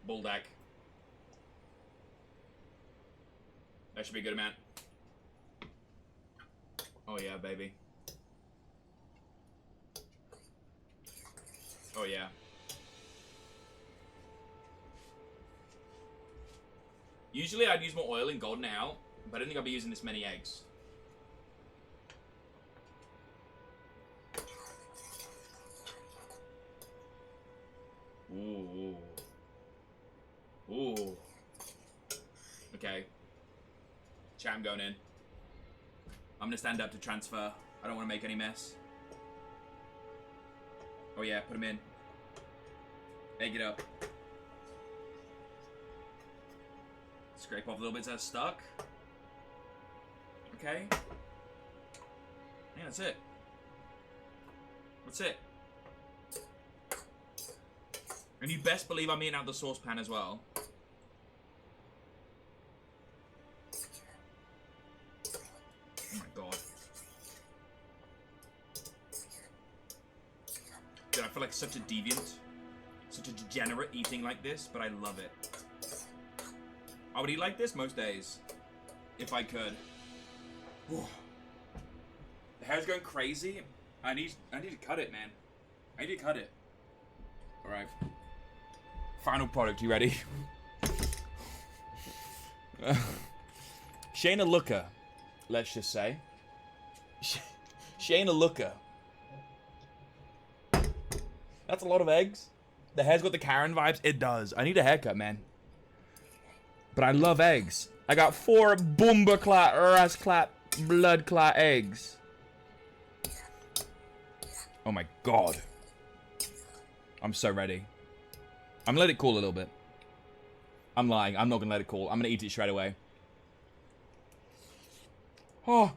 Bull deck. That should be a good amount. Oh yeah, baby. Oh yeah. Usually I'd use more oil in golden ale, but I don't think I'll be using this many eggs. Ooh. Ooh. Okay. Chat, I'm going in. I'm gonna stand up to transfer. I don't want to make any mess. Oh yeah, put him in. Egg it up. Scrape off a little bit so it's stuck. Okay. Yeah, that's it. That's it. And you best believe I'm eating out the saucepan as well. Oh my god. Dude, I feel like such a deviant. Such a degenerate eating like this, but I love it. I would eat like this most days. If I could. Whew. The hair's going crazy. I need to cut it, man. I need to cut it. Alright. Final product, you ready? Shayna Looker, let's just say. Shayna Looker. That's a lot of eggs. The hair's got the Karen vibes. It does. I need a haircut, man. But I love eggs. I got 4 boomba clot, ras clot, blood clot eggs. Oh my god. I'm so ready. I'm gonna let it cool a little bit. I'm lying. I'm not gonna let it cool. I'm gonna eat it straight away. Oh.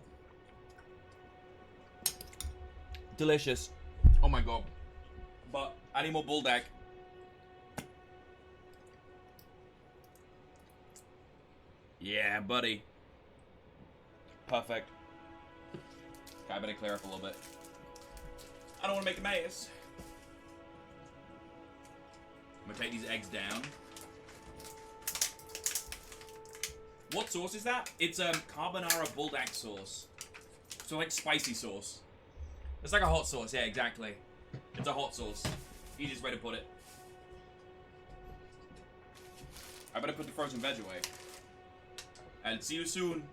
Delicious. Oh my god. But I need more bull deck. Yeah, buddy. Perfect. Okay, I better clear up a little bit. I don't want to make a mess. I'm gonna take these eggs down. What sauce is that? It's carbonara bulldog sauce. So like spicy sauce. It's like a hot sauce, yeah, exactly. It's a hot sauce. Easiest way to put it. I better put the frozen veg away. And see you soon.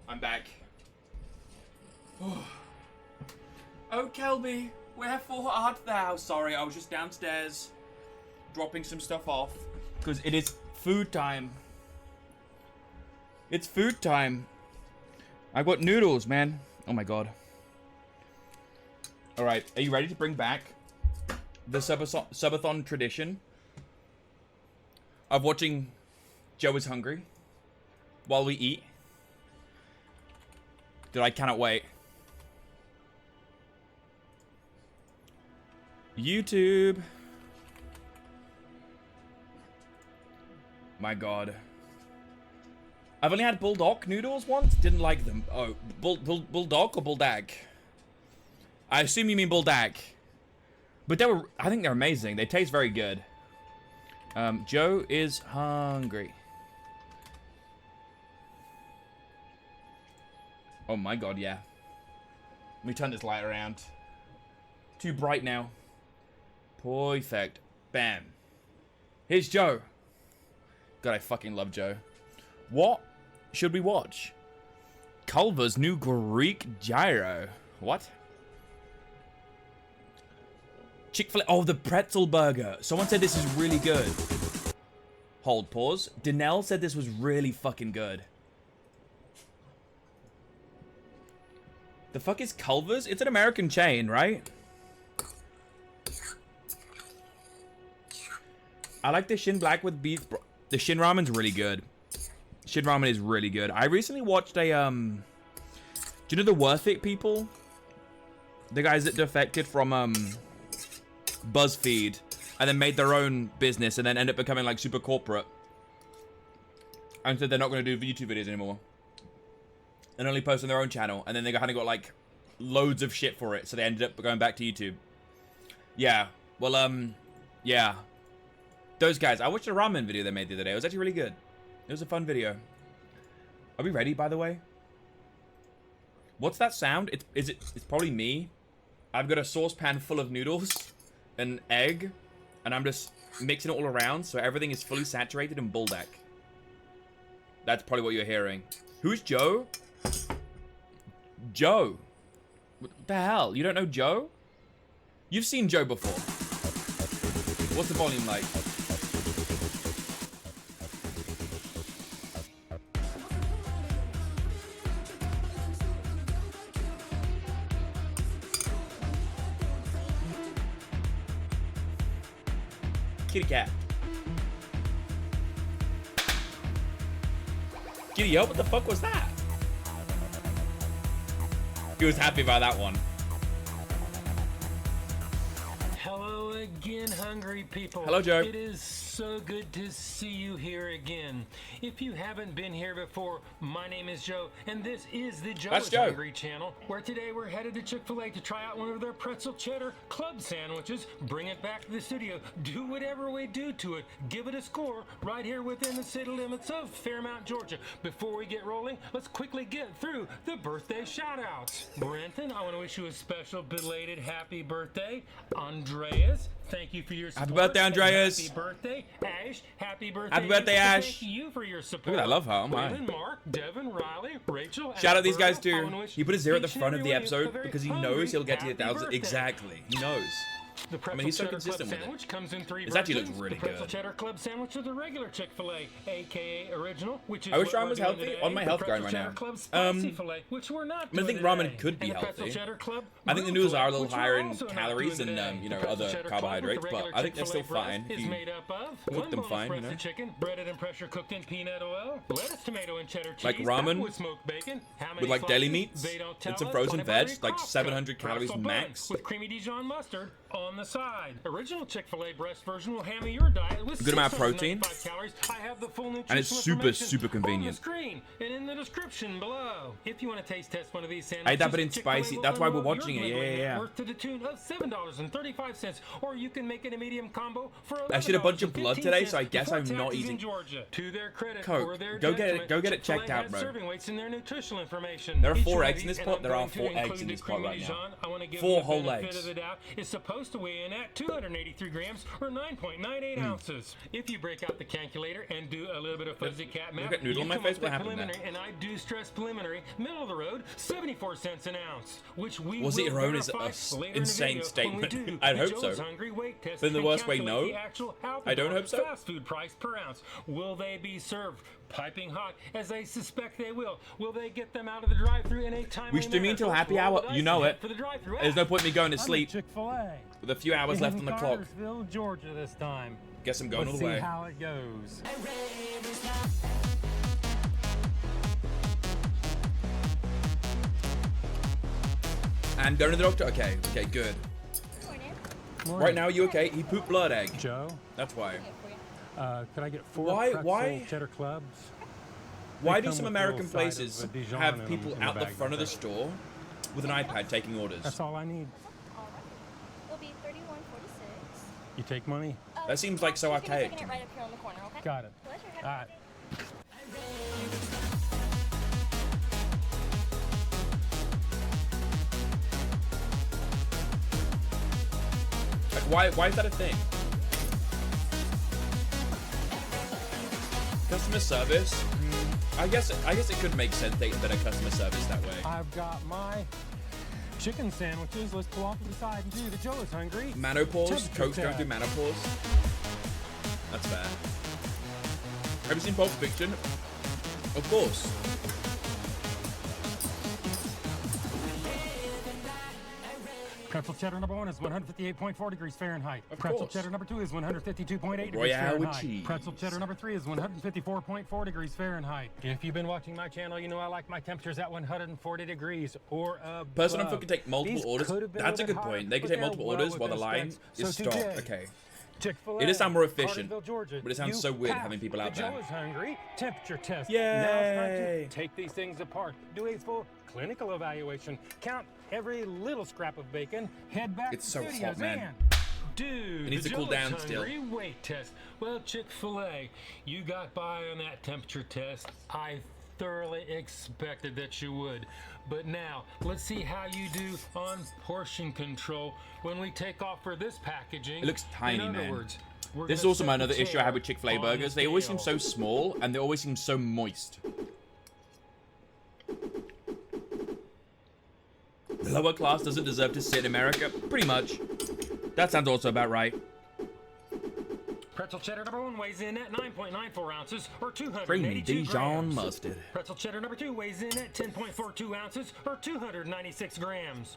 I'm back. Oh, Kelby, wherefore art thou? Sorry, I was just downstairs dropping some stuff off. Because it is food time. It's food time. I've got noodles, man. Oh my god. Alright, are you ready to bring back the subathon tradition of watching Joe is hungry while we eat? Dude, I cannot wait. YouTube. My god. I've only had bulldog noodles once. Didn't like them. Oh, bulldog or bulldog? I assume you mean bulldog. But they were, I think they're amazing. They taste very good. Joe is hungry. Oh my god, yeah. Let me turn this light around. Too bright now. Perfect. Bam. Here's Joe. God, I fucking love Joe. What should we watch? Culver's new Greek gyro. What? Chick-fil-A. Oh, the pretzel burger. Someone said this is really good. Hold, pause. Danelle said this was really fucking good. The fuck is Culver's? It's an American chain, right? I like the Shin Black with beef. The Shin Ramen's really good. Shin Ramen is really good. I recently watched a, do you know the Worth It people? The guys that defected from, BuzzFeed and then made their own business and then end up becoming like super corporate. And said they're not going to do YouTube videos anymore. And only post on their own channel. And then they kind of got like loads of shit for it. So they ended up going back to YouTube. Yeah. Well, yeah. Those guys. I watched a ramen video they made the other day. It was actually really good. It was a fun video. Are we ready, by the way? What's that sound? It's probably me. I've got a saucepan full of noodles, an egg, and I'm just mixing it all around so everything is fully saturated in buldak. That's probably what you're hearing. Who's Joe? Joe. What the hell? You don't know Joe? You've seen Joe before. What's the volume like? Kitty cat. Giddy up, what the fuck was that? He was happy about that one. Hello again, hungry people. Hello, Joe. It is so good to see you here again. If you haven't been here before, my name is Joe, and this is the Joe's Hungry channel, where today we're headed to Chick-fil-A to try out one of their pretzel cheddar club sandwiches, bring it back to the studio, do whatever we do to it, give it a score right here within the city limits of Fairmount, Georgia. Before we get rolling, let's quickly get through the birthday shout-outs. Brenton, I want to wish you a special belated happy birthday. Andreas, thank you for your support. Happy birthday, Andreas. Happy birthday. Ash, happy birthday. Happy birthday, Ash. Thank you for your support. Look at that, I love her. Oh my. Mark, Devin, Riley, Rachel. Shout out these guys too. He put a 0 at the front of the episode because he knows he'll get to the 1,000. Exactly. He knows. The pretzel he's so cheddar consistent club with it. sandwich comes in 3 This actually versions. looks really the pretzel good. cheddar club sandwich or the regular Chick-fil-A, aka original, which is I wish what ramen we're was doing healthy. today. On my The health pretzel grind right cheddar now. club spicy filet, which we're not I think doing ramen today. could be And the pretzel healthy. cheddar club I think the grilled noodles are a filet, little which we're higher in also not calories doing than today. you The know, pretzel other cheddar club carbohydrates, with the but regular I think they're still Chick-fil-A breast fine if is you made up of cook one them boneless fine, you breast know. of chicken, breaded and pressure cooked in peanut oil, lettuce, tomato, and cheddar cheese, Like ramen with smoked bacon, how many with like deli slices? meats They don't tell and some us. frozen On a veg, buttery like cross 700 cut, calories pretzel bun max. with creamy Dijon mustard on the side. Original Chick-fil-A breast version will hammer your diet with Good amount of protein. 695 calories. I have the full nutritional And it's super, information super on the convenient. screen and in the description below. If you want to taste test one of these sandwiches, I ate that, but in Chick-fil-A spicy. will That's why we're unload watching your it. Yeah, delivery yeah, yeah. network to the tune of $7.35, or you can make it a medium combo for I shit a bunch of blood today, so I $11.15 guess before I'm not taxes in eating Georgia. To their credit, Coke. or their Go get it- detriment, go get it Chick-fil-A checked out, has bro. serving weights in their nutritional information. There are Each 4 one of eggs in these, this and pot. There I'm are going to 4 eggs include in the this pot creamy right now. Dijon. I want to give 4 them the whole benefit eggs. of the doubt. It's supposed to weigh in at 283 grams or 9.98 ounces. If you break out the calculator and do a little bit of fuzzy cat math, got noodle you in my come face? up What with happened there? preliminary, and I do stress preliminary, middle of the road, 74 cents an ounce, which we Was will it your own is verify a later in the insane video when we statement. do I'd the hope Joe's so. Hungry weight test But in the and worst way, calculate no. the actual I don't hope so. fast food price per ounce. Will they be served piping hot, as I suspect they will? Will they get them out of the drive-thru in a timely We stream manner? until happy Roll hour. the dice You know and head it. for the drive-thru. There's no point in me going to I'm at sleep Chick-fil-A with a few hours left on the clock. Cartersville, Georgia this time. Guess I'm going Let's all see the way. how it goes. And going to the doctor. Okay, okay, good. Morning. Right now, you okay? He pooped blood egg. Joe, That's why. could I get 4 Why- pretzel why- cheddar clubs? Why They do come some with a American little side of places a Dijon have in 'em people in the out the bag front of the thing. store with an iPad taking orders? That's all I need. All right. It'll be $31.46. You take money? That seems like so You can be archaic taking to it me. right up here on the corner, okay? Got it. Pleasure. Have All a right. good Like, why is that a thing? Customer service? I guess it could make sense they better customer service that way. I've got my chicken sandwiches. Let's pull off to the side and do the Joe is hungry. Manopause? Cokes don't do manopause? That's fair. Have you seen Pulp Fiction? Of course. Pretzel cheddar number 1 is 158.4 degrees Fahrenheit. Of Pretzel course. cheddar number 2 is 152.8 degrees Royale with Fahrenheit. cheese. Pretzel cheddar number 3 is 154.4 degrees Fahrenheit. If you've been watching my channel, you know I like my temperatures at 140 degrees or above. Person on foot can take multiple These orders. could have been That's a little good bit point. hotter, They can but take they're multiple well orders while the within line specs. is So stopped. today, Okay. Chick-fil-A, It does sound more efficient, Carterville, Georgia. but it sounds You so weird passed having people out the there. Joe is hungry temperature test. Yay! Now it's time to take these things apart. Do a full clinical evaluation. Count every little scrap of bacon. Head back It's to so the hot, studios man. and Dude, It needs the to cool Joe down is still. hungry. Weight test. Well, Chick-fil-A, you got by on that temperature test. I thoroughly expected that you would. But now, let's see how you do on portion control when we take off for this packaging. It looks tiny, In other man. words, we're This is gonna also set my the another issue I have with chair Chick-fil-A on burgers. the They always seem scale. so small, and they always seem so moist. The lower class doesn't deserve to sit in America. Pretty much. That sounds also about right. Pretzel cheddar number 1 weighs in at 9.94 ounces or Creamy 282 Dijon grams. mustard. Pretzel cheddar number 2 weighs in at 10.42 ounces or 296 grams.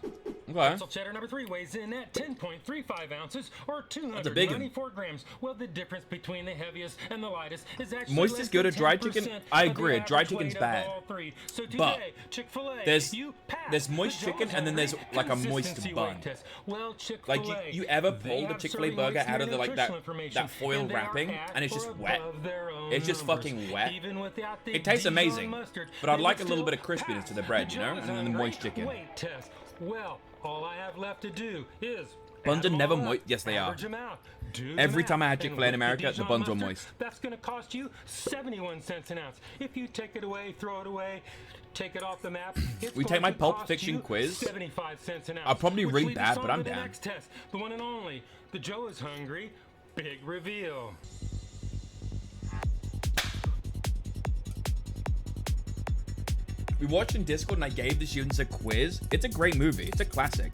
Okay. Pretzel cheddar number 3 weighs in at 10.35 ounces or a big one. 294 grams. Well, the difference between the heaviest and the lightest is actually Moist less is good. than A dry 10% chicken, I of the agree. A dry average chicken's weight of bad. all three. So But today, Chick-fil-A, there's you passed there's moist the Joe chicken is and then there's hungry like a moist consistency bun. weight test. Well, Chick-fil-A, Like you ever they pull the have Chick-fil-A serving burger weights out of and the like that nutritional information, foil and they are wrapping at and it's just or wet. above their own It's just numbers. fucking wet. Even without the It tastes Dijon amazing, mustard, but I'd they like would a little still bit of crispiness pass to the bread, the you know, Joe is and then the hungry moist chicken. weight test. Well, all I have left to do is Buns add are them never all up, moist. Yes, they are. average them out, do the Every math, time I had and Chick-fil-A in with America, the Dijon buns were mustard, moist. That's going to cost you 71 cents an ounce. If you take it away, throw it away, take it off the map, it's We going take my to Pulp cost Fiction you quiz. 75 cents an ounce. I'll probably which read leads that, us but on I'm to the down. next test, the one and only, the Joe is hungry big reveal. We watched in Discord and I gave the students a quiz. It's a great movie. It's a classic.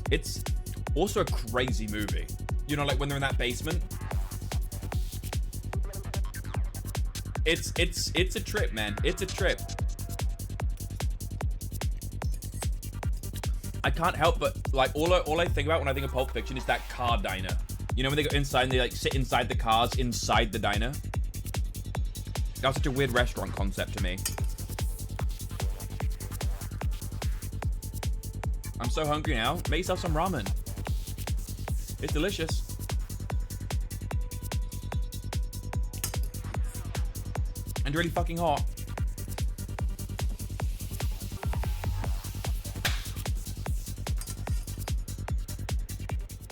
It's also a crazy movie. You know, like when they're in that basement. It's a trip, man. It's a trip. I can't help but like all I think about when I think of Pulp Fiction is that car diner. You know when they go inside and they like sit inside the cars inside the diner? That was such a weird restaurant concept to me. I'm so hungry now. Make yourself some ramen. It's delicious. And really fucking hot.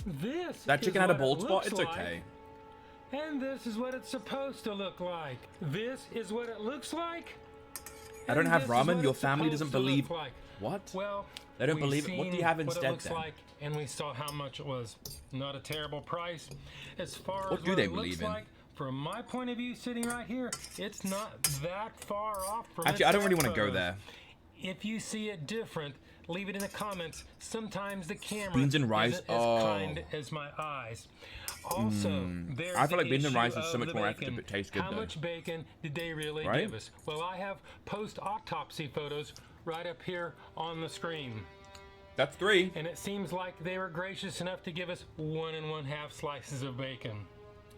This That chicken had a bald bald spot. It's okay. And this is what it's supposed to look like. This is what it looks like. I don't and have this is ramen. what Your it's family doesn't supposed to look believe. like. What? Well, They don't we've believe it. What do you seen have what instead it looks then? like, and we saw how much it was. Not a terrible price. As far What as do what they it looks believe in? like, from my point of view, sitting right here, it's not that far off from. Actually, its I don't really want to go photos. there. If you see it different, leave it in the comments. Sometimes the camera Beans and rice? isn't Oh. as kind as my eyes. Also, there's I feel the like beans and issue rice is so of much the more effort bacon. to taste good, How though. much bacon did they really Right? give us? Well, I have post-autopsy photos right up here on the screen. That's 3. And it seems like they were gracious enough to give us 1 1/2 slices of bacon.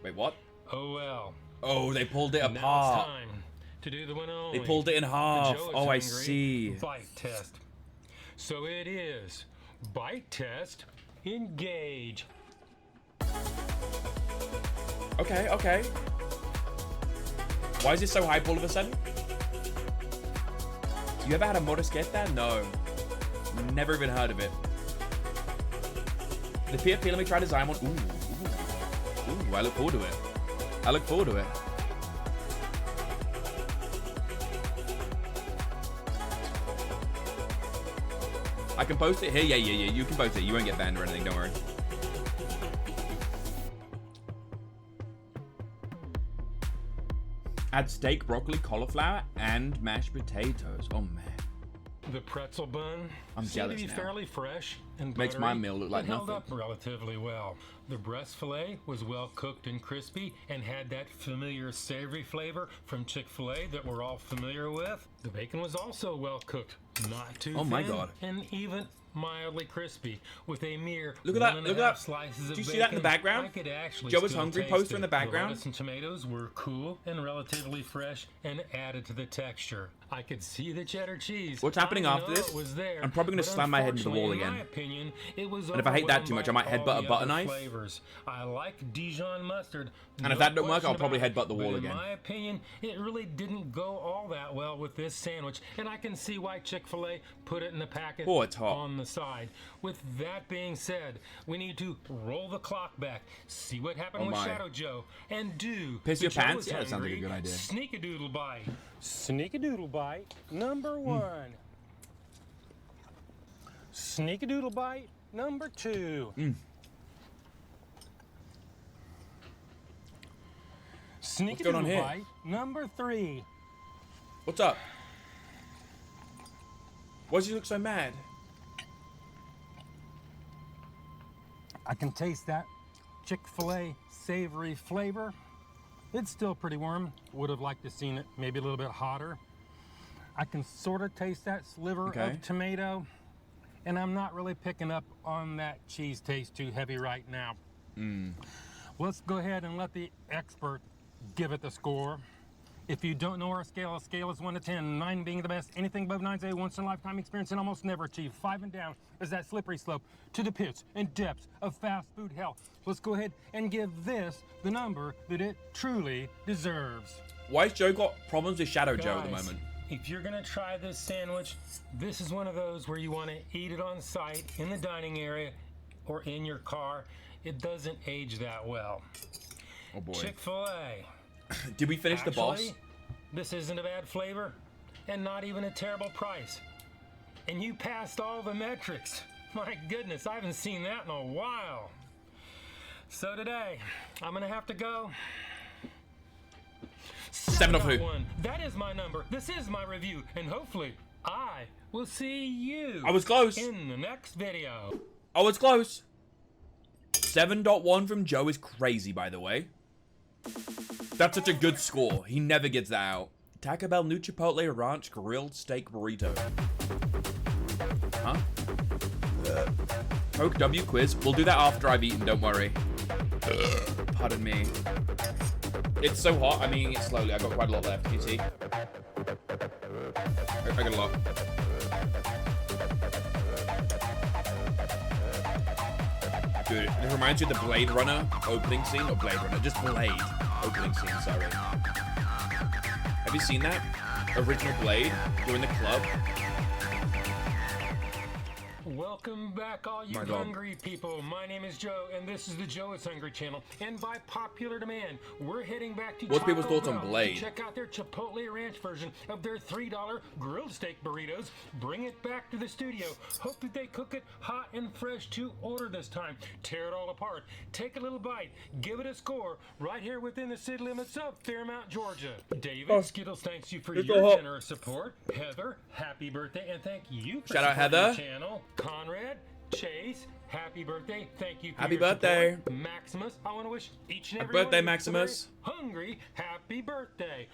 Wait, what? Oh well. Oh, they pulled it Now it's apart. time to do the one and only. They pulled it in half. Joe is Oh, I hungry see. Bite test. So it is. Bite test. Engage. Okay, okay. Why is this so hype all of a sudden? You ever had a motoschetta? No. Never even heard of it. The PFP, let me try design one. Ooh, I look forward to it. I look forward to it. I can post it here? Yeah, you can post it. You won't get banned or anything, don't worry. Add steak, broccoli, cauliflower, and mashed potatoes. Oh man. The pretzel bun I'm seemed jealous to be now. fairly fresh and Makes my buttery, meal look like but held nothing. up relatively well. The breast fillet was well cooked and crispy and had that familiar savory flavor from Chick-fil-A that we're all familiar with. The bacon was also well cooked, not too Oh thin, my God. and even mildly crispy with a mere Look at that, 1.5 look at that. slices Do of you see bacon. that in the background? I could actually Joe is still hungry taste poster in it. the background. Lettuce and tomatoes were cool and relatively fresh and added to the texture. I could see the cheddar cheese. What's happening I after know this? it was there, I'm probably gonna but slam my head into the wall unfortunately, again. In my opinion, it was And if I hate that too much, I might overwhelmed headbutt by a the butter other knife. Flavors. I like Dijon mustard. And if no that don't work, question I'll probably about it, headbutt the wall but again. In my opinion, it really didn't go all that well with this sandwich, and I can see why Chick-fil-A put it in the packet Oh, it's hot. on the side. With that being said, we need to roll the clock back, see what happened Oh with my. Shadow Joe, and do Piss the your Joe pants? is Yeah, that sounds like a hungry good idea. Sneak-a-doodle bite. Sneak-a-doodle bite number 1. Sneak-a-doodle bite number 2. Sneak-a-doodle on here? bite number 3. What's up? Why does he look so mad? I can taste that Chick-fil-A savory flavor. It's still pretty warm. Would have liked to seen it maybe a little bit hotter. I can sort of taste that sliver Okay. of tomato, and I'm not really picking up on that cheese taste too heavy right now. Let's go ahead and let the expert give it the score. If you don't know our scale is 1 to 10, 9 being the best. Anything above 9 is a once-in-a-lifetime experience and almost never achieved. 5 and down is that slippery slope to the pits and depths of fast food hell. Let's go ahead and give this the number that it truly deserves. Why has Joe got problems with Shadow Joe at the Guys, moment? if you're gonna try this sandwich, this is one of those where you want to eat it on site, in the dining area, or in your car. It doesn't age that well. Oh boy. Chick-fil-A. Did we finish the boss? Actually, this isn't a bad flavor, and not even a terrible price. And you passed all the metrics. My goodness, I haven't seen that in a while. So today, I'm gonna have to go 702. 7.1. That is my number. This is my review, and hopefully, I will see you. I was close. In the next video. I was close. 7.1 from Joe is crazy, by the way. That's such a good score. He never gets that out. Taco Bell New Chipotle Ranch Grilled Steak Burrito. Huh? Coke W quiz. We'll do that after I've eaten, don't worry. Pardon me. It's so hot, I'm eating it slowly. I got quite a lot left, you see? I got a lot. Dude, it reminds you of the Blade Runner opening scene. Or Blade Runner, just Blade opening scene, sorry. Have you seen that? Original Blade? You're in the club. Welcome back, all you My God. hungry people. My name is Joe, and this is the Joe is Hungry channel. And by popular demand, we're heading back to What's Taco people's thoughts on Bell Blade? to check out their Chipotle Ranch version of their $3 grilled steak burritos. Bring it back to the studio. Hope that they cook it hot and fresh to order this time. Tear it all apart. Take a little bite. Give it a score right here within the city limits of Fairmount, Georgia. David Skittles thanks you for It's your so hot. generous support. Heather, happy birthday, and thank you for Shout out, supporting the Heather. channel. Conrad, Chase, happy birthday. Thank you for Happy your birthday. support. Maximus, I want to wish each and Happy every birthday, one of you Maximus. a very hungry happy birthday.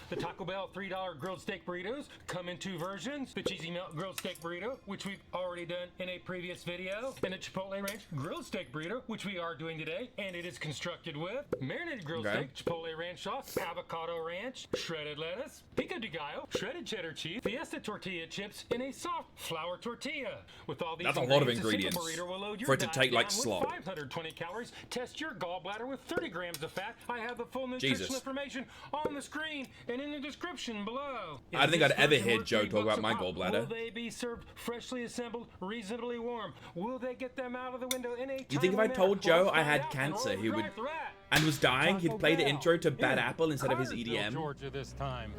The Taco Bell $3 grilled steak burritos come in 2 versions. The cheesy melt grilled steak burrito, which we've already done in a previous video. And the Chipotle Ranch grilled steak burrito, which we are doing today. And it is constructed with marinated grilled Okay. steak, Chipotle Ranch sauce, avocado ranch, shredded lettuce, pico de gallo, shredded cheddar cheese, fiesta tortilla chips, and a soft flour tortilla. With all these That's a lot of a simple ingredients burrito will load your for it to diet take like down with slop. 520 calories. Test your gallbladder with 30 grams of fat. I have the full nutritional Jesus. information on the screen and in the description below. I don't think Is I'd this ever version hear worth Joe 3 talk bucks about my a pop? gallbladder. Will they be served freshly assembled, reasonably warm? Will they get them out of the window in a You think if I timely told manner? Joe Let's I find had out cancer, and he roll would, the rat. and was dying, he'd Taco play the Bell intro to Bad in Apple instead of his Cartersville, EDM? Georgia this time.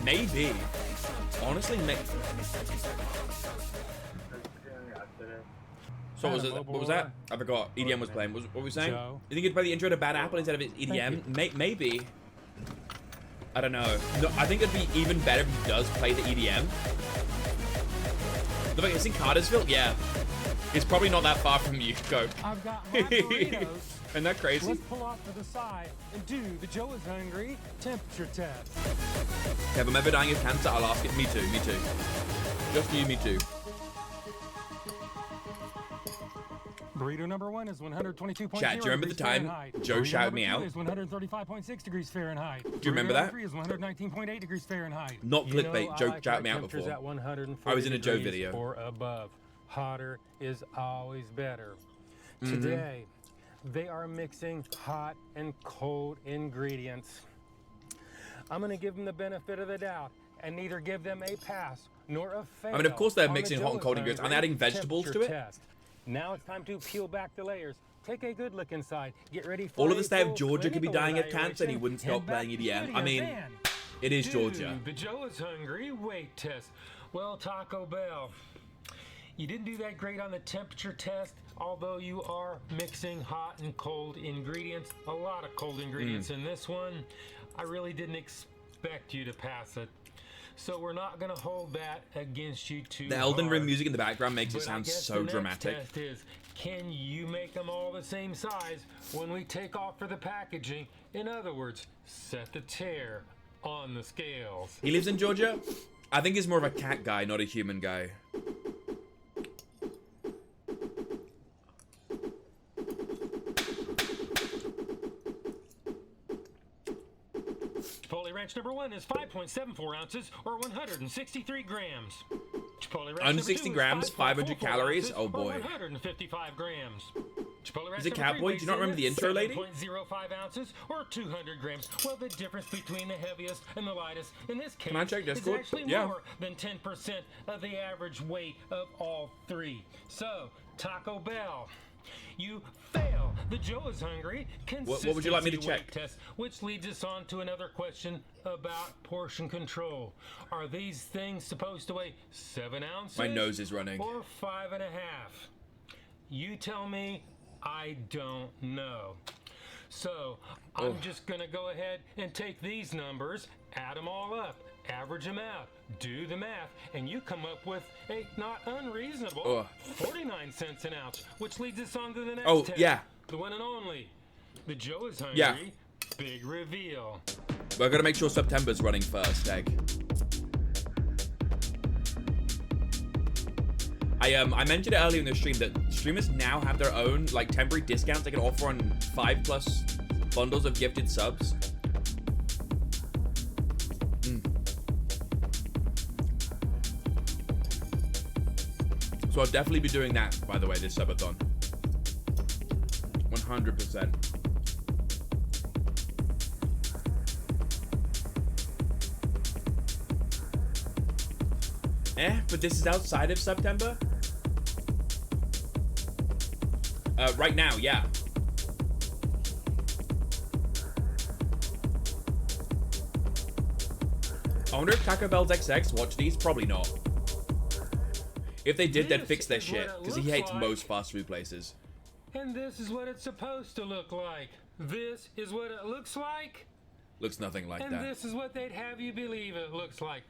Maybe. Honestly, So what was it? What was that? I forgot. EDM was playing. What were we saying? Joe. You think he'd play the intro to Bad Apple instead of his EDM? Maybe. I don't know. No, I think it'd be even better if he does play the EDM. Look, it's in Cartersville? Yeah. It's probably not that far from you. Go. I've got my burritos. Isn't that crazy? Let's pull off to the side and do the Joe is hungry temperature test. If I'm ever dying of cancer, I'll ask it. Me too, me too. Just you, me too. Burrito number 1 is 122.0 Chat, do you remember the time Fahrenheit. Joe Burrito shouted me number out? 2 is 135.6 degrees Fahrenheit. Do you remember that? Burrito number 3 is 119.8 degrees Fahrenheit. Not You know, clickbait. I Joe like shouted me my out temperatures before. At 140 I was in a Joe degrees video. or above. Hotter is always better. Mm-hmm. Today, they are mixing hot and cold ingredients. I'm going to give them the benefit of the doubt and neither give them a pass nor a fail. I mean, of course they're on the mixing hot and Joe cold is ingredients. Are Hungry they adding vegetables to temperature it? test. Now it's time to peel back the layers. Take a good look inside. Get ready for All of a the state of full Georgia could be clinical dying of cancer and he evaluation. wouldn't stop Head back playing to EDM. studio, I mean, then. it is Georgia. The Joe is hungry weight test. Well, Taco Bell, you didn't do that great on the temperature test, although you are mixing hot and cold ingredients. A lot of cold ingredients in this one. I really didn't expect you to pass it. So we're not going to hold that against you too The Elden Ring hard. music in the background makes it But I sound guess so the next dramatic. test is, can you make them all the same size when we take off for the packaging? In other words, set the tear on the scales. He lives in Georgia? I think he's more of a cat guy, not a human guy. Chipotle Ranch number 1 is 5.74 ounces or 163 grams. Chipotle Ranch 160 number 2 grams, is 500 calories? ounces Oh, or boy. 155 grams. Chipotle Ranch Is it number 3 Catboy? weighs Do you not in remember the at intro lady? 7.05 ounces or 200 grams. Well, the difference between the heaviest and the lightest in this case I check is Discord? actually Yeah. more than 10% of the average weight of all three. So, Taco Bell, you fail the Joe is hungry What would you like me to consistency weight check? test, which leads us on to another question about portion control. Are these things supposed to weigh 7 ounces? My nose is running. Or 5.5? You tell me. I don't know. So I'm just gonna go ahead and take these numbers, add them all up, average them out, do the math, and you come up with a not unreasonable 49 cents an ounce, which leads us on to the next test. Yeah. The one and only. The Joe is hungry. Yeah. Big reveal. We're gonna make sure September's running first, Egg. I mentioned it earlier in the stream that streamers now have their own like temporary discounts they can offer on 5+ bundles of gifted subs. So I'll definitely be doing that, by the way, this subathon. 100%. But this is outside of September? Right now, yeah. I wonder if Taco Bell's XX watch these? Probably not. If they did, they'd fix their This is what shit, it because he looks hates like. most fast food places. And this is what it's supposed to look like. This is what it looks like. Looks nothing like And that. this is what they'd have you believe it looks like.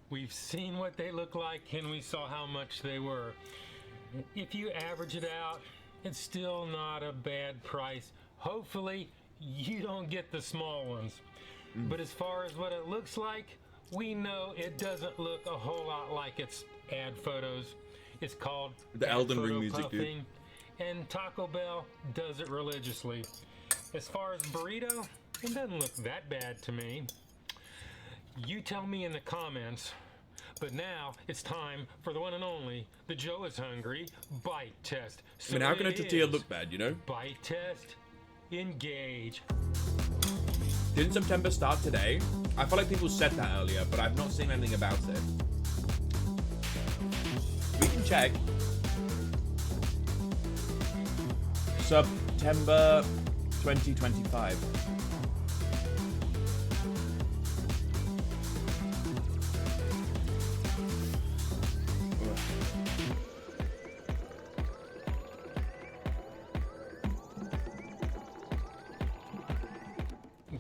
We've seen what they look like and we saw how much they were. If you average it out, it's still not a bad price. Hopefully, you don't get the small ones. But as far as what it looks like, we know it doesn't look a whole lot like its ad photos. It's called The ad Elden Ring photo music, dude. puffing, and Taco Bell does it religiously. As far as burrito, it doesn't look that bad to me. You tell me in the comments. But now it's time for the one and only, the Joe is hungry bite test. I mean, how can a it tortilla is. look bad, you know? Bite test, engage. Didn't September start today? I feel like people said that earlier, but I've not seen anything about it. We can check. September 2025.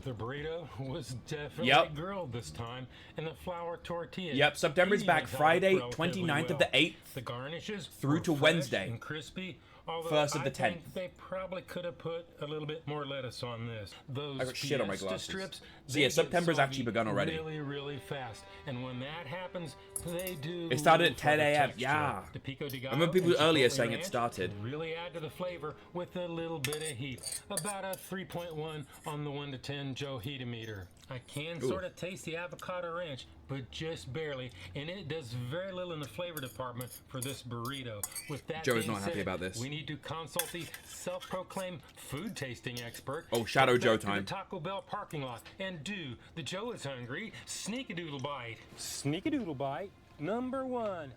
The burrito was definitely grilled this time, and the flour tortilla. Yep, September's back even held up Friday, relatively 29th of well. the 8th. The garnishes through were to fresh Wednesday, and crispy. Although 1st of the I think 10th. they probably could have put a little bit more lettuce on this. Those I got shit on my Fiesta glasses. strips, So they yeah, get September's soggy actually begun already. really, really fast. And when that happens, they do. It started at lose 10 the a.m., texture. yeah. The pico de I remember gallo people and earlier chipotle saying it ranch started. really add to the flavor with a little bit of heat. About a 3.1 on the 1 to 10 Joe Heatometer. I can sort of taste the avocado ranch, but just barely, and it does very little in the flavor department for this burrito. With that Joe is being not happy said, about this. We need to consult the self-proclaimed food tasting expert. Oh, Shadow Go Joe back to time. the Taco Bell parking lot and do the Joe is hungry sneak-a-doodle bite. Sneak-a-doodle bite number 1.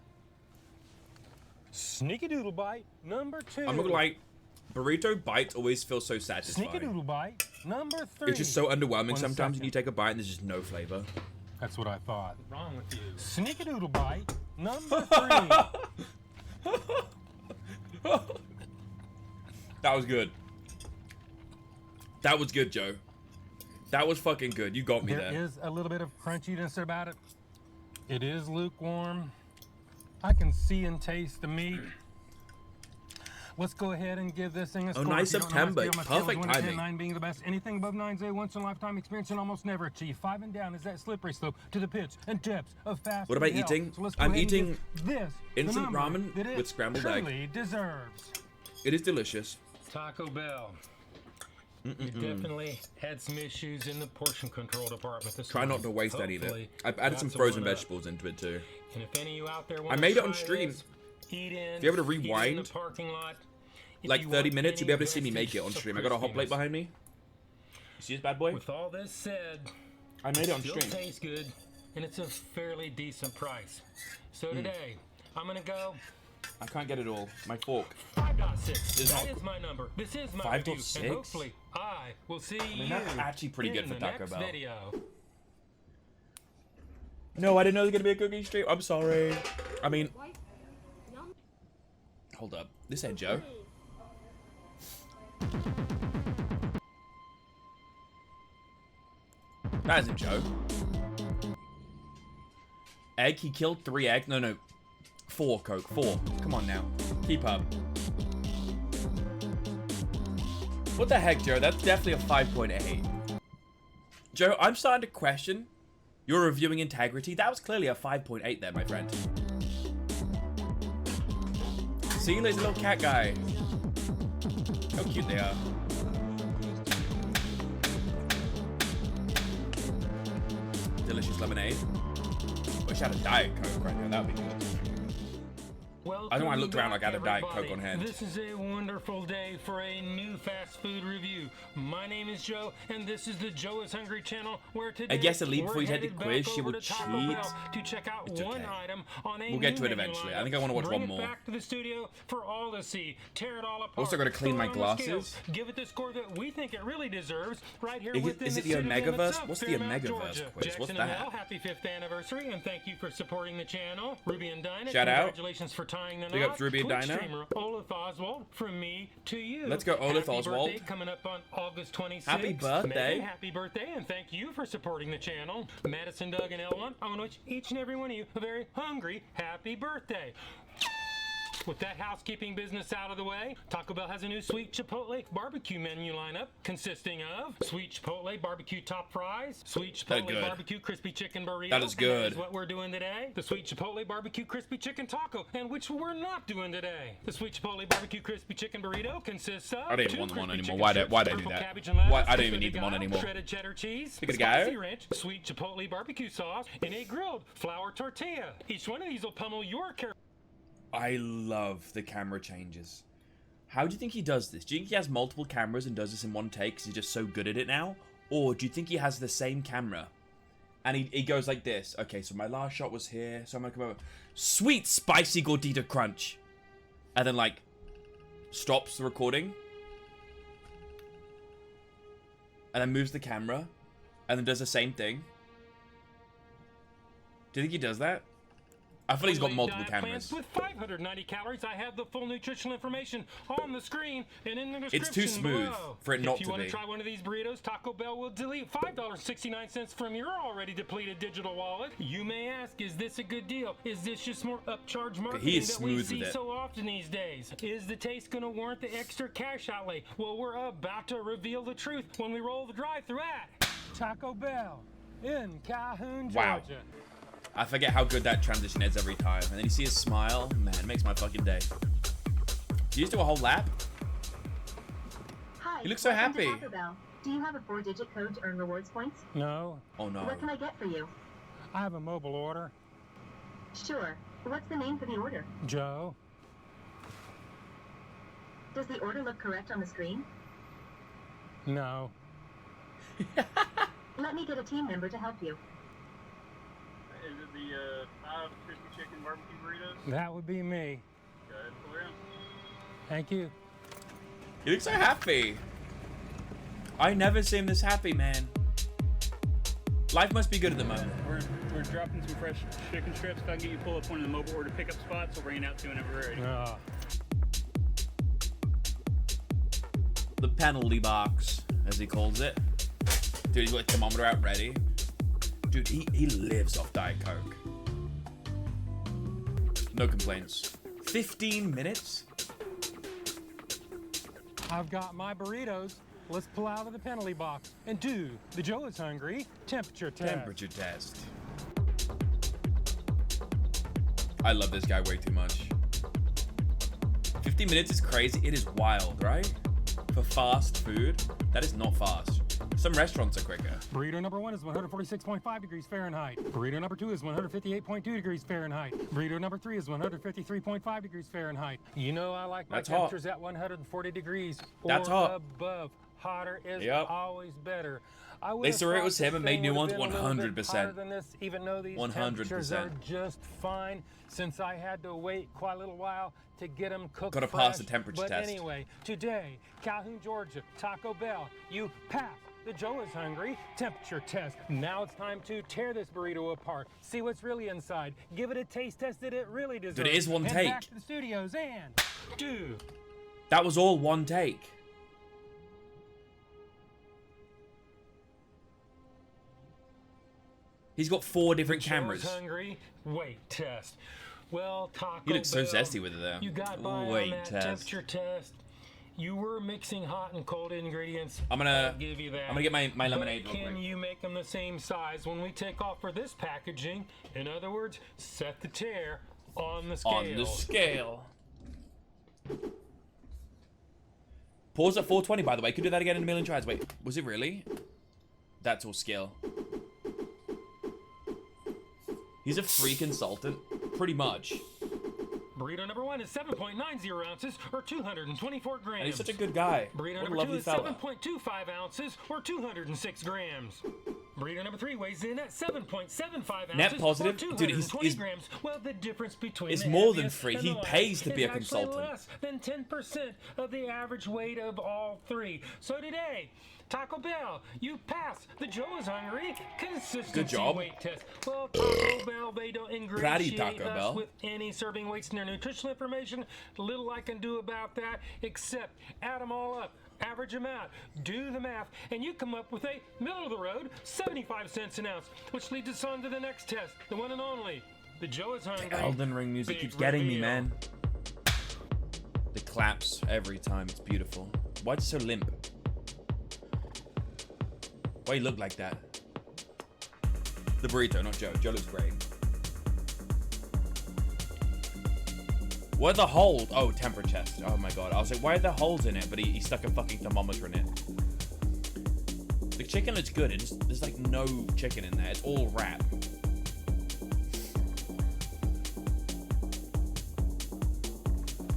Sneak-a-doodle bite number 2. I'm not gonna lie, burrito bites always feel so satisfying. Sneak-a-doodle bite number 3. It's just so underwhelming 1 sometimes second. when you take a bite and there's just no flavor. That's what I thought. What's wrong with you? Sneak-a-doodle bite number 3. That was good. That was good, Joe. That was fucking good. You got me There there. is a little bit of crunchiness about it. It is lukewarm. I can see and taste the meat. Let's go ahead and give this thing a score. nice If you don't know my September. scale, my scale is Perfect 1 to 10, timing. 9 being the best. Anything above 9 is a once-in-a-lifetime experience and almost never achieved. 5 and down is that slippery slope to the pitch and depths of fast What am I food health. eating? So let's go I'm ahead and eating give this the instant number ramen that it with scrambled egg. truly deserves. It is delicious. Taco Bell. You definitely had some issues in the portion control department this Try time. not to waste any of it. Hopefully, I've added got some to frozen one up. vegetables into it too. And if any of you out there I want made to it on try stream. this, eat in, If you're able to eat in the rewind, parking lot. If like you 30 want minutes, you'll be any able to see me make it on vestige stream. of I got a hot plate crispiness. behind me. You see this bad boy? With all this said, I made it on still stream. tastes good, and it's a fairly decent price. So Hmm. today, I'm gonna go I can't get it all. My fork. 5.6. Is That not- is my number. This is my 5.6? review, and hopefully I will see you that's actually pretty good in for the Taco next Bell. video. No, I didn't know there was gonna be a cooking stream. I'm sorry. I mean, hold up. This ain't Joe. That isn't Joe. Egg? He killed 3 eggs? No, 4, Coke. 4. Come on now. Keep up. What the heck, Joe? That's definitely a 5.8. Joe, I'm starting to question your reviewing integrity. That was clearly a 5.8 there, my friend. See, there's a little cat guy. How cute they are. Delicious lemonade. Wish I had a Diet Coke right now. That would be good. I don't want to look around like I had a Diet Coke on hand. This is a wonderful day for a new fast food review. My name is Joe, and this is the Joe is Hungry channel, where today I guess, Elite, we're before you take the headed quiz, back she over will to Taco cheat. Bell to check out It's one okay. item on a We'll get new to it menu eventually. lineup. I think I wanna watch Bring one it more. back to the studio for all to see. Tear it all apart. Also gotta clean Throw my it on the scale. glasses. Give it the score that we think it really deserves right here Is it- within is it the city limits Omegaverse? of What's the Fairmount, Omegaverse Georgia. quiz? Jackson What's and that? Mel, happy 5th anniversary, and thank you for supporting the channel. Ruby and Dinah, Shout out. congratulations for tying the Big knot. ups, Ruby and Twitch Dinah. streamer Olaf Oswald, from me to you. Let's go, Olaf Happy Oswald. birthday coming up on August 26th. Happy birthday. Megan, happy birthday, and thank you for supporting the channel. Madison, Doug, and L1, I want to wish each and every one of you a very hungry happy birthday. With that housekeeping business out of the way, Taco Bell has a new sweet chipotle barbecue menu lineup consisting of sweet chipotle barbecue top fries, sweet They're chipotle good. barbecue crispy chicken burrito. That is and good. that is what we're doing today. The sweet chipotle barbecue crispy chicken taco, and which we're not doing today. The sweet chipotle barbecue crispy chicken burrito consists of I don't even 2 want one crispy anymore. chicken Why'd I strips, do purple that? cabbage and lettuce, Why- I don't even pico de need them on gallo, anymore. shredded cheddar cheese, Pico de spicy gallo. ranch, sweet chipotle barbecue sauce, and a grilled flour tortilla. Each one of these will pummel your I love the camera changes. How do you think he does this? Do you think he has multiple cameras and does this in one take because he's just so good at it now? Or do you think he has the same camera and he goes like this? Okay, so my last shot was here, so I'm gonna come over. Sweet spicy gordita crunch. And then like stops the recording. And then moves the camera. And then does the same thing. Do you think he does that? I feel he's got Late multiple diet cameras. plans with 590 calories. I have the full nutritional information on the screen and in the description It's too smooth below. for it not If you to want be. to try one of these burritos, Taco Bell will delete $5.69 from your already depleted digital wallet. You may ask, is this a good deal? Is this just more upcharge marketing is that we smooth see with it. so often these days? Is the taste going to warrant the extra cash outlay? Well, we're about to reveal the truth when we roll the drive-thru at Taco Bell in Calhoun, Wow. Georgia. I forget how good that transition is every time. And then you see his smile. Man, it makes my fucking day. Do you just do a whole lap? Hi, You look so welcome to happy. Taco Bell. Do you have a 4-digit code to earn rewards points? No, Oh no. What can I get for you? I have a mobile order. Sure. What's the name for the order? Joe. Does the order look correct on the screen? No. Let me get a team member to help you. Is it the 5 crispy chicken barbecue burritos? That would be me. Go ahead, pull around. Thank you. You look so happy. I never see him this happy, man. Life must be good at the moment. We're dropping some fresh chicken strips. If I can get you to pull up one of the mobile order pickup spots, we'll bring it out to you whenever we're ready. The penalty box, as he calls it. Dude, he's got a thermometer out ready. Dude, he lives off Diet Coke. No complaints. 15 minutes? I've got my burritos. Let's pull out of the penalty box and do the Joe is hungry temperature test. Temperature test. I love this guy way too much. 15 minutes is crazy. It is wild, right? For fast food, that is not fast. Some restaurants are quicker. Burrito number 1 is 146.5 degrees Fahrenheit. Burrito number 2 is 158.2 degrees Fahrenheit. Burrito number 3 is 153.5 degrees Fahrenheit. You know I like my That's hot. temperatures at 140 degrees or That's hot. above. Hotter is Yep. always better. I would They have saw it thought was this him and thing made new would have ones, been a little bit 100%. hotter than this, even though these 100%. temperatures are just fine, since I had to wait quite a little while to get them cooked Gotta fresh. pass the temperature but test. Anyway, today, Calhoun, Georgia, Taco Bell, you passed the Joe is hungry temperature test. Now it's time to tear this burrito apart, see what's really inside, give it a taste test that it really deserves. Dude, it is one Head take. back to the studios and do That was all one take. He's got 4 different cameras. Joe's hungry weight test. Well, Taco He looks so Bell, zesty with it there. You got by Weight on that test. temperature test. You were mixing hot and cold ingredients. I'm gonna I'll give you that. I'm gonna get my lemonade But real can quick. you make them the same size when we take off for this packaging? In other words, set the tear on the scale. On the scale. Pause at 420, by the way. Could do that again in a million tries. Wait, was it really? That's all scale. He's a free consultant, pretty much. Burrito number 1 is 7.90 ounces or 224 grams. And he's such a good guy. Burrito What a number 2 lovely is fella. 7.25 ounces or 206 grams. Burrito number 3 weighs in at 7.75 ounces Net positive? or Dude, 220 he's- grams. Well, the difference between It's the more than heaviest free. and He the lightest pays to be is a actually consultant. less than 10% of the average weight of all 3. So today, Taco Bell, you pass the Joe is hungry consistency Good job. weight test. Well, Taco Bell, they don't ingratiate Taco us Bell. with any serving weights in their nutritional information. Little I can do about that, except add them all up, average them out, do the math, and you come up with a middle of the road 75 cents an ounce, which leads us on to the next test, the one and only. The Joe is hungry. Elden Ring music Big keeps getting me, reveal. man. The claps every time. It's beautiful. Why is it so limp? Why you look like that? The burrito, not Joe. Joe looks great. What are the holes? Oh, temper test. Oh my god. I was like, why are there holes in it? But he stuck a fucking thermometer in it. The chicken looks good. It just, there's like no chicken in there. It's all wrap.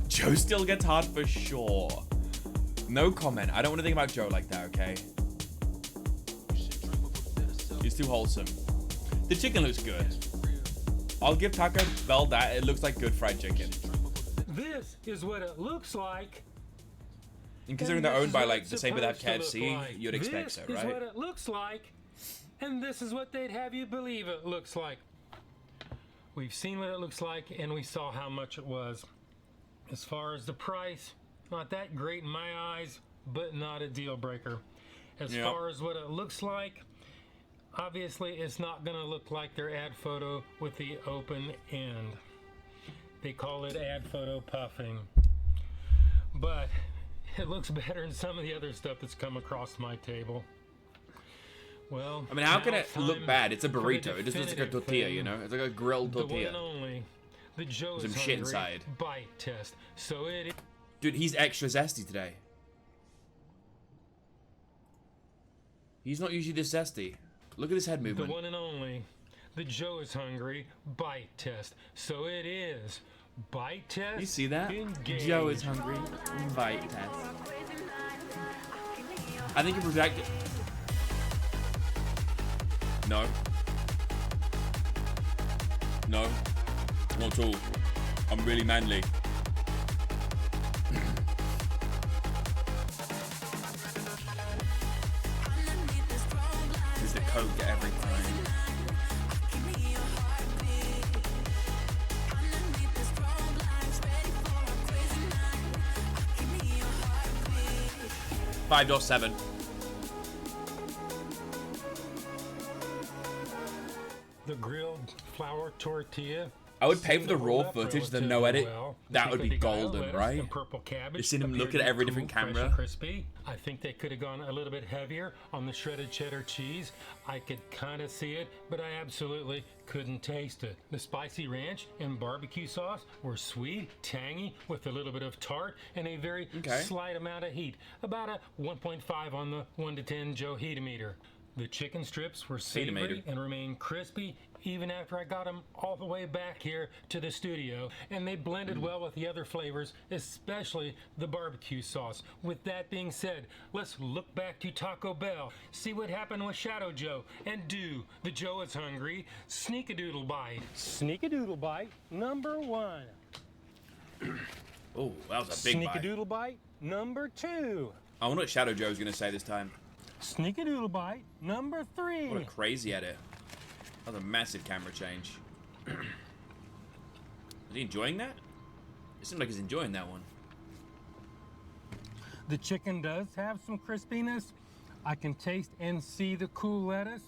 Joe still gets hard for sure. No comment. I don't want to think about Joe like that, okay? He's too wholesome. The chicken looks good. I'll give Taco Bell that. It looks like good fried chicken. This is what it looks like. And considering they're owned by like the same that have KFC, you'd expect this so, This is what right? it looks like, and this is what they'd have you believe it looks like. We've seen what it looks like, and we saw how much it was. As far as the price, not that great in my eyes, but not a deal breaker. As far as what it looks like, obviously it's not going to look like their ad photo with the open end. They call it ad photo puffing. But it looks better than some of the other stuff that's come across my table. Well, I mean, how can it look bad? It's a burrito. It just looks like a tortilla, you know? It's like a grilled tortilla. The one and only, the Joe's some shit inside. Bite test. So it is. Dude, he's extra zesty today. He's not usually this zesty. Look at his head movement. The one and only, the Joe is hungry bite test. So it is bite test. You see that? Engage. Joe is hungry bite test. I think you project it. No. No. Not at all. I'm really manly. Is the coke every time? $5.7. The grilled flour tortilla. I would pay for the raw footage, the no edit. That would be golden, right? You've seen him look at every different camera. Crispy. I think they could have gone a little bit heavier on the shredded cheddar cheese. I could kind of see it, but I absolutely couldn't taste it. The spicy ranch and barbecue sauce were sweet, tangy, with a little bit of tart and a very slight amount of heat. About a 1.5 on the 1 to 10 Joe Heatometer. The chicken strips were savory and remained crispy even after I got them all the way back here to the studio, and they blended well with the other flavors, especially the barbecue sauce. With that being said, let's look back to Taco Bell, see what happened with Shadow Joe, and do the Joe is Hungry Sneak-a-Doodle Bite. Sneak-a-Doodle Bite number 1. Oh, that was a big bite. Sneak-a-Doodle Bite number 2. I wonder what Shadow Joe's gonna say this time. Sneak-a-Doodle Bite number 3. What a crazy edit. That was a massive camera change. Is he enjoying that? It seems like he's enjoying that one. The chicken does have some crispiness. I can taste and see the cool lettuce.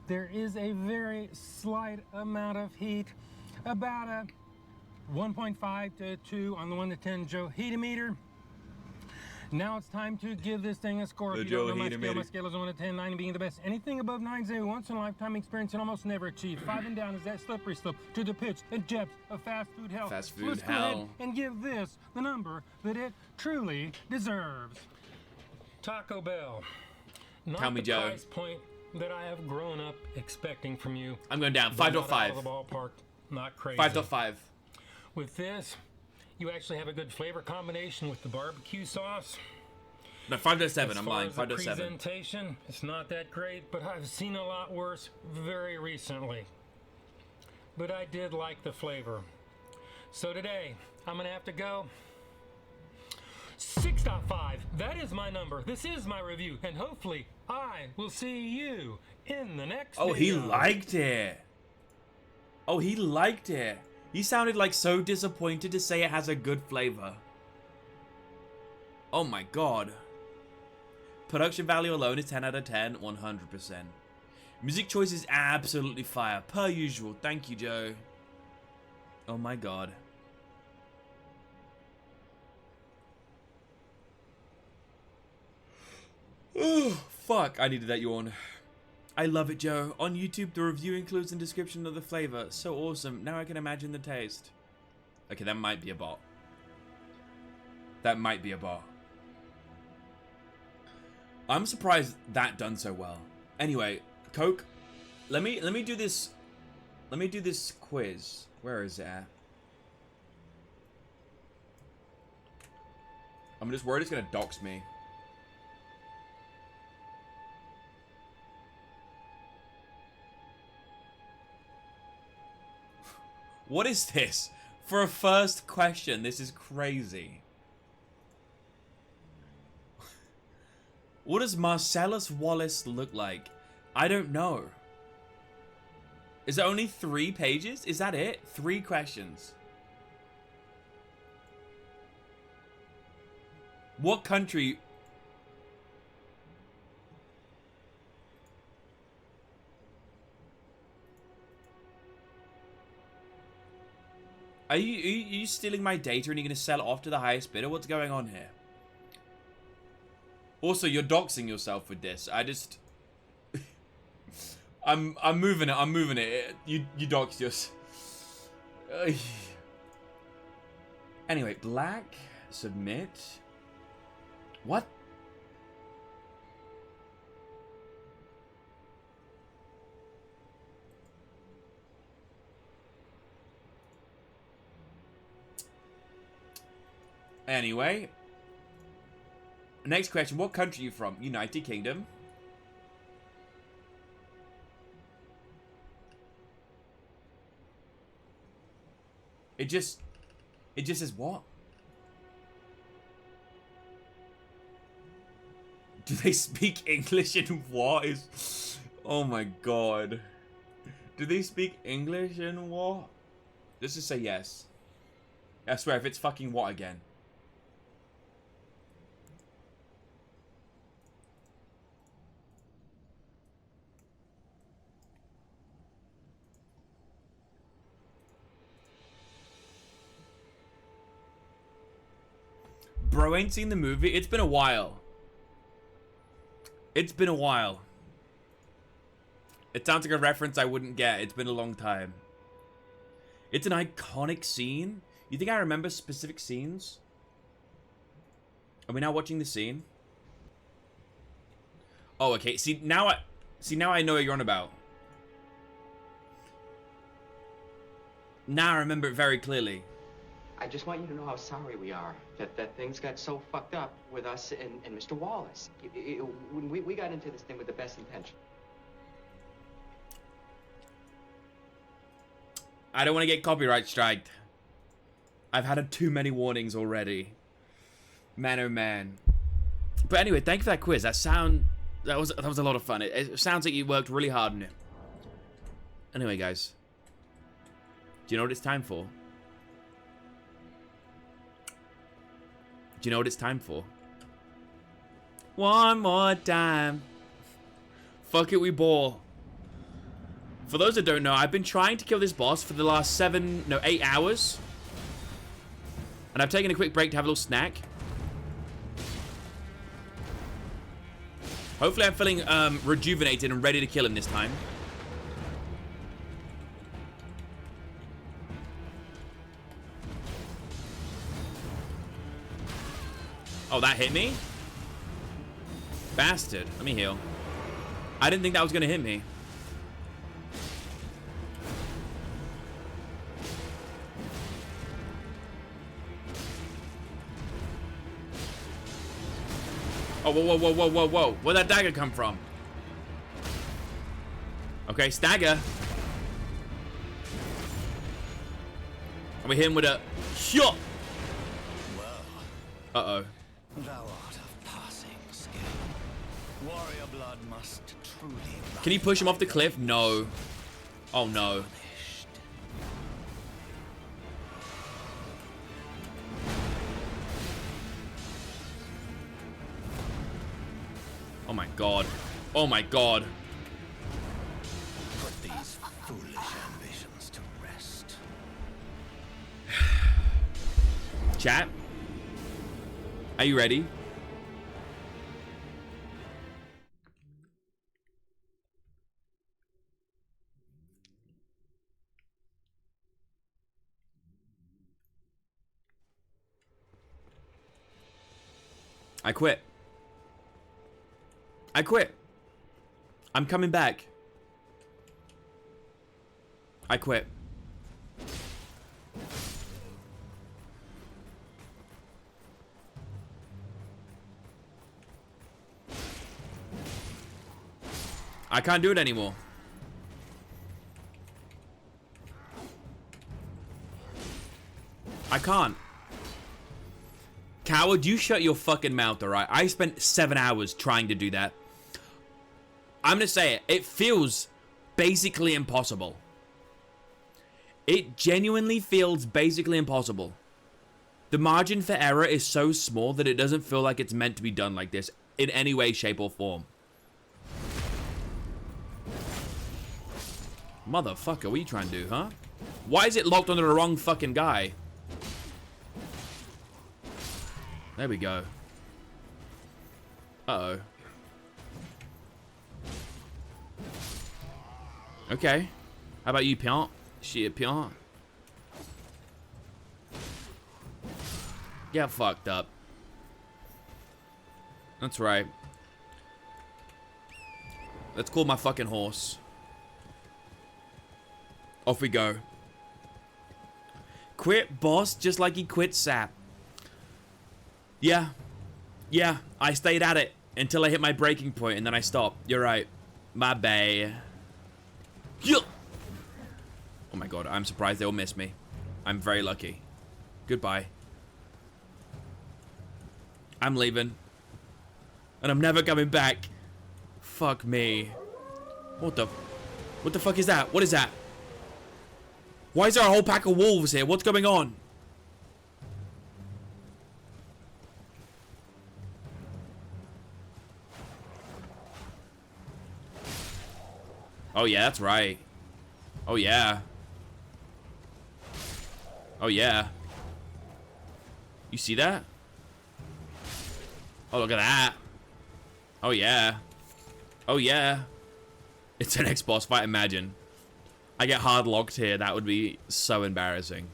There is a very slight amount of heat, about a 1.5 to 2 on the 1 to 10 Joe Heatometer. Now it's time to give this thing a score. If you don't know my scale is 1 to 10, 9 being the best. Anything above 9 is a once-in-a-lifetime experience and almost never achieved. 5 and down is that slippery slope to the pitch and depths of fast food hell. Fast food Let's hell. go ahead and give this the number that it truly deserves. Taco Bell. Not Tell me, the Joe. price point that I have grown up expecting from you. I'm going down. But not 5.5. out of the ballpark. Not crazy. 5.5. With this, you actually have a good flavor combination with the barbecue sauce. No, 5.7. I'm lying. As far as the 5.7. presentation, it's not that great, but I've seen a lot worse very recently. But I did like the flavor. So today, I'm gonna have to go 6.5. That is my number. This is my review, and hopefully I will see you in the next Oh, he video. liked it. Oh, he liked it. He sounded like so disappointed to say it has a good flavor. Oh my god. Production value alone is 10 out of 10, 100%. Music choice is absolutely fire, per usual. Thank you, Joe. Oh my god. Oh, fuck. I needed that yawn. I love it, Joe. On YouTube, the review includes a description of the flavor. So awesome. Now I can imagine the taste. Okay, that might be a bot. That might be a bot. I'm surprised that done so well. Anyway, Coke, let me do this. Let me do this quiz. Where is it at? I'm just worried it's gonna dox me. What is this? For a first question, this is crazy. What does Marcellus Wallace look like? I don't know. Is it only 3 pages? Is that it? 3 questions. What country... Are you stealing my data and you're going to sell it off to the highest bidder? What's going on here? Also, you're doxing yourself with this. I just... I'm moving it. I'm moving it. You doxed yourself. Anyway, black. Submit. What? Anyway. Next question. What country are you from? United Kingdom. It just says what? Do they speak English in what? Oh my god. Do they speak English in what? Let's just say yes. I swear, if it's fucking what again? Bro ain't seen the movie? It's been a while. It's been a while. It sounds like a reference I wouldn't get. It's been a long time. It's an iconic scene. You think I remember specific scenes? Are we now watching the scene? Oh, okay. See now I know what you're on about. Now I remember it very clearly. I just want you to know how sorry we are that things got so fucked up with us and Mr. Wallace. When we got into this thing with the best intention. I don't want to get copyright striked. I've had too many warnings already. Man, oh man. But anyway, thank you for that quiz. That was a lot of fun. It sounds like you worked really hard on it. Anyway, guys. Do you know what it's time for? Do you know what it's time for? One more time. Fuck it, we ball. For those that don't know, I've been trying to kill this boss for the last 8 hours. And I've taken a quick break to have a little snack. Hopefully I'm feeling rejuvenated and ready to kill him this time. Oh, that hit me? Bastard. Let me heal. I didn't think that was going to hit me. Oh, whoa, whoa, whoa, whoa, whoa, whoa. Where'd that dagger come from? Okay, stagger. And we hit him with a shot. Uh-oh. Thou art of passing skill. Warrior blood must truly run. Can you push him off the cliff? No. Oh, no. Oh, my God. Oh, my God. Put these foolish ambitions to rest. Chat? Are you ready? I quit. I quit. I'm coming back. I quit. I can't do it anymore. I can't. Coward, you shut your fucking mouth, alright? I spent 7 hours trying to do that. I'm gonna say it. It feels basically impossible. It genuinely feels basically impossible. The margin for error is so small that it doesn't feel like it's meant to be done like this in any way, shape, or form. Motherfucker, what are you trying to do, huh? Why is it locked onto the wrong fucking guy? There we go. Uh-oh. Okay. How about you, Piant? Shit, Piant. Get fucked up. That's right. Let's call my fucking horse. Off we go. Quit boss just like he quit sap. Yeah. Yeah, I stayed at it until I hit my breaking point and then I stopped. You're right. My bad. Yeah. Oh my god, I'm surprised they all missed me. I'm very lucky. Goodbye. I'm leaving. And I'm never coming back. Fuck me. What the fuck is that? What is that? Why is there a whole pack of wolves here? What's going on? Oh yeah, that's right. Oh yeah. Oh yeah. You see that? Oh, look at that. Oh yeah. Oh yeah. It's an X-boss fight, imagine. I get hard locked here. That would be so embarrassing.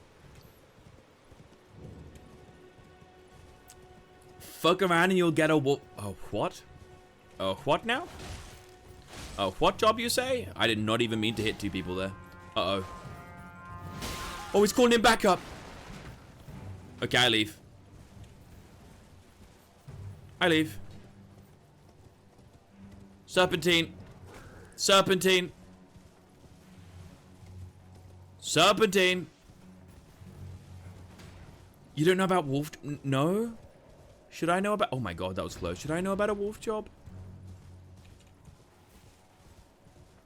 Fuck around and you'll get a wolf. Oh, what? Oh, what now? Oh, what job you say? I did not even mean to hit two people there. Uh-oh. Oh, he's calling him back up. Okay, I leave. I leave. Serpentine. Serpentine. Serpentine. You don't know about wolf? No? Should I know about... Oh my god, that was close. Should I know about a wolf job?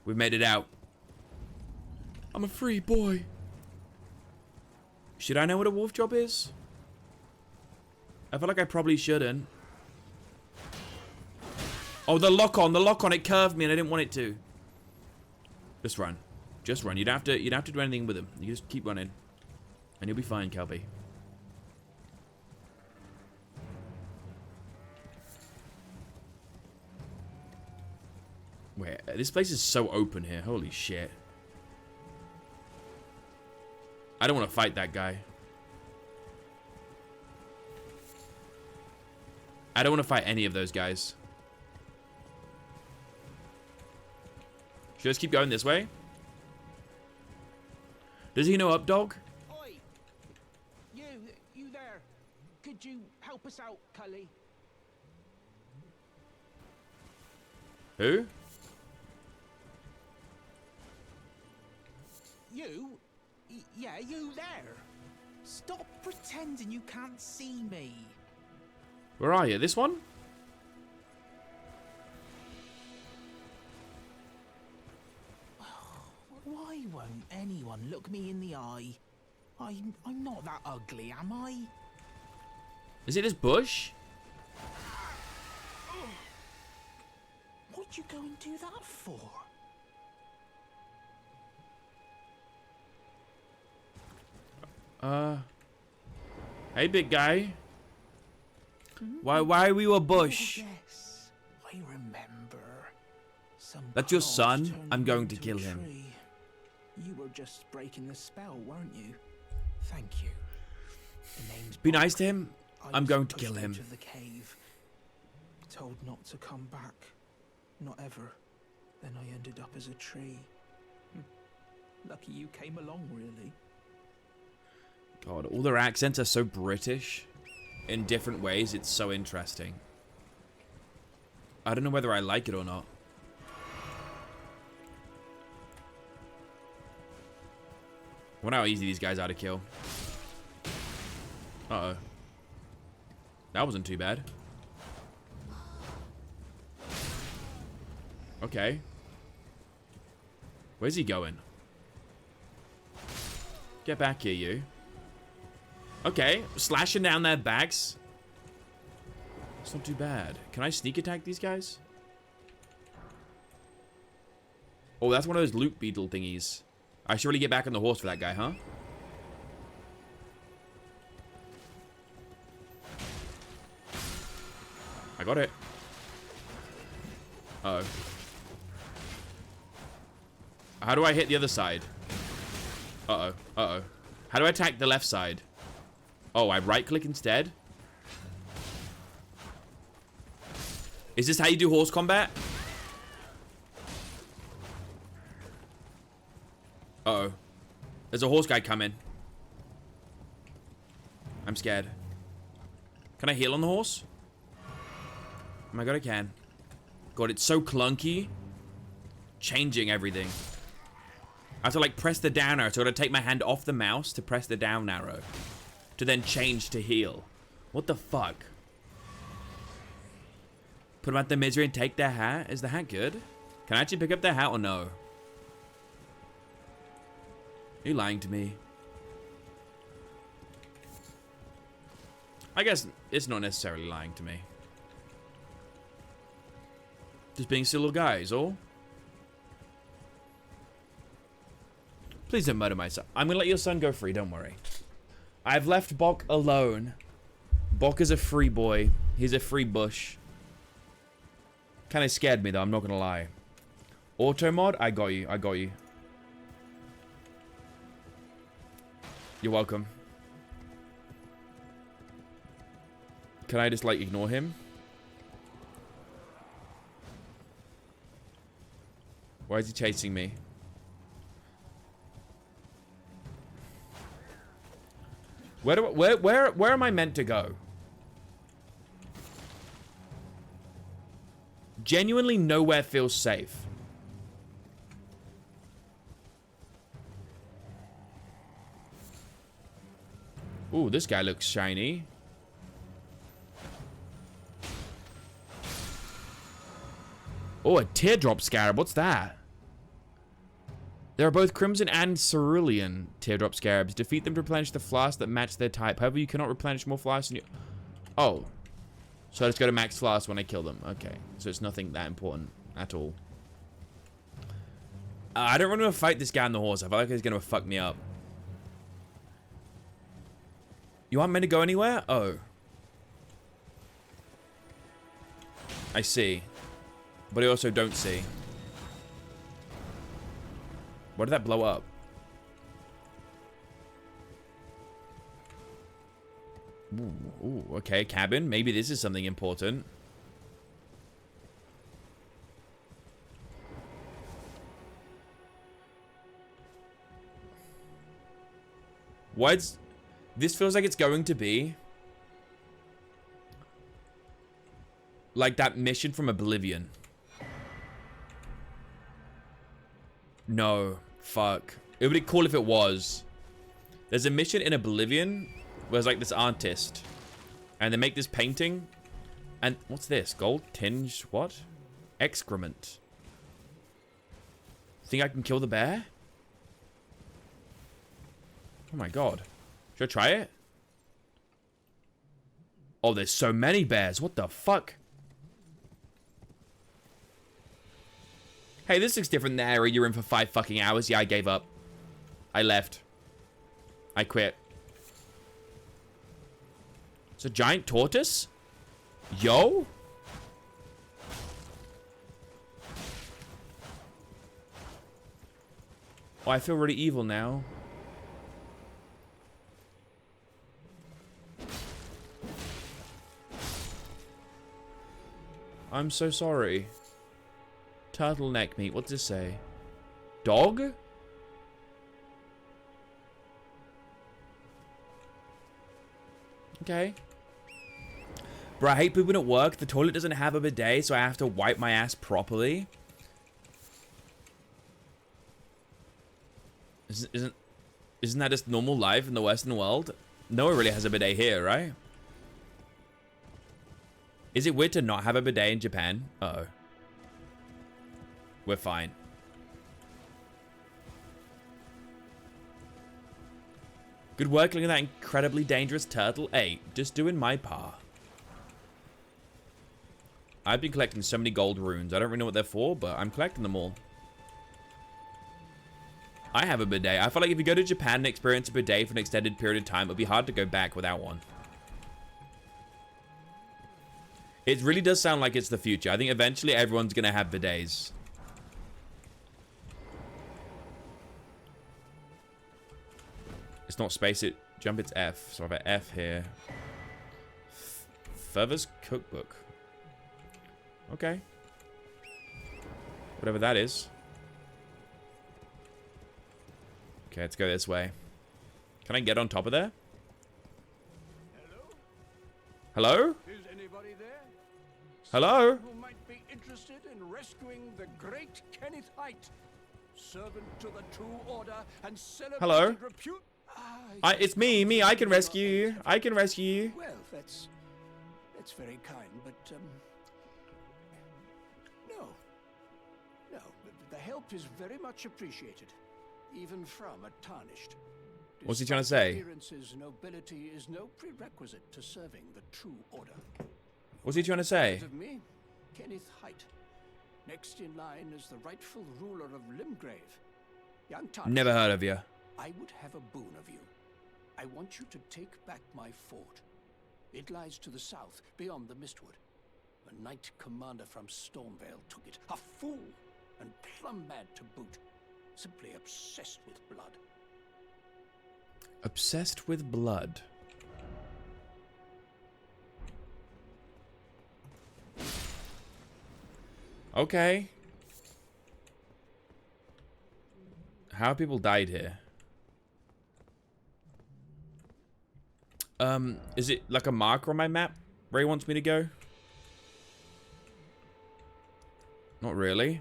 We've made it out. I'm a free boy. Should I know what a wolf job is? I feel like I probably shouldn't. Oh, the lock on. The lock on. It curved me and I didn't want it to. Just run. Just run. You don't have to do anything with him. You just keep running. And you'll be fine, Kelby. Wait, this place is so open here. Holy shit. I don't want to fight that guy. I don't want to fight any of those guys. Should I just keep going this way? Does he know up, dog? Oi! You there. Could you help us out, Cully? Who? You? Yeah, you there. Stop pretending you can't see me. Where are you? This one? Why won't anyone look me in the eye? I'm not that ugly, am I? Is it this bush? What'd you go and do that for? Hey, big guy. Why are we a bush? Oh, yes, I remember. That's your son? I'm going to kill him. You were just breaking the spell, weren't you? Thank you. The name's Be Bob. nice to him. I'm going to kill him. Out of the cave, told not to come back, not ever. Then I ended up as a tree. Lucky you came along, really. God, all their accents are so British in different ways. It's so interesting. I don't know whether I like it or not. I wonder how easy these guys are to kill. Uh-oh. That wasn't too bad. Okay. Where's he going? Get back here, you. Okay, slashing down their backs. It's not too bad. Can I sneak attack these guys? Oh, that's one of those loot beetle thingies. I should really get back on the horse for that guy, huh? I got it. Uh-oh. How do I hit the other side? Uh-oh. Uh-oh. How do I attack the left side? Oh, I right-click instead? Is this how you do horse combat? Uh-oh. There's a horse guy coming. I'm scared. Can I heal on the horse? Oh my god, I can. God, it's so clunky. Changing everything. I have to, like, press the down arrow. So I gotta take my hand off the mouse to press the down arrow. To then change to heal. What the fuck? Put them out their misery and take their hat? Is the hat good? Can I actually pick up their hat or no? Are you lying to me? I guess it's not necessarily lying to me. Just being silly little guys, all? Please don't murder my son. I'm gonna let your son go free, don't worry. I've left Bok alone. Bok is a free boy. He's a free bush. Kinda scared me though, I'm not gonna lie. Auto mod? I got you, I got you. You're welcome. Can I just, like, ignore him? Why is he chasing me? Where am I meant to go? Genuinely nowhere feels safe. Ooh, this guy looks shiny. Oh, a teardrop scarab. What's that? There are both crimson and cerulean teardrop scarabs. Defeat them to replenish the flasks that match their type. However, you cannot replenish more flasks in your... Oh. So I just go to max flasks when I kill them. Okay. So it's nothing that important at all. I don't want to fight this guy on the horse. I feel like he's going to fuck me up. You aren't meant to go anywhere? Oh. I see. But I also don't see. Why did that blow up? Ooh, okay, cabin. Maybe this is something important. What's... This feels like it's going to be... like that mission from Oblivion. No. Fuck. It would be cool if it was. There's a mission in Oblivion where there's like this artist. And they make this painting. And what's this? Gold tinged what? Excrement. Think I can kill the bear? Oh my god. Should I try it? Oh, there's so many bears. What the fuck? Hey, this looks different than the area you're in for 5 fucking hours. Yeah, I gave up. I left. I quit. It's a giant tortoise? Yo? Oh, I feel really evil now. I'm so sorry. Turtleneck meat. What does this say? Dog? Okay. Bro, I hate pooping at work. The toilet doesn't have a bidet, so I have to wipe my ass properly. Isn't that just normal life in the Western world? No one really has a bidet here, right? Is it weird to not have a bidet in Japan? Uh-oh. We're fine. Good work looking at that incredibly dangerous turtle. Hey, just doing my part. I've been collecting so many gold runes. I don't really know what they're for, but I'm collecting them all. I have a bidet. I feel like if you go to Japan and experience a bidet for an extended period of time, it'll be hard to go back without one. It really does sound like it's the future. I think eventually everyone's going to have bidets. It's not space, it jump, it's F. So I've got F here. Feather's cookbook. Okay. Whatever that is. Okay, let's go this way. Can I get on top of there? Hello? Hello? Is anybody there? Hello? Who might be interested in rescuing the great Kenneth Height, servant to the True Order and celebrated Hello? repute. It's me. I can rescue you. I can rescue you. Well, that's very kind, but no, the help is very much appreciated, even from a tarnished. What's he trying to say? Appearance's nobility is no prerequisite to serving the True Order. What's he trying to say? Of me, Kenneth Height. Next in line is the rightful ruler of Limgrave. Young tarnished. Never heard of you. I would have a boon of you. I want you to take back my fort. It lies to the south, beyond the Mistwood. A knight commander from Stormvale took it. A fool, and plumb mad to boot. Simply obsessed with blood. Obsessed with blood. Okay. How have people died here? Is it like a marker on my map where he wants me to go? Not really.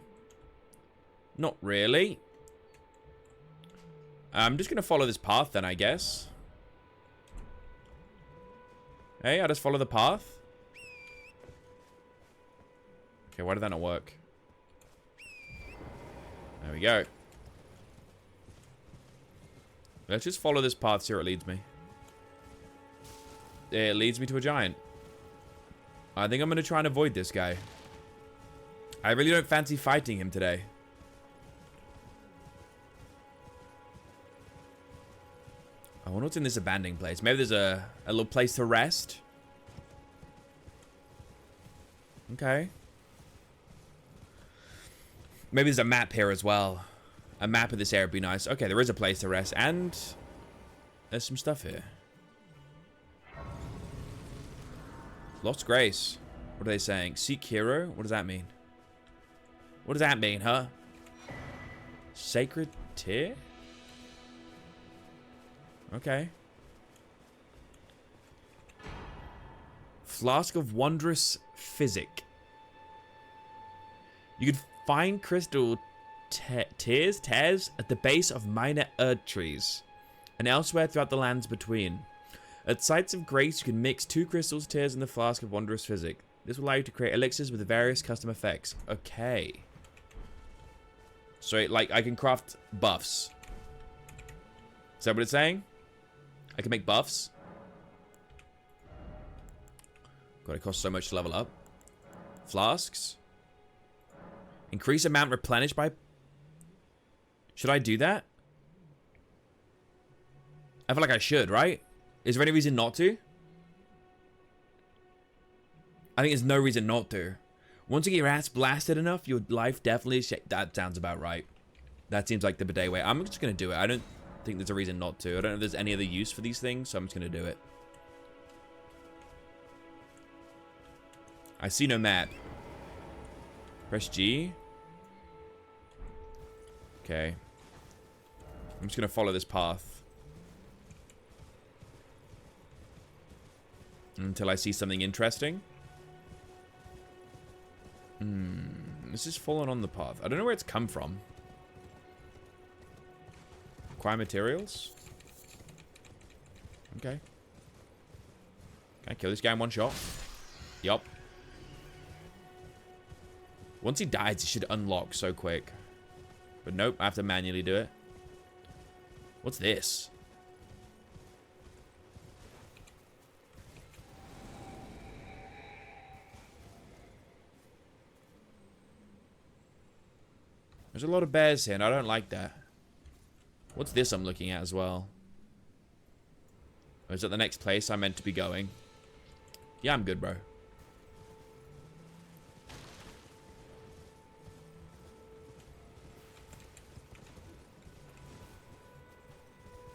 Not really. I'm just gonna follow this path then, I guess. Hey, I just follow the path. Okay, why did that not work? There we go. Let's just follow this path, see where it leads me. It leads me to a giant. I think I'm going to try and avoid this guy. I really don't fancy fighting him today. I wonder what's in this abandoned place. Maybe there's a little place to rest. Okay. Maybe there's a map here as well. A map of this area would be nice. Okay, there is a place to rest. And there's some stuff here. Lost Grace. What are they saying? Seek hero? What does that mean? What does that mean, huh? Sacred tear? Okay. Flask of wondrous physic. You could find crystal tears at the base of minor Erd trees and elsewhere throughout the lands between. At sites of grace, you can mix 2 crystals, tears, in the flask of wondrous physic. This will allow you to create elixirs with various custom effects. Okay. So, like, I can craft buffs. Is that what it's saying? I can make buffs. God, it costs so much to level up. Flasks. Increase amount replenished by... Should I do that? I feel like I should, right? Is there any reason not to? I think there's no reason not to. Once you get your ass blasted enough, your life definitely... That sounds about right. That seems like the bidet way. I'm just going to do it. I don't think there's a reason not to. I don't know if there's any other use for these things, so I'm just going to do it. I see no map. Press G. Okay. I'm just going to follow this path. Until I see something interesting. This is falling on the path. I don't know where it's come from. Acquire materials. Okay. Can I kill this guy in one shot? Yup. Once he dies, it should unlock so quick. But nope, I have to manually do it. What's this? There's a lot of bears here, and I don't like that. What's this I'm looking at as well? Or is it the next place I'm meant to be going? Yeah, I'm good, bro.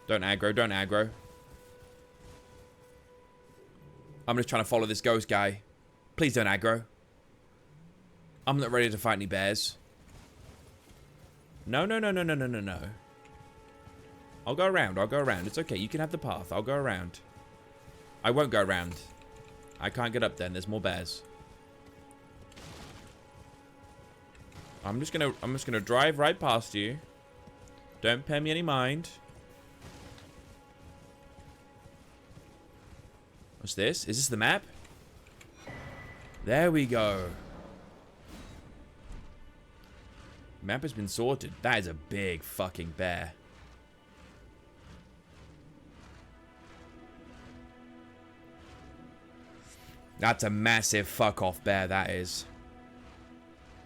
Don't aggro, don't aggro. I'm just trying to follow this ghost guy. Please don't aggro. I'm not ready to fight any bears. No, no, no, no, no, no, no, no. I'll go around, I'll go around. It's okay, you can have the path. I'll go around. I won't go around. I can't get up there, and there's more bears. I'm just gonna drive right past you. Don't pay me any mind. What's this? Is this the map? There we go. Map has been sorted. That is a big fucking bear. That's a massive fuck off bear, that is.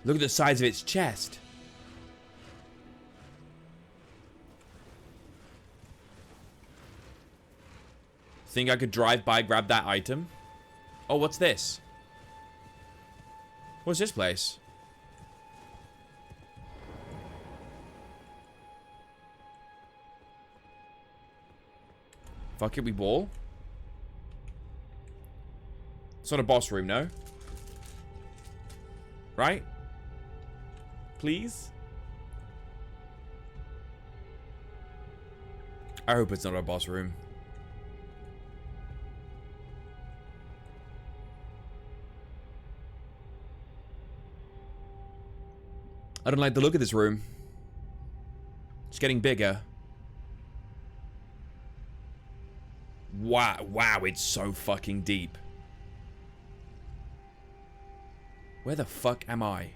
Look at the size of its chest. Think I could drive by, grab that item? Oh, what's this? What's this place? Fuck it, we ball. It's not a boss room, no? Right? Please? I hope it's not a boss room. I don't like the look of this room. It's getting bigger. Wow, wow, it's so fucking deep. Where the fuck am I?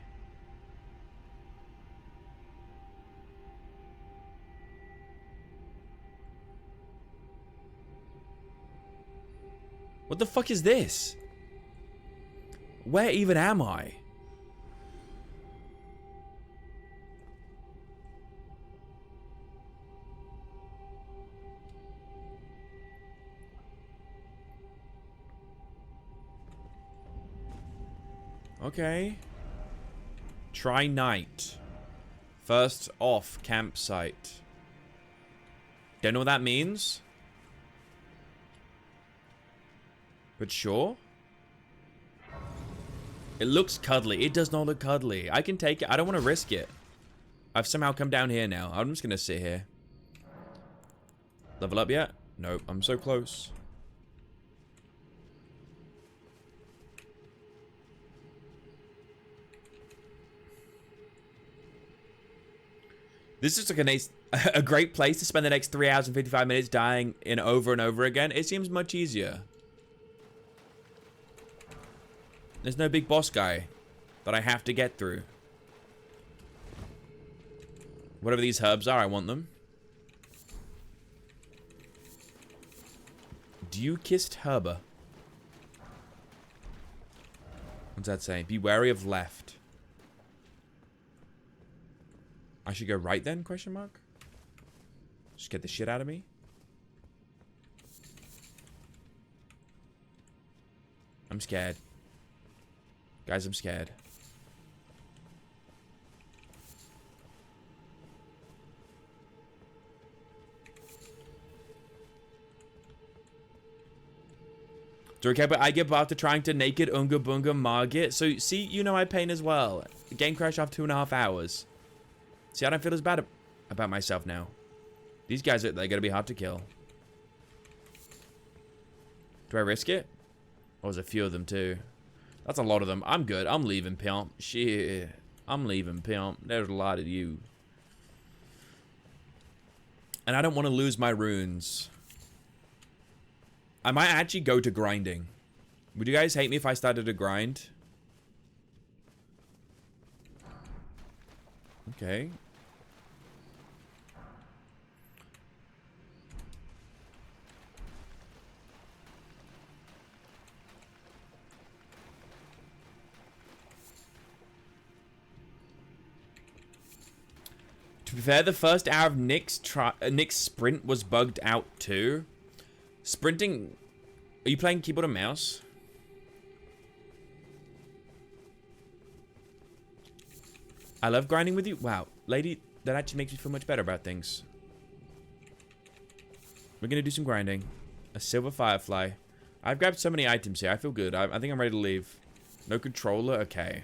What the fuck is this? Where even am I? Okay. Try night. First off campsite. Don't know what that means. But sure. It looks cuddly. It does not look cuddly. I can take it. I don't want to risk it. I've somehow come down here now. I'm just going to sit here. Level up yet? Nope. I'm so close. This is like a great place to spend the next 3 hours and 55 minutes dying in over and over again. It seems much easier. There's no big boss guy that I have to get through. Whatever these herbs are, I want them. Dew-kissed herba. What's that saying? Be wary of left. I should go right then, question mark? Just get the shit out of me. I'm scared. Guys, I'm scared. Do okay, but I get after trying to naked Unga Bunga Margit. So, see, you know my pain as well. Game crash off 2.5 hours. See, I don't feel as bad about myself now. These guys, they're going to be hard to kill. Do I risk it? Oh, there's a few of them, too. That's a lot of them. I'm good. I'm leaving, pimp. Shit. I'm leaving, pimp. There's a lot of you. And I don't want to lose my runes. I might actually go to grinding. Would you guys hate me if I started to grind? Okay. To be fair, the first hour of Nick's sprint was bugged out too. Sprinting... Are you playing keyboard and mouse? I love grinding with you. Wow, lady, that actually makes me feel much better about things. We're gonna do some grinding. A silver firefly. I've grabbed so many items here. I feel good. I think I'm ready to leave. No controller? Okay.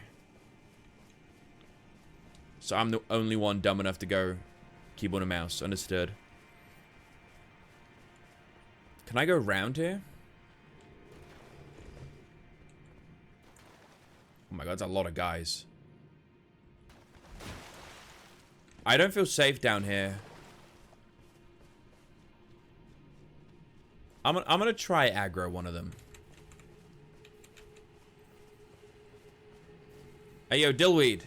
So I'm the only one dumb enough to go keyboard and mouse. Understood. Can I go around here? Oh my god, that's a lot of guys. I don't feel safe down here. I'm gonna try aggro one of them. Hey, yo, Dillweed.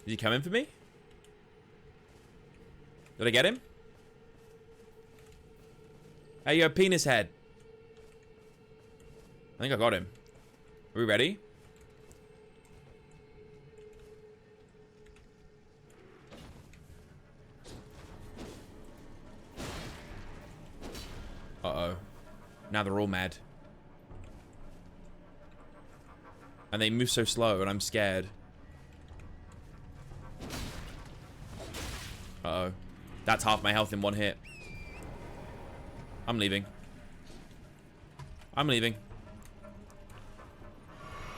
Is he coming for me? Did I get him? Hey, yo, penis head. I think I got him. Are we ready? Uh-oh. Now they're all mad. And they move so slow, and I'm scared. Uh-oh. That's half my health in one hit. I'm leaving. I'm leaving.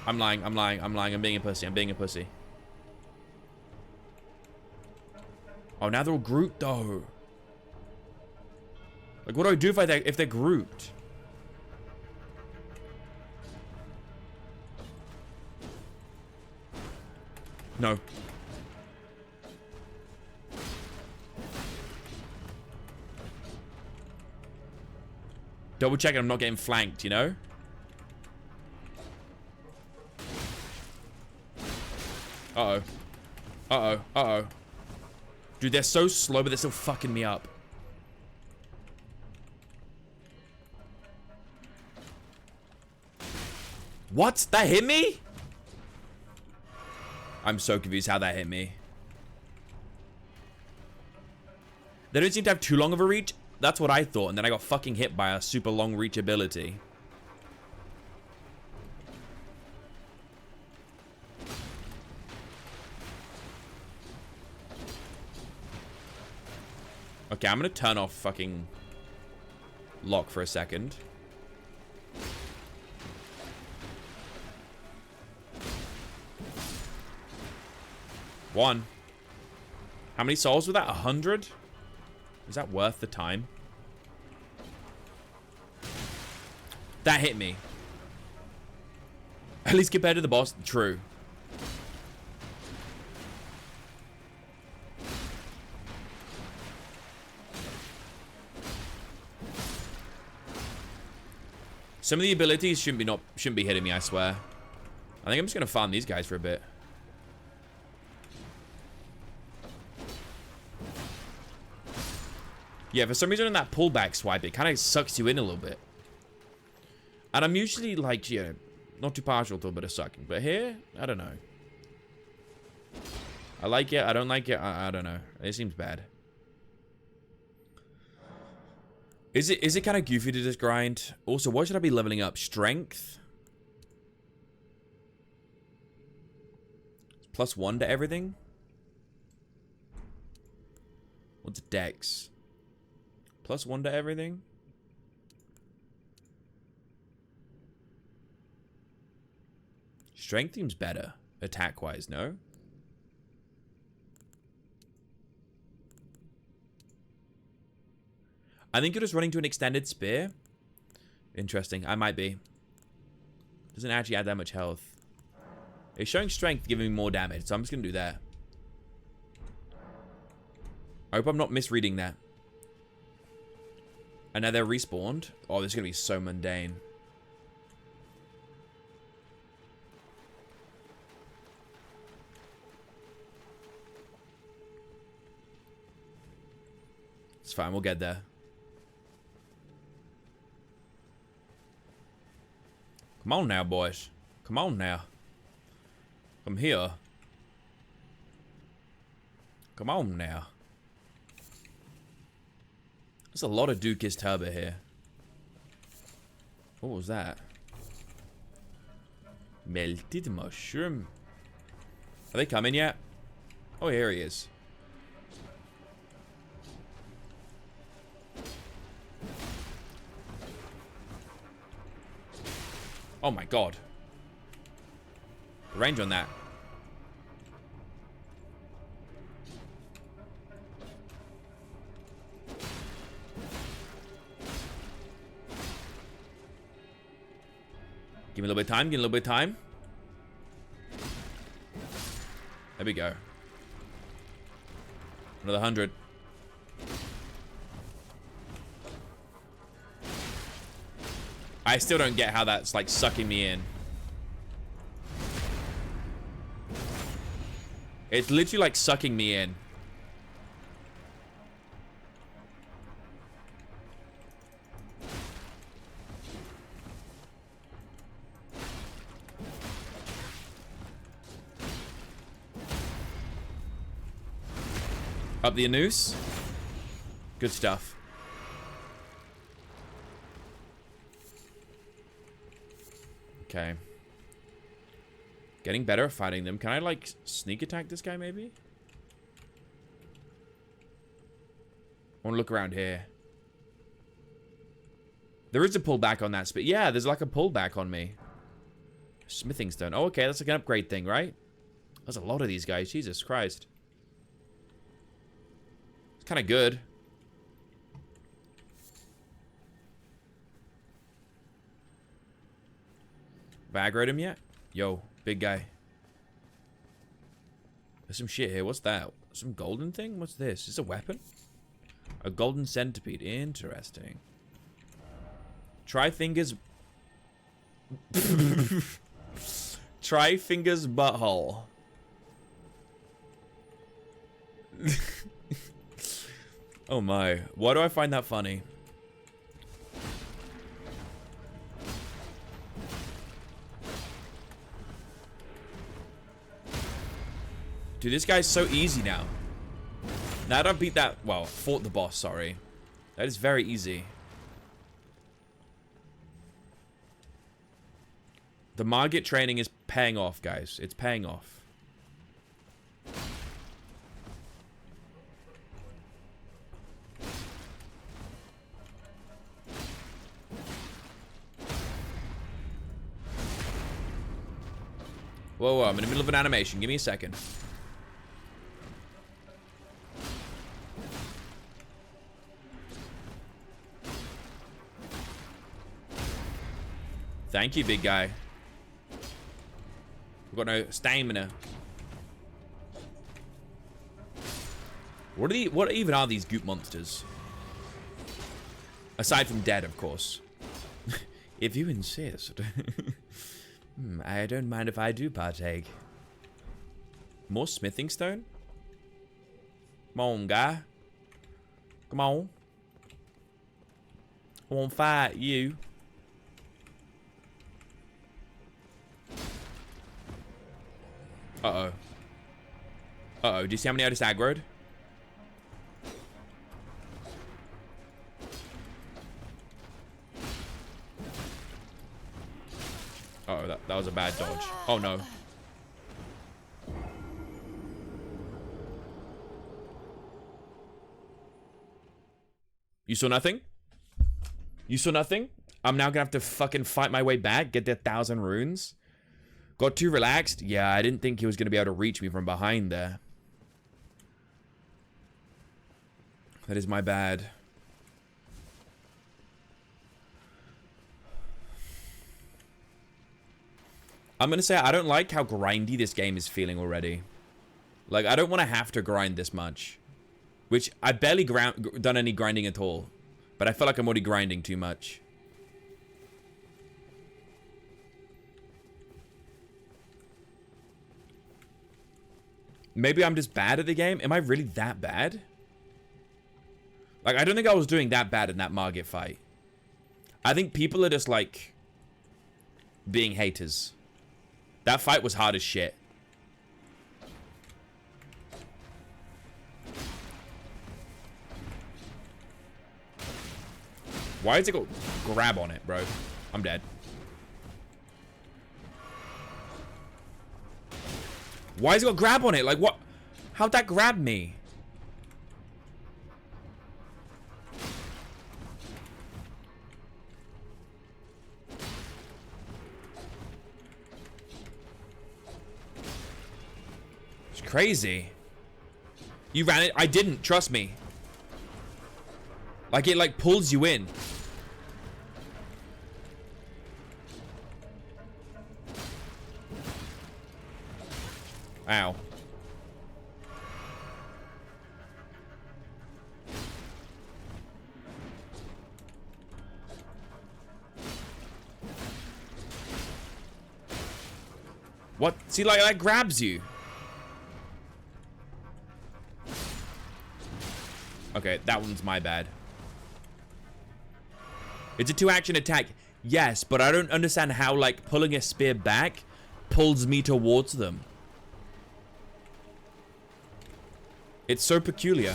I'm lying, I'm lying, I'm lying. I'm being a pussy, I'm being a pussy. Oh, now they're all grouped, though. Like, what do I do if they're grouped? No. Double checking I'm not getting flanked, you know? Uh-oh. Uh-oh. Uh-oh. Dude, they're so slow, but they're still fucking me up. What? That hit me? I'm so confused how that hit me. They don't seem to have too long of a reach. That's what I thought, and then I got fucking hit by a super long reach ability. Okay, I'm gonna turn off fucking lock for a second. One. How many souls were that? 100? Is that worth the time? That hit me. At least compared to the boss. True. Some of the abilities shouldn't be hitting me, I swear. I think I'm just gonna farm these guys for a bit. Yeah, for some reason in that pullback swipe, it kind of sucks you in a little bit. And I'm usually like, you know, not too partial to a bit of sucking. But here, I don't know. I like it, I don't like it, I don't know. It seems bad. Is it kind of goofy to just grind? Also, what should I be leveling up? Strength? +1 to everything? What's Dex? +1 to everything? Strength seems better, attack-wise, no? I think you're just running to an extended spear. Interesting, I might be. Doesn't actually add that much health. It's showing strength, giving me more damage, so I'm just gonna do that. I hope I'm not misreading that. And now they're respawned. Oh, this is gonna be so mundane. It's fine, we'll get there. Come on now, boys. Come on now. Come here. Come on now. There's a lot of Duke's Turbo here. What was that? Melted mushroom. Are they coming yet? Oh, here he is. Oh my god. The range on that. Give me a little bit of time, give me a little bit of time. There we go. Another 100. I still don't get how that's like sucking me in. It's literally like sucking me in. Up the noose. Good stuff. Okay. Getting better at fighting them. Can I, like, sneak attack this guy, maybe? I want to look around here. There is a pullback on that spit. Yeah, there's like a pullback on me. Smithing stone. Oh, okay. That's like an upgrade thing, right? There's a lot of these guys. Jesus Christ. It's kind of good. Have I aggroed him yet? Yo, big guy. There's some shit here. What's that? Some golden thing? What's this? Is this a weapon? A golden centipede. Interesting. Try fingers. Try fingers butthole. Oh my. Why do I find that funny? Dude, this guy's so easy now. Now I don't beat that. Well, fought the boss, sorry. That is very easy. The Margit training is paying off, guys. It's paying off. Whoa, whoa, I'm in the middle of an animation. Give me a second. Thank you, big guy. We've got no stamina. What even are these goop monsters? Aside from dead, of course. If you insist. I don't mind if I do partake. More smithing stone? Come on, guy. Come on. I won't fight you. Uh-oh. Uh-oh. Do you see how many I just aggroed? Uh-oh, that was a bad dodge. Oh, no. You saw nothing? You saw nothing? I'm now gonna have to fucking fight my way back, get the 1,000 runes? Got too relaxed? Yeah, I didn't think he was going to be able to reach me from behind there. That is my bad. I'm going to say I don't like how grindy this game is feeling already. Like, I don't want to have to grind this much. Which, I barely done any grinding at all. But I feel like I'm already grinding too much. Maybe I'm just bad at the game. Am I really that bad? Like, I don't think I was doing that bad in that Margit fight. I think people are just, like, being haters. That fight was hard as shit. Why has it got grab on it, bro? I'm dead. Why has it got grab on it? Like, what? How'd that grab me? It's crazy. You ran it? I didn't. Trust me. Like, it, like, pulls you in. Ow. What? See, like, that grabs you. Okay, that one's my bad. It's a 2-action attack. Yes, but I don't understand how, like, pulling a spear back pulls me towards them. It's so peculiar.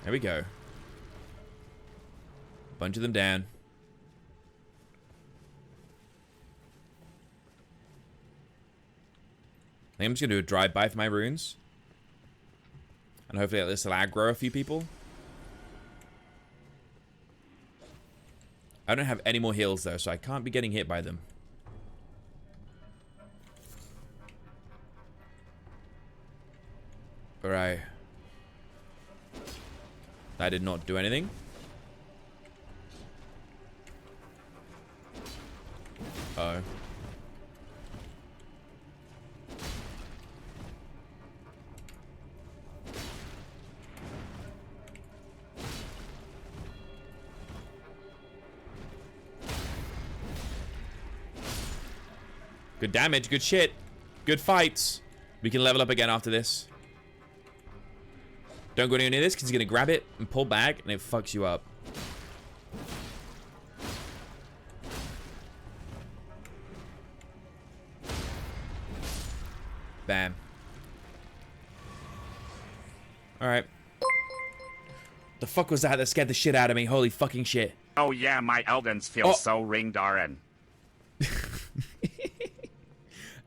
There we go. Bunch of them down. I think I'm just gonna do a drive-by for my runes. And hopefully this will aggro a few people. I don't have any more heals though, so I can't be getting hit by them. Alright. That did not do anything. Uh-oh. Good damage, good shit. Good fights. We can level up again after this. Don't go anywhere near this because he's going to grab it and pull back and it fucks you up. Bam. Alright. The fuck was that scared the shit out of me? Holy fucking shit. Oh yeah, my Eldens feel so ring-darren.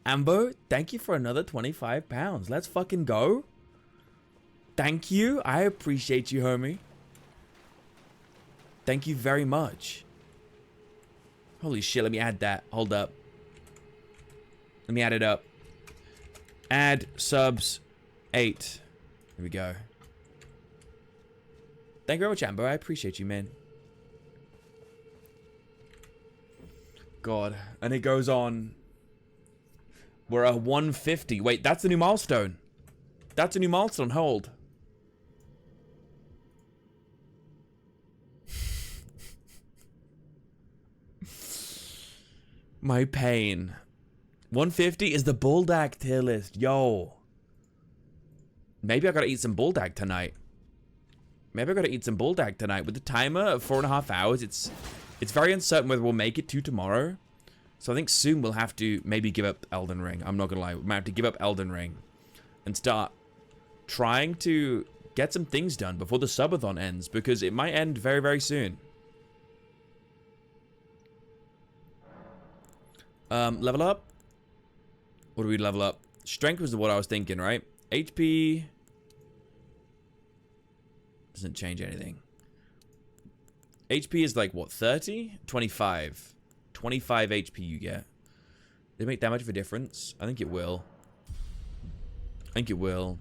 Amber, thank you for another 25 pounds. Let's fucking go. Thank you. I appreciate you, homie. Thank you very much. Holy shit, let me add that. Hold up. Let me add it up. Add subs 8. Here we go. Thank you very much, Amber. I appreciate you, man. God. And it goes on. We're at 150. Wait, that's the new milestone. That's a new milestone. Hold. My pain. 150 is the Bulldog tier list. Yo. Maybe I gotta eat some Bulldog tonight. Maybe I gotta eat some Bulldog tonight. With the timer of 4.5 hours, it's very uncertain whether we'll make it to tomorrow. So I think soon we'll have to maybe give up Elden Ring. I'm not gonna lie. We might have to give up Elden Ring. And start trying to get some things done before the subathon ends. Because it might end very, very soon. Level up? What do we level up? Strength was what I was thinking, right? HP doesn't change anything. HP is like, what, 30? 25. 25 HP you get. Did it make that much of a difference? I think it will. I think it will.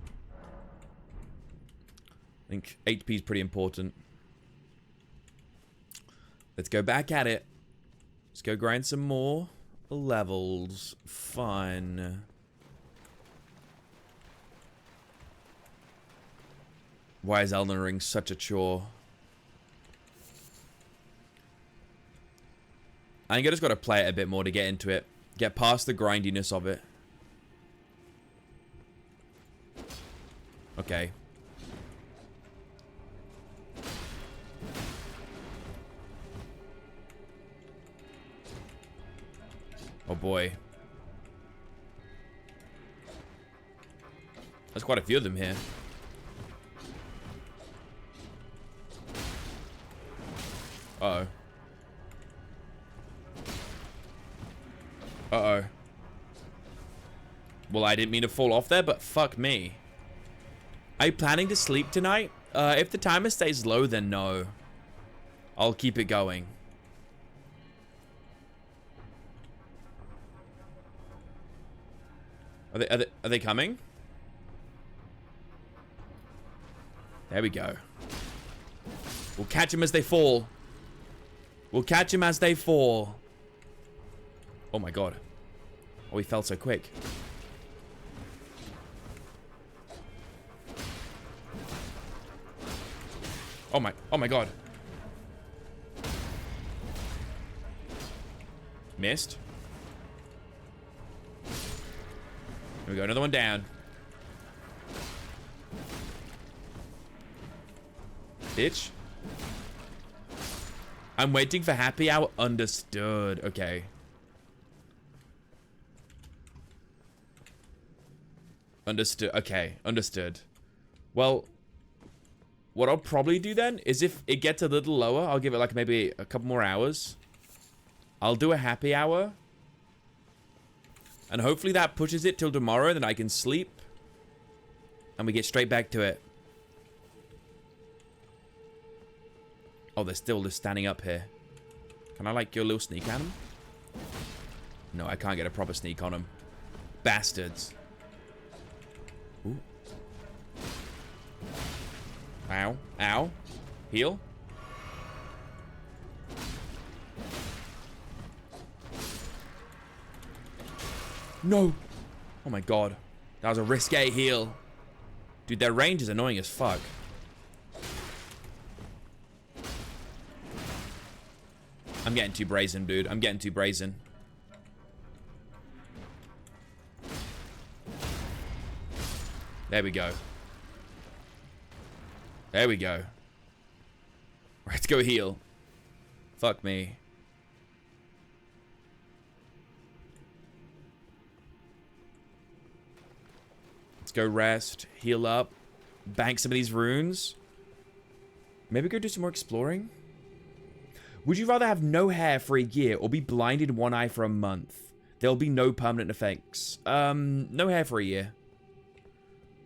I think HP is pretty important. Let's go back at it. Let's go grind some more levels. Fun. Why is Elden Ring such a chore? I think I just got to play it a bit more to get into it. Get past the grindiness of it. Okay. Oh boy. There's quite a few of them here. Uh-oh. Uh-oh. Well, I didn't mean to fall off there, but fuck me. Are you planning to sleep tonight? If the timer stays low, then no. I'll keep it going. Are they coming? There we go. We'll catch them as they fall. We'll catch them as they fall. Oh my god. Oh, he fell so quick. Oh my god. Missed. Here we go, another one down. Bitch. I'm waiting for happy hour. Understood. Okay. Understood. Okay. Understood. Well, what I'll probably do then is if it gets a little lower, I'll give it like maybe a couple more hours. I'll do a happy hour. And hopefully that pushes it till tomorrow, then I can sleep. And we get straight back to it. Oh, they're still just standing up here. Can I, like, get a little sneak at them? No, I can't get a proper sneak on them. Bastards. Ooh. Ow. Ow. Heal. No. Oh, my God. That was a risque heal. Dude, their range is annoying as fuck. I'm getting too brazen, dude. I'm getting too brazen. There we go. There we go. Let's go heal. Fuck me. Let's go rest. Heal up. Bank some of these runes. Maybe go do some more exploring. Would you rather have no hair for a year or be blind in one eye for a month? There'll be no permanent effects. No hair for a year.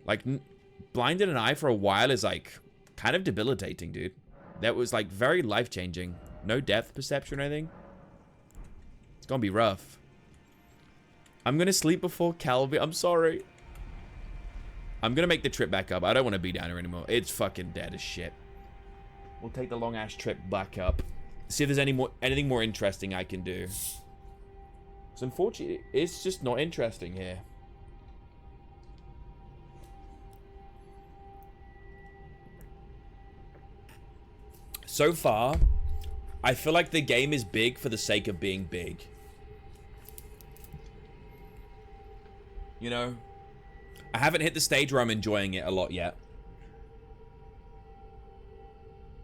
Like, blind in an eye for a while is, like, kind of debilitating, dude. That was, like, very life-changing. No depth perception or anything. It's gonna be rough. I'm gonna sleep before Calvi. I'm sorry. I'm gonna make the trip back up. I don't want to be down here anymore. It's fucking dead as shit. We'll take the long-ass trip back up. See if there's anything more interesting I can do. Because unfortunately, it's just not interesting here. So far, I feel like the game is big for the sake of being big. You know? I haven't hit the stage where I'm enjoying it a lot yet.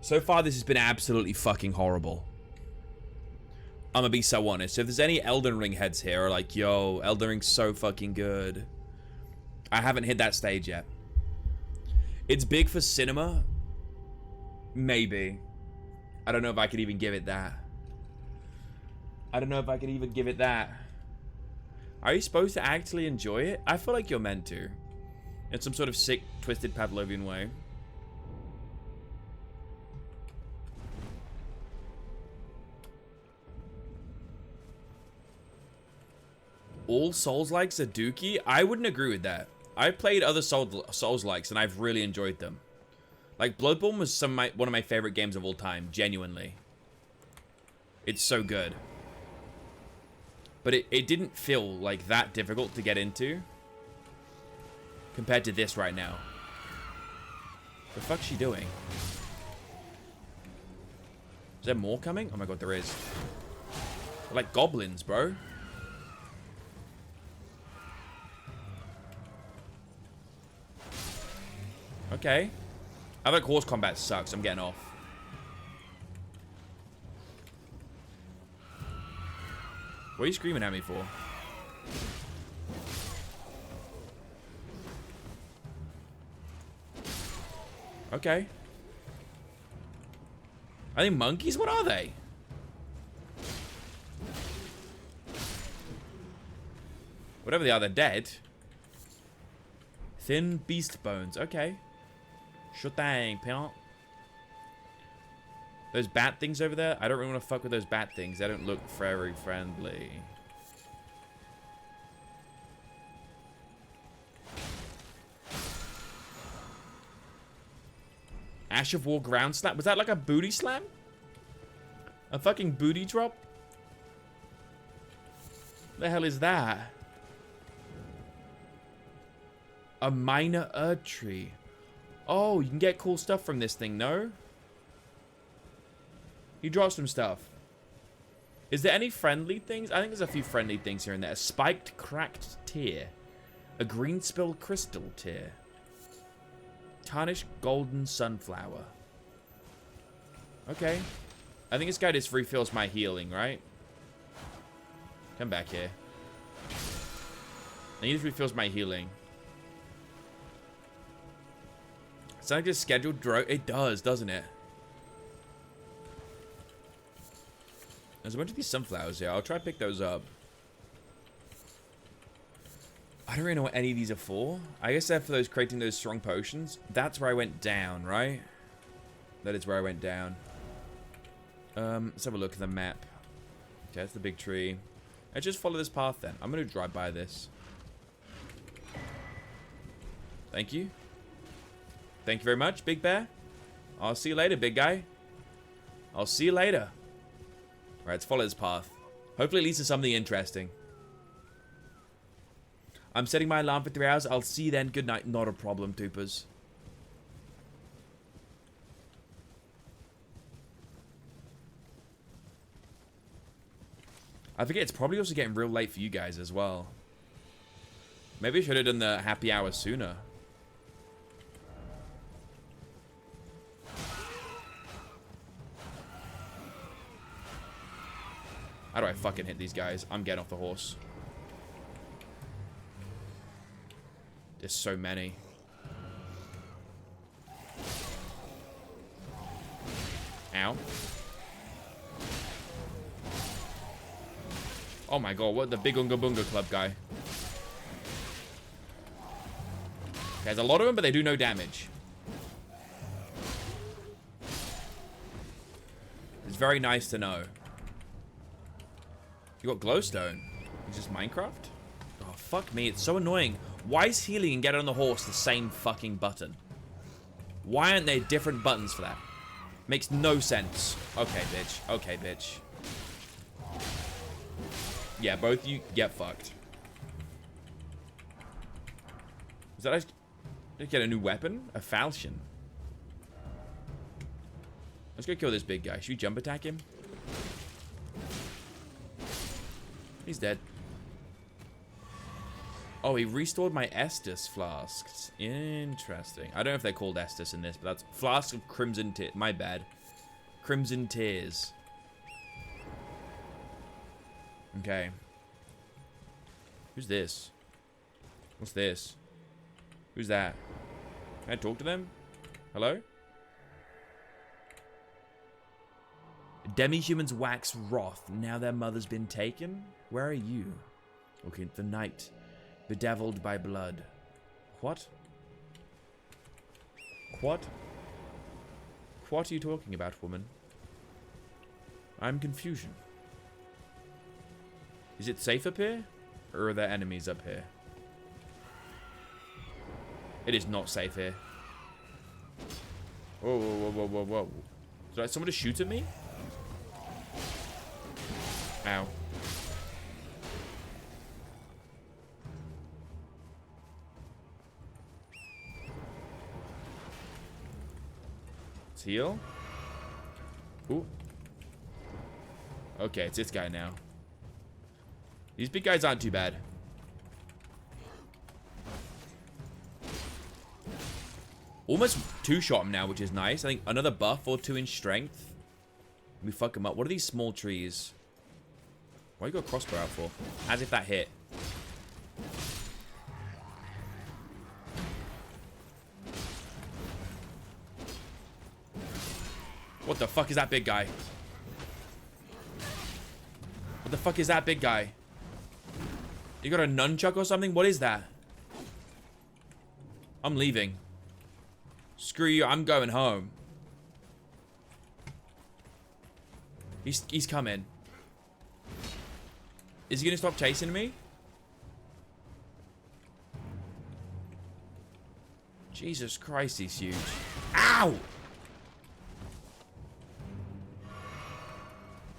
So far, this has been absolutely fucking horrible. I'm gonna be so honest. If there's any Elden Ring heads here are like, yo, Elden Ring's so fucking good. I haven't hit that stage yet. It's big for cinema. Maybe. I don't know if I could even give it that. I don't know if I could even give it that. Are you supposed to actually enjoy it? I feel like you're meant to. In some sort of sick, twisted Pavlovian way. All Souls-likes are dookie? I wouldn't agree with that. I've played other Souls-likes and I've really enjoyed them. Like, Bloodborne was one of my favorite games of all time, genuinely. It's so good. But it didn't feel like that difficult to get into. Compared to this right now. The fuck's she doing? Is there more coming? Oh my god, there is. They're like goblins, bro. Okay. I think horse combat sucks. I'm getting off. What are you screaming at me for? Okay. Are they monkeys? What are they? Whatever they are, they're dead. Thin beast bones. Okay. Sure thing, pimp. Those bat things over there? I don't really want to fuck with those bat things. They don't look very friendly. Ash of War ground slap? Was that like a booty slam? A fucking booty drop? The hell is that? A minor Erd tree. Oh, you can get cool stuff from this thing, no? You drop some stuff. Is there any friendly things? I think there's a few friendly things here and there. A spiked cracked tear. A green spilled crystal tear. Tarnished golden sunflower. Okay. I think this guy just refills my healing, right? Come back here. And he just refills my healing. It's like a scheduled drought. It does, doesn't it? There's a bunch of these sunflowers here. I'll try to pick those up. I don't really know what any of these are for. I guess they're for those creating those strong potions. That's where I went down, right? That is where I went down. Let's have a look at the map. Okay, that's the big tree. Let's just follow this path then. I'm going to drive by this. Thank you. Thank you very much, Big Bear. I'll see you later, big guy. I'll see you later. Alright, let's follow this path. Hopefully it leads to something interesting. I'm setting my alarm for 3 hours. I'll see you then. Good night. Not a problem, Toopers. I forget, it's probably also getting real late for you guys as well. Maybe I should have done the happy hour sooner. How do I fucking hit these guys? I'm getting off the horse. There's so many. Ow. Oh my god, what the big Unga Bunga Club guy. There's a lot of them, but they do no damage. It's very nice to know. You got glowstone. Is this Minecraft? Oh, fuck me. It's so annoying. Why is healing and get on the horse the same fucking button? Why aren't there different buttons for that? Makes no sense. Okay, bitch. Okay, bitch. Yeah, both you get fucked. Is that... Did I get a new weapon? A falchion. Let's go kill this big guy. Should we jump attack him? He's dead. Oh, he restored my Estus flasks. Interesting. I don't know if they're called Estus in this, but that's flask of crimson tears. My bad. Crimson tears. Okay. Who's this? What's this? Who's that? Can I talk to them? Hello? Demi-humans wax wrath. Now their mother's been taken? Where are you? Looking at the night. Bedeviled by blood. What? What? What are you talking about, woman? I'm confusion. Is it safe up here? Or are there enemies up here? It is not safe here. Whoa, whoa, whoa, whoa, whoa. Did someone just shoot at me? Ow. Let's heal. Ooh. Okay, it's this guy now. These big guys aren't too bad. Almost two-shot him now, which is nice. I think another buff or 2 in strength. We fuck him up. What are these small trees? Why you got crossbow out for? As if that hit. What the fuck is that big guy? What the fuck is that big guy? You got a nunchuck or something? What is that? I'm leaving. Screw you, I'm going home. He's coming. Is he gonna stop chasing me? Jesus Christ, he's huge. Ow!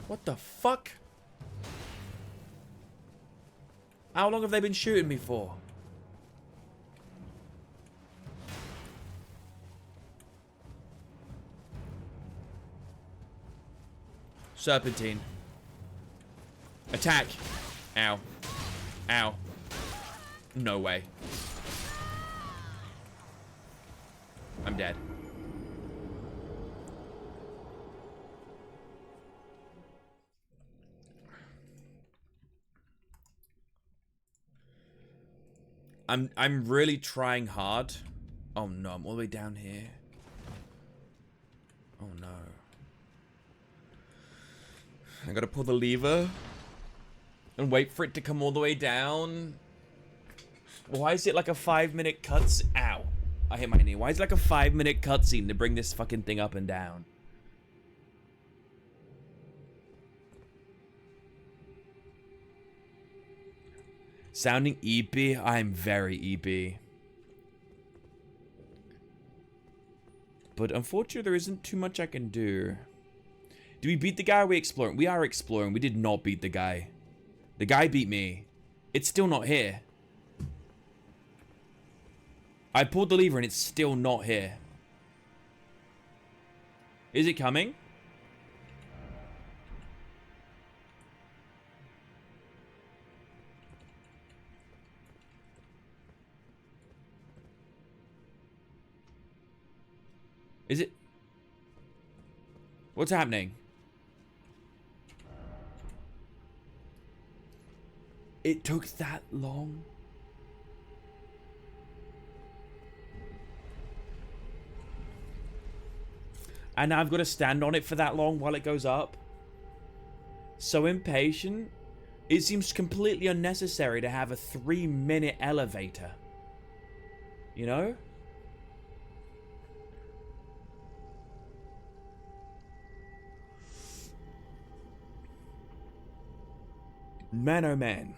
What the fuck? How long have they been shooting me for? Serpentine. Attack. Ow. Ow. No way. I'm dead. I'm really trying hard. Oh no, I'm all the way down here. Oh no. I gotta pull the lever and wait for it to come all the way down. Why is it like a 5-minute cutscene? Ow. I hit my knee. Why is it like a 5-minute cutscene to bring this fucking thing up and down? Sounding EP? I'm very EP. But unfortunately, there isn't too much I can do. Do we beat the guy or are we exploring? We are exploring. We did not beat the guy. The guy beat me. It's still not here. I pulled the lever and it's still not here. Is it coming? Is it? What's happening? It took that long? And now I've got to stand on it for that long while it goes up? So impatient. It seems completely unnecessary to have a 3-minute elevator. You know? Man, oh man.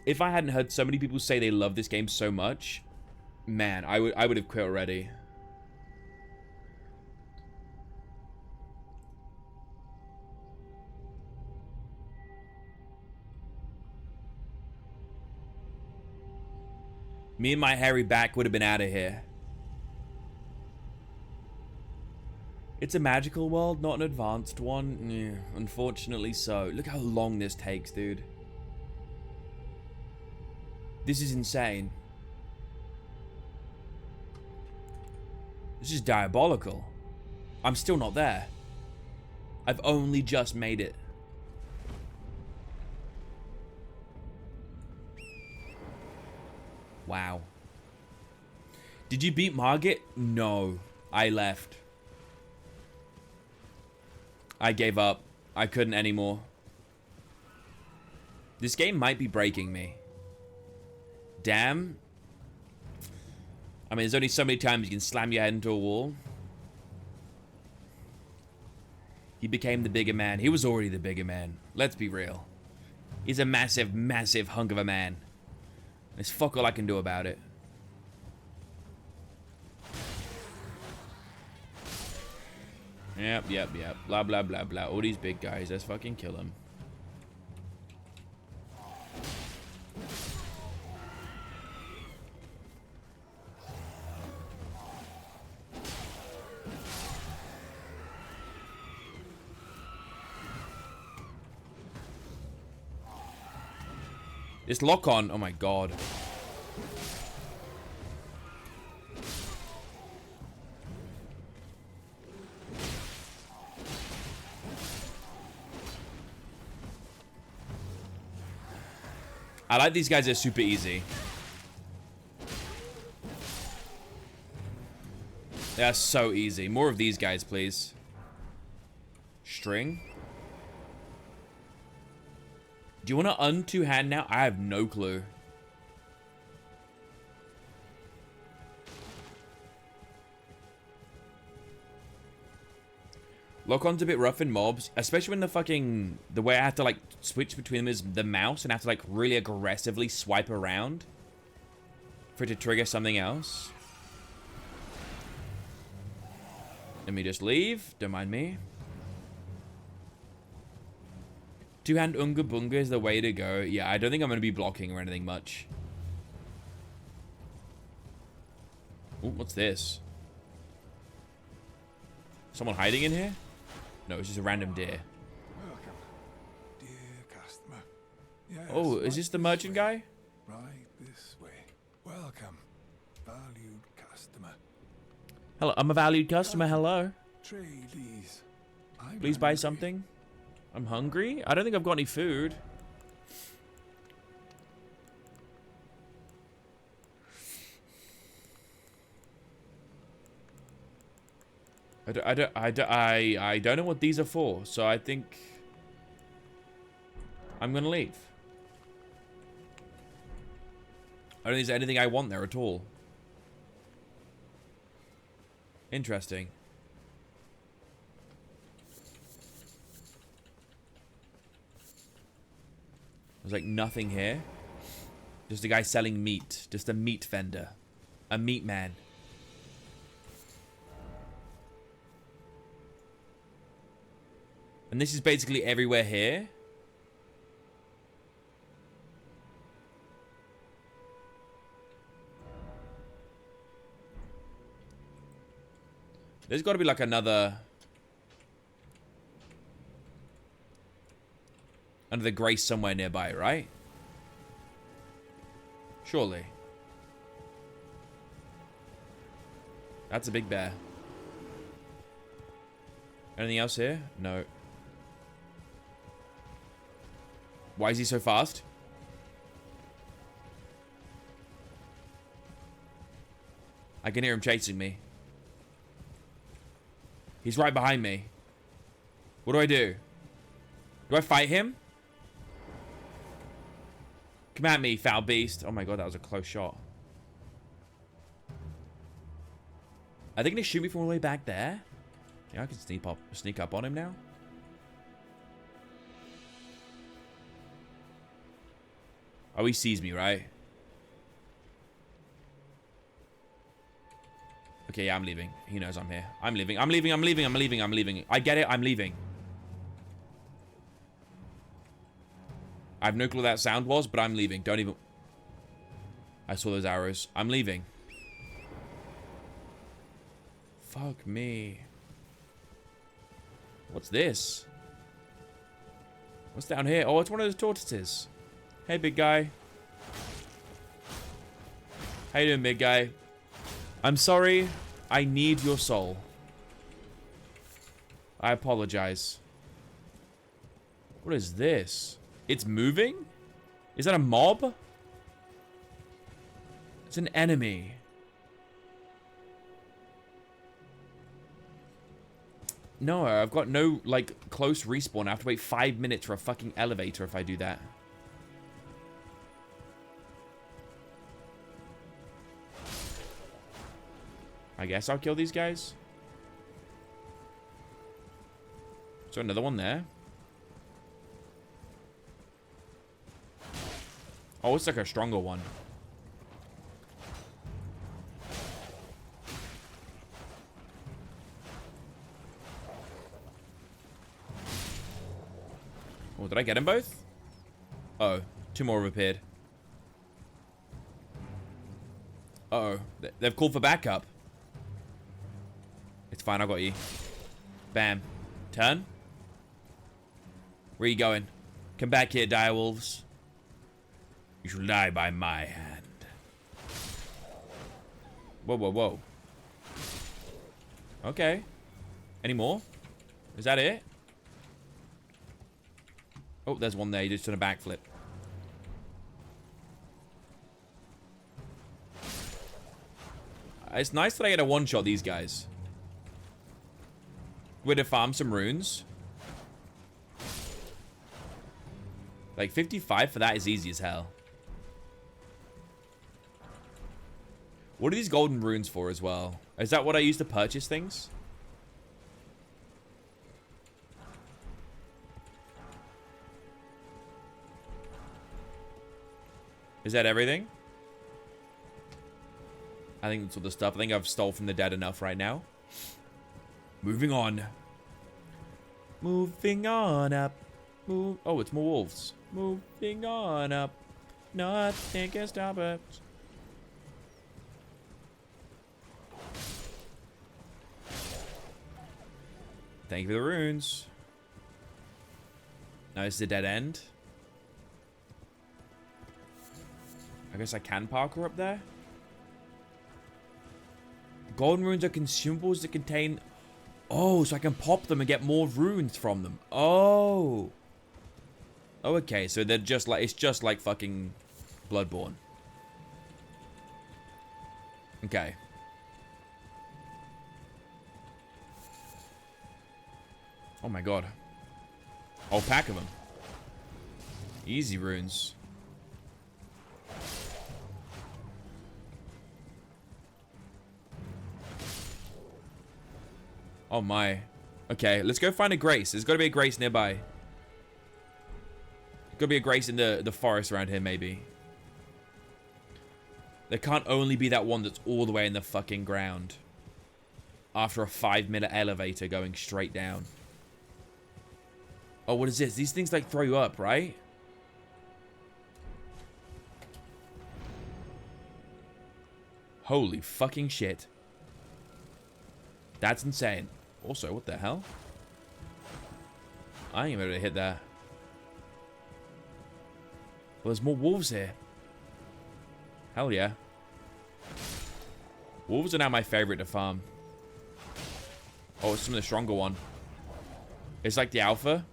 If I hadn't heard so many people say they love this game so much, man, I would have quit already. Me and my hairy back would have been out of here. It's a magical world, not an advanced one. Yeah, unfortunately so. Look how long this takes, dude. This is insane. This is diabolical. I'm still not there. I've only just made it. Wow. Did you beat Margit? No. I left. I gave up. I couldn't anymore. This game might be breaking me. Damn. I mean, there's only so many times you can slam your head into a wall. He became the bigger man. He was already the bigger man. Let's be real. He's a massive, massive hunk of a man. There's fuck all I can do about it. Yep. Blah, blah, blah, blah. All these big guys. Let's fucking kill them. This lock on. Oh my god. I like these guys. They're super easy. They are so easy. More of these guys, please. String. Do you want to un-two-hand now? I have no clue. Lock-on's a bit rough in mobs, especially when the way I have to like switch between them is the mouse and have to like really aggressively swipe around for it to trigger something else. Let me just leave. Don't mind me. Two-hand Unga Bunga is the way to go. Yeah, I don't think I'm going to be blocking or anything much. Ooh, what's this? Someone hiding in here? No, it's just a random deer. Welcome, dear customer. Yes, Oh, is this the merchant guy? Right this way. Welcome, valued customer. Hello, I'm a valued customer. Hello. Trade these. Please buy something. I'm hungry. I don't think I've got any food. I don't know what these are for, so I think I'm gonna leave. I don't think there's anything I want there at all. Interesting. There's like nothing here. Just a guy selling meat. Just a meat vendor. A meat man. And this is basically everywhere here. There's got to be like another grace somewhere nearby, right? Surely. That's a big bear. Anything else here? No. Why is he so fast? I can hear him chasing me. He's right behind me. What do I do? Do I fight him? Come at me, foul beast. Oh my god, that was a close shot. Are they going to shoot me from all the way back there? Yeah, I can sneak up on him now. Oh, he sees me, right? Okay, yeah, I'm leaving. He knows I'm here. I'm leaving. I'm leaving. I'm leaving. I'm leaving. I'm leaving. I get it. I'm leaving. I have no clue what that sound was, but I'm leaving. Don't even... I saw those arrows. I'm leaving. Fuck me. What's this? What's down here? Oh, it's one of those tortoises. Hey, big guy. How you doing, big guy? I'm sorry. I need your soul. I apologize. What is this? It's moving? Is that a mob? It's an enemy. No, I've got no, like, close respawn. I have to wait 5 minutes for a fucking elevator if I do that. I guess I'll kill these guys. Is there another one there? Oh, it's like a stronger one. Oh, did I get them both? Uh-oh, 2 more have appeared. Uh-oh, they've called for backup. It's fine, I got you. Bam. Turn. Where are you going? Come back here, direwolves. You shall die by my hand. Whoa, whoa, whoa. Okay. Any more? Is that it? Oh, there's one there. He just done a backflip. It's nice that I get a one-shot these guys. We're to farm some runes. Like, 55 for that is easy as hell. What are these golden runes for as well? Is that what I use to purchase things? Is that everything? I think that's all the stuff. I think I've stole from the dead enough right now. Moving on. Moving on up. Oh, it's more wolves. Moving on up. Nothing can stop it. Thank you for the runes. Now this is a dead end. I guess I can parkour up there. Golden runes are consumables that contain... Oh, so I can pop them and get more runes from them. Oh. Oh, okay. So they're just like... It's just like fucking Bloodborne. Okay. Oh my god. Whole pack of them. Easy runes. Oh my. Okay, let's go find a grace. There's got to be a grace nearby. Gotta be a grace in the forest around here, maybe. There can't only be that one that's all the way in the fucking ground. After a 5-minute elevator going straight down. Oh, what is this? These things like throw you up, right? Holy fucking shit. That's insane. Also, what the hell? I ain't able to hit that. Well, there's more wolves here. Hell yeah. Wolves are now my favorite to farm. Oh, it's some of the stronger one. It's like the alpha.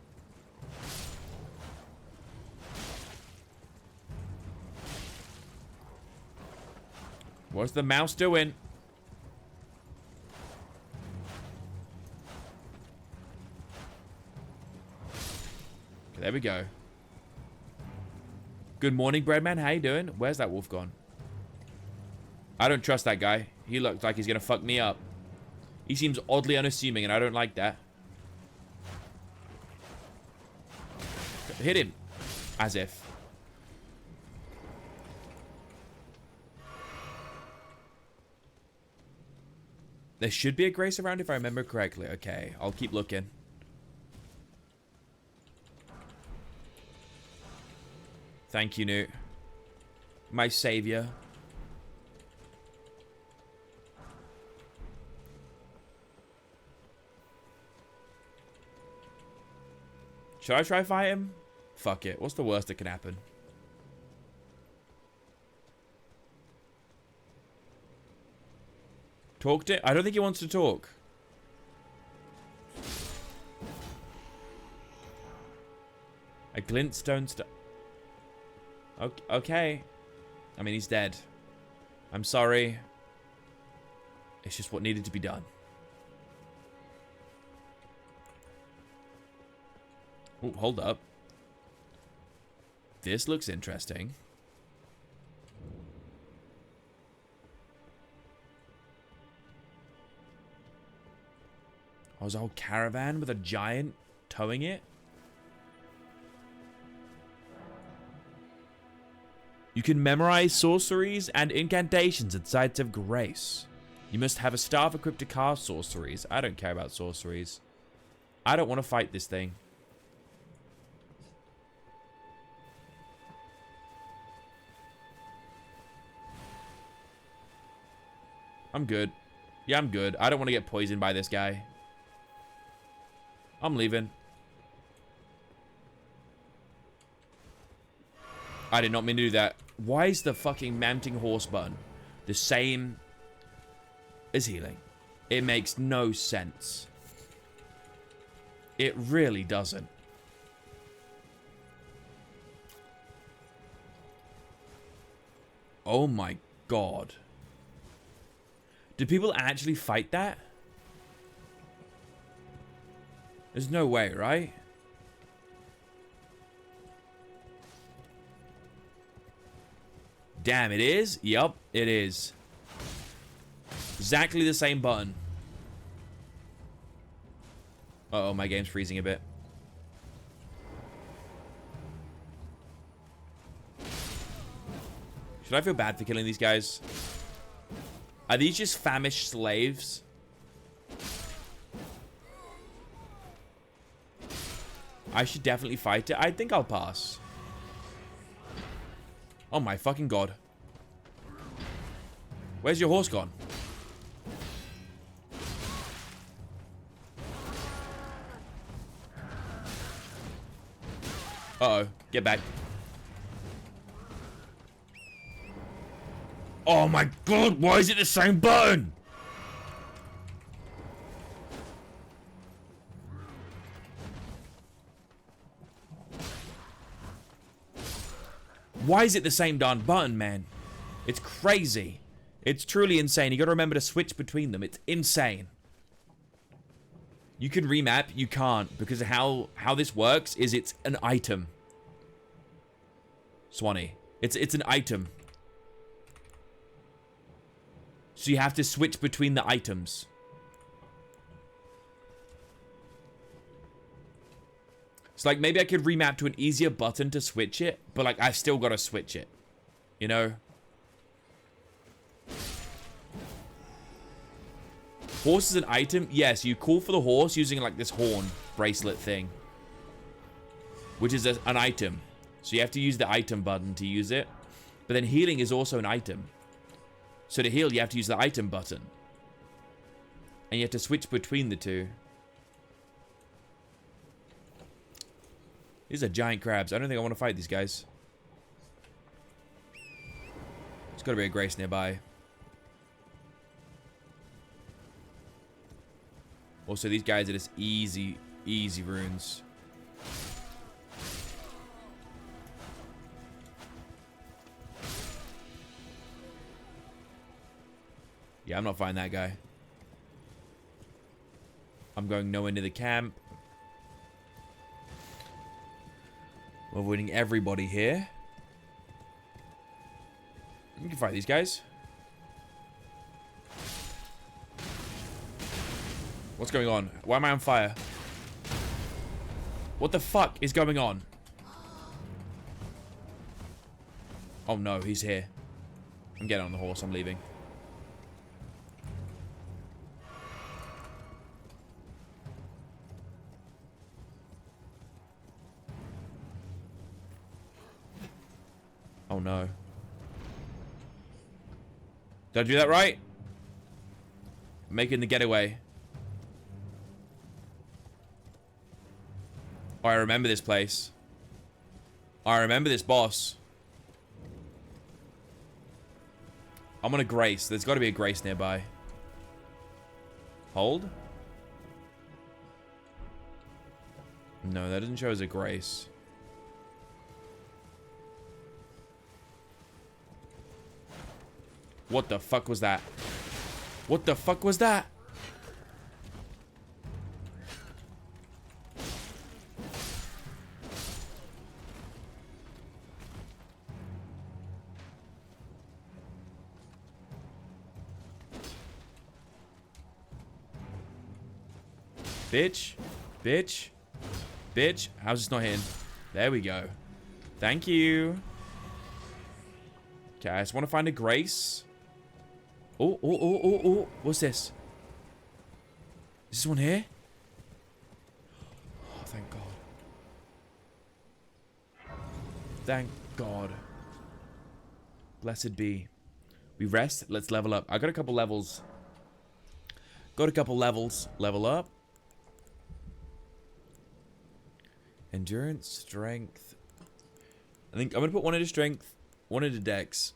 What's the mouse doing? Okay, there we go. Good morning, Breadman. How you doing? Where's that wolf gone? I don't trust that guy. He looks like he's gonna fuck me up. He seems oddly unassuming, and I don't like that. Hit him. As if. There should be a grace around if I remember correctly. Okay, I'll keep looking. Thank you, Newt. My savior. Should I try fight him? Fuck it. What's the worst that can happen? Talk to him? I don't think he wants to talk. A glintstone okay. I mean, he's dead. I'm sorry. It's just what needed to be done. Oh, hold up. This looks interesting. Oh, there's a whole caravan with a giant towing it? You can memorize sorceries and incantations at sites of grace. You must have a staff equipped to cast sorceries. I don't care about sorceries. I don't want to fight this thing. I'm good. Yeah, I'm good. I don't want to get poisoned by this guy. I'm leaving. I did not mean to do that. Why is the fucking mounting horse button the same as healing? It makes no sense. It really doesn't. Oh my god. Do people actually fight that? There's no way, right? Damn, it is? Yup, it is. Exactly the same button. Uh-oh, my game's freezing a bit. Should I feel bad for killing these guys? Are these just famished slaves? I should definitely fight it. I think I'll pass. Oh my fucking god. Where's your horse gone? Uh-oh. Get back. Oh my god, why is it the same button? Why is it the same darn button, man? It's crazy. It's truly insane. You gotta remember to switch between them. It's insane. You can remap, you can't, because how this works is it's an item. Swanee. It's an item. So you have to switch between the items. It's like maybe I could remap to an easier button to switch it, but like I've still got to switch it. You know? Horse is an item? Yes, you call for the horse using like this horn bracelet thing. Which is an item. So you have to use the item button to use it. But then healing is also an item. So to heal, you have to use the item button. And you have to switch between the two. These are giant crabs. I don't think I want to fight these guys. There's got to be a grace nearby. Also, these guys are just easy runes. Yeah, I'm not fighting that guy. I'm going nowhere near the camp. We're avoiding everybody here. You can fight these guys. What's going on? Why am I on fire? What the fuck is going on? Oh no, he's here. I'm getting on the horse. I'm leaving. Oh no. Did I do that right? Making the getaway. Oh, I remember this place. I remember this boss. I'm on a grace. There's got to be a grace nearby. Hold? No, that doesn't show as a grace. What the fuck was that? What the fuck was that? Bitch. Bitch. Bitch. How's this not hitting? There we go. Thank you. Okay, I just want to find a grace. Oh, oh, oh, oh, oh. What's this? Is this one here? Oh, thank God. Thank God. Blessed be. We rest. Let's level up. I got a couple levels. Got a couple levels. Level up. Endurance, strength. I think I'm going to put one into strength, one into dex.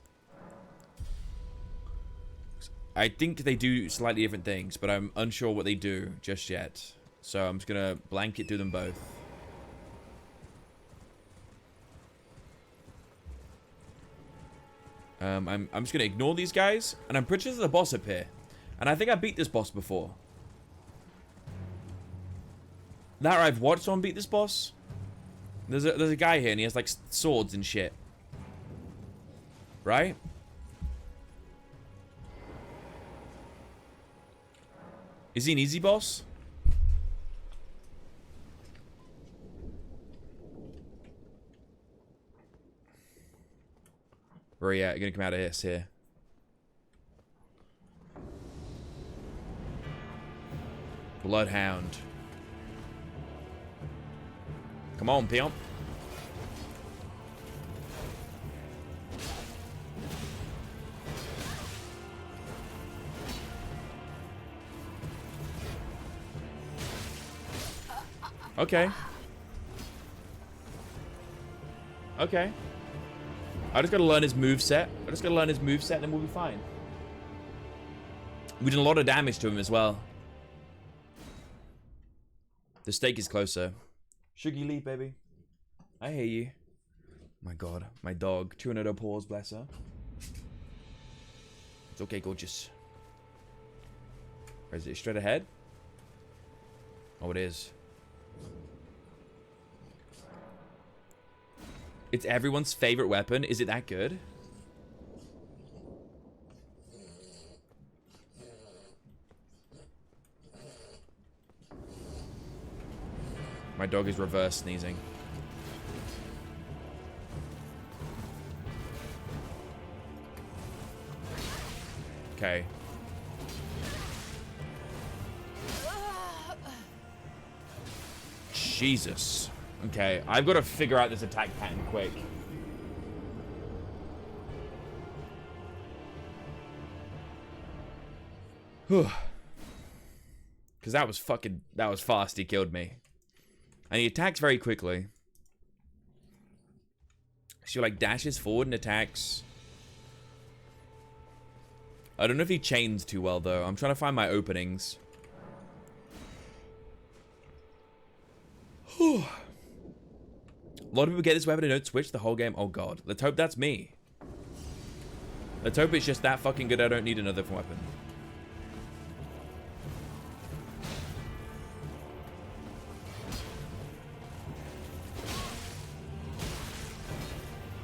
I think they do slightly different things, but I'm unsure what they do just yet. So I'm just going to blanket through them both. I'm just going to ignore these guys. And I'm pretty sure there's a boss up here. And I think I beat this boss before. That or I've watched someone beat this boss. There's a guy here and he has like swords and shit. Right? Is he an easy boss? Where are you at? You're gonna come out of this here. Bloodhound. Come on, pimp. Okay. Okay. I just gotta learn his moveset. And then we'll be fine. We did a lot of damage to him as well. The stake is closer. Shuggy Lee, baby. I hear you. My god. My dog. 200 paws, bless her. It's okay, gorgeous. Where is it? Straight ahead? Oh, it is. It's everyone's favorite weapon. Is it that good? My dog is reverse sneezing. Okay. Jesus. Okay, I've got to figure out this attack pattern quick. Because that was fast. He killed me. And he attacks very quickly. So like dashes forward and attacks. I don't know if he chains too well though. I'm trying to find my openings. A lot of people get this weapon and don't switch the whole game. Oh god. Let's hope that's me. Let's hope it's just that fucking good I don't need another weapon.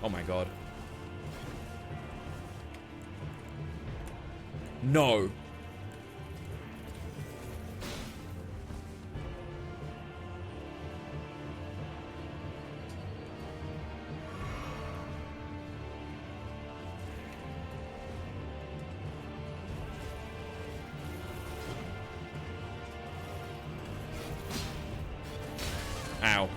Oh my god. No. Ow.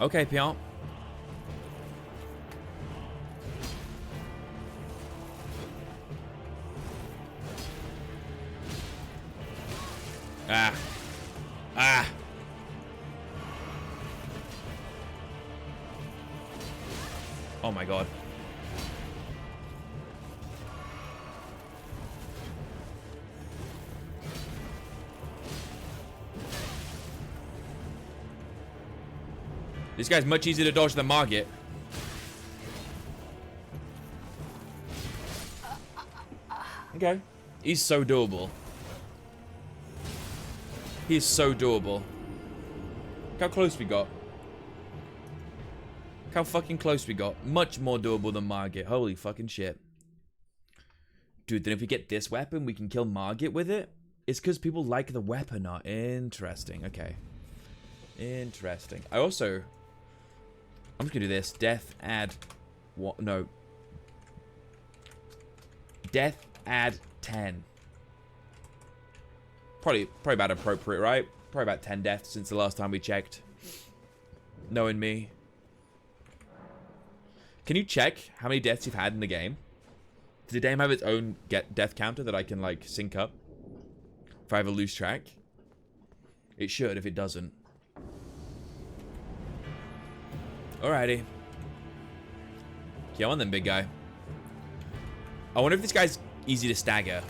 Okay, Pion. Ah. Ah. Oh my god. This guy's much easier to dodge than Margit. Okay. He's so doable. He's so doable. Look how close we got. Look how fucking close we got. Much more doable than Margit. Holy fucking shit. Dude, then if we get this weapon, we can kill Margit with it? It's because people like the weapon art. Interesting. Okay. Interesting. I also... I'm just gonna do this. Death add... What? No. Death add 10. Probably about appropriate, right? Probably about 10 deaths since the last time we checked. Knowing me. Can you check how many deaths you've had in the game? Does the game have its own death counter that I can, like, sync up? If I have a loose track? It should, if it doesn't. Alrighty. Come on then, big guy. I wonder if this guy's easy to stagger.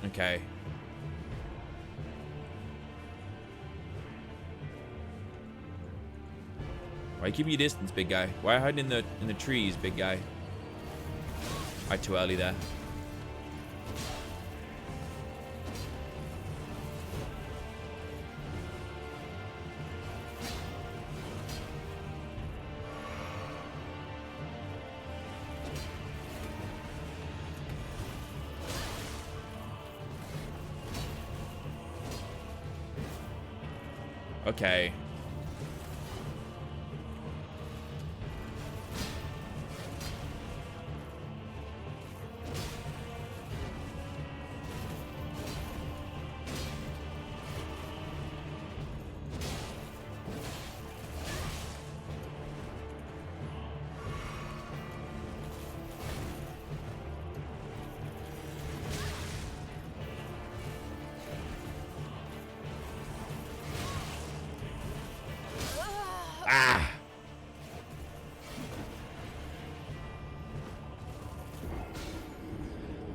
Okay. Why keep your distance, big guy? Why are you hiding in the trees, big guy? Right, too early there. Okay.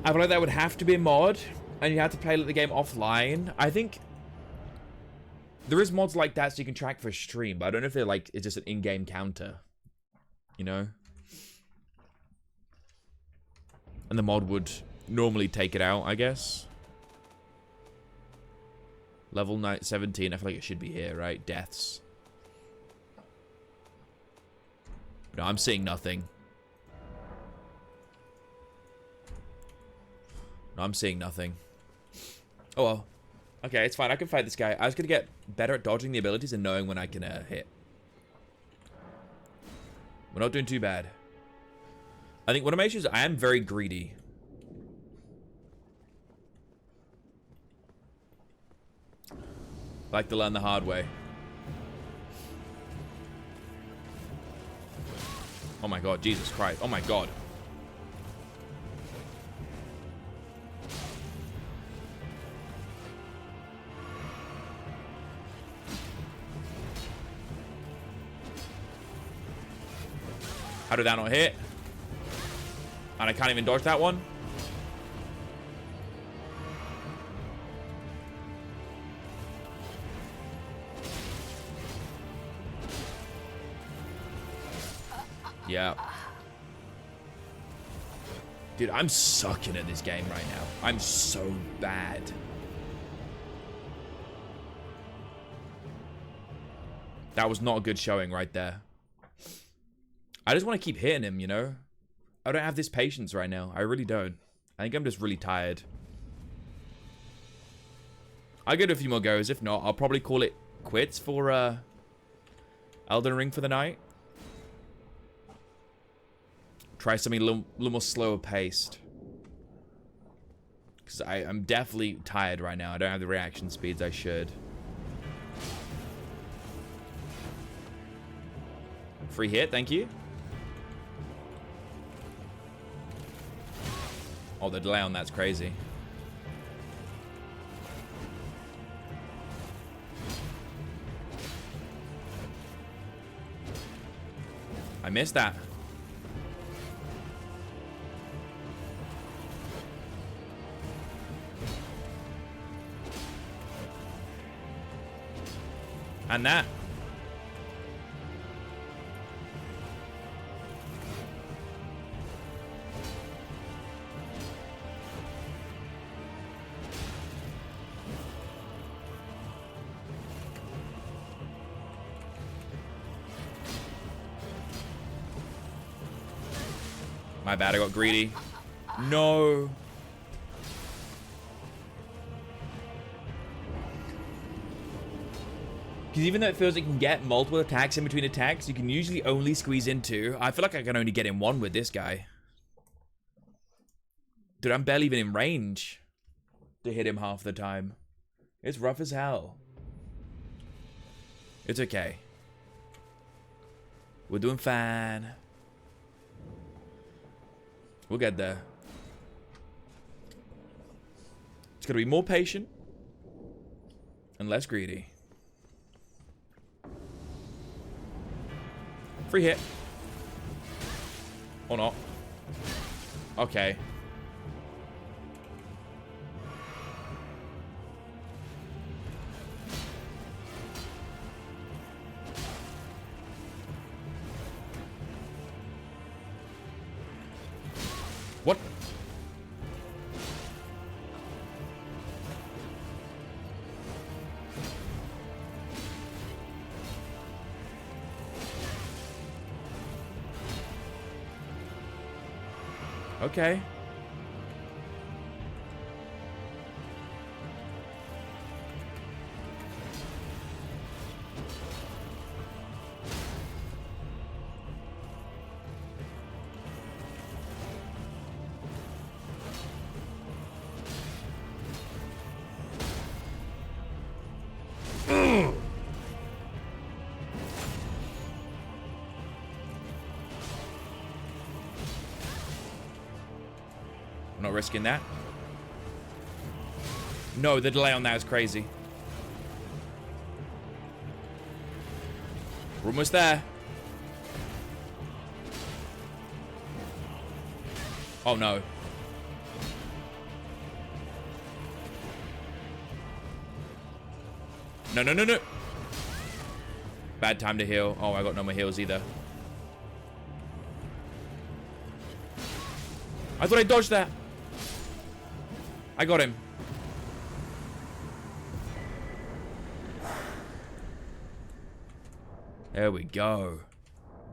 I feel like that would have to be a mod, and you have to play the game offline. I think there is mods like that so you can track for stream, but I don't know if they're like, it's just an in-game counter, you know? And the mod would normally take it out, I guess. Level 17, I feel like it should be here, right? Deaths. No, I'm seeing nothing. No, I'm seeing nothing. Oh well. Okay, it's fine. I can fight this guy. I was going to get better at dodging the abilities and knowing when I can hit. We're not doing too bad. I think one of my issues, I am very greedy. I like to learn the hard way. Oh my god, Jesus Christ. Oh my god. How did that not hit? And I can't even dodge that one. Yeah. Dude, I'm sucking at this game right now. I'm so bad. That was not a good showing right there. I just want to keep hitting him, you know? I don't have this patience right now. I really don't. I think I'm just really tired. I'll go to a few more goes. If not, I'll probably call it quits for Elden Ring for the night. Try something a little more slower paced. Because I'm definitely tired right now. I don't have the reaction speeds I should. Free hit, thank you. Oh, the delay on that's crazy. I missed that. And that. My bad, I got greedy. No. Because even though it feels like you can get multiple attacks in between attacks, you can usually only squeeze into. I feel like I can only get in one with this guy. Dude, I'm barely even in range to hit him half the time. It's rough as hell. It's okay. We're doing fine. We'll get there. Just gotta be more patient. And less greedy. Free hit. Or not. Okay. What? Okay. I'm not risking that. No, the delay on that is crazy. We're almost there. Oh no. No, no, no, no. Bad time to heal. Oh, I got no more heals either. I thought I dodged that. I got him. There we go.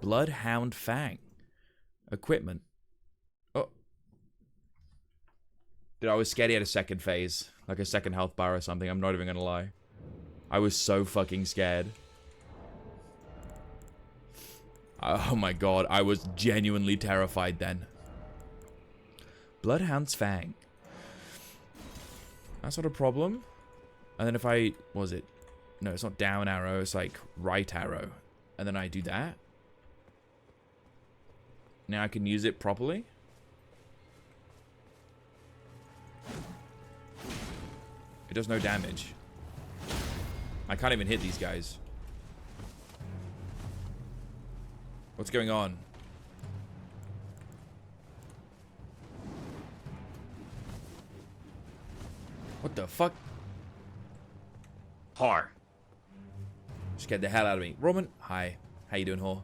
Bloodhound Fang. Equipment. Oh. Dude, I was scared he had a second phase. Like a second health bar or something. I'm not even gonna lie. I was so fucking scared. Oh my god. I was genuinely terrified then. Bloodhound's Fang. That's not a problem. And then if I... What was it? No, it's not down arrow. It's like right arrow. And then I do that. Now I can use it properly. It does no damage. I can't even hit these guys. What's going on? What the fuck? Whore. Scared the hell out of me. Roman, hi. How you doing, whore?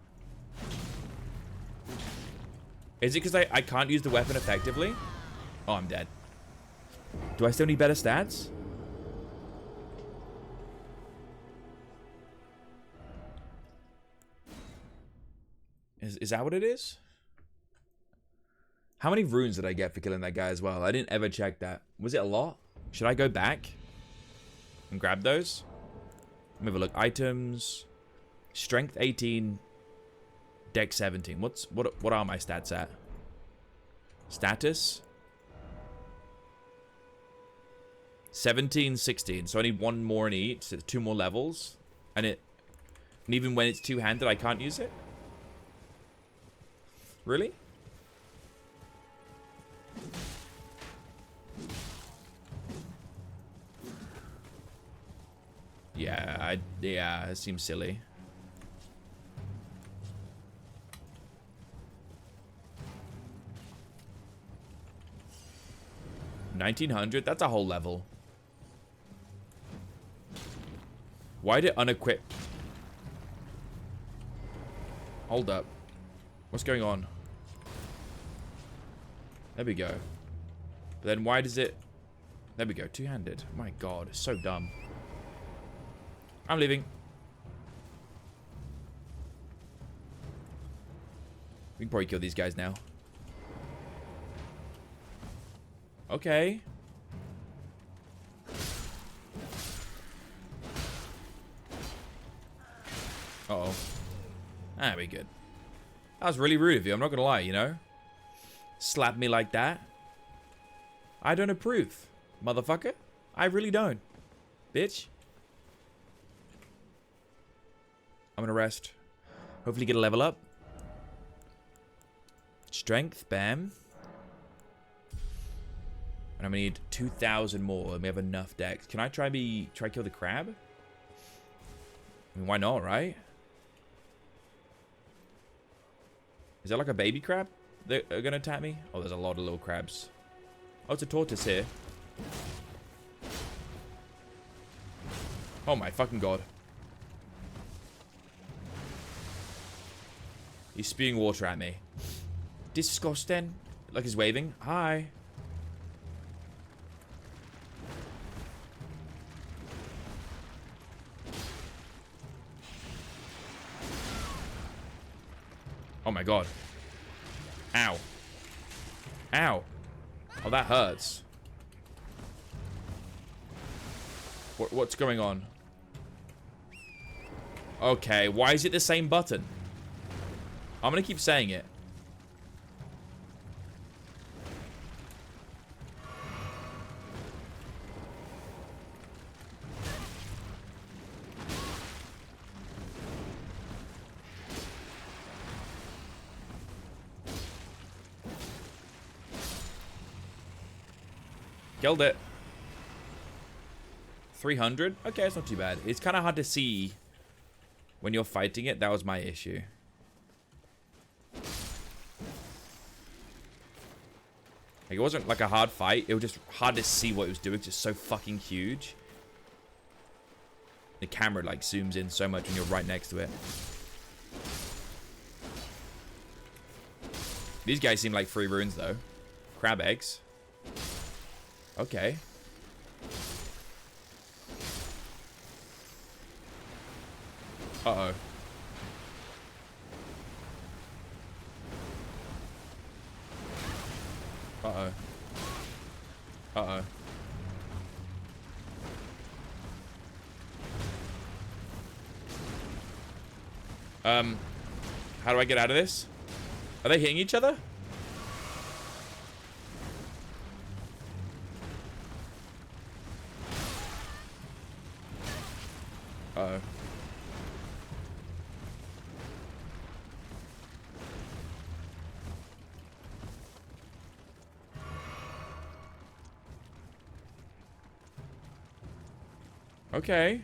Is it because I can't use the weapon effectively? Oh, I'm dead. Do I still need better stats? Is that what it is? How many runes did I get for killing that guy as well? I didn't ever check that. Was it a lot? Should I go back and grab those? Let me have a look. Items. Strength 18. Dex 17. What are my stats at? Status. 17, 16. So I need one more in each. So 2 more levels. And even when it's two-handed, I can't use it? Really? Yeah, it seems silly. $1,900? That's a whole level. Why did it unequip? Hold up. What's going on? There we go. But then why does it... There we go, two-handed. My god, it's so dumb. I'm leaving. We can probably kill these guys now. Okay. Uh-oh. That'd be good. That was really rude of you, I'm not gonna lie, you know? Slap me like that. I don't approve, motherfucker. I really don't. Bitch. I'm gonna rest. Hopefully get a level up. Strength, bam. And I'm gonna need 2,000 more, and we have enough decks. Can I try kill the crab? I mean, why not, right? Is that like a baby crab that are gonna attack me? Oh, there's a lot of little crabs. Oh, it's a tortoise here. Oh my fucking god. He's spewing water at me. Disgusting. Like he's waving. Hi. Oh my god. Ow. Ow. Oh, that hurts. What's going on? Okay, why is it the same button? I'm gonna keep saying it. Killed it. 300? Okay, it's not too bad. It's kind of hard to see when you're fighting it. That was my issue. Like, it wasn't like a hard fight. It was just hard to see what it was doing. It's just so fucking huge. The camera, like, zooms in so much when you're right next to it. These guys seem like free runes, though. Crab eggs. Okay. Uh-oh. Uh-oh. Uh-oh. How do I get out of this? Are they hitting each other? Uh-oh. Okay.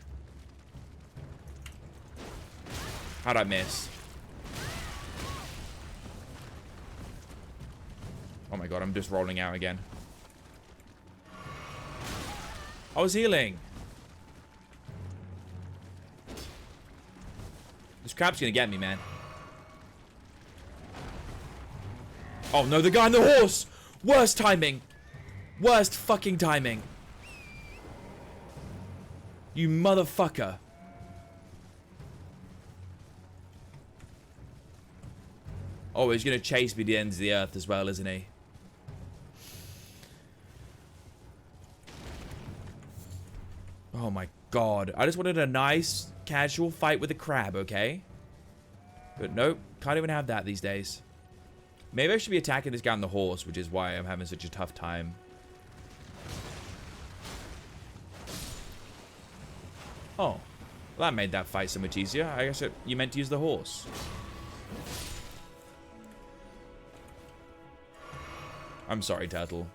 How'd I miss? Oh my god, I'm just rolling out again. I was healing. This crab's gonna get me, man. Oh no, the guy on the horse! Worst timing! Worst fucking timing. You motherfucker. Oh, he's gonna chase me to the ends of the earth as well, isn't he? Oh my god. I just wanted a nice, casual fight with a crab, okay? But nope, can't even have that these days. Maybe I should be attacking this guy on the horse, which is why I'm having such a tough time. Oh, well, that made that fight so much easier. I guess you meant to use the horse. I'm sorry, Turtle.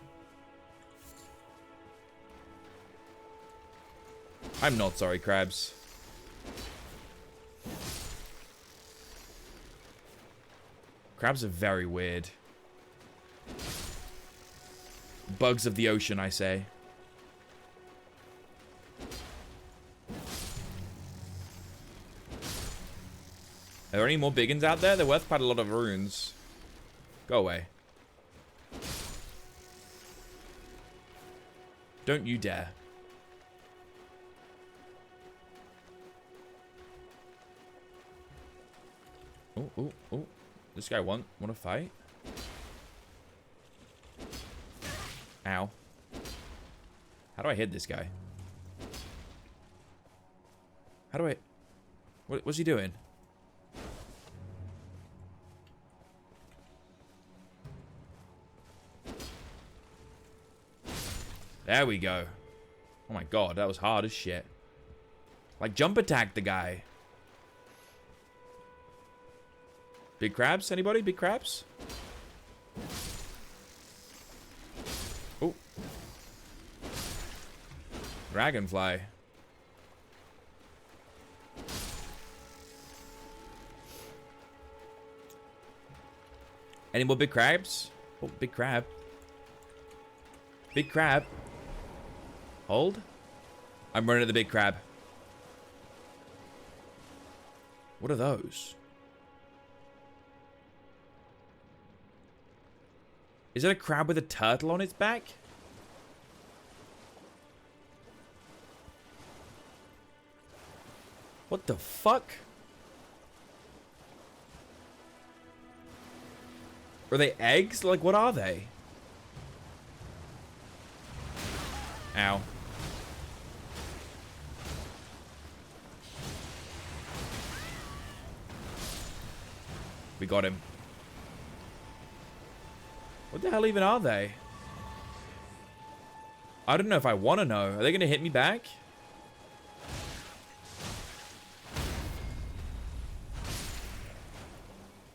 I'm not sorry, Crabs. Crabs are very weird. Bugs of the ocean, I say. Are there any more big ones out there? They're worth quite a lot of runes. Go away. Don't you dare. Oh, oh, oh. This guy want to fight? Ow. How do I hit this guy? How do I... What's he doing? There we go. Oh my god, that was hard as shit. Like, jump attack the guy. Big crabs? Anybody? Big crabs? Oh. Dragonfly. Any more big crabs? Oh, big crab. Big crab. Hold. I'm running at the big crab. What are those? Is it a crab with a turtle on its back? What the fuck? Are they eggs? Like, what are they? Ow. We got him. What the hell even are they? I don't know if I want to know. Are they going to hit me back?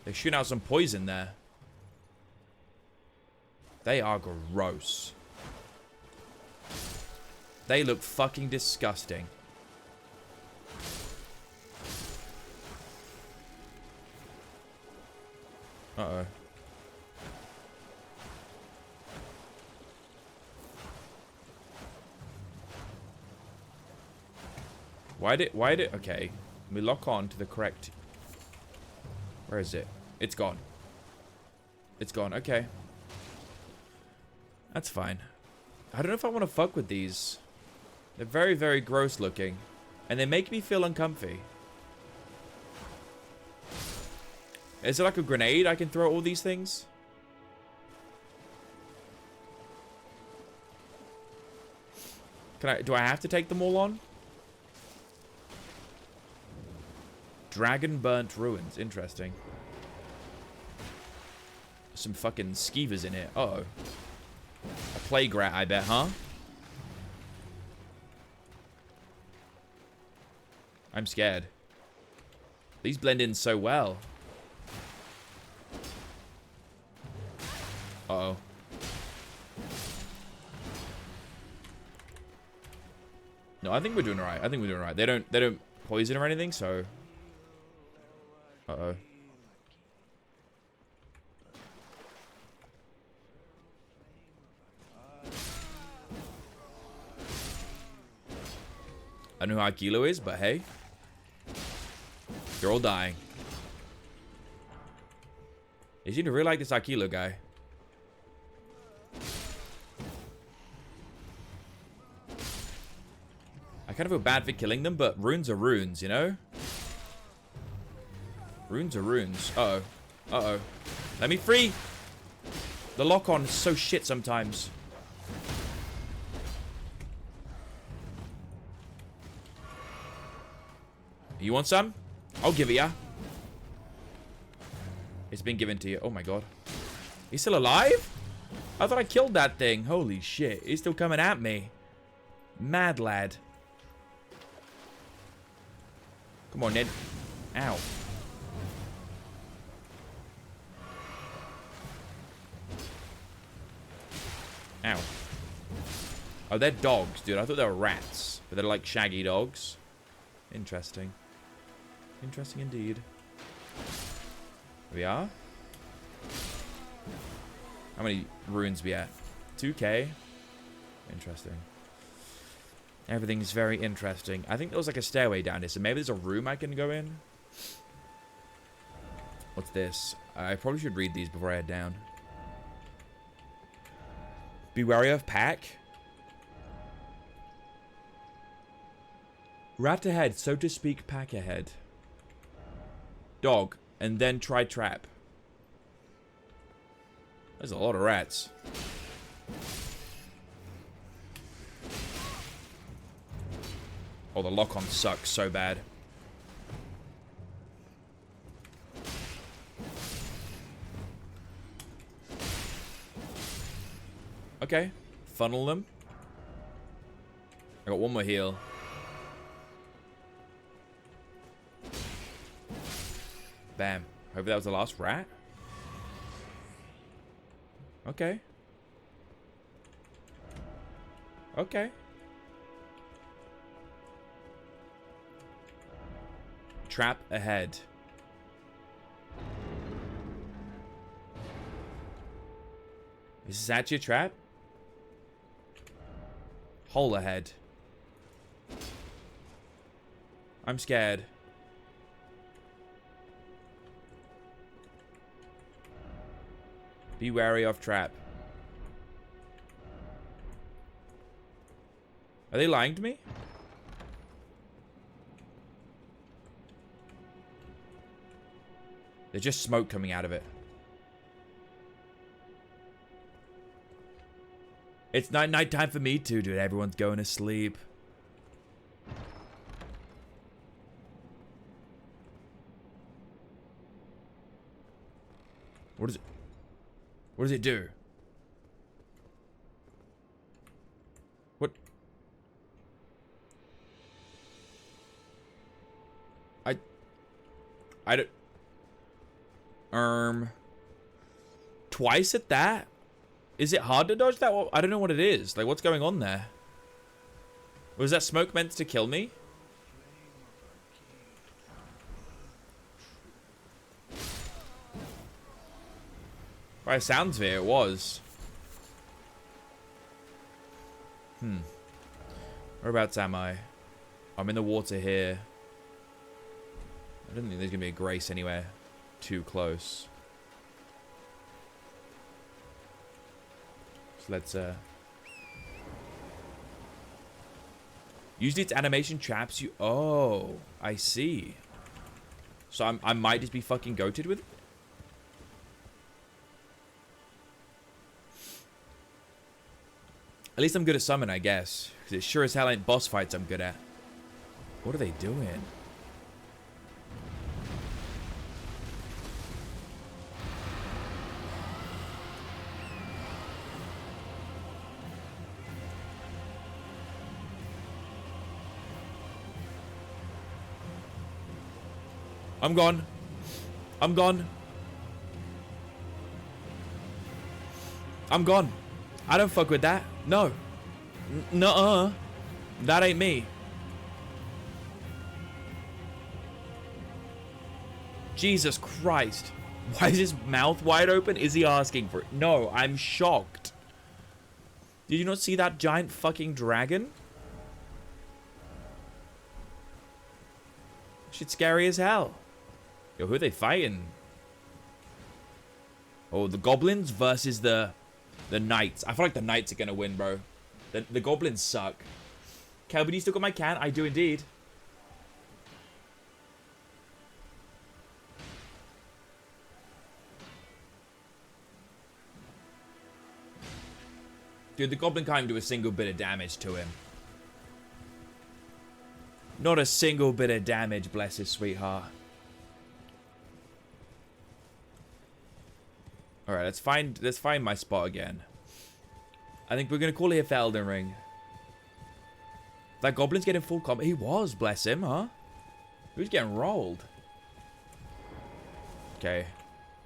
They're shooting out some poison there. They are gross. They look fucking disgusting. Uh-oh. Why did, okay. We lock on to the correct, where is it? It's gone. It's gone, okay. That's fine. I don't know if I want to fuck with these. They're very, very gross looking. And they make me feel uncomfy. Is it like a grenade I can throw at all these things? Do I have to take them all on? Dragon burnt ruins. Interesting. Some fucking skeevers in here. Uh-oh. A plague rat, I bet, huh? I'm scared. These blend in so well. Uh-oh. No, I think we're doing alright. I think we're doing alright. They don't poison or anything, so... Uh-oh. I don't know who Akilo is, but hey. You're all dying. You seem to really like this Akilo guy. I kind of feel bad for killing them, but runes are runes, you know? Runes are runes. Uh-oh. Uh-oh. Let me free! The lock-on is so shit sometimes. You want some? I'll give it ya. It's been given to you. Oh my god. He's still alive? I thought I killed that thing. Holy shit. He's still coming at me. Mad lad. Come on, Ned. Ow. Ow. Oh, they're dogs, dude. I thought they were rats. But they're like shaggy dogs. Interesting. Interesting indeed. Here we are. How many runes we at? 2k. Interesting. Everything's very interesting. I think there was like a stairway down here, so maybe there's a room I can go in. What's this? I probably should read these before I head down. Be wary of pack. Rat ahead, so to speak, pack ahead. Dog, and then try trap. There's a lot of rats. Oh, the lock-on sucks so bad. Okay. Funnel them. I got one more heal. Bam. Hopefully that was the last rat. Okay. Okay. Trap ahead. Is this actually a trap? Hole ahead. I'm scared. Be wary of trap. Are they lying to me? There's just smoke coming out of it. It's night time for me too, dude. Everyone's going to sleep. What is it? What does it do? What? I don't... Twice at that? Is it hard to dodge that? Well, I don't know what it is. Like, what's going on there? Was that smoke meant to kill me? By the sounds of it, it was. Whereabouts am I? I'm in the water here. I don't think there's gonna be a grace anywhere too close. So let's usually it's animation traps you. Oh, I see. So I might just be fucking goated with it. At least I'm good at summon, I guess. Because it sure as hell ain't boss fights I'm good at. What are they doing? I'm gone. I'm gone. I'm gone. I don't fuck with that. No. Nuh-uh. That ain't me. Jesus Christ. Why is his mouth wide open? Is he asking for it? No, I'm shocked. Did you not see that giant fucking dragon? Shit's scary as hell. Yo, who are they fighting? Oh, the goblins versus the knights. I feel like the knights are gonna win, bro. The goblins suck. Kelvin, you still got my can? I do indeed. Dude, the goblin can't even do a single bit of damage to him. Not a single bit of damage, bless his sweetheart. Alright, let's find my spot again. I think we're gonna call it here for Elden Ring. That goblin's getting full combat. He was, bless him, huh? He was getting rolled. Okay.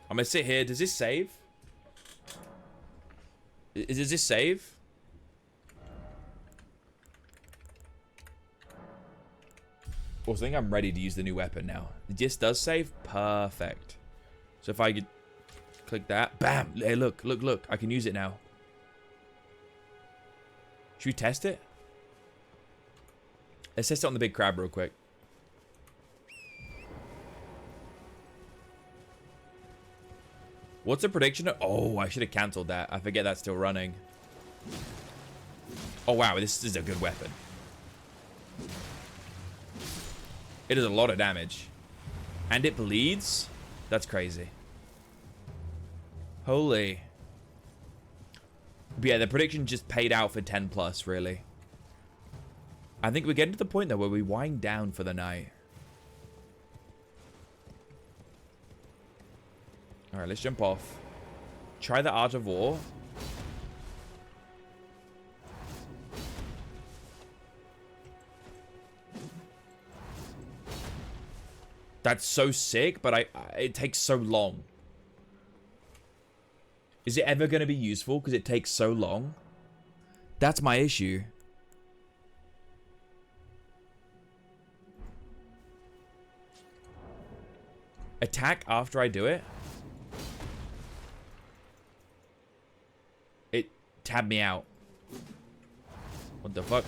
I'm gonna sit here. Does this save? Does this save? Also, I think I'm ready to use the new weapon now. This does save? Perfect. So if I could click that. Bam! Hey, look. I can use it now. Should we test it? Let's test it on the big crab real quick. What's the prediction? Oh, I should have cancelled that. I forget that's still running. Oh, wow. This is a good weapon. It does a lot of damage. And it bleeds? That's crazy. Holy. But yeah, the prediction just paid out for 10 plus, really. I think we're getting to the point, though, where we wind down for the night. Alright, let's jump off. Try the Art of War. That's so sick, but it takes so long. Is it ever going to be useful because it takes so long? That's my issue. Attack after I do it? It tabbed me out. What the fuck?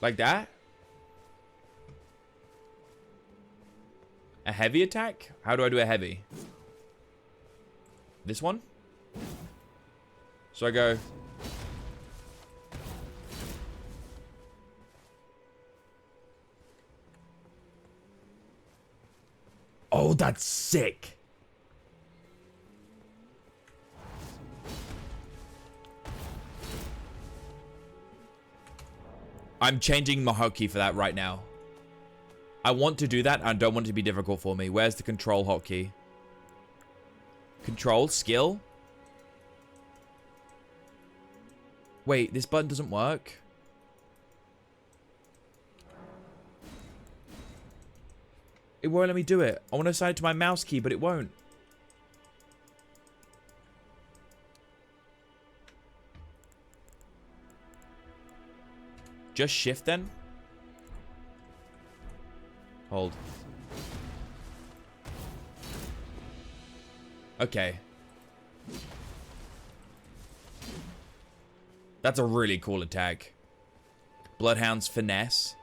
Like that? A heavy attack? How do I do a heavy? This one? So I go... Oh, that's sick. I'm changing my hotkey for that right now. I want to do that. I don't want it to be difficult for me. Where's the control hotkey? Control, skill. Wait, this button doesn't work. It won't let me do it. I want to assign it to my mouse key, but it won't. Just shift then? Hold. Okay. That's a really cool attack. Bloodhound's finesse.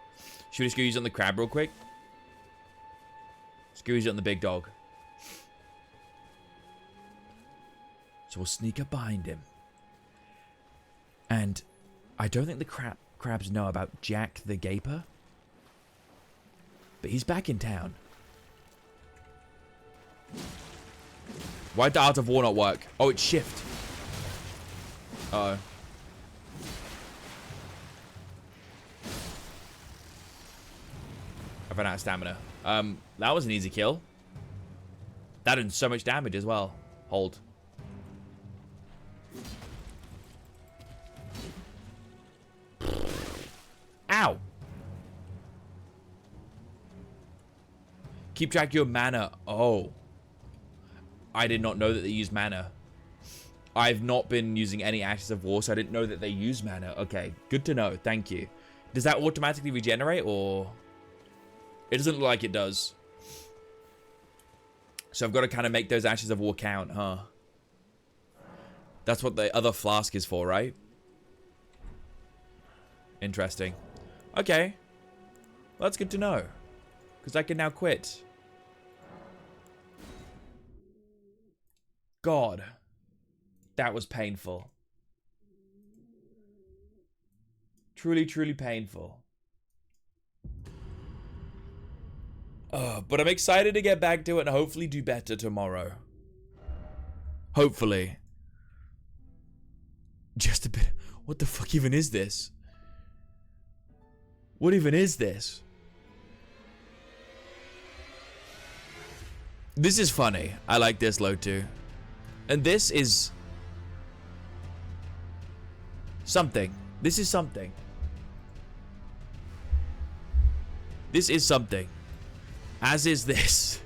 Should we just go use it on the crab real quick? Let's go use it on the big dog. So we'll sneak up behind him. And I don't think the crabs know about Jack the Gaper. But he's back in town. Why'd the Art of War not work? Oh, it's shift. Uh-oh. I ran out of stamina. That was an easy kill. That did so much damage as well. Hold. Ow! Keep track of your mana. Oh. I did not know that they use mana. I've not been using any Ashes of War, so I didn't know that they use mana. Okay, good to know. Thank you. Does that automatically regenerate, or... It doesn't look like it does. So I've got to kind of make those Ashes of War count, huh? That's what the other flask is for, right? Interesting. Okay. Well, that's good to know. Because I can now quit. God. That was painful. Truly, truly painful. But I'm excited to get back to it and hopefully do better tomorrow. Hopefully. Just a bit. What the fuck even is this? What even is this? This is funny. I like this load too. And this is... something. This is something. This is something. As is this.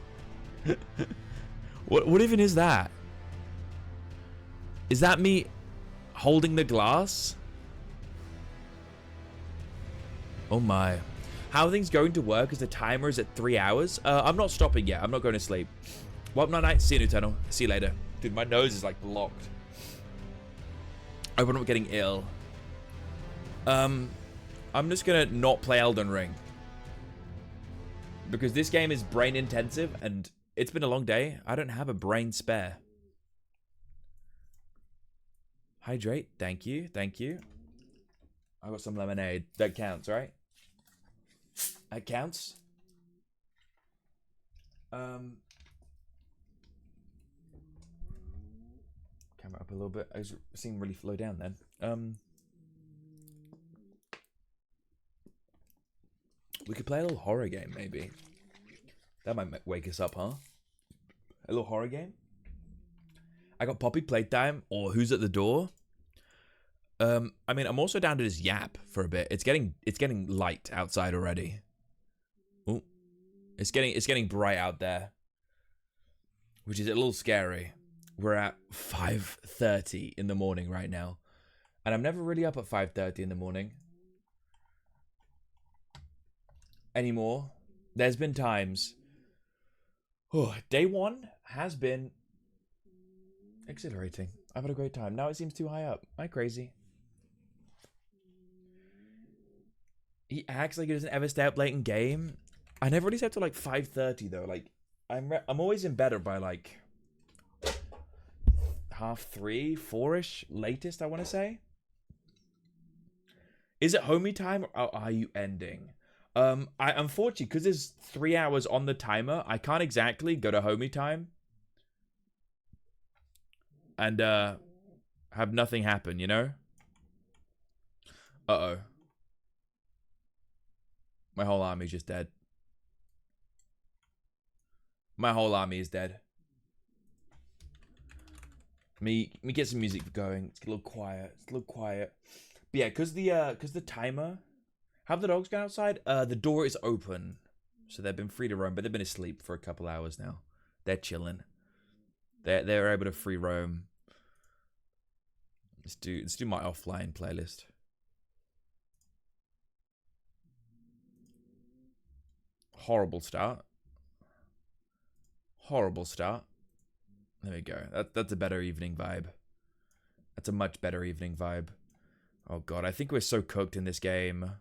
What even is that? Is that me holding the glass? Oh my. How are things going to work as the timer is at 3 hours? I'm not stopping yet. I'm not going to sleep. Well, night night. See you, Nuteno. See you later. Dude, my nose is like blocked. I hope I'm not getting ill. I'm just gonna not play Elden Ring. Because this game is brain intensive and it's been a long day. I don't have a brain spare. Hydrate. Thank you. Thank you. I got some lemonade. That counts, right? That counts. Camera up a little bit. I was seeing really slow down then. We could play a little horror game, maybe. That might wake us up, huh? A little horror game? I got Poppy Playtime or Who's at the Door. I mean, I'm also down to just yap for a bit. It's getting light outside already. Ooh. It's getting bright out there. Which is a little scary. We're at 5:30 in the morning right now. And I'm never really up at 5:30 in the morning. Anymore. There's been times. Oh, day one has been exhilarating. I've had a great time. Now it seems too high up. Am I crazy? He acts like he doesn't ever stay up late in game. I never really stay up till like 5:30 though. Like I'm always in bed by like 3:30, 4ish latest. I want to say. Is it homie time or are you ending? I unfortunately, because there's 3 hours on the timer, I can't exactly go to homie time and have nothing happen, you know? Uh-oh. My whole army's just dead. My whole army is dead. Me get some music going. It's a little quiet. It's a little quiet. But yeah, cause the timer. Have the dogs gone outside? The door is open, so they've been free to roam, but they've been asleep for a couple hours now. They're chilling. They're able to free roam. Let's do my offline playlist. Horrible start. Horrible start. There we go. That's a better evening vibe. That's a much better evening vibe. Oh god, I think we're so cooked in this game.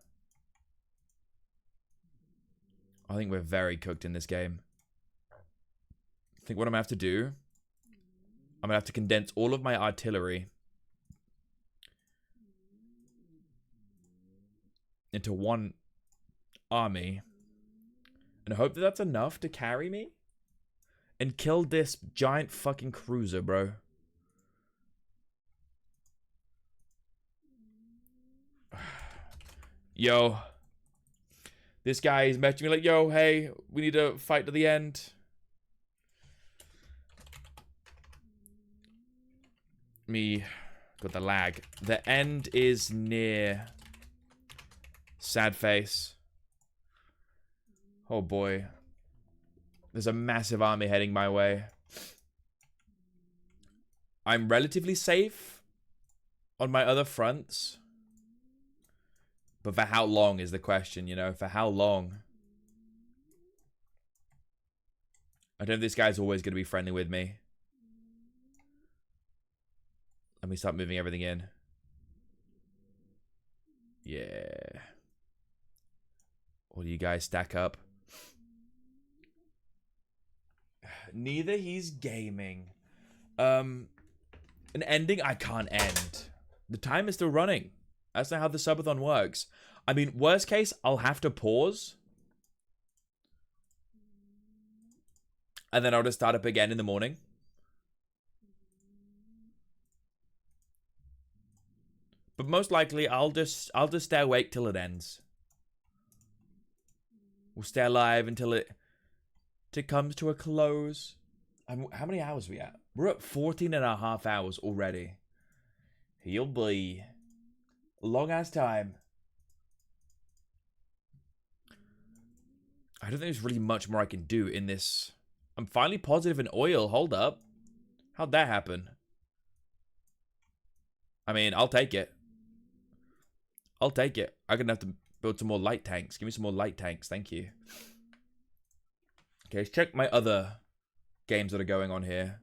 I think we're very cooked in this game. I think what I'm going to have to do, I'm going to have to condense all of my artillery into one army and hope that that's enough to carry me and kill this giant fucking cruiser, bro. Yo. This guy is messaging me like, yo, hey, we need to fight to the end. Got the lag. The end is near. Sad face. Oh boy. There's a massive army heading my way. I'm relatively safe on my other fronts. But for how long is the question, you know? For how long? I don't know if this guy's always going to be friendly with me. Let me start moving everything in. Yeah. All you guys stack up. Neither he's gaming. An ending I can't end. The time is still running. That's not how the subathon works. I mean, worst case, I'll have to pause. And then I'll just start up again in the morning. But most likely, I'll just stay awake till it ends. We'll stay alive until it comes to a close. How many hours are we at? We're at 14.5 hours already. He'll be a long ass time. I don't think there's really much more I can do in this. I'm finally positive in oil. Hold up. How'd that happen? I mean, I'll take it. I'll take it. I'm gonna have to build some more light tanks. Give me some more light tanks. Thank you. Okay, let's check my other games that are going on here.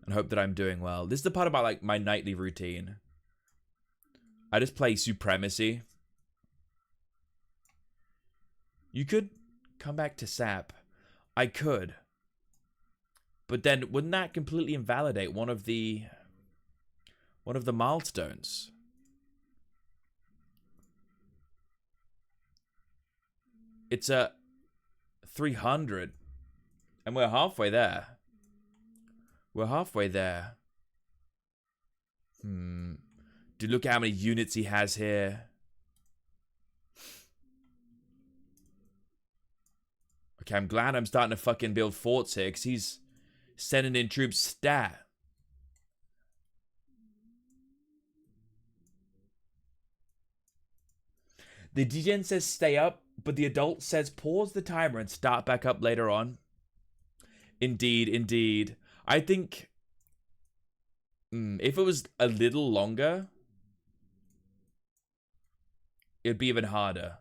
And hope that I'm doing well. This is the part about, like, my nightly routine. I just play Supremacy. You could come back to SAP. I could. But then, wouldn't that completely invalidate one of the milestones? It's a 300. And we're halfway there. We're halfway there. Dude, look at how many units he has here. Okay, I'm glad I'm starting to fucking build forts here, because he's sending in troops stat. The degen says stay up, but the adult says pause the timer and start back up later on. Indeed, indeed. I think if it was a little longer, it'd be even harder.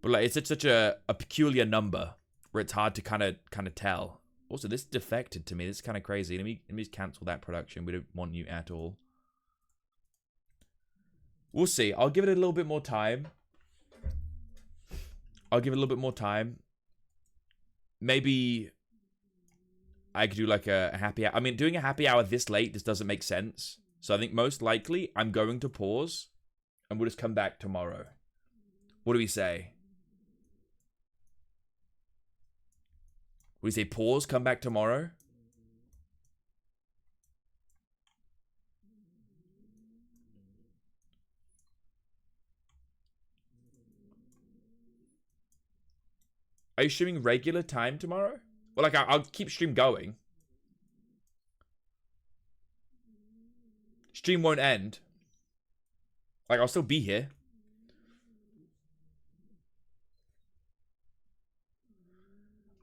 But like, it's such a peculiar number where it's hard to kind of tell. Also, this defected to me. This is kind of crazy. Let me just cancel that production. We don't want you at all. We'll see. I'll give it a little bit more time. Maybe I could do like a happy hour. I mean, doing a happy hour this late just doesn't make sense. So I think most likely I'm going to pause and we'll just come back tomorrow. What do we say? We say pause, come back tomorrow? Are you streaming regular time tomorrow? Well, like, I'll keep stream going. Stream won't end. Like, I'll still be here.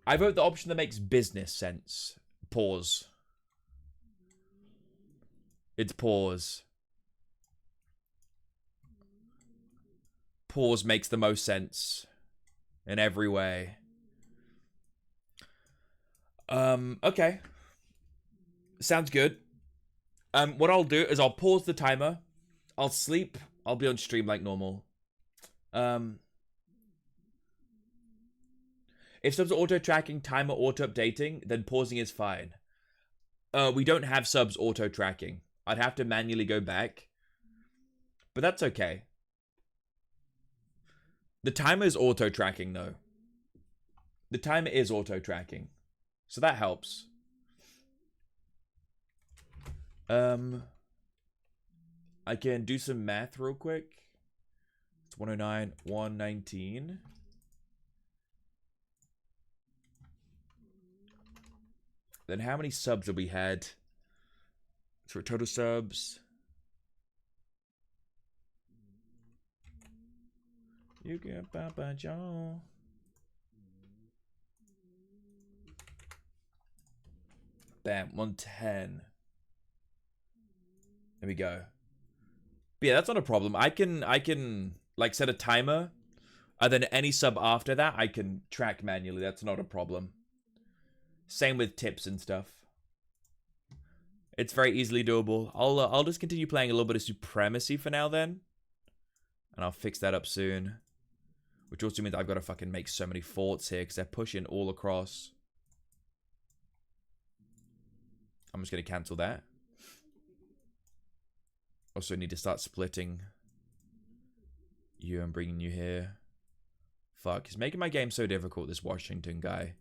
I vote the option that makes business sense. Pause. It's pause. Pause makes the most sense. In every way. Okay. Sounds good. What I'll do is I'll pause the timer. I'll sleep. I'll be on stream like normal. If subs are auto-tracking, timer auto-updating, then pausing is fine. We don't have subs auto-tracking. I'd have to manually go back. But that's okay. The timer is auto-tracking, though. The timer is auto-tracking. So that helps. I can do some math real quick. It's 109, 119. Then how many subs have we had? So total subs. You get Papa Joe. Bam, 110. There we go. But yeah, that's not a problem. I can like set a timer, and then any sub after that I can track manually. That's not a problem. Same with tips and stuff. It's very easily doable. I'll just continue playing a little bit of Supremacy for now then, and I'll fix that up soon. Which also means I've got to fucking make so many forts here because they're pushing all across. I'm just going to cancel that. Also need to start splitting you and bringing you here. Fuck, he's making my game so difficult, this Washington guy.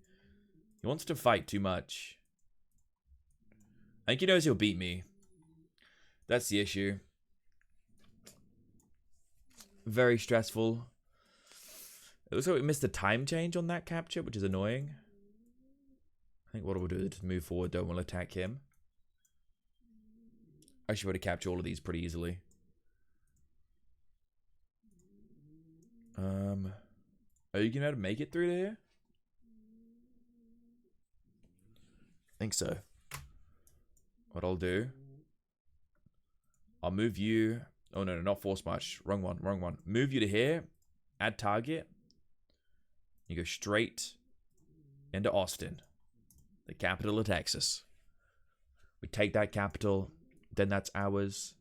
He wants to fight too much. I think he knows he'll beat me. That's the issue. Very stressful. It looks like we missed the time change on that capture, which is annoying. I think what we'll do is just move forward, don't want to attack him. I should be able to capture all of these pretty easily. Are you gonna make it through to here? I think so. What I'll do, I'll move you. Oh no, not force march. Wrong one, wrong one. Move you to here. Add target. You go straight into Austin, the capital of Texas. We take that capital, then that's ours.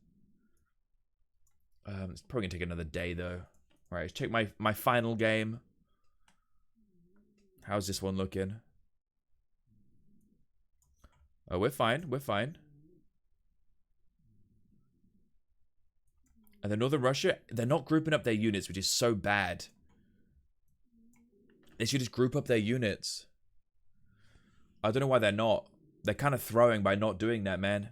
It's probably gonna take another day though. All right, let's check my final game. How's this one looking? Oh, we're fine. We're fine. And then Northern Russia, they're not grouping up their units, which is so bad. They should just group up their units. I don't know why they're not. They're kind of throwing by not doing that, man.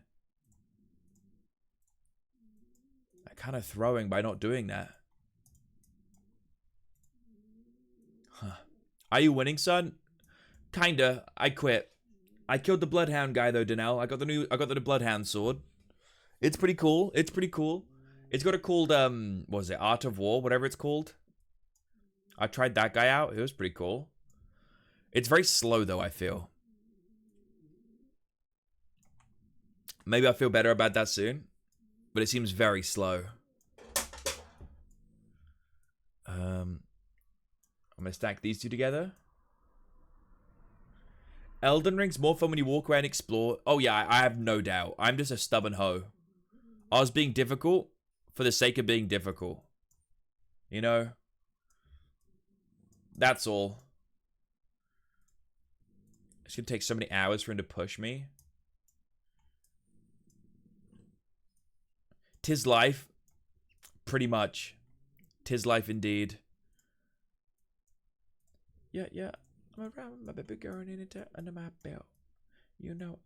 They're kind of throwing by not doing that. Huh. Are you winning, son? Kinda. I quit. I killed the Bloodhound guy though, Danelle. I got the new Bloodhound sword. It's pretty cool. It's pretty cool. It's got a called what was it? Art of War, whatever it's called. I tried that guy out. It was pretty cool. It's very slow though, I feel. Maybe I'll feel better about that soon. But it seems very slow. gonna stack these two together. Elden Ring's more fun when you walk around and explore. Oh yeah, I have no doubt. I'm just a stubborn hoe. I was being difficult for the sake of being difficult. You know? That's all. It's gonna take so many hours for him to push me. 'Tis life. Pretty much. 'Tis life indeed. Yeah. I'm around my baby girl in it under my belt. You know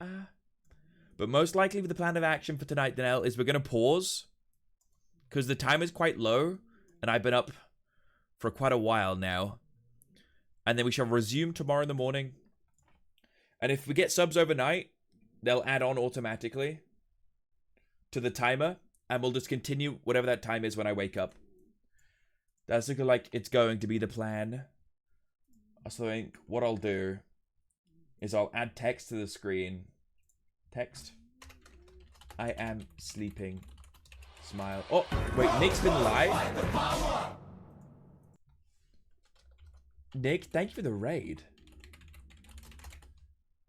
But most likely the plan of action for tonight, Danelle, is we're gonna pause. Because the time is quite low. And I've been up for quite a while now. And then we shall resume tomorrow in the morning. And if we get subs overnight, they'll add on automatically to the timer. And we'll just continue whatever that time is when I wake up. That's looking like it's going to be the plan. I think what I'll do is I'll add text to the screen. Text. I am sleeping. Smile. Oh, wait, Nick's been live? Nick, thank you for the raid.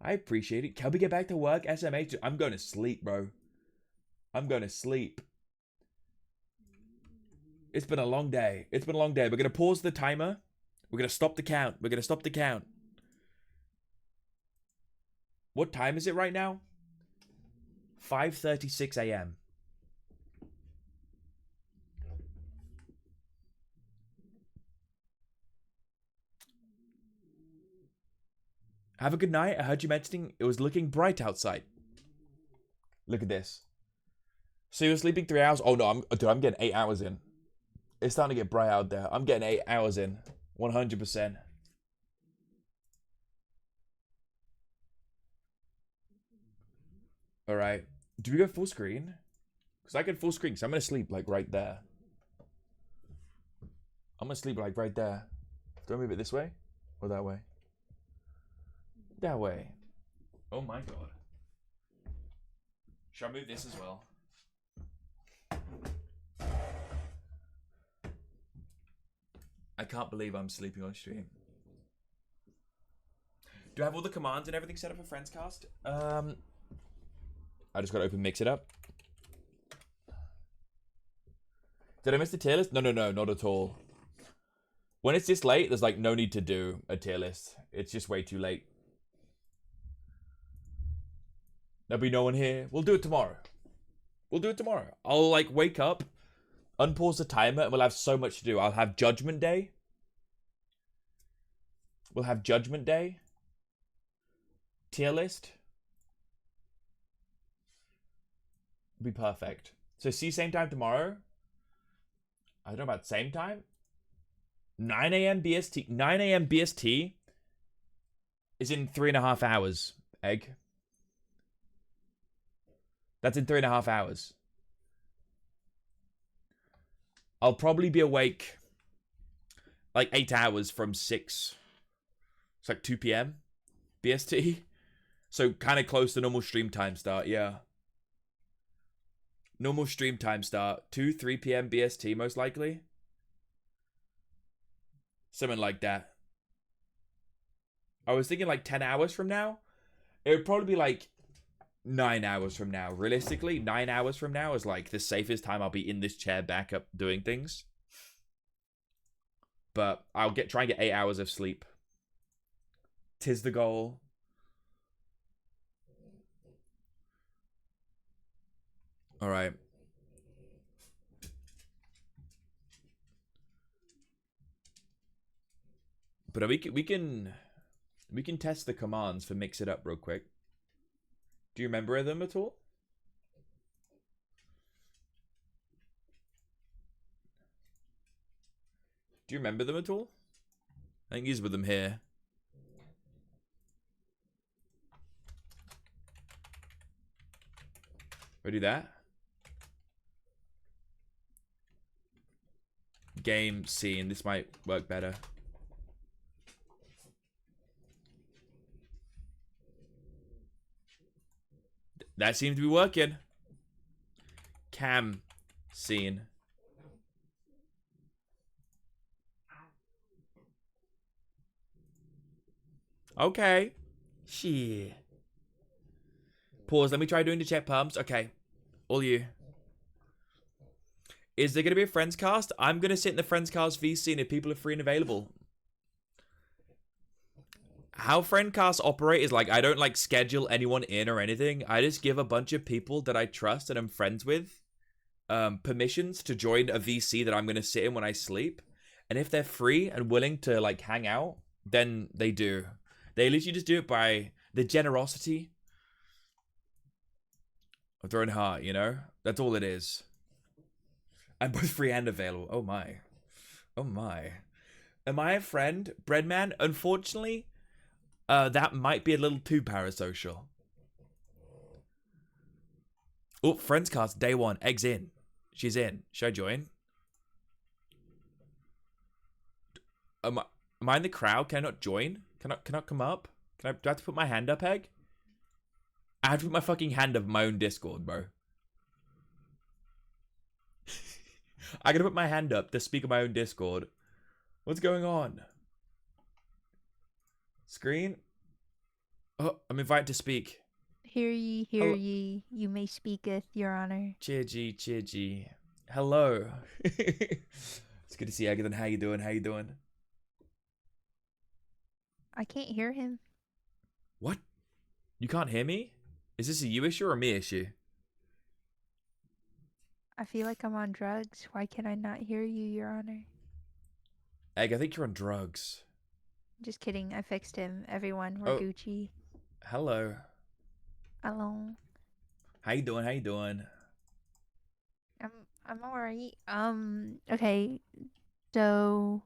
I appreciate it. Can we get back to work? SMH? I'm going to sleep, bro. I'm going to sleep. It's been a long day. It's been a long day. We're going to pause the timer. We're going to stop the count. We're going to stop the count. What time is it right now? 5:36 a.m. Have a good night. I heard you mentioning it was looking bright outside. Look at this. So you're sleeping 3 hours? Oh no, I'm getting 8 hours in. It's starting to get bright out there. I'm getting 8 hours in. 100%. Alright. Do we go full screen? Because I can full screen. So I'm going to sleep like right there. I'm going to sleep like right there. Do I move it this way? Or that way? That way. Oh my god. Should I move this as well? I can't believe I'm sleeping on stream. Do I have all the commands and everything set up for Friendscast? I just gotta open Mix It Up. Did I miss the tier list? No, not at all. When it's this late, there's like no need to do a tier list. It's just way too late. There'll be no one here. We'll do it tomorrow. We'll do it tomorrow. I'll like wake up, unpause the timer, and we'll have so much to do. I'll have Judgment Day. We'll have Judgment Day. Tier list. Be perfect. So see same time tomorrow. I don't know about same time. 9 a.m. BST. 9 a.m. BST is in 3.5 hours. Egg. That's in 3.5 hours. I'll probably be awake like 8 hours from 6. It's like 2 p.m. BST. So kind of close to normal stream time start, yeah. Normal stream time start. 3 p.m. BST most likely. Something like that. I was thinking like 10 hours from now. It would probably be like 9 hours from now. Realistically, 9 hours from now is like the safest time I'll be in this chair back up doing things. But I'll try and get 8 hours of sleep. 'Tis the goal. All right. But we can test the commands for Mix It Up real quick. Do you remember them at all? Do you remember them at all? I think these were them here. Ready that? Game scene. This might work better. That seems to be working. Cam scene. Okay. Shit. Pause. Let me try doing the chat pumps. Okay. All you. Is there going to be a Friends cast? I'm going to sit in the Friends cast VC and if people are free and available. How Friendcasts operate is like, I don't like schedule anyone in or anything. I just give a bunch of people that I trust and I'm friends with permissions to join a VC that I'm going to sit in when I sleep. And if they're free and willing to like hang out, then they do. They literally just do it by the generosity of their own heart, you know? That's all it is. I'm both free and available. Oh my. Oh my. Am I a friend? Breadman? Unfortunately, that might be a little too parasocial. Oh, Friends cast day one. Egg's in. She's in. Should I join? Am I in the crowd? Can I not join? Can I come up? Do I have to put my hand up, Egg? I have to put my fucking hand up in my own Discord, bro. I gotta put my hand up to speak on my own Discord. What's going on? Screen? Oh, I'm invited to speak. Hear ye, hear ye. You may speaketh, your honor. Chidgy, chidgy. Hello. It's good to see you, Agatha. How you doing? How you doing? I can't hear him. What? You can't hear me? Is this a you issue or a me issue? I feel like I'm on drugs. Why can I not hear you, your honor? Egg, I think you're on drugs. Just kidding. I fixed him. Everyone, we're Gucci. Hello. Hello. How you doing? How you doing? I'm alright. Okay. So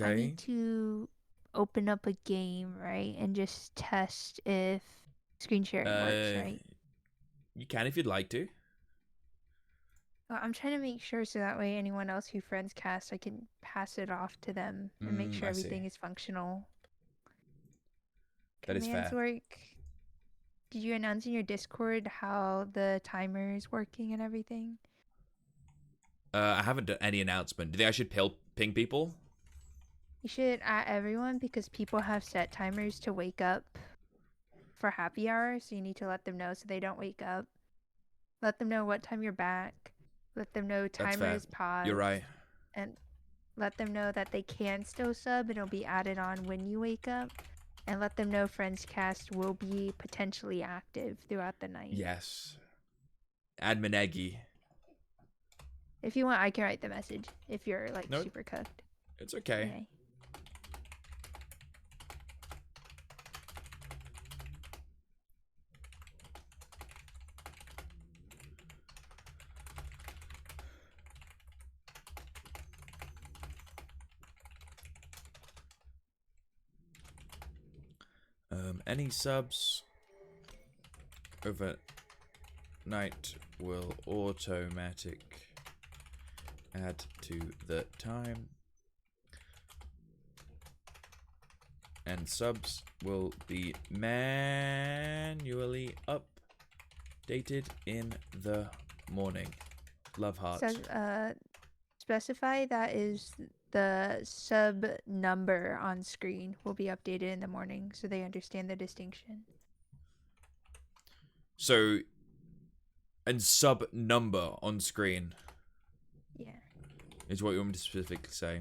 I need to open up a game, right? And just test if screen sharing works, right? You can if you'd like to. I'm trying to make sure so that way anyone else who friends cast, I can pass it off to them and make sure everything is functional. That is fair. Commands work. Did you announce in your Discord how the timer is working and everything? I haven't done any announcement. Do you think I should ping people? You should at everyone because people have set timers to wake up for happy hour, so you need to let them know so they don't wake up. Let them know what time you're back. Let them know timer is paused. You're right. And let them know that they can still sub and it'll be added on when you wake up. And let them know Friendscast will be potentially active throughout the night. Yes. Admin Eggy. If you want, I can write the message if you're like super cooked. It's okay. Any subs overnight will automatic add to the time, and subs will be manually updated in the morning. Love heart. So, specify that is the sub number on screen will be updated in the morning so they understand the distinction. So, and sub number on screen. Yeah. Is what you want me to specifically say.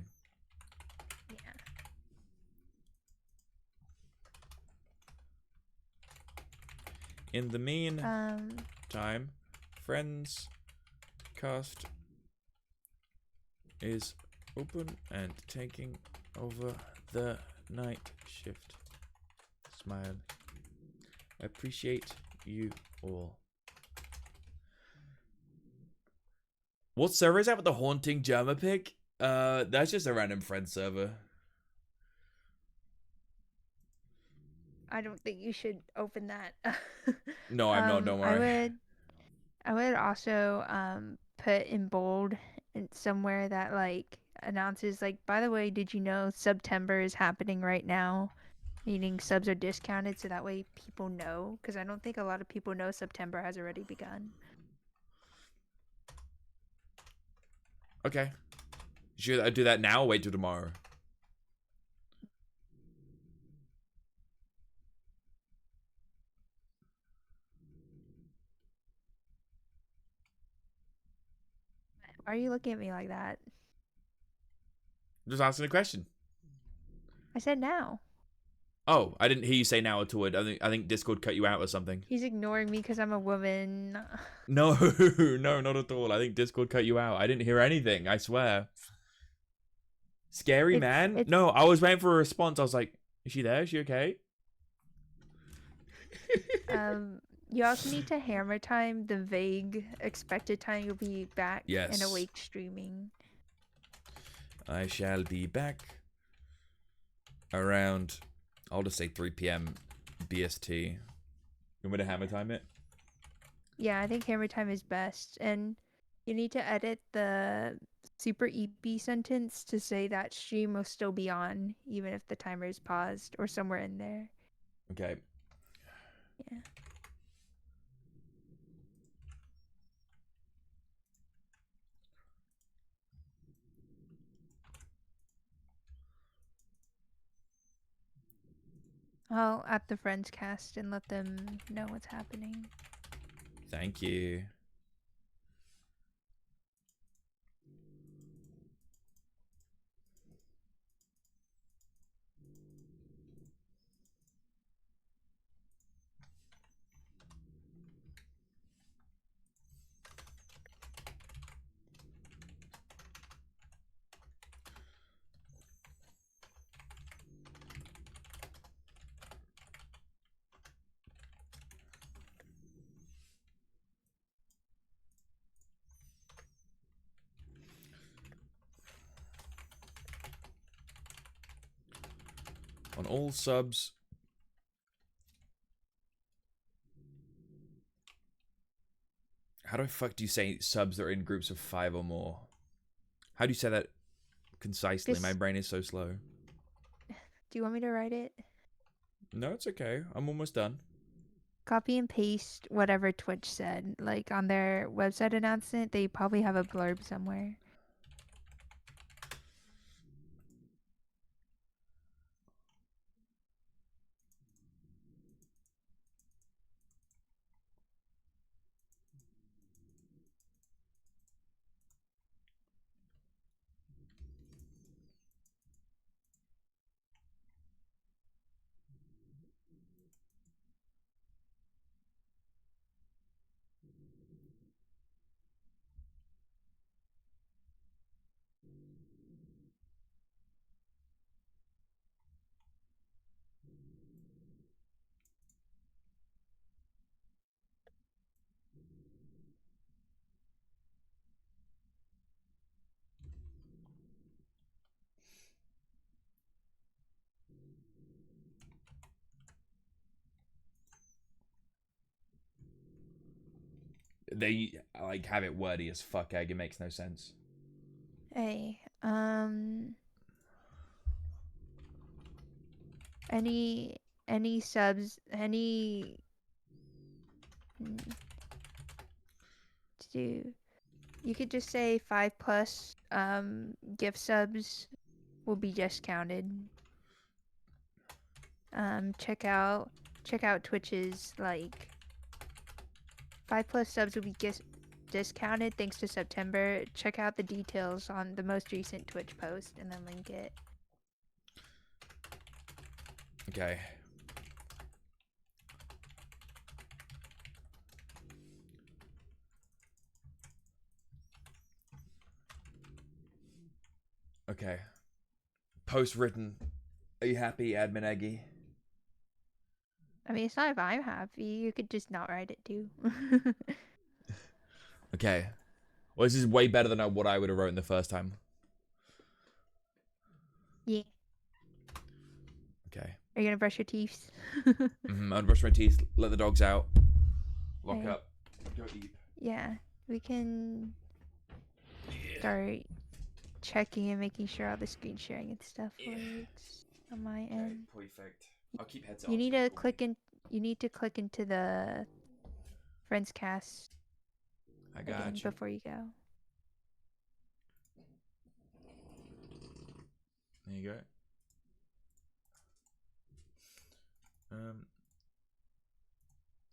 Yeah. In the meantime, Friends cast is open and taking over the night shift. Smile. Appreciate you all. What server is that with the haunting Germa pick? That's just a random friend server. I don't think you should open that. No, I'm not, don't worry. I would also put in bold somewhere that like announces like, by the way, did you know September is happening right now? Meaning subs are discounted, so that way people know, because I don't think a lot of people know September has already begun. Okay. Should I do that now or wait till tomorrow? Why are you looking at me like that? Just asking a question. I said now. Oh, I didn't hear you say now at all. I think Discord cut you out or something. He's ignoring me because I'm a woman. No, no, not at all. I think Discord cut you out. I didn't hear anything. I swear. Scary man? No, I was waiting for a response. I was like, is she there? Is she okay? You also need to hammer time the vague expected time you'll be back and awake streaming. I shall be back around, I'll just say 3 p.m. BST. You want me to hammer time it? Yeah, I think hammer time is best. And you need to edit the super EP sentence to say that stream will still be on, even if the timer is paused or somewhere in there. Okay. Yeah. I'll add the friends cast and let them know what's happening. Thank you. On all subs. How the fuck do you say subs that are in groups of 5 or more? How do you say that concisely? My brain is so slow. Do you want me to write it? No, it's okay. I'm almost done. Copy and paste whatever Twitch said. Like on their website announcement, they probably have a blurb somewhere. They like have it wordy as fuck, egg. It makes no sense. Hey, any subs, any you could just say 5+ gift subs will be discounted. Check out Twitch's like 5+ subs will be discounted thanks to September. Check out the details on the most recent Twitch post and then link it. Okay. Okay. Post written. Are you happy, Admin Eggy? I mean, it's not if I'm happy. You could just not write it too. Okay. Well, this is way better than what I would have written the first time. Yeah. Okay. Are you gonna brush your teeth? I'm gonna brush my teeth, let the dogs out, lock Okay. up, go eat. Yeah, we can start checking and making sure all the screen sharing and stuff works on my end. Perfect. I'll keep heads You up. need to click in. You need to click into the Friends cast I again got you. before you go. There you go.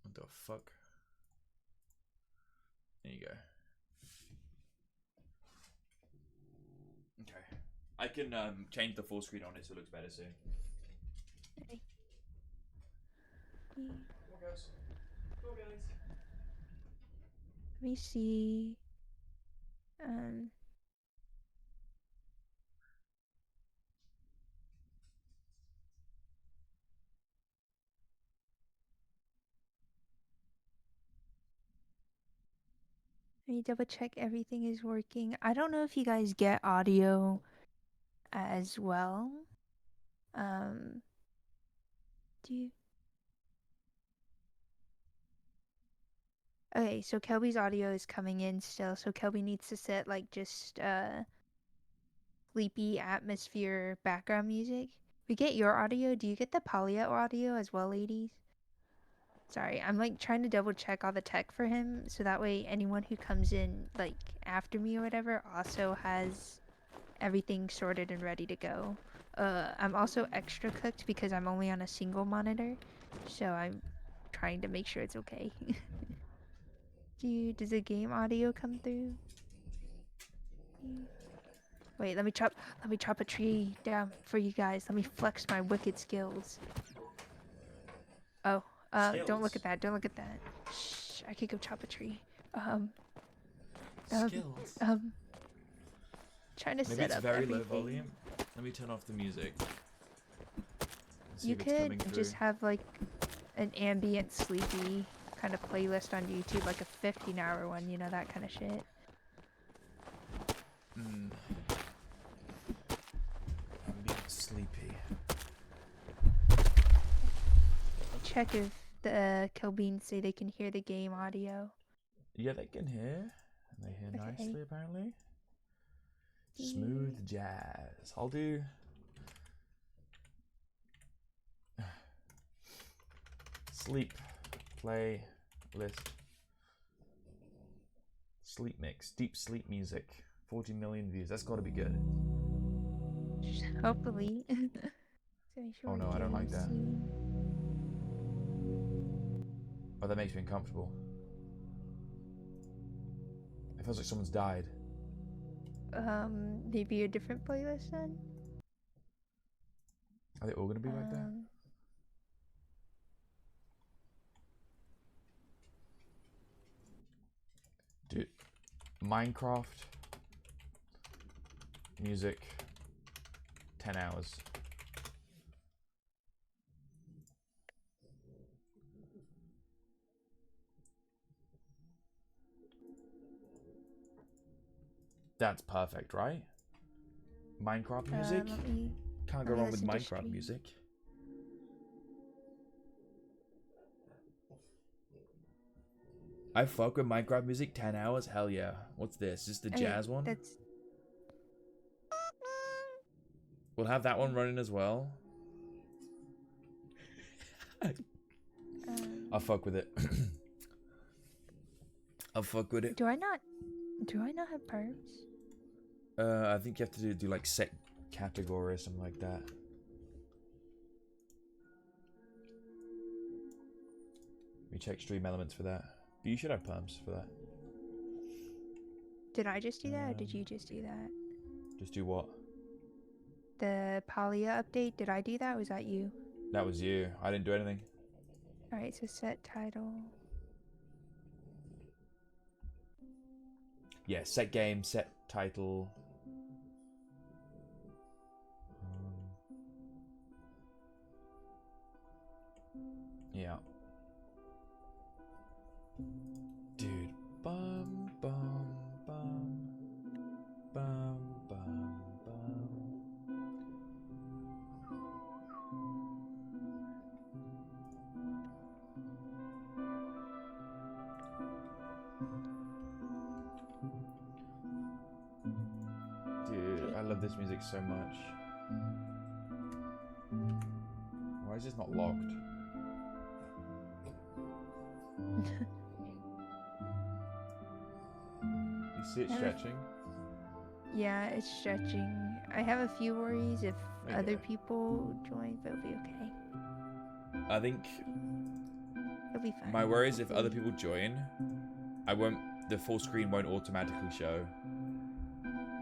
What the fuck? There you go. I can change the full screen on it so it looks better soon. Okay. Come on, guys. Come on, guys. Let me see. Let me double check everything is working. I don't know if you guys get audio as well. Do you? Okay, so Kelby's audio is coming in still, so Kelby needs to set like just sleepy atmosphere background music. We get your audio. Do you get the Palia audio as well, ladies? Sorry, I'm like trying to double check all the tech for him so that way anyone who comes in like after me or whatever also has everything sorted and ready to go. I'm also extra cooked because I'm only on a single monitor, so I'm trying to make sure it's okay. Does the game audio come through? Wait, let me chop a tree down for you guys. Let me flex my wicked skills. Oh, don't look at that. Don't look at that. Shh, I could go chop a tree. Skills. Trying to Maybe set it's up very everything. low volume. Let me turn off the music. See You if it's coming could through. just have like an ambient sleepy kind of playlist on YouTube, like a 15-hour one, you know, that kind of shit. Ambient sleepy. Check if the Kelbeans say they can hear the game audio. Yeah, they can hear. And they hear nicely, apparently. Smooth jazz. I'll do... Sleep. Play. List. Sleep mix. Deep sleep music. 40 million views. That's got to be good. Hopefully. Oh no, I don't like that. Oh, that makes me uncomfortable. It feels like someone's died. Maybe a different playlist then? Are they all gonna be like that? Dude, Minecraft music 10 hours. That's perfect, right? Minecraft music? Can't go wrong with Minecraft music. I fuck with Minecraft music 10 hours? Hell yeah. What's this? Is this the jazz one? We'll have that one running as well. I'll fuck with it. I'll fuck with it. Do I not have perms? I think you have to do like set category or something like that. We check stream elements for that. But you should have perms for that. Did I just do that or did you just do that? Just do what? The Palia update, did I do that or was that you? That was you. I didn't do anything. Alright, so set title. Yeah, set game, set title. Yeah. Dude. Bum, bum, bum. Bum, bum, bum. Dude, I love this music so much. Why is this not locked? You see it stretching? Yeah, it's stretching. I have a few worries if other people join, but it'll be okay. I think It'll be fine. my worry is if other people join, the full screen won't automatically show.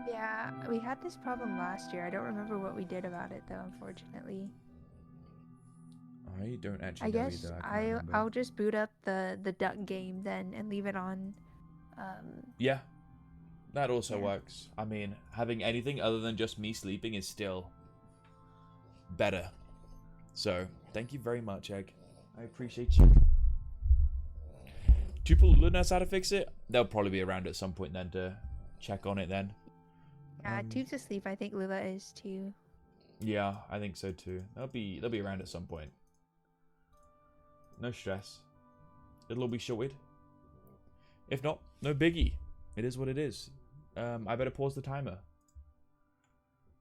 Yeah, Yeah, we had this problem last year. I don't remember what we did about it though, unfortunately. I don't actually I know guess either. I can't remember. I'll just boot up the duck game then and leave it on. Yeah, that also Yeah. works. I mean, having anything other than just me sleeping is still better. So, thank you very much, Egg. I appreciate you. Do people know how to fix it? They'll probably be around at some point then to check on it then. Yeah, Tube's asleep. I think Lula is too. Yeah, I think so too. They'll be around at some point. No stress. It'll all be sorted. If not, no biggie. It is what it is. I better pause the timer.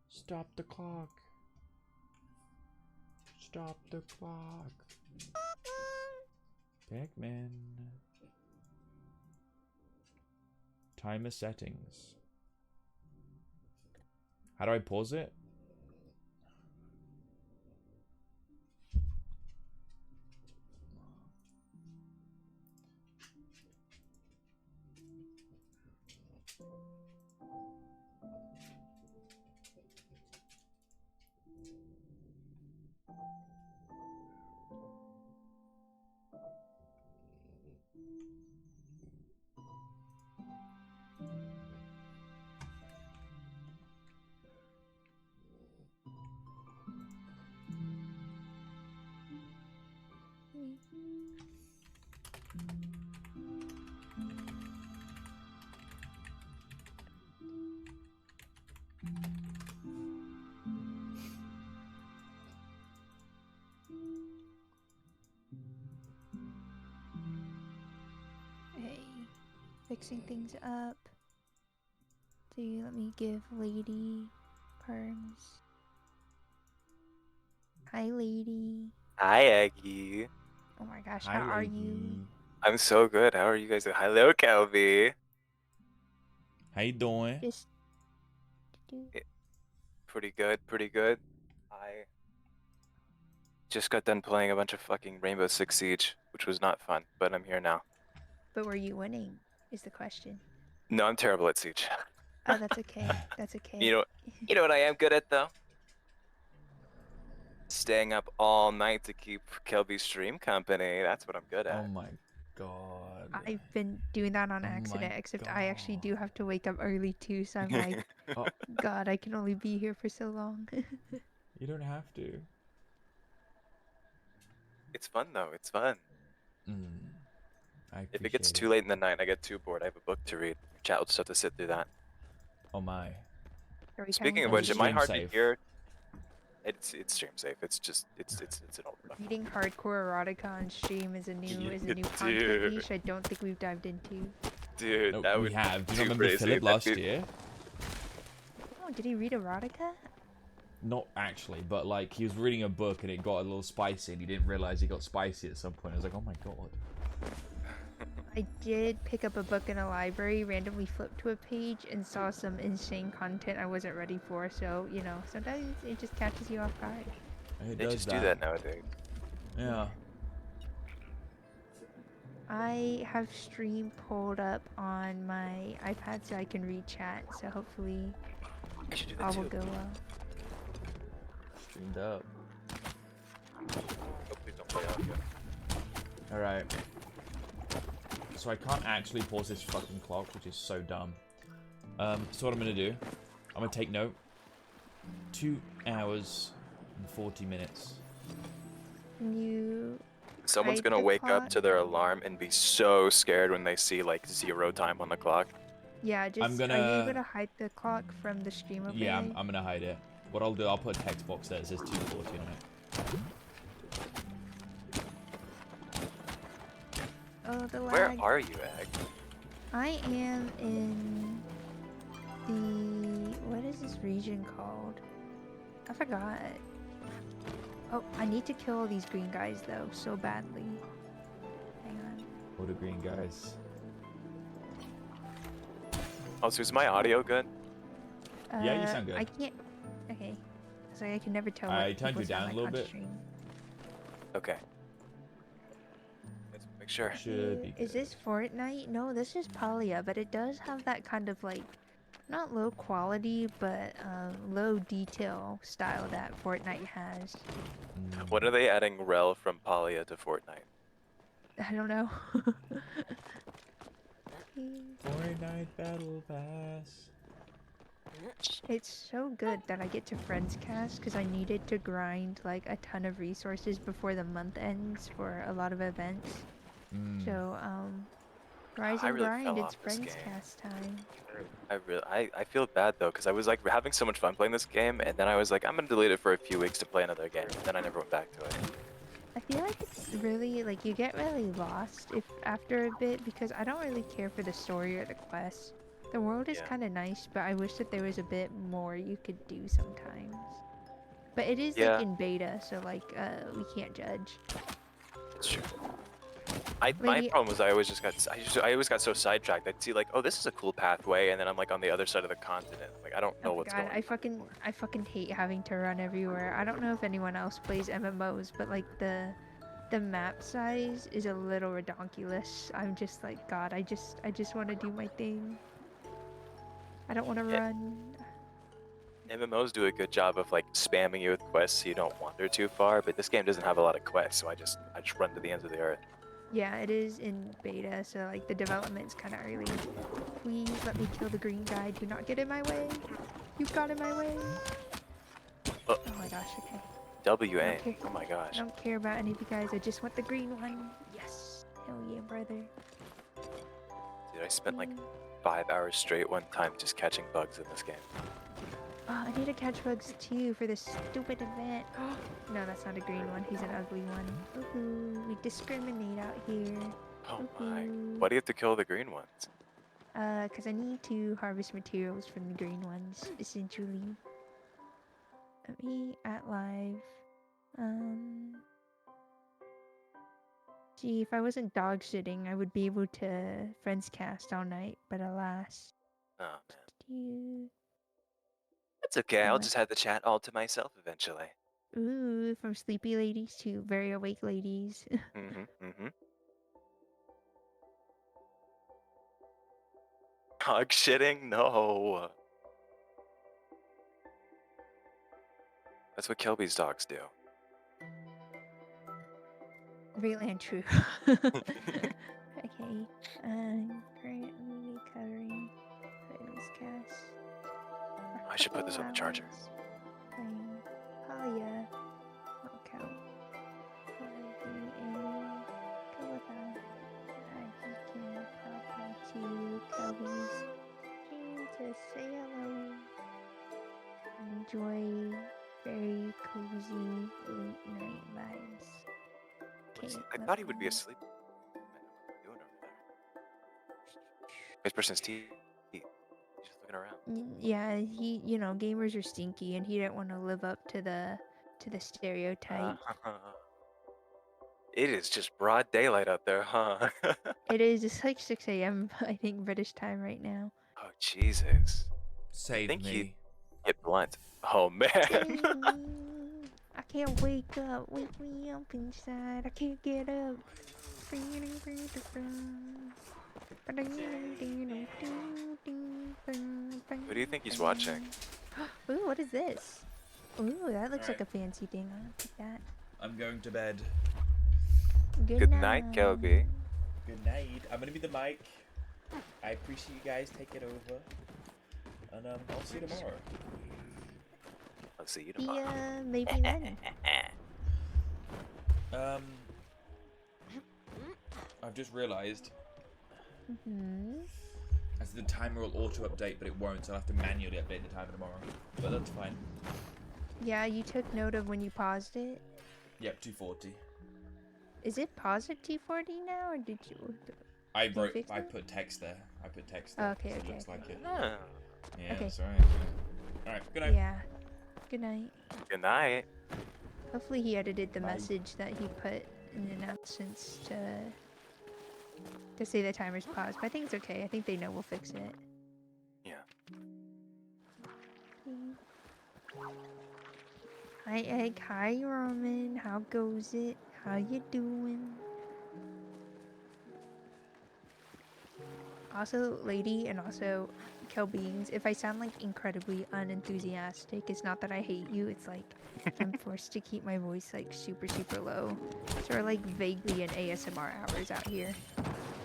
Stop the clock. Stop the clock. Pac-Man. Timer settings. How do I pause it? Hey, fixing things up. See, let me give Lady perms. Hi, Lady. Hi, Aggie. Oh my gosh, Hi, how are lady. you? I'm so good. How are you guys? Hello, Kelby. How you doing? Just Pretty good, pretty good. I just got done playing a bunch of fucking Rainbow Six Siege, which was not fun, but I'm here now. But were you winning? Is the question. No, I'm terrible at Siege. Oh, that's okay. That's okay. You know what I am good at though? Staying up all night to keep Kelby's stream company. That's what I'm good at. Oh my god. I've been doing that on Oh my accident, except I actually do have to wake up early too, so I'm like, Oh, God, I can only be here for so long. you don't have to. It's fun though. It's fun. I If it gets appreciate too late in the night, I get too bored. I have a book to read. Chat will just have to sit through that. Oh my. Speaking of Was which, it am I stream hard safe? to hear? It's stream safe. It's just it's an old book. Reading hardcore erotica on stream is a new content Dude. niche I don't think we've dived into. Dude, No, that we would have. Do you too remember crazy. Philip That'd last be- year? Oh, did he read erotica? Not actually, but like he was reading a book and it got a little spicy and he didn't realize he got spicy at some point. I was like, oh my god. I did pick up a book in a library, randomly flipped to a page, and saw some insane content I wasn't ready for. So, you know, sometimes it just catches you off guard. It They does just do that nowadays. Yeah. I have stream pulled up on my iPad so I can read chat, so hopefully I should do that all will too. go well. Streamed up. Oh, please don't play audio. Alright. So I can't actually pause this fucking clock, which is so dumb. So what I'm gonna do, I'm gonna take note. 2 hours and 40 minutes. You Someone's hide gonna the wake up clock? to their alarm and be so scared when they see like 0 time on the clock. Yeah, just are you gonna- able to hide the clock from the stream overlay? Yeah, I'm gonna hide it. What I'll do, I'll put a text box there that says 2:40 on it. Oh, the lag. Where are you, Ag? I am in the... what is this region called? I forgot. Oh, I need to kill all these green guys though, so badly. Hang on. What are green guys? Oh, so is my audio good? Yeah, you sound good. I can't... Okay. Sorry, I can never tell I what turned people you down sound a like little on bit. stream. Okay. Let's make sure. Should be Is this Fortnite? No, this is Palia, but it does have that kind of like not low quality, but low detail style that Fortnite has. When are they adding Rel from Palia to Fortnite? I don't know. Fortnite Battle Pass. It's so good that I get to Friends Cast because I needed to grind like a ton of resources before the month ends for a lot of events. So, rise I and really grind, fell it's off this Friends game. Cast time. I feel bad though, because I was like having so much fun playing this game, and then I was like, I'm gonna delete it for a few weeks to play another game, and then I never went back to it. I feel like it's really, like, you get really lost if after a bit because I don't really care for the story or the quests. The world is kind of nice, but I wish that there was a bit more you could do sometimes. But it is, like, in beta, so, like, we can't judge. It's true. My problem was I always got so sidetracked. I'd see like, oh, this is a cool pathway, and then I'm like on the other side of the continent. Like I don't know what's God, going on. I fucking hate having to run everywhere. I don't know if anyone else plays MMOs, but like the map size is a little redonkulous. I'm just like, God, I just want to do my thing. I don't want to run. MMOs do a good job of like spamming you with quests so you don't wander too far, but this game doesn't have a lot of quests, so I just run to the ends of the earth. Yeah, it is in beta, so like the development's kind of early. Please let me kill the green guy. Do not get in my way. You got in my way. Oh my gosh, okay. WA. Oh my gosh. I don't care about any of you guys. I just want the green one. Yes. Hell yeah, brother. Dude, I spent like 5 hours straight one time just catching bugs in this game. Oh, I need to catch bugs too for this stupid event. No, that's not a green one. He's an ugly one. Ooh, we discriminate out here. Oh my. Why do you have to kill the green ones? Because I need to harvest materials from the green ones, essentially. Let me at live. Gee, if I wasn't dog sitting, I would be able to friends cast all night, but alas. Oh man. That's okay, I'll just have the chat all to myself eventually. Ooh, from sleepy ladies to very awake ladies. Dog shitting? No. That's what Kelby's dogs do. Real and true. Okay. Currently covering friends cast. I should put this on the charger. Playing Palia. Okay. To Kobe's stream to say hello. Enjoy very cozy late night vibes. Okay, I thought he would be asleep. I don't know what he's doing over there. This person's teeth. He's just looking around. Yeah, you know, gamers are stinky, and he didn't want to live up to the stereotype. It is just broad daylight out there, huh? It is. It's like 6 a.m. I think British time right now. Oh Jesus! Save I think me. he hit blunt. Oh man! I can't wake up. Wake me up inside. I can't get up. Who do you think he's watching? Ooh, what is this? Ooh, that looks like a fancy thing. I'll take that. I'm going to bed. Good night, Kelby. Good night. I'm gonna be the mic. I appreciate you guys taking over. And I'll see you tomorrow. I'll see you tomorrow. Yeah, maybe then. I've just realised. As the timer will auto update, but it won't, so I'll have to manually update the timer tomorrow. But that's fine. Yeah, you took note of when you paused it? Yep, 240. Is it paused at 240 now, or did you? I put text there. I put text there. Okay, so okay. It looks like it. Oh. Yeah, Okay. that's alright. Alright, good night. Yeah. Good night. Good night. Hopefully he edited the Bye. message that he put in the announcements to say the timer's paused. But I think it's okay. I think they know we'll fix it. Yeah. Hi Egg, hi Roman. How goes it? How you doing? Also, lady, and also Kelbeans, if I sound like incredibly unenthusiastic, it's not that I hate you. It's like I'm forced to keep my voice like super low. Sort of like vaguely in ASMR hours out here.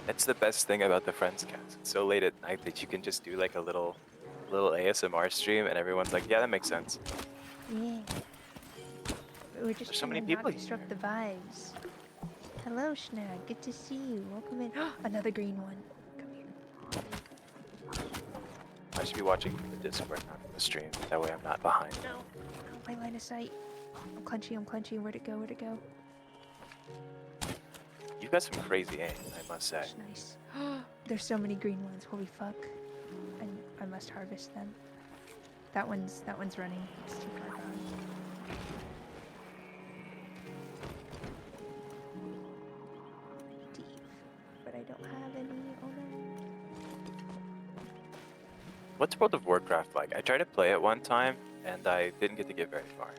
That's the best thing about the Friends cast. It's so late at night that you can just do like a little ASMR stream, and everyone's like, yeah, that makes sense. Yeah. We're just There's so trying many to people not disrupt the vibes. Hello, Schnag. Good to see you. Welcome in. Another green one. Come here. I should be watching from the Discord, not from the stream. That way I'm not behind. No. My line of sight. I'm clenching. Where'd it go? You've got some crazy aim, I must say. That's nice. There's so many green ones. Holy fuck. And I must harvest them. That one's running. It's too far gone. Deep. But I don't have any. Oh no. What's World of Warcraft like? I tried to play it one time, and I didn't get to get very far.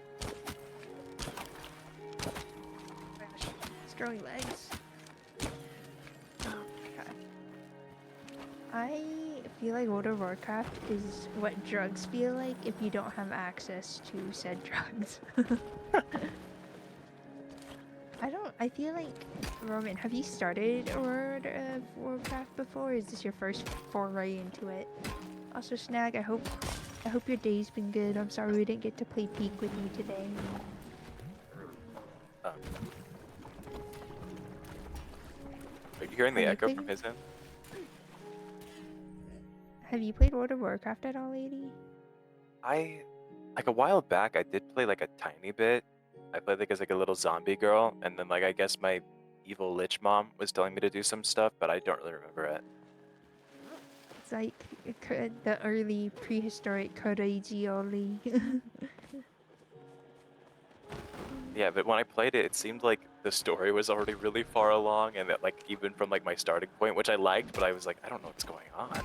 It's growing legs. Okay. I feel like World of Warcraft is what drugs feel like if you don't have access to said drugs. I feel like, Roman, have you started World of Warcraft before? Or is this your first foray into it? Also, Snag, I hope your day's been good. I'm sorry we didn't get to play Peak with you today. Are you hearing the echo from his end? Have you played World of Warcraft at all, lady? Like a while back, I did play like a tiny bit. I played like as like a little zombie girl, and then like I guess my evil lich mom was telling me to do some stuff, but I don't really remember it. It's like the early prehistoric Koreiji. Yeah, but when I played it, it seemed like the story was already really far along, and that like even from like my starting point, which I liked, but I was like, I don't know what's going on.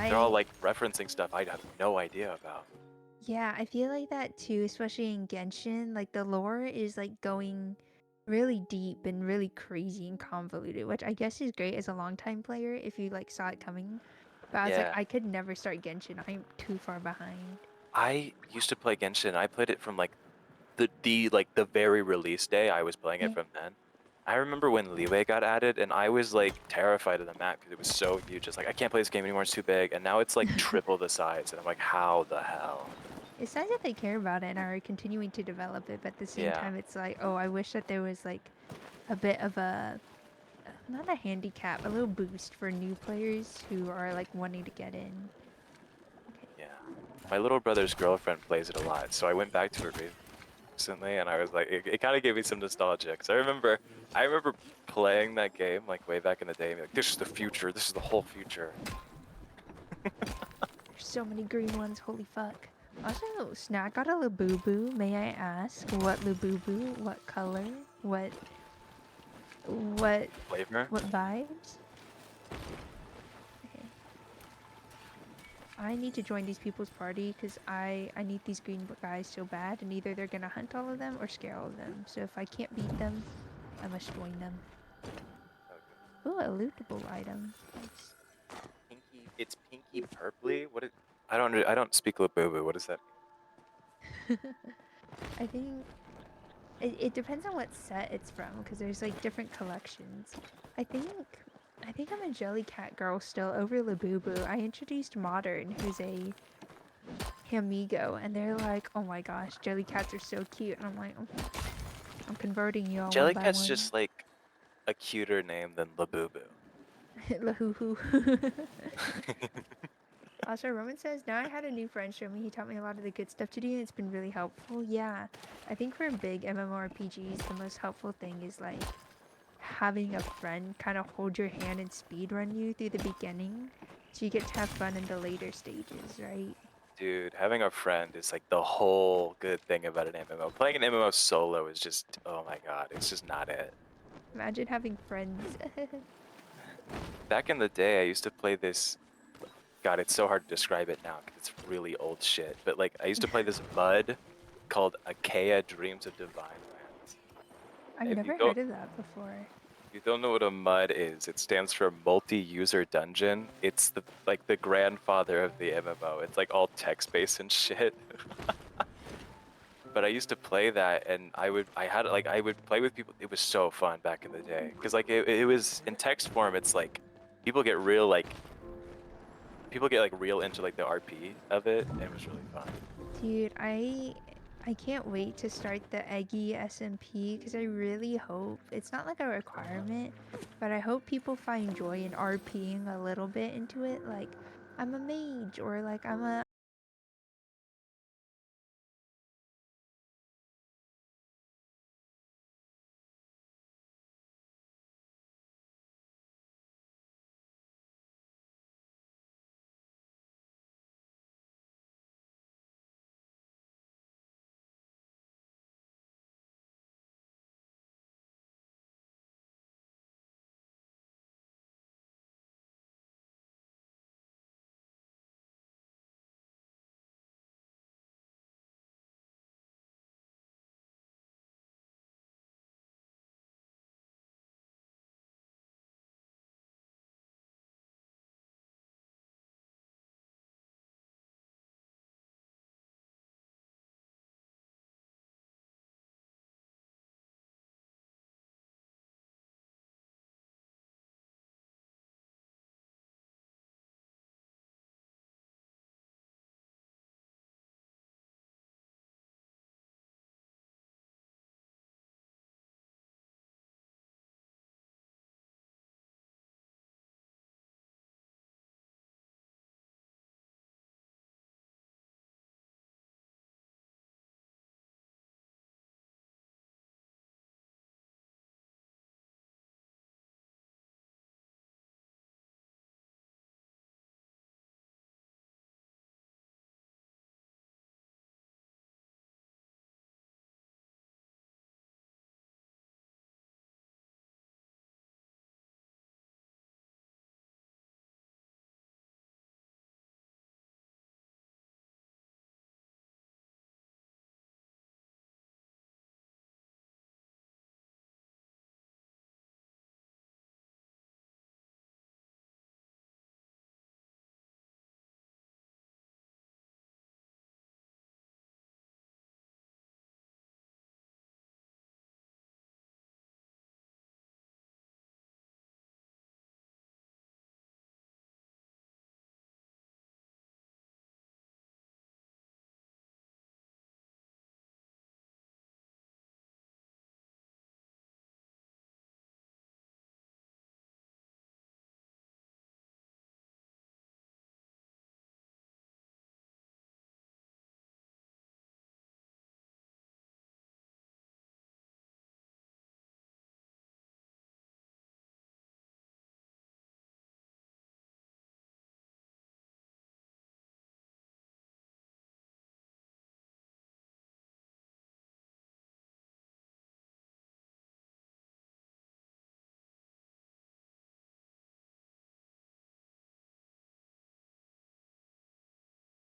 They're all like referencing stuff I have no idea about. Yeah, I feel like that too, especially in Genshin. Like the lore is like going really deep and really crazy and convoluted, which I guess is great as a longtime player if you like saw it coming. But I was like, Yeah. I could never start Genshin. I'm too far behind. I used to play Genshin. I played it from like the very release day. I was playing it from then. I remember when Leeway got added, and I was like terrified of the map because it was so huge. It's like I can't play this game anymore. It's too big. And now it's like triple the size, and I'm like, how the hell? It's nice that they care about it and are continuing to develop it, but at the same Yeah. time, it's like, oh, I wish that there was like a bit of a, not a handicap, a little boost for new players who are like wanting to get in. Yeah. My little brother's girlfriend plays it a lot, so I went back to her recently, and I was like, it kind of gave me some nostalgia because I remember playing that game like way back in the day, and like, this is the future. This is the whole future. There's so many green ones, holy fuck. Also, Snack got a Labubu. May I ask what Labubu, what color, what flavor, what vibes? Okay. I need to join these people's party because I need these green guys so bad, and either they're gonna hunt all of them or scare all of them. So if I can't beat them, I must join them. Ooh, a lootable item. Nice. It's pinky purpley. What is? I don't speak Labubu. What is that? I think it depends on what set it's from, because there's like different collections. I think I'm a Jellycat girl still over Labubu. I introduced Modern, who's a Amigo, and they're like, oh my gosh, Jellycats are so cute, and I'm like, I'm converting you all one by Jellycat's one. just like a cuter name than Labubu. Lahoo-hoo. Also, Roman says, now I had a new friend show me. He taught me a lot of the good stuff to do, and it's been really helpful. Yeah, I think for big MMORPGs, the most helpful thing is like having a friend kind of hold your hand and speedrun you through the beginning, so you get to have fun in the later stages, right? Dude, having a friend is like the whole good thing about an MMO. Playing an MMO solo is just, oh my god, it's just not it. Imagine having friends. Back in the day, I used to play this. God, it's so hard to describe it now because it's really old shit. But like, I used to play this MUD called Achaea Dreams of Divine Lands. I've If never you go- heard of that before. If you don't know what a MUD is, it stands for multi-user dungeon. It's the grandfather of the MMO. It's like all text-based and shit. But I used to play that, and I would play with people. It was so fun back in the day, because like it was in text form. It's like people get real real into like the RP of it, and it was really fun. Dude, I can't wait to start the Eggy SMP because I really hope it's not like a requirement, but I hope people find joy in RPing a little bit into it. Like, I'm a mage, or like I'm a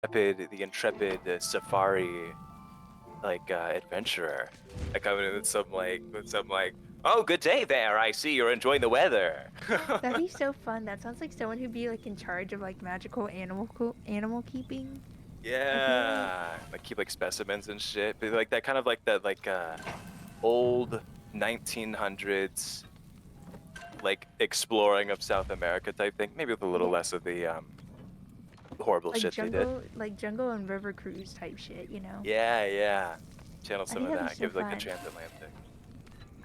The intrepid safari adventurer. I come in with some oh, good day there. I see you're enjoying the weather. that'd be so fun. That sounds like someone who'd be like in charge of like magical animal keeping. Yeah, like keep like specimens and shit. But like that kind of like that old 1900s like exploring of South America type thing. Maybe with a little less of the horrible Like shit they did. jungle and river cruise type shit, you know? Yeah. Channel some of that'd be that. so Give like fun. Enchanted Land thing.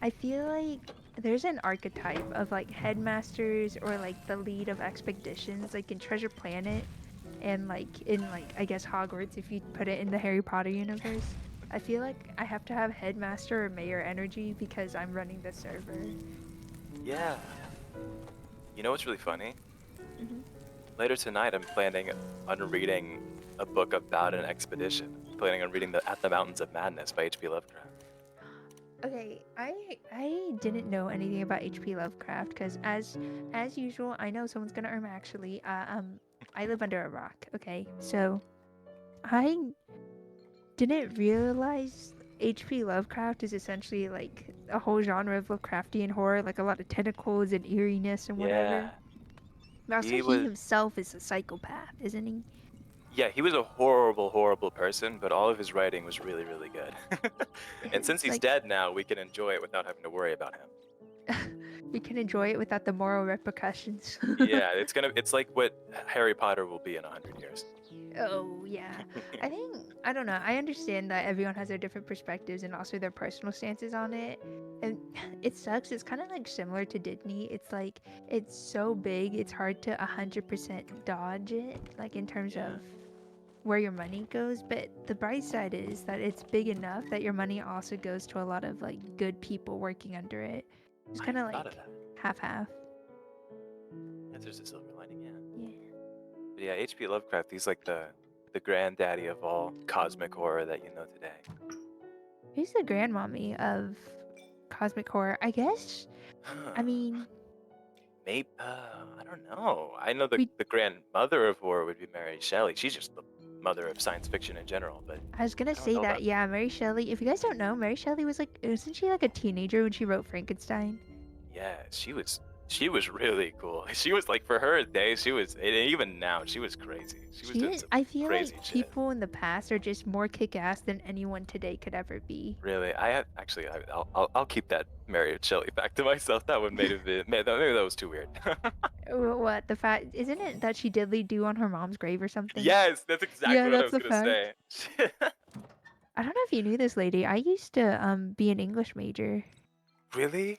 I feel like there's an archetype of like headmasters or like the lead of expeditions, like in Treasure Planet and like in like I guess Hogwarts if you put it in the Harry Potter universe. I feel like I have to have headmaster or mayor energy because I'm running the server. Yeah. You know what's really funny? Mhm. Later tonight, I'm planning on reading a book about an expedition. Planning on reading At the Mountains of Madness by H.P. Lovecraft. Okay, I didn't know anything about H.P. Lovecraft because as usual, I know someone's gonna actually. I live under a rock. Okay, so I didn't realize H.P. Lovecraft is essentially like a whole genre of Lovecraftian horror, like a lot of tentacles and eeriness and whatever. Yeah. But also, He he was. himself is a psychopath, isn't he? Yeah, he was a horrible, horrible person, but all of his writing was really, really good. And since It's he's like dead now, we can enjoy it without having to worry about him. we can enjoy it without the moral repercussions. Yeah, it's like what Harry Potter will be in 100 years. Oh yeah, I don't know. I understand that everyone has their different perspectives and also their personal stances on it, and it sucks. It's kind of like similar to Disney. It's like it's so big, it's hard to 100% dodge it, like in terms of where your money goes. But the bright side is that it's big enough that your money also goes to a lot of like good people working under it. It's kind of like half-half. There's a silver lining, yeah. But yeah, H.P. Lovecraft, he's like the granddaddy of all cosmic horror that you know today. Who's the grandmommy of cosmic horror? I guess. I mean, Maybe I don't know. I know the grandmother of horror would be Mary Shelley. She's just the mother of science fiction in general. But I was gonna say that, yeah, Mary Shelley. If you guys don't know, Mary Shelley was like, isn't she like a teenager when she wrote Frankenstein? Yeah, she was really cool. She was like, for her day, she was, and even now, she was crazy. She was doing some I feel crazy like shit. people in the past are just more kick-ass than anyone today could ever be. Really, I'll keep that Mary Shelley fact to myself. That one maybe that was too weird. What the fact? Isn't it that she diddly do on her mom's grave or something? Yes, that's exactly Yeah, what I that's was the gonna fact. say. I don't know if you knew this, lady. I used to be an English major. Really?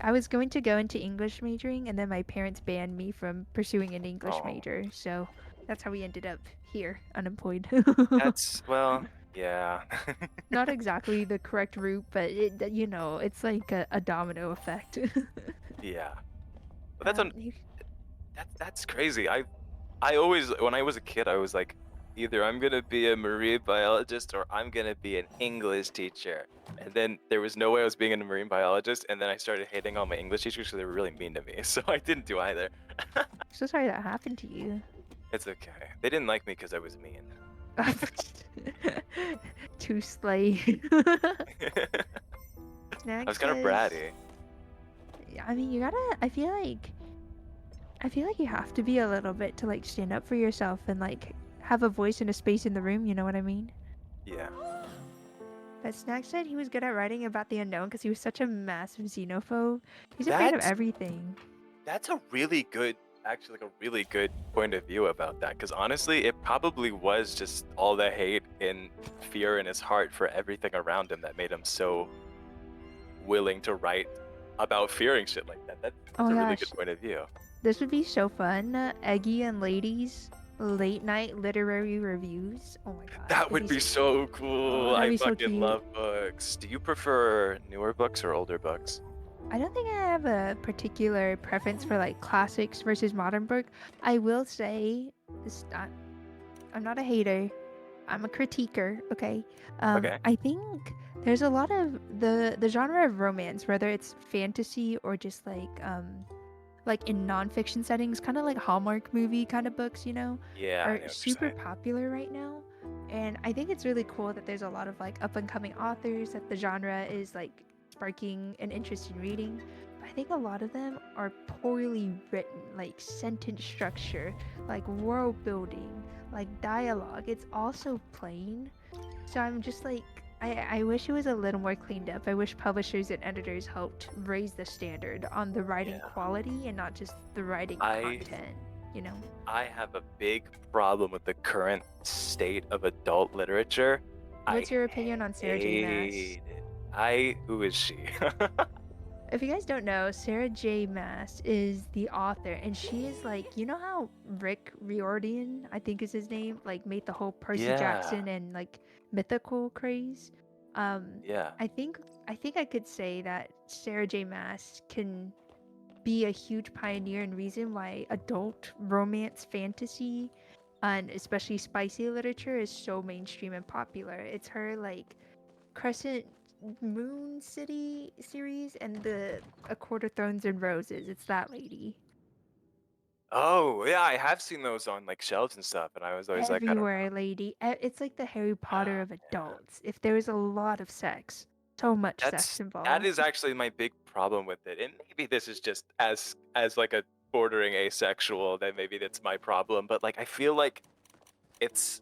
I was going to go into English majoring, and then my parents banned me from pursuing an English Oh. major. So that's how we ended up here, unemployed. That's yeah. Not exactly the correct route, but it's like a domino effect. Yeah. But that's crazy. I always, when I was a kid, I was like, either I'm gonna be a marine biologist or I'm gonna be an English teacher. And then there was no way I was being a marine biologist, and then I started hating all my English teachers because they were really mean to me. So I didn't do either. So sorry that happened to you. It's okay. They didn't like me because I was mean. Too slay. I was kind of bratty. I mean, you gotta. I feel like you have to be a little bit to like stand up for yourself and like have a voice and a space in the room. You know what I mean? Yeah. But Snack said he was good at writing about the unknown because he was such a massive xenophobe. He's afraid of everything. That's a really good, actually, like a really good point of view about that. Because honestly, it probably was just all the hate and fear in his heart for everything around him that made him so willing to write about fearing shit like that. That's a really good point of view. This would be so fun. Eggy and Ladies late night literary reviews. Oh my god. That would be so cool. I so fucking cute. love books. Do you prefer newer books or older books? I don't think I have a particular preference for like classics versus modern book. I will say this. I'm not a hater. I'm a critiquer. Okay. Okay. I think there's a lot of the genre of romance, whether it's fantasy or just like in nonfiction settings, kind of like Hallmark movie kind of books, you know, Yeah, I know what are you're super saying. popular right now. And I think it's really cool that there's a lot of like up and coming authors, that the genre is like sparking an interest in reading. But I think a lot of them are poorly written, like sentence structure, like world building, like dialogue. It's all so plain. So I'm just like, I wish it was a little more cleaned up. I wish publishers and editors helped raise the standard on the writing quality and not just the writing content, you know? I have a big problem with the current state of adult literature. What's your opinion on Sarah J. Maas? hate it. Who is she? If you guys don't know, Sarah J. Maas is the author, and she is like, you know how Rick Riordan, I think is his name, like made the whole Percy Jackson and like mythical craze. Yeah. I think I could say that Sarah J. Maas can be a huge pioneer and reason why adult romance fantasy and especially spicy literature is so mainstream and popular. It's her like Crescent Moon City series and the A Court of Thorns and Roses. It's that lady. Oh, yeah, I have seen those on like shelves and stuff, and I was always like, I don't know. Everywhere, lady. It's like the Harry Potter of adults. If there was a lot of sex, so much sex involved. That is actually my big problem with it, and maybe this is just as like a bordering asexual, that maybe that's my problem, but like I feel like it's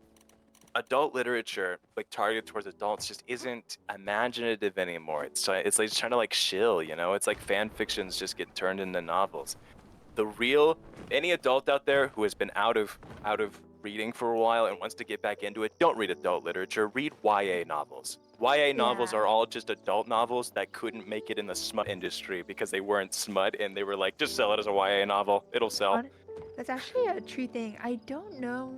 adult literature, like targeted towards adults, just isn't imaginative anymore. It's like it's trying to like shill, you know. It's like fan fictions just get turned into novels. Any adult out there who has been out of reading for a while and wants to get back into it, don't read adult literature. Read YA novels. YA novels are all just adult novels that couldn't make it in the smut industry because they weren't smut, and they were like, just sell it as a YA novel. It'll sell. That's actually a true thing. I don't know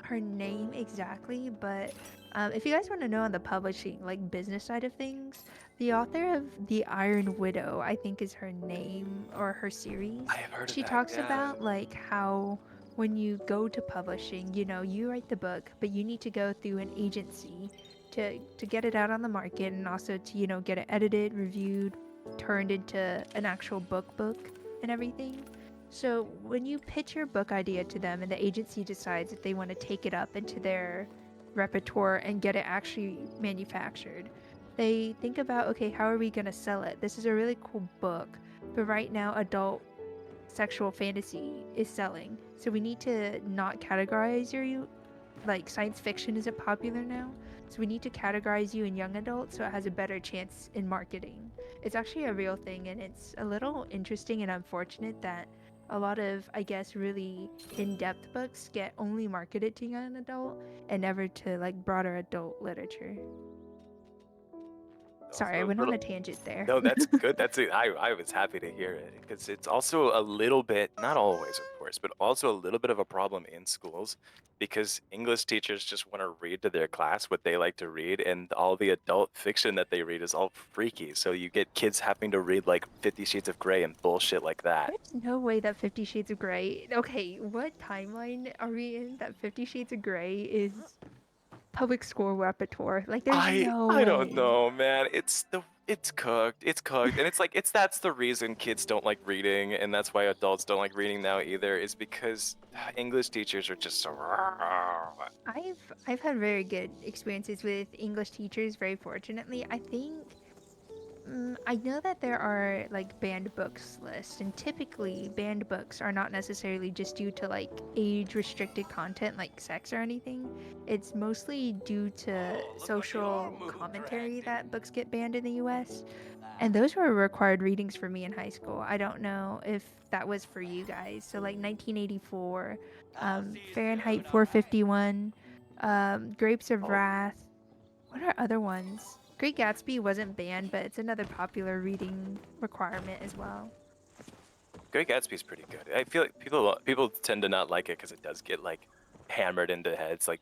her name exactly, but if you guys want to know on the publishing, like business side of things, the author of The Iron Widow, I think is her name or her series. I have heard of She that, talks yeah. about like how when you go to publishing, you know, you write the book, but you need to go through an agency to get it out on the market, and also to, you know, get it edited, reviewed, turned into an actual book and everything. So when you pitch your book idea to them and the agency decides if they want to take it up into their repertoire and get it actually manufactured, they think about, okay, how are we going to sell it? This is a really cool book, but right now adult sexual fantasy is selling. So we need to not categorize you, like science fiction isn't popular now. So we need to categorize you in young adult so it has a better chance in marketing. It's actually a real thing, and it's a little interesting and unfortunate that a lot of, I guess, really in-depth books get only marketed to young adult and never to like broader adult literature. Sorry, I went on a tangent there. No, that's good. That's it. I was happy to hear it, because it's also a little bit, not always of course, but also a little bit of a problem in schools, because English teachers just want to read to their class what they like to read, and all the adult fiction that they read is all freaky. So you get kids having to read like 50 Shades of Grey and bullshit like that. There's no way that 50 Shades of Grey... Okay, what timeline are we in that 50 Shades of Grey is public school repertoire? Like, there's no way. I don't know, man. It's cooked, and it's like that's the reason kids don't like reading, and that's why adults don't like reading now either, is because English teachers are just so. I've had very good experiences with English teachers, very fortunately. I think I know that there are like banned books lists, and typically banned books are not necessarily just due to like age restricted content like sex or anything. It's mostly due to social commentary that books get banned in the US. And those were required readings for me in high school. I don't know if that was for you guys. So like 1984, Fahrenheit 451, Grapes of Wrath. What are other ones? Great Gatsby wasn't banned, but it's another popular reading requirement as well. Great Gatsby's pretty good. I feel like people tend to not like it because it does get like hammered into heads. Like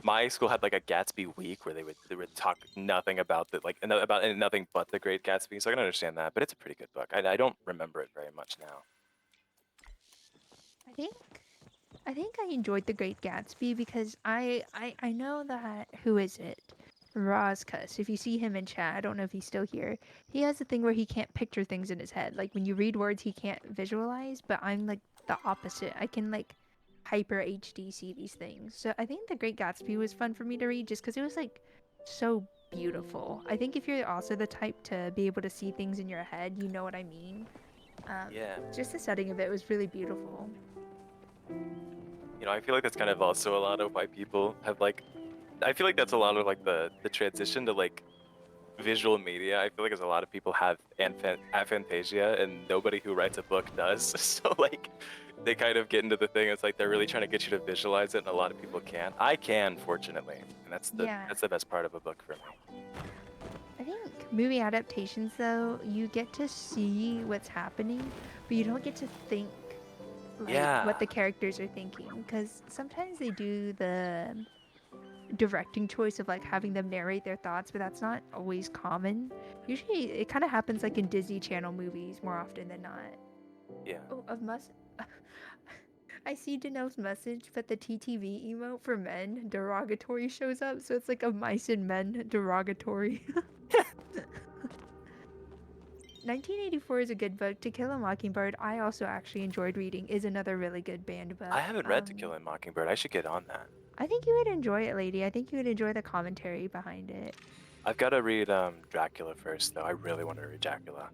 my school had like a Gatsby week where they would talk nothing about about nothing but the Great Gatsby. So I can understand that, but it's a pretty good book. I don't remember it very much now. I think I enjoyed The Great Gatsby because I know that, who is it? Rozkus. If you see him in chat, I don't know if he's still here. He has a thing where he can't picture things in his head. Like when you read words, he can't visualize, but I'm like the opposite. I can like hyper HD see these things. So I think The Great Gatsby was fun for me to read just because it was like so beautiful. I think if you're also the type to be able to see things in your head, you know what I mean. Yeah. Just the setting of it was really beautiful. You know, I feel like that's kind of also a lot of why people have like. I feel like that's a lot of like the transition to like visual media. I feel like there's a lot of people have aphantasia, and nobody who writes a book does. So like they kind of get into the thing. It's like they're really trying to get you to visualize it, and a lot of people can't. I can, fortunately, and that's the best part of a book for me. I think movie adaptations, though, you get to see what's happening, but you don't get to think like what the characters are thinking, because sometimes they do the directing choice of like having them narrate their thoughts, but that's not always common. Usually it kind of happens like in Disney Channel movies more often than not. Yeah. Oh, I see Danelle's message, but the TTV emote for men derogatory shows up, so it's like of mice and men derogatory. 1984 is a good book. To Kill a Mockingbird, I also actually enjoyed reading, is another really good banned book. I haven't read To Kill a Mockingbird. I should get on that. I think you would enjoy it, lady. I think you would enjoy the commentary behind it. I've got to read Dracula first, though. I really want to read Dracula.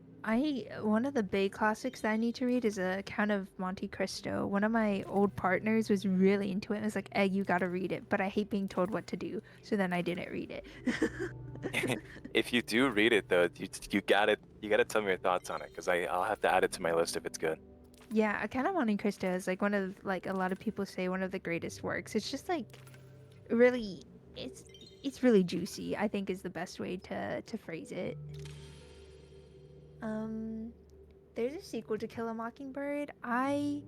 One of the big classics that I need to read is a Count of Monte Cristo. One of my old partners was really into it. It was like, Egg, you gotta read it, but I hate being told what to do. So then I didn't read it. If you do read it, though, you gotta tell me your thoughts on it, because I'll have to add it to my list if it's good. Yeah, a Count of Monte Cristo is like one of, like, a lot of people say one of the greatest works. It's just like really, it's really juicy, I think is the best way to phrase it. There's a sequel to Kill a Mockingbird. I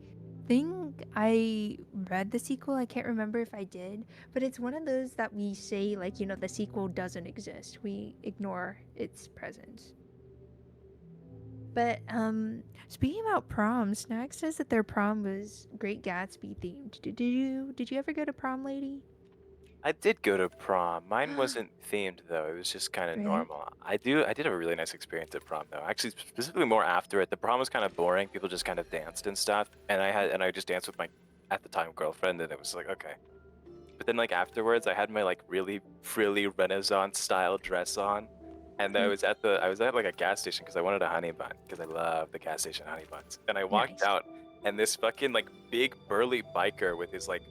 think I read the sequel. I can't remember if I did, but it's one of those that we say, like, you know, the sequel doesn't exist. We ignore its presence. But speaking about prom, Snack says that their prom was Great Gatsby themed. Did you ever go to prom, lady? I did go to prom. Mine wasn't themed though. It was just kind of Really? normal. I did have a really nice experience at prom though. Actually, specifically more after it. The prom was kind of boring. People just kind of danced and stuff, and I just danced with my at the time girlfriend, and it was like okay. But then like afterwards, I had my like really frilly Renaissance style dress on, and I was at like a gas station because I wanted a honey bun because I love the gas station honey buns. And I walked out, and this fucking like big burly biker with his like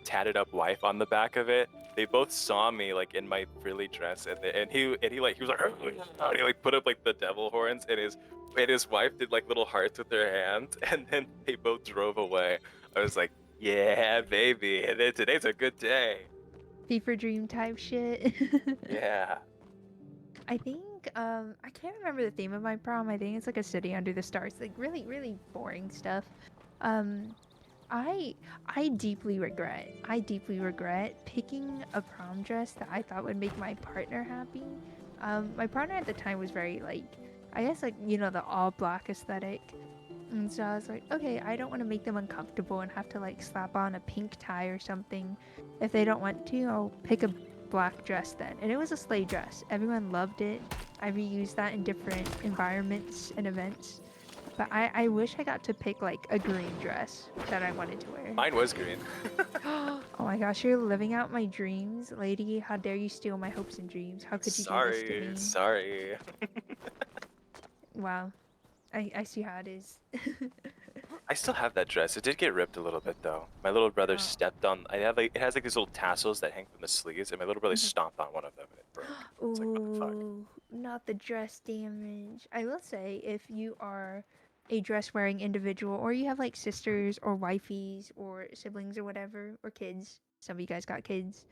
tatted up wife on the back of it. They both saw me like in my frilly dress, and he was like, and he like put up like the devil horns, and his wife did like little hearts with their hands, and then they both drove away. I was like, yeah, baby, and then today's a good day. Fever dream type shit. Yeah. I think I can't remember the theme of my prom. I think it's like a city under the stars, like really, really boring stuff. I deeply regret picking a prom dress that I thought would make my partner happy. My partner at the time was very like, I guess like, you know, the all black aesthetic. And so I was like, okay, I don't want to make them uncomfortable and have to like slap on a pink tie or something. If they don't want to, I'll pick a black dress then. And it was a sleigh dress. Everyone loved it. I reused that in different environments and events. But I wish I got to pick like a green dress that I wanted to wear. Mine was green. Oh my gosh, you're living out my dreams, lady. How dare you steal my hopes and dreams? How could you do this to me? Sorry. Wow. I see how it is. I still have that dress. It did get ripped a little bit though. My little brother stepped on. It has like these little tassels that hang from the sleeves, and my little brother stomped on one of them and it broke. It's like, what the fuck? Ooh, not the dress damage. I will say, if you are a dress wearing individual, or you have like sisters or wifeys or siblings or whatever, or kids, some of you guys got kids,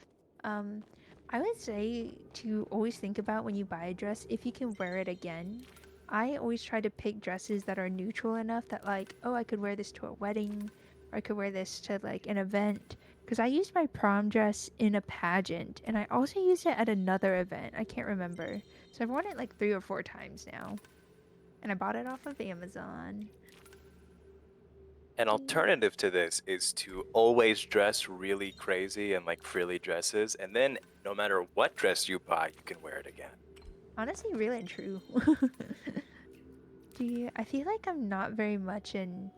I would say to always think about when you buy a dress if you can wear it again. I always try to pick dresses that are neutral enough that like, oh, I could wear this to a wedding, or I could wear this to like an event. Because I used my prom dress in a pageant, and I also used it at another event. I can't remember. So I've worn it like 3 or 4 times now. And I bought it off of Amazon. An alternative to this is to always dress really crazy and like frilly dresses, and then no matter what dress you buy, you can wear it again. Honestly, really and true. I feel like I'm not very much an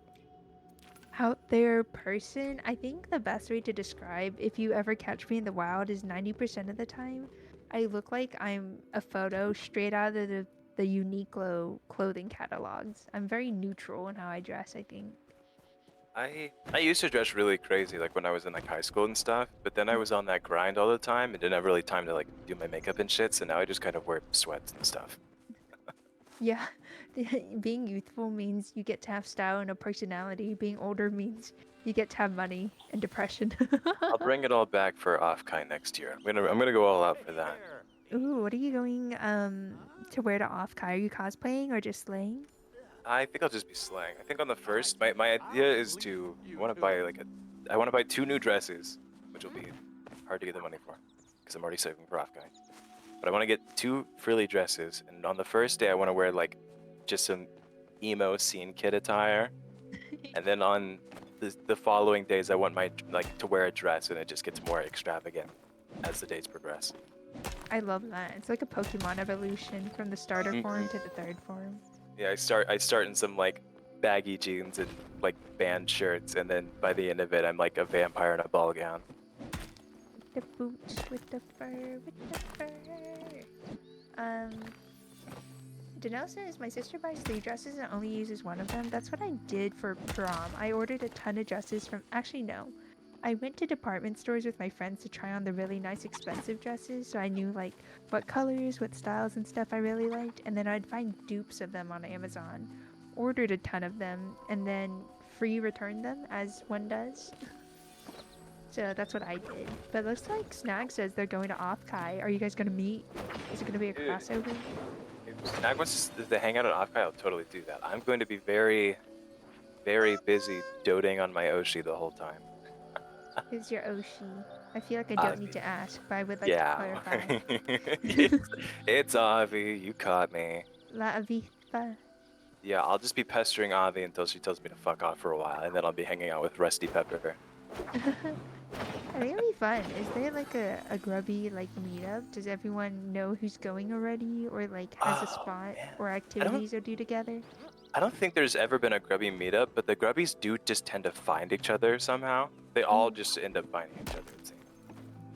out there person. I think the best way to describe if you ever catch me in the wild is 90% of the time I look like I'm a photo straight out of the Uniqlo clothing catalogs. I'm very neutral in how I dress, I think. I used to dress really crazy like when I was in like high school and stuff, but then I was on that grind all the time and didn't have really time to like do my makeup and shit, so now I just kind of wear sweats and stuff. Yeah, being youthful means you get to have style and a personality. Being older means you get to have money and depression. I'll bring it all back for Offkai next year. I'm gonna go all out for that. Ooh, what are you going to wear to Offkai? Are you cosplaying or just slaying? I think I'll just be slaying. I think on the first, my idea is to I want to buy 2 new dresses, which will be hard to get the money for, because I'm already saving for Offkai. But I want to get 2 frilly dresses, and on the first day I want to wear like just some emo scene kid attire, and then on the following days I want my to wear a dress, and it just gets more extravagant as the days progress. I love that. It's like a Pokemon evolution from the starter form to the 3rd form. Yeah, I start in some like baggy jeans and like band shirts, and then by the end of it I'm like a vampire in a ball gown. With the boots, with the fur, with the fur. Danelle says my sister buys 3 dresses and only uses one of them. That's what I did for prom. I ordered a ton of dresses from. Actually, no. I went to department stores with my friends to try on the really nice expensive dresses, so I knew like what colors, what styles and stuff I really liked, and then I'd find dupes of them on Amazon. Ordered a ton of them and then free returned them as one does. So that's what I did. But looks like Snag says they're going to Offkai. Are you guys gonna meet? Is it gonna be a crossover? If Snag wants to hang out at Offkai, I'll totally do that. I'm going to be very, very busy doting on my Oshi the whole time. Who's your Oshi? I feel like I don't need to ask, but I would like yeah. to clarify. it's Avi. You caught me. La Avifa. Yeah, I'll just be pestering Avi until she tells me to fuck off for a while, and then I'll be hanging out with Rusty Pepper. Really fun. Is there like a grubby like meetup? Does everyone know who's going already, or like has a spot or activities to do together? I don't think there's ever been a grubby meetup, but the grubbies do just tend to find each other somehow. They all just end up finding each other, it seems.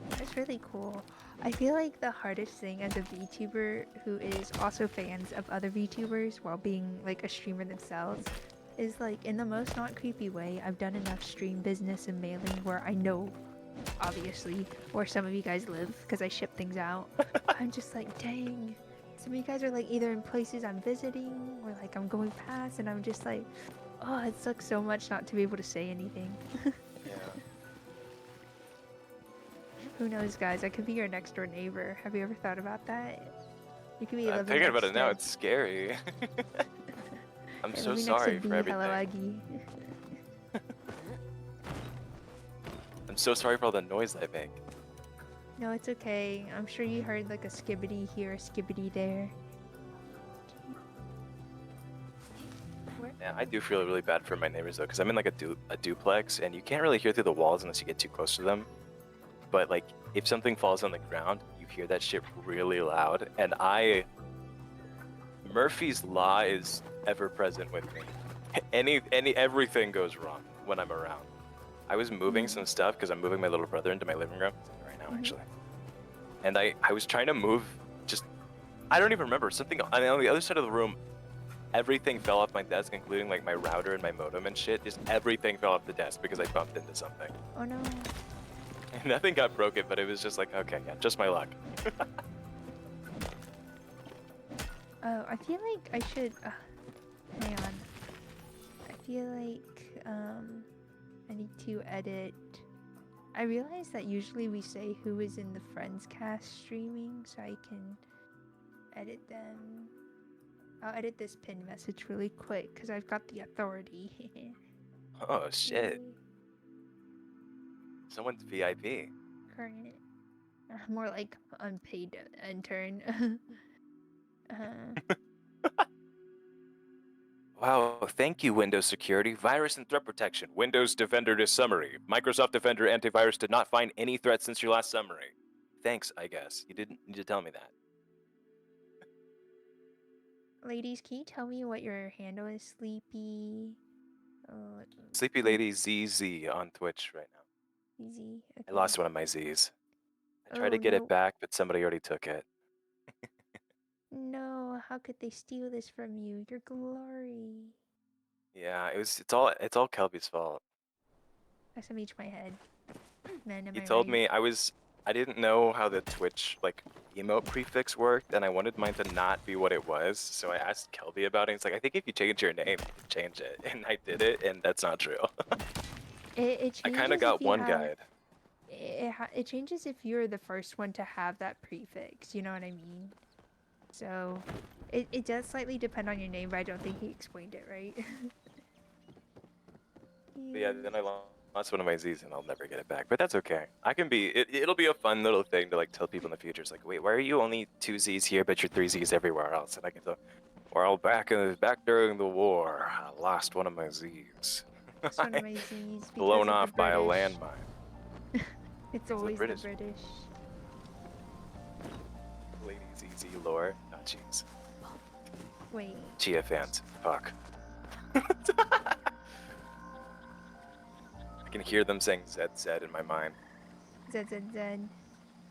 That's really cool. I feel like the hardest thing as a VTuber who is also fans of other VTubers while being like a streamer themselves is like in the most not creepy way. I've done enough stream business and mailing where I know, obviously, where some of you guys live because I ship things out. I'm just like, dang. Some of you guys are like either in places I'm visiting or like I'm going past, and I'm just like, oh, it sucks so much not to be able to say anything. Yeah. Who knows, guys? I could be your next door neighbor. Have you ever thought about that? You could be I'm living thinking about next it now. to- It's scary. I'm so living next to sorry B. for everything. Hello, Aggie. I'm so sorry for all the noise I make. No, it's okay. I'm sure you heard like a skibbity here, a skibbity there. Yeah, I do feel really bad for my neighbors though, because I'm in like a duplex, and you can't really hear through the walls unless you get too close to them. But like, if something falls on the ground, you hear that shit really loud, and Murphy's Law is ever present with me. Everything goes wrong when I'm around. I was moving some stuff because I'm moving my little brother into my living room right now, actually. And I was trying to move, I don't even remember, something on the other side of the room. Everything fell off my desk, including like my router and my modem and shit. Just everything fell off the desk because I bumped into something. Oh no. Nothing got broken, but it was just like, okay, yeah, just my luck. Oh, I feel like I should. Hang on. I feel like I need to edit. I realize that usually we say who is in the Friends cast streaming, so I can edit them. I'll edit this pin message really quick because I've got the authority. Oh shit. Someone's VIP. Current. More like unpaid intern. Wow, thank you, Windows Security. Virus and threat protection. Windows Defender to summary. Microsoft Defender antivirus did not find any threats since your last summary. Thanks, I guess. You didn't need to tell me that. Ladies, can you tell me what your handle is, Sleepy? Sleepy Lady ZZ on Twitch right now. Easy. Okay. I lost one of my Z's. I tried to Oh, get no. it back, but somebody already took it. No, how could they steal this from you? Your glory. Yeah, it's all Kelby's fault. SMH my head. Man, am He I told right? me I didn't know how the Twitch like emote prefix worked, and I wanted mine to not be what it was. So I asked Kelby about it. He's like, I think if you change your name, you can change it, and I did it, and that's not true. It I kind changes of got if you one have- guide. It changes if you're the first one to have that prefix. You know what I mean? So, it does slightly depend on your name, but I don't think he explained it right. But yeah, then I lost one of my Z's, and I'll never get it back. But that's okay. I can be. It'll be a fun little thing to like tell people in the future. It's like, wait, why are you only 2 Z's here, but you're 3 Z's everywhere else? And I can tell, well, back during the war, I lost one of my Z's. It's one of my Z's. Blown because of the off by a British. landmine. It's the always British. the British. Lady ZZ lore, not cheese. Wait. Chia fans, fuck. I can hear them saying ZZ in my mind. ZZZ.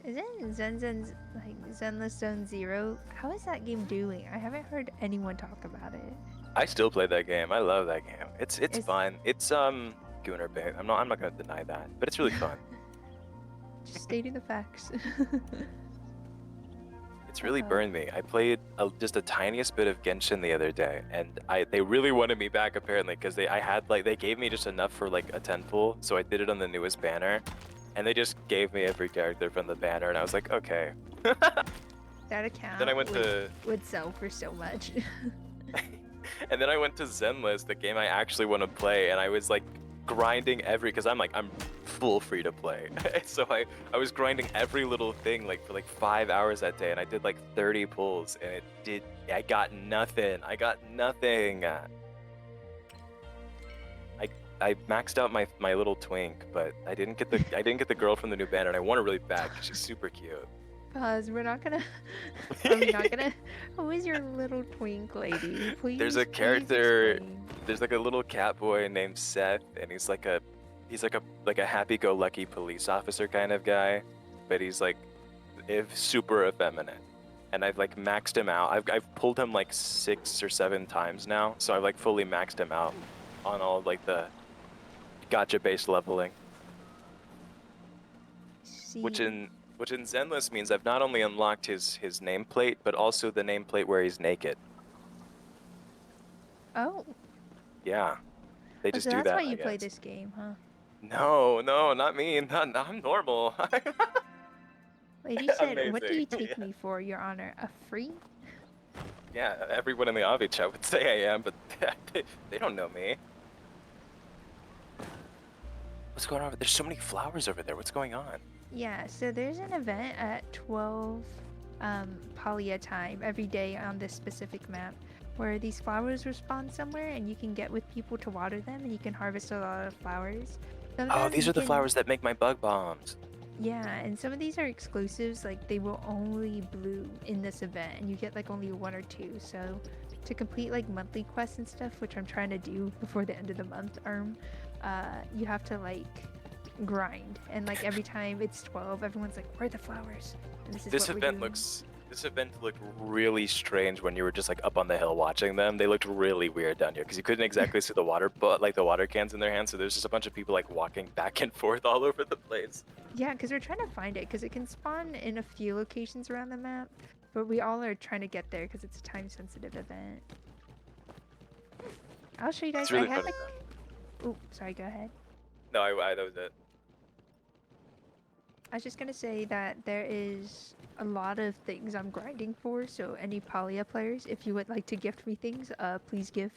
Isn't Zen's like Zenless Zone Zero? How is that game doing? I haven't heard anyone talk about it. I still play that game. I love that game. It's fun. It's Gooner bait. I'm not gonna deny that, but it's really fun. Just stating the facts. It's really burned me. I played just the tiniest bit of Genshin the other day, and they really wanted me back apparently because they gave me just enough for like a 10 pull, so I did it on the newest banner, and they just gave me every character from the banner, and I was like, okay. That account Then I went would sell for so much. And then I went to Zenless, the game I actually want to play, and I was like grinding because I'm full free to play. So I was grinding every little thing like for like 5 hours that day, and I did like 30 pulls, and I got nothing. I maxed out my little twink, but I didn't get the girl from the new banner, and I want her really bad because she's super cute. Pause. We're not gonna. Are we not gonna? Who is your little twink lady? Please. There's a character. There's like a little cat boy named Seth, and he's like a happy-go-lucky police officer kind of guy, but he's like super effeminate. And I've like maxed him out. I've pulled him like 6 or 7 times now, so I've like fully maxed him out on all like the gacha-based leveling. Which in Zenless means I've not only unlocked his nameplate, but also the nameplate where he's naked. Oh. Yeah. They just so do that's that. why you play this game, huh? No, not me. I'm normal. Lady said, "What do you take me for, Your Honor? A free?" Yeah, everyone in the Avi chat would say I am, but they don't know me. What's going on? There's so many flowers over there. What's going on? Yeah, so there's an event at 12 Palia time every day on this specific map where these flowers will spawn somewhere and you can get with people to water them and you can harvest a lot of flowers. Oh, these are the flowers that make my bug bombs. Yeah, and some of these are exclusives, like they will only bloom in this event and you get like only 1 or 2. So to complete like monthly quests and stuff, which I'm trying to do before the end of the month, you have to like grind, and like every time it's 12, everyone's like, where are the flowers? And this event looked really strange when you were just like up on the hill watching them. They looked really weird down here because you couldn't exactly see the water, but like the water cans in their hands, so there's just a bunch of people like walking back and forth all over the place. Yeah, because we're trying to find it because it can spawn in a few locations around the map, but we all are trying to get there because it's a time sensitive event. I'll show you guys. Really I had like oh, sorry, go ahead. No, that was it. I was just gonna say that there is a lot of things I'm grinding for, so any Palia players, if you would like to gift me things, please give.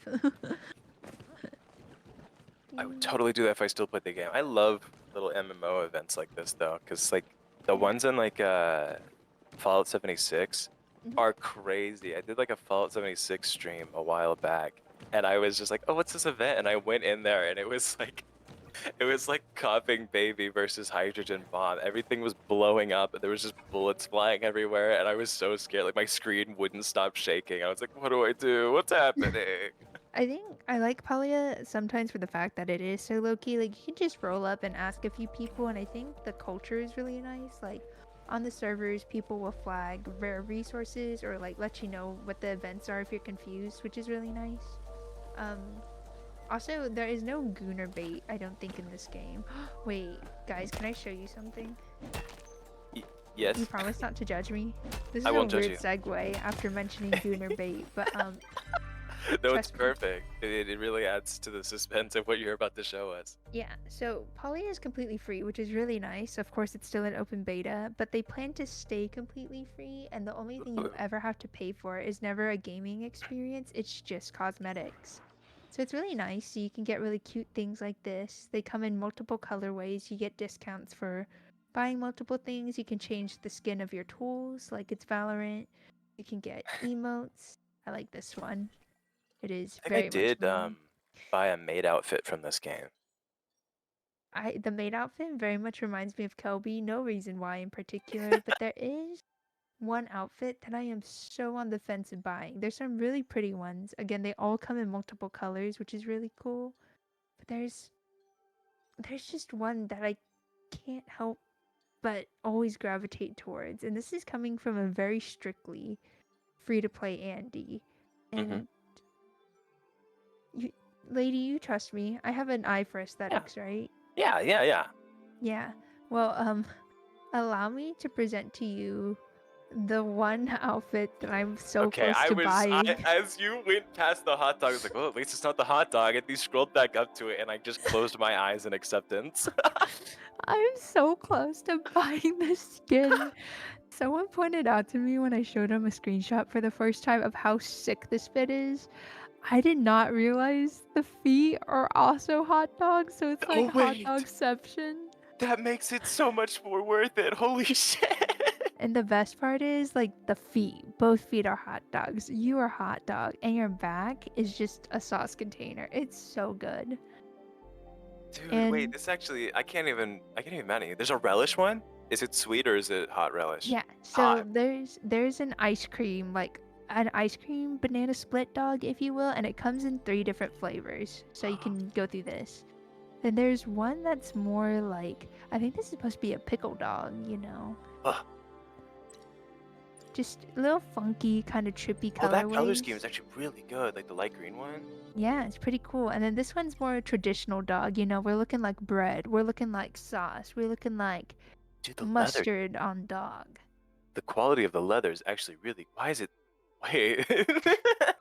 I would totally do that if I still played the game. I love little MMO events like this though, because like the ones in like Fallout 76 are crazy. I did like a Fallout 76 stream a while back, and I was just like, oh, what's this event? And I went in there, and it was like coughing baby versus hydrogen bomb. Everything was blowing up, and there was just bullets flying everywhere, and I was so scared. Like my screen wouldn't stop shaking. I was like, what do I do? What's happening? I think I like Palia sometimes for the fact that it is so low-key. Like, you can just roll up and ask a few people, and I think the culture is really nice. Like, on the servers, people will flag rare resources or, like, let you know what the events are if you're confused, which is really nice. Also, there is no Gooner bait, I don't think, in this game. Wait, guys, can I show you something? Yes? You promise not to judge me? This is I a won't weird judge you. segue after mentioning Gooner bait, but, No, it's perfect. It really adds to the suspense of what you're about to show us. yeah, so Palia is completely free, which is really nice. Of course, it's still an open beta, but they plan to stay completely free, and the only thing you ever have to pay for is never a gaming experience, it's just cosmetics. So it's really nice, so you can get really cute things like this. They come in multiple colorways, you get discounts for buying multiple things, you can change the skin of your tools, like it's Valorant. You can get emotes. I like this one. It is I very think I did much buy a maid outfit from this game. the maid outfit very much reminds me of Kelby. No reason why in particular, but there is one outfit that I am so on the fence of buying. There's some really pretty ones. Again, they all come in multiple colors, which is really cool. But there's just one that I can't help but always gravitate towards. And this is coming from a very strictly free-to-play Andy. And lady, you trust me. I have an eye for aesthetics, right? Yeah. Yeah. Well, allow me to present to you the one outfit that I'm so Okay, close to buying. as you went past the hot dog, I was like, well, at least it's not the hot dog. And you scrolled back up to it, and I just closed my eyes in acceptance. I'm so close to buying this skin. Someone pointed out to me when I showed him a screenshot for the first time of how sick this fit is. I did not realize the feet are also hot dogs, so it's like hot dogception. That makes it so much more worth it. Holy shit. And the best part is, like, the feet. Both feet are hot dogs. You are hot dog, and your back is just a sauce container. It's so good. Dude, wait, this actually, I can't even imagine. There's a relish one? Is it sweet or is it hot relish? Yeah, so there's an ice cream, like an ice cream banana split dog, if you will, and it comes in 3 different flavors. So you can go through this. Then there's one that's more like, I think this is supposed to be a pickle dog, you know. Just a little funky, kind of trippy colorways. Oh, that color scheme is actually really good, like the light green one. Yeah, it's pretty cool. And then this one's more a traditional dog, you know. We're looking like bread. We're looking like sauce. We're looking like mustard on dog. The quality of the leather is actually really, why is it, wait.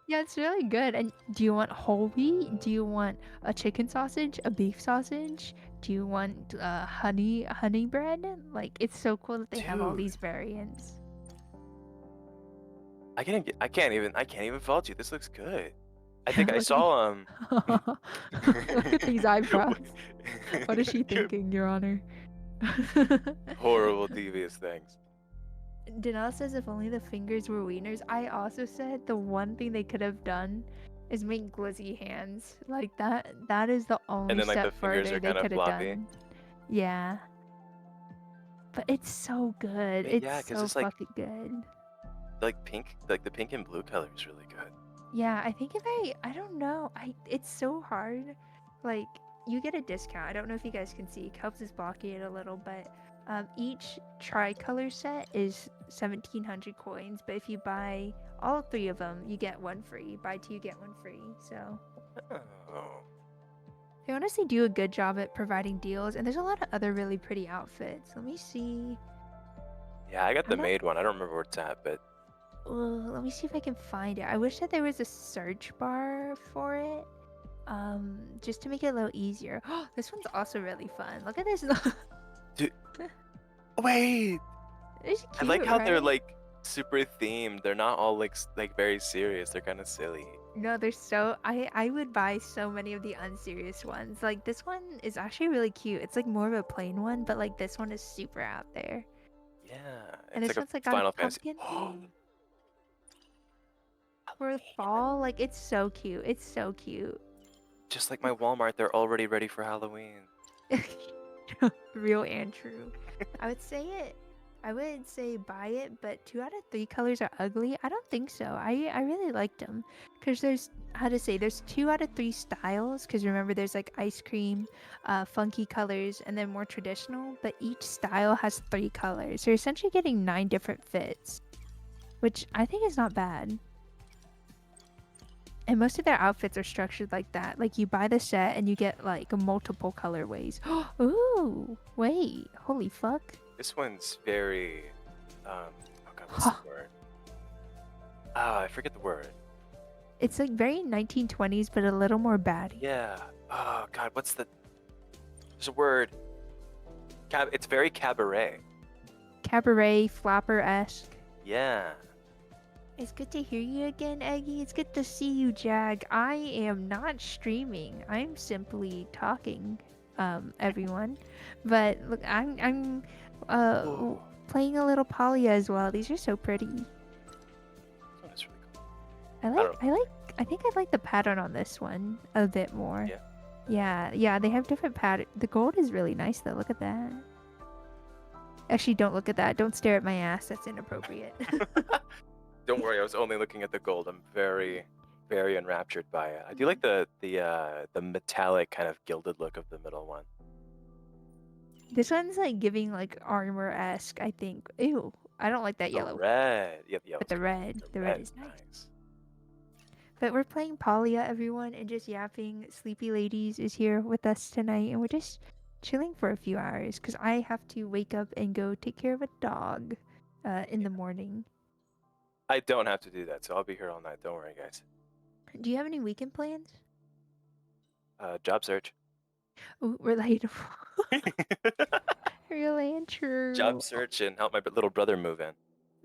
Yeah, it's really good. And do you want whole wheat? Do you want a chicken sausage, a beef sausage? Do you want honey bread? Like, it's so cool that they have all these variants. I can't even fault you. This looks good. I think I saw Look at these eyebrows. What is she thinking, Your Honor? horrible devious things. Danelle says if only the fingers were wieners. I also said the one thing they could have done is make glizzy hands. Like that is the only And then like the step fingers further are they kind of could have floppy. done. Yeah. But it's so good. It's Yeah, 'cause so it's like fucking good. like pink, like the pink and blue color is really good. Yeah, I think if I don't know, it's so hard. Like, you get a discount. I don't know if you guys can see. Kelps is blocking it a little, but each tricolor set is 1,700 coins. But if you buy all 3 of them, you get 1 free. Buy 2, get 1 free. So they honestly do a good job at providing deals, and there's a lot of other really pretty outfits. Let me see. Yeah, I got the maid one. I don't remember where it's at, but Let me see if I can find it. I wish that there was a search bar for it. Just to make it a little easier. This one's also really fun. Look at this. Dude, wait. It's cute, I like how they're right? like super themed. They're not all like very serious. They're kind of silly. No, they're so... I would buy so many of the unserious ones. Like, this one is actually really cute. It's like more of a plain one, but like this one is super out there. Yeah. And It's this like one's a like got Final a Fantasy. pumpkin. For fall, like, it's so cute. It's so cute. Just like my Walmart, they're already ready for Halloween. Real and true. I would say buy it, but 2 out of 3 colors are ugly. I don't think so. I really liked them because there's 2 out of 3 styles. Because remember, there's like ice cream, funky colors, and then more traditional. But each style has 3 colors. So you're essentially getting 9 different fits, which I think is not bad. And most of their outfits are structured like that. Like, you buy the set and you get like multiple colorways. Ooh, wait, holy fuck. This one's very, oh god, what's the word? I forget the word. It's like very 1920s, but a little more baddie. Yeah. Oh god, what's the? There's a word. It's very cabaret. Cabaret, flapper-esque. Yeah. It's good to hear you again, Eggy. It's good to see you, Jag. I am not streaming. I'm simply talking, everyone. But look, I'm playing a little Polya as well. These are so pretty. This one is really cool. I think I like the pattern on this one a bit more. Yeah, they have different pattern. The gold is really nice though. Look at that. Actually, don't look at that. Don't stare at my ass. That's inappropriate. Don't worry, I was only looking at the gold. I'm very, very enraptured by it. I do like the metallic kind of gilded look of the middle one. This one's like giving like armor-esque, I think. Ew, I don't like that The yellow. red. Yeah, the But yellow's the good. red, The the red is nice. nice. But we're playing Polya, everyone, and just yapping. Sleepy Ladies is here with us tonight, and we're just chilling for a few hours because I have to wake up and go take care of a dog in the morning. I don't have to do that, so I'll be here all night. Don't worry, guys. Do you have any weekend plans? Job search. Ooh, relatable. Really and true. Job search and help my little brother move in.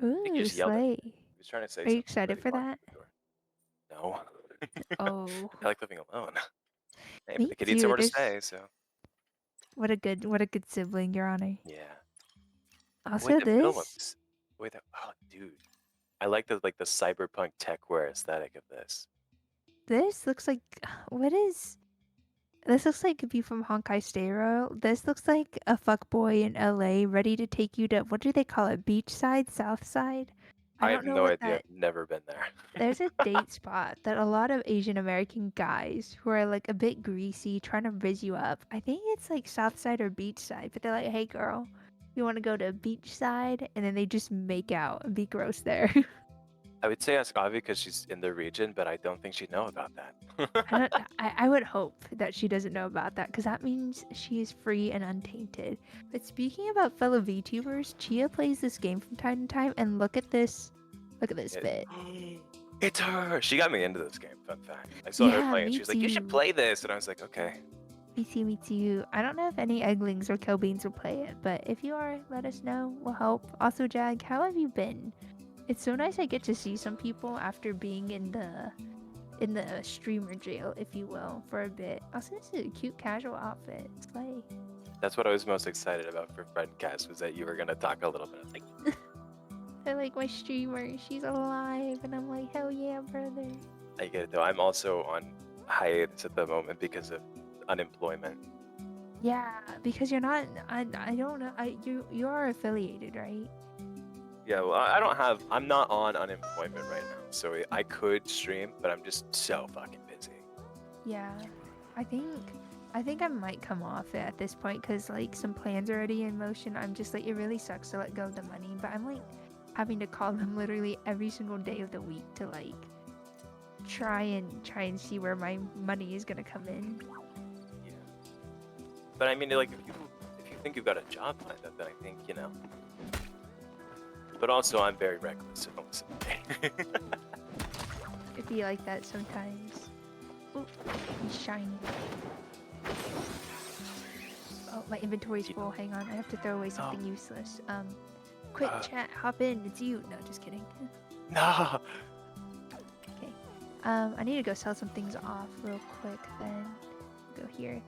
I think he Ooh, just yelled at me. slay. He was trying to say Are something. you excited but for he walked that? through the door. No. Oh. I like living alone. Hey, but Me the kid needs too. somewhere to There's stay, so. what a good sibling, Your Honor. Yeah. Also, Wait, the middle this looks. Wait, oh, dude. I like the cyberpunk techwear aesthetic of this. looks like what is this looks like it could be from Honkai Star Rail. This looks like a fuckboy in LA ready to take you to what do they call it? Beachside, South Side? I don't have know no what idea. that I've never been there. there's a date spot that a lot of Asian American guys who are like a bit greasy trying to rizz you up. I think it's like Southside or Beachside, but they're like, "Hey girl, you want to go to Beachside?" And then they just make out and be gross there. I would say ask Avi because she's in the region, but I don't think she'd know about that. I would hope that she doesn't know about that because that means she is free and untainted. But speaking about fellow VTubers, Chia plays this game from time to time, and look at this fit. It's her. She got me into this game. Fun fact. I saw her Yeah, playing. me She was like, "You should too. play this," and I was like, "Okay." Me too. I don't know if any Egglings or Kelbeans will play it, but if you are, let us know. We'll help. Also, Jag, how have you been? It's so nice I get to see some people after being in the streamer jail, if you will, for a bit. Also, this is a cute casual outfit. Slay. That's what I was most excited about for Friendcast was that you were gonna talk a little bit. I was like, I like my streamer. She's alive, and I'm like, hell yeah, brother. I get it though. I'm also on hiatus at the moment because of unemployment. Yeah, because you're not. I don't know. You are affiliated, right? Yeah, well, I'm not on unemployment right now, so I could stream, but I'm just so fucking busy. Yeah, I think I might come off it at this point because like some plans are already in motion. I'm just like it really sucks to let go of the money, but I'm like having to call them literally every single day of the week to like try and see where my money is gonna come in. Yeah. But I mean, like if you think you've got a job lined up, then I think But also, I'm very reckless, so don't listen to me. It'd be like that sometimes. Ooh, he's shiny. Oh, my inventory's full. Hang on, I have to throw away something useless. Quick chat, hop in. It's you. No, just kidding. No. Okay. I need to go sell some things off real quick. Then go here.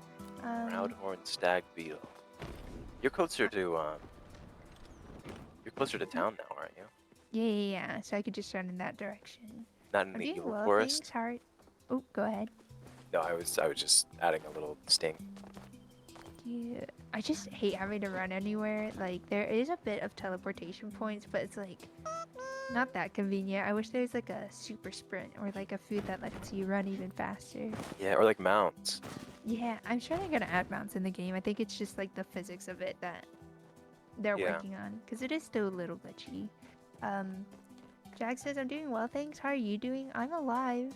Proudhorn Stag Beetle. You're closer to town now, aren't you? Yeah. So I could just run in that direction. Not in Are the you evil well forest. things? How are... Oh, go ahead. No, I was just adding a little sting. Yeah, I just hate having to run anywhere. Like, there is a bit of teleportation points, but it's like not that convenient. I wish there was like a super sprint or like a food that lets you run even faster. Yeah, or like mounts. Yeah, I'm sure they're gonna add mounts in the game. I think it's just like the physics of it that they're working on, because it is still a little glitchy. Jag says, I'm doing well, thanks. How are you doing? I'm alive.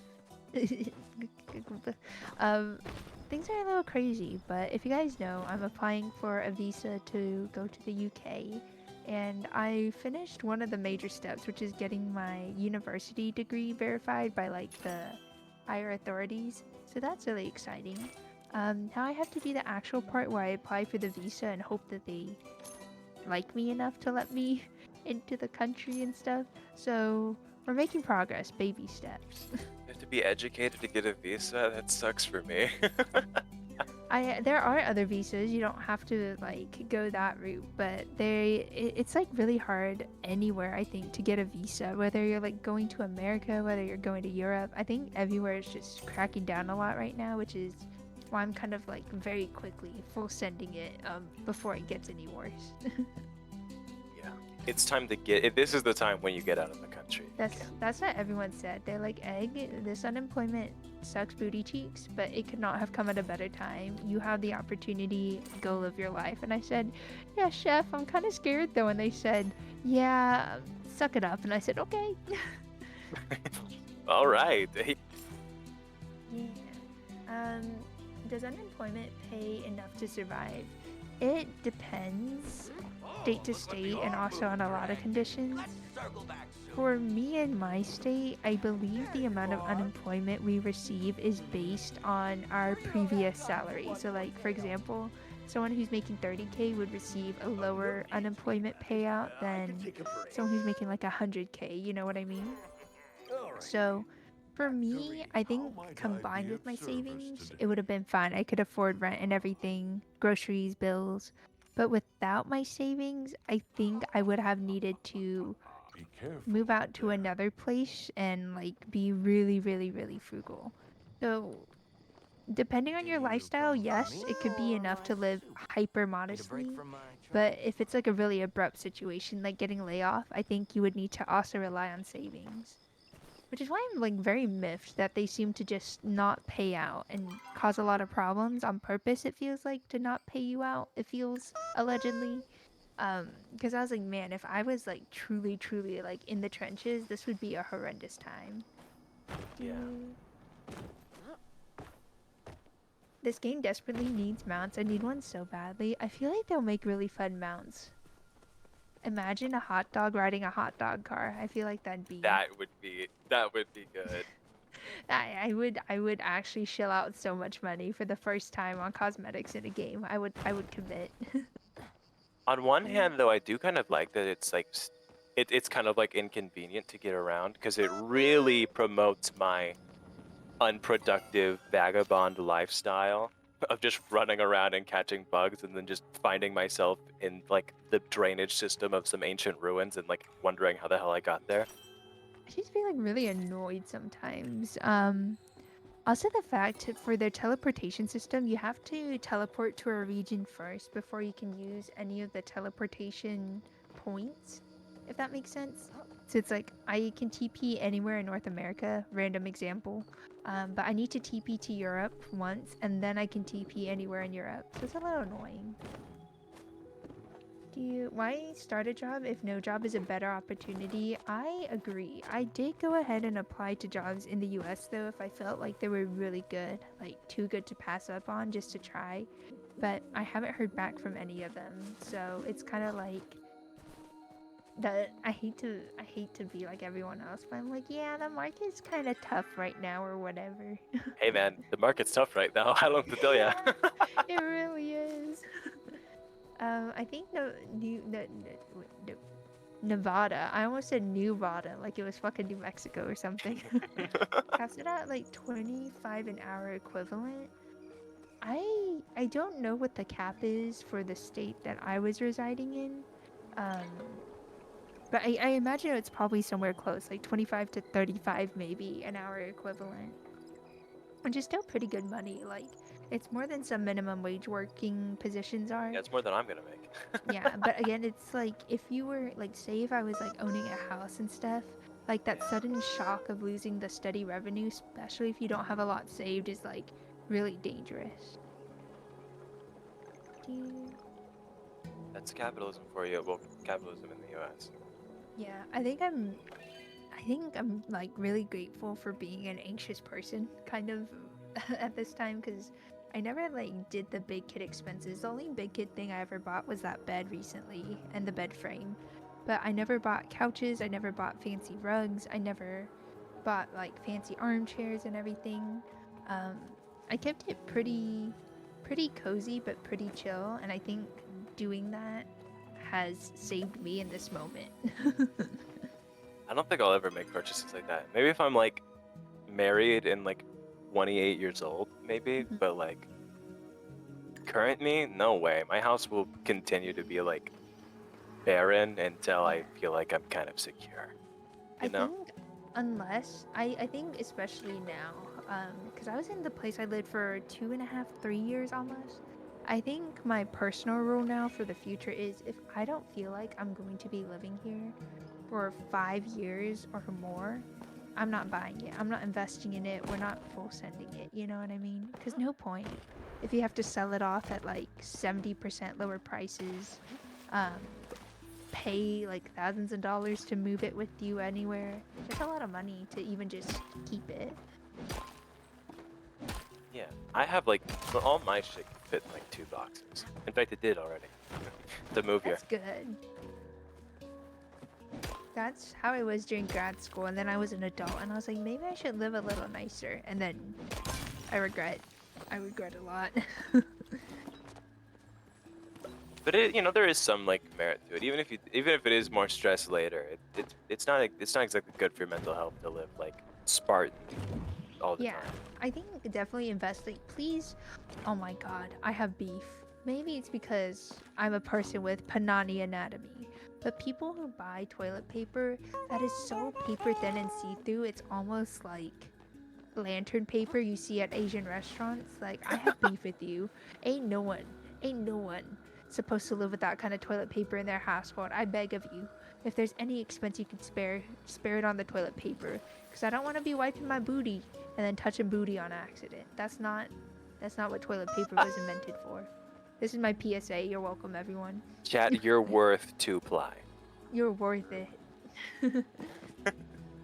Things are a little crazy, but if you guys know, I'm applying for a visa to go to the UK, and I finished one of the major steps, which is getting my university degree verified by like the higher authorities. So that's really exciting. Now I have to do the actual part where I apply for the visa and hope that they like me enough to let me into the country and stuff. So we're making progress, baby steps. You have to be educated to get a visa? That sucks for me. There are other visas. You don't have to like go that route, but it's like really hard anywhere, I think, to get a visa. Whether you're like going to America, whether you're going to Europe, I think everywhere is just cracking down a lot right now, which is why I'm kind of like very quickly full sending it before it gets any worse. Yeah, it's time to get. This is the time when you get out of the country. country. That's what everyone said. They're like, Egg, this unemployment sucks booty cheeks, but it could not have come at a better time. You have the opportunity, go live your life. And I said, yeah, chef, I'm kind of scared though. And they said, yeah, suck it up. And I said, okay. All right. Yeah. Does unemployment pay enough to survive? It depends state to state and also on a lot of conditions. For me in my state, I believe the amount of unemployment we receive is based on our previous salary. So like, for example, someone who's making 30K would receive a lower unemployment payout than someone who's making like 100K, you know what I mean? So for me, I think combined with my savings, it would have been fine. I could afford rent and everything, groceries, bills. But without my savings, I think I would have needed to move out to another place and like be really, really, really frugal. So depending on your lifestyle, yes, it could be enough to live hyper modestly. But if it's like a really abrupt situation, like getting a layoff, I think you would need to also rely on savings. Which is why I'm like very miffed that they seem to just not pay out and cause a lot of problems on purpose, it feels like, to not pay you out, it feels, allegedly. Because I was like, man, if I was like truly, truly like in the trenches, this would be a horrendous time. Yeah. This game desperately needs mounts. I need one so badly. I feel like they'll make really fun mounts. Imagine a hot dog riding a hot dog car. I feel like that'd be... That would be good. I would actually shell out so much money for the first time on cosmetics in a game. I would commit. On one hand, though, I do kind of like that it's like it's kind of like inconvenient to get around because it really promotes my unproductive vagabond lifestyle of just running around and catching bugs and then just finding myself in like the drainage system of some ancient ruins and like wondering how the hell I got there. I just feel like really annoyed sometimes. Also the fact for their teleportation system, you have to teleport to a region first before you can use any of the teleportation points, if that makes sense. So it's like, I can TP anywhere in North America, random example, but I need to TP to Europe once, and then I can TP anywhere in Europe. So it's a little annoying. Why start a job if no job is a better opportunity? I agree. I did go ahead and apply to jobs in the US though if I felt like they were really good, like too good to pass up on just to try. But I haven't heard back from any of them. So it's kind of like that. I hate to be like everyone else, but I'm like, yeah, the market's kind of tough right now or whatever. Hey man, the market's tough right now. I don't know what to tell ya. It really is. I think Nevada. I almost said Nevada, like it was fucking New Mexico or something. Caps it at like 25 an hour equivalent. I don't know what the cap is for the state that I was residing in. But I imagine it's probably somewhere close, like 25 to 35 maybe an hour equivalent. Which is still pretty good money. Like, it's more than some minimum wage working positions are. Yeah, it's more than I'm gonna make. Yeah, but again, it's like if you were like, say if I was like owning a house and stuff, like that sudden shock of losing the steady revenue, especially if you don't have a lot saved, is like really dangerous. That's capitalism for you. Well, capitalism in the US. Yeah, I think I'm like really grateful for being an anxious person kind of at this time, because I never like did the big kid expenses. The only big kid thing I ever bought was that bed recently and the bed frame. But I never bought couches, I never bought fancy rugs, I never bought like fancy armchairs and everything. I kept it pretty cozy but pretty chill, and I think doing that has saved me in this moment. I don't think I'll ever make purchases like that. Maybe if I'm like married and like 28 years old, maybe, but like current me, no way. My house will continue to be like barren until I feel like I'm kind of secure. You know? Think unless I think especially now, because I was in the place I lived for 2.5, 3 years almost. I think my personal rule now for the future is if I don't feel like I'm going to be living here, for 5 years or more, I'm not buying it. I'm not investing in it. We're not full sending it. You know what I mean? Because no point. If you have to sell it off at like 70% lower prices, pay like thousands of dollars to move it with you anywhere, it's a lot of money to even just keep it. Yeah, I have like all my shit can fit in like 2 boxes. In fact, it did already. To move here. That's good. That's how I was during grad school, and then I was an adult, and I was like, maybe I should live a little nicer, and then I regret a lot. But it, you know, there is some like merit to it. Even if it is more stress later, it's not exactly good for your mental health to live like Spartan all the Yeah, time. I think definitely invest. Like, please. Oh my God, I have beef. Maybe it's because I'm a person with Panani anatomy. But people who buy toilet paper that is so paper thin and see-through, it's almost like lantern paper you see at Asian restaurants. Like, I have beef with you. Ain't no one supposed to live with that kind of toilet paper in their household. I beg of you. If there's any expense you can spare it on the toilet paper. Because I don't want to be wiping my booty and then touching booty on accident. That's not what toilet paper was invented for. This is my PSA. You're welcome, everyone. Chat, you're worth 2 ply. You're worth it.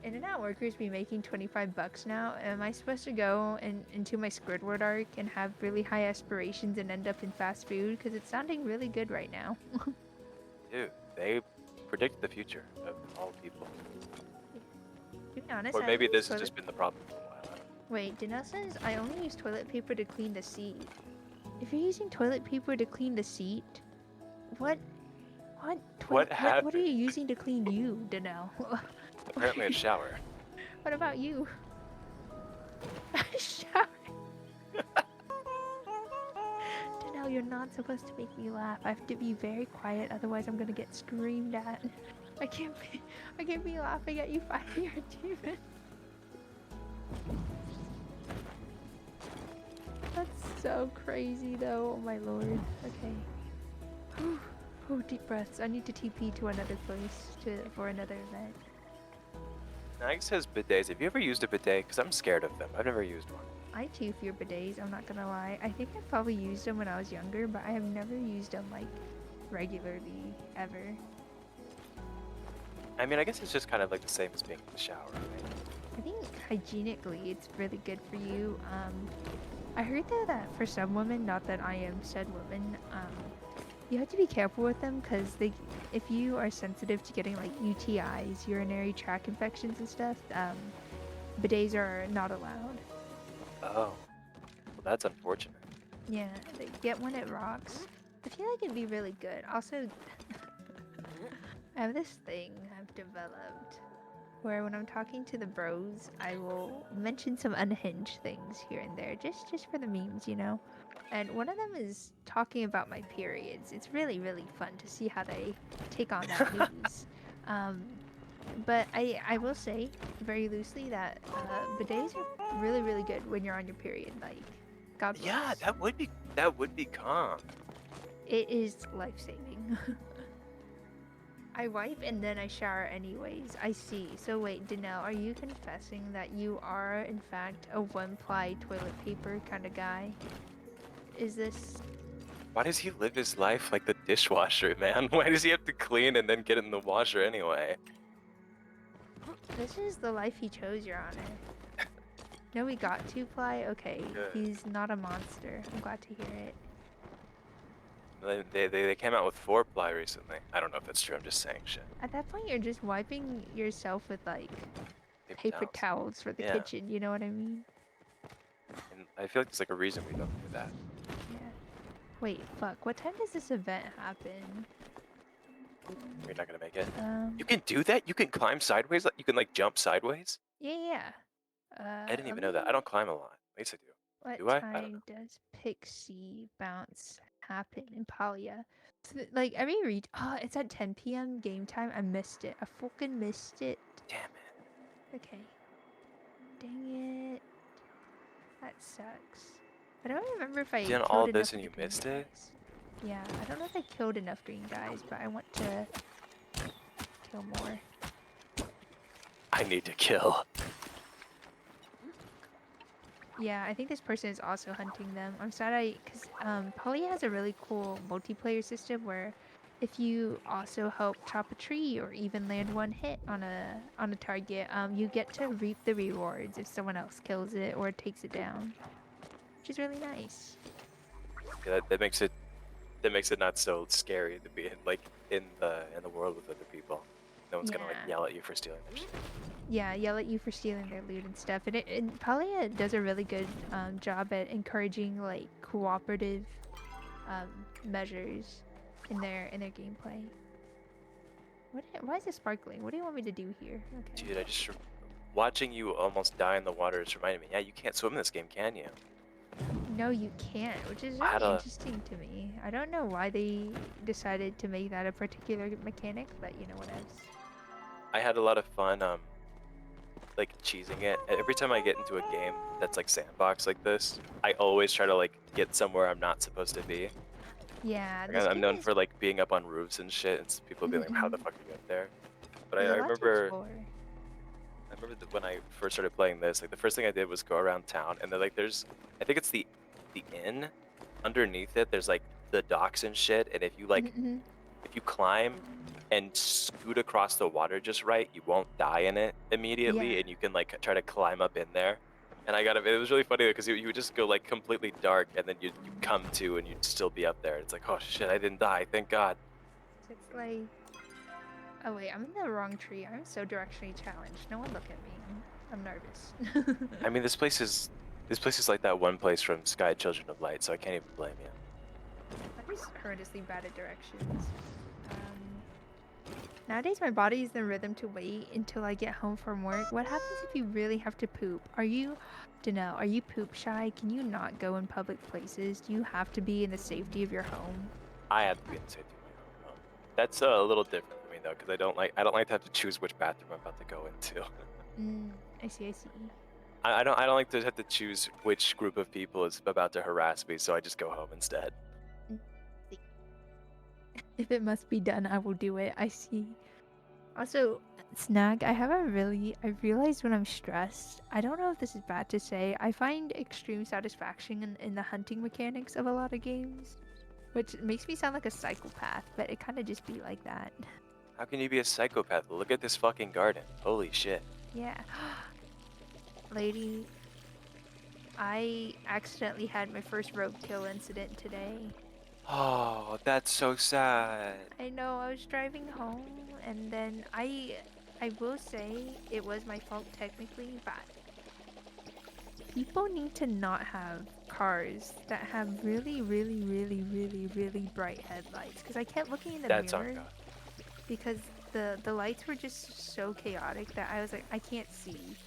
In-N-Out workers be making $25 now. Am I supposed to go into my Squidward arc and have really high aspirations and end up in fast food? Because it's sounding really good right now. Dude, they predict the future of all people. To be honest, Or maybe this has just been the problem for a while. Wait, Danelle says I only use toilet paper to clean the seat. If you're using toilet paper to clean the seat, what are you using to clean you, Danelle? Apparently a shower. What about you? A shower. Danelle, you're not supposed to make me laugh. I have to be very quiet, otherwise I'm gonna get screamed at. I can't be laughing at you 5-year demon. That's so crazy though, oh my lord. Okay. Oh, deep breaths. I need to TP to another place for another event. Nag says bidets. Have you ever used a bidet? Because I'm scared of them. I've never used one. I too fear bidets, I'm not gonna lie. I think I probably used them when I was younger, but I have never used them like regularly ever. I mean, I guess it's just kind of like the same as being in the shower, right? I think hygienically it's really good for you. I heard though that for some women, not that I am said woman, you have to be careful with them because if you are sensitive to getting like UTIs, urinary tract infections and stuff, bidets are not allowed. Oh, well, that's unfortunate. Yeah, get one at rocks. I feel like it'd be really good. Also, I have this thing I've developed where when I'm talking to the bros, I will mention some unhinged things here and there, just for the memes, you know? And one of them is talking about my periods. It's really, really fun to see how they take on that news. But I will say, very loosely, that bidets are really, really good when you're on your period. Like, God bless. Yeah, that would be calm. It is life-saving. I wipe and then I shower anyways. I see. So wait, Danelle, are you confessing that you are, in fact, a one-ply toilet paper kind of guy? Is this... Why does he live his life like the dishwasher, man? Why does he have to clean and then get it in the washer anyway? This is the life he chose, Your Honor. No, we got 2-ply? Okay, Good. He's not a monster. I'm glad to hear it. They came out with 4-ply recently. I don't know if that's true. I'm just saying shit. At that point, you're just wiping yourself with, like, paper towels for the Yeah. kitchen. You know what I mean? And I feel like there's like a reason we don't do that. Yeah. Wait, fuck. What time does this event happen? You're not gonna make it. Um. You can do that? You can climb sideways? You can like jump sideways? Yeah. I didn't even know that. I don't climb a lot. At least I do. What Do I don't know. time does Pixie Bounce happen in Palia? Like every oh, it's at 10 p.m. game time. I missed it. I fucking missed it. Damn it. Okay. Dang it. That sucks. I don't remember if I You did killed all enough this of and the you green missed it? guys. Yeah, I don't know if I killed enough green guys, but I want to kill more. I need to kill. Yeah, I think this person is also hunting them. I'm sad because Poly has a really cool multiplayer system where if you also help chop a tree or even land one hit on a target, you get to reap the rewards if someone else kills it or takes it down, which is really nice. Yeah, that makes it not so scary to be in the world with other people. No one's gonna like Yeah. yell at you for stealing their shit. Yeah, yell at you for stealing their loot and stuff. And Palia does a really good job at encouraging like cooperative measures in their gameplay. Why is it sparkling? What do you want me to do here? Okay. Dude, watching you almost die in the water is reminding me. Yeah, you can't swim in this game, can you? No, you can't, which is really interesting to me. I don't know why they decided to make that a particular mechanic, but you know what else? I had a lot of fun, like cheesing it. Every time I get into a game that's like sandbox like this, I always try to like get somewhere I'm not supposed to be. Yeah, Like, I'm known for like being up on roofs and shit, and people being like, "How the fuck are you up there?" But I remember that when I first started playing this, like the first thing I did was go around town, and then like I think it's the inn. Underneath it, there's like the docks and shit, and if you like, if you climb and scoot across the water just right, you won't die in it immediately, and you can like try to climb up in there. And it was really funny because you would just go like completely dark, and then you come to, and you'd still be up there. It's like, oh shit, I didn't die, thank God. It's like, oh wait, I'm in the wrong tree. I'm so directionally challenged. No one look at me. I'm nervous. I mean, this place is like that one place from Sky Children of Light, so I can't even blame you. I'm just horrendously bad at directions. Nowadays, my body is in rhythm to wait until I get home from work. What happens if you really have to poop? Are you poop shy? Can you not go in public places? Do you have to be in the safety of your home? I have to be in the safety of my own home. That's a little different for me though, because I don't like to have to choose which bathroom I'm about to go into. I see. I don't like to have to choose which group of people is about to harass me, so I just go home instead. If it must be done, I will do it. I see. Also, Snag, I realized when I'm stressed, I don't know if this is bad to say, I find extreme satisfaction in the hunting mechanics of a lot of games, which makes me sound like a psychopath, but it kind of just be like that. How can you be a psychopath? Look at this fucking garden. Holy shit. Yeah. Lady, I accidentally had my first roadkill incident today. Oh, that's so sad. I know, I was driving home, and then I will say it was my fault technically, but people need to not have cars that have really, really, really, really, really bright headlights, because I kept looking in the mirror because the lights were just so chaotic that I was like, I can't see.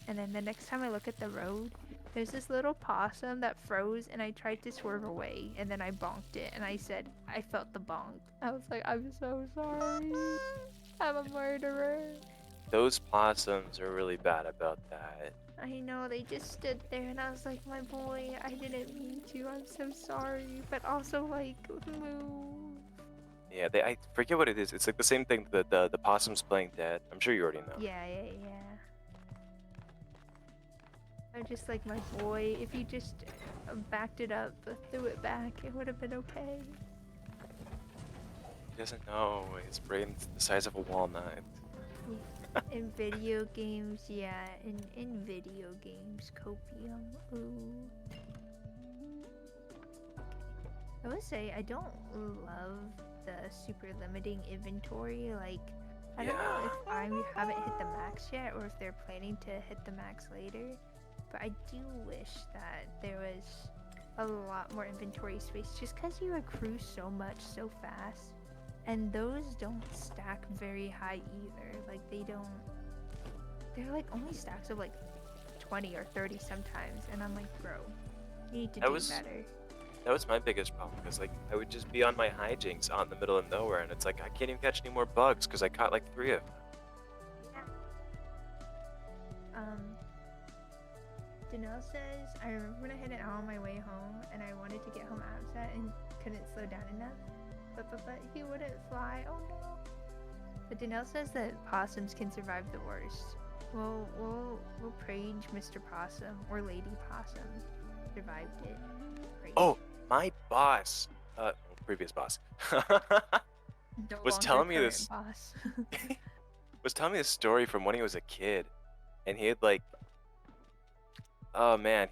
And then the next time I look at the road, there's this little possum that froze, and I tried to swerve away, and then I bonked it, and I said, I felt the bonk. I was like, I'm so sorry. I'm a murderer. Those possums are really bad about that. I know, they just stood there, and I was like, my boy, I didn't mean to. I'm so sorry. But also, like, move. Yeah, I forget what it is. It's like the same thing that the possum's playing dead. I'm sure you already know. Yeah. I'm just like, my boy, if you just backed it up, threw it back, it would have been okay. He doesn't know. His brain's the size of a walnut. In video games, yeah. In video games, copium. Ooh. I would say I don't love the super limiting inventory. Like, I don't know if I haven't hit the max yet, or if they're planning to hit the max later. But I do wish that there was a lot more inventory space, just because you accrue so much so fast, and those don't stack very high either. Like, they're like only stacks of like 20 or 30 sometimes, and I'm like, bro, you need to do better. That was my biggest problem, because like I would just be on my hijinks out in the middle of nowhere, and it's like I can't even catch any more bugs because I caught like 3 of them. Danelle says, I remember when I had it out on my way home, and I wanted to get home upset and couldn't slow down enough, but he wouldn't fly. Oh no. But Danelle says that possums can survive the worst. We'll praise Mr. Possum or Lady Possum. Survived it. Praise. Oh, my boss, previous boss, No was longer telling me current this. boss. Was telling me this story from when he was a kid, and he had like, oh man,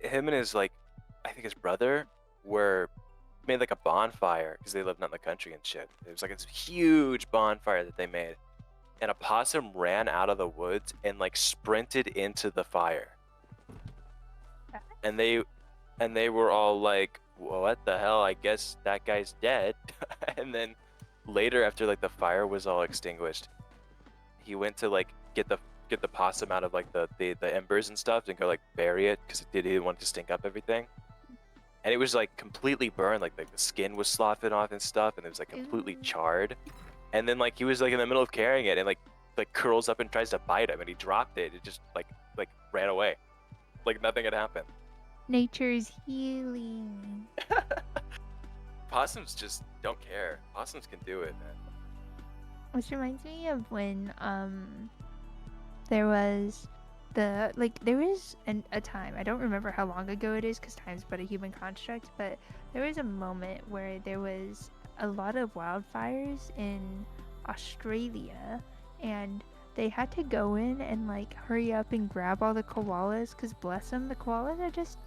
him and his like, I think his brother made like a bonfire because they lived out in the country and shit. It was like this huge bonfire that they made, and a possum ran out of the woods and like sprinted into the fire, and they were all like, well, what the hell? I guess that guy's dead. And then later, after like the fire was all extinguished, he went to like get the possum out of like the embers and stuff and go like bury it because he didn't want to stink up everything. And it was like completely burned, like the skin was sloughing off and stuff, and it was like completely charred. And then like he was like in the middle of carrying it and like curls up and tries to bite him, and he dropped it. It just like ran away, like nothing had happened. Nature's healing. Possums just don't care. Possums can do it, man. Which reminds me of when there was a time, I don't remember how long ago it is because time's but a human construct, but there was a moment where there was a lot of wildfires in Australia, and they had to go in and like hurry up and grab all the koalas because bless them, the koalas are just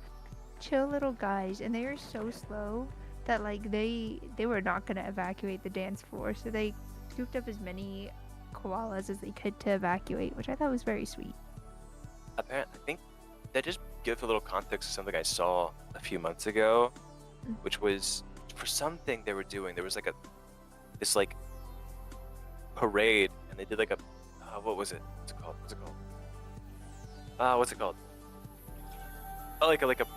chill little guys, and they are so slow that like they were not going to evacuate the dance floor, so they scooped up as many koalas as they could to evacuate, which I thought was very sweet. Apparently, I think that just gives a little context to something I saw a few months ago, which was for something they were doing. There was like this like parade, and they did like a what was it? What's it called? What's it called? Oh,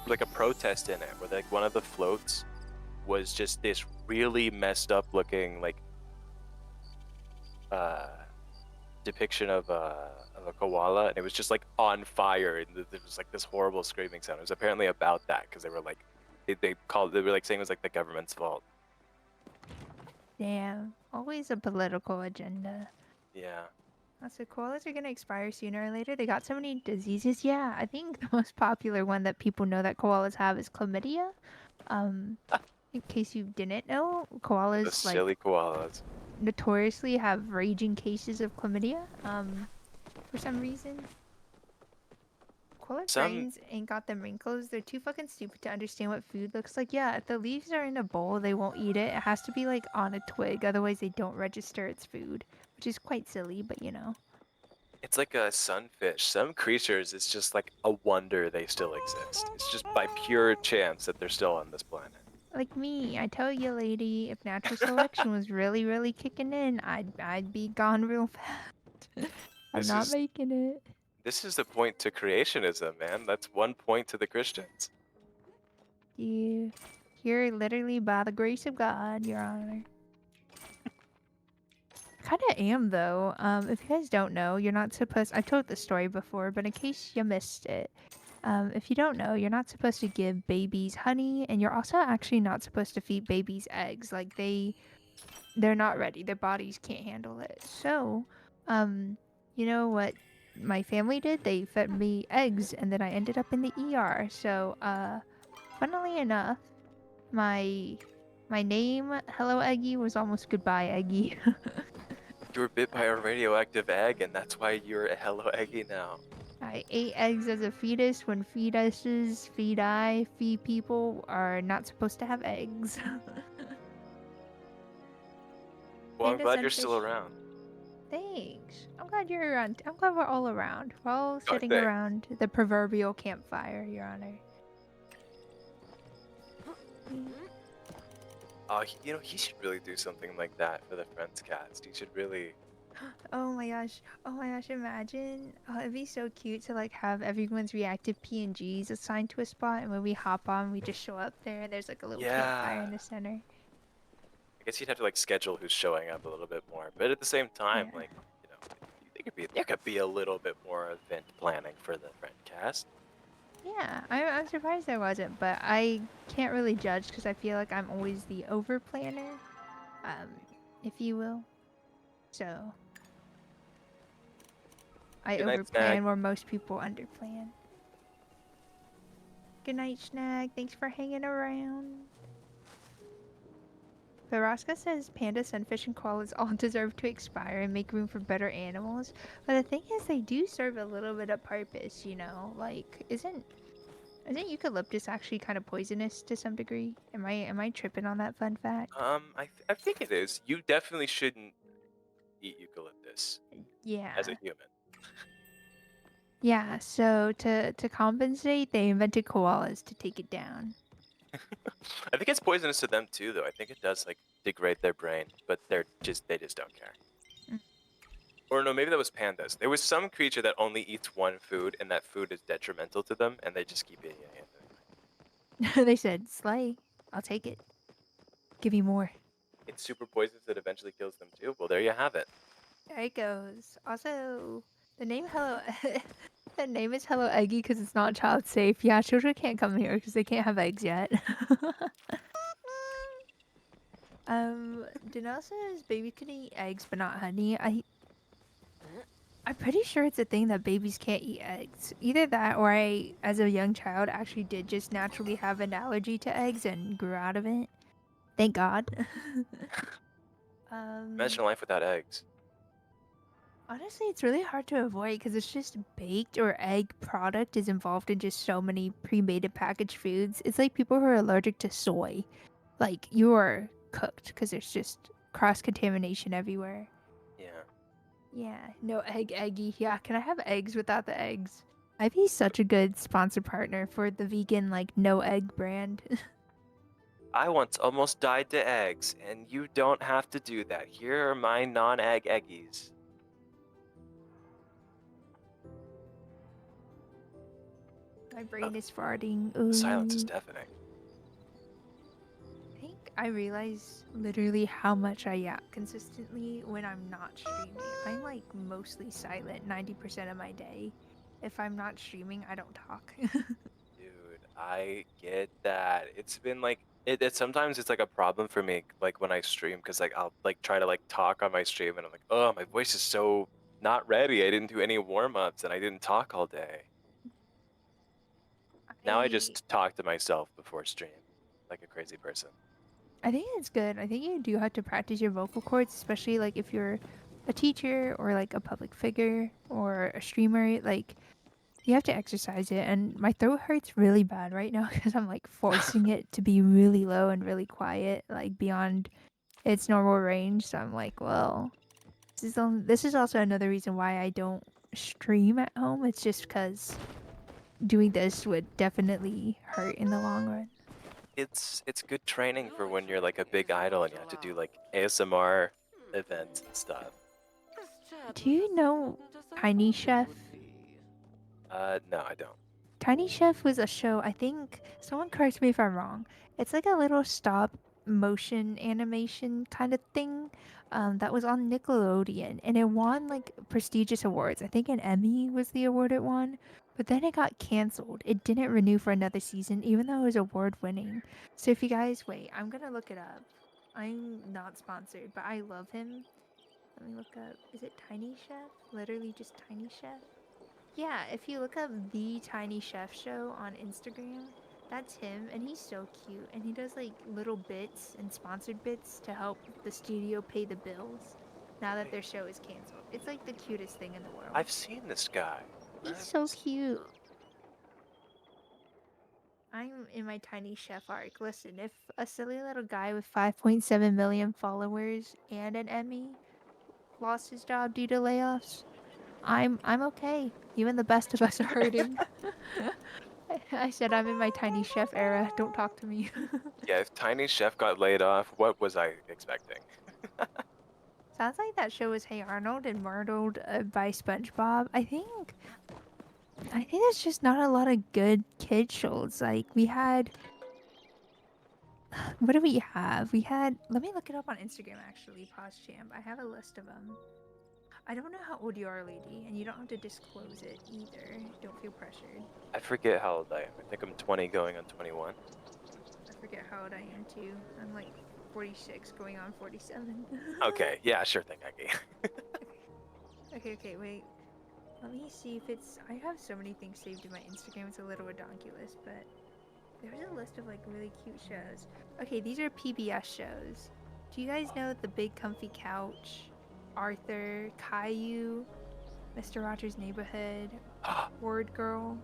like a protest in it, where like one of the floats was just this really messed up looking like depiction of a koala, and it was just like on fire, and there was like this horrible screaming sound. It was apparently about that because they were like they were like saying it was like the government's fault. Damn, always a political agenda. Yeah. So koalas are gonna expire sooner or later. They got so many diseases. Yeah, I think the most popular one that people know that koalas have is chlamydia. In case you didn't know, koalas The silly koalas notoriously have raging cases of chlamydia. For some reason. Koala brains ain't got them wrinkles. They're too fucking stupid to understand what food looks like. Yeah, if the leaves are in a bowl, they won't eat it. It has to be like on a twig, otherwise they don't register it's food, which is quite silly, but you know. It's like a sunfish. Some creatures, it's just like a wonder they still exist. It's just by pure chance that they're still on this planet. Like me, I tell you, lady, if natural selection was really, really kicking in, I'd be gone real fast. I'm not making it. This is the point to creationism, man. That's one point to the Christians. You, here literally by the grace of God, Your Honor. Kind of am though. If you guys don't know, you're not supposed. I've told this story before, but in case you missed it, if you don't know, you're not supposed to give babies honey, and you're also actually not supposed to feed babies eggs. Like they're not ready. Their bodies can't handle it. So, you know what my family did? They fed me eggs, and then I ended up in the ER. So, funnily enough, my name, Hello Eggy, was almost Goodbye Eggy. You were bit by a radioactive egg, and that's why you're a Hello Eggy now. I ate eggs as a fetus when fetuses, fee people are not supposed to have eggs. Well, I'm glad you're still around. Thanks. I'm glad you're around. I'm glad we're all around. We're all sitting thanks. around the proverbial campfire, Your Honor. Oh, you know, he should really do something like that for the Friends cast. He should really... Oh my gosh, imagine. Oh, it'd be so cute to like have everyone's reactive PNGs assigned to a spot, and when we hop on, we just show up there, and there's like a little campfire in the center. I guess you'd have to like schedule who's showing up a little bit more, but at the same time, like, you know, there could be a little bit more event planning for the Friend cast. Yeah, I'm surprised there wasn't, but I can't really judge because I feel like I'm always the over planner, if you will. So I Good night, overplan Snag. where most people underplan. Good night, Snag. Thanks for hanging around. Baraska says panda, sunfish, and koalas all deserve to expire and make room for better animals. But the thing is, they do serve a little bit of purpose, you know? Like, isn't eucalyptus actually kind of poisonous to some degree? Am I tripping on that fun fact? I think it is. You definitely shouldn't eat eucalyptus Yeah. as a human. Yeah, so to compensate, they invented koalas to take it down. I think it's poisonous to them too, though. I think it does like degrade their brain, but they just don't care. Mm. Or no, maybe that was pandas. There was some creature that only eats one food, and that food is detrimental to them, and they just keep eating it anyway. They said, "Slay, I'll take it. Give me more." It's super poisonous that eventually kills them too. Well, there you have it. There it goes. Also, the name Hello, the name is Hello Eggy because it's not child safe. Yeah, children can't come here because they can't have eggs yet. Danelle says baby can eat eggs but not honey. I'm pretty sure it's a thing that babies can't eat eggs. Either that or I, as a young child, actually did just naturally have an allergy to eggs and grew out of it. Thank God. Imagine a life without eggs. Honestly, it's really hard to avoid because it's just baked or egg product is involved in just so many pre-made and packaged foods. It's like people who are allergic to soy. Like, you're cooked because there's just cross-contamination everywhere. Yeah. Yeah, no eggy. Yeah, can I have eggs without the eggs? I'd be such a good sponsor partner for the vegan, like, no egg brand. I once almost died to eggs, and you don't have to do that. Here are my non-egg eggies. My brain is farting. Ooh. Silence is deafening. I think I realize literally how much I yap consistently when I'm not streaming. I'm like mostly silent 90% of my day. If I'm not streaming, I don't talk. Dude, I get that. It's been like sometimes it's like a problem for me like when I stream because like I'll like try to like talk on my stream and I'm like, oh, my voice is so not ready. I didn't do any warm-ups and I didn't talk all day. Now I just talk to myself before stream like a crazy person. I think it's good. I think you do have to practice your vocal cords, especially like if you're a teacher or like a public figure or a streamer. Like, you have to exercise it. And my throat hurts really bad right now because I'm like forcing it to be really low and really quiet, like beyond its normal range. So I'm like, well, this is also another reason why I don't stream at home. It's just because doing this would definitely hurt in the long run. It's good training for when you're like a big idol and you have to do like ASMR events and stuff. Do you know Tiny Chef? No, I don't. Tiny Chef was a show, I think, someone correct me if I'm wrong. It's like a little stop motion animation kind of thing that was on Nickelodeon, and it won like prestigious awards. I think an Emmy was the award it won, but then it got canceled. It didn't renew for another season, even though it was award winning. So if you guys, wait, I'm gonna look it up. I'm not sponsored, but I love him. Let me look up, is it Tiny Chef? Literally just Tiny Chef? Yeah, if you look up The Tiny Chef Show on Instagram, that's him, and he's so cute, and he does like little bits and sponsored bits to help the studio pay the bills now that their show is canceled. It's like the cutest thing in the world. I've seen this guy. He's so cute. I'm in my Tiny Chef arc. Listen, if a silly little guy with 5.7 million followers and an Emmy lost his job due to layoffs, I'm okay. Even the best of us are hurting. I said I'm in my Tiny Chef era. Don't talk to me. Yeah, if Tiny Chef got laid off, what was I expecting? Sounds like that show was Hey Arnold and Myrtled by SpongeBob. I think there's just not a lot of good kid shows. Like, we had... What do we have? We had... Let me look it up on Instagram, actually. Pause champ. I have a list of them. I don't know how old you are, lady, and you don't have to disclose it either. Don't feel pressured. I forget how old I am. I think I'm 20 going on 21. I forget how old I am, too. I'm like 46 going on 47. Okay, yeah, sure thing, Aggie. Okay, wait. Let me see if it's. I have so many things saved in my Instagram. It's a little redonkulous, but there's a list of like really cute shows. Okay, these are PBS shows. Do you guys know The Big Comfy Couch, Arthur, Caillou, Mr. Rogers' Neighborhood, Word Girl,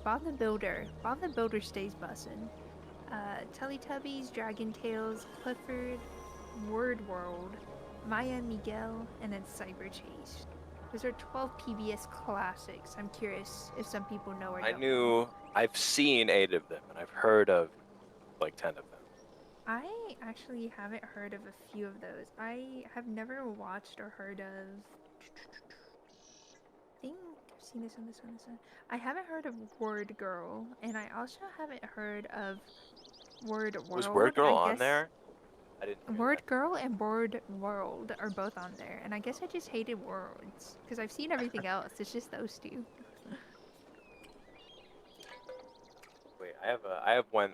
Bob the Builder. Bob the Builder stays bussin'. Teletubbies, Dragon Tales, Clifford, Word World, Maya and Miguel, and then Cyber Chase. Those are 12 PBS classics. I'm curious if some people know or don't. I've seen 8 of them, and I've heard of like 10 of them. I actually haven't heard of a few of those. I have never watched or heard of. I think I've seen this one. I haven't heard of Word Girl, and I also haven't heard of Word World. Was Word Girl on there? I didn't. Word Girl and Word World are both on there, and I guess I just hated words because I've seen everything else. It's just those two. Wait, I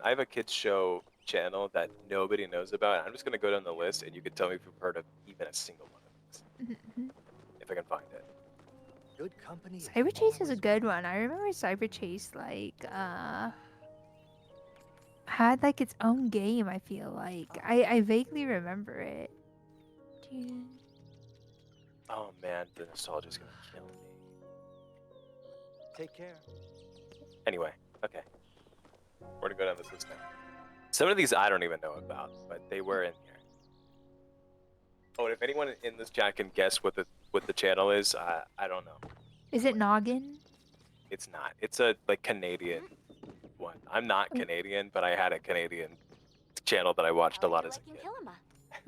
have a kids show channel that nobody knows about. I'm just gonna go down the list, and you can tell me if you've heard of even a single one of these, if I can find it. Good company. Cyber Chase is a good one. I remember Cyber Chase had like its own game. I feel like I vaguely remember it. Dude. Oh man, the nostalgia's gonna kill me. Take care. Anyway, okay. We're gonna go down this list now. Some of these I don't even know about, but they were in here. Oh, and if anyone in this chat can guess what the channel is, I don't know. Is it Noggin? It's not. It's a like Canadian one. I'm not Canadian, but I had a Canadian channel that I watched a lot as a kid.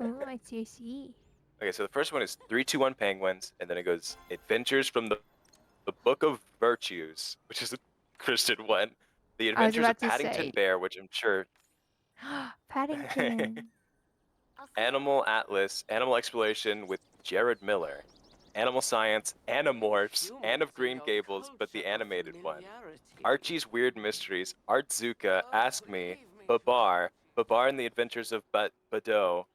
Oh, I see. Okay, so the first one is 321 Penguins, and then it goes Adventures from the Book of Virtues, which is a Christian one. The Adventures of Paddington Bear, which I'm sure. Paddington. Animal Atlas, Animal Exploration with Jared Miller. Animal Science, Animorphs, Anne of Green Gables, but the animated one. Archie's Weird Mysteries, Artzuka, Ask Me, Babar and the Adventures of Badeau,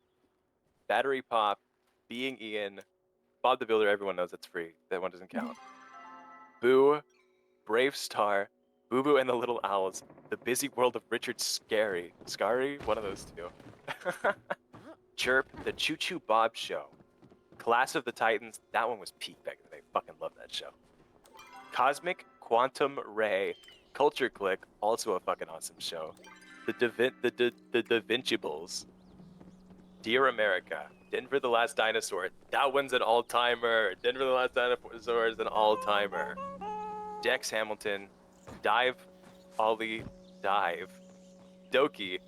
Battery Pop, Being Ian, Bob the Builder, everyone knows that's free. That one doesn't count. Boo, Brave Star, Boo Boo and the Little Owls, The Busy World of Richard Scary, one of those two. Chirp, The Choo Choo Bob Show, Class of the Titans, that one was peak back in the day. Fucking love that show. Cosmic Quantum Ray, Culture Click, also a fucking awesome show. The Da Vincibles, Dear America, Denver the Last Dinosaur, that one's an all-timer. Denver the Last Dinosaur is an all-timer. Dex Hamilton, Dive, Ollie, Dive, Doki,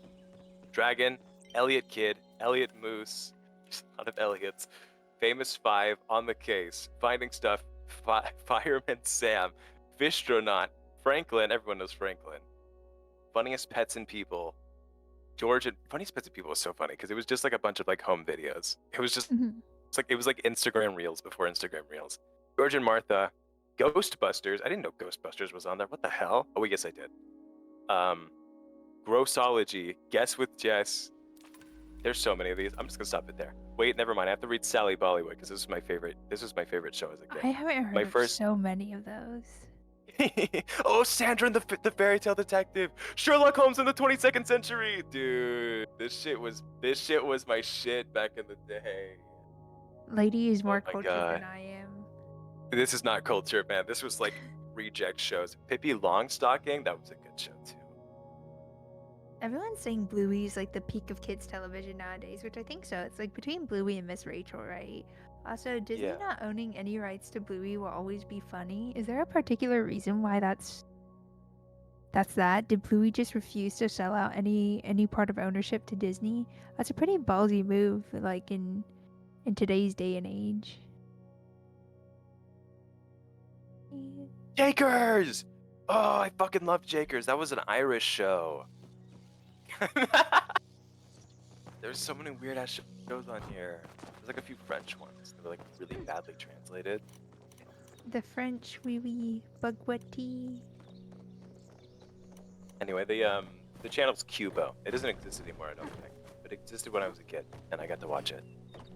Dragon, Elliot Kid, Elliot Moose, a lot of Elliots, Famous Five, On the Case, Finding Stuff, Fireman Sam, Fishtronaut, Franklin, everyone knows Franklin, Funniest Pets and People, George and Funniest Pets and People was so funny because it was just like a bunch of like home videos. It was just, it was like Instagram Reels before Instagram Reels. George and Martha, Ghostbusters, I didn't know Ghostbusters was on there, what the hell? Oh, yes I did. Grossology, Guess with Jess. There's so many of these. I'm just gonna stop it there. Wait, never mind. I have to read Sally Bollywood because this was my favorite. This was my favorite show as a kid. I haven't heard of so many of those. Oh, Sandra and the Fairy Tale Detective, Sherlock Holmes in the 22nd century, dude. This shit was my shit back in the day. Lady is more cultured than I am. This is not culture, man. This was like reject shows. Pippi Longstocking, that was a good show too. Everyone's saying Bluey's like the peak of kids television nowadays, which I think so. It's like between Bluey and Miss Rachel, right? Also, Disney not owning any rights to Bluey will always be funny. Is there a particular reason why that's that? Did Bluey just refuse to sell out any part of ownership to Disney? That's a pretty ballsy move, like in today's day and age. Jakers! Oh, I fucking love Jakers. That was an Irish show. There's so many weird ass shows on here. There's like a few French ones. They were like really badly translated. The French wee wee bugwetty. Anyway, the channel's Cubo. It doesn't exist anymore, I don't think. But it existed when I was a kid, and I got to watch it.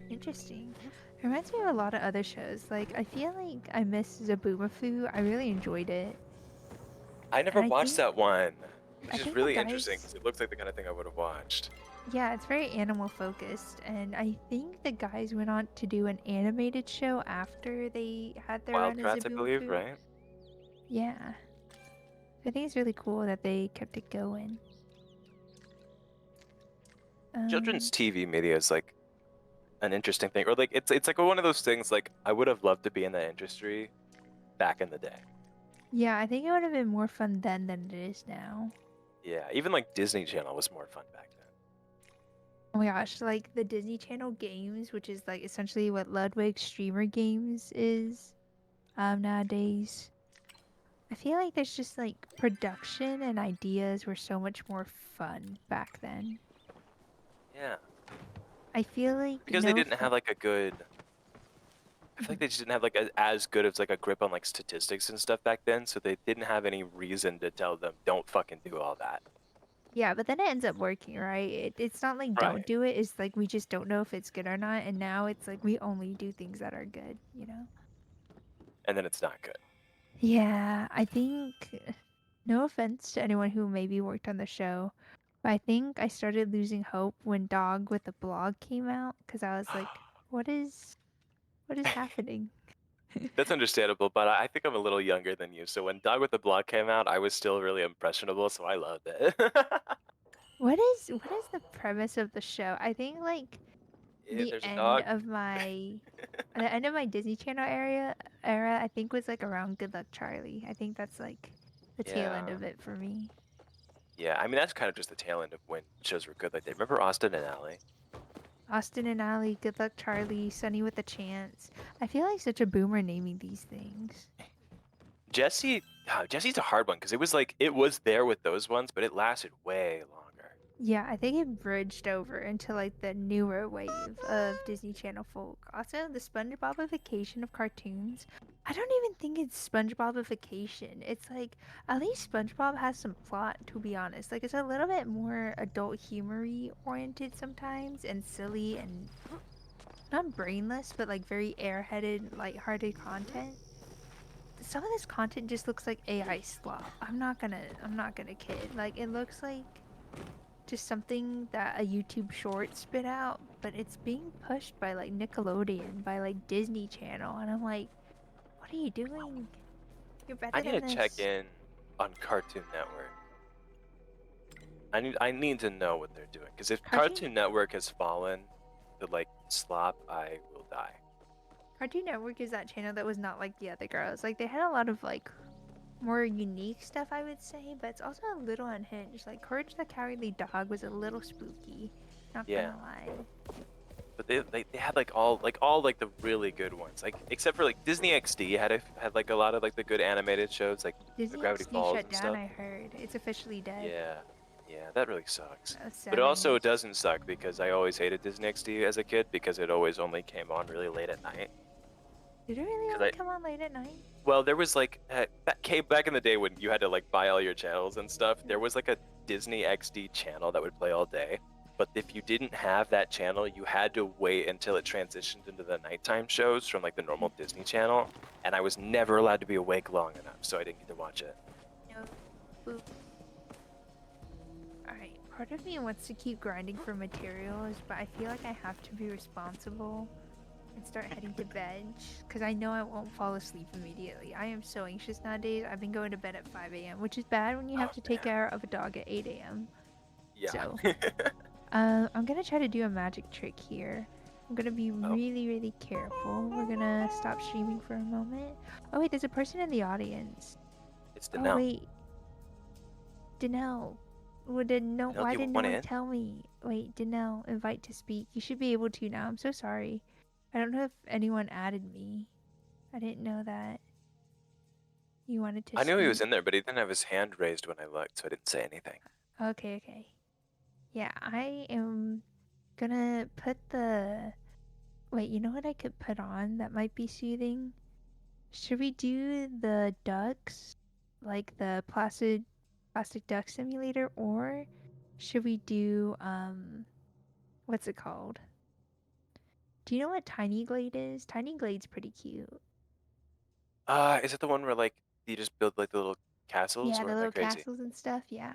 Interesting. It reminds me of a lot of other shows. Like, I feel like I miss Zaboomafoo. I really enjoyed it. I never And watched that one, I which is think the really interesting guys, because it looks like the kind of thing I would have watched. yeah, it's very animal focused. And I think the guys went on to do an animated show after they had their run as Wildcats, I believe, Zaboomafoo. right? Yeah. I think it's really cool that they kept it going. Children's TV media is like an interesting thing, or like it's like one of those things. Like I would have loved to be in that industry back in the day. Yeah, I think it would have been more fun then than it is now. Yeah, even like Disney Channel was more fun back then. Oh my gosh, like the Disney Channel games, which is like essentially what Ludwig Streamer Games is nowadays. I feel like there's just like production and ideas were so much more fun back then. Yeah, I feel like because they didn't have like a good. I feel like they just didn't have like as good as like a grip on like statistics and stuff back then, so they didn't have any reason to tell them don't fucking do all that. Yeah, but then it ends up working, right? It's not like don't Right. do it. It's like we just don't know if it's good or not. And now it's like we only do things that are good, you know? And then it's not good. Yeah, I think, no offense to anyone who maybe worked on the show, but I think I started losing hope when Dog with the Blog came out because I was like, what is happening? That's understandable, but I think I'm a little younger than you. So when Dog with the Block came out, I was still really impressionable, so I loved it. What is the premise of the show? I think like There's a dog. the end of my Disney Channel era I think was like around Good Luck Charlie. I think that's like the tail end Yeah. of it for me. Yeah, I mean that's kind of just the tail end of when shows were good like that. Remember Austin and Ally? Austin and Ally, Good Luck Charlie, Sunny with a Chance. I feel like such a boomer naming these things. Jesse's a hard one because it was there with those ones, but it lasted way longer. Yeah, I think it bridged over into like the newer wave of Disney Channel folk. Also, the SpongeBobification of cartoons. I don't even think it's SpongeBobification. It's like at least SpongeBob has some plot, to be honest. Like it's a little bit more adult humory oriented sometimes and silly and not brainless, but like very airheaded, lighthearted content. Some of this content just looks like AI slop. I'm not gonna kid. Like it looks like just something that a YouTube short spit out, but it's being pushed by like Nickelodeon, by like Disney Channel, and I'm like, what are you doing? You're better I than need to this. check in on Cartoon Network. I need to know what they're doing because if Cartoon Network has fallen to like slop, I will die. Cartoon Network is that channel that was not like the other girls. Like they had a lot of like more unique stuff, I would say, but it's also a little unhinged. Like Courage the Cowardly Dog was a little spooky. Not gonna lie. But they had like all the really good ones, like except for like Disney XD had like a lot of like the good animated shows like Disney the Gravity XD Falls shut and down, stuff. I heard. It's officially dead. Yeah, that really sucks. That was But it also doesn't suck because I always hated Disney XD as a kid because it always only came on really late at night. Did it really only come on late at night? Well, there was like back in the day when you had to like buy all your channels and stuff. There was like a Disney XD channel that would play all day. But if you didn't have that channel, you had to wait until it transitioned into the nighttime shows from like the normal Disney Channel. And I was never allowed to be awake long enough, so I didn't get to watch it. No. Alright, part of me wants to keep grinding for materials, but I feel like I have to be responsible and start heading to bed because I know I won't fall asleep immediately. I am so anxious nowadays. I've been going to bed at 5 a.m., which is bad when you have to take care of a dog at 8 a.m. Yeah. So, I'm gonna try to do a magic trick here. I'm gonna be really, really careful. We're gonna stop streaming for a moment. Oh wait, there's a person in the audience. It's Danelle. Oh wait, Danelle. Why didn't no one tell me? Wait, Danelle, invite to speak. You should be able to now. I'm so sorry. I don't know if anyone added me. I didn't know that you wanted to I knew he was speak. in there, but he didn't have his hand raised when I looked, so I didn't say anything. Okay. Yeah, I am gonna put the... Wait, you know what I could put on that might be soothing? Should we do the ducks? Like the plastic duck simulator? Or should we do, what's it called? Do you know what Tiny Glade is? Tiny Glade's pretty cute. Is it the one where like you just build like the little castles, Yeah, or the am I little crazy? castles and stuff. Yeah.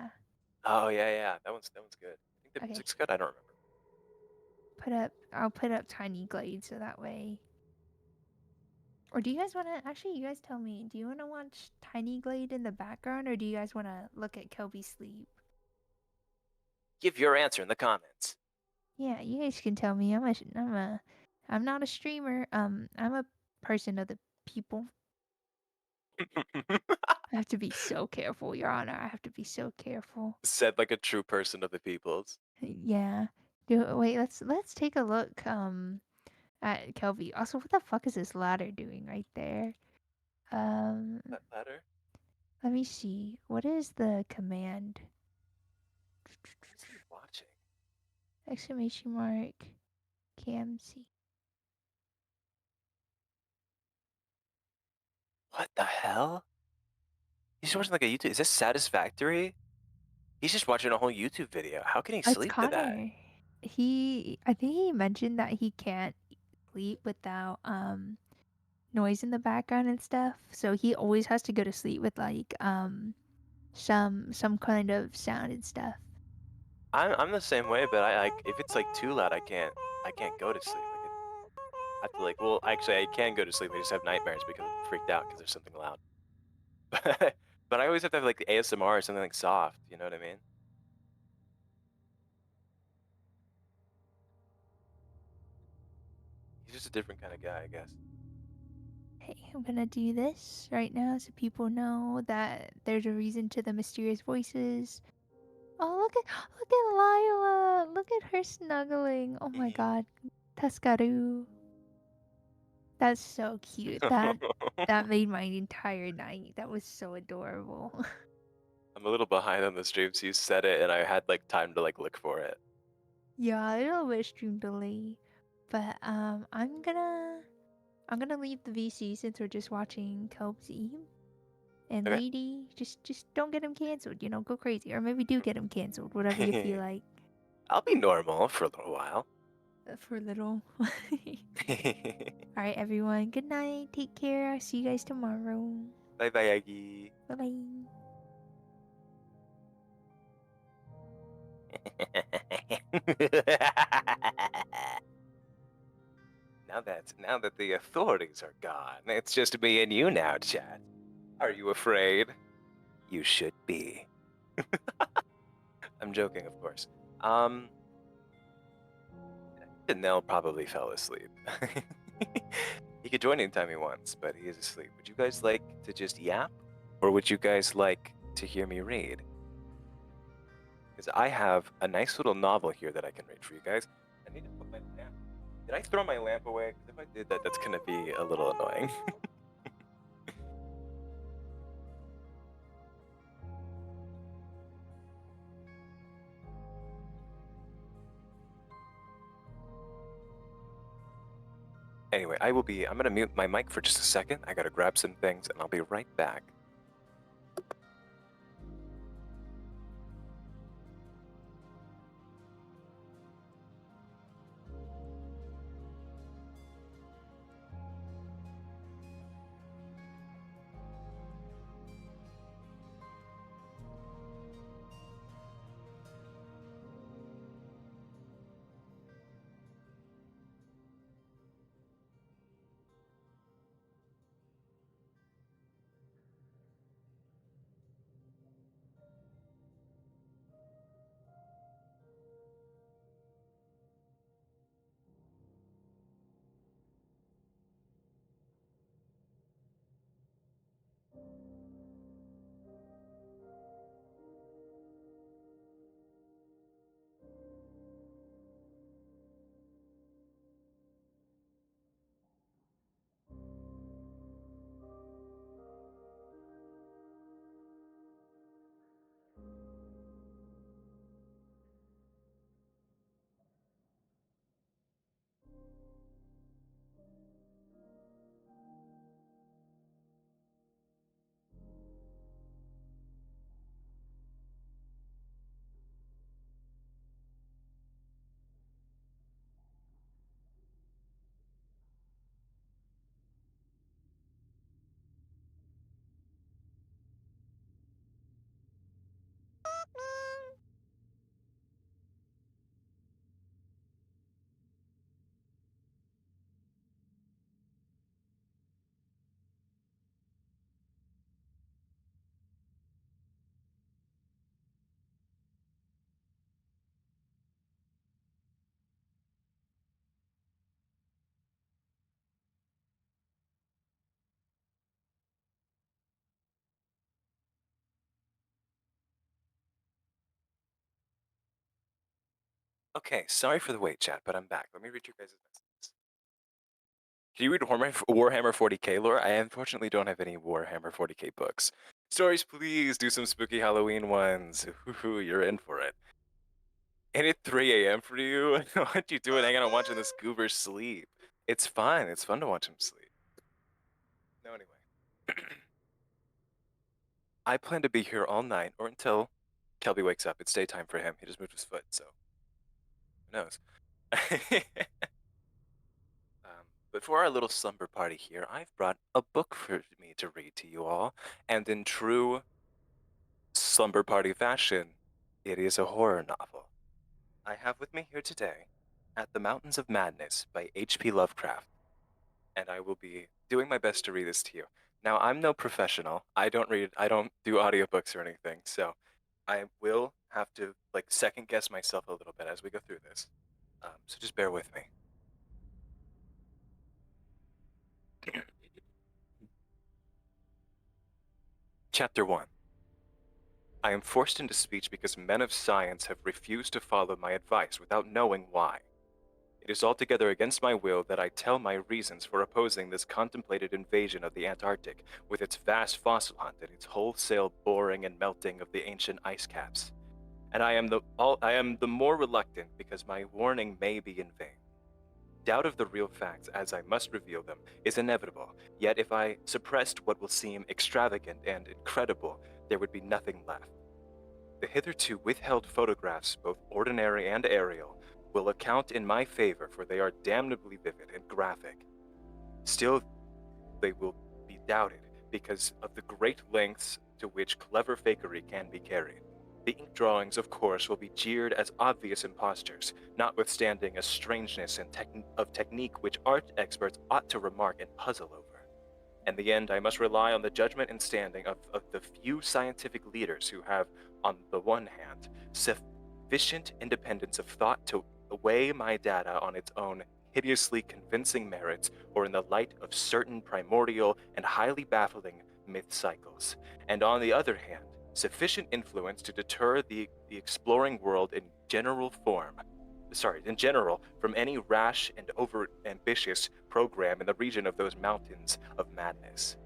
Oh yeah. That one's good. I think the Okay. music's good. I don't remember. I'll put up Tiny Glade so that way. Or do you guys want to? Actually, you guys tell me. Do you want to watch Tiny Glade in the background, or do you guys want to look at Kelby sleep? Give your answer in the comments. Yeah, you guys can tell me. I'm not a streamer. I'm a person of the people. I have to be so careful, Your Honor. I have to be so careful. Said like a true person of the peoples. Yeah. Wait, let's take a look at Kelby. Also, what the fuck is this ladder doing right there? That ladder? Let me see. What is the command? What's he watching? Exclamation mark. KMC. What the hell? He's just watching like a YouTube. Is this satisfactory? He's just watching a whole YouTube video. How can he It's sleep to that? Connor. I think he mentioned that he can't sleep without noise in the background and stuff. So he always has to go to sleep with like some kind of sound and stuff. I'm the same way, but I like if it's like too loud, I can't go to sleep. Like I have to like, well, actually I can go to sleep. I just have nightmares because I'm freaked out because there's something loud. But I always have to have like ASMR or something like soft. You know what I mean? He's just a different kind of guy, I guess. Hey, I'm gonna do this right now so people know that there's a reason to the mysterious voices. Oh, look at Lila. Look at her snuggling. Oh my god. Tuscaroo. That's so cute. That made my entire night. That was so adorable. I'm a little behind on the streams. You said it, and I had like time to like look for it. Yeah, a little bit stream delay. But I'm gonna leave the VC since we're just watching Kelp's Eve. And Okay. Lady, just don't get him canceled, go crazy. Or maybe do get him canceled, whatever you feel like. I'll be normal for a little while. For a little. Alright, everyone. Good night. Take care. I'll see you guys tomorrow. Bye bye, Aggie. Bye bye. Now that the authorities are gone, it's just me and you now, chat. Are you afraid? You should be. I'm joking, of course. Nell probably fell asleep. He could join anytime he wants, but he is asleep. Would you guys like to just yap? Or would you guys like to hear me read? Because I have a nice little novel here that I can read for you guys. I need to put my lamp. Did I throw my lamp away? Because if I did that, that's going to be a little annoying. Anyway, I'm going to mute my mic for just a second. I got to grab some things, and I'll be right back. Okay, sorry for the wait, chat, but I'm back. Let me read your guys' messages. Can you read Warhammer 40k lore? I unfortunately don't have any Warhammer 40k books. Stories, please do some spooky Halloween ones. Ooh, you're in for it. Ain't it 3 a.m. for you? What you doing hanging out watching this goober sleep? It's fun. It's fun to watch him sleep. No, anyway. I plan to be here all night or until Kelby wakes up. It's daytime for him. He just moved his foot, so who knows? But for our little slumber party here, I've brought a book for me to read to you all, and in true slumber party fashion, it is a horror novel. I have with me here today, At the Mountains of Madness by H.P. Lovecraft, and I will be doing my best to read this to you. Now, I'm no professional. I don't do audiobooks or anything, so I will have to like second guess myself a little bit as we go through this. So just bear with me. Chapter 1. I am forced into speech because men of science have refused to follow my advice without knowing why. It is altogether against my will that I tell my reasons for opposing this contemplated invasion of the Antarctic, with its vast fossil hunt and its wholesale boring and melting of the ancient ice caps. And I am the more reluctant because my warning may be in vain. Doubt of the real facts, as I must reveal them, is inevitable, yet if I suppressed what will seem extravagant and incredible, there would be nothing left. The hitherto withheld photographs, both ordinary and aerial, will account in my favor, for they are damnably vivid and graphic. Still, they will be doubted because of the great lengths to which clever fakery can be carried. The ink drawings, of course, will be jeered as obvious impostures, notwithstanding a strangeness and of technique which art experts ought to remark and puzzle over. In the end, I must rely on the judgment and standing of the few scientific leaders who have, on the one hand, sufficient independence of thought to weigh my data on its own hideously convincing merits or in the light of certain primordial and highly baffling myth cycles, and on the other hand, sufficient influence to deter the exploring world in general from any rash and over-ambitious program in the region of those mountains of madness.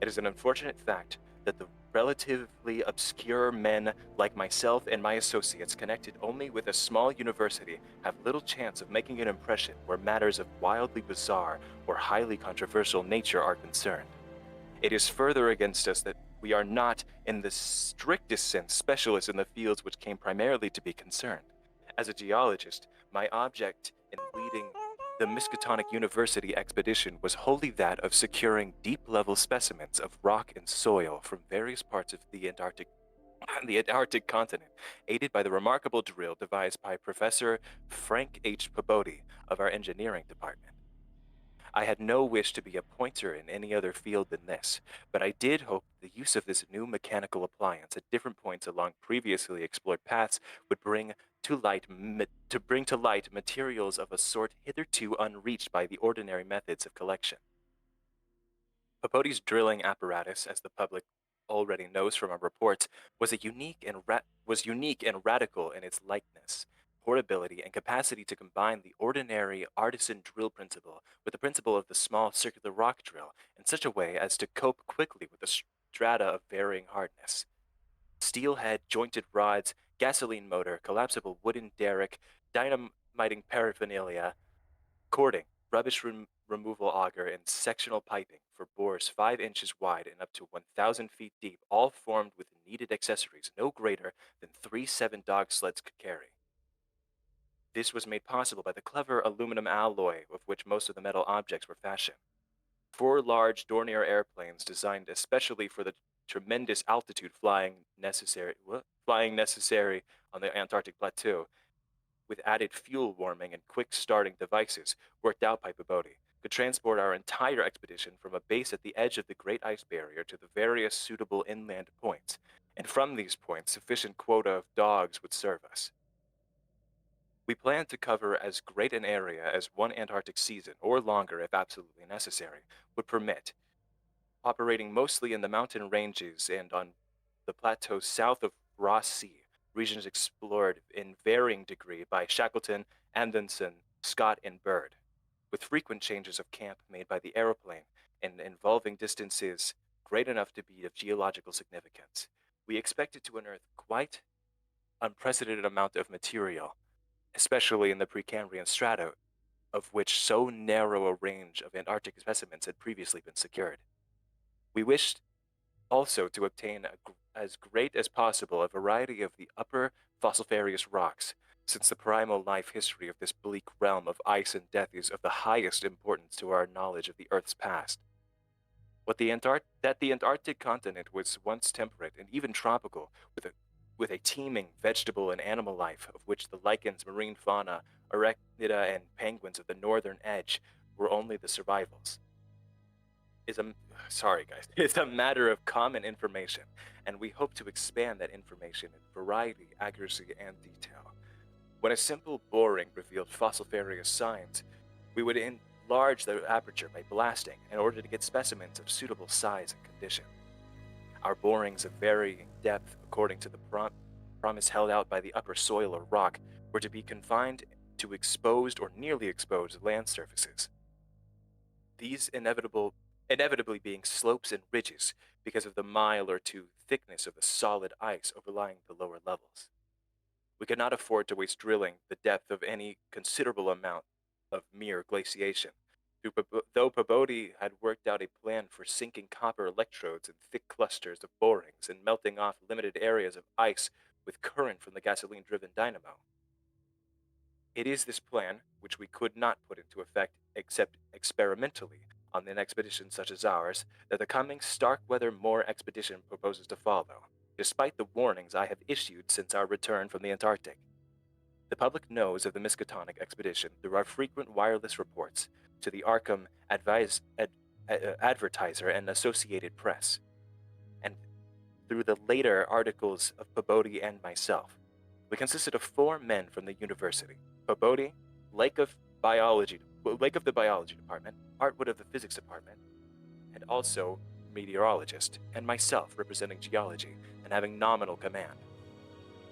It is an unfortunate fact that the relatively obscure men like myself and my associates connected only with a small university have little chance of making an impression where matters of wildly bizarre or highly controversial nature are concerned. It is further against us that we are not, in the strictest sense, specialists in the fields which came primarily to be concerned. As a geologist, my object in leading the Miskatonic University expedition was wholly that of securing deep-level specimens of rock and soil from various parts of the Antarctic continent, aided by the remarkable drill devised by Professor Frank H. Pabodi of our engineering department. I had no wish to be a pointer in any other field than this, but I did hope the use of this new mechanical appliance at different points along previously explored paths would bring to light materials of a sort hitherto unreached by the ordinary methods of collection. Papodi's drilling apparatus, as the public already knows from our reports, was unique and radical in its likeness, portability, and capacity to combine the ordinary artisan drill principle with the principle of the small circular rock drill in such a way as to cope quickly with the strata of varying hardness. Steel head, jointed rods, gasoline motor, collapsible wooden derrick, dynamiting paraphernalia, cording, rubbish removal auger, and sectional piping for bores 5 inches wide and up to 1,000 feet deep, all formed with needed accessories no greater than 3 7-dog sleds could carry. This was made possible by the clever aluminum alloy of which most of the metal objects were fashioned. 4 large Dornier airplanes designed especially for the tremendous altitude flying necessary on the Antarctic plateau, with added fuel warming and quick starting devices worked out by Pabodi, could transport our entire expedition from a base at the edge of the Great Ice Barrier to the various suitable inland points, and from these points sufficient quota of dogs would serve us. We planned to cover as great an area as one Antarctic season, or longer if absolutely necessary, would permit, operating mostly in the mountain ranges and on the plateau south of Ross Sea, regions explored in varying degree by Shackleton, Amundsen, Scott, and Byrd, with frequent changes of camp made by the aeroplane and involving distances great enough to be of geological significance. We expected to unearth quite unprecedented amount of material, especially in the Precambrian strata, of which so narrow a range of Antarctic specimens had previously been secured. We wished also to obtain as great as possible a variety of the upper fossiliferous rocks, since the primal life history of this bleak realm of ice and death is of the highest importance to our knowledge of the Earth's past. That the Antarctic continent was once temperate and even tropical, with a teeming vegetable and animal life, of which the lichens, marine fauna, arachnida, and penguins of the northern edge were only the survivals. Sorry guys, it's a matter of common information, and we hope to expand that information in variety, accuracy, and detail. When a simple boring revealed fossiliferous signs, we would enlarge the aperture by blasting in order to get specimens of suitable size and condition. Our borings of varying depth, according to the promise held out by the upper soil or rock, were to be confined to exposed or nearly exposed land surfaces. These inevitably being slopes and ridges because of the mile or two thickness of the solid ice overlying the lower levels. We could not afford to waste drilling the depth of any considerable amount of mere glaciation, though Pabodie had worked out a plan for sinking copper electrodes in thick clusters of borings and melting off limited areas of ice with current from the gasoline-driven dynamo. It is this plan, which we could not put into effect except experimentally on an expedition such as ours, that the coming Starkweather Moor expedition proposes to follow, despite the warnings I have issued since our return from the Antarctic. The public knows of the Miskatonic expedition through our frequent wireless reports to the Arkham Advertiser and Associated Press, and through the later articles of Pabodie and myself. We consisted of 4 men from the university: Pabodie, Lake of the biology department, Artwood of the physics department, and also meteorologist, and myself representing geology and having nominal command.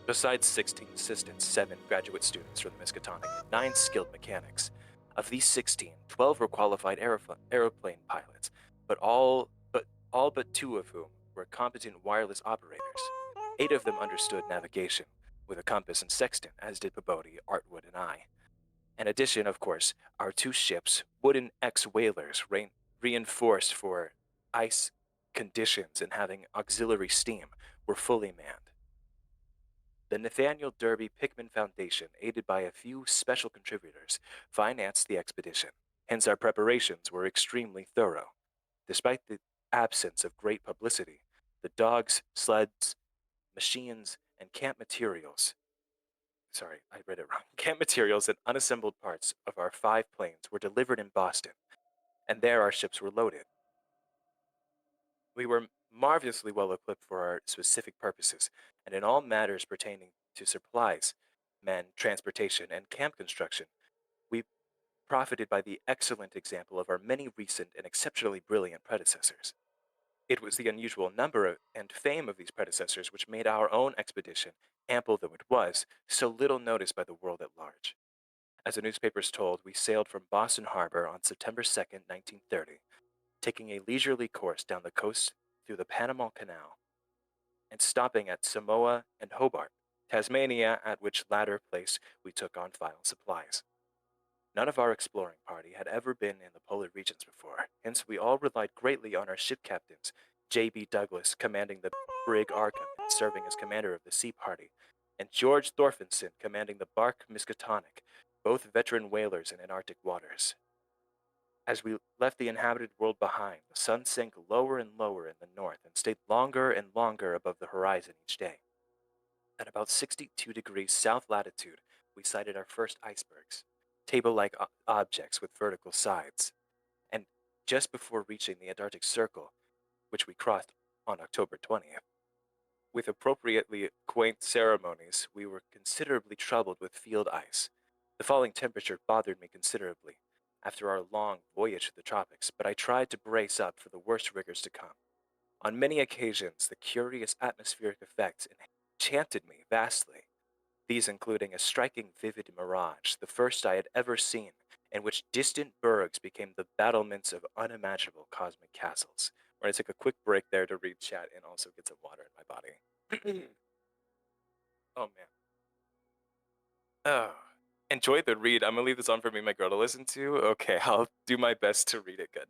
Besides 16 assistants, 7 graduate students from the Miskatonic, and 9 skilled mechanics. Of these 16, 12 were qualified aeroplane pilots, but all but 2 of whom were competent wireless operators. 8 of them understood navigation with a compass and sextant, as did Pabodie, Artwood, and I. In addition, of course, our 2 ships, wooden ex-whalers reinforced for ice conditions and having auxiliary steam, were fully manned. The Nathaniel Derby Pickman Foundation, aided by a few special contributors, financed the expedition. Hence, our preparations were extremely thorough. Despite the absence of great publicity, the dogs, sleds, machines, and camp materials and unassembled parts of our 5 planes were delivered in Boston, and there our ships were loaded. We were marvelously well equipped for our specific purposes, and in all matters pertaining to supplies, men, transportation, and camp construction, we profited by the excellent example of our many recent and exceptionally brilliant predecessors. It was the unusual number and fame of these predecessors which made our own expedition, ample though it was, so little noticed by the world at large. As the newspapers told, we sailed from Boston Harbor on September 2nd, 1930, taking a leisurely course down the coast through the Panama Canal, and stopping at Samoa and Hobart, Tasmania, at which latter place we took on final supplies. None of our exploring party had ever been in the polar regions before, hence we all relied greatly on our ship captains, J.B. Douglas, commanding the brig Arkham and serving as commander of the sea party, and George Thorfinson, commanding the bark Miskatonic, both veteran whalers in Antarctic waters. As we left the inhabited world behind, the sun sank lower and lower in the north and stayed longer and longer above the horizon each day. At about 62 degrees south latitude, we sighted our first icebergs, table-like objects with vertical sides, and just before reaching the Antarctic Circle, which we crossed on October 20th. With appropriately quaint ceremonies, we were considerably troubled with field ice. The falling temperature bothered me considerably after our long voyage to the tropics, but I tried to brace up for the worst rigors to come. On many occasions, the curious atmospheric effects enchanted me vastly, these including a striking vivid mirage, the first I had ever seen, in which distant bergs became the battlements of unimaginable cosmic castles. We're going to take a quick break there to read chat and also get some water in my body. Oh, man. Oh, enjoy the read. I'm going to leave this on for me and my girl to listen to. Okay, I'll do my best to read it good.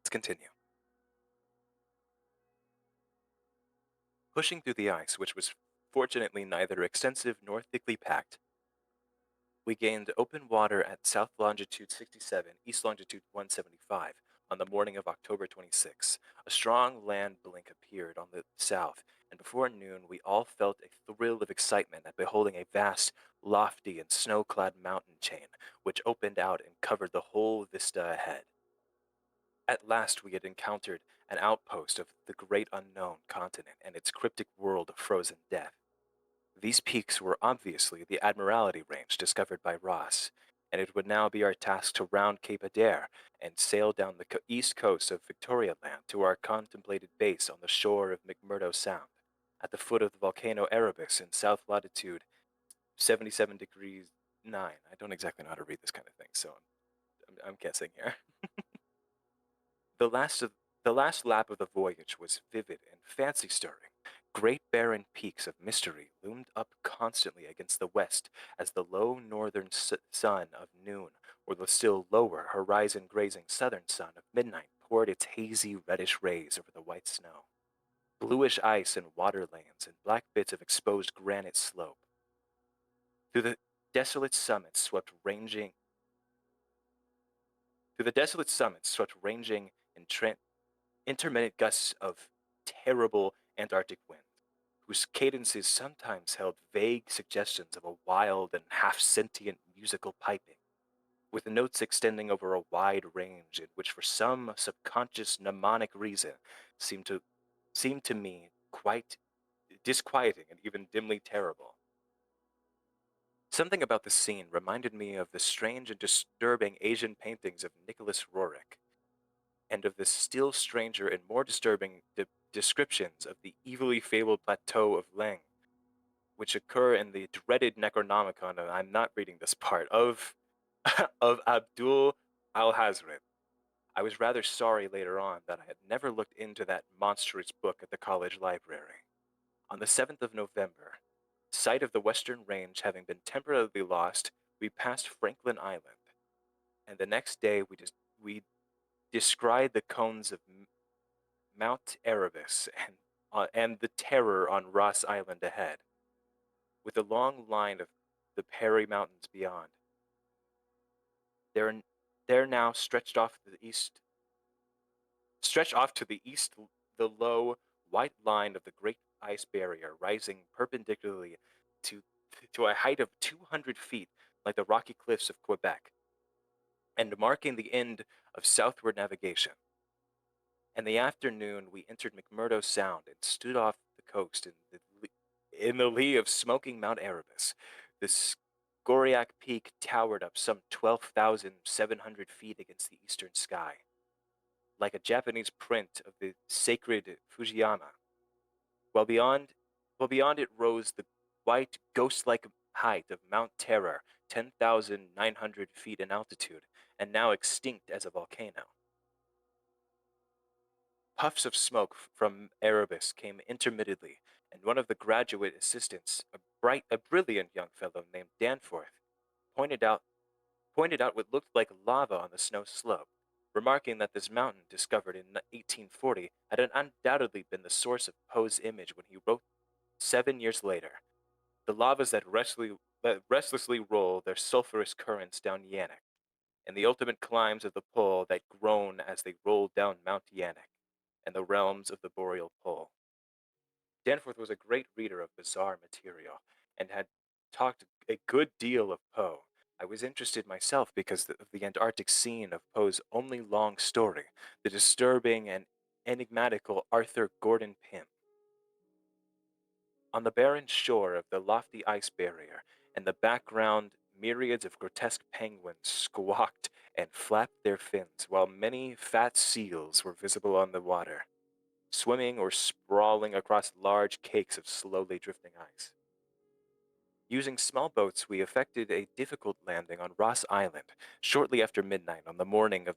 Let's continue. Pushing through the ice, which was fortunately neither extensive nor thickly packed, we gained open water at south longitude 67, east longitude 175 on the morning of October 26. A strong land blink appeared on the south, and before noon we all felt a thrill of excitement at beholding a vast, lofty, and snow-clad mountain chain, which opened out and covered the whole vista ahead. At last we had encountered an outpost of the great unknown continent and its cryptic world of frozen death. These peaks were obviously the Admiralty Range discovered by Ross, and it would now be our task to round Cape Adair and sail down the east coast of Victoria Land to our contemplated base on the shore of McMurdo Sound, at the foot of the volcano Erebus in south latitude 77 degrees 9. I don't exactly know how to read this kind of thing, so I'm guessing here. The last lap of the voyage was vivid and fancy-stirring. Great barren peaks of mystery loomed up constantly against the west as the low northern sun of noon or the still lower horizon-grazing southern sun of midnight poured its hazy reddish rays over the white snow. Bluish ice and water lanes and black bits of exposed granite slope. Through the desolate summits swept ranging in intermittent gusts of terrible Antarctic winds, whose cadences sometimes held vague suggestions of a wild and half-sentient musical piping, with notes extending over a wide range in which for some subconscious mnemonic reason seemed to me quite disquieting and even dimly terrible. Something about the scene reminded me of the strange and disturbing Asian paintings of Nicholas Roerich, and of the still stranger and more disturbing descriptions of the evilly fabled plateau of Leng, which occur in the dreaded Necronomicon, and I'm not reading this part, of Abdul al-Hazred. I was rather sorry later on that I had never looked into that monstrous book at the college library. On the 7th of November, sight of the western range having been temporarily lost, we passed Franklin Island, and the next day we descried the cones of Mount Erebus and the Terror on Ross Island ahead, with a long line of the Perry Mountains beyond. There now stretched off to the east, the low, white line of the Great Ice Barrier, rising perpendicularly to a height of 200 feet, like the rocky cliffs of Quebec, and marking the end of southward navigation. In the afternoon, we entered McMurdo Sound and stood off the coast in the lee of smoking Mount Erebus. The Scoriac Peak towered up some 12,700 feet against the eastern sky, like a Japanese print of the sacred Fujiyama. While beyond it rose the white, ghost-like height of Mount Terror, 10,900 feet in altitude, and now extinct as a volcano. Puffs of smoke from Erebus came intermittently, and one of the graduate assistants, a brilliant young fellow named Danforth, pointed out what looked like lava on the snow slope, remarking that this mountain, discovered in 1840, had undoubtedly been the source of Poe's image when he wrote 7 years later, "The lavas that restlessly roll their sulphurous currents down Yannick, and the ultimate climbs of the pole that groan as they roll down Mount Yannick, and the realms of the boreal pole." Danforth was a great reader of bizarre material, and had talked a good deal of Poe. I was interested myself because of the Antarctic scene of Poe's only long story, the disturbing and enigmatical Arthur Gordon Pym. On the barren shore of the lofty ice barrier, in the background, myriads of grotesque penguins squawked and flapped their fins, while many fat seals were visible on the water, swimming or sprawling across large cakes of slowly drifting ice. Using small boats, we effected a difficult landing on Ross Island shortly after midnight on the morning of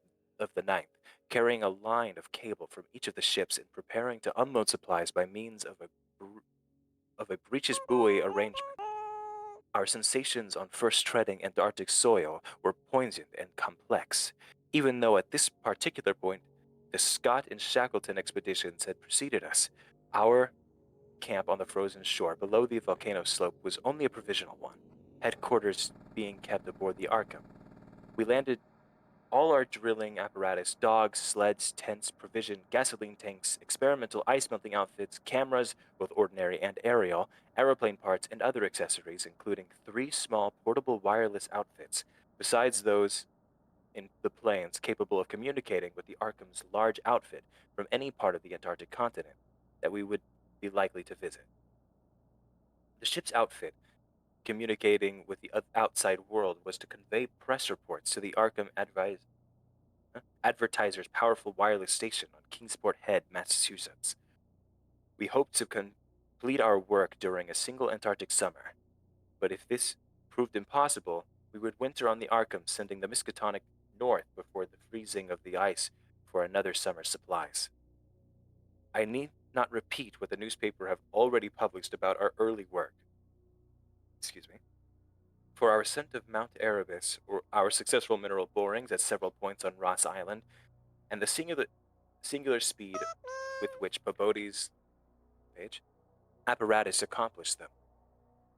the 9th, carrying a line of cable from each of the ships and preparing to unload supplies by means of a breeches buoy arrangement. Our sensations on first treading Antarctic soil were poignant and complex, even though at this particular point, the Scott and Shackleton expeditions had preceded us. Our camp on the frozen shore below the volcano slope was only a provisional one, headquarters being kept aboard the Arkham. We landed all our drilling apparatus, dogs, sleds, tents, provision, gasoline tanks, experimental ice melting outfits, cameras, both ordinary and aerial, aeroplane parts, and other accessories, including 3 small portable wireless outfits, besides those in the planes capable of communicating with the Arkham's large outfit from any part of the Antarctic continent that we would be likely to visit. The ship's outfit, communicating with the outside world, was to convey press reports to the Arkham Advertiser's powerful wireless station on Kingsport Head, Massachusetts. We hoped to complete our work during a single Antarctic summer, but if this proved impossible, we would winter on the Arkham, sending the Miskatonic north before the freezing of the ice for another summer's supplies. I need not repeat what the newspaper have already published about our early work. For our ascent of Mount Erebus, or our successful mineral borings at several points on Ross Island, and the singular speed with which Peabody's apparatus accomplished them.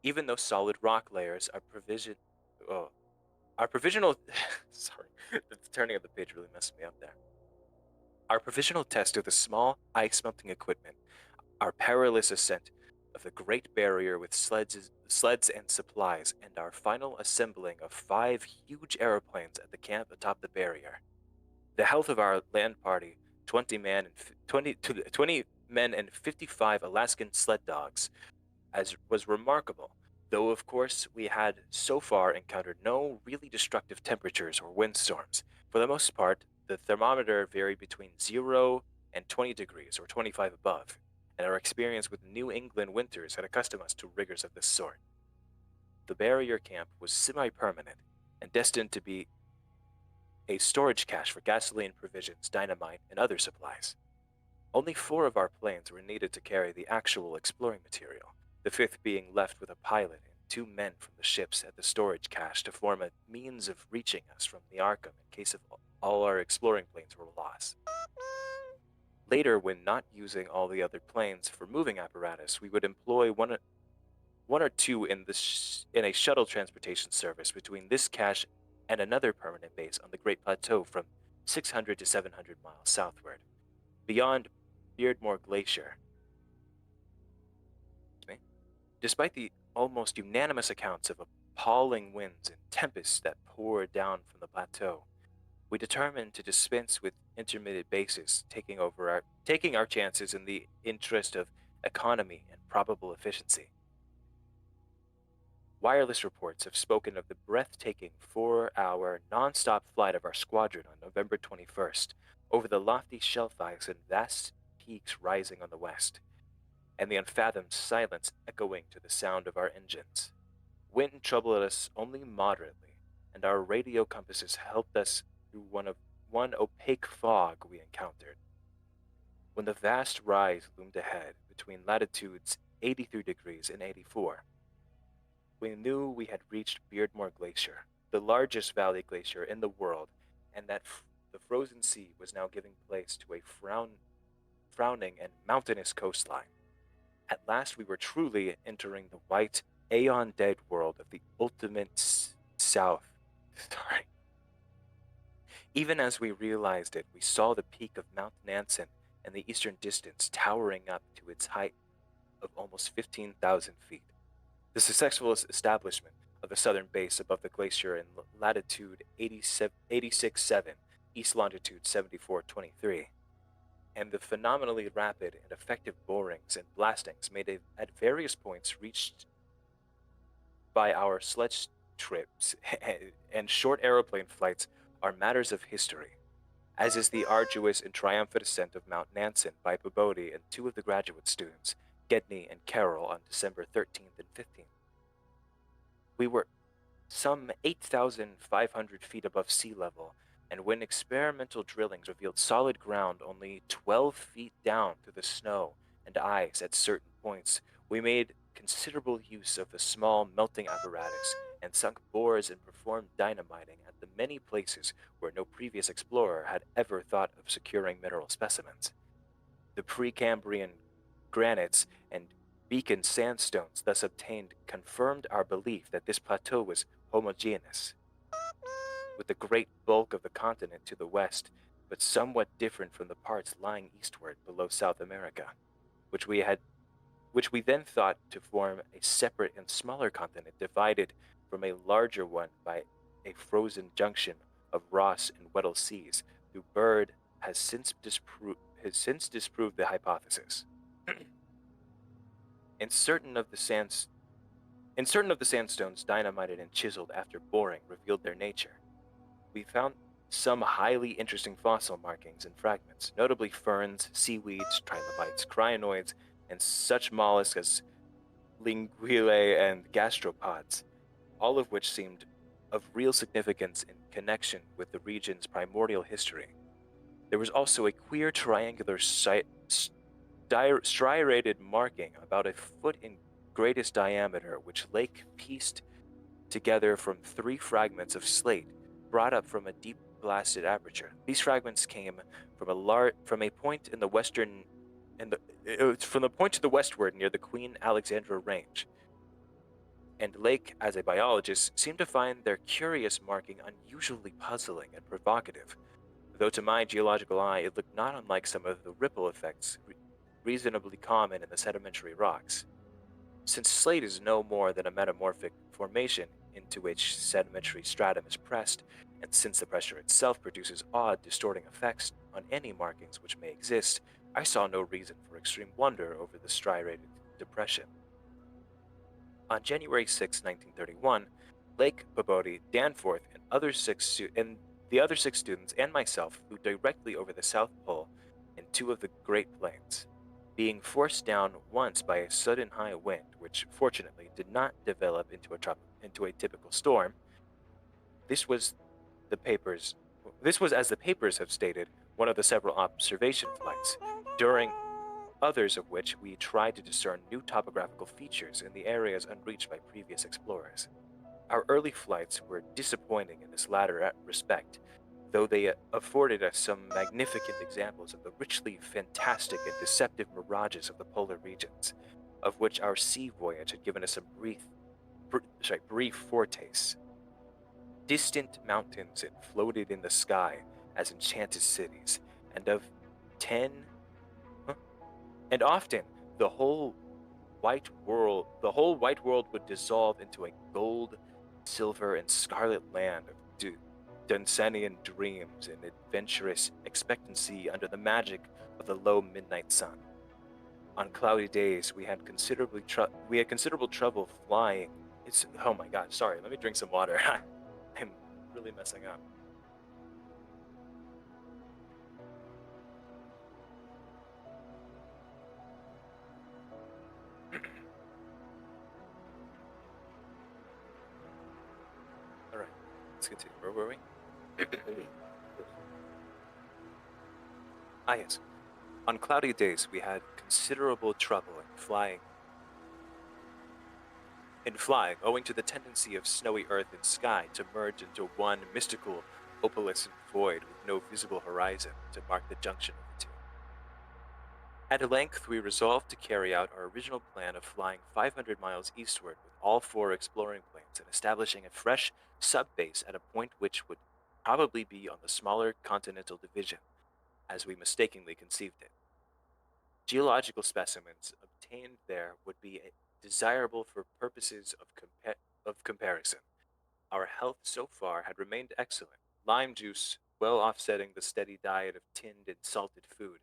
Even though solid rock layers are provisional sorry, the turning of the page really messed me up there. Our provisional test of the small ice melting equipment, our perilous ascent of the Great Barrier with sleds and supplies, and our final assembling of 5 huge aeroplanes at the camp atop the barrier. The health of our land party, 20 men and 55 Alaskan sled dogs, was remarkable, though of course we had so far encountered no really destructive temperatures or windstorms. For the most part, the thermometer varied between 0 and 20 degrees or 25 above, and our experience with New England winters had accustomed us to rigors of this sort. The barrier camp was semi-permanent and destined to be a storage cache for gasoline, provisions, dynamite, and other supplies. Only 4 of our planes were needed to carry the actual exploring material, the 5th being left with a pilot and 2 men from the ships at the storage cache to form a means of reaching us from the Arkham in case of all our exploring planes were lost. Later, when not using all the other planes for moving apparatus, we would employ one or two in a shuttle transportation service between this cache and another permanent base on the Great Plateau from 600 to 700 miles southward, beyond Beardmore Glacier. Despite the almost unanimous accounts of appalling winds and tempests that poured down from the plateau, we determined to dispense with intermittent bases, taking our chances in the interest of economy and probable efficiency. Wireless reports have spoken of the breathtaking 4-hour non-stop flight of our squadron on November 21st over the lofty shelf ice and vast peaks rising on the west, and the unfathomed silence echoing to the sound of our engines. Wind troubled us only moderately, and our radio compasses helped us through one opaque fog we encountered. When the vast rise loomed ahead between latitudes 83 degrees and 84, we knew we had reached Beardmore Glacier, the largest valley glacier in the world, and that the frozen sea was now giving place to a frowning and mountainous coastline. At last we were truly entering the white, aeon-dead world of the ultimate south. Even as we realized it, we saw the peak of Mount Nansen in the eastern distance towering up to its height of almost 15,000 feet. The successful establishment of the southern base above the glacier in latitude 86.7, east longitude 74.23. and the phenomenally rapid and effective borings and blastings made at various points reached by our sledge trips and short aeroplane flights are matters of history, as is the arduous and triumphant ascent of Mount Nansen by Babodi and two of the graduate students, Gedney and Carroll, on December 13th and 15th. We were some 8,500 feet above sea level, and when experimental drillings revealed solid ground only 12 feet down through the snow and ice at certain points, we made considerable use of a small melting apparatus and sunk bores and performed dynamiting at the many places where no previous explorer had ever thought of securing mineral specimens. The Precambrian granites and beacon sandstones thus obtained confirmed our belief that this plateau was homogeneous, with the great bulk of the continent to the west, but somewhat different from the parts lying eastward below South America, which we then thought to form a separate and smaller continent divided from a larger one by a frozen junction of Ross and Weddell seas. The Bird has since disproved the hypothesis. In certain of the sandstones dynamited and chiseled after boring revealed their nature. We found some highly interesting fossil markings and fragments, notably ferns, seaweeds, trilobites, crinoids, and such mollusks as linguillae and gastropods, all of which seemed of real significance in connection with the region's primordial history. There was also a queer triangular striated marking about a foot in greatest diameter, which Lake pieced together from 3 fragments of slate brought up from a deep blasted aperture. These fragments came from a point in the western from the point to the westward near the Queen Alexandra Range. And Lake, as a biologist, seemed to find their curious marking unusually puzzling and provocative, though to my geological eye it looked not unlike some of the ripple effects reasonably common in the sedimentary rocks. Since slate is no more than a metamorphic formation into which sedimentary stratum is pressed, and since the pressure itself produces odd, distorting effects on any markings which may exist, I saw no reason for extreme wonder over the striated depression. On January 6, 1931, Lake, Babodi, Danforth, and the other 6 students and myself flew directly over the South Pole in 2 of the Great Plains, being forced down once by a sudden high wind, which fortunately did not develop into a typical storm. This was, as the papers have stated, one of the several observation flights, during others of which we tried to discern new topographical features in the areas unreached by previous explorers. Our early flights were disappointing in this latter respect, though they afforded us some magnificent examples of the richly fantastic and deceptive mirages of the polar regions, of which our sea voyage had given us a brief foretaste. Distant mountains floated in the sky as enchanted cities, and often the whole white world would dissolve into a gold, silver, and scarlet land of Dunsanian dreams and adventurous expectancy under the magic of the low midnight sun. On cloudy days, we had considerable trouble flying. Oh my god! Sorry, let me drink some water. I'm really messing up. All right, let's continue. Where were we? Yes. On cloudy days, we had considerable trouble in flying, owing to the tendency of snowy earth and sky to merge into one mystical, opalescent void with no visible horizon to mark the junction of the two. At length, we resolved to carry out our original plan of flying 500 miles eastward with all 4 exploring planes and establishing a fresh sub-base at a point which would probably be on the smaller continental division, as we mistakenly conceived it. Geological specimens obtained there would be desirable for purposes of comparison. Our health so far had remained excellent, lime juice well offsetting the steady diet of tinned and salted food,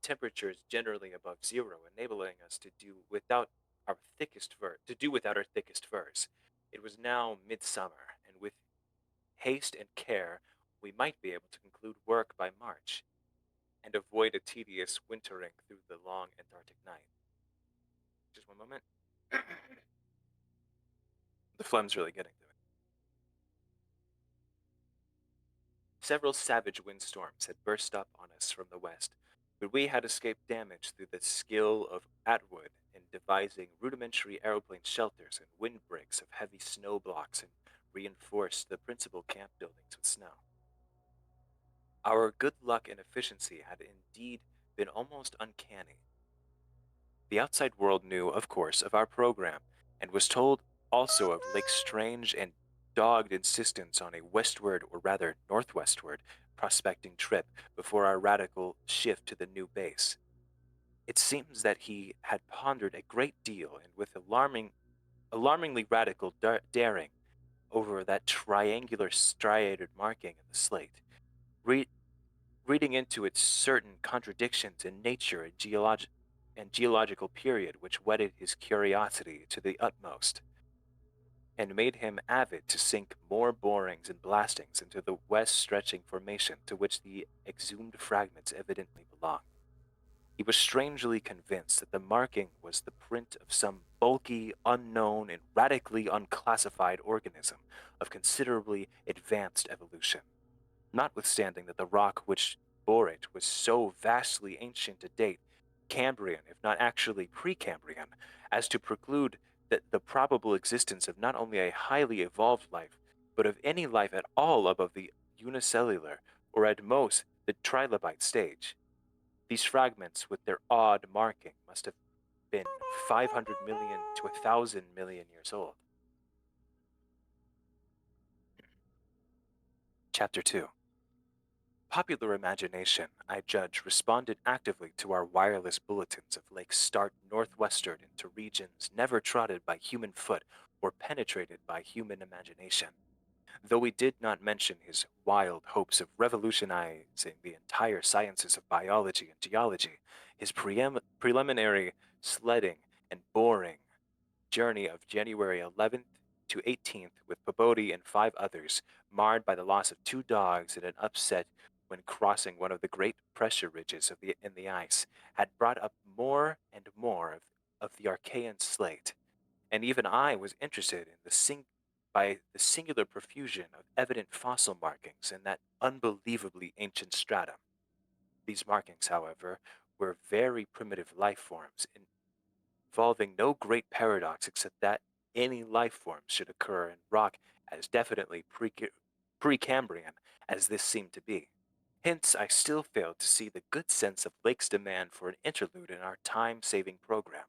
temperatures generally above zero, enabling us to do without our thickest furs. It was now midsummer, and with haste and care, we might be able to conclude work by March and avoid a tedious wintering through the long Antarctic night. Just one moment. The phlegm's really getting to me. Several savage windstorms had burst up on us from the west, but we had escaped damage through the skill of Atwood in devising rudimentary aeroplane shelters and windbreaks of heavy snow blocks and reinforced the principal camp buildings with snow. Our good luck and efficiency had indeed been almost uncanny. The outside world knew, of course, of our program, and was told also of Lake's strange and dogged insistence on a westward, or rather northwestward, prospecting trip before our radical shift to the new base. It seems that he had pondered a great deal and with alarmingly radical daring over that triangular striated marking in the slate, reading into it certain contradictions in nature and geological period which whetted his curiosity to the utmost, and made him avid to sink more borings and blastings into the west-stretching formation to which the exhumed fragments evidently belonged. He was strangely convinced that the marking was the print of some bulky, unknown, and radically unclassified organism of considerably advanced evolution, notwithstanding that the rock which bore it was so vastly ancient to date, Cambrian, if not actually Precambrian, as to preclude that the probable existence of not only a highly evolved life, but of any life at all above the unicellular, or at most the trilobite stage. These fragments, with their odd marking, must have been 500 million to 1,000 million years old. Chapter 2. Popular imagination, I judge, responded actively to our wireless bulletins of Lake's start northwestward into regions never trotted by human foot or penetrated by human imagination. Though we did not mention his wild hopes of revolutionizing the entire sciences of biology and geology, his preliminary sledding and boring journey of January 11th to 18th with Pabodie and 5 others, marred by the loss of 2 dogs and an upset when crossing one of the great pressure ridges in the ice, had brought up more and more of the Archean slate, and even I was interested in by the singular profusion of evident fossil markings in that unbelievably ancient stratum. These markings, however, were very primitive life forms, involving no great paradox except that any life forms should occur in rock as definitely Precambrian as this seemed to be. Hence, I still failed to see the good sense of Lake's demand for an interlude in our time-saving program,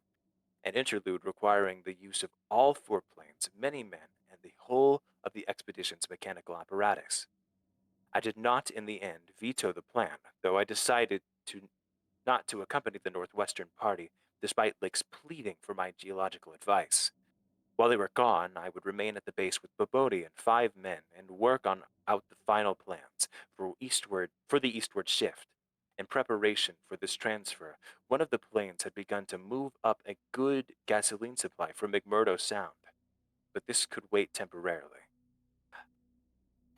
an interlude requiring the use of all 4 planes, many men, and the whole of the expedition's mechanical apparatus. I did not, in the end, veto the plan, though I decided not to accompany the Northwestern party, despite Lake's pleading for my geological advice. While they were gone, I would remain at the base with Pabodie and 5 men and work out the final plans for the eastward shift. In preparation for this transfer, one of the planes had begun to move up a good gasoline supply from McMurdo Sound, but this could wait temporarily.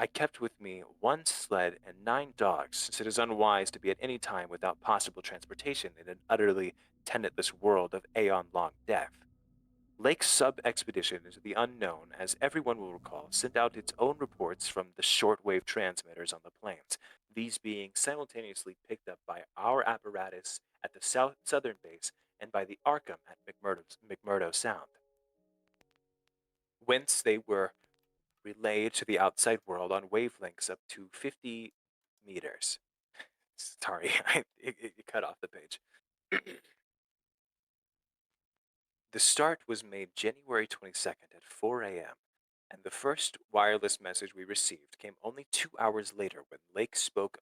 I kept with me 1 sled and 9 dogs, since it is unwise to be at any time without possible transportation in an utterly tenantless world of aeon-long death. Lake's sub-expedition into the unknown, as everyone will recall, sent out its own reports from the shortwave transmitters on the plains, these being simultaneously picked up by our apparatus at the southern base and by the Arkham at McMurdo Sound, whence they were relayed to the outside world on wavelengths up to 50 meters. Sorry, it cut off the page. The start was made January 22nd at 4 a.m., and the first wireless message we received came only 2 hours later when Lake spoke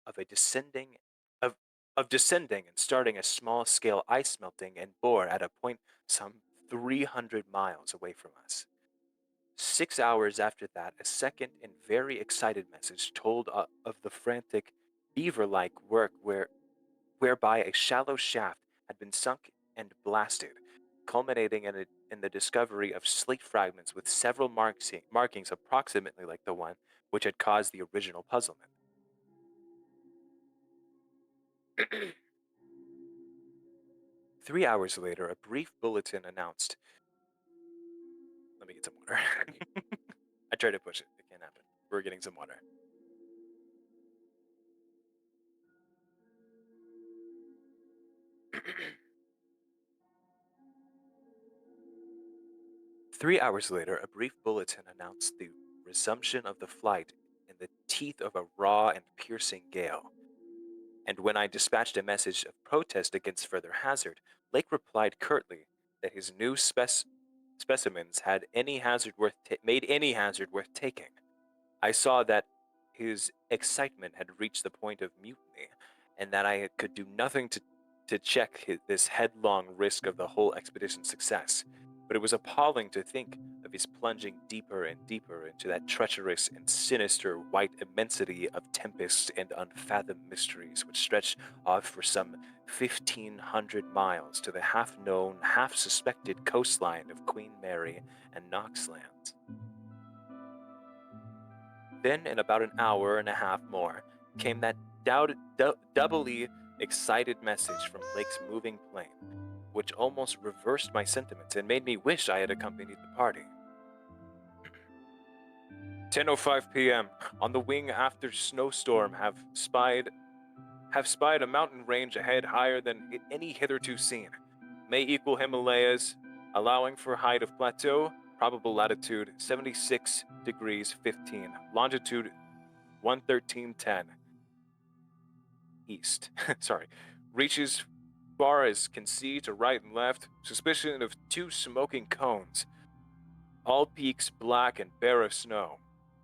of descending and starting a small-scale ice melting and bore at a point some 300 miles away from us. 6 hours after that, a second and very excited message told of the frantic, beaver-like work whereby a shallow shaft had been sunk and blasted, culminating in the discovery of slate fragments with several markings approximately like the one which had caused the original puzzlement. 3 hours later, a brief bulletin announced. Let me get some water. I tried to push it. It can't happen. We're getting some water. Three hours later, a brief bulletin announced the resumption of the flight in the teeth of a raw and piercing gale. And when I dispatched a message of protest against further hazard, Lake replied curtly that his new specimens had made any hazard worth taking. I saw that his excitement had reached the point of mutiny, and that I could do nothing to check this headlong risk of the whole expedition's success. But it was appalling to think of his plunging deeper and deeper into that treacherous and sinister white immensity of tempests and unfathomed mysteries which stretched off for some 1,500 miles to the half-known, half-suspected coastline of Queen Mary and Knox Lands. Then, in about an hour and a half more, came that doubly excited message from Lake's moving plane, which almost reversed my sentiments and made me wish I had accompanied the party. 10:05 p.m. On the wing after snowstorm have spied a mountain range ahead higher than any hitherto seen. May equal Himalayas, allowing for height of plateau, probable latitude 76 degrees 15, longitude 113.10 east. Sorry. Reaches far as can see to right and left, suspicion of 2 smoking cones. All peaks black and bare of snow.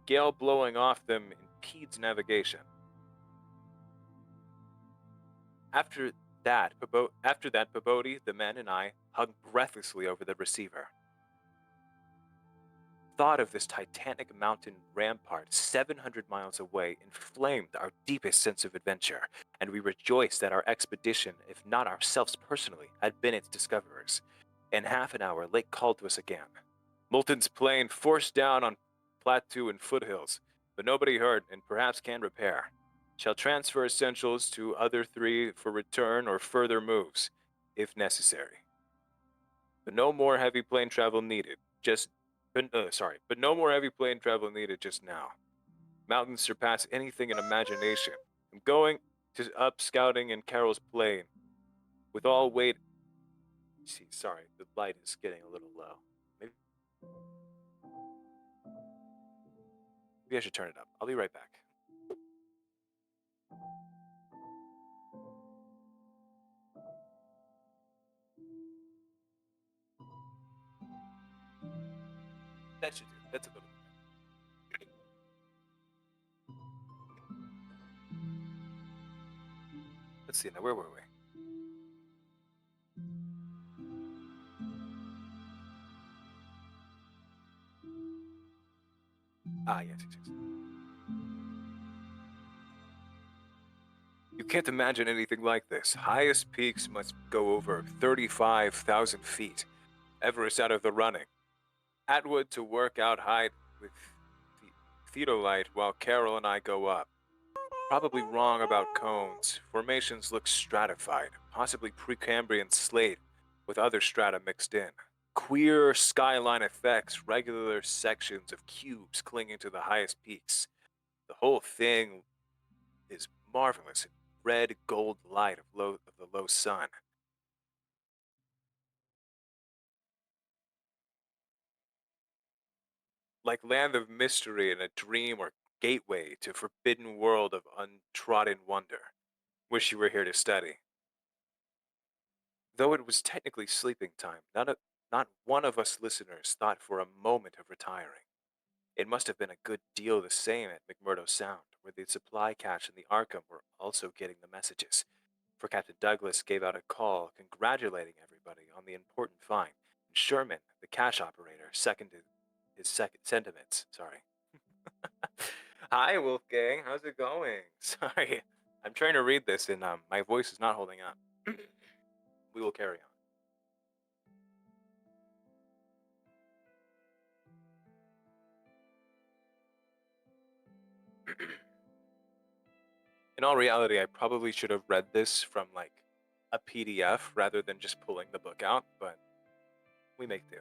Gale blowing off them impedes navigation. After that, Pabodie, the men, and I hung breathlessly over the receiver. Thought of this titanic mountain rampart 700 miles away inflamed our deepest sense of adventure, and we rejoiced that our expedition, if not ourselves personally, had been its discoverers. In half an hour, Lake called to us again. Moulton's plane forced down on plateau and foothills, but nobody hurt and perhaps can repair. Shall transfer essentials to other 3 for return or further moves, if necessary. But no more heavy plane travel needed. But no more heavy plane travel needed just now. Mountains surpass anything in imagination. I'm going up scouting in Carroll's plane. With all weight. Sorry, the light is getting a little low. Maybe I should turn it up. I'll be right back. That should do it. That's a little bit. Let's see now, where were we? Yes. You can't imagine anything like this. Highest peaks must go over 35,000 feet. Everest out of the running. Atwood to work out height with theodolite while Carroll and I go up. Probably wrong about cones. Formations look stratified, possibly Precambrian slate with other strata mixed in. Queer skyline effects, regular sections of cubes clinging to the highest peaks. The whole thing is marvelous in red gold light of the low sun. Like land of mystery and a dream or gateway to forbidden world of untrodden wonder. Wish you were here to study. Though it was technically sleeping time, not one of us listeners thought for a moment of retiring. It must have been a good deal the same at McMurdo Sound, where the supply cache and the Arkham were also getting the messages, for Captain Douglas gave out a call congratulating everybody on the important find, and Sherman, the cache operator, seconded his sentiments. Sorry. Hi, Wolfgang. How's it going? Sorry. I'm trying to read this and my voice is not holding up. We will carry on. In all reality, I probably should have read this from like a PDF rather than just pulling the book out, but we make do.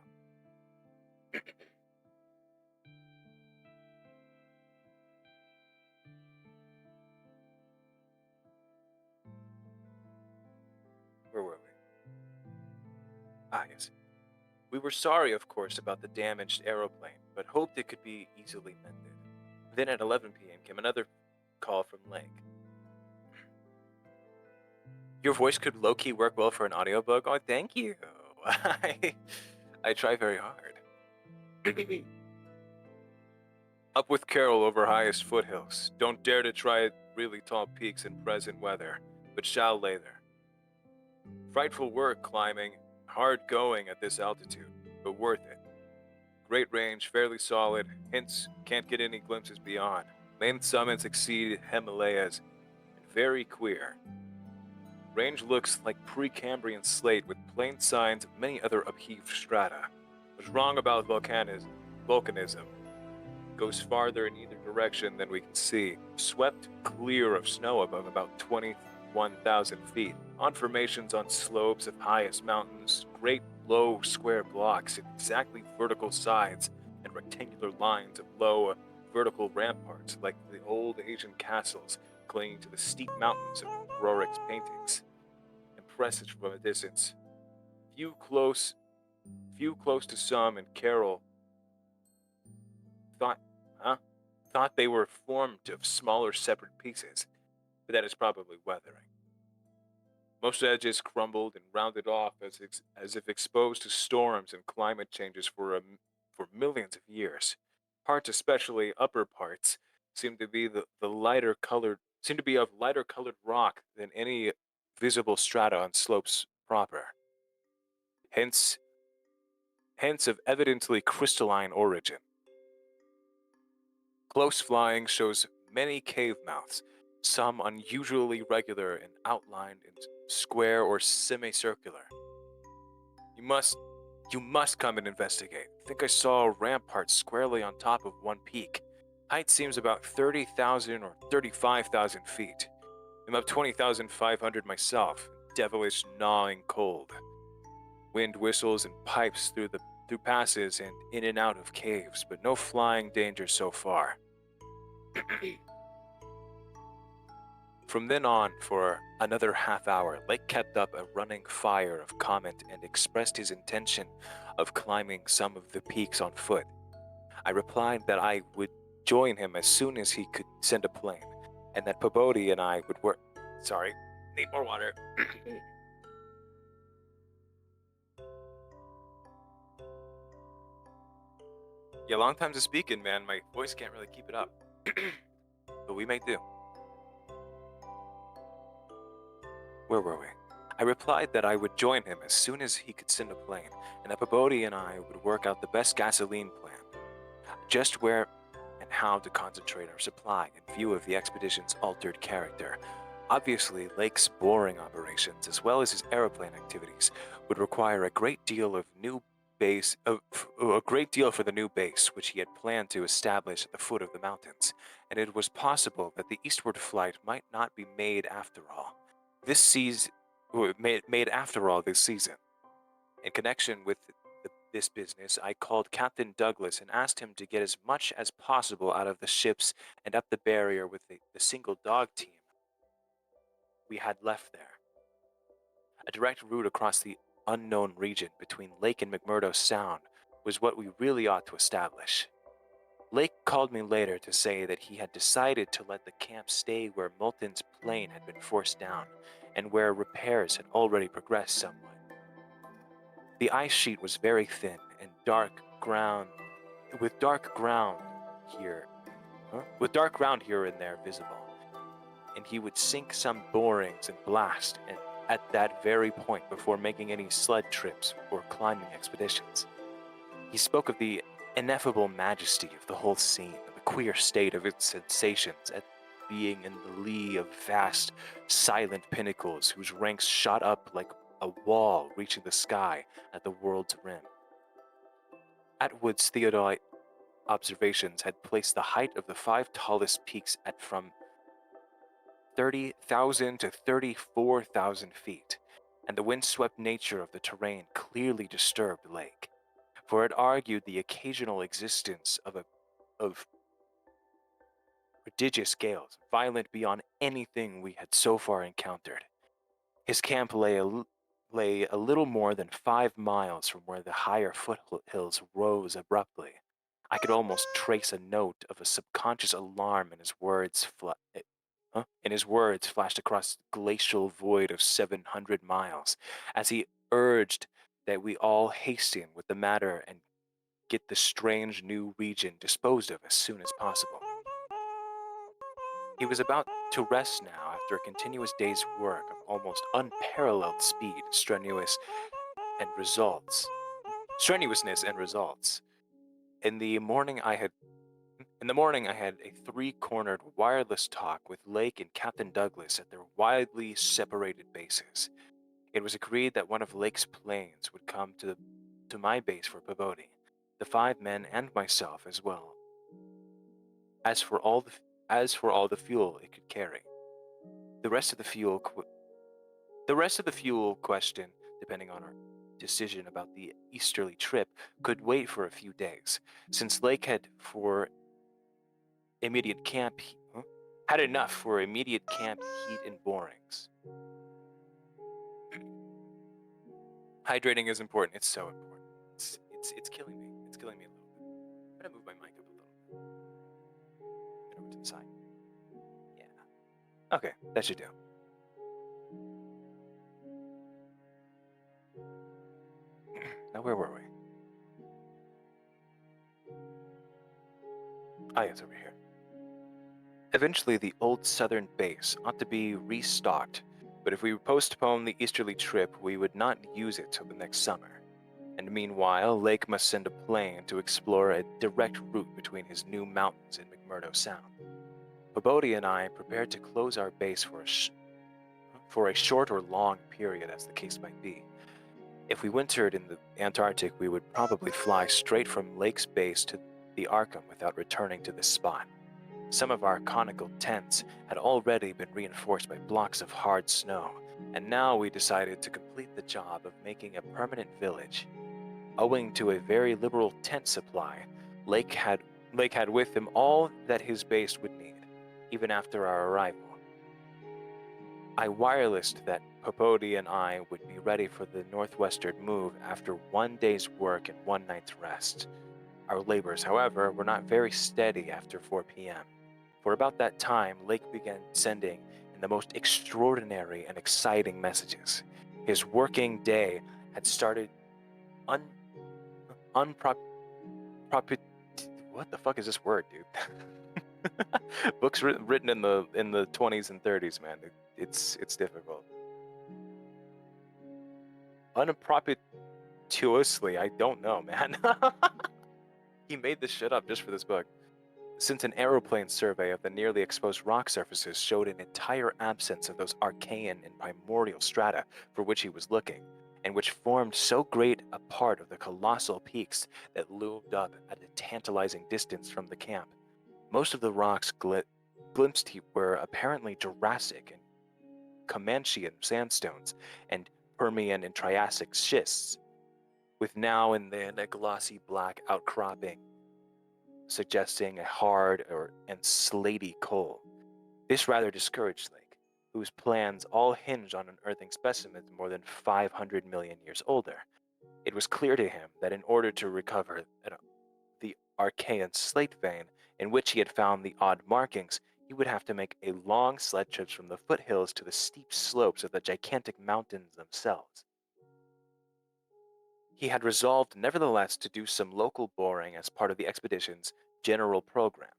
Where were we? Ah, yes. We were sorry, of course, about the damaged aeroplane, but hoped it could be easily mended. Then at 11 p.m. came another call from Lake. Your voice could low-key work well for an audiobook. Oh, thank you. I try very hard. Up with Carol over highest foothills. Don't dare to try really tall peaks in present weather, but shall later. Frightful work climbing, hard going at this altitude, but worth it. Great range, fairly solid, hence can't get any glimpses beyond. Main summits exceed Himalayas, and very queer. Range looks like Precambrian slate with plain signs of many other upheaved strata. Was wrong about volcanism. Goes farther in either direction than we can see. Swept clear of snow above about 21,000 feet. On formations on slopes of highest mountains, great low square blocks in exactly vertical sides and rectangular lines of low vertical ramparts like the old Asian castles clinging to the steep mountains of Rorik's paintings. Impressive from a distance. Few close to some, and Carol thought they were formed of smaller separate pieces, but that is probably weathering. Most edges crumbled and rounded off as if exposed to storms and climate changes for millions of years. Parts, especially upper parts, seem to be of lighter colored rock than any visible strata on slopes proper. Hence of evidently crystalline origin. Close flying shows many cave mouths, some unusually regular and outlined in square or semicircular. You must come and investigate. I think I saw a rampart squarely on top of one peak. Height seems about 30,000 or 35,000 feet. I'm up 20,500 myself, devilish gnawing cold. Wind whistles and pipes through passes and in and out of caves, but no flying danger so far. From then on, for another half hour, Lake kept up a running fire of comment and expressed his intention of climbing some of the peaks on foot. I replied that I would join him as soon as he could send a plane, and that Pabodi and I would work. Sorry, need more water. Yeah, long time to speaking, man. My voice can't really keep it up. But we may do. Where were we? I replied that I would join him as soon as he could send a plane, and that Pabodi and I would work out the best gasoline plan. Just where and how to concentrate our supply in view of the expedition's altered character. Obviously, Lake's boring operations, as well as his aeroplane activities, would require a great deal for the new base which he had planned to establish at the foot of the mountains, and it was possible that the eastward flight might not be made after all. This season. In connection with this business, I called Captain Douglas and asked him to get as much as possible out of the ships and up the barrier with the single dog team we had left there. A direct route across the unknown region between Lake and McMurdo Sound was what we really ought to establish. Lake called me later to say that he had decided to let the camp stay where Moulton's plane had been forced down and where repairs had already progressed somewhat. The ice sheet was very thin and with dark ground here and there visible, and he would sink some borings and blast at that very point before making any sled trips or climbing expeditions. He spoke of the ineffable majesty of the whole scene, and the queer state of its sensations being in the lee of vast, silent pinnacles whose ranks shot up like a wall reaching the sky at the world's rim. Atwood's theodolite observations had placed the height of the 5 tallest peaks at from 30,000 to 34,000 feet, and the windswept nature of the terrain clearly disturbed Lake, for it argued the occasional existence of prodigious gales, violent beyond anything we had so far encountered. His camp lay a little more than 5 miles from where the higher foothills rose abruptly. I could almost trace a note of a subconscious alarm in his words flashed across the glacial void of 700 miles, as he urged that we all hasten with the matter and get the strange new region disposed of as soon as possible. He was about to rest now after a continuous day's work of almost unparalleled speed, strenuousness and results. In the morning I had a 3-cornered wireless talk with Lake and Captain Douglas at their widely separated bases. It was agreed that one of Lake's planes would come to my base for Pavoti, the 5 men and myself as well. As for all the fuel it could carry, the rest of the fuel question, depending on our decision about the easterly trip, could wait for a few days, since Lake had enough for immediate camp heat and borings. Hydrating is important. It's so important. It's killing me. It's killing me a little bit. I'm gonna move my mic up a little bit. Get over to the side. Yeah. Okay, that should do. Now where were we? Ah, yes, over here. Eventually, the old southern base ought to be restocked, but if we postpone the easterly trip, we would not use it till the next summer. And meanwhile, Lake must send a plane to explore a direct route between his new mountains and McMurdo Sound. Pabodie and I prepared to close our base for a short or long period, as the case might be. If we wintered in the Antarctic, we would probably fly straight from Lake's base to the Arkham without returning to this spot. Some of our conical tents had already been reinforced by blocks of hard snow, and now we decided to complete the job of making a permanent village. Owing to a very liberal tent supply, Lake had with him all that his base would need, even after our arrival. I wirelessed that Pabodie and I would be ready for the northwestern move after 1 day's work and 1 night's rest. Our labors, however, were not very steady after 4 p.m. For about that time, Lake began sending in the most extraordinary and exciting messages. His working day had started what the fuck is this word, dude? Books written in the 20s and 30s, man. It's difficult. Unapropituously, I don't know, man. He made this shit up just for this book. Since an aeroplane survey of the nearly exposed rock surfaces showed an entire absence of those archaean and primordial strata for which he was looking, and which formed so great a part of the colossal peaks that loomed up at a tantalizing distance from the camp. Most of the rocks glimpsed were apparently Jurassic and Comanchean sandstones and Permian and Triassic schists, with now and then a glossy black outcropping suggesting a hard and slaty coal. This rather discouraged Lake, whose plans all hinged on unearthing specimens more than 500 million years older. It was clear to him that in order to recover the Archean slate vein in which he had found the odd markings, he would have to make a long sled trip from the foothills to the steep slopes of the gigantic mountains themselves. He had resolved, nevertheless, to do some local boring as part of the expedition's general program.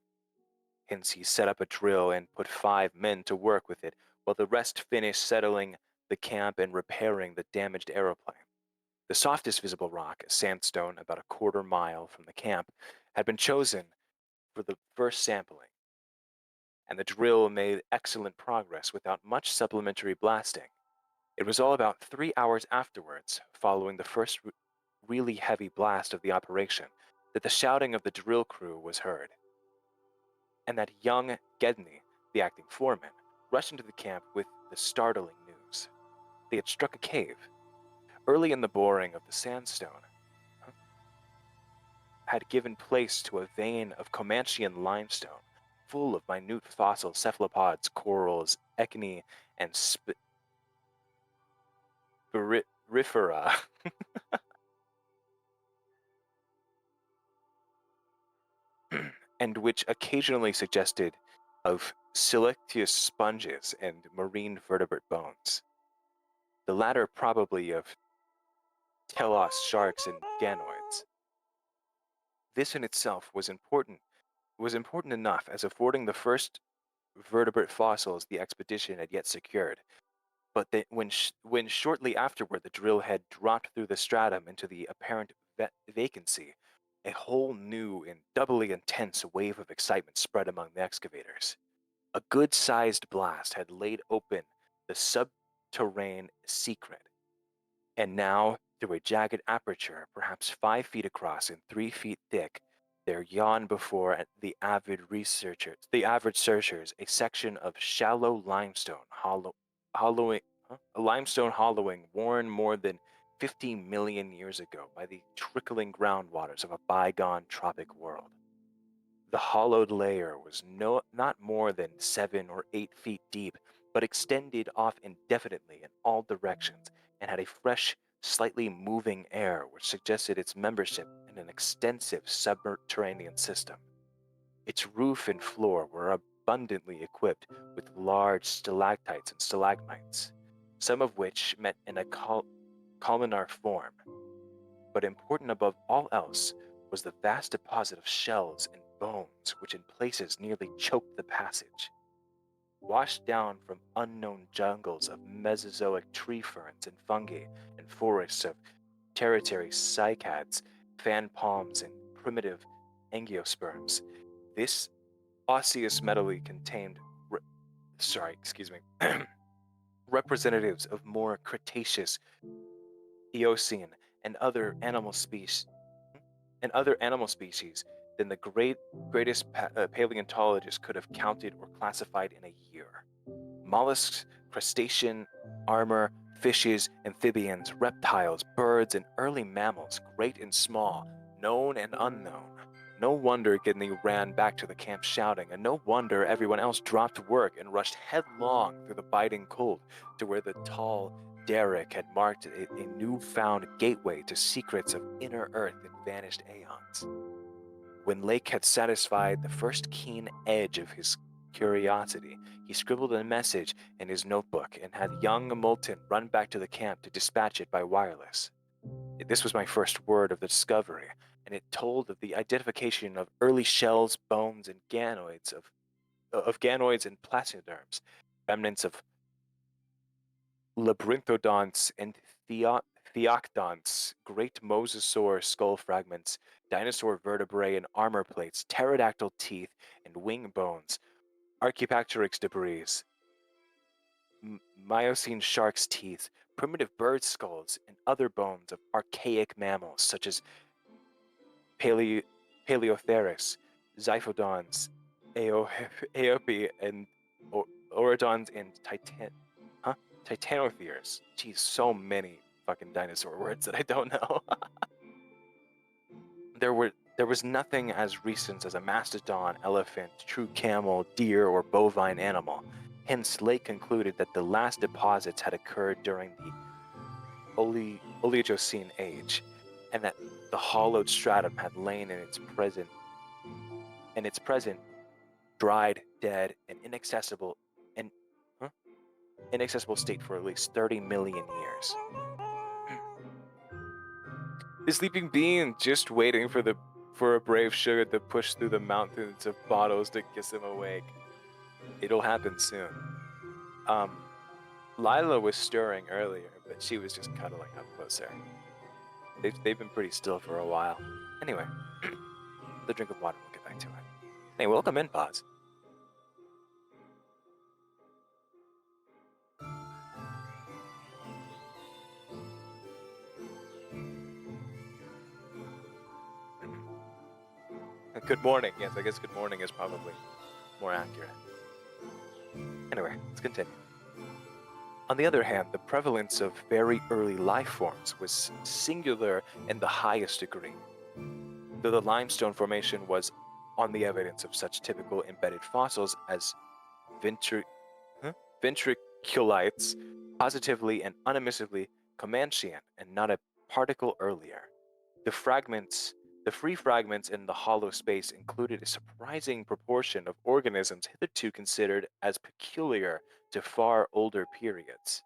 Hence, he set up a drill and put 5 men to work with it, while the rest finished settling the camp and repairing the damaged aeroplane. The softest visible rock, a sandstone about a quarter mile from the camp, had been chosen for the first sampling, and the drill made excellent progress without much supplementary blasting. It was all about 3 hours afterwards, following the first really heavy blast of the operation, that the shouting of the drill crew was heard, and that young Gedney, the acting foreman, rushed into the camp with the startling news. They had struck a cave. Early in the boring of the sandstone had given place to a vein of Comanchean limestone, full of minute fossil cephalopods, corals, echini, and spirifera. And which occasionally suggested of siliceous sponges and marine vertebrate bones. The latter probably of telos sharks and ganoids. This in itself was important enough as affording the first vertebrate fossils the expedition had yet secured. But that when shortly afterward the drill head dropped through the stratum into the apparent vacancy, a whole new and doubly intense wave of excitement spread among the excavators. A good-sized blast had laid open the subterranean secret, and now, through a jagged aperture, perhaps 5 feet across and 3 feet thick, there yawned before the avid searchers a section of shallow limestone hollowing worn more than 50 million years ago by the trickling groundwaters of a bygone tropic world. The hollowed layer was not more than 7 or 8 feet deep, but extended off indefinitely in all directions, and had a fresh, slightly moving air which suggested its membership in an extensive subterranean system. Its roof and floor were abundantly equipped with large stalactites and stalagmites, some of which met in a columnar form. But important above all else was the vast deposit of shells and bones which in places nearly choked the passage. Washed down from unknown jungles of Mesozoic tree ferns and fungi and forests of tertiary cycads, fan palms, and primitive angiosperms, this osseous medley contained representatives of more Cretaceous, Eocene, and other animal species than the greatest paleontologists could have counted or classified in a year. Mollusks, crustacean, armor, fishes, amphibians, reptiles, birds, and early mammals, great and small, known and unknown. No wonder Gidney ran back to the camp shouting, and no wonder everyone else dropped work and rushed headlong through the biting cold to where the tall derrick had marked a newfound gateway to secrets of inner earth in vanished aeons. When Lake had satisfied the first keen edge of his curiosity, he scribbled a message in his notebook and had young Moulton run back to the camp to dispatch it by wireless. This was my first word of the discovery, and it told of the identification of early shells, bones, and ganoids and placoderms, remnants of labyrinthodonts and theoctodonts, great mosasaur skull fragments, dinosaur vertebrae and armor plates, pterodactyl teeth and wing bones, Archaeopteryx debris, Miocene shark's teeth, primitive bird skulls, and other bones of archaic mammals such as Paleotheris, Xiphodons, Aopi, and Orodons, and Titanotheres. Geez, so many fucking dinosaur words that I don't know. There was nothing as recent as a mastodon, elephant, true camel, deer, or bovine animal. Hence, Lake concluded that the last deposits had occurred during the Oligocene age, and that the hollowed stratum had lain in its present dried, dead, and inaccessible state for at least 30 million years. The sleeping being just waiting for a brave sugar to push through the mountains of bottles to kiss him awake. It'll happen soon. Lila was stirring earlier, but she was just cuddling up closer. They've been pretty still for a while. Anyway, the drink of water, we'll get back to it. Hey, welcome in, Paz. Good morning. Yes, I guess good morning is probably more accurate. Anyway, let's continue. On the other hand, the prevalence of very early life forms was singular in the highest degree. Though the limestone formation was on the evidence of such typical embedded fossils as ventriculites, positively and unamissively Comanchean and not a particle earlier. The free fragments in the hollow space included a surprising proportion of organisms hitherto considered as peculiar to far older periods.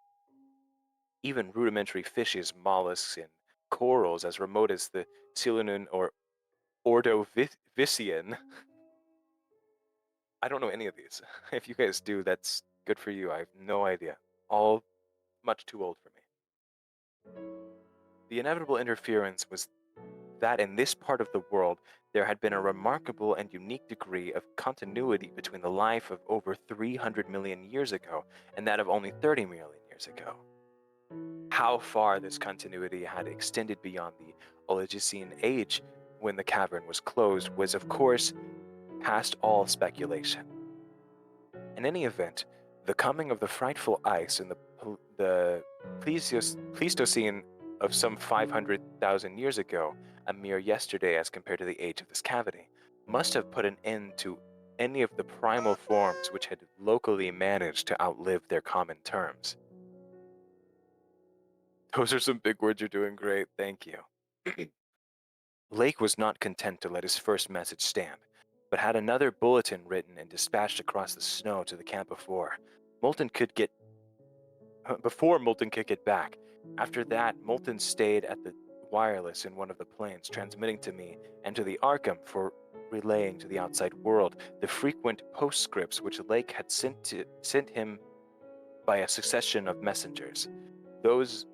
Even rudimentary fishes, mollusks, and corals as remote as the Silurian or Ordovician. I don't know any of these. If you guys do, that's good for you. I have no idea. All much too old for me. The inevitable interference was that in this part of the world there had been a remarkable and unique degree of continuity between the life of over 300 million years ago and that of only 30 million years ago. How far this continuity had extended beyond the Oligocene age when the cavern was closed was of course past all speculation. In any event, the coming of the frightful ice in the Pleistocene of some 500,000 years ago, a mere yesterday as compared to the age of this cavity, must have put an end to any of the primal forms which had locally managed to outlive their common terms. Those are some big words. You're doing great. Thank you. Lake was not content to let his first message stand, but had another bulletin written and dispatched across the snow to the camp before Moulton could get back. After that, Moulton stayed at the wireless in one of the planes, transmitting to me and to the Arkham for relaying to the outside world the frequent postscripts which Lake had sent him by a succession of messengers. Those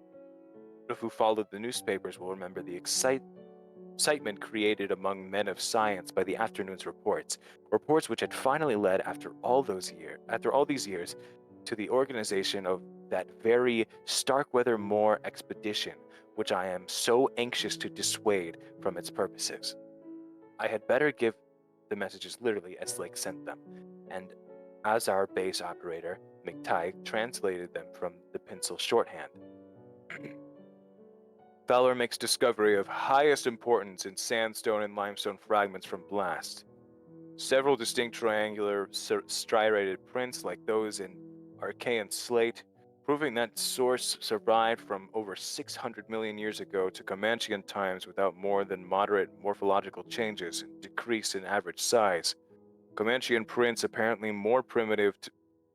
who followed the newspapers will remember the excitement created among men of science by the afternoon's reports which had finally led after all these years to the organization of that very Starkweather Moor expedition which I am so anxious to dissuade from its purposes. I had better give the messages literally as Lake sent them, and as our base operator, McTighe, translated them from the pencil shorthand. Fowler makes discovery of highest importance in sandstone and limestone fragments from blast. Several distinct triangular striated prints like those in Archean slate, proving that source survived from over 600 million years ago to Comanchean times without more than moderate morphological changes and decrease in average size. Comanchean prints apparently more primitive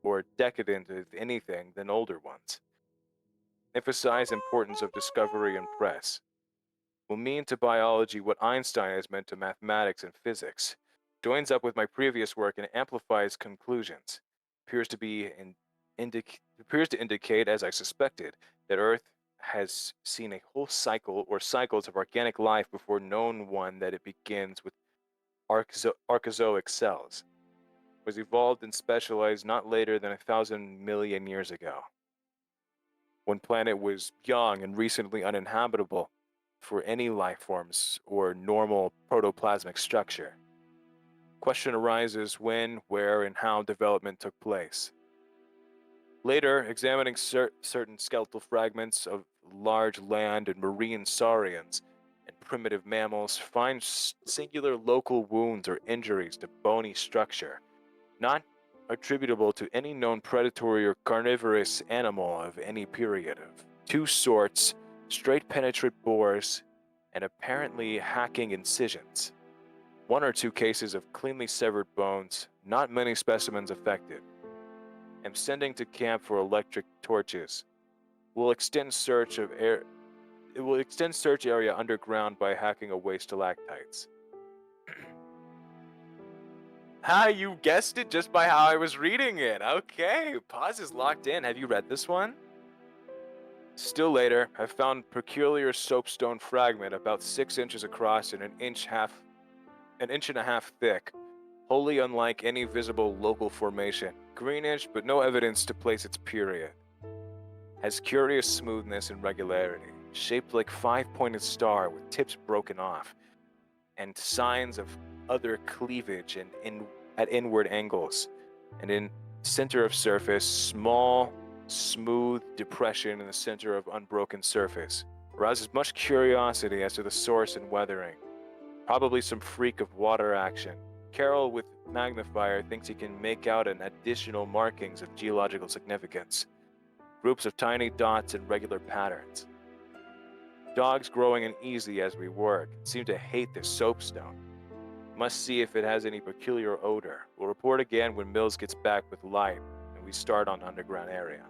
or decadent, if anything, than older ones. Emphasize importance of discovery and press. Will mean to biology what Einstein has meant to mathematics and physics. Joins up with my previous work and amplifies conclusions. Appears to indicate, as I suspected, that Earth has seen a whole cycle or cycles of organic life before known one that it begins with archozoic cells. Was evolved and specialized not later than 1,000 million years ago. When planet was young and recently uninhabitable for any life forms or normal protoplasmic structure. Question arises when, where, and how development took place. Later, examining certain skeletal fragments of large land and marine saurians and primitive mammals, find singular local wounds or injuries to bony structure, not attributable to any known predatory or carnivorous animal of any period of two sorts, straight penetrant bores, and apparently hacking incisions. One or two cases of cleanly severed bones, not many specimens affected. Am sending to camp for electric torches. Will extend search area underground by hacking away stalactites. You guessed it just by how I was reading it. Okay, pause is locked in. Have you read this one? Still later, I found peculiar soapstone fragment about 6 inches across and an inch and a half thick, wholly unlike any visible local formation. Greenish, but no evidence to place its period. Has curious smoothness and regularity, shaped like 5-pointed star with tips broken off. and signs of other cleavage at inward angles. And in center of surface, small, smooth depression in the center of unbroken surface. Arouses much curiosity as to the source and weathering. Probably some freak of water action. Carol, with magnifier, thinks he can make out an additional markings of geological significance. Groups of tiny dots and regular patterns. Dogs growing uneasy as we work seem to hate the soapstone. Must see if it has any peculiar odor. We'll report again when Mills gets back with light and we start on underground area.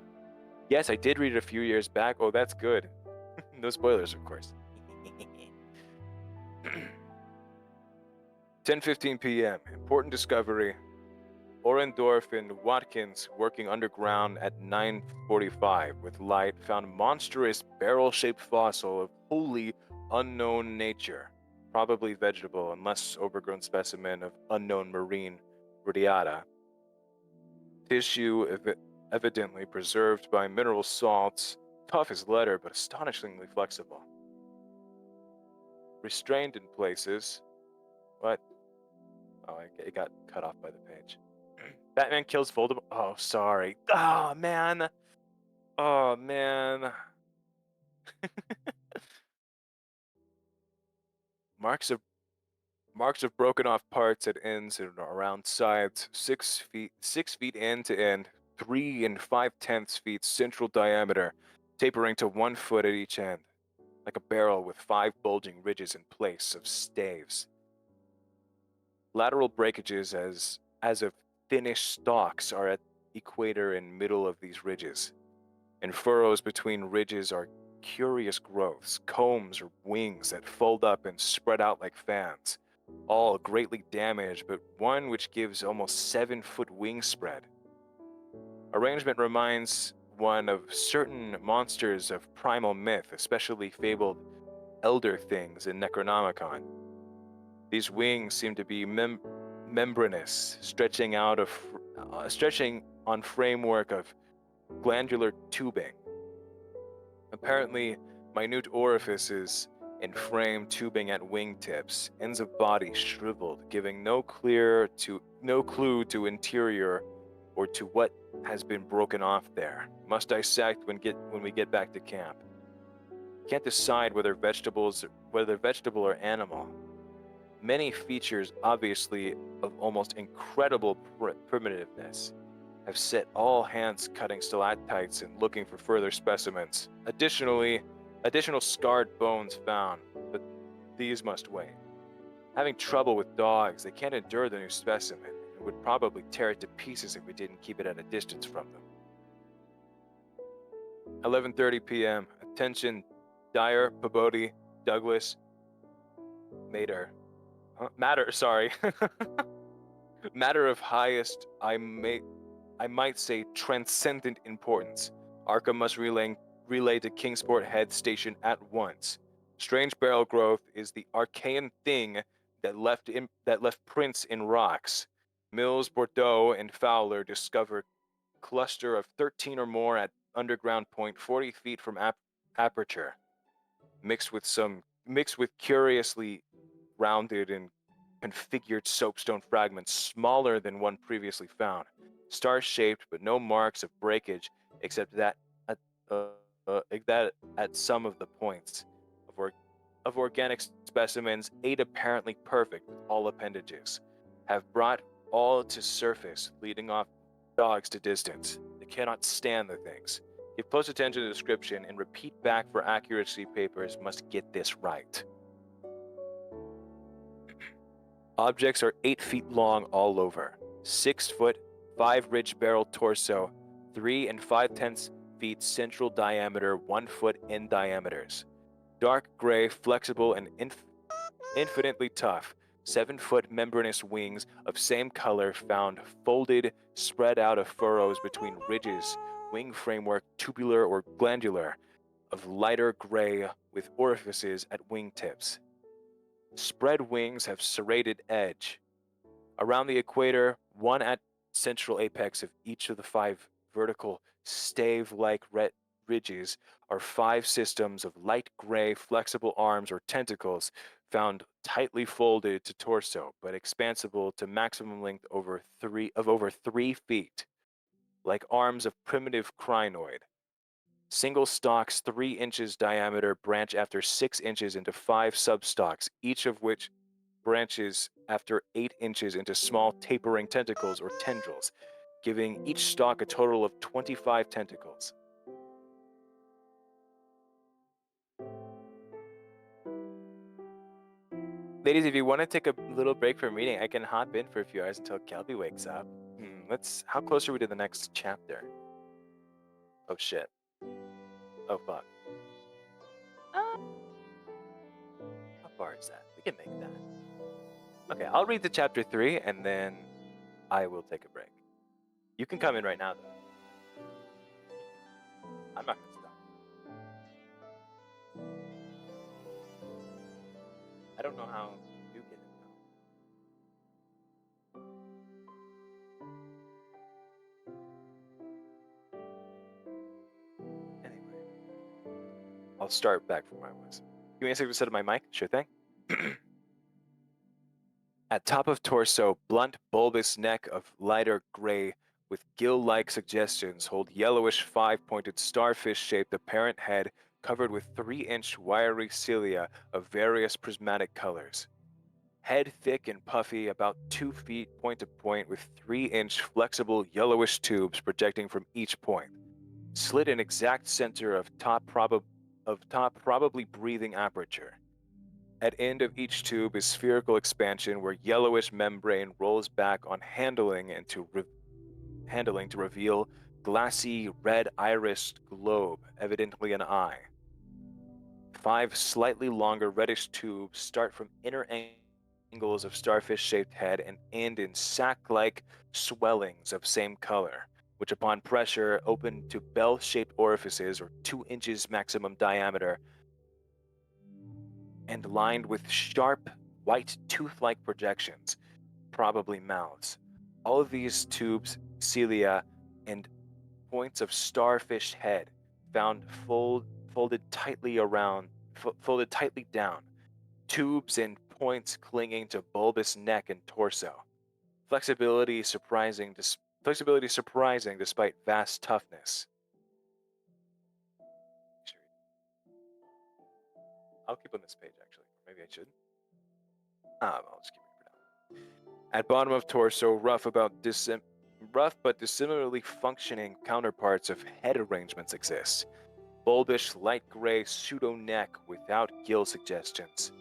Yes, I did read it a few years back. Oh, that's good. No spoilers, of course. 10:15 p.m. Important discovery. Orendorff and Watkins, working underground at 9:45 with light, found monstrous barrel-shaped fossil of wholly unknown nature, probably vegetable unless overgrown specimen of unknown marine radiata. Tissue evidently preserved by mineral salts, tough as leather but astonishingly flexible. Restrained in places. What? Oh, it got cut off by the page. Batman kills Voldemort. Oh, sorry. Oh, man. Oh, man. Marks of broken off parts at ends and around sides, 6 feet end to end, 3 5/10 feet central diameter, tapering to 1 foot at each end, like a barrel with 5 bulging ridges in place of staves. Lateral breakages as of finished stalks are at equator and middle of these ridges. In furrows between ridges are curious growths, combs or wings that fold up and spread out like fans, all greatly damaged, but one which gives almost 7-foot wingspread. Arrangement reminds one of certain monsters of primal myth, especially fabled elder things in Necronomicon. These wings seem to be membranous, stretching on framework of glandular tubing. Apparently, minute orifices in frame tubing at wingtips, ends of body shriveled, giving no clue to interior or to what has been broken off there. Must dissect when we get back to camp. Can't decide whether vegetable or animal. Many features, obviously of almost incredible primitiveness, have set all hands cutting stalactites and looking for further specimens. Additional scarred bones found, but these must wait. Having trouble with dogs, they can't endure the new specimen and would probably tear it to pieces if we didn't keep it at a distance from them. 11:30 p.m. Attention, Dyer, Pabodi, Douglas, Mater. Matter, sorry. Matter of highest, I might say, transcendent importance. Arkham must relay to Kingsport Head Station at once. Strange barrel growth is the arcane thing that left prints in rocks. Mills, Bordeaux, and Fowler discovered cluster of 13 or more at underground point 40 feet from aperture, mixed with curiously rounded and configured soapstone fragments smaller than one previously found, star-shaped but no marks of breakage except that at some of the points of organic specimens, 8 apparently perfect with all appendages, have brought all to surface, leading off dogs to distance. They cannot stand the things. Give close attention to the description and repeat back for accuracy. Papers must get this right. Objects are 8 feet long all over, 6 foot, 5 ridge barrel torso, 3 5/10 feet central diameter, 1 foot in diameters. Dark gray, flexible, and infinitely tough. 7-foot membranous wings of same color found folded, spread out of furrows between ridges, wing framework tubular or glandular, of lighter gray with orifices at wingtips. Spread wings have serrated edge. Around the equator, one at central apex of each of the 5 vertical stave-like ridges are 5 systems of light gray flexible arms or tentacles found tightly folded to torso, but expansible to maximum length over 3 feet, like arms of primitive crinoid. Single stalks 3 inches diameter branch after 6 inches into 5 substalks, each of which branches after 8 inches into small tapering tentacles or tendrils, giving each stalk a total of 25 tentacles. Ladies, if you want to take a little break from reading, I can hop in for a few hours until Kelby wakes up. How close are we to the next chapter? Oh shit. Oh fuck. How far is that? We can make that. Okay, I'll read to chapter 3 and then I will take a break. You can come in right now though. I'm not gonna stop. I don't know how you get it though. Anyway, I'll start back from where I was. You want to set up my mic? Sure thing. At top of torso, blunt, bulbous neck of lighter gray with gill-like suggestions hold yellowish 5-pointed starfish-shaped apparent head covered with 3-inch wiry cilia of various prismatic colors. Head thick and puffy, about 2 feet point to point with 3-inch flexible yellowish tubes projecting from each point. Slit in exact center of top probably breathing aperture. At end of each tube is spherical expansion where yellowish membrane rolls back on handling to reveal glassy red irised globe, evidently an eye. 5 slightly longer reddish tubes start from inner angles of starfish-shaped head and end in sac-like swellings of same color, which upon pressure open to bell-shaped orifices or 2 inches maximum diameter and lined with sharp, white tooth-like projections, probably mouths. All of these tubes, cilia, and points of starfish head found folded tightly down, tubes and points clinging to bulbous neck and torso. Flexibility surprising despite vast toughness. I'll keep on this page, actually. Maybe I should. I'll just keep it for now. At bottom of torso, rough but dissimilarly functioning counterparts of head arrangements exist. Bulbish, light gray pseudo-neck without gill suggestions.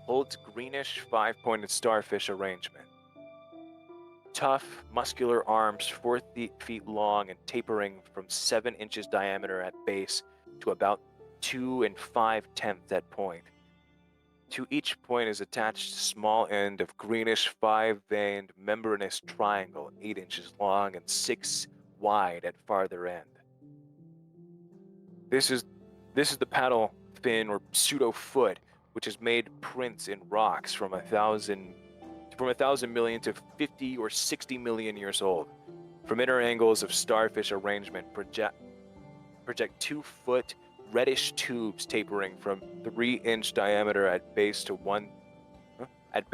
Holds greenish 5-pointed starfish arrangement. Tough, muscular arms 4 feet long and tapering from 7 inches diameter at base to about 2 5/10 at point. To each point is attached a small end of greenish 5-veined membranous triangle 8 inches long and 6 wide at farther end. This is the paddle fin or pseudo foot, which has made prints in rocks from 1,000 million to 50 or 60 million years old. From inner angles of starfish arrangement project 2-foot reddish tubes tapering from 3-inch diameter at base to 1 at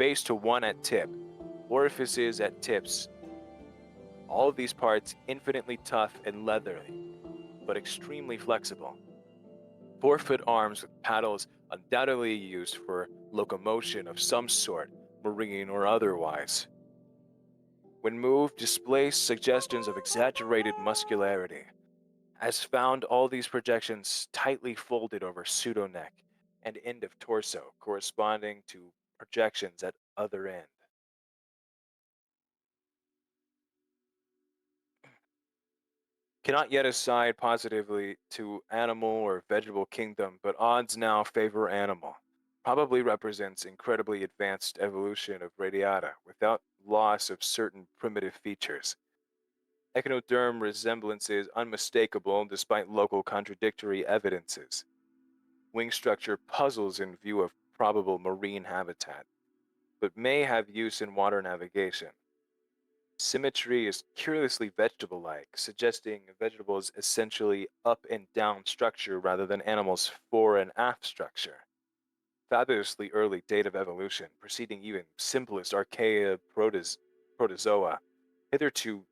tip. Orifices at tips. All of these parts infinitely tough and leathery, but extremely flexible. 4-foot arms with paddles undoubtedly used for locomotion of some sort, marine or otherwise. When moved, displays suggestions of exaggerated muscularity. Has found all these projections tightly folded over pseudo-neck and end of torso, corresponding to projections at other end. Cannot yet assign positively to animal or vegetable kingdom, but odds now favor animal. Probably represents incredibly advanced evolution of radiata without loss of certain primitive features. Echinoderm resemblance is unmistakable despite local contradictory evidences. Wing structure puzzles in view of probable marine habitat, but may have use in water navigation. Symmetry is curiously vegetable-like, suggesting vegetables essentially up and down structure rather than animals fore and aft structure. fabulously early date of evolution, preceding even simplest archaea protozoa, hitherto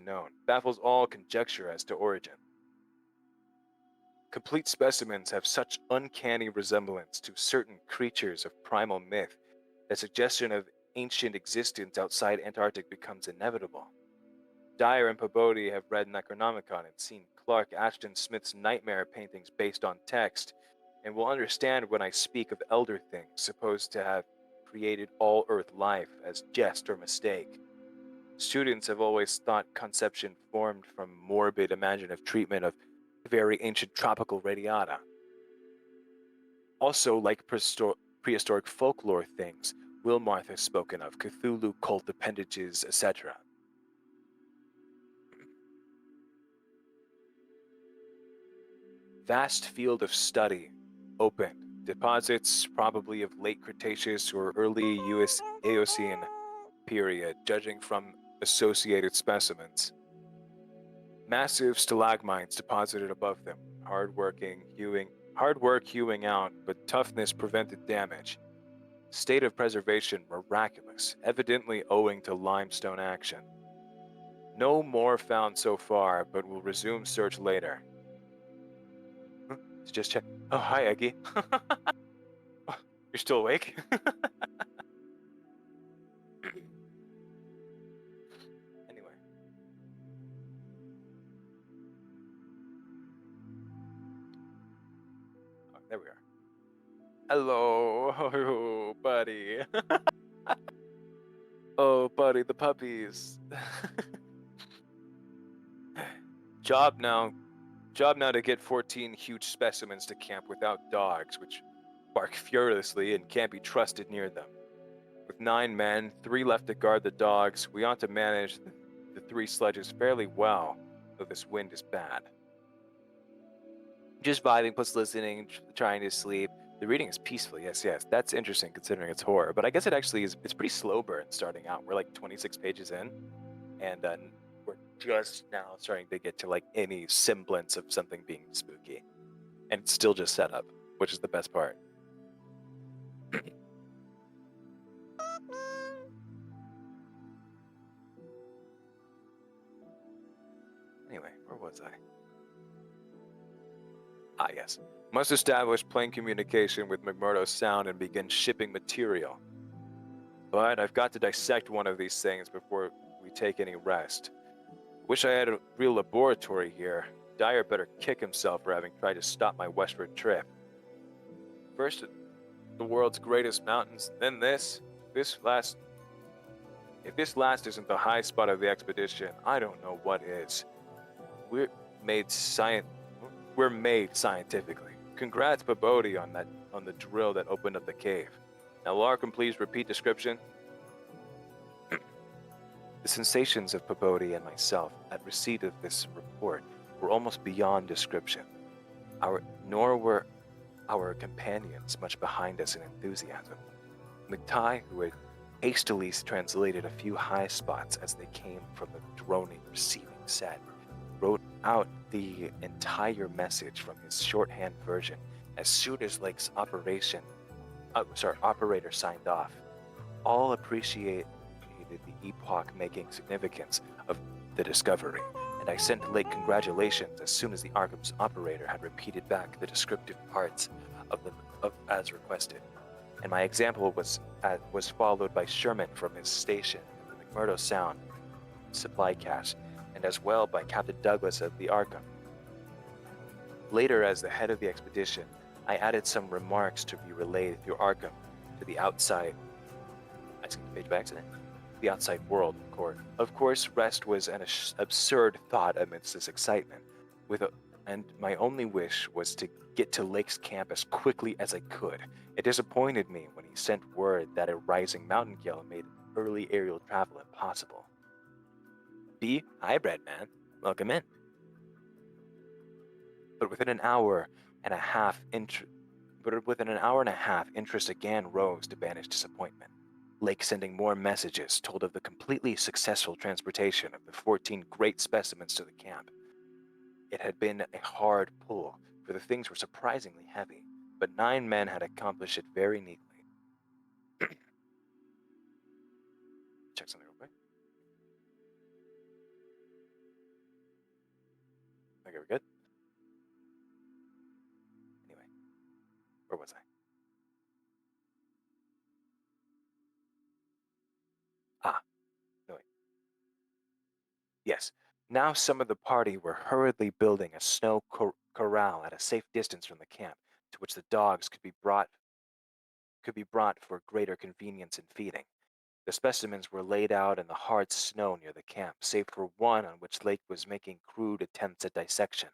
known, baffles all conjecture as to origin. Complete specimens have such uncanny resemblance to certain creatures of primal myth that suggestion of ancient existence outside Antarctic becomes inevitable. Dyer and Pabodi have read Necronomicon and seen Clark Ashton Smith's nightmare paintings based on text, and will understand when I speak of elder things supposed to have created all Earth life as jest or mistake. Students have always thought conception formed from morbid imaginative treatment of very ancient tropical radiata. Also, like prehistoric folklore things, Wilmarth has spoken of Cthulhu cult appendages, etc. Vast field of study, open, deposits probably of late Cretaceous or early US Eocene period, judging from associated specimens. Massive stalagmites deposited above them, hard work hewing out, but toughness prevented damage. State of preservation miraculous, evidently owing to limestone action. No more found so far, but will resume search later. Just check. Oh, hi, Eggy. You're still awake? Anyway. Oh, there we are. Hello, buddy. Oh, buddy, the puppies. Job now to get 14 huge specimens to camp without dogs, which bark furiously and can't be trusted near them. With 9 men, 3 left to guard the dogs, we ought to manage the 3 sledges fairly well, though this wind is bad. Just vibing plus listening, trying to sleep. The reading is peaceful, yes. That's interesting considering it's horror, but I guess it's pretty slow burn starting out. We're like 26 pages in, and we're just now starting to get to like any semblance of something being spooky. And it's still just set up, which is the best part. Anyway, where was I? Ah, yes. Must establish plain communication with McMurdo Sound and begin shipping material. But I've got to dissect one of these things before we take any rest. Wish I had a real laboratory here. Dyer better kick himself for having tried to stop my westward trip. First, the world's greatest mountains, then this. If this last isn't the high spot of the expedition, I don't know what is. We're made scientifically. Congrats, Babodi, on the drill that opened up the cave. Now, Larkin, please repeat description. The sensations of Babodi and myself at receipt of this report were almost beyond description. Nor were our companions much behind us in enthusiasm. McTighe, who had hastily translated a few high spots as they came from the droning receiving set, wrote out the entire message from his shorthand version as soon as Lake's operator signed off. All appreciated the epoch-making significance of the discovery, and I sent Lake congratulations as soon as the Arkham's operator had repeated back the descriptive parts as requested. And my example was followed by Sherman from his station in the McMurdo Sound supply cache, and as well by Captain Douglas of the Arkham. Later, as the head of the expedition, I added some remarks to be relayed through Arkham to the outside. I skipped the page by accident. The outside world, of course. Of course, rest was an absurd thought amidst this excitement, and my only wish was to get to Lake's camp as quickly as I could. It disappointed me when he sent word that a rising mountain gale made early aerial travel impossible. B, hybrid man, welcome in. But within an hour and a half, interest again rose to banish disappointment. Lake, sending more messages, told of the completely successful transportation of the 14 great specimens to the camp. It had been a hard pull, for the things were surprisingly heavy. but 9 men had accomplished it very neatly. Check something real quick. Okay, we're good. Anyway, where was I? No, wait. Yes. Now some of the party were hurriedly building a snow corral at a safe distance from the camp, to which the dogs could be brought for greater convenience in feeding. The specimens were laid out in the hard snow near the camp, save for one on which Lake was making crude attempts at dissection.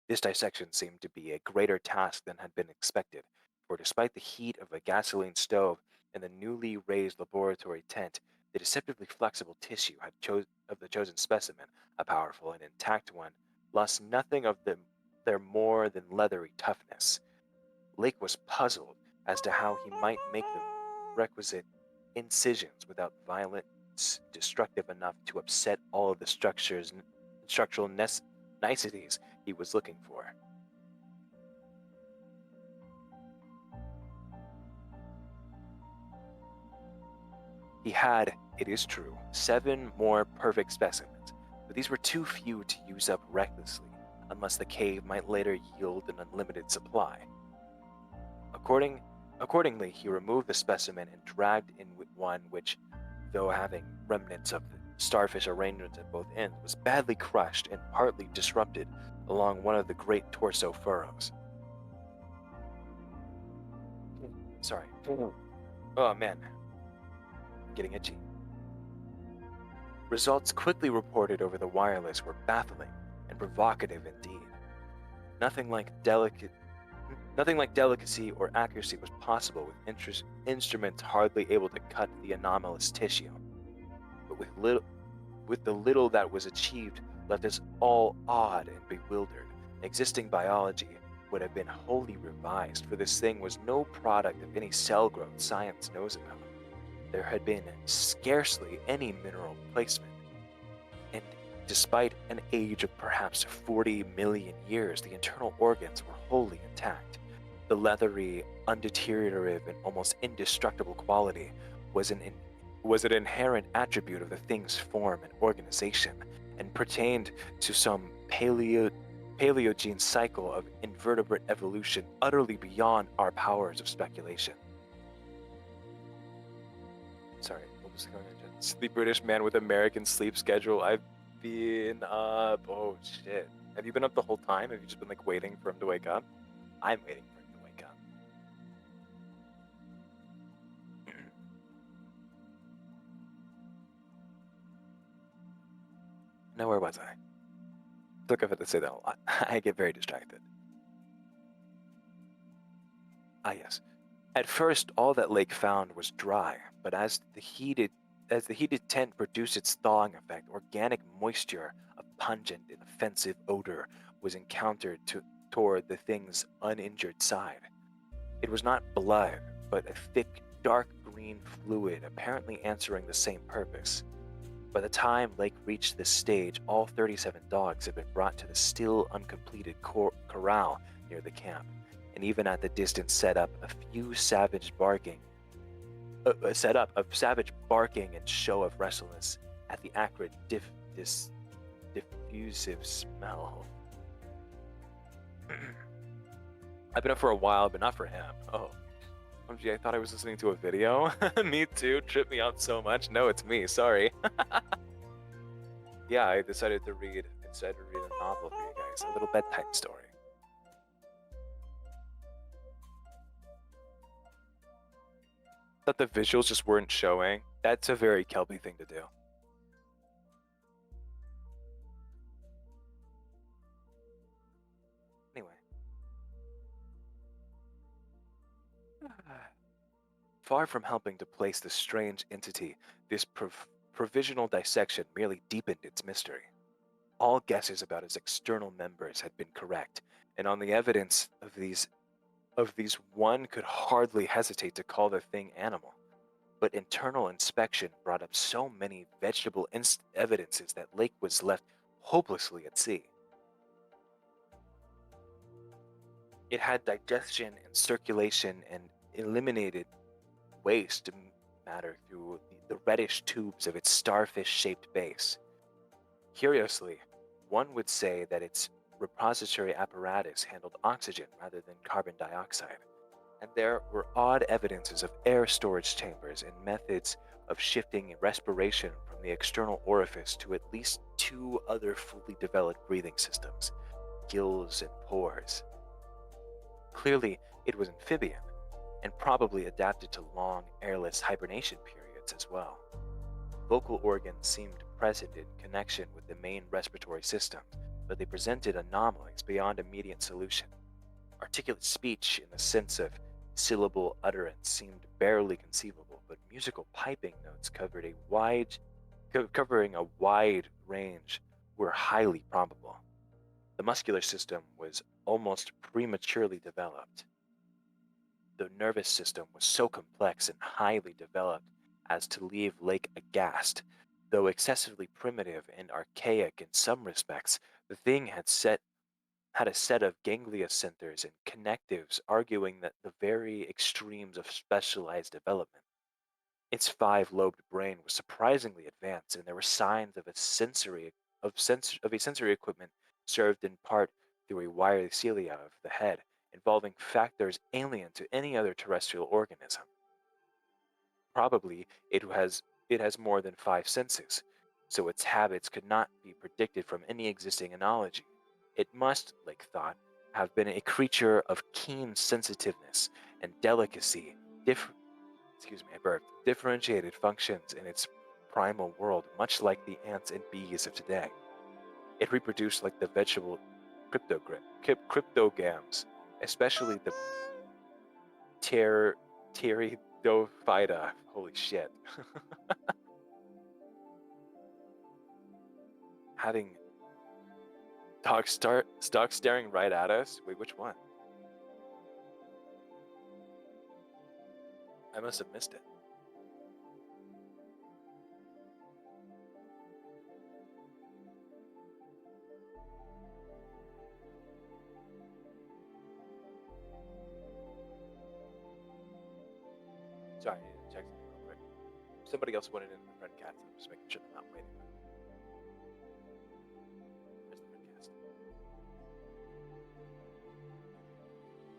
This dissection seemed to be a greater task than had been expected, for despite the heat of a gasoline stove and the newly raised laboratory tent, the deceptively flexible tissue of the chosen specimen, a powerful and intact one, lost nothing of their more than leathery toughness. Lake was puzzled as to how he might make the requisite incisions without violence destructive enough to upset all of the structural niceties he was looking for. He had, it is true, 7 more perfect specimens, but these were too few to use up recklessly, unless the cave might later yield an unlimited supply. Accordingly, he removed the specimen and dragged in one which, though having remnants of the starfish arrangements at both ends, was badly crushed and partly disrupted along one of the great torso furrows. Sorry. Oh man. Getting itchy. Results quickly reported over the wireless were baffling and provocative indeed. Nothing like delicacy or accuracy was possible with instruments hardly able to cut the anomalous tissue. But with the little that was achieved left us all awed and bewildered. Existing biology would have been wholly revised, for this thing was no product of any cell growth science knows about. There had been scarcely any mineral placement, and despite an age of perhaps 40 million years, the internal organs were wholly intact. The leathery, undeteriorative, and almost indestructible quality was an inherent attribute of the thing's form and organization, and pertained to some Paleogene cycle of invertebrate evolution utterly beyond our powers of speculation. Sorry, what was going on? The British man with American sleep schedule. I've been up. Oh shit. Have you been up the whole time? Have you just been like waiting for him to wake up? I'm waiting for him to wake up. Now, where was I? Look, I've had to say that a lot. I get very distracted. Ah, yes. At first, all that Lake found was dry, but as the heated tent produced its thawing effect, organic moisture, a pungent and offensive odor, was encountered toward the thing's uninjured side. It was not blood, but a thick, dark green fluid, apparently answering the same purpose. By the time Lake reached this stage, all 37 dogs had been brought to the still uncompleted corral near the camp, and even at the distance set up of savage barking and show of restlessness at the acrid, diffusive smell. I've been up for a while, but not for him. Oh, gee, I thought I was listening to a video. Me too. Tripped me out so much. No, it's me. Sorry. Yeah, I decided to read a novel for you guys, a little bedtime story. That the visuals just weren't showing. That's a very Kelby thing to do. Anyway. Far from helping to place the strange entity, this provisional dissection merely deepened its mystery. All guesses about its external members had been correct, and on the evidence of these one could hardly hesitate to call the thing animal. But internal inspection brought up so many vegetable evidences that Lake was left hopelessly at sea. It had digestion and circulation and eliminated waste matter through the reddish tubes of its starfish-shaped base. Curiously, one would say that its repository apparatus handled oxygen rather than carbon dioxide, and there were odd evidences of air storage chambers and methods of shifting respiration from the external orifice to at least 2 other fully developed breathing systems, gills and pores. Clearly, it was amphibian, and probably adapted to long, airless hibernation periods as well. Vocal organs seemed present in connection with the main respiratory system, but they presented anomalies beyond immediate solution. Articulate speech in the sense of syllable utterance seemed barely conceivable, but musical piping notes covering a wide range were highly probable. The muscular system was almost prematurely developed. The nervous system was so complex and highly developed as to leave Lake aghast. Though excessively primitive and archaic in some respects, the thing had a set of ganglia centers and connectives arguing that the very extremes of specialized development. Its 5-lobed brain was surprisingly advanced, and there were signs of a sensory equipment served in part through a wire cilia of the head, involving factors alien to any other terrestrial organism. Probably it has more than 5 senses, so its habits could not be predicted from any existing analogy. It must, Lake thought, have been a creature of keen sensitiveness and delicacy, differentiated functions in its primal world, much like the ants and bees of today. It reproduced like the vegetable cryptogams, especially the pteridophyta. Holy shit. Having dogs staring right at us? Wait, which one? I must have missed it. Sorry, I need to check something real quick. Somebody else wanted in the friend cast. I'm just making sure they're not waiting. Where's the friend cast?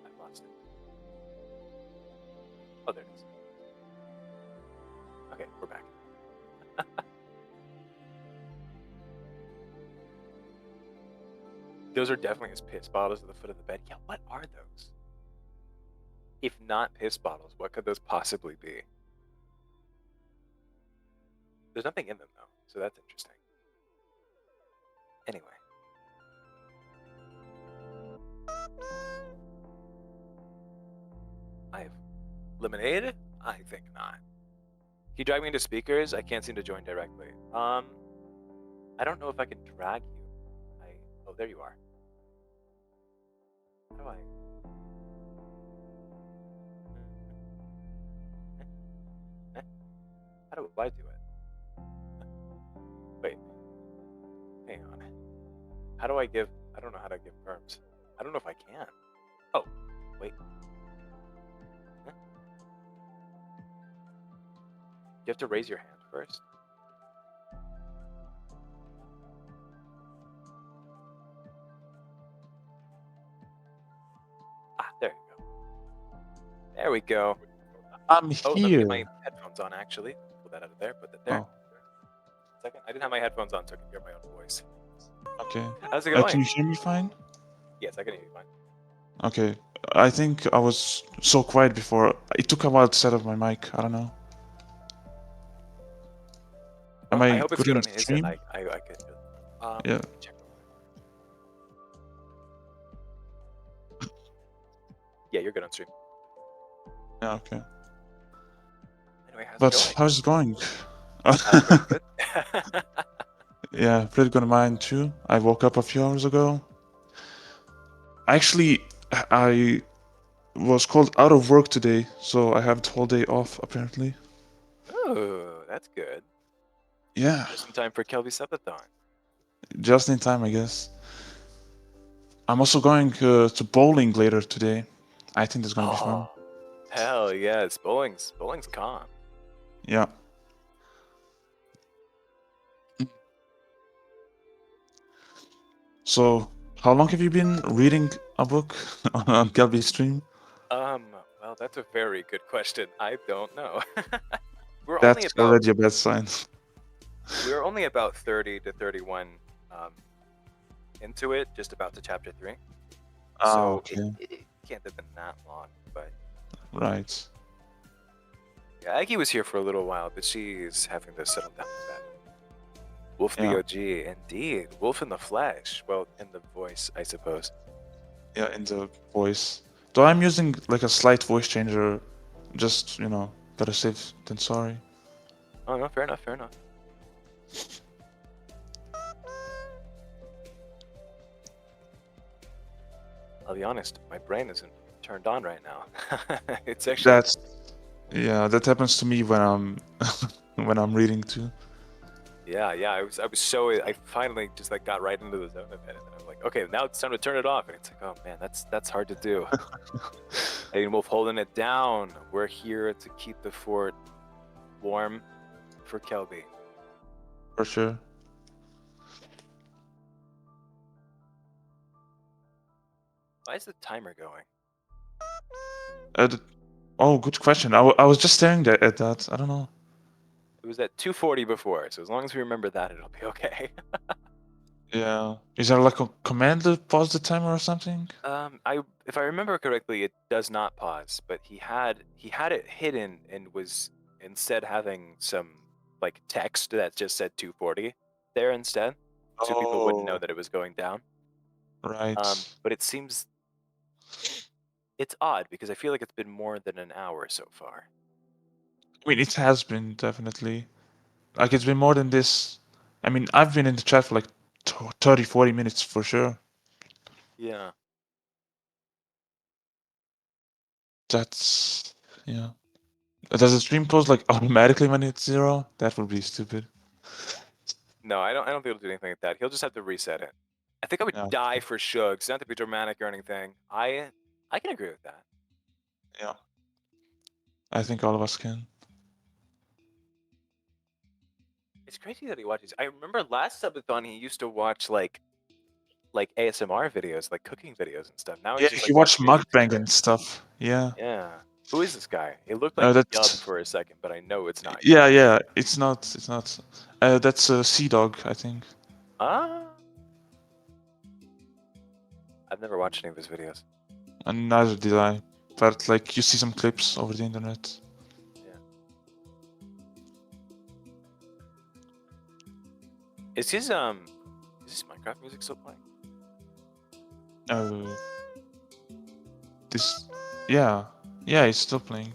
I've lost it. Oh, there it is. Okay, we're back. Those are definitely his piss bottles at the foot of the bed. Yeah, what are those? If not piss bottles, what could those possibly be? There's nothing in them, though, so that's interesting. Anyway. I've lemonade? I think not. Can you drag me into speakers? I can't seem to join directly. I don't know if I can drag you. Oh, there you are. How do I? How do I do it? Wait. Hang on. How do I give? I don't know how to give terms. I don't know if I can. Oh, wait. Huh? You have to raise your hand first. Ah, there you go. There we go. I'm Oh, let me get here. my headphones on, actually. Pull that out of there, put that there. Oh, Second, I didn't have my headphones on, so I could hear my own voice. okay. How's it going? Can you hear me fine? Yes, I can hear you fine. Okay. I think I was so quiet before. It took a while to set up my mic. I don't know. Am Well, I I hope it's good good on on his stream? end. I could. Yeah. Let me check real quick. Yeah, you're good on stream. Yeah, okay. Anyway, how's But it going? how's it going? Pretty good. Yeah, pretty good on mine too. I woke up a few hours ago. Actually, I was called out of work today, so I have the whole day off apparently. Oh, that's good. Yeah, Just in time for Kelby SUBATHON. just in time, I guess. I'm also going to bowling later today. I think that's gonna be fun. Hell yes, bowling's calm. Yeah. So, how long have you been reading a book on Kelby's stream? Well, that's a very good question. I don't know. We're only That's about already a bad sign. we're only about 30 to 31 into it, just about to chapter 3. So Okay. it can't have been that long, but Right. yeah, Aggie was here for a little while, but she's having to settle down a bit. Wolf Yeah. the OG, indeed. Wolf in the flesh. Well, in the voice, I suppose. Yeah, in the voice. Though I'm using like a slight voice changer, just, you know, better safe than sorry. Oh no, fair enough, fair enough. I'll be honest, my brain isn't turned on right now. It's actually That's yeah, that happens to me when I'm when I'm reading too. yeah. I was so I finally just like got right into the zone of it, and I'm like, okay, now it's time to turn it off, and it's like, oh man, that's hard to do. Hey, Wolf holding it down. We're here to keep the fort warm for Kelby. For sure. Why is the timer going? Oh, good question. I was just staring at that. I don't know. It was at 2:40 before, so as long as we remember that, it'll be okay. Yeah. Is there like a command to pause the timer or something? If I remember correctly, it does not pause, but he had it hidden and was instead having some like text that just said 2:40 there instead, so people wouldn't know Oh. that it was going down. Right. But it seems it's odd because I feel like it's been more than an hour so far. I mean, it has been definitely. Like, it's been more than this. I mean, I've been in the chat for like 30, 40 minutes for sure. Yeah. That's yeah. Does the stream close like automatically when it's 0? That would be stupid. No, I don't think he'll do anything like that. He'll just have to reset it. I think I would Yeah. die for Shugs, not to be dramatic or anything. I can agree with that. Yeah. I think all of us can. It's crazy that he watches. I remember last subathon he used to watch like ASMR videos, like cooking videos and stuff. Now Yeah, he's just he like watched watching a mukbang YouTuber. and stuff. Yeah. Yeah. Who is this guy? It looked like Yub That's for a second, but I know it's not Yub. yeah. It's not. It's not. That's Sea Dog, I think. Ah. I've never watched any of his videos. And neither did I. But like, you see some clips over the internet. Yeah. Is his Minecraft music still playing? This. Yeah. Yeah, he's still playing.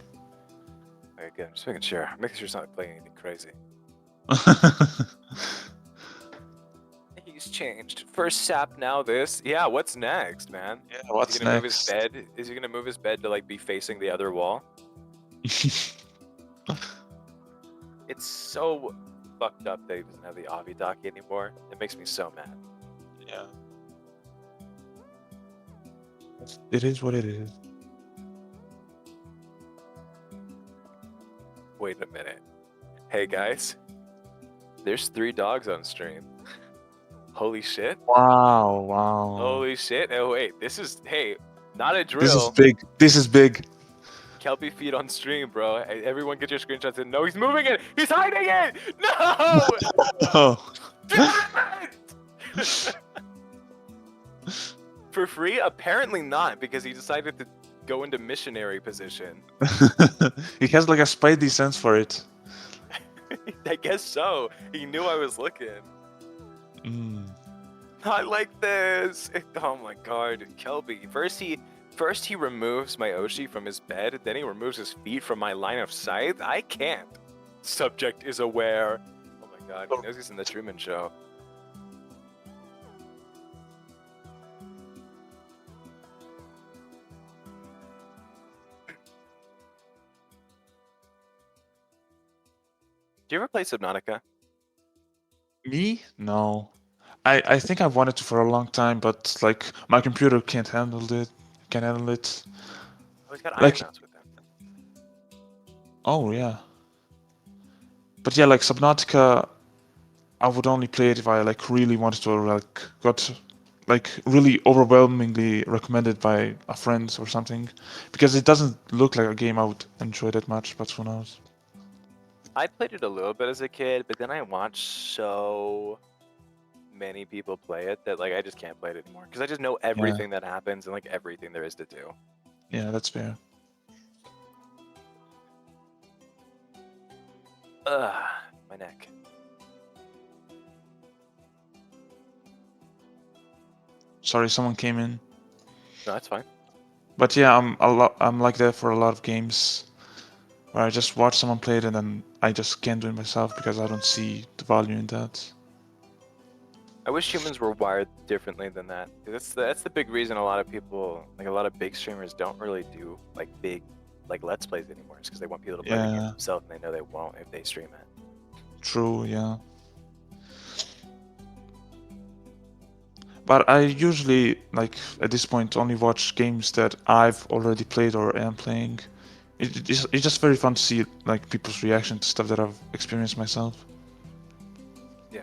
Okay, good. I'm just making sure. Making sure it's not playing anything crazy. He's changed. First sap, now this. Yeah, what's next, man? Yeah, what's Is he gonna move his next? bed? Is he gonna move his bed to like be facing the other wall? It's so fucked up that he doesn't have the Avi dock anymore. It makes me so mad. Yeah. It is what it is. Wait a minute. Hey guys, there's 3 dogs on stream. Holy shit. Wow, wow. Holy shit. Oh wait, this is, hey, not a drill. This is big. This is big. Kelpie feed on stream, bro. Everyone get your screenshots and no, he's moving it. He's hiding it. No. Oh. For free? Apparently not, because he decided to go into missionary position. He has like a spidey sense for it. I guess so. He knew I was looking. Mm. I like this. Oh my god, Kelby. First he removes my Oshi from his bed, then he removes his feet from my line of sight. I can't. Subject is aware. Oh my god, he knows he's in the Truman Show. Do you ever play Subnautica? Me? No. I think I wanted to for a long time, but like my computer can't handle it. Can't handle it. Oh, he's got Iron Like, Mouse with him. oh yeah. But yeah, like Subnautica, I would only play it if I like really wanted to, or like got like really overwhelmingly recommended by a friend or something, because it doesn't look like a game I would enjoy that much. But who knows? I played it a little bit as a kid, but then I watched so many people play it that like I just can't play it anymore because I just know everything that happens and like everything there is to do. Yeah, that's fair. Ugh, my neck. Sorry, someone came in. No, that's fine. But yeah, I'm like that for a lot of games, where I just watch someone play it and then I just can't do it myself because I don't see the value in that. I wish humans were wired differently than that. That's the big reason a lot of people, like a lot of big streamers, don't really do like big, like Let's Plays anymore. It's because they want people to play the game Yeah. themselves, and they know they won't if they stream it. True, yeah. But I usually, like, at this point, only watch games that I've already played or am playing. It's just very fun to see, like, people's reaction to stuff that I've experienced myself. Yeah.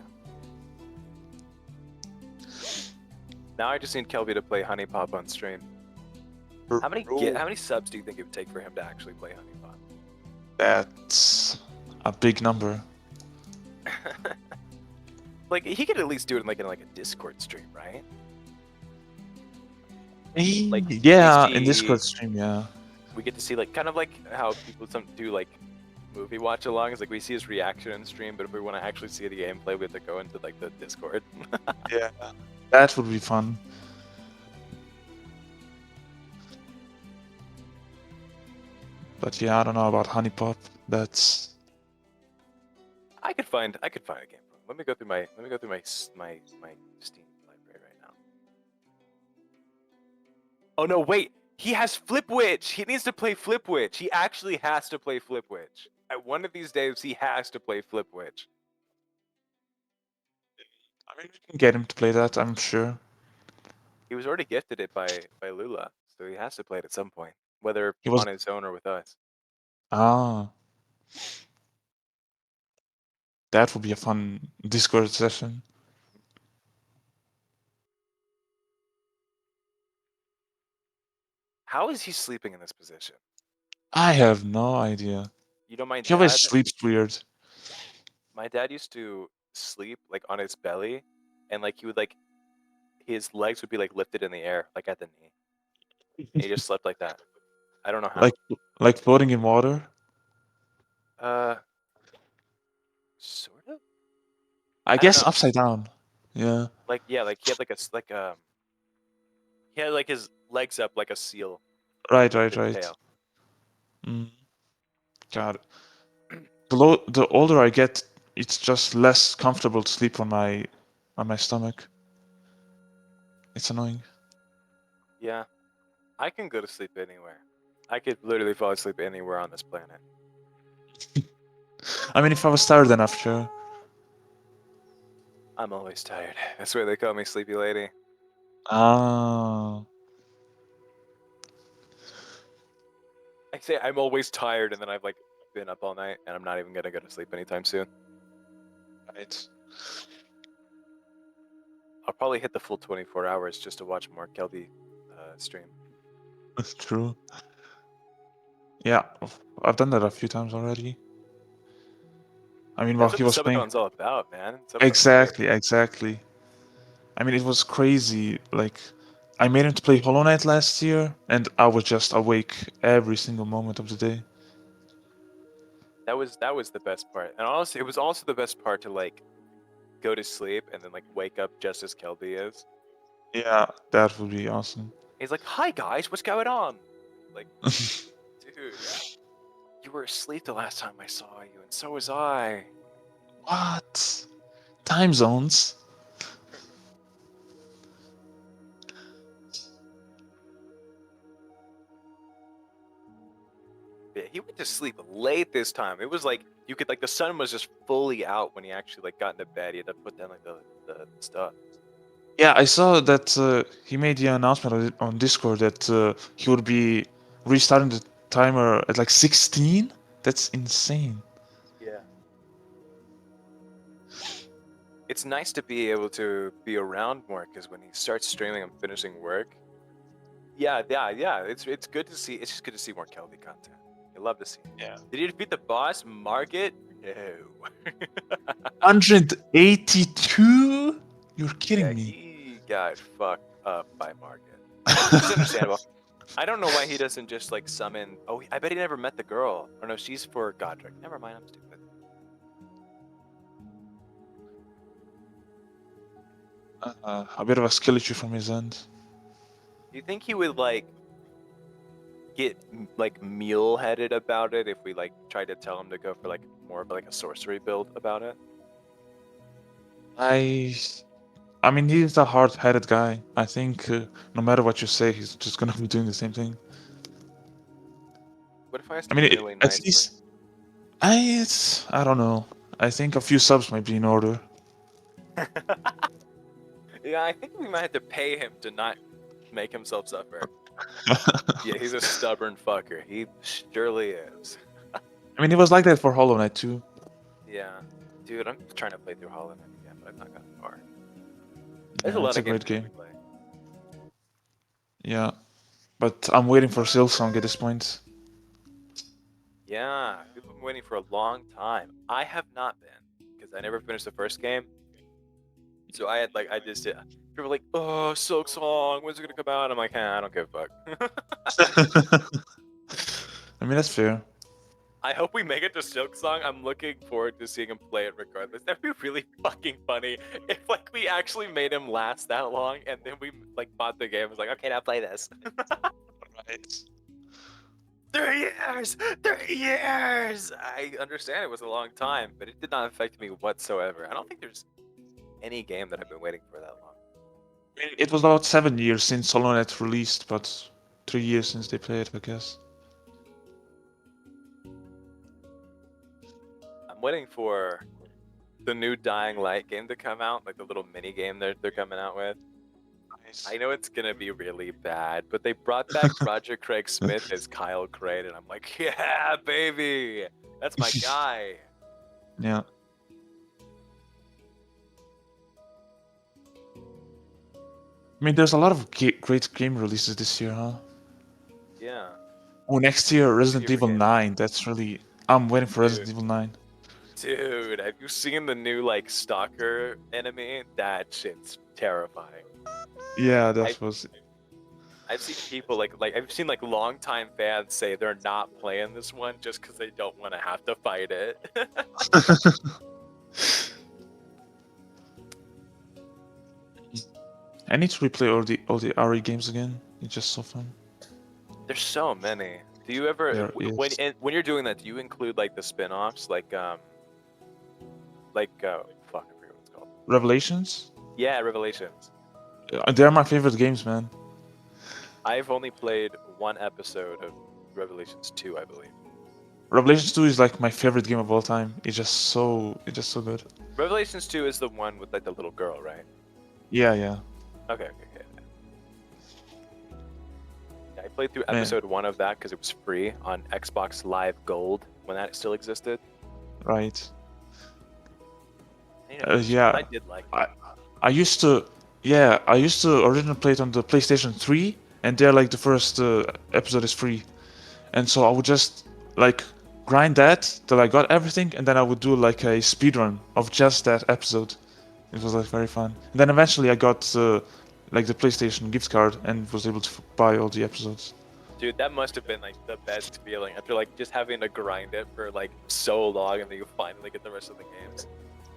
Now I just need Kelby to play Honey Pop on stream. How many subs do you think it would take for him to actually play Honey Pop? That's a big number. Like he could at least do it in like a Discord stream, right? Like, Like yeah, we in see- Discord stream, yeah. We get to see like kind of like how people do like movie watch alongs. Like we see his reaction in stream, but if we want to actually see the gameplay, we have to go into like the Discord. Yeah, that would be fun. But yeah, I don't know about Honey Pop. That's I could find a game for him. Let me go through my my Steam library right now. Oh no, wait. He has Flip Witch. He needs to play Flip Witch. He actually has to play Flip Witch. At one of these days, he has to play Flip Witch. I mean, we can get him to play that, I'm sure. He was already gifted it by Lula, so he has to play it at some point, whether He was- on his own or with us. Ah. That would be a fun Discord session. How is he sleeping in this position? I have no idea. You know, my He always dad. sleeps weird. My dad used to sleep like on his belly, and like he would like his legs would be like lifted in the air, like at the knee. And he just slept like that. I don't know how. Like floating in water? Sort of. I don't guess know. upside down. Yeah. Like yeah, like he had like he had like his legs up like a seal. Right. His tail. Mm. God. The older I get, it's just less comfortable to sleep on my stomach. It's annoying. Yeah, I can go to sleep anywhere. I could literally fall asleep anywhere on this planet. I mean, if I was tired enough, sure. I'm always tired. That's why they call me Sleepy Lady. Ah. I say I'm always tired, and then I've like been up all night, and I'm not even gonna go to sleep anytime soon. Right. I'll probably hit the full 24 hours just to watch more Kelby stream. That's true. Yeah, I've done that a few times already. I mean, while That's he what was the playing. Subathon's all about, man. Subathon's Exactly. I mean, it was crazy. Like, I made him to play Hollow Knight last year, and I was just awake every single moment of the day. That was the best part, and honestly, it was also the best part to like go to sleep and then like wake up just as Kelby is. Yeah, that would be awesome. He's like, "Hi guys, what's going on?" Like, dude, you were asleep the last time I saw you, and so was I. What? Time zones? Yeah, he went to sleep late this time. It was like you could like the sun was just fully out when he actually like got into bed. He had to put down like the stuff. Yeah, I saw that he made the announcement on Discord that he would be restarting the timer at like 16. That's insane. Yeah. It's nice to be able to be around more because when he starts streaming and finishing work, yeah. It's good to see. It's just good to see more Kelby content. I love to see it. Yeah. Did he defeat the boss, Market? No. 182? You're kidding Yeah, me. he got fucked up by Market, which is understandable. I don't know why he doesn't just like summon. Oh, I bet he never met the girl. Oh no, she's for Godric. Never mind, I'm stupid. A bit of a skill issue from his end. Do you think he would like get like meal-headed about it if we like tried to tell him to go for like more of like a sorcery build about it? I mean, he's a hard-headed guy. I think no matter what you say, he's just gonna be doing the same thing. What if I asked I him mean, really at nicely? least I don't know. I think a few subs might be in order. Yeah, I think we might have to pay him to not make himself suffer. Yeah, he's a stubborn fucker. He surely is. I mean, he was like that for Hollow Knight too. Yeah. Dude, I'm trying to play through Hollow Knight again, but I've not gotten far. There's a Yeah, lot it's a of games great I need game. to play. Yeah, but I'm waiting for Silksong at this point. Yeah, people have been waiting for a long time. I have not been, because I never finished the first game. So I had like, people were like, oh, Silksong, when's it gonna come out? I'm like, I don't give a fuck. I mean, that's fair. I hope we make it to Silksong. I'm looking forward to seeing him play it regardless. That'd be really fucking funny if like we actually made him last that long and then we like bought the game. It was like, okay, now play this. Right. 3 years! 3 years! I understand it was a long time, but it did not affect me whatsoever. I don't think there's any game that I've been waiting for that long. I mean, it was about 7 years since Hollow Knight released, but 3 years since they played, I guess. I'm waiting for the new Dying Light game to come out, like the little mini game they're coming out with. Nice. I know it's gonna be really bad, but they brought back Roger Craig Smith as Kyle Crane, and I'm like, yeah, baby, that's my guy. Yeah. I mean, there's a lot of great game releases this year, huh? Yeah. Oh, next year, Resident year for Evil gaming. 9. That's really... I'm waiting for Resident Evil 9. Dude, have you seen the new like stalker enemy? That shit's terrifying. Yeah, that was... I've seen people like I've seen like longtime fans say they're not playing this one just because they don't want to have to fight it. I need to replay all the RE games again. It's just so fun. There's so many. Do you ever There when you're doing that? Do you include like the spin-offs fuck, I forget what it's called. Revelations? Yeah, Revelations. They're my favorite games, man. I've only played one episode of Revelations 2, I believe. Revelations 2 is like my favorite game of all time. It's just so good. Revelations 2 is the one with like the little girl, right? Yeah, yeah. Okay. Yeah, I played through episode 1 of that because it was free on Xbox Live Gold when that still existed. Right. Yeah. I did like it. I used to originally play it on the PlayStation 3, and there like the first episode is free. And so I would just like grind that till I got everything, and then I would do like a speedrun of just that episode. It was like very fun. And then eventually I got like the PlayStation gift card and was able to buy all the episodes. Dude, that must have been like the best feeling after like just having to grind it for like so long and then you finally get the rest of the games.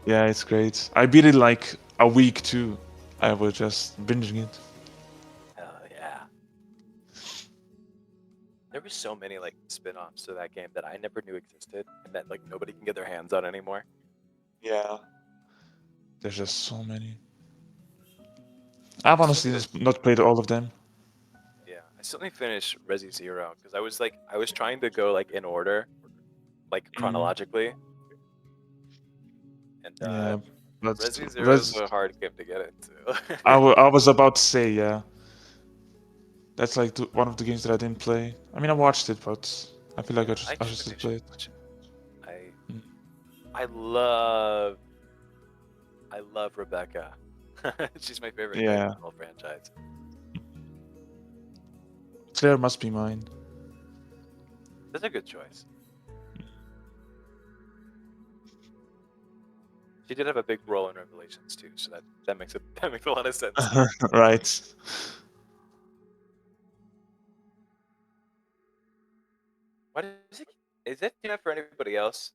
Yeah, it's great. I beat it like a week too. I was just binging it. Hell yeah. There were so many like spin-offs to that game that I never knew existed and that like nobody can get their hands on anymore. Yeah. There's just so many. I've honestly just not played all of them. Yeah, I still need to finish Resi Zero because I was trying to go like in order, like chronologically. And Yeah. But Resi Zero is a hard game to get into. I was about to say, yeah. That's like one of the games that I didn't play. I mean, I watched it, but I feel like I should still play it. I love Rebecca. She's my favorite character in the whole franchise. Claire must be mine. That's a good choice. She did have a big role in Revelations too, so that makes a lot of sense. Right. What is it for anybody else?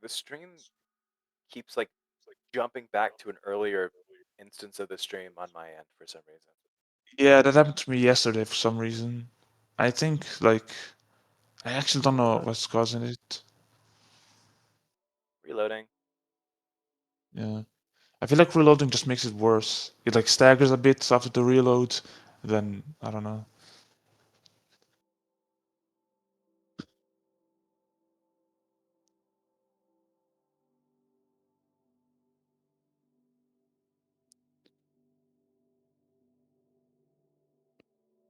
The stream keeps like jumping back to an earlier instance of the stream on my end for some reason. Yeah, that happened to me yesterday for some reason. I think like I actually don't know what's causing it. Reloading. Yeah. I feel like reloading just makes it worse. It like staggers a bit after the reload, then I don't know.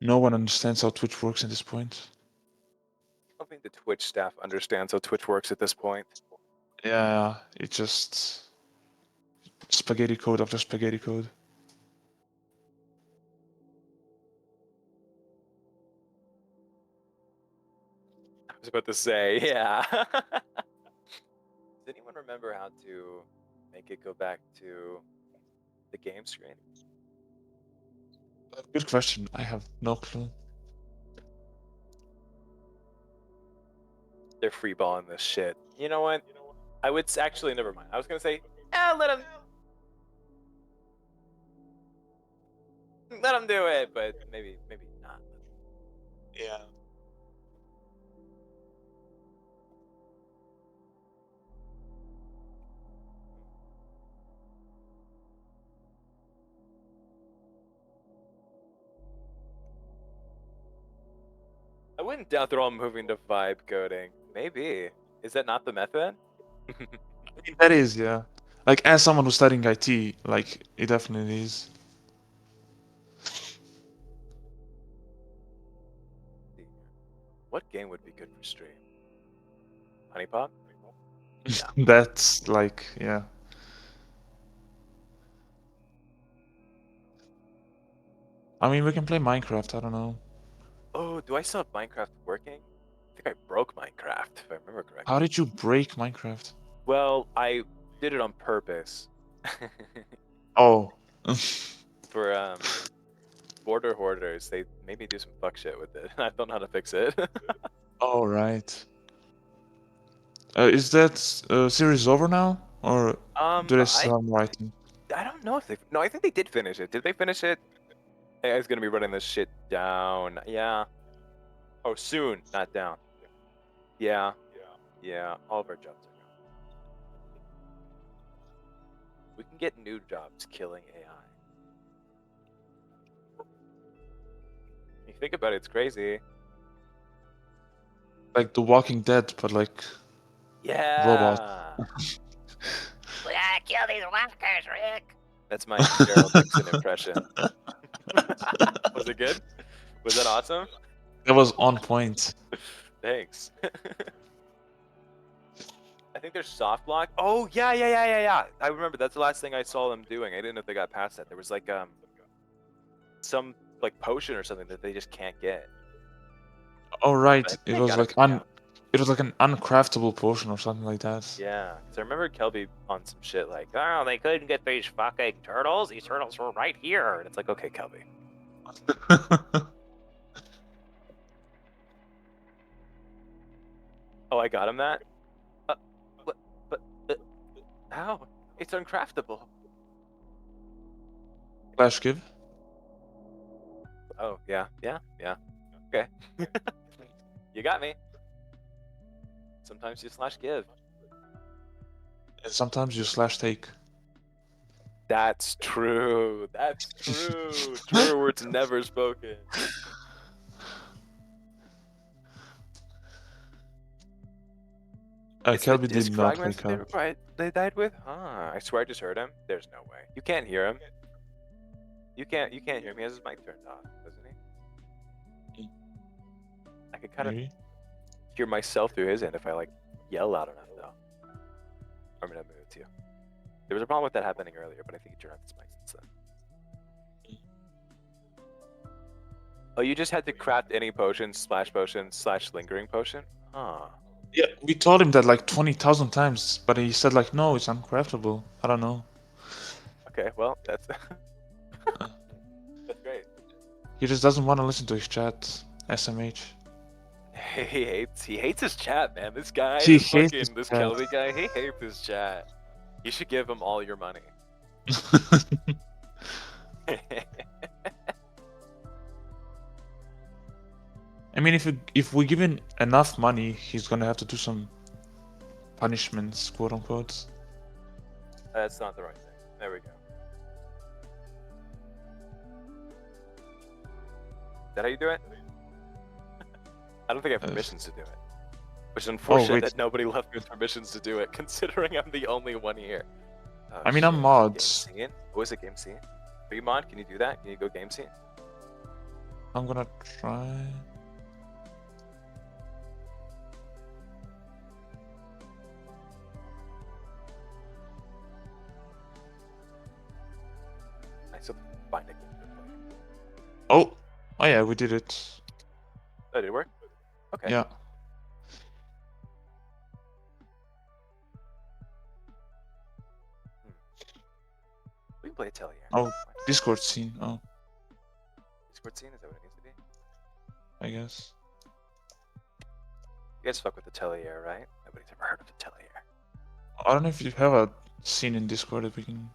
No one understands how Twitch works at this point. I don't think the Twitch staff understands how Twitch works at this point. Yeah, it's just spaghetti code after spaghetti code. I was about to say, yeah. Does anyone remember how to make it go back to the game screen? Good question. I have no clue. They're freeballing this shit. You know what? I would actually never mind. I was gonna say, let him do it, but maybe not. Yeah. I wouldn't doubt they're all moving to vibe coding. Maybe. Is that not the method? I mean, that is, yeah. Like, as someone who's studying IT, like, it definitely is. What game would be good for stream? Honey Pop? That's, like, yeah. I mean, we can play Minecraft, I don't know. Oh, do I still have Minecraft working? I think I broke Minecraft, if I remember correctly. How did you break Minecraft? Well, I did it on purpose. Oh. For, border hoarders, they made me do some fuck shit with it, and I don't know how to fix it. Oh, right. Is that series over now? Or do they still have writing? I don't know if they... No, I think they did finish it. Did they finish it? I was gonna be running this shit down. Yeah. Oh, soon, not down. Yeah. Yeah, all of our jobs are gone. We can get new jobs killing AI. You think about it, it's crazy. Like The Walking Dead, but like... Yeah. Robot. We gotta kill these walkers, Rick. That's my Gerald Dixon impression. Was it good? Was that awesome? That was on point. Thanks. I think there's soft block. Oh, yeah. I remember that's the last thing I saw them doing. I didn't know if they got past that. There was like some like potion or something that they just can't get. Oh right, it was like it was like an uncraftable potion or something like that. Yeah, because I remember Kelby on some shit like, oh, they couldn't get these fucking turtles. These turtles were right here. And it's like, okay, Kelby. Oh, I got him that? How? It's uncraftable. Flash give? Oh, yeah. Okay. You got me. Sometimes you slash give. And sometimes you slash take. That's true. That's true. Truer words never spoken. It's the Kelby disc did not fragments wake up. they died with? Huh. I swear I just heard him. There's no way. You can't hear him. You can't hear him. He has his mic turned off, doesn't he? I could kind of hear myself through his end if I like yell loud enough though. I'm gonna move it to you. There was a problem with that happening earlier, but I think he turned off his mic since then. Oh, you just had to craft any potion / lingering potion? Huh. Yeah, we told him that like 20,000 times, but he said like, no, it's uncraftable. I don't know. Okay, well, that's that's great. He just doesn't want to listen to his chat. SMH. He hates his chat, man. This guy, He this hates his fucking this chat. Kelly guy, he hates his chat. You should give him all your money. I mean, if we give him enough money, he's gonna have to do some punishments, quote unquote. That's not the right thing. There we go. Is that how you do it? I don't think I have permissions to do it. Which is unfortunate that nobody left me with permissions to do it, considering I'm the only one here. Oh, I mean, I'm mods. Game scene? What is it, game scene? Are you mod? Can you do that? Can you go game scene? I'm gonna try. I still find it. Oh yeah, we did it. Oh, did it work? Okay. Yeah. We can play a Telly here. Oh, Discord scene. Oh, Discord scene? Is that what it needs to be? I guess. You guys fuck with the Telly air, right? Nobody's ever heard of the Telly air. I don't know if you have a scene in Discord that we can.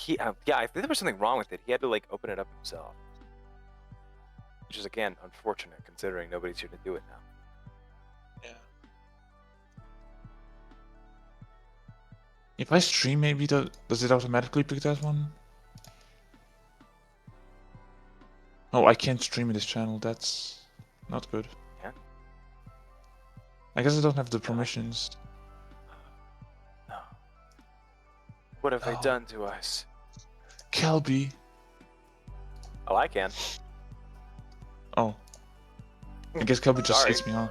Yeah, I think there was something wrong with it. He had to like open it up himself, which is again unfortunate considering nobody's here to do it now. If I stream, maybe does it automatically pick that one? Oh, I can't stream in this channel. That's not good. Yeah. I guess I don't have the permissions. No. What have they done to us? Kelby. Oh, I can. Oh. I guess Kelby just hates me, huh?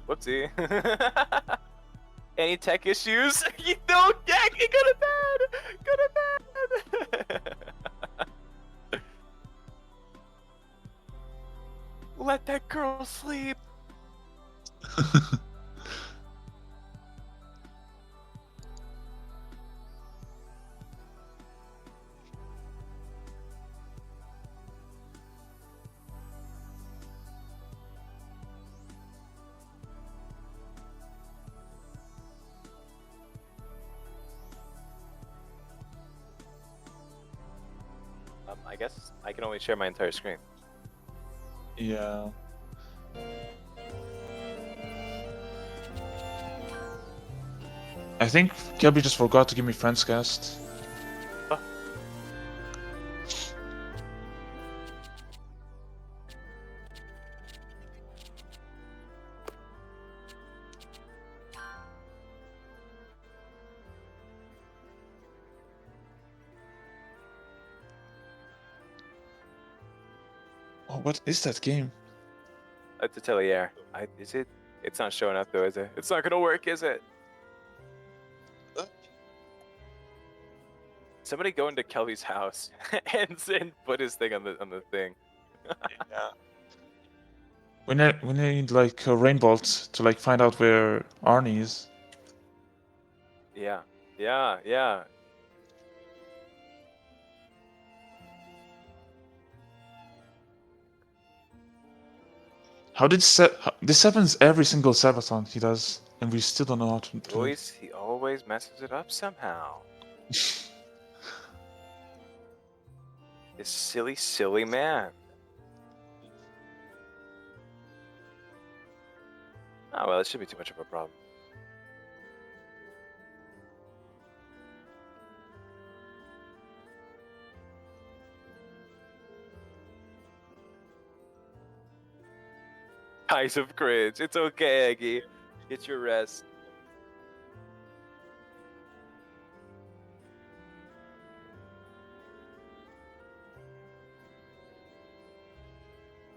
Whoopsie. Any tech issues? You don't get it. Go to bed. Go to bed. Let that girl sleep. I guess I can only share my entire screen. Yeah. I think Kelby just forgot to give me friends cast. Oh, what is that game? It's a Tellier. Is it? It's not showing up though, is it? It's not gonna work, is it? Somebody go into Kelby's house and put his thing on the thing. Yeah. We need like a rainbolt to like find out where Arnie is. Yeah. Yeah. Yeah. How did this happens every single Subathon he does, and we still don't know how to do it. He always messes it up somehow. This silly, silly man. Oh well, it shouldn't be too much of a problem. Eyes of cringe. It's okay, Eggy. Get your rest.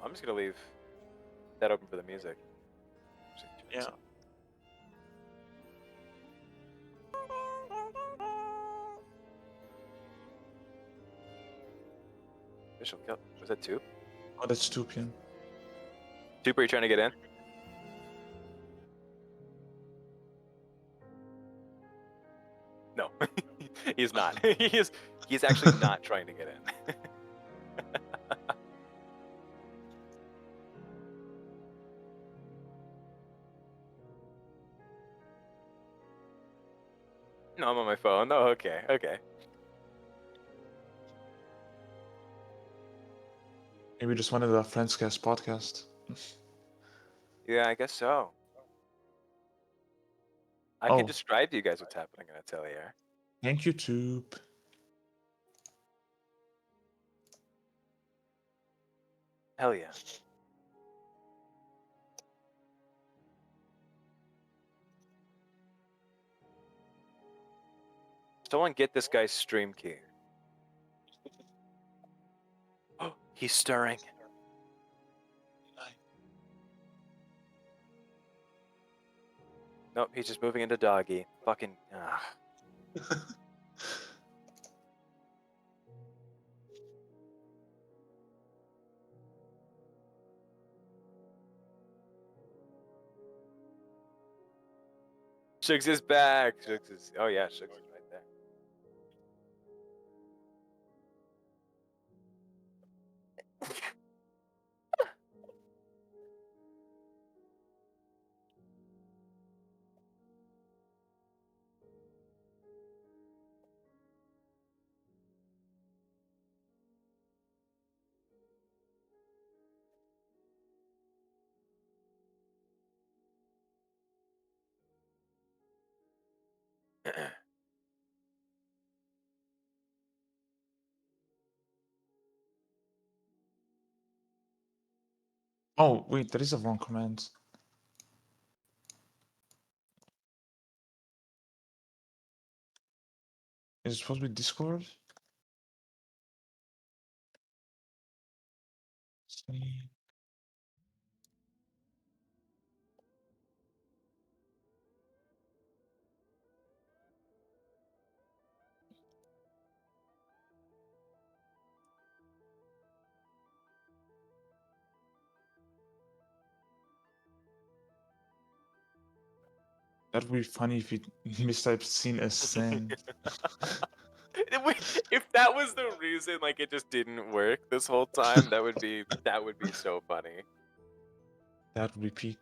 I'm just gonna leave that open for the music. Yeah. Official kill. Was that two? Oh, that's 2 p.m. Super, you trying to get in? No, he's not. He's actually not trying to get in. No, I'm on my phone. Oh, okay, okay. Maybe just wanted a Friendscast podcast. Yeah, I guess so. I Oh. can describe to you guys what's happening in Atelier. Thank you, Tube. Hell yeah. Someone get this guy's stream key. Oh, he's stirring. Nope, he's just moving into doggy. Fucking. Shugs is back. Shugs is. Oh yeah, Shugs is right there. Oh, wait, there is a wrong command. Is it supposed to be Discord? See. That would be funny if it mistyped seen as sand. If that was the reason, like it just didn't work this whole time, that would be so funny. That would be peak.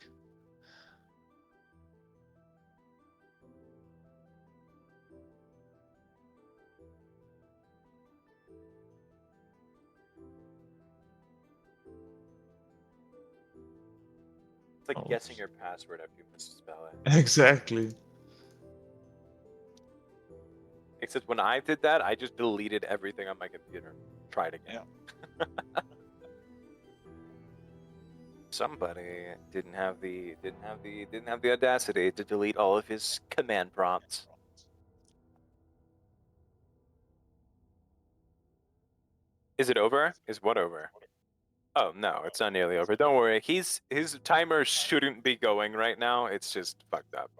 It's like Oh. guessing your password after you misspell it. Exactly. Except when I did that, I just deleted everything on my computer. Tried again. Somebody didn't have the audacity to delete all of his command prompts. Is it over? Is what over? Oh no, it's not nearly over. Don't worry. His timer shouldn't be going right now. It's just fucked up.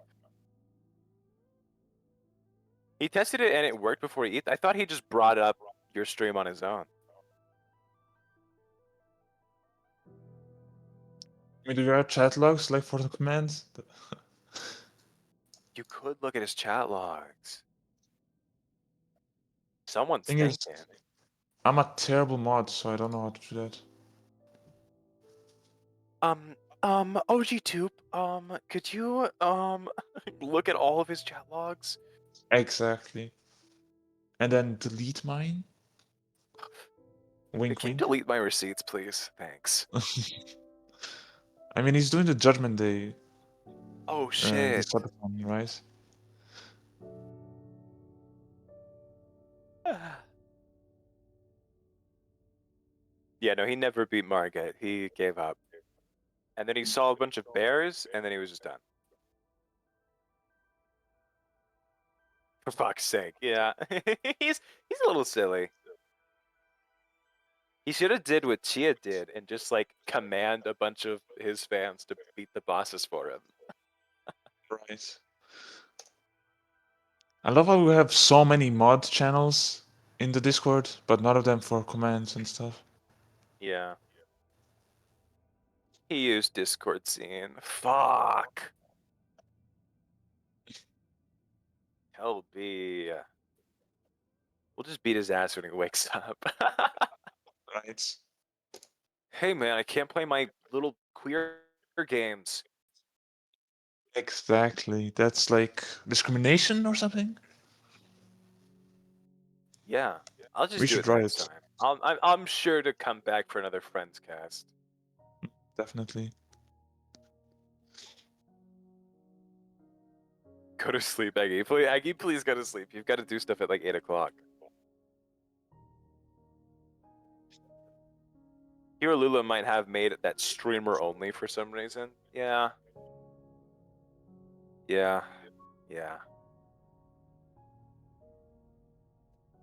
He tested it and it worked before he. I thought he just brought up your stream on his own. I mean, do you have chat logs like for the commands? You could look at his chat logs. Someone's Thing is, thinking. I'm a terrible mod, so I don't know how to do that. OGTube, could you, look at all of his chat logs? Exactly. And then delete mine? Wink, Can you wink. delete my receipts, please? Thanks. I mean, he's doing the Judgment Day. Oh, shit. The SUBATHON, right? Yeah, no, he never beat Margit. He gave up. And then he saw a bunch of bears, and then he was just done. For fuck's sake, yeah. he's a little silly. He should have did what Chia did and just like command a bunch of his fans to beat the bosses for him. Right. I love how we have so many mod channels in the Discord, but none of them for commands and stuff. Yeah. He used Discord scene. Fuck. Hell B. We'll just beat his ass when he wakes up. Right. Hey man, I can't play my little queer games. Exactly. That's like discrimination or something? Yeah, I'll just We do should it try next it. time. I'm sure to come back for another Friends cast. Definitely. Go to sleep, Aggie. Please, Aggie, please go to sleep. You've got to do stuff at like 8 o'clock. Hero Lula might have made that streamer only for some reason. Yeah. Yeah. Yeah.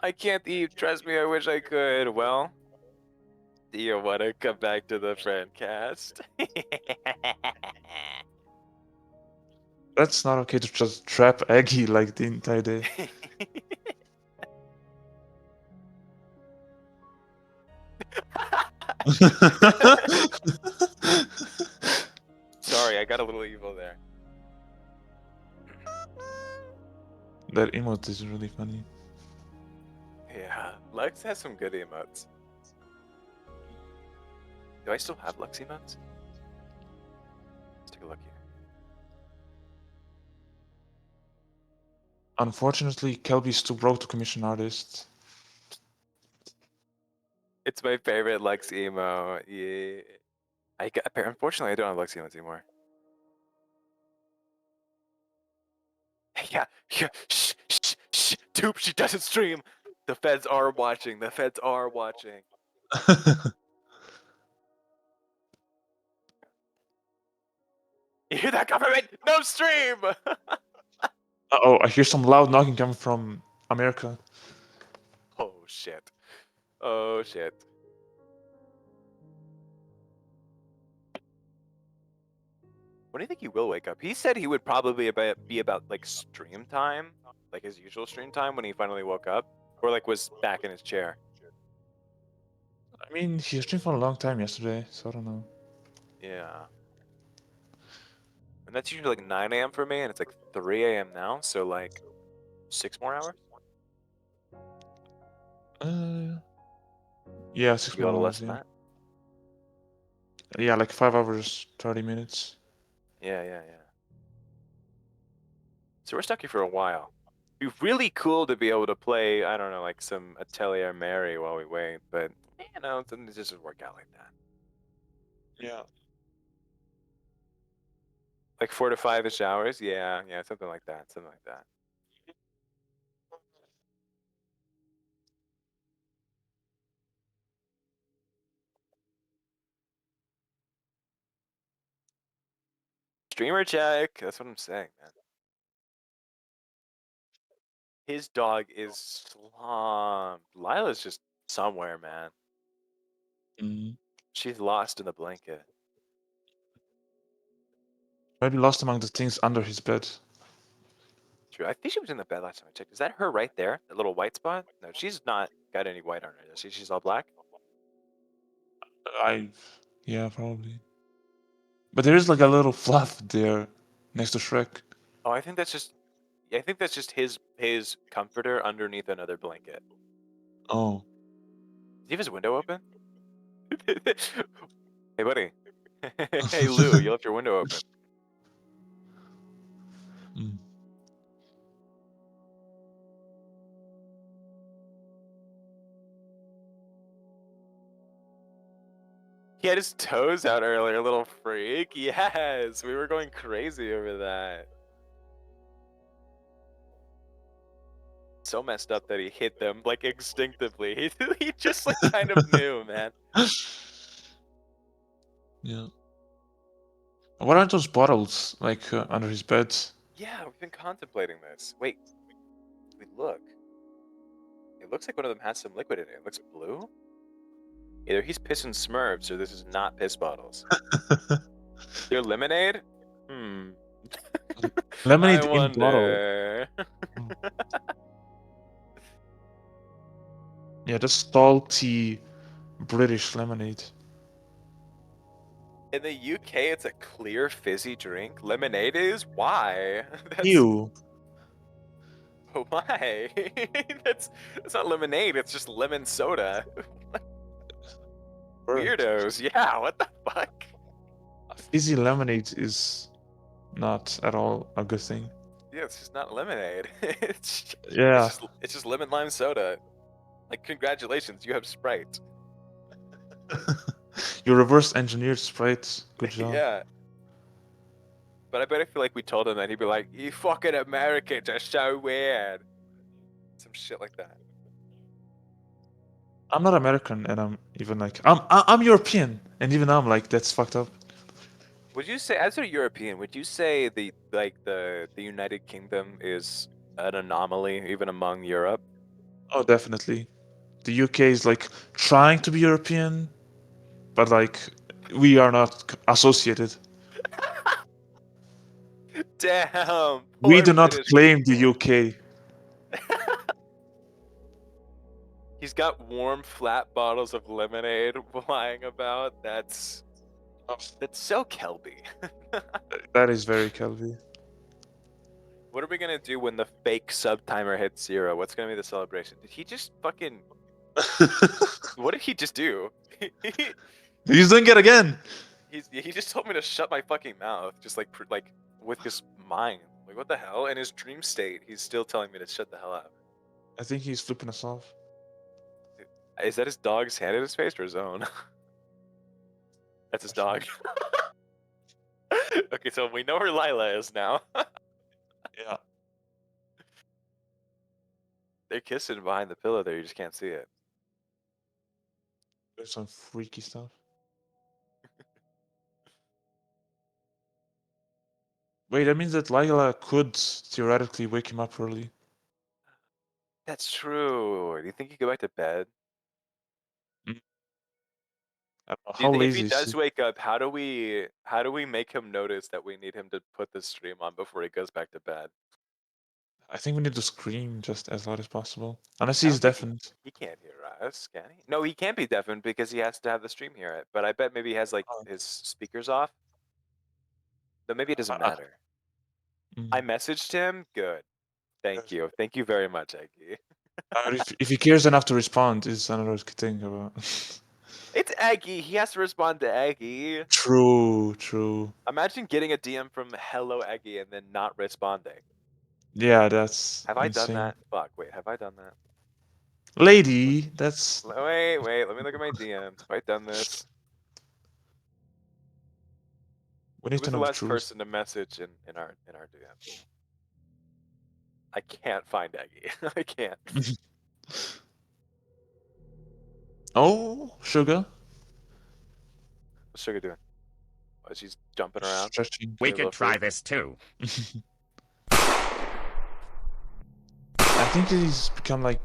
I can't eat. Trust me, I wish I could. Well, do you want to come back to the friend cast? That's not okay to just trap Aggie like the entire day. Sorry, I got a little evil there. That emote is really funny. Yeah, Lux has some good emotes. Do I still have Lux emotes? Let's take a look here. Unfortunately, Kelby's too broke to commission artists. It's my favorite Lux emo. Yeah. Unfortunately, I don't have Lux emotes anymore. Yeah, yeah. Shh, shh, shh. Dupe, she doesn't stream. The feds are watching. The feds are watching. You hear that, government? No stream! Uh-oh, I hear some loud knocking coming from America. Oh, shit. Oh, shit. When do you think he will wake up? He said he would probably be about like stream time, like his usual stream time when he finally woke up, or like was back in his chair. I mean, he streamed for a long time yesterday, so I don't know. Yeah. And that's usually like 9 a.m. for me, and it's like 3 a.m. now, so like 6 more hours? Yeah, 6 Maybe a little more less hours, than yeah. that. Yeah, like 5 hours, 30 minutes. Yeah, yeah, yeah. So we're stuck here for a while. It'd be really cool to be able to play, I don't know, like some Atelier Mary while we wait, but, you know, it doesn't just work out like that. Yeah. Like 4 to 5-ish hours? Yeah, yeah, something like that, something like that. Streamer check. That's what I'm saying, man. His dog is slumped. Lila's just somewhere, man. She's lost in the blanket. Maybe lost among the things under his bed. True. I think she was in the bed last time I checked. Is that her right there? That little white spot? No, she's not got any white on her, does she? She's all black? Yeah, probably. But there is like a little fluff there next to Shrek. Oh, I think that's just his comforter underneath another blanket. Oh. Does he have his window open? Hey, buddy. Hey, Lou, you left your window open. He had his toes out earlier, little freak. Yes, we were going crazy over that. So messed up that he hit them like instinctively. He just like kind of knew, man. Yeah. What are those bottles like under his bed? Yeah, we've been contemplating this. Wait, we look. It looks like one of them has some liquid in it. It looks blue. Either he's pissing Smurfs or this is not piss bottles. They're lemonade? Hmm. Lemonade I in bottle. wonder. Yeah, the salty British lemonade. In the UK, it's a clear fizzy drink. Lemonade is? Why? Ew. Why? That's not lemonade. It's just lemon soda. Weirdos. Yeah. What the fuck? Fizzy lemonade is not at all a good thing. Yeah, it's just not lemonade. it's Yeah. it's just lemon lime soda. Like, congratulations, you have Sprite. You reverse engineered Sprite. Good job. Yeah. But I bet if like we told him that, he'd be like, "You fucking Americans are so weird." Some shit like that. I'm not American, and I'm even like I'm European, and even I'm like that's fucked up. Would you say, as a European, would you say the United Kingdom is an anomaly even among Europe? Oh, definitely. The UK is like trying to be European, but like we are not associated. Damn. We Poor do not British claim the people. UK. He's got warm, flat bottles of lemonade lying about. That's so Kelby. That is very Kelby. What are we gonna do when the fake sub timer hits 0? What's gonna be the celebration? Did he just fucking? What did he just do? He's doing it again. He just told me to shut my fucking mouth, just like with his mind. Like, what the hell? In his dream state, he's still telling me to shut the hell up. I think he's flipping us off. Is that his dog's hand in his face or his own? That's his dog. Okay, so we know where Lila is now. Yeah. They're kissing behind the pillow there, you just can't see it. There's some freaky stuff. Wait, that means that Lila could theoretically wake him up early. That's true. Do you think he go back to bed? I don't know. Do you How think if lazy he is does he? wake up, how do we make him notice that we need him to put the stream on before he goes back to bed? I think we need to scream just as loud as possible. Unless I he's don't think deafened. he can't hear us, can he? No, he can't be deafened because he has to have the stream hear it. But I bet maybe he has like his speakers off. But maybe it doesn't matter. I messaged him. Good. Thank you. Thank you very much, Eggy. If he cares enough to respond, is another thing about. It's Eggy. He has to respond to Eggy. True, true. Imagine getting a DM from Hello Eggy and then not responding. Yeah, that's Have I done insane. that? Fuck, wait, have I done that? Lady, that's. Wait, let me look at my DMs. Have I done this? We Who need was to the know the last truth. person to message in our DMs? I can't find Eggy. I can't. Oh, Sugar. What's Sugar doing? Oh, she's jumping around. Stretching. We could try this too. I think he's become like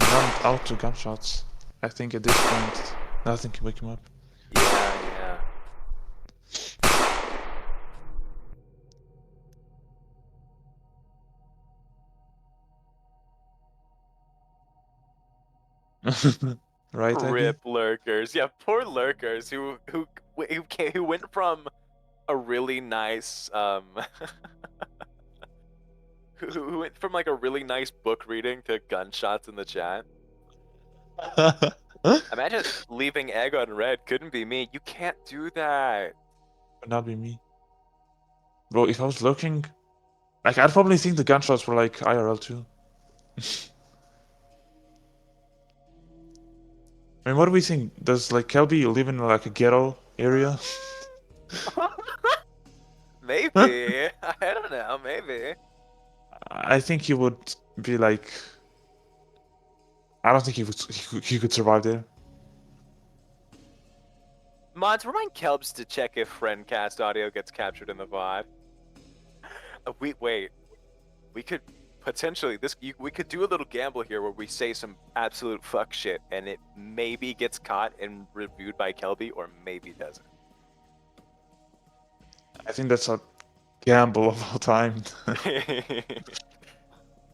numbed out to gunshots. I think at this point, nothing can wake him up. Yeah. Right, Aggie? Rip lurkers. Yeah, poor lurkers who went from a really nice who went from like a really nice book reading to gunshots in the chat. Imagine leaving egg on red. Couldn't be me. You can't do that. Would not be me. Bro, if I was looking, like, I'd probably think the gunshots were like IRL too. I mean, what do we think? Does like Kelby live in like a ghetto area? Maybe. I don't know. Maybe. I think he would be like. I don't think he could survive there. Mods, remind Kelbs to check if Friendcast audio gets captured in the VOD. Wait. We could potentially we could do a little gamble here where we say some absolute fuck shit and it maybe gets caught and reviewed by Kelby or maybe doesn't. I think that's a gamble of all time.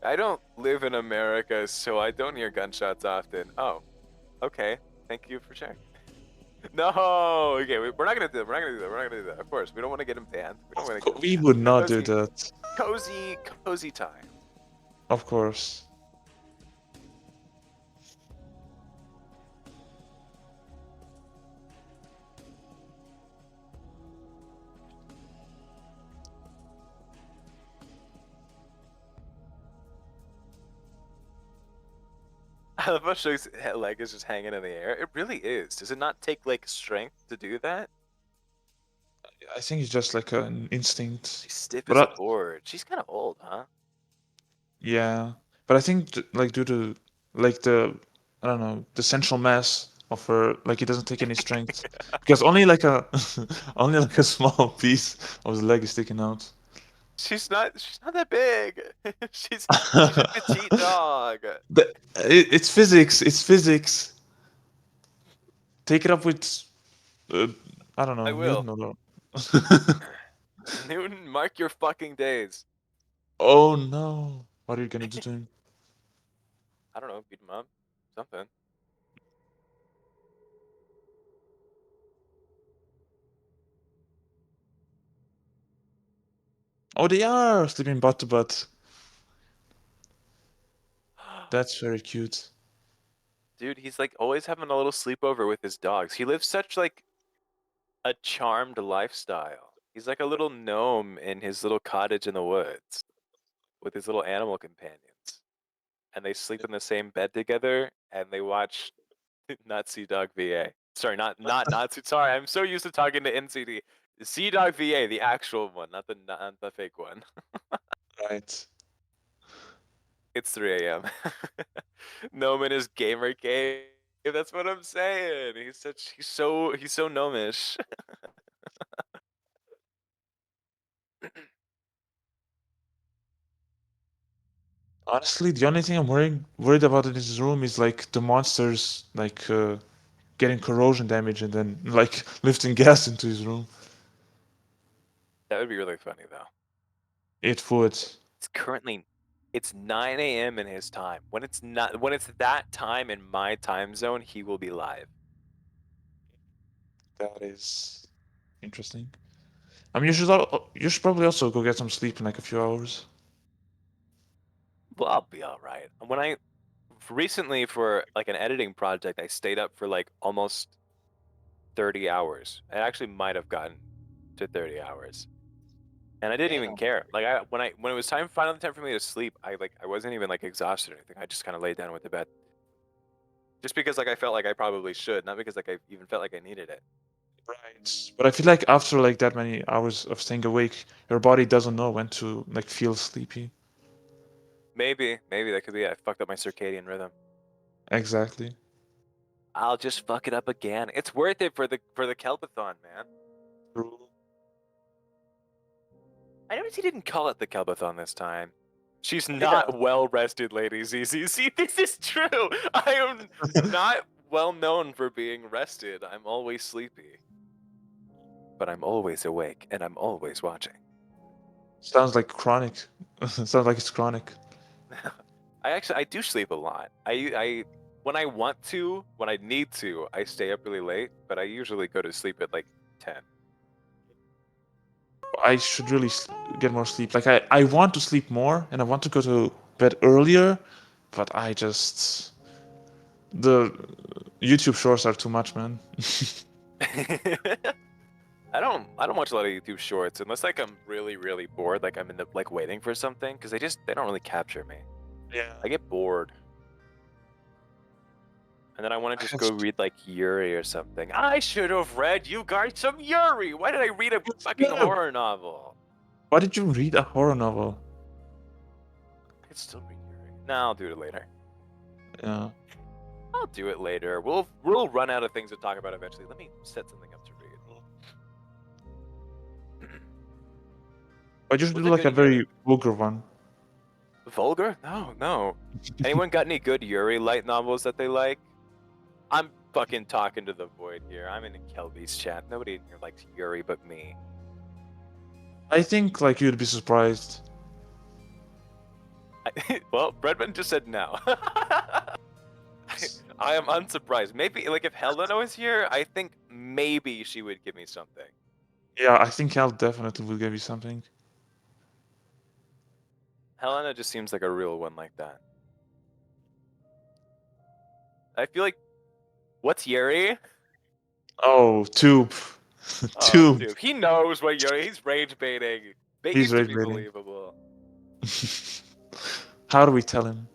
I don't live in America, so I don't hear gunshots often. Oh, okay. Thank you for sharing. No, okay, we're not gonna do that. We're not gonna do that. We're not gonna do that. Of course, we don't want to get him banned. We don't want to. We would not do that. Cozy time. Of course. I love how Shug's leg is just hanging in the air. It really is. Does it not take like strength to do that? I think it's just like an instinct. She's stiff But as a board. She's kind of old, huh? yeah, but I think like due to like the I don't know the central mass of her, like it doesn't take any strength because only like a only like a small piece of the leg is sticking out. She's not that big. she's a petite dog. It's physics. It's physics. Take it up with I don't know I will. Newton or Newton, mark your fucking days. Oh no! What are you gonna do to him? I don't know, beat him up. Something. Oh, they are sleeping butt to butt. That's very cute. Dude, he's like always having a little sleepover with his dogs. He lives such like a charmed lifestyle. He's like a little gnome in his little cottage in the woods with his little animal companions. And they sleep in the same bed together and they watch Nazi Dog VA. Sorry, not Nazi. Sorry, I'm so used to talking to NCD. Sea Dog VA, the actual one, not the fake one. Right. It's 3 a.m. Gnome in his gamer cave. That's what I'm saying. He's so gnomish. Honestly, the only thing I'm worried about in his room is like the monsters like getting corrosion damage and then like lifting gas into his room. That would be really funny though. It would. It's 9 a.m. in his time. When it's that time in my time zone, he will be live. That is interesting. I mean, you should probably also go get some sleep in like a few hours. Well, I'll be all right. Recently for like an editing project, I stayed up for like almost 30 hours. I actually might have gotten to 30 hours. And I didn't even care. Like when it was finally time for me to sleep, I wasn't even like exhausted or anything. I just kind of laid down with the bed. Just because like I felt like I probably should, not because like I even felt like I needed it. Right. But I feel like after like that many hours of staying awake, your body doesn't know when to like feel sleepy. Maybe that could be it. I fucked up my circadian rhythm. Exactly. I'll just fuck it up again. It's worth it for the Kelbathon, man. True. I noticed he didn't call it the Kelbathon this time. She's not well rested, ladies. Easy. See, this is true. I am not well known for being rested. I'm always sleepy. But I'm always awake and I'm always watching. Sounds like chronic. Sounds like it's chronic. I do sleep a lot. When I want to, when I need to, I stay up really late, but I usually go to sleep at like 10. I should really get more sleep. Like I want to sleep more and I want to go to bed earlier, but the YouTube shorts are too much, man. I don't watch a lot of YouTube shorts unless like I'm really bored, like I'm in the like waiting for something, because they don't really capture me. Yeah. I get bored. And then I want to just go read like Yuri or something. I should have read you guys some Yuri. Why did I read a fucking horror novel? Why did you read a horror novel? I could still read Yuri. No, I'll do it later. Yeah. I'll do it later. We'll run out of things to talk about eventually. Let me set something up to I just do What's a like a good very vulgar one. Vulgar? No, no. Anyone got any good Yuri light novels that they like? I'm fucking talking to the void here. I'm in Kelby's chat. Nobody in here likes Yuri but me. I think like you'd be surprised. Well, Breadman just said no. I am unsurprised. Maybe, like, if Helena was here, I think maybe she would give me something. Yeah, I think Hal definitely will give you something. Helena just seems like a real one like that. I feel like, what's Yuri? Oh, Tube. Oh, Tube. dude, he knows what Yuri. He's rage baiting. Bait He's used to rage be baiting. believable. How do we tell him?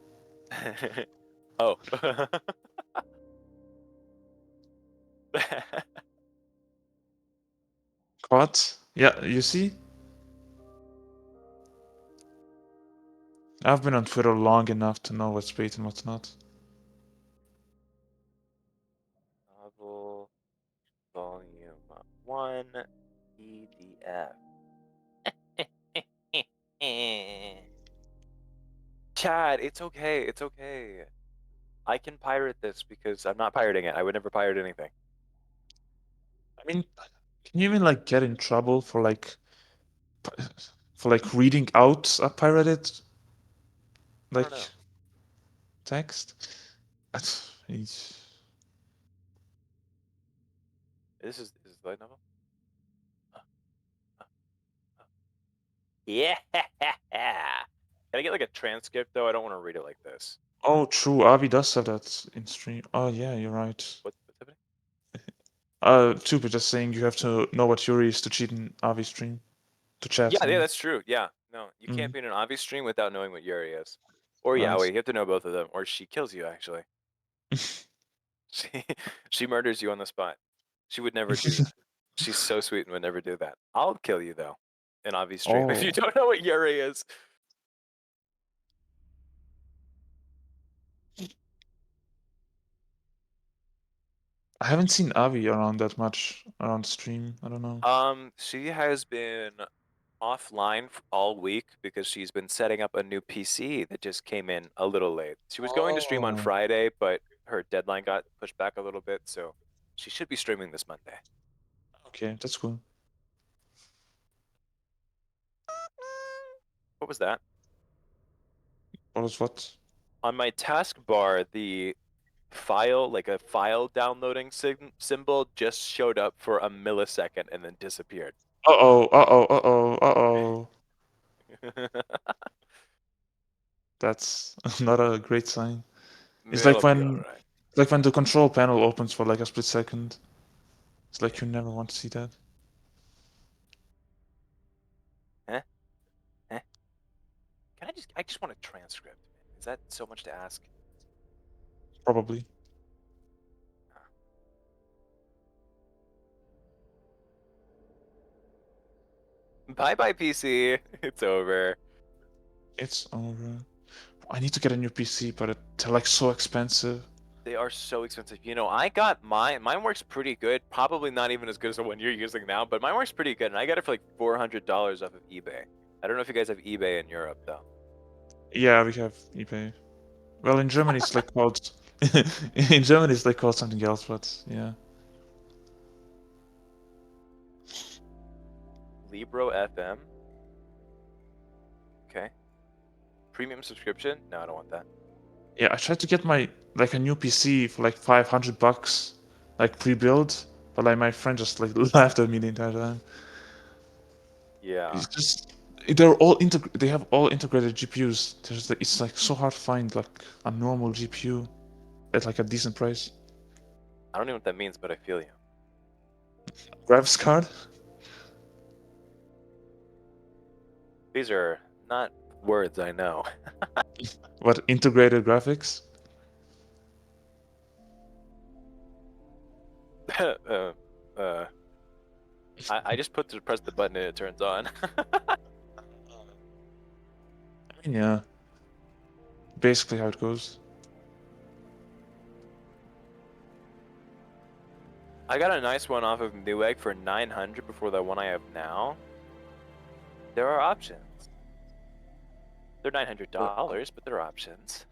Oh. What? Yeah, you see? I've been on Twitter long enough to know what's bait and what's not. Novel Volume 1 PDF. Chad, it's okay. It's okay. I can pirate this because I'm not pirating it. I would never pirate anything. I mean, can you even like get in trouble for like reading out a pirated I like don't know. text? It's This is light novel? Yeah. Can I get like a transcript though? I don't want to read it like this. Oh, true. Avi does have that in stream. Oh, yeah, you're right. What's happening? Super just saying you have to know what Yuri is to cheat in Avi stream. To chat, I Yeah, mean. that's true. Yeah. No, you can't be in an obvious stream without knowing what Yuri is. Or Nice. Yaoi. You have to know both of them. Or she kills you, actually. she, she murders you on the spot. She would never do that. She's so sweet and would never do that. I'll kill you, though, in obvious stream if you Oh. don't know what Yuri is. I haven't seen Avi around that much around stream. I don't know. She has been offline all week because she's been setting up a new PC that just came in a little late. She was going to stream on Oh. Friday, but her deadline got pushed back a little bit, so she should be streaming this Monday. Okay, that's cool. What was that? What was what? On my taskbar, the file, like a file downloading symbol, just showed up for a millisecond and then disappeared. Uh-oh, uh-oh, uh-oh, uh-oh. That's not a great sign. It's It'll like be when alright. like when the control panel opens for like a split second. It's like you never want to see that. Eh? Eh? I just want a transcript. Is that so much to ask? Probably. Bye-bye, PC. It's over. It's over. I need to get a new PC, but they're like so expensive. They are so expensive. You know, I got mine. Mine works pretty good. Probably not even as good as the one you're using now, but mine works pretty good. And I got it for like $400 off of eBay. I don't know if you guys have eBay in Europe, though. Yeah, we have eBay. Well, in Germany it's like called in Germany it's like called something else, but yeah. Libro FM. Okay. Premium subscription? No, I don't want that. Yeah, I tried to get my like a new PC for like $500, like pre-built, but like my friend just like laughed at me the entire time. Yeah. It's just they're all they have all integrated GPUs. There's like, it's like so hard to find like a normal GPU at like a decent price. I don't know what that means, but I feel you. Graphics card? These are not words I know. What, integrated graphics? I just press the button and it turns on. Yeah. Basically how it goes. I got a nice one off of Newegg for 900 before the one I have now. There are options. They're $900, but there are options.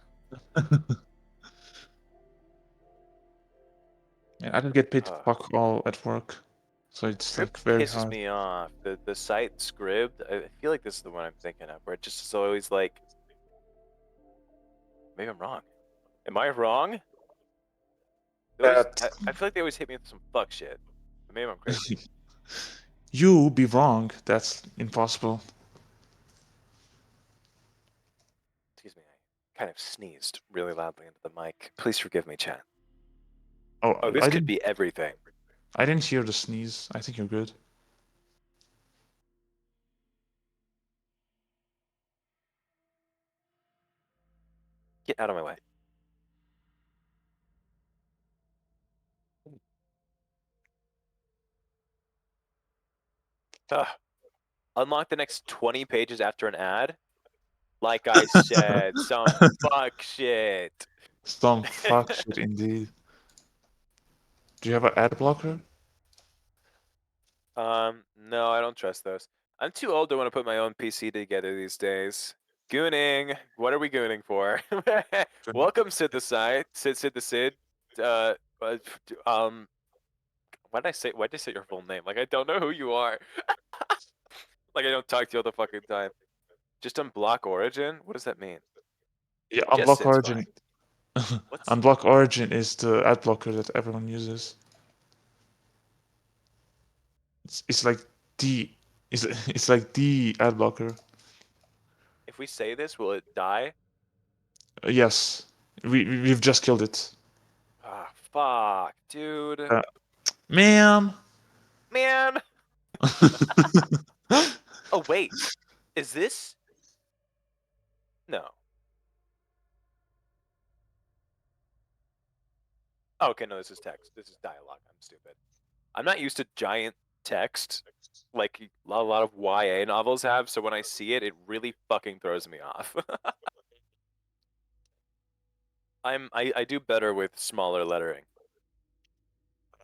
Yeah, I don't get paid fuck all at work, so it's like very Pisses hard. me off. The site Scribd, I feel like this is the one I'm thinking of, where it just is always like, maybe I'm wrong. Am I wrong? I feel like they always hit me with some fuck shit. But maybe I'm crazy. You be wrong. That's impossible. Excuse me, I kind of sneezed really loudly into the mic. Please forgive me, chat. Oh, This I could didn't. be everything. I didn't hear the sneeze. I think you're good. Get out of my way. Unlock the next 20 pages after an ad. Like I said, some fuck shit. Some fuck shit indeed. Do you have an ad blocker? No, I don't trust those. I'm too old to want to put my own PC together these days. Gooning. What are we gooning for? Welcome, Sid the Side. Sid the Sid. Why'd I say your full name? Like, I don't know who you are. Like, I don't talk to you all the fucking time. Just unblock Origin? What does that mean? Yeah, Just unblock Sid's Origin. fine. What's Unblock Origin is the ad blocker that everyone uses. It's like the it's like the ad blocker. If we say this, will it die? Yes, we've just killed it. Ah, fuck, dude. Man. Man. Oh, wait. Is this? No. Oh, okay, no, this is text. This is dialogue. I'm stupid. I'm not used to giant text like a lot of YA novels have, so when I see it, it really fucking throws me off. I do better with smaller lettering.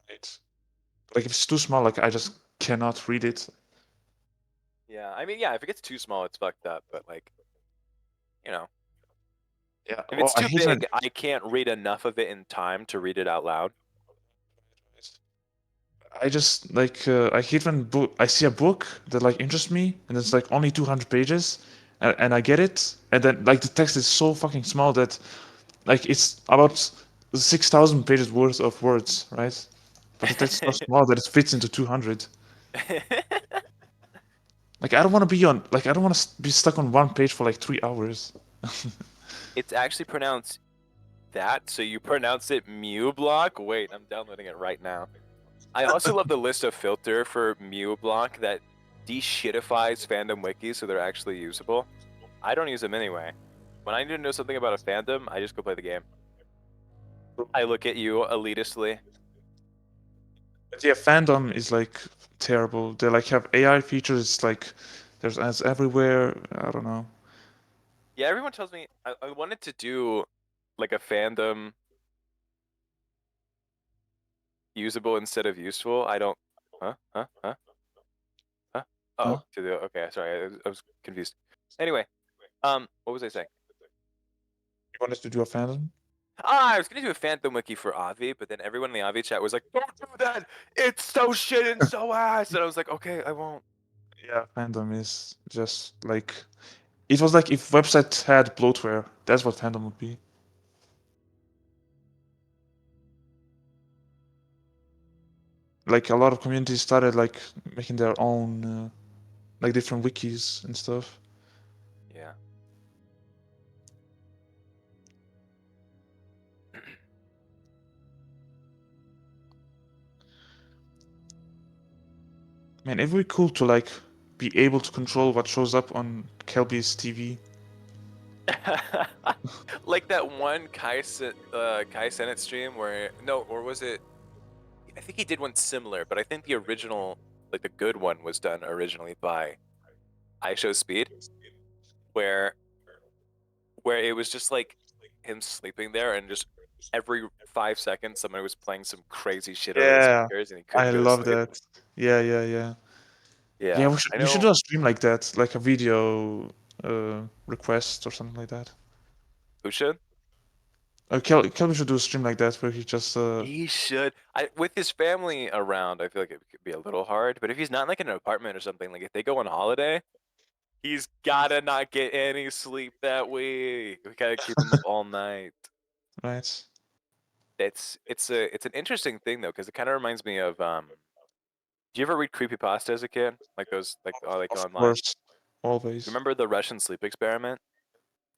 Right. Like if it's too small, like I just cannot read it. Yeah, I mean, yeah, if it gets too small, it's fucked up, but like, you know. Yeah. If it's I too hate when big, I can't read enough of it in time to read it out loud. I just like I hate when I see a book that like interests me and it's like only 200 pages and I get it and then like the text is so fucking small that like it's about 6,000 pages worth of words, right? But the text is so small that it fits into 200. Like I don't want to be on like I don't want to be stuck on one page for like 3 hours. It's actually pronounced that, so you pronounce it Mew block. Wait, I'm downloading it right now. I also love the list of filter for Mew block that de-shitifies fandom wikis so they're actually usable. I don't use them anyway. When I need to know something about a fandom, I just go play the game. I look at you elitistly. But yeah, fandom is like terrible. They like have AI features like there's ads everywhere. I don't know. Yeah, everyone tells me I wanted to do like a fandom usable instead of useful. I don't. Huh? Oh, Huh? okay. Sorry, I was confused. Anyway, what was I saying? You wanted to do a fandom? I was gonna do a Phantom Wiki for Avi, but then everyone in the Avi chat was like, "Don't do that! It's so shit and so ass." And I was like, "Okay, I won't." Yeah, fandom is just like it was like if websites had bloatware. That's what fandom would be. Like a lot of communities started like making their own like different wikis and stuff. Yeah. Man, it would be cool to like be able to control what shows up on Kelby's TV. Like that one Kai Senate stream where or was it? I think he did one similar, but I think the original, like the good one, was done originally by iShowSpeed, where it was just like him sleeping there and just every 5 seconds somebody was playing some crazy shit over the Yeah, speakers and he couldn't I go to love sleep. that. Yeah. Yeah, Yeah, I we should know. do a stream like that, like a video request or something like that. Who should? Kelvin should do a stream like that where he just He should. With his family around, I feel like it could be a little hard. But if he's not like in an apartment or something, like if they go on holiday, he's gotta not get any sleep that week. We gotta keep him up all night. right. It's an interesting thing though, because it kind of reminds me of Do you ever read creepypasta as a kid? Like those like Of online? course, always. Remember the Russian sleep experiment?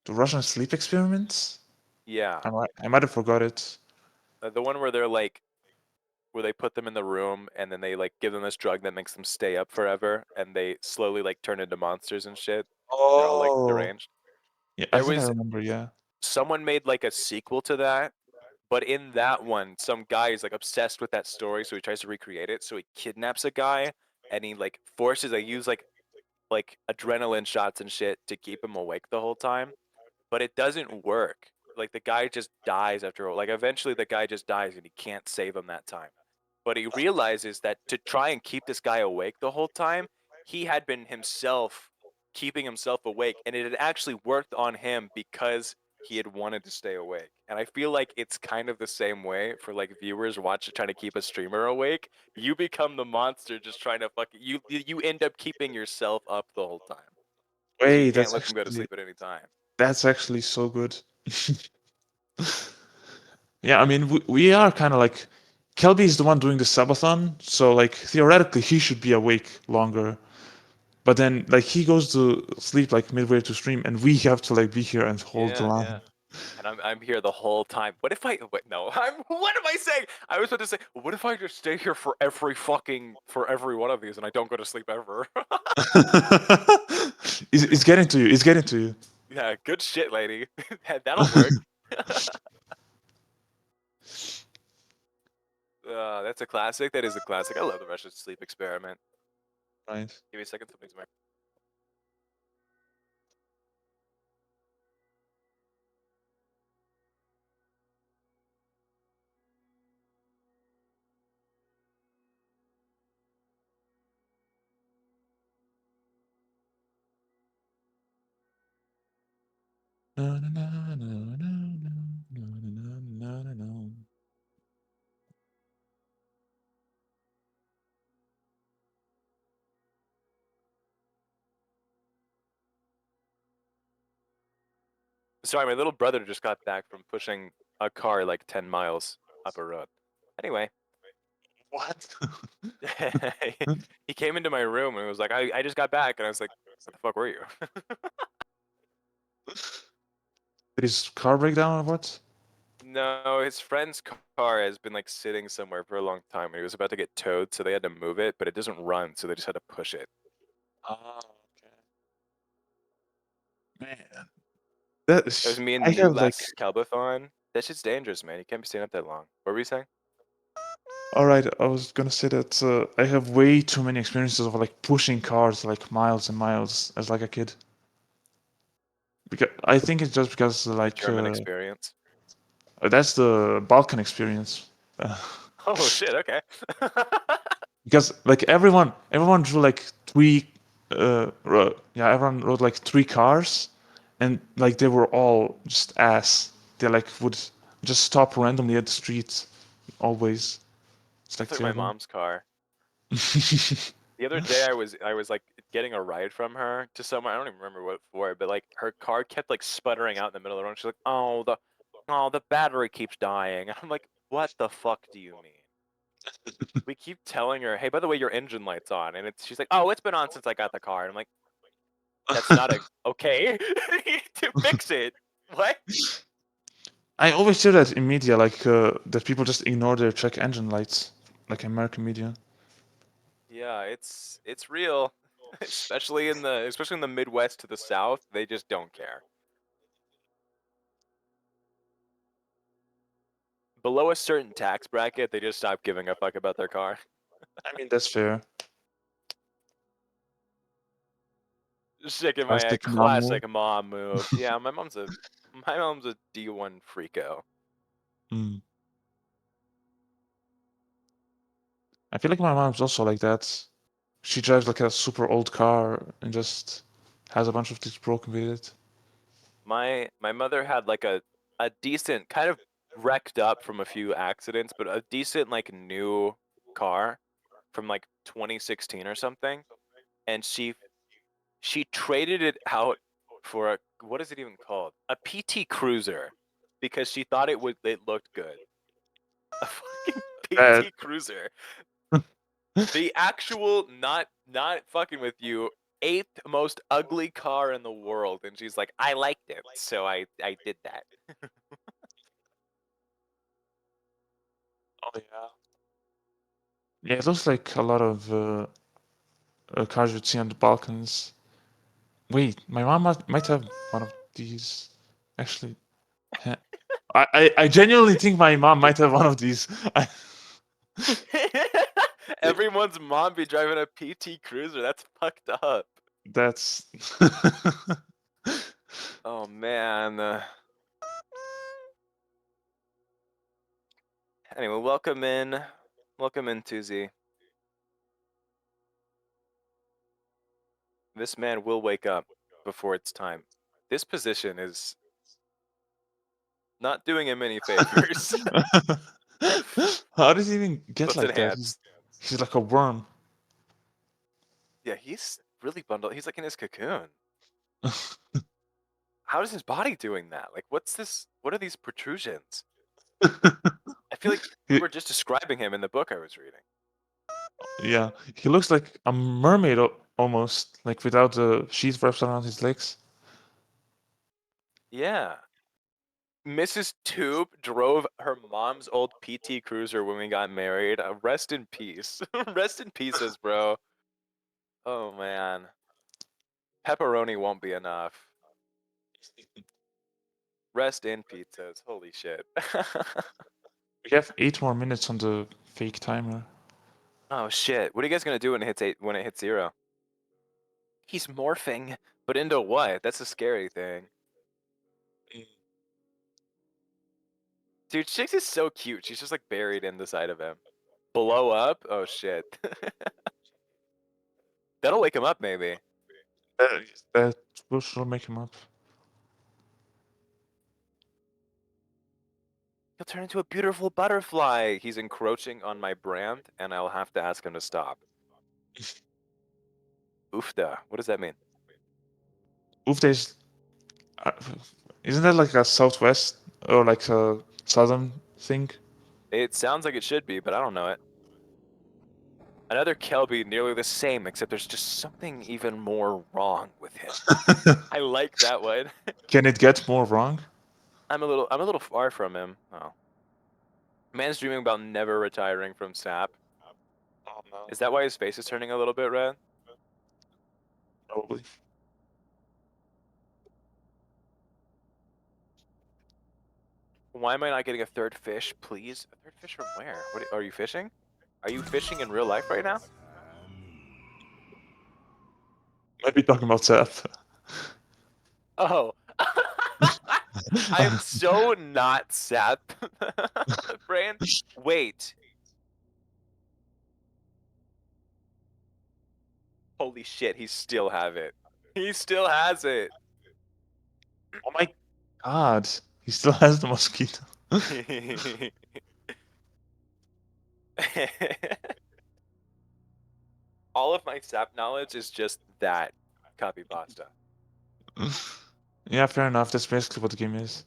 The Russian sleep experiments? Yeah. I might have forgot it. The one where they're like where they put them in the room and then they like give them this drug that makes them stay up forever and they slowly like turn into monsters and shit and they're all like Oh, deranged. yeah, I There think I was remember. Yeah. someone made like a sequel to that, but in that one, some guy is like obsessed with that story, so he tries to recreate it. So he kidnaps a guy and he like forces they use like adrenaline shots and shit to keep him awake the whole time. But it doesn't work. Like the guy just dies after like eventually the guy just dies and he can't save him that time. But he realizes that to try and keep this guy awake the whole time, he had been himself keeping himself awake and it had actually worked on him because he had wanted to stay awake. And I feel like it's kind of the same way for like viewers trying to keep a streamer awake. You become the monster just trying to you end up keeping yourself up the whole time. So you Wait, can't let them go to sleep at any time. that's actually so good. Yeah, I mean we are kind of like Kelby is the one doing the subathon, so like theoretically he should be awake longer. But then like he goes to sleep like midway to stream, and we have to like be here and hold the Yeah, line. yeah. And I'm here the whole time. What if I wait, no, what am I saying? I was about to say, what if I just stay here for every one of these and I don't go to sleep ever? It's getting to you. It's getting to you. Yeah, good shit, lady. That'll work. That's a classic. That is a classic. I love the Russian sleep experiment. Right. Give me a second, something's my No, no, no, no, no, no, no, no, no, no. Sorry, my little brother just got back from pushing a car like 10 miles up a road. Anyway. What? He came into my room and was like, I just got back. And I was like, what the fuck were you? Did his car break down or what? No, his friend's car has been like sitting somewhere for a long time. And he was about to get towed, so they had to move it, but it doesn't run, so they just had to push it. Ah, okay. Man. That It was is, me I and you have like, last Calbathon. That shit's dangerous, man. You can't be staying up that long. What were you saying? all right, I was gonna say that I have way too many experiences of like pushing cars like miles and miles as like a kid. Because I think it's just because The like German experience. that's the Balkan experience. Uh, Oh shit, okay. because like everyone drew like everyone wrote like three cars, and like they were all just ass. They like would just stop randomly at the streets, always. It's like It's like my terrible. mom's car. The other day I was like getting a ride from her to somewhere. I don't even remember what for, but like her car kept like sputtering out in the middle of the road. She's like, "Oh, the battery keeps dying." I'm like, "What the fuck do you mean?" We keep telling her, "Hey, by the way, your engine light's on," and she's like, "Oh, it's been on since I got the car." And I'm like, "That's not a okay to fix it." What? I always hear that in media, like that people just ignore their check engine lights, like American media. Yeah, it's real, especially in the Midwest to the South. They just don't care. Below a certain tax bracket, they just stop giving a fuck about their car. I mean, that's fair. Shaking my head. Classic mom move. Classic mom move. Yeah, my mom's a D1 freako. Mm. I feel like my mom's also like that. she drives like a super old car and just has a bunch of things broken with it. My mother had like a decent, kind of wrecked up from a few accidents, but a decent like new car from like 2016 or something, and she traded it out for a, what is it even called? A PT Cruiser, because she thought it looked good. A fucking PT Cruiser. The actual, not fucking with you, 8th most ugly car in the world, and she's like, I liked it, so I did that. Oh yeah. Yeah, it looks like a lot of cars you'd see on the Balkans. Wait, my mom might have one of these. Actually, I genuinely think my mom might have one of these. Everyone's mom be driving a PT Cruiser. That's fucked up. That's. Oh man. Anyway, welcome in, Tuzi. This man will wake up before it's time. This position is not doing him any favors. How does he even get Let's like that? enhance. He's like a worm. Yeah, he's really bundled. He's like in his cocoon. How is his body doing that? Like, what's this? What are these protrusions? I feel like you were just describing him in the book I was reading. Yeah, he looks like a mermaid almost, like without the sheet wrapped around his legs. Yeah. Mrs. Tube drove her mom's old PT Cruiser when we got married. Rest in peace. Rest in pieces, bro. Oh, man. Pepperoni won't be enough. Rest in pizzas. Holy shit. We have 8 more minutes on the fake timer. Oh, shit. What are you guys going to do when it hits 0? He's morphing, but into what? That's a scary thing. Dude, Chicks is so cute. She's just like buried in the side of him. Blow up? Oh shit. That'll wake him up maybe. That will sure make him up. He'll turn into a beautiful butterfly. He's encroaching on my brand, and I'll have to ask him to stop. Oofda. What does that mean? Oofda is... isn't that like a southwest or like a southern thing? It sounds like it should be, but I don't know it. Another Kelby nearly the same, except there's just something even more wrong with him. I like that one. Can it get more wrong? I'm a little far from him. Oh. Man's dreaming about never retiring from SAP. Oh, no. Is that why his face is turning a little bit red? Probably. Why am I not getting a third fish, please? A third fish from where? What are you fishing? Are you fishing in real life right now? Might be talking about Sap. Oh. I am so not SAP. Brand, wait. Holy shit, he still have it. He still has it. Oh my god. He still has the mosquito. All of my SAP knowledge is just that copy pasta. Yeah, fair enough. That's basically what the game is.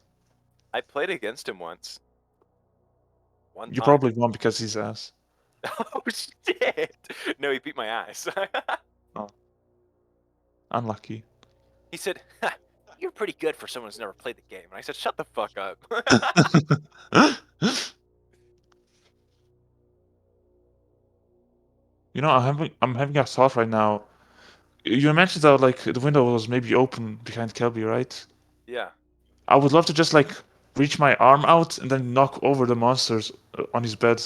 I played against him once. One You time. probably won because he's ass. Oh shit! No, he beat my ass. Oh. Unlucky. He said, "You're pretty good for someone who's never played the game." And I said, "Shut the fuck up." You know, I'm having a thought right now. You mentioned that like the window was maybe open behind Kelby, right? Yeah. I would love to just like reach my arm out and then knock over the monsters on his bed.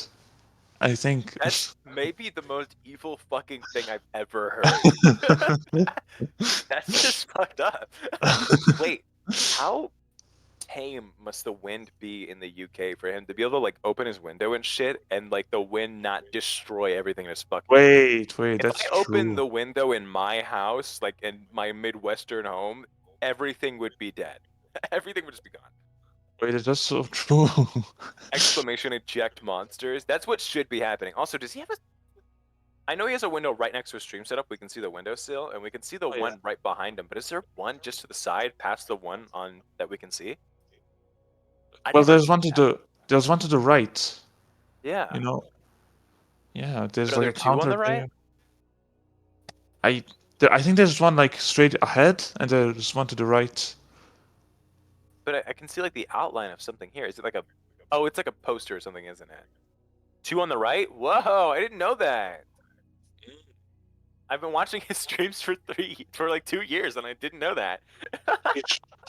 I think That's maybe the most evil fucking thing I've ever heard. That's just fucked up. Wait, how tame must the wind be in the UK for him to be able to like open his window and shit, and like the wind not destroy everything in his fucking. Wait, If that's I open true. the window in my house, like in my Midwestern home, everything would be dead. Everything would just be gone. Wait, that's so true. Exclamation eject monsters. That's what should be happening. Also, does he have a... I know he has a window right next to his stream setup. We can see the windowsill, and we can see the one right behind him. But is there one just to the side, past the one on that we can see? Well, there's one to the right. Yeah. You know. Yeah, there's But are like there a two on counter the right? there. I think there's one like straight ahead, and there's one to the right. But I can see like the outline of something here. Is it like a... Oh, it's like a poster or something, isn't it? Two on the right? Whoa, I didn't know that. I've been watching his streams for like 2 years, and I didn't know that.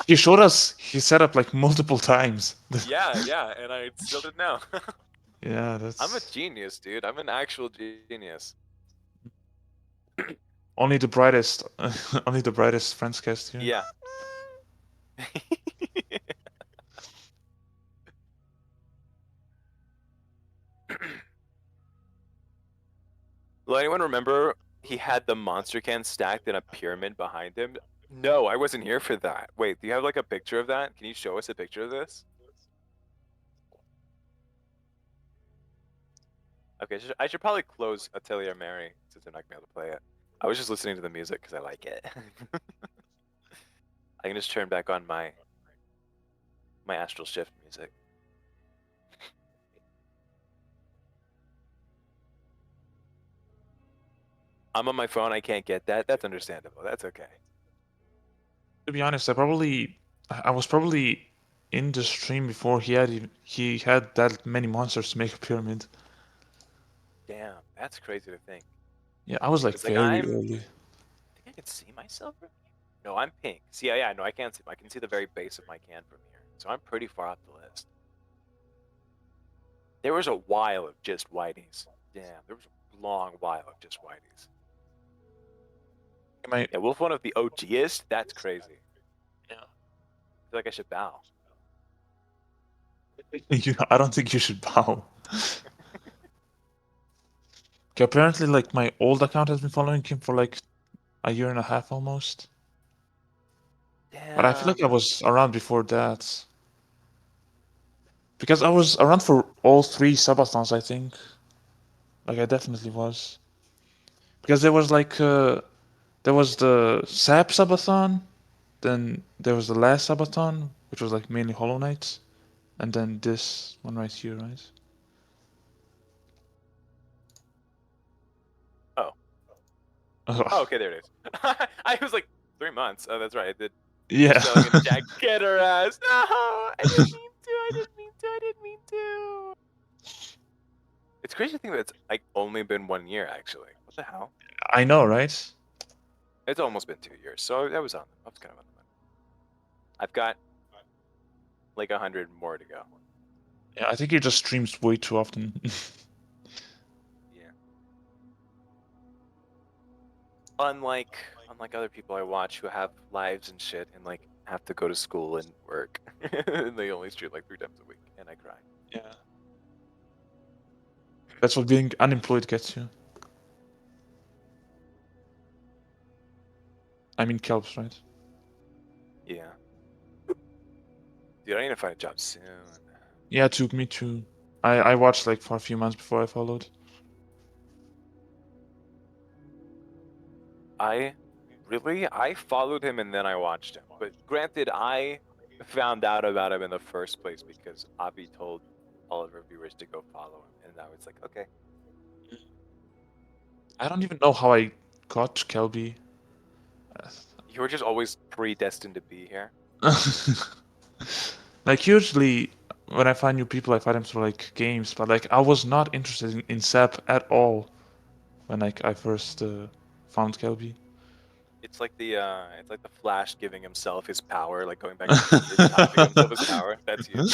He showed us his setup like multiple times. Yeah, and I still didn't know. Yeah, that's... I'm a genius, dude. I'm an actual genius. Only the brightest, only the brightest friends cast here. Yeah. Will anyone remember he had the monster can stacked in a pyramid behind him? No, I wasn't here for that. Wait, do you have like a picture of that? Can you show us a picture of this? Okay, I should probably close Atelier Mary since I'm not gonna be able to play it. I was just listening to the music because I like it. I can just turn back on my Astral Shift music. I'm on my phone. I can't get that. That's understandable. That's okay. To be honest, I was probably in the stream before he had that many monsters to make a pyramid. Damn, that's crazy to think. Yeah, I was like very early. I think I can see myself from here. No, I'm pink. See, yeah, no, I can't see. I can see the very base of my can from here. So I'm pretty far up the list. There was a while of just whiteys. Damn, there was a long while of just whiteys. Yeah, Wolf one of the OGest? That's crazy. Yeah. I feel like I should bow. I don't think you should bow. Okay, apparently, like, my old account has been following him for like a year and a half almost. Damn. But I feel like I was around before that. Because I was around for all 3 subathons, I think. Like, I definitely was. Because there was like, there was the SAP subathon, then there was the last subathon, which was like mainly Hollow Knights, and then this one right here, right? Oh. Oh, okay, there it is. I was like, 3 months. Oh, that's right. I did. Yeah. Selling a jack. Get her ass. No, I didn't mean to. It's crazy to think that it's like only been 1 year, actually. What the hell? I know, right? It's almost been 2 years, so I was kind of on the money. I've got like 100 more to go. Yeah, I think he just streams way too often. Yeah. Unlike other people I watch who have lives and shit and like have to go to school and work, and they only stream like 3 times a week, and I cry. Yeah. That's what being unemployed gets you. I mean, kelps, right? Yeah. Dude, I need to find a job soon. Yeah, it took me too. I watched like for a few months before I followed. I followed him and then I watched him. But granted, I found out about him in the first place because Avi told all of our viewers to go follow him, and now it's like, okay. I don't even know how I got Kelby. You were just always predestined to be here. Like usually when I find new people, I find them through like games, but like I was not interested in SAP at all when like I first found Kelby. It's like the Flash giving himself his power, like going back to giving himself his power. That's you.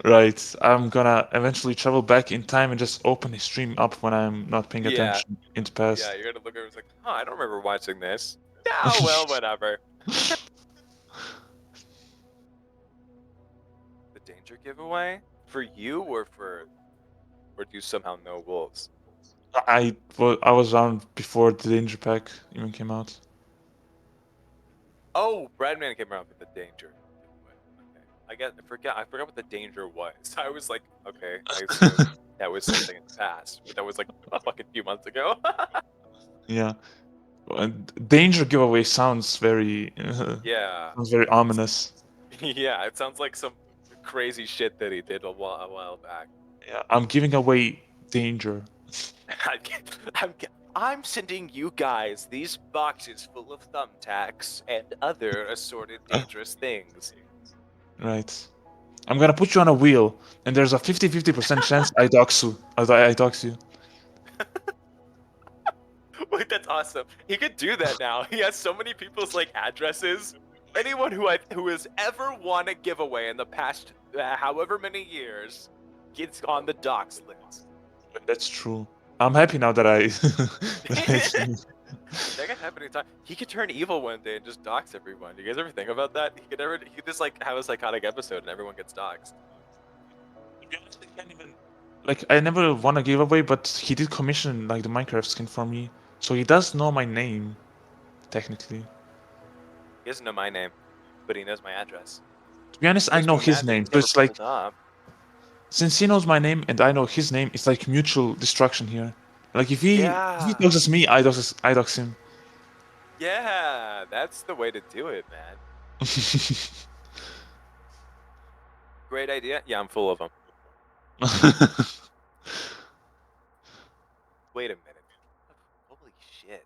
Right. I'm gonna eventually travel back in time and just open his stream up when I'm not paying attention into past. Yeah, you're gonna look over and it's like, huh, I don't remember watching this. Oh well, whatever. danger giveaway for you or do you somehow know wolves? I was around before the danger pack even came out. Oh, Bradman came around with the danger giveaway. Okay, I forgot what the danger was. I was like, okay, I assumed that was something in the past, but that was like a fucking few months ago. Yeah. And danger giveaway sounds very Yeah. sounds very ominous. Yeah, it sounds like some crazy shit that he did a while back. Yeah, I'm giving away danger. I'm sending you guys these boxes full of thumbtacks and other assorted dangerous things. Right. I'm gonna put you on a wheel, and there's a 50-50% chance I dox you. I dox you. Wait, that's awesome. He could do that now. He has so many people's like addresses. Anyone who has ever won a giveaway in the past however many years gets on the docs list. That's true. I'm happy now that I. That could happen anytime. He could turn evil one day and just dox everyone. Do you guys ever think about that? He could just like have a psychotic episode and everyone gets doxed. Like I never won a giveaway, but he did commission like the Minecraft skin for me, so he does know my name, technically. He doesn't know my name, but he knows my address. To be honest, I Makes know me his mad that name, he so never it's like pulled up. since he knows my name and I know his name, it's like mutual destruction here. Like if he Yeah. doxes me, I dox him. Yeah, that's the way to do it, man. Great idea. Yeah, I'm full of them. Wait a minute. Holy shit.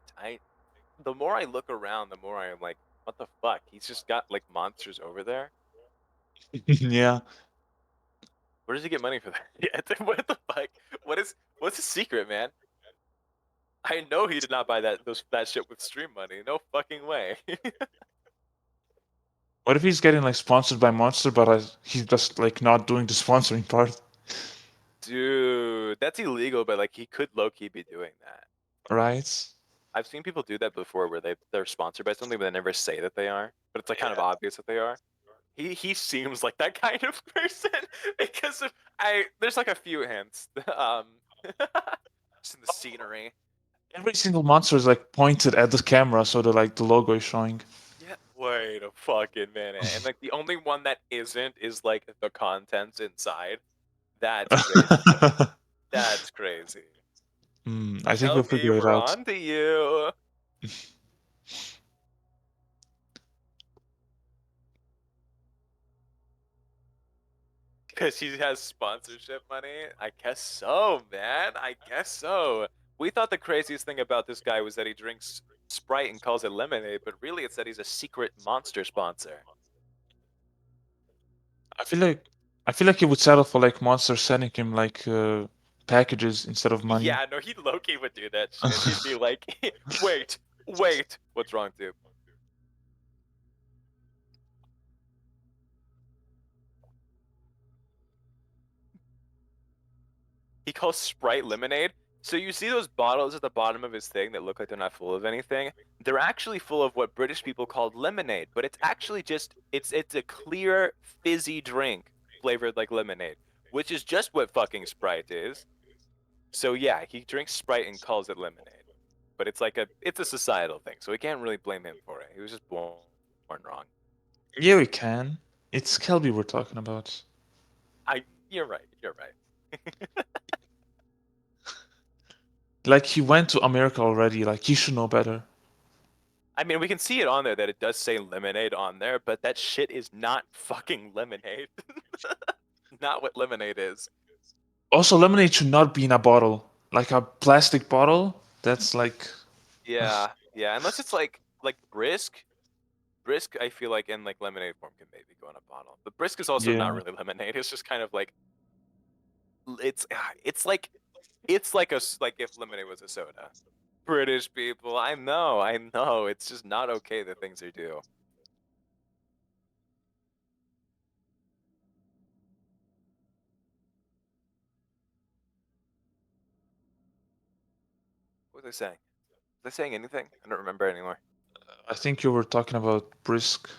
The more I look around, the more I'm like, what the fuck? He's just got like monsters over there. Yeah. Where does he get money for that? Yeah, what the fuck? What's his secret, man? I know he did not buy that shit with stream money. No fucking way. What if he's getting like sponsored by Monster, but he's just like not doing the sponsoring part? Dude, that's illegal, but like he could low-key be doing that. Right? I've seen people do that before where they're sponsored by something but they never say that they are. But it's like kind of obvious that they are. He seems like that kind of person because there's like a few hints. Just in the scenery. Every single monster is like pointed at the camera, so the logo is showing. Yeah. Wait a fucking minute. And like the only one that isn't is like the contents inside. That's crazy. That's crazy. I think we'll Kelby, figure it we're out. on to you. Because he has sponsorship money? I guess so, man. I guess so. We thought the craziest thing about this guy was that he drinks Sprite and calls it lemonade, but really it's that he's a secret monster sponsor. I feel like he would settle for like Monster sending him like packages instead of money. Yeah, no, he low-key would do that shit. He'd be like, wait. What's wrong, dude? He calls Sprite lemonade. So you see those bottles at the bottom of his thing that look like they're not full of anything? They're actually full of what British people called lemonade, but it's actually just it's a clear fizzy drink flavored like lemonade, which is just what fucking Sprite is. So yeah, he drinks Sprite and calls it lemonade. But it's a societal thing, so we can't really blame him for it. He was just born wrong. Yeah, we can. It's Kelby we're talking about. You're right. Like he went to America already. Like he should know better. I mean, we can see it on there that it does say lemonade on there, but that shit is not fucking lemonade. Not what lemonade is. Also, lemonade should not be in a bottle. Like a plastic bottle. That's like. Yeah, unless it's like Brisk. Brisk, I feel like in like lemonade form can maybe go in a bottle. But Brisk is also not Yeah. really lemonade. It's just kind of like it's like if lemonade was a soda. British people, I know. It's just not okay the things they do. What was I saying? Was I saying anything? I don't remember anymore. I think you were talking about Brisk.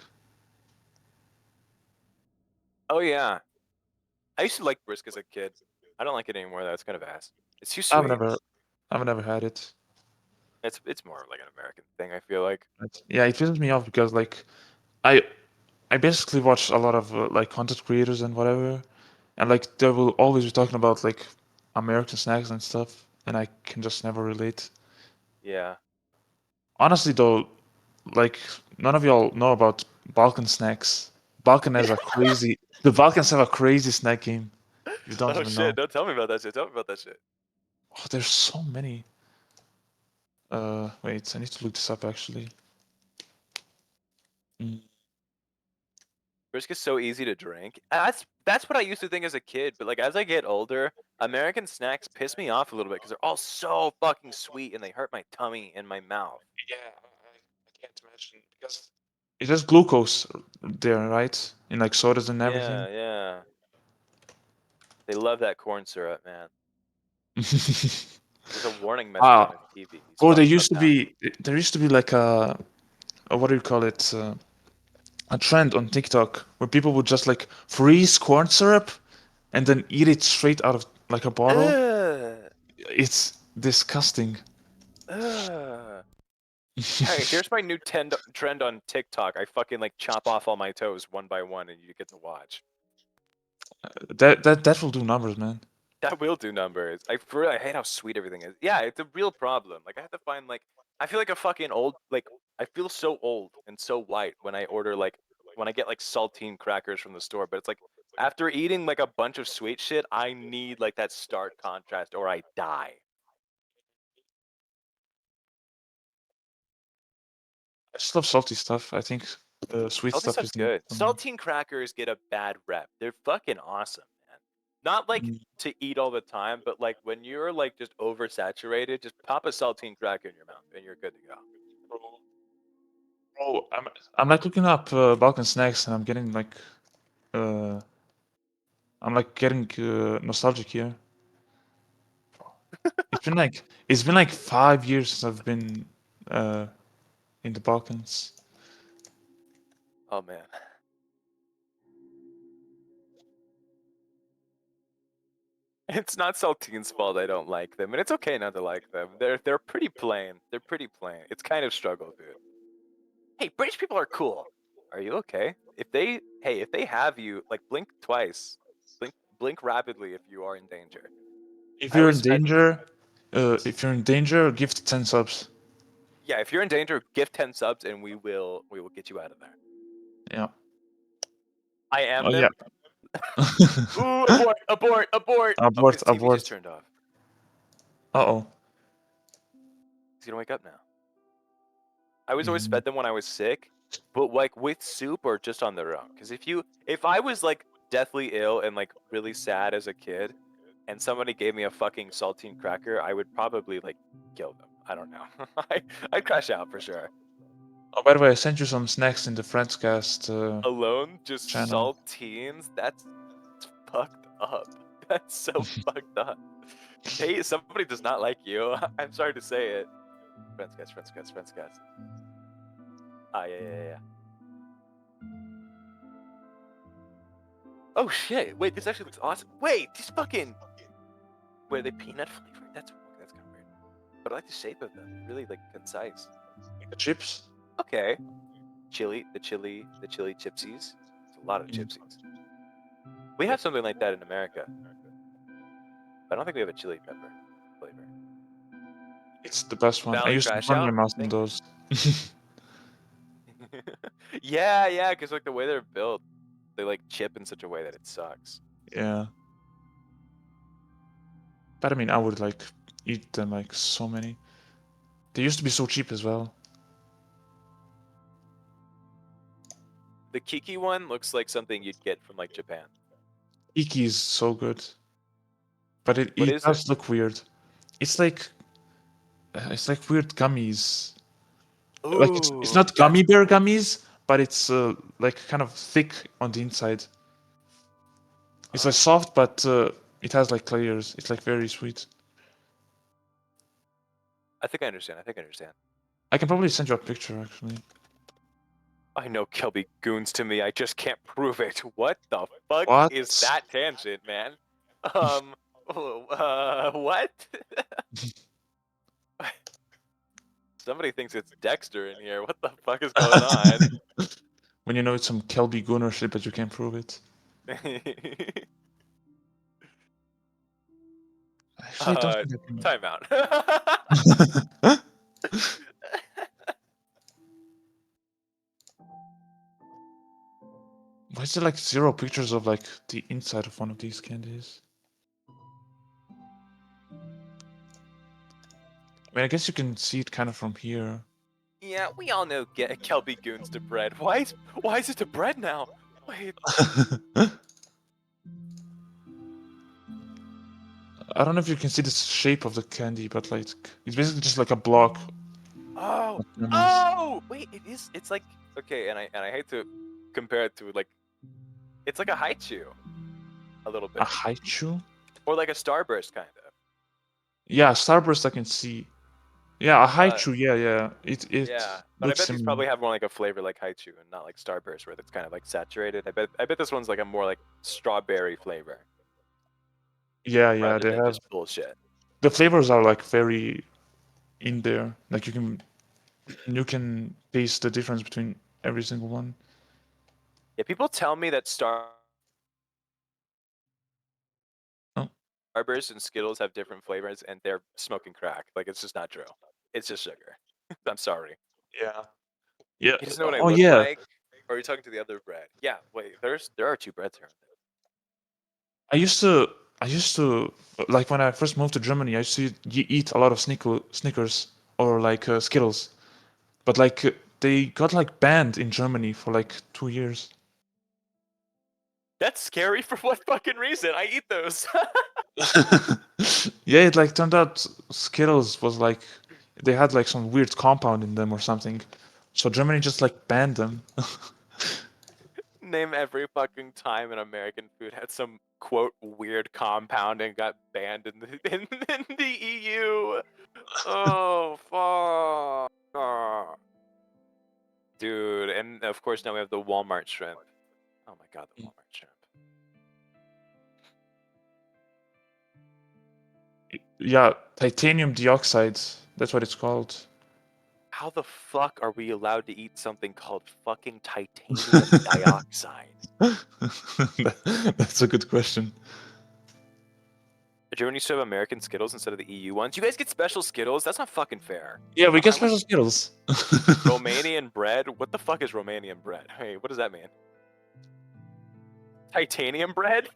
Oh yeah. I used to like brisk as a kid. I don't like it anymore though. It's kind of ass. It's too I've sweet. never had it. It's more like an American thing. I feel like. Yeah, it pisses me off because like I I basically watch a lot of like content creators and whatever, and like they will always be talking about like American snacks and stuff, and I can just never relate. Yeah. Honestly though, like none of y'all know about Balkan snacks. Balkan has a crazy. The Balkans have a crazy snack game. You don't Oh even know. shit! Don't tell me about that shit. Tell me about that shit. Oh, there's so many. Wait, I need to look this up actually. Mm. Brisk is so easy to drink. That's what I used to think as a kid, but like as I get older, American snacks piss me off a little bit because they're all so fucking sweet and they hurt my tummy and my mouth. Yeah, I can't imagine because it has glucose there, right? In like sodas and everything. Yeah, yeah. They love that corn syrup, man. There's a warning message Ah, on his TV. He's or fucked up now. there used to be like a what do you call it? A trend on TikTok where people would just like freeze corn syrup and then eat it straight out of like a bottle. Ugh. It's disgusting. Ugh. Hey, here's my new trend on TikTok. I fucking like chop off all my toes one by one, and you get to watch. That will do numbers, man. That will do numbers. I hate how sweet everything is. Yeah, it's a real problem. Like I have to find like I feel like a fucking old like I feel so old and so white when I order like when I get like saltine crackers from the store. But it's like after eating like a bunch of sweet shit, I need like that stark contrast or I die. I just love salty stuff. I think sweet Salty stuff stuff's isn't good. for me. Saltine crackers get a bad rep. They're fucking awesome, man. Not like to eat all the time, but like when you're like just oversaturated, just pop a saltine cracker in your mouth and you're good to go. Bro, I'm like looking up Balkan snacks and I'm getting like uh I'm like getting nostalgic here. It's been like 5 years since I've been uh in the Balkans. Oh man. It's not Saltine's fault I don't like them, and it's okay not to like them. They're pretty plain. They're pretty plain. It's kind of struggle food. Hey, British people are cool. Are you okay? If they have you, like blink twice. Blink rapidly if you are in danger. If I you're always in spend danger, gift 10 subs. Yeah, if you're in danger, gift 10 subs and we will get you out of there. Yeah. I am Oh yeah. them. Ooh, abort. Oh, his Abort, TV just abort. turned off. Uh-oh. He's gonna wake up now. I was always Mm. fed them when I was sick, but like with soup or just on their own. Because if I was like deathly ill and like really sad as a kid, and somebody gave me a fucking saltine cracker, I would probably like kill them. I don't know. I'd crash out for sure. Oh, by the way, I sent you some snacks in the Friendscast Alone, just channel. saltines. That's fucked up. That's so fucked up. Hey, somebody does not like you. I'm sorry to say it. Friendscast. Ah, yeah. Oh shit! Wait, this actually looks awesome. Wait, these fucking. Wait, are they peanut flavored? That's kind of weird. But I like the shape of them. Really like concise. The chips? Okay. The chili chipsies. It's a lot of chipsies. We have something like that in America. But I don't think we have a chili pepper flavor. It's the best one. I Valley used to Crash burn my Out. mouth on Thank you. those. Yeah, because like the way they're built, they like chip in such a way that it sucks. Yeah. But I mean, I would like eat them like so many. They used to be so cheap as well. The Kiki one looks like something you'd get from like Japan. Iki is so good. But it, What it is it? does look weird. It's like weird gummies. Like it's Ooh, not gummy bear gummies, but it's like kind of thick on the inside. It's like soft, but it has like layers. It's like very sweet. I think I understand. I can probably send you a picture actually. I know Kelby goons to me. I just can't prove it. What the fuck What? is that tangent, man? What? Somebody thinks it's Dexter in here. What the fuck is going on? When you know it's some Kelby Gunner shit, but you can't prove it. Actually, I don't think I can. Time out. Why is there like 0 pictures of like the inside of one of these candies? I mean, I guess you can see it kind of from here. Yeah, we all know Kelby goons to bread. Why is it to bread now? Wait. I don't know if you can see the shape of the candy, but like it's basically just like a block. Oh, oh, wait, it is. It's like, okay, and I hate to compare it to like, it's like a Haichu, a little bit. A Haichu? Or like a Starburst kind of. Yeah, Starburst I can see. Yeah, a Haichu. Yeah. It Yeah, but I looks bet these similar. probably have more like a flavor like Haichu and not like Starburst, where it's kind of like saturated. I bet this one's like a more like strawberry flavor. Yeah, Rather they than have. just bullshit. The flavors are like very in there. Like you can taste the difference between every single one. Yeah, people tell me that Starburst and Skittles have different flavors, and they're smoking crack. Like it's just not true. It's just sugar. I'm sorry. Yeah. Yeah. You just know what I Oh look yeah. like? Or are you talking to the other bread? Yeah. Wait. There are 2 breads here. I used to like when I first moved to Germany. I used to eat a lot of Snickers or like Skittles, but like they got like banned in Germany for like 2 years. That's scary. For what fucking reason? I eat those. Yeah, it like turned out Skittles was like they had like some weird compound in them or something, so Germany just like banned them. Name every fucking time an American food had some quote weird compound and got banned in the in the EU. Oh fuck. Dude, and of course now we have the Walmart shrimp. Oh my god, the Walmart shrimp. Yeah, titanium dioxide. That's what it's called. How the fuck are we allowed to eat something called fucking titanium dioxide? That's a good question. Germany used to have American Skittles instead of the EU ones. You guys get special Skittles? That's not fucking fair. Yeah, we get special Skittles. Romanian bread? What the fuck is Romanian bread? Hey, what does that mean? Titanium bread?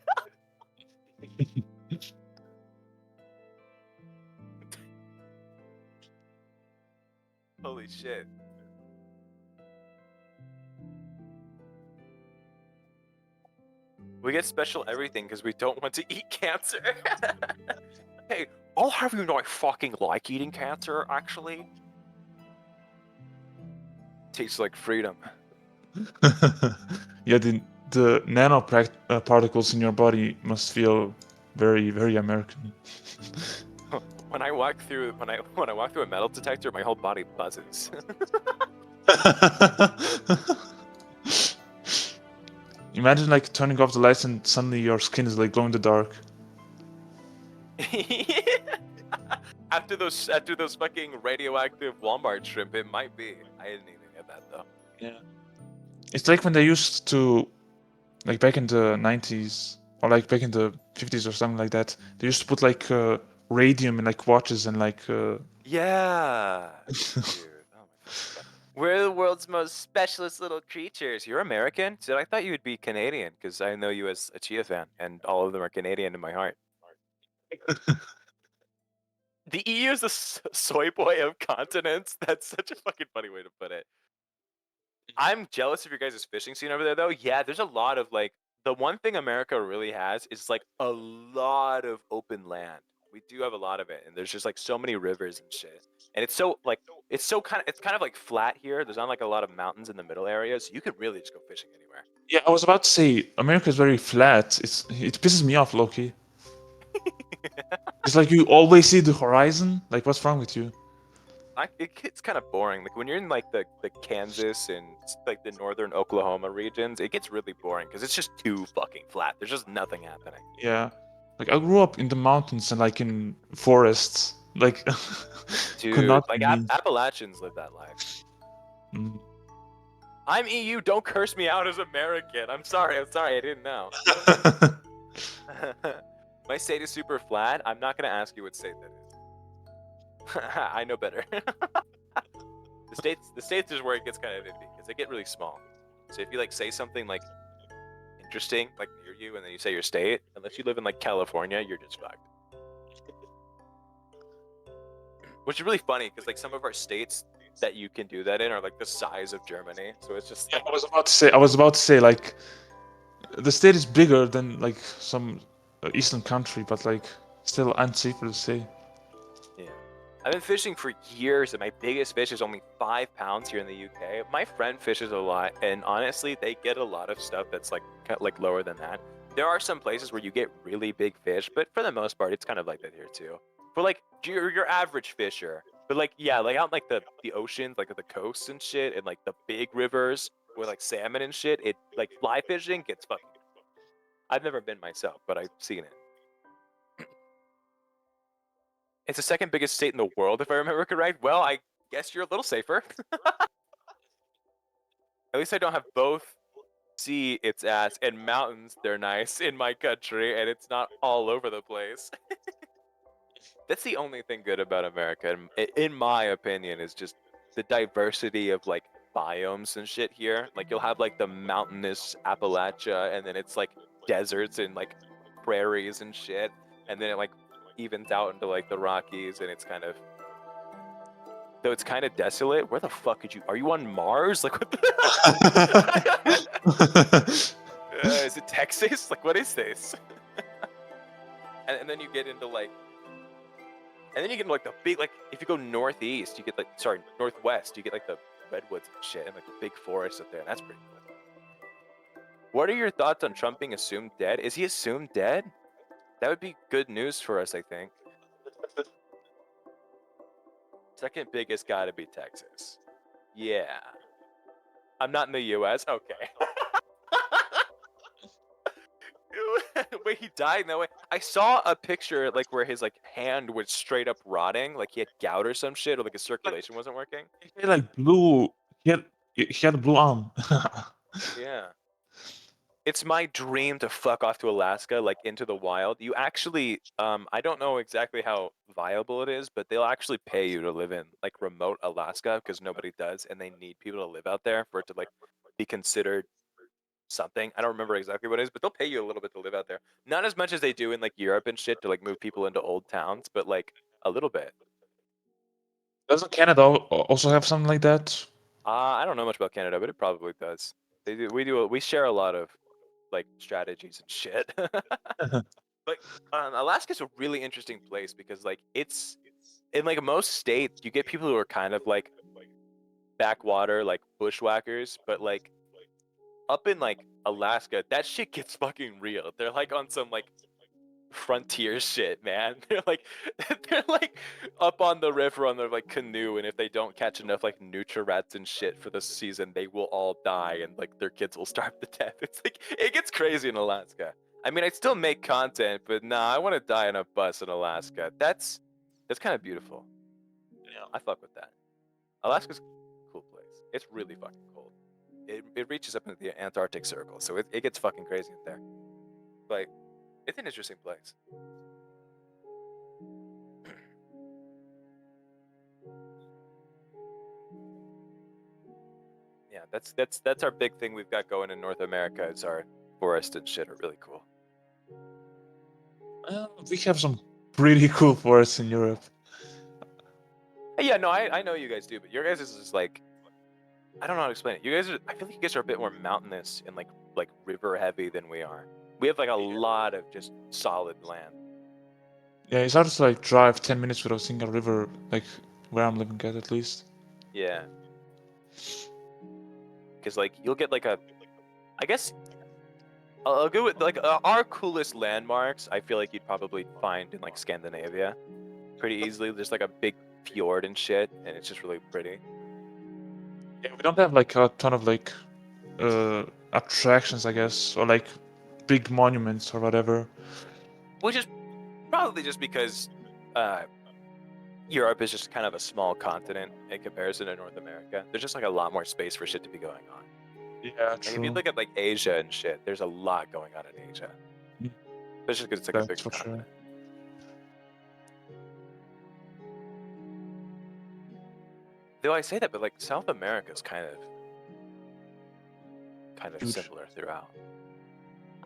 Holy shit. We get special everything because we don't want to eat cancer. Hey, I'll have you know I fucking like eating cancer, actually. Tastes like freedom. Yeah, the nano particles in your body must feel very, very American. When I walk through a metal detector, my whole body buzzes. Imagine like turning off the lights and suddenly your skin is like glow in the dark. After those fucking radioactive Walmart shrimp, it might be. I didn't even get that though. Yeah. It's like when they used to, like back in the 90s or like back in the 50s or something like that. They used to put like radium in like watches and like. Yeah. Dude, oh my God. We're the world's most specialist little creatures. You're American? Dude, I thought you would be Canadian because I know you as a Chia fan, and all of them are Canadian in my heart. The EU is the soy boy of continents. That's such a fucking funny way to put it. I'm jealous of your guys' fishing scene over there, though. Yeah, there's a lot of like the one thing America really has is like a lot of open land. We do have a lot of it, and there's just like so many rivers and shit. And it's so like it's kind of like flat here. There's not like a lot of mountains in the middle area, so you could really just go fishing anywhere. Yeah, I was about to say America is very flat. It pisses me off, Loki. It's like you always see the horizon. Like, what's wrong with you? gets kind of boring. Like when you're in like the Kansas and like the northern Oklahoma regions, it gets really boring because it's just too fucking flat. There's just nothing happening. Yeah. Like I grew up in the mountains and like in forests. Like could Dude, not like be me. Appalachians live that life. Mm. I'm EU. Don't curse me out as American. I'm sorry. I didn't know. My state is super flat. I'm not gonna ask you what state that is. I know better. The states is where it gets kind of iffy because they get really small. So if you like say something like interesting, like near you, and then you say your state, unless you live in like California, you're just fucked. Which is really funny because like some of our states that you can do that in are like the size of Germany. So it's just. I was about to say like the state is bigger than like some eastern country, but like still unsafer to say. Yeah. I've been fishing for years, and my biggest fish is only 5 pounds here in the UK. My friend fishes a lot, and honestly, they get a lot of stuff that's like lower than that. There are some places where you get really big fish, but for the most part, it's kind of like that here too. For like your average fisher, but like yeah, like out in, like the oceans, like at the coasts and shit, and like the big rivers with like salmon and shit, it like fly fishing gets fucking. I've never been myself, but I've seen it. It's the second biggest state in the world, if I remember correct. Well, I guess you're a little safer. At least I don't have both sea its ass and mountains they're nice in my country, and it's not all over the place. That's the only thing good about America, in my opinion, is just the diversity of like biomes and shit here. Like you'll have like the mountainous Appalachia, and then it's like deserts and like prairies and shit, and then it like evens out into like the Rockies, and it's kind of though it's kind of desolate. Where the fuck could you? Are you on Mars? Like what? Is it Texas? Like what is this? and then you get into like, and then you get into like the big like if you go northeast, you get like northwest, you get like the redwoods and shit, and like the big forests up there, and that's pretty cool. What are your thoughts on Trump being assumed dead? Is he assumed dead? That would be good news for us, I think. Second biggest gotta be Texas. Yeah. I'm not in the US? Okay. Wait, he died in that way? I saw a picture like where his like hand was straight up rotting, like he had gout or some shit, or like his circulation wasn't working. He had like blue. He had a blue arm. Yeah. It's my dream to fuck off to Alaska, like into the wild. You actually, I don't know exactly how viable it is, but they'll actually pay you to live in like remote Alaska because nobody does, and they need people to live out there for it to like be considered something. I don't remember exactly what it is, but they'll pay you a little bit to live out there. Not as much as they do in like Europe and shit to like move people into old towns, but like a little bit. Doesn't Canada also have something like that? I don't know much about Canada, but it probably does. They do. We share a lot of like strategies and shit. But Alaska's a really interesting place because like it's in like most states you get people who are kind of like backwater like bushwhackers, but like up in like Alaska that shit gets fucking real. They're like on some like frontier shit, man. they're like up on the river on their like canoe, and if they don't catch enough like nutria rats and shit for the season, they will all die and like their kids will starve to death. It's like it gets crazy in Alaska. I mean, I still make content, but nah, I want to die on a bus in Alaska. That's kind of beautiful. Yeah, I fuck with that. Alaska's a cool place. It's really fucking cold. It reaches up into the Antarctic Circle, so it gets fucking crazy in there. But it's an interesting place. Yeah, that's our big thing we've got going in North America. Is our forest and shit are really cool. We have some pretty cool forests in Europe. Yeah, no, I know you guys do, but your guys is just like, I don't know how to explain it. You guys I feel like you guys are a bit more mountainous and like river heavy than we are. We have like a lot of just solid land. Yeah, it's hard to like drive 10 minutes without seeing a river, like where I'm living at least. Yeah. Because like you'll get like I guess I'll go with like our coolest landmarks. I feel like you'd probably find in like Scandinavia, pretty easily. There's like a big fjord and shit, and it's just really pretty. Yeah, we don't have like a ton of like attractions, I guess, or like big monuments or whatever. Which is probably just because Europe is just kind of a small continent in comparison to North America. There's just like a lot more space for shit to be going on. Yeah, Like if you true. look at like Asia and shit, there's a lot going on in Asia. Mm. Especially because it's like That's a bigger for sure. continent. Though I say that, but like South America is kind of Huge. similar throughout.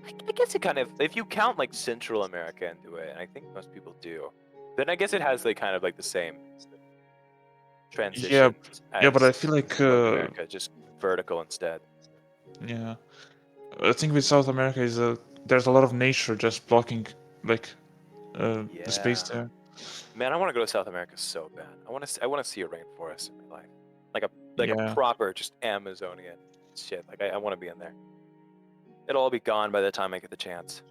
I guess it kind of, if you count like Central America into it, and I think most people do, then I guess it has like kind of like the same transition Yeah, but I as feel like North America, just vertical instead. yeah, I think with South America is there's a lot of nature just blocking like the space Yeah. there. Man, I want to go to South America so bad. I want to see a rainforest in my life, like a Yeah. proper just Amazonian shit. Like I want to be in there. It'll all be gone by the time I get the chance.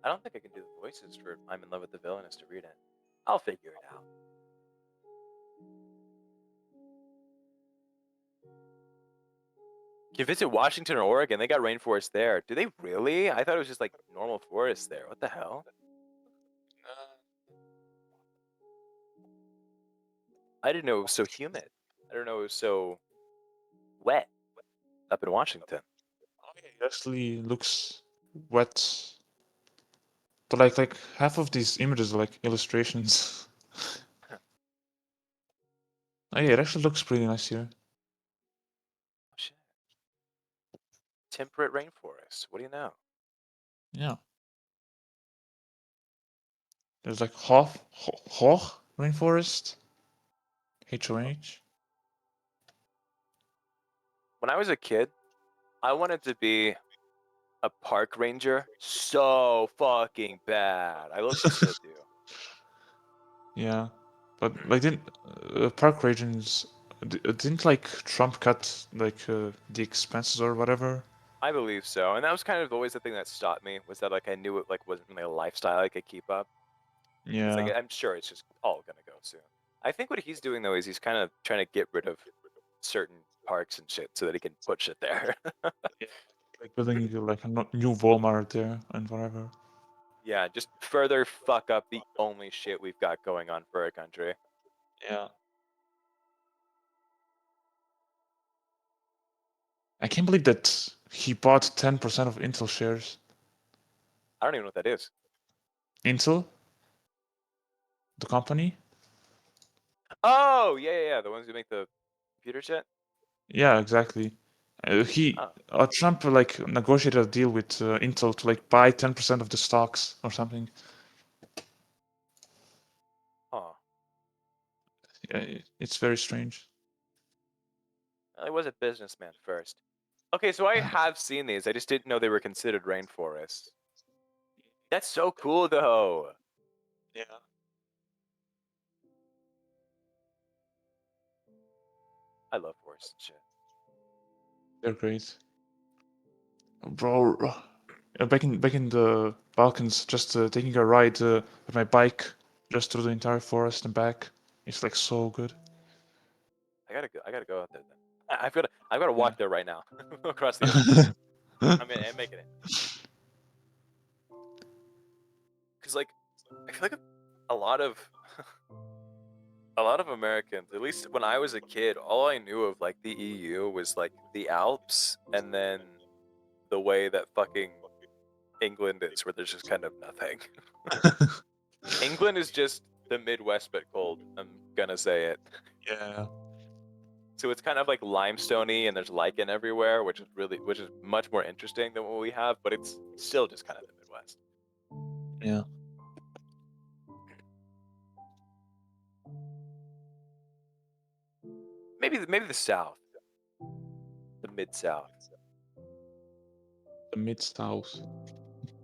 I don't think I can do the voices for I'm in Love with the Villainess to read it. I'll figure it out. You visit Washington or Oregon, they got rainforest there. Do they really? I thought it was just like normal forest there. What the hell? I didn't know it was so humid. I didn't know it was so wet up in Washington. It actually looks wet, but like half of these images are like illustrations. Oh yeah, it actually looks pretty nice here. Oh, shit. Temperate rainforest. What do you know? Yeah. There's like Hoch rainforest. HOH. When I was a kid, I wanted to be a park ranger so fucking bad. I look still do. Yeah, but like didn't park regions didn't like Trump cut like the expenses or whatever? I believe so, and that was kind of always the thing that stopped me, was that like I knew it like wasn't really a lifestyle I could keep up. It's like Yeah. I'm sure it's just all gonna go soon. I think what he's doing though is he's kind of trying to get rid of certain parks and shit so that he can put shit there. Like building like a new Walmart there and whatever. Yeah, just further fuck up the only shit we've got going on for our country. Yeah. I can't believe that he bought 10% of Intel shares. I don't even know what that is. Intel? The company? Oh, yeah, the ones who make the computer shit? Yeah, exactly. Trump like negotiated a deal with Intel to like buy 10% of the stocks or something. Oh. Yeah, it's very strange. Well, he was a businessman first. Okay, so I have seen these. I just didn't know they were considered rainforests. That's so cool, though. Yeah. I love forests and shit. They're great. Bro, back in the Balkans, just taking a ride with my bike just through the entire forest and back. It's like so good. I gotta go out there then. I've gotta walk there right now. Across the ocean. I'm making it. Cause like, I feel like a lot of Americans, at least when I was a kid, all I knew of like the EU was like the Alps and then the way that fucking England is, where there's just kind of nothing. England is just the Midwest but cold. I'm gonna say it. Yeah. So it's kind of like limestoney and there's lichen everywhere, which is much more interesting than what we have, but it's still just kind of the Midwest. Yeah. Maybe the South. The Mid-South. the mid-south.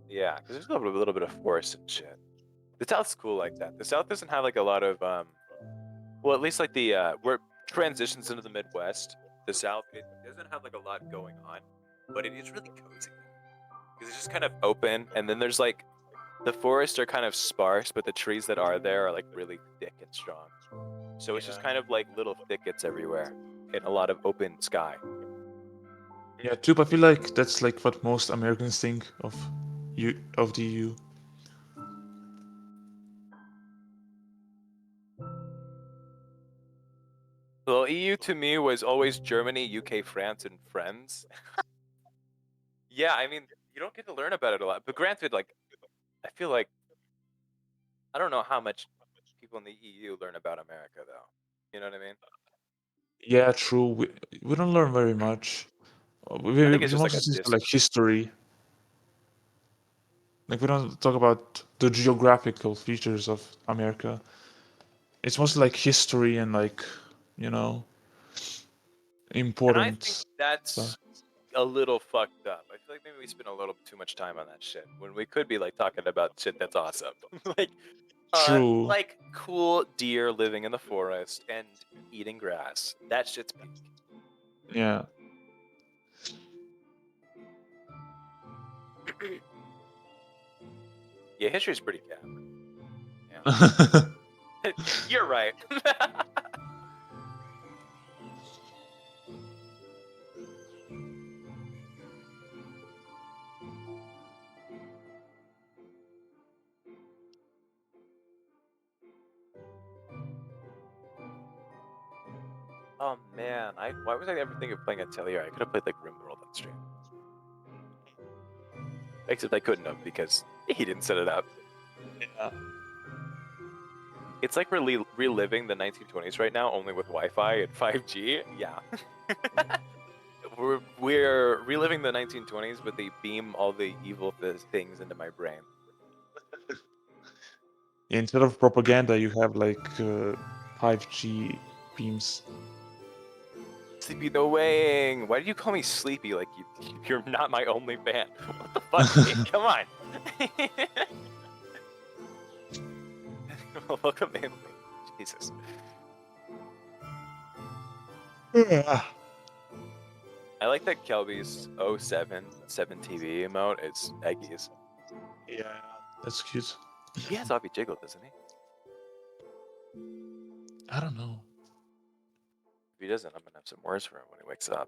Yeah, because there's a little bit of forest and shit. The South's cool like that. The South doesn't have like a lot of well, at least like the where it transitions into the Midwest. The South, it doesn't have like a lot going on, but it is really cozy because it's just kind of open, and then there's like the forests are kind of sparse, but the trees that are there are like really thick and strong. So it's just kind of like little thickets everywhere and a lot of open sky. Yeah, too. But I feel like that's like what most Americans think of the EU. Well, EU to me was always Germany, UK, France, and friends. Yeah, I mean, you don't get to learn about it a lot. But granted, like, I feel like I don't know how much people in the EU learn about America, though. You know what I mean? Yeah, true. We don't learn very much. I We think it's just like mostly a see like distance. history. Like we don't talk about the geographical features of America. It's mostly like history and like, you know, And I think important stuff. that's a little fucked up. I feel like maybe we spend a little too much time on that shit when we could be like talking about shit that's awesome. True. Like cool deer living in the forest and eating grass. That shit's peak. Yeah. Yeah, history's pretty cap. Yeah. You're right. Oh man, why was I ever thinking of playing Atelier? I could have played like RimWorld on stream. Except I couldn't have because he didn't set it up. Yeah. It's like we're reliving the 1920s right now, only with Wi-Fi and 5G. Yeah. we're reliving the 1920s, but they beam all the evil things into my brain. Instead of propaganda, you have like 5G beams. Sleepy the Wing. Why do you call me Sleepy? Like you're not my only fan. What the fuck, dude? Come on. Welcome in. Jesus. Yeah. I like that Kelby's 07 7TV emote is Eggies. Yeah, that's cute. He has Avi Jiggle, doesn't he? I don't know. If he doesn't, I'm gonna have some words for him when he wakes up.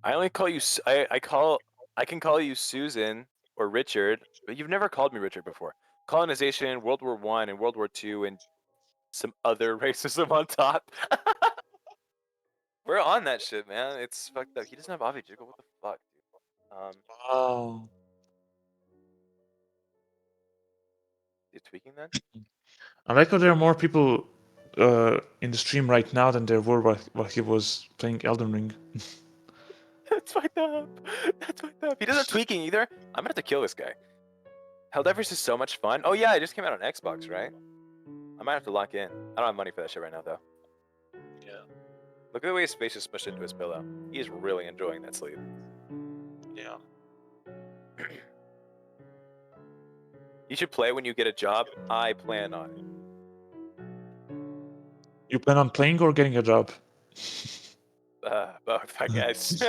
I only call you. I can call you Susan or Richard, but you've never called me Richard before. Colonization, World War I and World War II, and some other racism on top. We're on that shit, man. It's fucked up. He doesn't have Avi Jiggle. What the fuck, dude? Wow. You tweaking then? I like how there are more people in the stream right now than there were while he was playing Elden Ring. That's fucked up. That's fucked up. He doesn't tweaking either. I'm gonna have to kill this guy. Helldivers is so much fun. Oh yeah, it just came out on Xbox, right? I might have to lock in. I don't have money for that shit right now, though. Yeah. Look at the way his face is smushed into his pillow. He's really enjoying that sleep. Yeah. You should play when you get a job. I plan on it. You plan on playing or getting a job? Both, I guess. They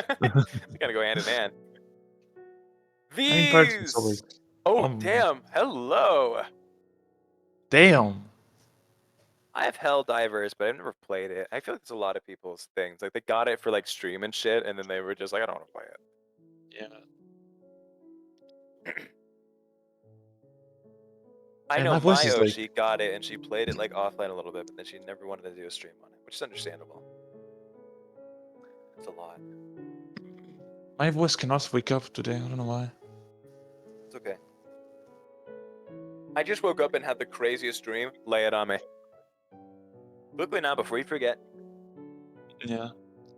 gotta go hand in hand. I mean, Pirates is These! always... Oh, damn. Hello. Damn. I have Helldivers, but I've never played it. I feel like it's a lot of people's things. Like, they got it for, like, stream and shit, and then they were just like, I don't want to play it. Yeah. I And know my voice is Mayo, like... she got it, and she played it, like, offline a little bit, but then she never wanted to do a stream on it, which is understandable. It's a lot. My voice cannot wake up today. I don't know why. It's okay. I just woke up and had the craziest dream. Lay it on me. Quickly now, before you forget. Yeah.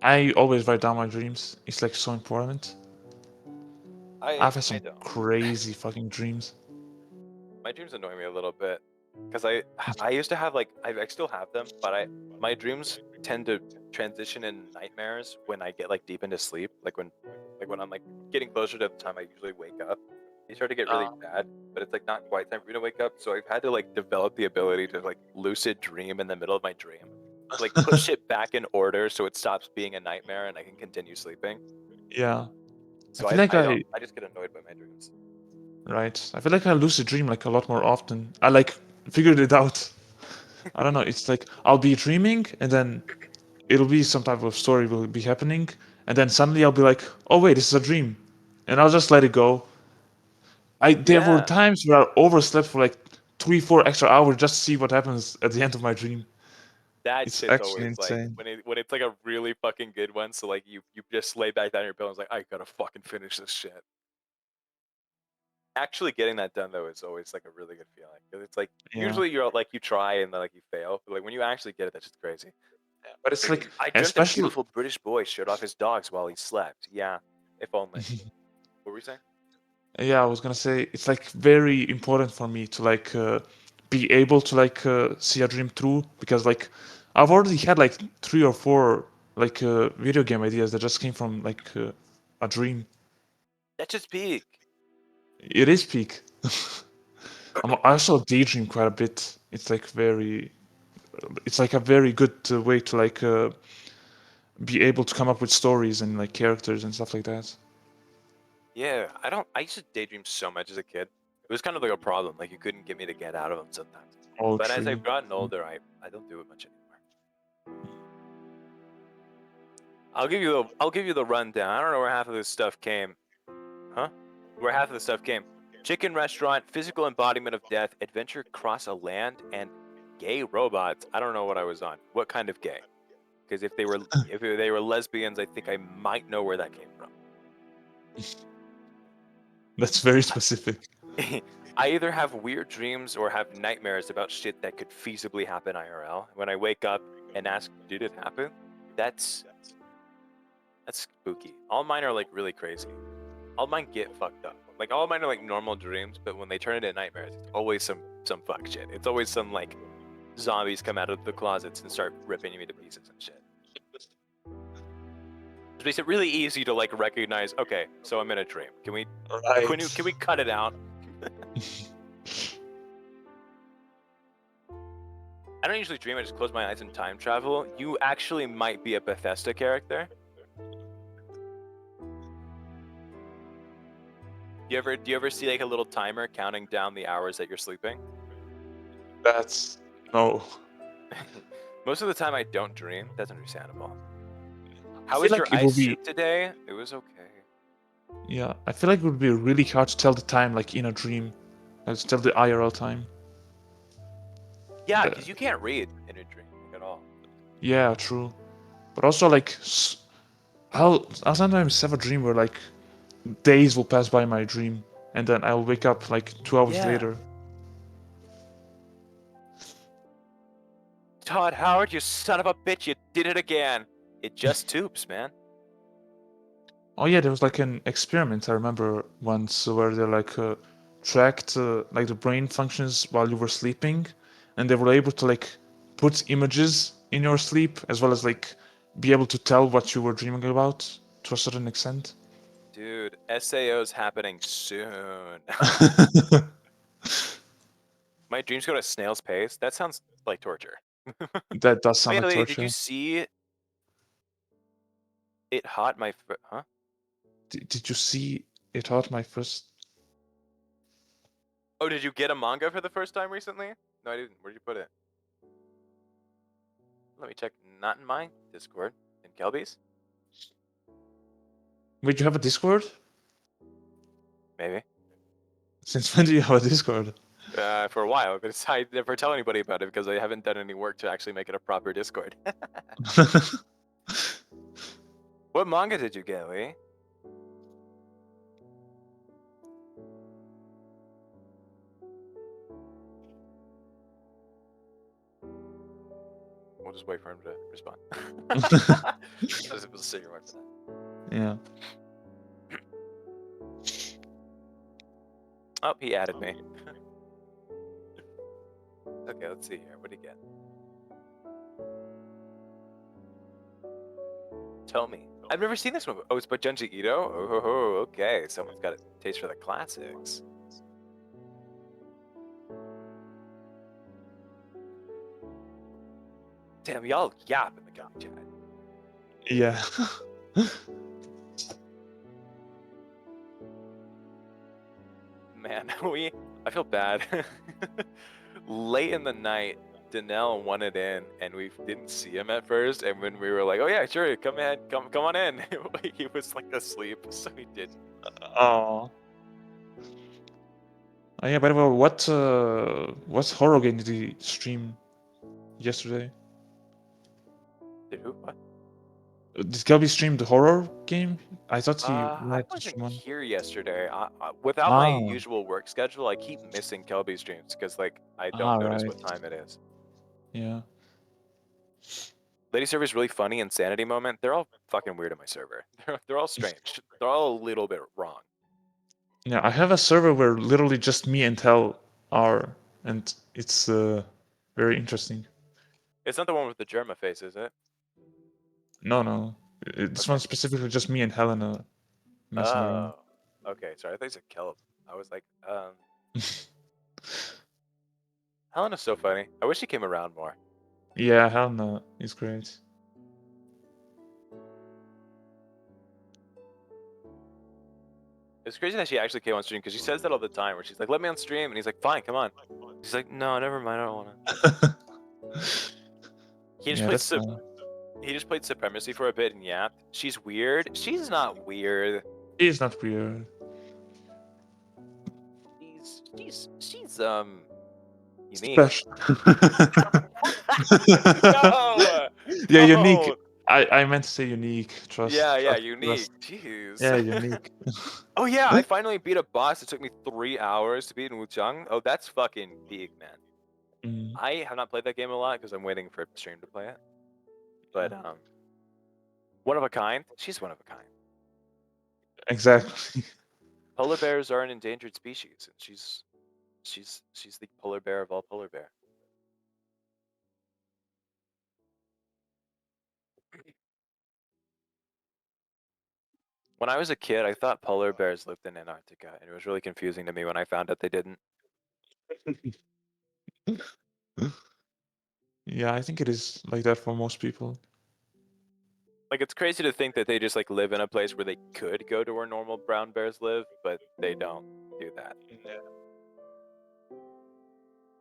I always write down my dreams. It's like so important. I've had some don't. crazy fucking dreams. My dreams annoy me a little bit. Because I used to have like I still have them, but my dreams tend to transition in nightmares when I get like deep into sleep. Like when I'm like getting closer to the time I usually wake up, they start to get really bad. But it's like not quite time for me to wake up, so I've had to like develop the ability to like lucid dream in the middle of my dream, like push it back in order so it stops being a nightmare and I can continue sleeping. Yeah. So I feel like I just get annoyed by my dreams. right. I feel like I lucid dream like a lot more often. I like figured it out. I don't know. It's like I'll be dreaming and then it'll be some type of story will be happening, and then suddenly I'll be like, oh wait, this is a dream, and I'll just let it go. There were Yeah. times where I overslept for like 3-4 extra hours just to see what happens at the end of my dream. That It's shit's actually always like insane. when it's like a really fucking good one. So like you just lay back down in your pillow and it's like I gotta fucking finish this shit. Actually getting that done though is always like a really good feeling because it's like Yeah. usually you're like you try and then like you fail, but like when you actually get it, that's just crazy. But it's like, I dreamt a especially. beautiful British boy showed off his dogs while he slept. Yeah, if only. What were you saying? Yeah, I was gonna say it's like very important for me to like be able to like see a dream through because like I've already had like 3 or 4 like video game ideas that just came from like a dream. That's just peak. It is peak. I also daydream quite a bit. It's like very, it's like a very good way to like be able to come up with stories and like characters and stuff like that. Yeah, I used to daydream so much as a kid. It was kind of like a problem. Like you couldn't get me to get out of them sometimes. Oh, But as true. I've gotten older, I don't do it much anymore. I'll give you the rundown. I don't know where half of this stuff came. Huh? Where half of the stuff came. Chicken restaurant, physical embodiment of death, adventure across a land, and gay robots. I don't know what I was on. What kind of gay? Because if they were lesbians, I think I might know where that came from. That's very specific. I either have weird dreams or have nightmares about shit that could feasibly happen IRL. When I wake up and ask, did it happen? That's spooky. All mine are like really crazy. All mine get fucked up. Like all mine are like normal dreams, but when they turn into nightmares, it's always some fuck shit. It's always some like zombies come out of the closets and start ripping me to pieces and shit. It makes it really easy to like recognize, okay, so I'm in a dream. Can we cut it out? I don't usually dream, I just close my eyes and time travel. You actually might be a Bethesda character. Do you ever see like a little timer counting down the hours that you're sleeping? That's no. Most of the time I don't dream. That's understandable. How feel was like your it will ice be- soup today? It was okay. Yeah, I feel like it would be really hard to tell the time like in a dream. Like to tell the IRL time. Yeah, because you can't read in a dream at all. Yeah, true. But also like I'll sometimes have a dream where like days will pass by in my dream and then I'll wake up like 2 hours Yeah. later. Todd Howard, you son of a bitch, you did it again. It just tubes, man. Oh yeah, there was like an experiment I remember once where they like tracked like the brain functions while you were sleeping, and they were able to like put images in your sleep as well as like be able to tell what you were dreaming about to a certain extent. Dude, SAO's happening soon. My dreams go at a snail's pace. That sounds like torture. That does sound like Wait, torture. did you see it hot my huh? Did you see it hot my first? Oh, did you get a manga for the first time recently? No, I didn't. Where'd you put it? Let me check. Not in my Discord. In Kelby's? Wait, you have a Discord? Maybe. Since when do you have a Discord? For a while, but I never tell anybody about it because I haven't done any work to actually make it a proper Discord. What manga did you get, Lee? We'll just wait for him to respond. I was supposed to say your word for that. Yeah. Oh, he added me. Okay, let's see here. What do you get? Tell me. I've never seen this one. Oh, it's by Junji Ito? Oh, okay. Someone's got a taste for the classics. Damn, y'all yap in the gummy chat. Yeah. Man, I feel bad. Late in the night, Danelle wanted in, and we didn't see him at first. And when we were like, "Oh yeah, sure, come on in," he was like asleep, so he didn't. Oh. Oh yeah. By the way, what horror game did he stream yesterday? Did who? What? Did Kelby stream the horror game? I thought he I had to wasn't stream one. here yesterday. Without my Ah. usual work schedule, I keep missing Kelby streams because like I don't Ah, notice right. what time it is. Yeah. Lady server's really funny. Insanity moment. They're all fucking weird on my server. They're all strange. They're all a little bit wrong. Yeah, I have a server where literally just me and Hell are, and it's very interesting. It's not the one with the Germa face, is it? No. This one's specifically just me and Helena messing around. Oh, okay. Sorry, I thought you said Kelp. I was like, Helena's so funny. I wish she came around more. Yeah, Helena is great. It's crazy that she actually came on stream because she says that all the time. Where she's like, "Let me on stream," and he's like, "Fine, come on." She's like, "No, never mind. I don't want to." He just played Supremacy for a bit and yapped. She's weird. She's not weird. She is not weird. She's unique. Special. No. Yeah, No. unique. I meant to say unique. Trust. Yeah, trust, unique. trust. Jeez. Yeah, unique. Oh yeah, I finally beat a boss. It took me 3 hours to beat in Wuchang. Oh, that's fucking big, man. I have not played that game a lot because I'm waiting for the stream to play it. But one of a kind. She's one of a kind. Exactly. Polar bears are an endangered species, and she's the polar bear of all polar bear. When I was a kid, I thought polar bears lived in Antarctica, and it was really confusing to me when I found out they didn't. Yeah, I think it is like that for most people. Like, it's crazy to think that they just like live in a place where they could go to where normal brown bears live, but they don't do that.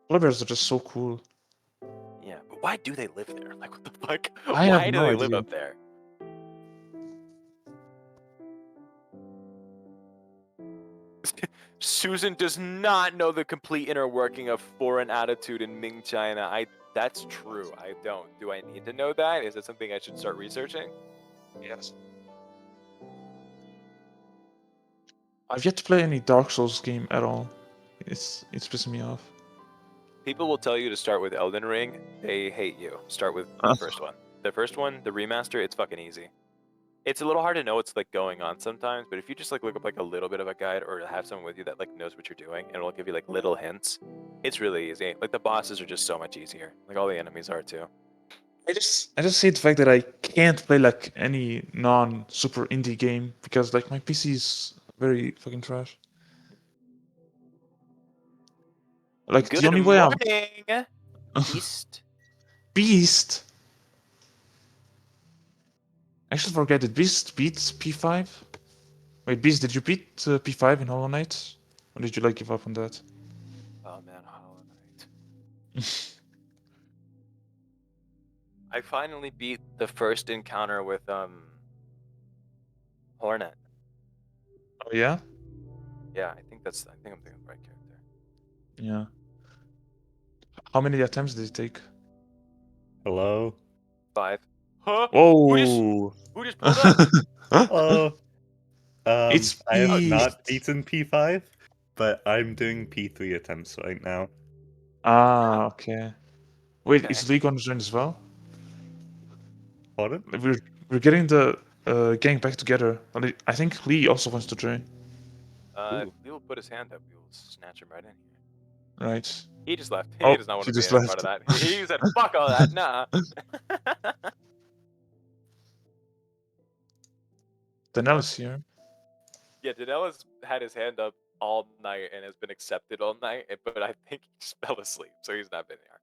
Polar bears are just so cool. Yeah, but why do they live there? Like, what the fuck? I have Why do no they live idea. up there? Susan does not know the complete inner working of foreign attitude in Ming China. That's true. I don't. Do I need to know that? Is it something I should start researching? Yes. I've yet to play any Dark Souls game at all. It's pissing me off. People will tell you to start with Elden Ring. They hate you. Start with the first one. The first one, the remaster, it's fucking easy. It's a little hard to know what's like going on sometimes, but if you just like look up like a little bit of a guide or have someone with you that like knows what you're doing and it'll give you like little hints, it's really easy. Like the bosses are just so much easier. Like all the enemies are too. I just hate the fact that I can't play like any non-super indie game because like my PC is very fucking trash. Like Good the only way I'm morning, Beast. Beast. Actually, forget it. Beast beats P5. Wait, Beast, did you beat P5 in Hollow Knight, or did you like give up on that? Oh man, Hollow Knight. I finally beat the first encounter with Hornet. Oh yeah. Yeah, I think I'm thinking of the right character. Yeah. How many attempts did it take? Hello. 5. Huh? Oh. Who just pulled up? Hello. It's I have Beast. not beaten P5, but I'm doing P3 attempts right now. Ah, okay. Wait, Okay. is Lee gonna join as well? Pardon? We're getting the gang back together. I think Lee also wants to join. If Lee will put his hand up, we will snatch him right in here. Right. He just left. He Oh, does not want he to be just a part of left. that. He said, "Fuck all that, nah." Danel's here. Yeah, Danelle has had his hand up all night and has been accepted all night, but I think he just fell asleep, so he's not been here.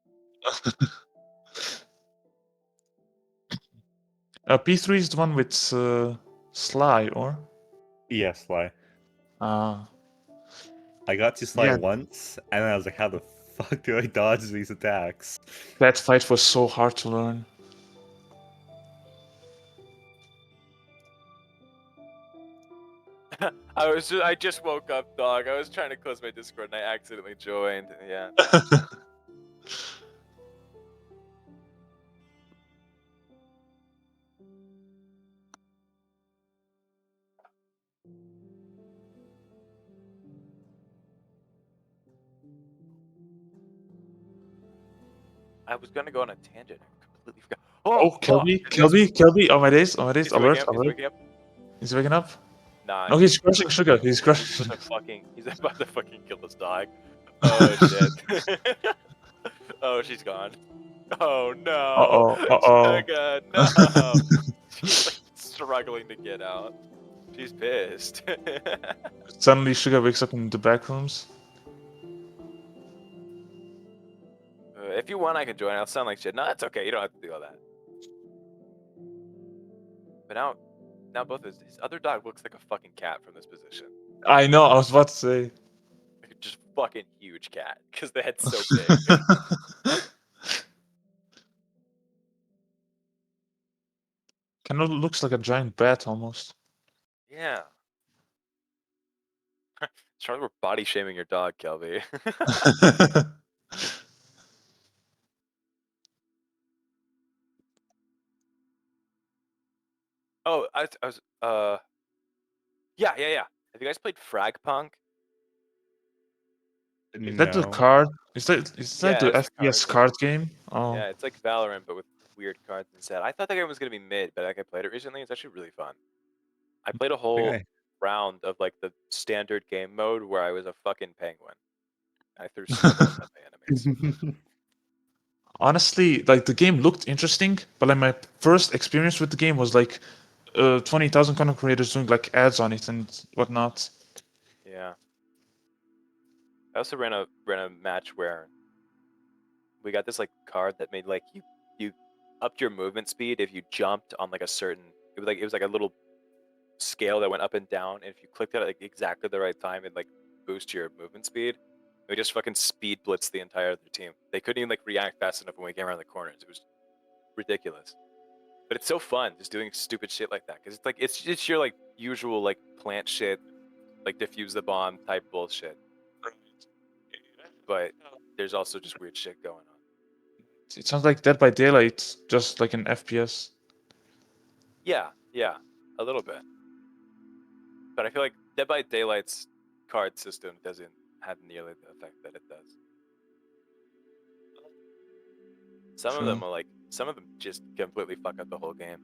P3 is the one with Sly, or? Yeah, Sly. Ah. I got to Sly Yeah. once, and I was like, how the fuck do I dodge these attacks? That fight was so hard to learn. I just woke up, dog. I was trying to close my Discord and I accidentally joined. Yeah. I was gonna go on a tangent. I completely forgot. Oh, Kelby, oh my days, He's waking alert, up. He's alert. waking up. He's waking up? Nah. No, he's crushing sugar, he's crushing. He's about to fucking kill his dog. Oh shit. Oh, she's gone. Oh no. Uh-oh. Sugar, no. She's like struggling to get out. She's pissed. Suddenly Sugar wakes up in the back rooms. If you want, I can join. I'll sound like shit. No, that's okay. You don't have to do all that. But now both his other dog looks like a fucking cat from this position. I know, I was about to say. Just fucking huge cat, because the head's so big. Kind of looks like a giant bat almost. Yeah. Charlie, we're body shaming your dog, Kelby. Oh, I was yeah. Have you guys played Frag Punk? Is that the card? Is that the it's FPS card game? Oh. Yeah, it's like Valorant, but with weird cards instead. I thought that game was gonna be mid, but like I played it recently. It's actually really fun. I played a whole round of like the standard game mode where I was a fucking penguin. I threw snowballs at my enemies. Honestly, like the game looked interesting, but like my first experience with the game was like 20,000 content creators doing like ads on it and whatnot. Yeah. I also ran a match where we got this like card that made like you upped your movement speed if you jumped on like a certain it was like a little scale that went up and down, and if you clicked it at like exactly the right time, it like boost your movement speed. We just fucking speed blitzed the entire other team. They couldn't even like react fast enough when we came around the corners. It was ridiculous. But it's so fun just doing stupid shit like that, because it's like it's your like usual like plant shit, like defuse the bomb type bullshit. But there's also just weird shit going on. It sounds like Dead by Daylight, just like an FPS. Yeah, a little bit. But I feel like Dead by Daylight's card system doesn't have nearly the effect that it does. Some of them just completely fuck up the whole game.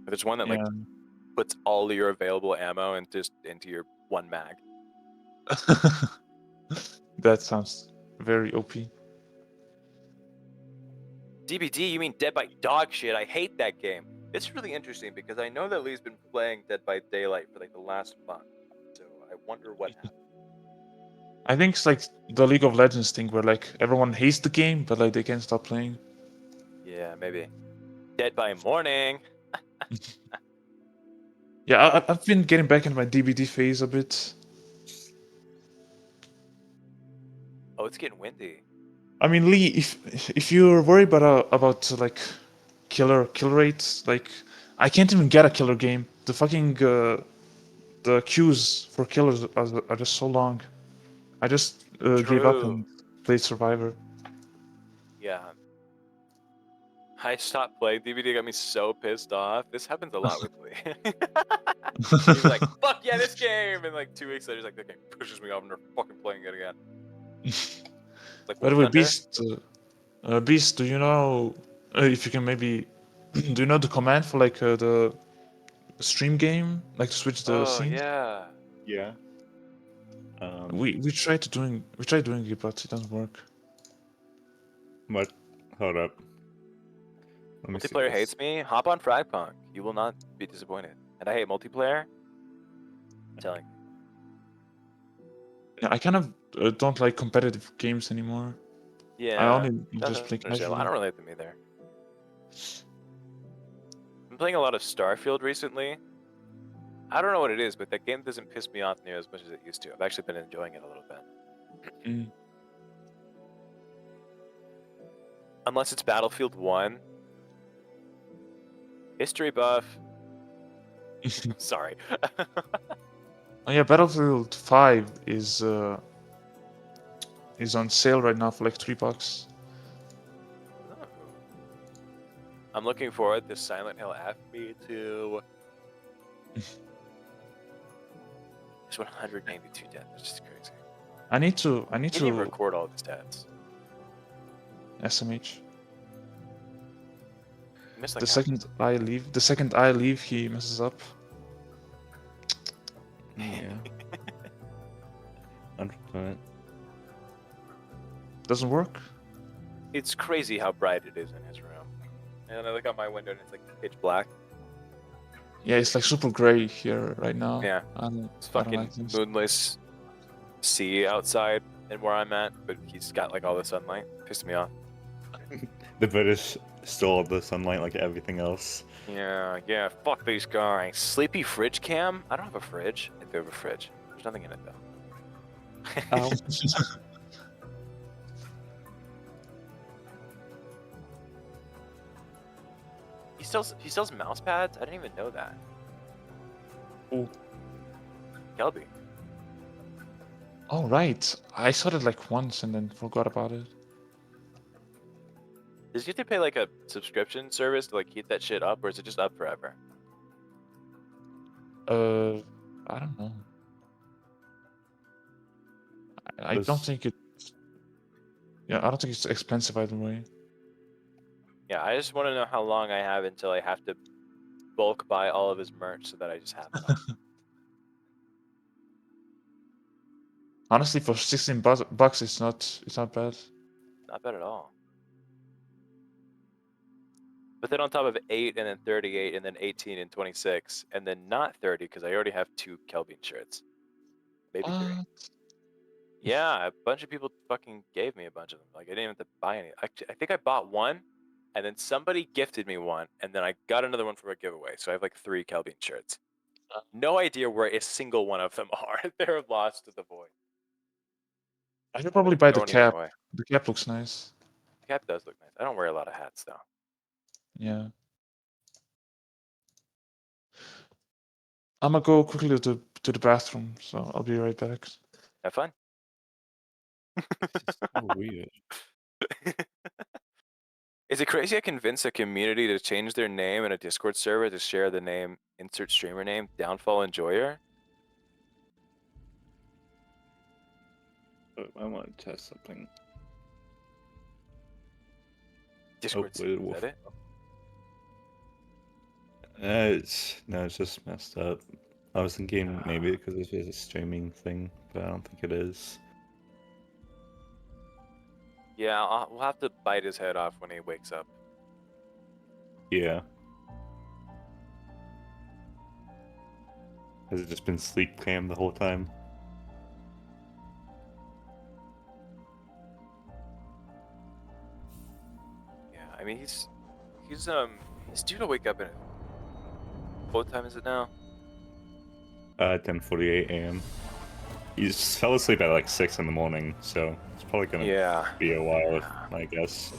There's one that like puts all your available ammo into your one mag. That sounds very OP. DBD, you mean Dead by Dog shit? I hate that game. It's really interesting because I know that Lee's been playing Dead by Daylight for like the last month, so I wonder what happened. I think it's like the League of Legends thing where like everyone hates the game, but like they can't stop playing. Yeah, maybe. Dead by Morning. Yeah, I've been getting back into my DBD phase a bit. Oh, it's getting windy. I mean, Lee, if you're worried about like kill rates, like I can't even get a killer game. The fucking the queues for killers are just so long. I just gave up and played Survivor. Yeah. I stopped playing DBD, got me so pissed off. This happens a lot with Lee. He's like, fuck yeah, this game! And like 2 weeks later, he's like, that game pushes me off and they're fucking playing it again. Like, By the way, Beast, do you know if you can maybe do you know the command for like the stream game, like to switch the scene? Yeah. Yeah. We tried doing it, but it doesn't work. What? Hold up. Let me see Multiplayer this. hates me. Hop on Fragpunk. You will not be disappointed. And I hate multiplayer. I'm telling you. Yeah, I kind of don't like competitive games anymore. Yeah. I only that's just play understandable. casually. I don't really like them either. I'm playing a lot of Starfield recently. I don't know what it is, but that game doesn't piss me off near as much as it used to. I've actually been enjoying it a little bit. Mm. Unless it's Battlefield 1. History buff. Sorry. Oh yeah, Battlefield 5 is on sale right now for like $3. I'm looking forward to Silent Hill F. Me too. There's 192 deaths. That's just crazy. I need to He didn't even record all of his stats. SMH. He missed like The half. second I leave, he messes up. Yeah. Unfortunate. Doesn't work. It's crazy how bright it is in his room. And I look out my window and it's like pitch black. Yeah, it's like super gray here right now. Yeah. It's fucking moonless sea outside and where I'm at, but he's got like all the sunlight. Pissed me off. The British stole the sunlight like everything else. Yeah, fuck these guys. Sleepy fridge cam? I don't have a fridge. I do have a fridge. There's nothing in it though. Ow. He sells mouse pads? I didn't even know that. Ooh. Kelby. Oh right, I saw it like once and then forgot about it. Does you have to pay like a subscription service to like keep that shit up, or is it just up forever? I don't know. I don't think it. Yeah, I don't think it's expensive either way. Yeah, I just want to know how long I have until I have to bulk buy all of his merch so that I just have it all. Honestly, for 16 bucks, it's not bad. Not bad at all. But then on top of 8 and then 38 and then 18 and 26 and then not 30 because I already have 2 Kelvin shirts. Maybe 3. Yeah, a bunch of people fucking gave me a bunch of them. Like I didn't even have to buy any. I think I bought one, and then somebody gifted me one, and then I got another one for a giveaway. So I have like 3 Kelvin shirts. No idea where a single one of them are. They're lost to the void. I should probably buy the Throwing them cap. away. The cap looks nice. The cap does look nice. I don't wear a lot of hats though. Yeah. I'm gonna go quickly to the bathroom, so I'll be right back. Have fun. Oh, weird. Is it crazy I convinced a community to change their name in a Discord server to share the name, insert streamer name, Downfall Enjoyer? I want to test something. Discord Oh, wait, is that it? It's just messed up. I was thinking maybe because this is a streaming thing, but I don't think it is. Yeah, we'll have to bite his head off when he wakes up. Yeah. Has it just been sleep cam the whole time? Yeah, I mean he's due to wake up in. What time is it now? 10:48 a.m. He just fell asleep at like 6 in the morning, so it's probably gonna be a while, I guess.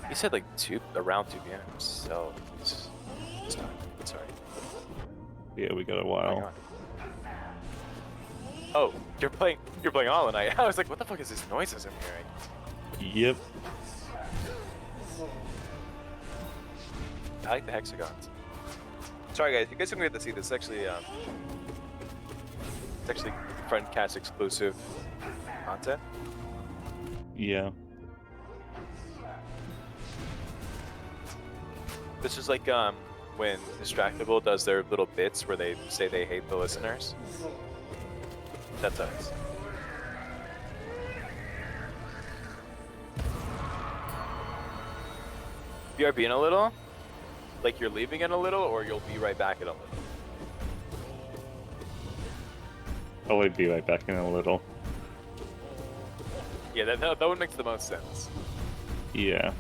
He said like around 2 p.m. So it's not. Sorry. Yeah, we got a while. Oh, you're playing All Night. I was like, what the fuck is this noises I'm hearing? Yep. I like the hexagons. Sorry guys, you guys don't get to see this. It's actually Frontcast exclusive content. Yeah. This is like when Distractable does their little bits where they say they hate the listeners. That's us. BRB in a little? Like you're leaving in a little, or you'll be right back in a little? I'll be right back in a little. Yeah, that one makes the most sense. Yeah.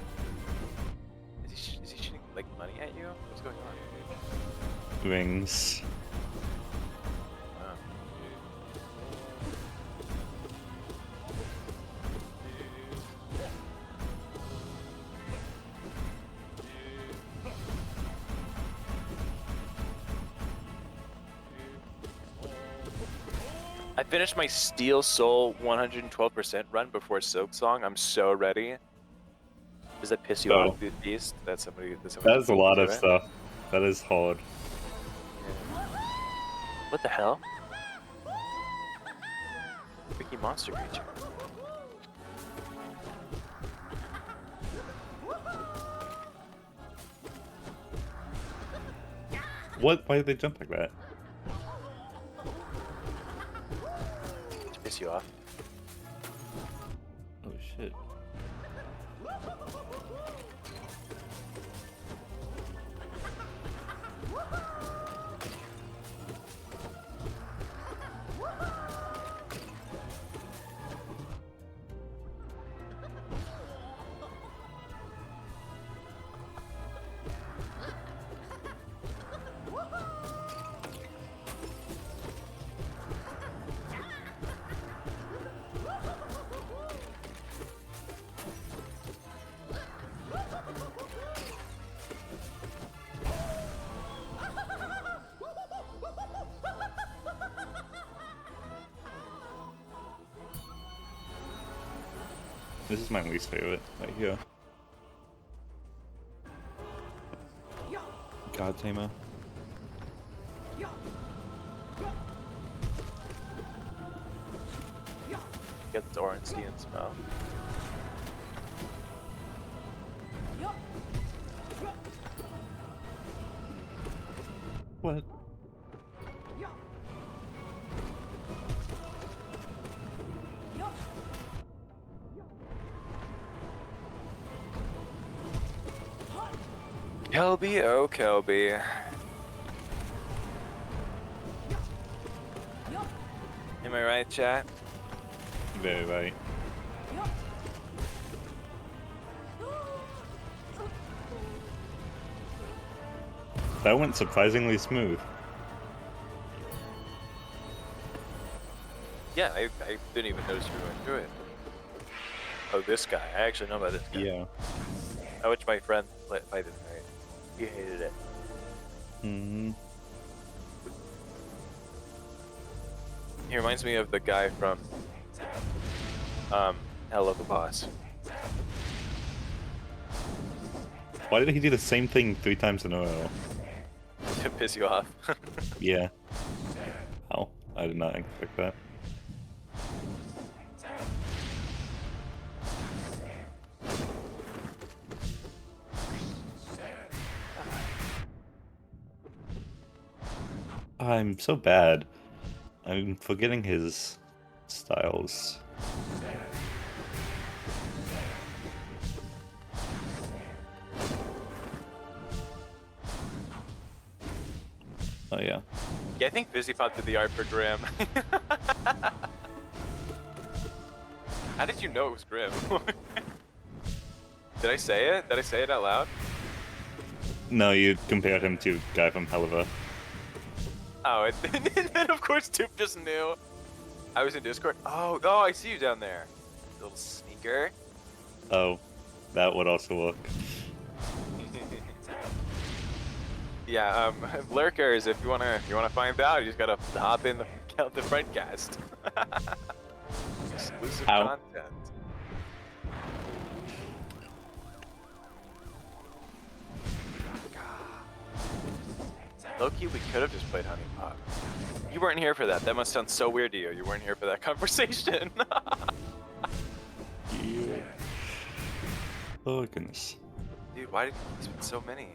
Is he shooting like money at you? What's going on? Rings. I finished my Steel Soul 112% run before Soak Song. I'm so ready. Does that piss you off, Dude Beast? That somebody That is a lot of it? stuff. That is hard. What the hell? Freaky monster creature. What? Why did they jump like that? To piss you off. Oh shit. This is my least favorite, right here. God Tamer. Get the Ornstein smell. What? Kelby, oh Kelby. Am I right, chat? Very right. That went surprisingly smooth. Yeah, I didn't even notice you were going through it. Oh, this guy. I actually know about this guy. Yeah. I watched my friend fight this night. He hated it. Mm-hmm. He reminds me of the guy from Hell of a Boss. Why did he do the same thing 3 times in a row? To piss you off. Yeah. Oh, I did not expect that. I'm so bad. I'm forgetting his styles. Oh yeah. Yeah, I think BusyPod did the art for Grim. How did you know it was Grim? Did I say it? Did I say it out loud? No, you compared him to guy from Helva. Oh, and then of course Dupe just knew. I was in Discord. Oh, I see you down there. Little sneaker. Oh, that would also work. Yeah, lurkers. If you wanna find out, you just gotta hop in the front cast. Exclusive content. Loki, we could have just played Honey Pot. You weren't here for that. That must sound so weird to you. You weren't here for that conversation. Yeah. Oh goodness. Dude, why did you spend so many?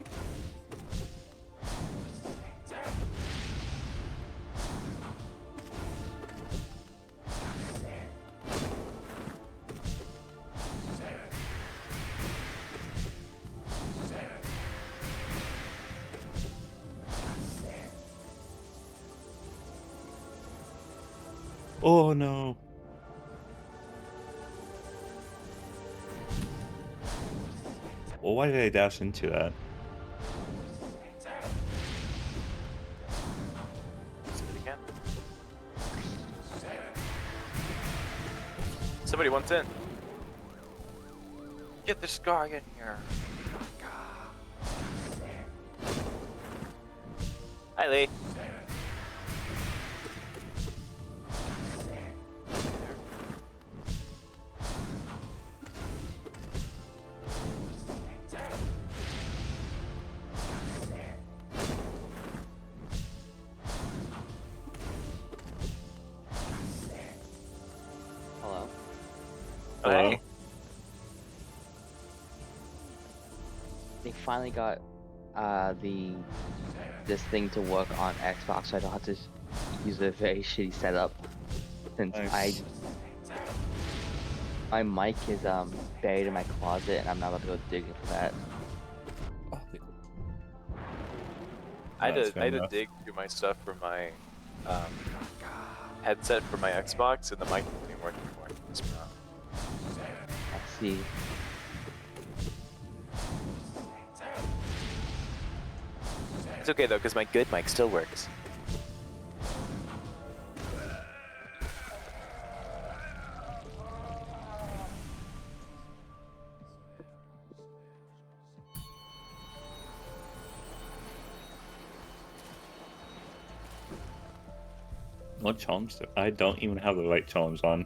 Oh no. Well, why did I dash into that? Somebody wants in. Get the scar in here. Hi, Lee. Hello. Hello. Hey. They finally got this thing to work on Xbox, so I don't have to use a very shitty setup. Since Nice. my mic is buried in my closet, and I'm not about to go digging for that. I had That's to fair enough. dig through my stuff for my headset for my Xbox, and the mic didn't work anymore. I see. It's okay though, because my good mic still works. What charms? I don't even have the right charms on.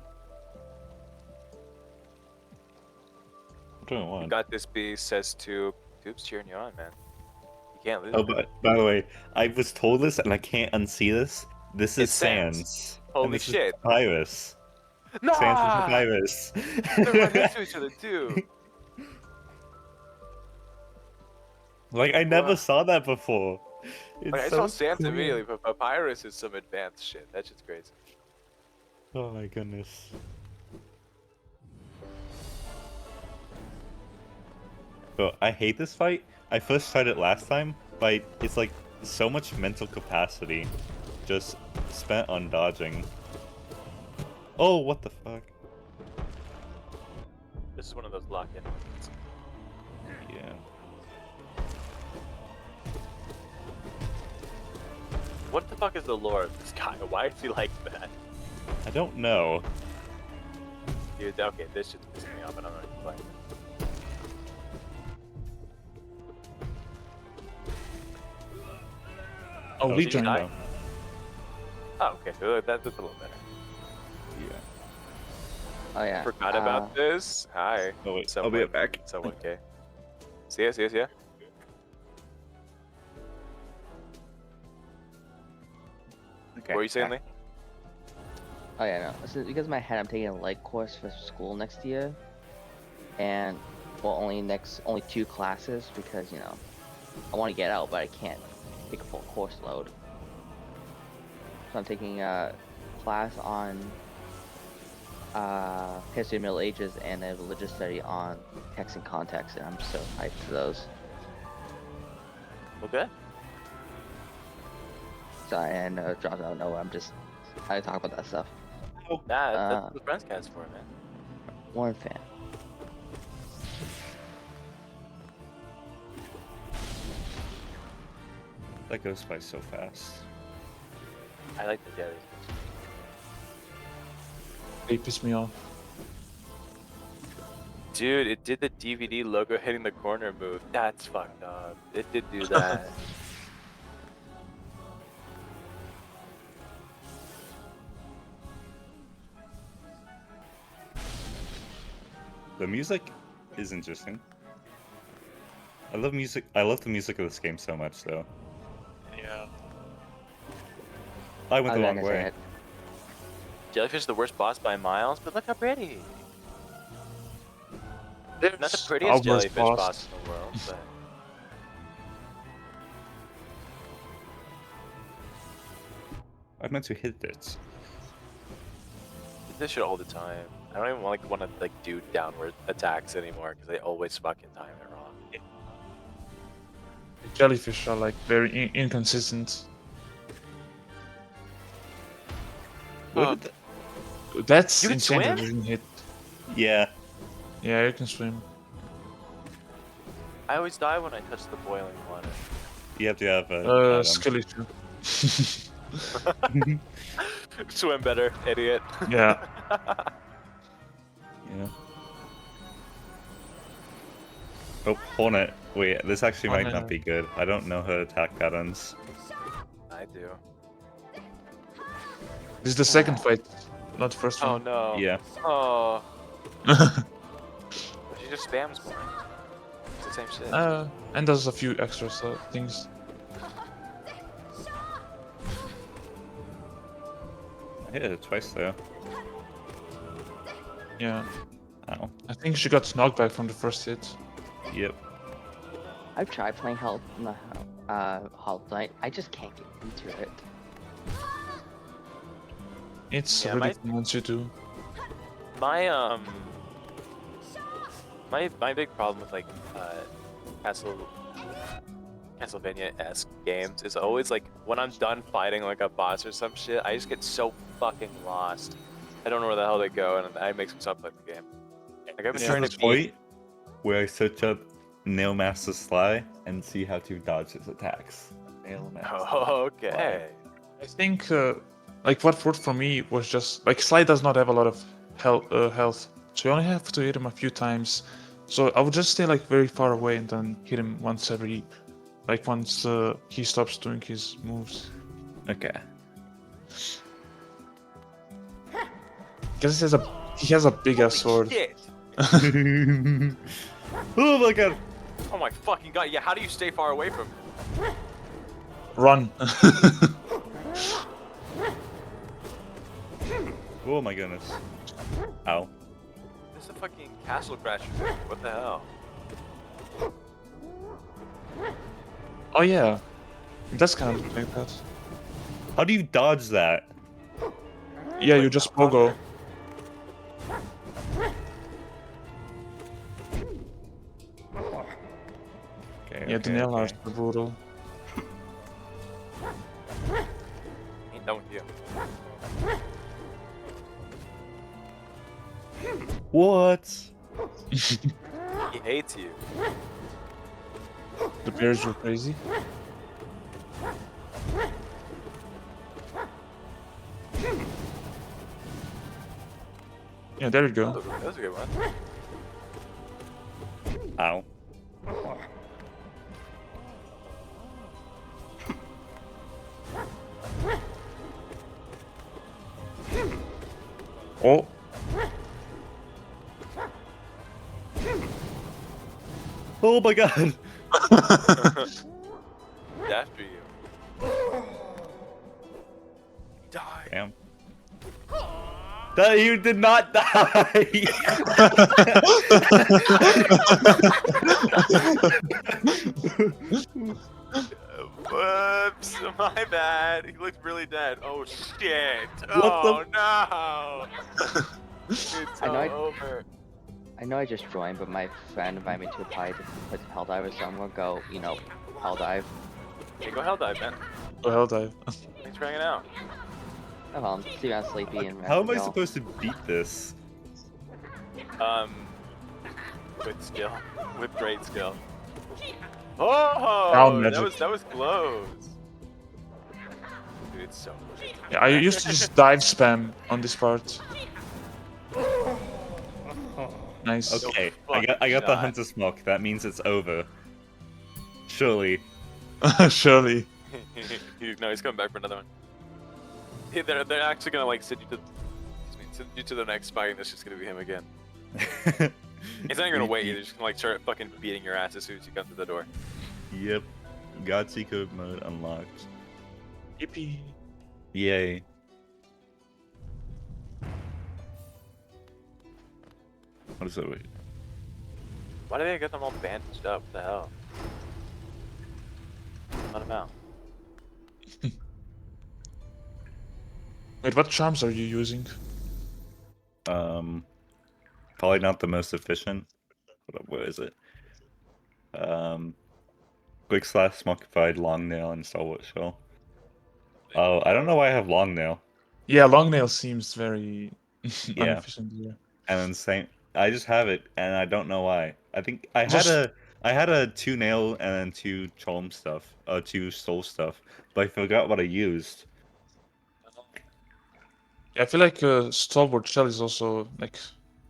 I don't know why. You got this beast, says Tube. Tube's cheering you on, man. You can't lose. Oh, man. but by the way, I was told this and I can't unsee this. This is It's Sans. Sans. Holy and this shit. Is Papyrus. Nah! Sans and Papyrus. They're right next to each other too. Like I never Wow. saw that before. It's Like, I so saw Sans cool. immediately, but Papyrus is some advanced shit. That shit's crazy. Oh my goodness. Bro, I hate this fight. I first tried it last time, but it's like so much mental capacity just spent on dodging. Oh, what the fuck? This is one of those lock-in moments. Yeah. What the fuck is the lore of this guy? Why is he like that? I don't know. Dude, okay, this shit's pissing me off, and I'm not even playing. Oh, did Legion. you die? Oh, okay, so that's a little better. Yeah. Oh yeah. Forgot about this. Hi. Oh wait, Someone, I'll be back. Someone, okay. See ya, see ya, see ya. Okay. What were you saying, Lee? Oh yeah, no. This is because of my head. I'm taking a light course for school next year, and well, only 2 classes because I want to get out, but I can't take a full course load. So I'm taking a class on history of Middle Ages and a religious study on text and context, and I'm so hyped for those. Okay. Sorry, and dropped out of nowhere. I talk about that stuff. Oh, that's what the friends cast for, man. One fan. That goes by so fast. I like the jellies. They piss me off. Dude, it did the DVD logo hitting the corner move. That's fucked up. It did do that. The music is interesting. I love music. I love the music of this game so much, though. Yeah. I went the wrong way. Jellyfish is the worst boss by miles, but look how pretty. Not the prettiest jellyfish boss in the world, but... I meant to hit it. This shit all the time. I don't even want to do downward attacks anymore because they always fucking time it wrong. The jellyfish are like very inconsistent. Where did That's You can insane that swim? it didn't hit. Yeah. Yeah, you can swim. I always die when I touch the boiling water. You have to have a Skill issue. Swim better, idiot. Yeah. Yeah. Oh, Hornet. Wait, this actually might not be good. I don't know her attack patterns. I do. This is the second fight, not the first Oh one. no. Yeah. Oh. She just spams more. It's the same shit. And does a few extra things. I hit it twice though. Yeah. Ow. I think she got knockback from the first hit. Yep. I've tried playing Hollow Knight. I just can't get into it. It's Yeah, really fun once you do. My my big problem with like Castlevania-esque games is always like when I'm done fighting like a boss or some shit, I just get so fucking lost. I don't know where the hell they go, and I make some stuff play the game. Like I've been trying to point where I search up Nail Master Sly and see how to dodge his attacks. Nail Master. Oh, okay. I think like what worked for me was just like Sly does not have a lot of health, so you only have to hit him a few times. So I would just stay like very far away and then hit him once he stops doing his moves. Okay. Because he has a big ass sword. Shit. Oh my god. Oh my fucking god. Yeah, how do you stay far away from him? Run. Oh my goodness. Ow. This is a fucking castle crasher. What the hell? Oh yeah. That's kind of like that. How do you dodge that? Yeah, you just pogo. Okay, Yeah, the nail arts are brutal. Ain't done with you. What? He hates you. The bears were crazy. Yeah, there you go. That was a good one. Ow. Oh. Oh my god. After you. Die. Damn. That you did not die. Whoops, my bad. He looked really dead. Oh shit. What no. It's over. I know I just joined, but my friend invited me to a party to play some Helldiver, so I'm gonna go, Helldive. Hey, go helldive, man. Go Helldive. Thanks for hanging out. Oh, I'm see around sleepy and How am I Raphael. supposed to beat this? With skill. With great skill. Oh, Down that magic. was close. Dude, it's so good. Yeah, I used to just dive spam on this part. Nice. Okay, I got the hunter smoke. That means it's over. Surely. Surely. No, he's coming back for another one. Hey, they're actually gonna like send you to the next fight, and it's just gonna be him again. He's not even gonna wait. He's just gonna like start fucking beating your ass as soon as you come through the door. Yep. God Seeker mode unlocked. Yippee. Yay. What is it? Wait. Why did they get them all bandaged up? What the hell? Let him out. Wait, what charms are you using? Probably not the most efficient. What is it? Quick Slash, Smokified, Long Nail, and Stalwart Shell. Oh, I don't know why I have Long Nail. Yeah, long nail seems very Yeah. Inefficient, yeah. And then same. I just have it, and I don't know why. I think I had a 2 nail and then 2 charm stuff, 2 soul stuff, but I forgot what I used. Yeah, I feel like Stalwart Shell is also like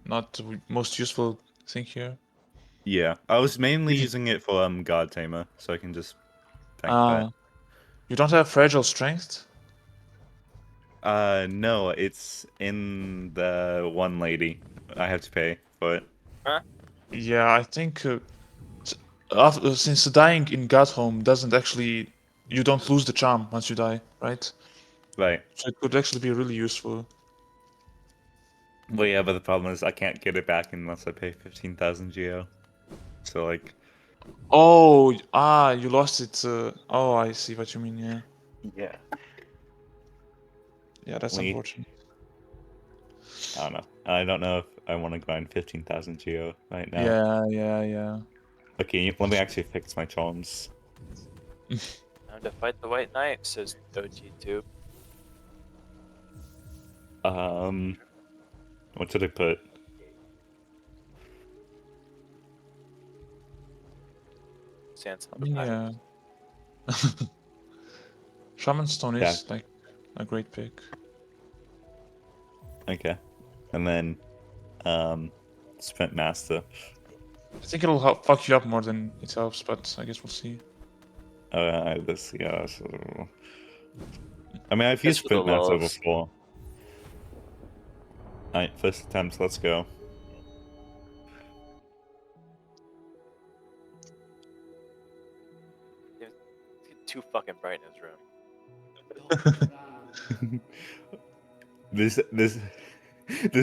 not the most useful thing here. Yeah, I was mainly Did you- using it for God Tamer, so I can just tank that. You don't have Fragile Strength? No, it's in the one lady. I have to pay for it. Huh? Yeah, I think since dying in Godhome doesn't actually, you don't lose the charm once you die, right? Right. So it could actually be really useful. But yeah, but the problem is I can't get it back unless I pay 15,000 geo. So like. Oh, you lost it. Oh, I see what you mean. Yeah. Yeah. Yeah, that's unfortunate. I don't know. I don't know if I want to grind 15,000 geo right now. Yeah. Okay, let me actually fix my charms. Time to fight the White Knight, says OGTube. What should I put? Sandstorm. I mean, yeah. Shaman Stone is like a great pick. Okay. And then, Sprint Master. I think it'll help fuck you up more than it helps, but I guess we'll see. Let's see. I mean, I've used Sprint Master before. Alright, first attempt, let's go. It's too fucking bright in his room. This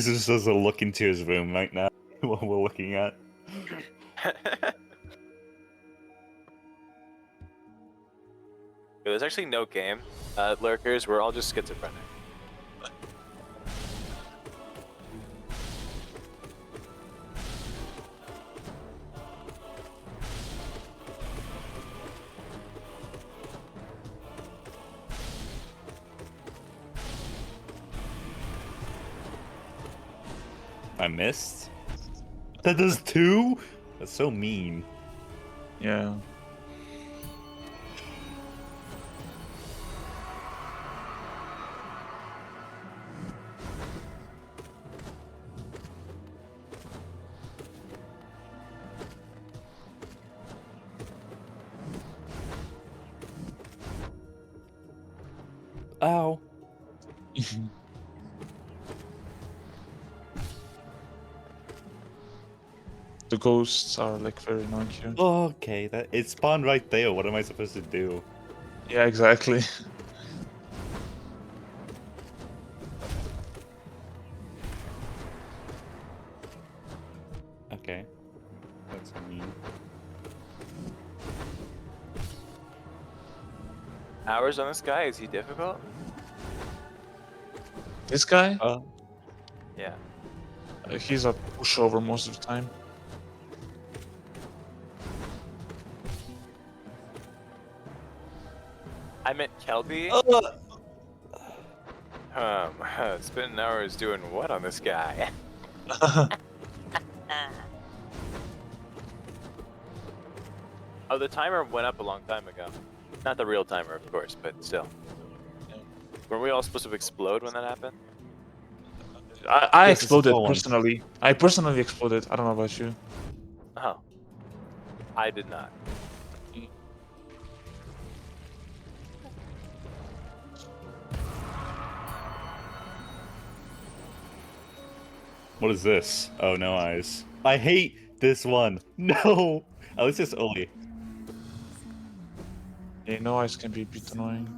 is just a look into his room right now. What we're looking at. There's actually no game, lurkers. We're all just schizophrenic. I missed? That does 2? That's so mean. Yeah. Ow. The ghosts are like very annoying here. Okay, it spawned right there. What am I supposed to do? Yeah, exactly. Okay. That's mean. Hours on this guy? Is he difficult? This guy? Yeah. He's a pushover most of the time. I meant Kelby. Spending hours doing what on this guy? Oh, the timer went up a long time ago. Not the real timer, of course, but still. Were we all supposed to explode when that happened? I exploded personally. I personally exploded. I don't know about you. Oh. I did not. What is this? Oh, no eyes. I hate this one. No! At least it's Oli. Yeah, no eyes can be a bit annoying.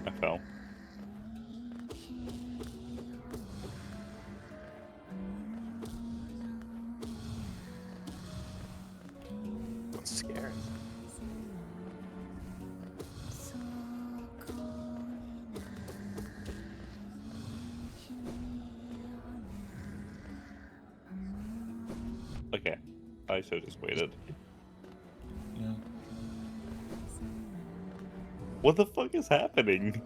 I fell. That's scary. Okay. I should have just waited. Yeah. What the fuck is happening?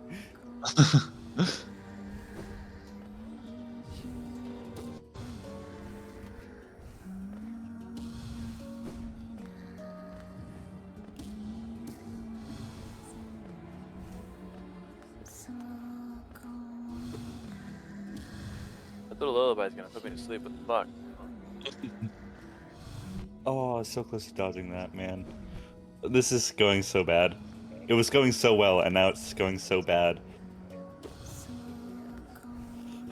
Little lullaby's gonna put me to sleep. What the fuck? Oh, I was so close to dodging that, man. This is going so bad. It was going so well, and now it's going so bad.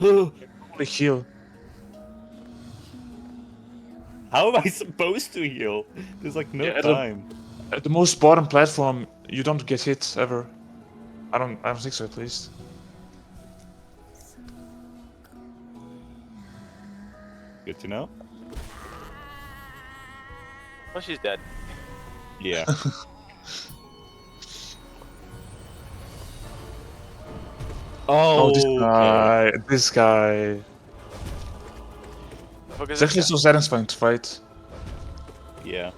Holy heal. How am I supposed to heal? There's like no time. At the most bottom platform, you don't get hit ever. I don't think so, at least. Good to know. Well, she's dead. Yeah. Oh, this okay. guy. This guy. It's actually so satisfying to fight. Yeah.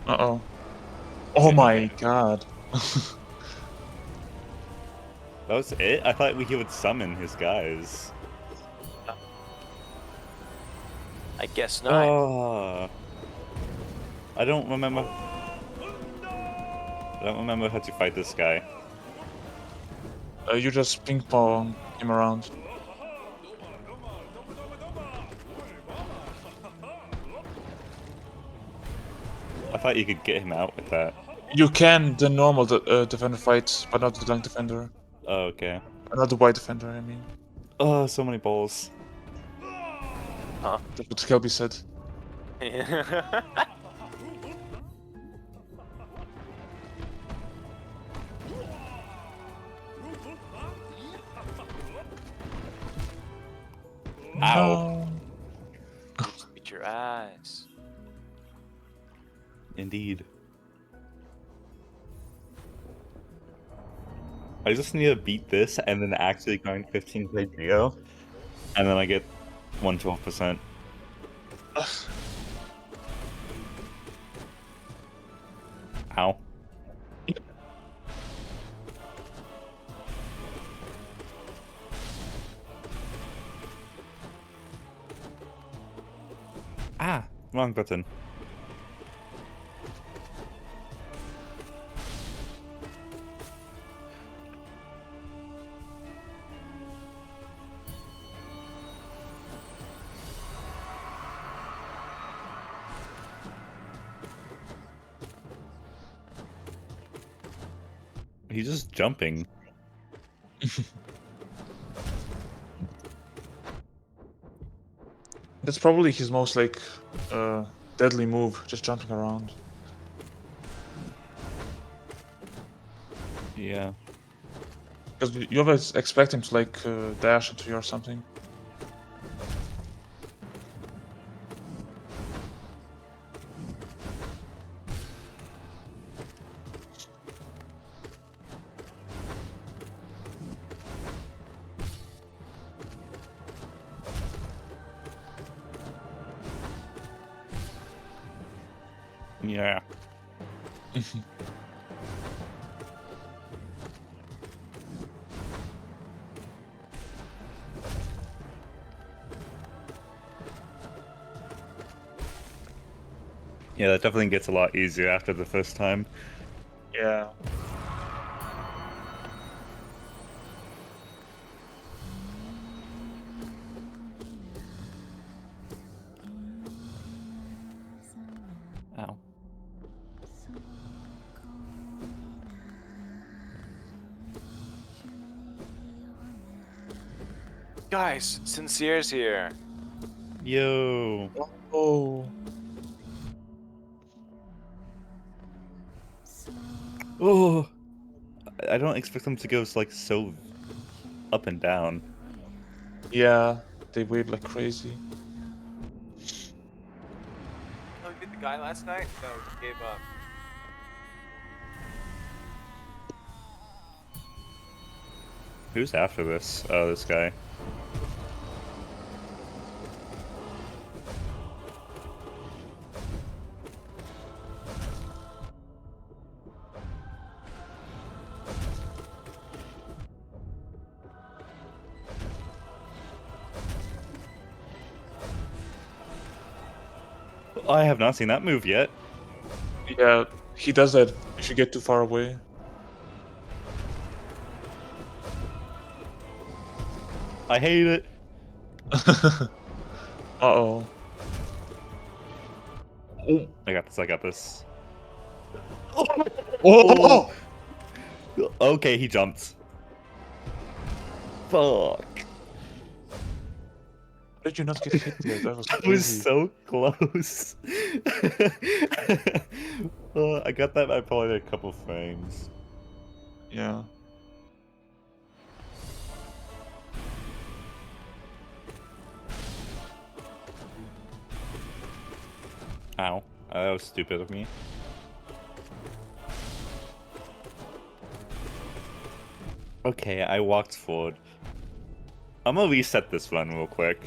Uh-oh. Oh my god. That was it? I thought he would summon his guys. I guess not. Oh. I don't remember. I don't remember how to fight this guy. You just ping pong him around. I thought you could get him out with that. You can the normal defender fight, but not the dunk defender. Oh, okay. Not the white defender, I mean. Oh, so many balls. Huh? That's what Kelby said. Ow. Beat your ass. Indeed. I just need to beat this and then actually grind 15k Geo, and then I get 112%. Ow. Ah, wrong button. He's just jumping. That's probably his most like deadly move, just jumping around. Yeah. Because you always expect him to like dash into you or something. Yeah. Yeah, that definitely gets a lot easier after the first time. Yeah. Ow. Guys, Sincere's here. Yo. Oh. Oh. I don't expect them to go like so up and down. Yeah, they wave like crazy. Oh, you beat the guy last night? No, he gave up. Who's after this? Oh, this guy. I have not seen that move yet. Yeah, he does that if you get too far away. I hate it. Uh-oh. Oh. I got this, I got this. Oh! Okay, he jumped. Fuck. How did you not get hit there? That was That crazy. was so close. I got that by probably a couple frames. Yeah. Ow. That was stupid of me. Okay, I walked forward. I'm gonna reset this run real quick.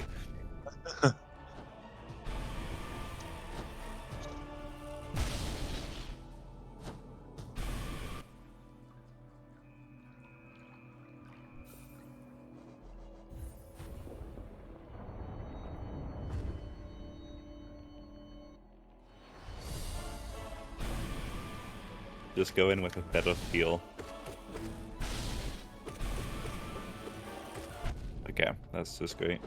Just go in with a better feel. Okay, that's just great.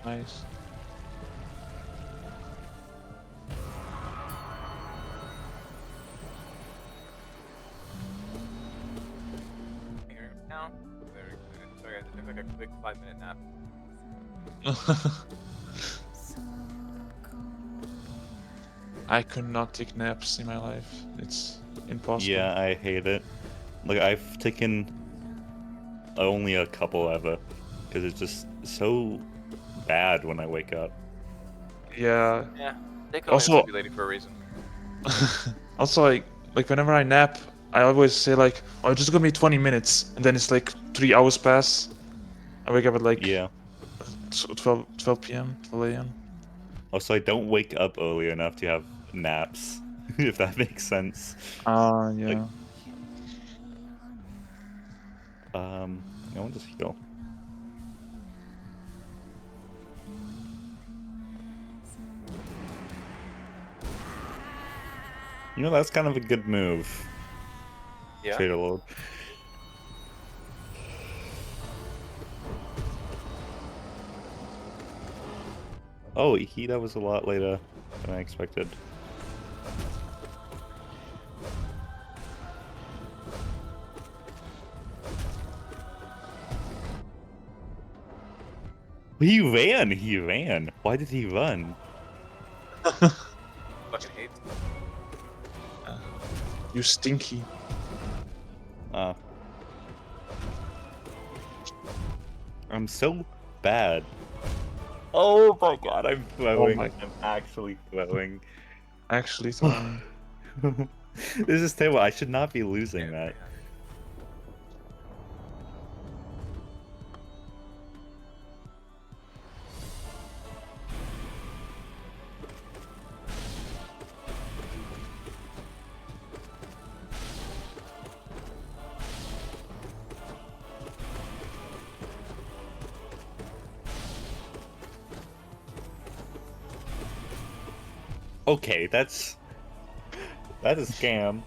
Nice. Now, sorry, I took like a quick 5-minute nap. I could not take naps in my life. It's impossible. Yeah, I hate it. Like, I've taken only a couple ever, because it's just so bad when I wake up. Yeah. Yeah, they call me a Also, sleepy lady for a reason. also like whenever I nap, I always say like, oh, it's just gonna be 20 minutes, and then it's like 3 hours pass. I wake up at like 12 p.m., 12 a.m. Also, I don't wake up early enough to have naps, if that makes sense. Yeah. I want to heal. You know, that's kind of a good move. Yeah. Trader Lord. Oh, that was a lot later than I expected. He ran. Why did he run? Fucking hates. You stinky. I'm so bad. Oh my god, I'm throwing. my- I'm actually throwing. Actually throwing. This is terrible. I should not be losing that. Okay, that's a scam.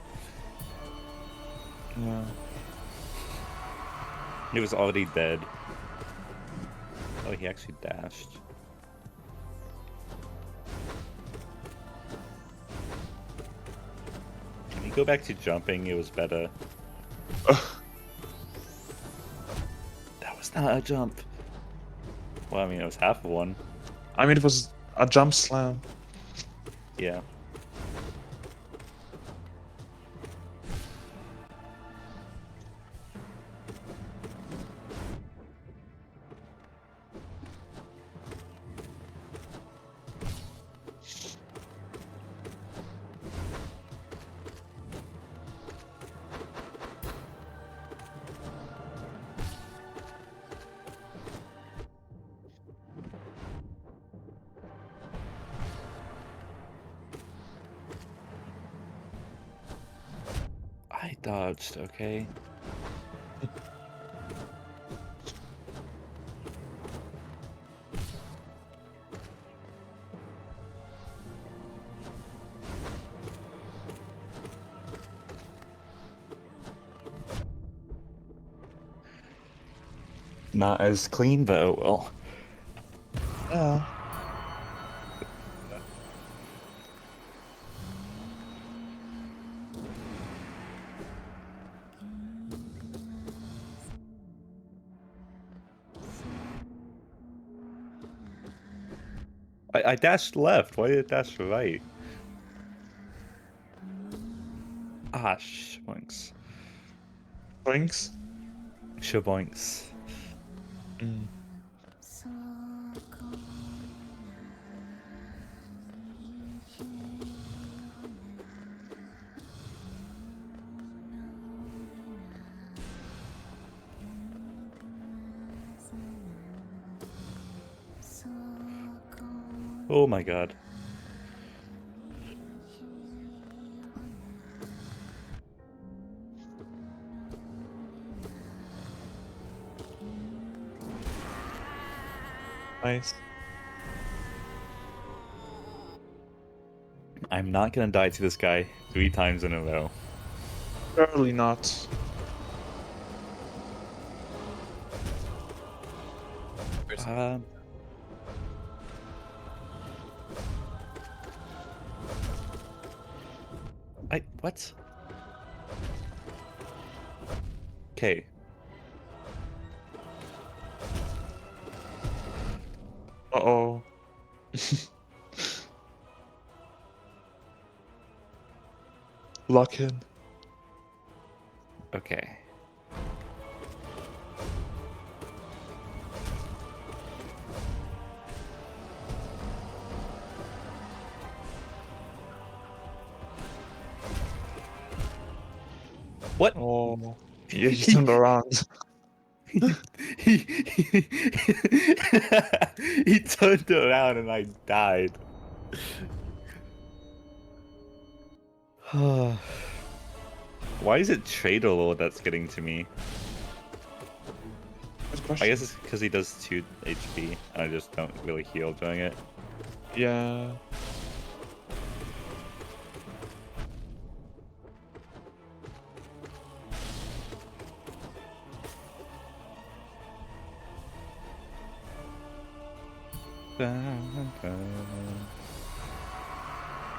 Yeah. He was already dead. Oh, he actually dashed. Can you go back to jumping? It was better. That was not a jump. Well, I mean, it was half of one. I mean, it was a jump slam. Yeah. I dodged, okay? Not as clean, but oh well. Yeah. I dashed left. Why did it dash right? Ah, shaboinks. Boinks? Shaboinks. Mm. Oh my god. Nice. I'm not gonna die to this guy 3 times in a row. Surely not. What? Okay. Uh-oh. Lock in. Okay. What? Oh. Yeah, you turned around. he turned around and I died. Why is it Trader Lord that's getting to me? I guess it's because he does 2 HP and I just don't really heal during it. Yeah.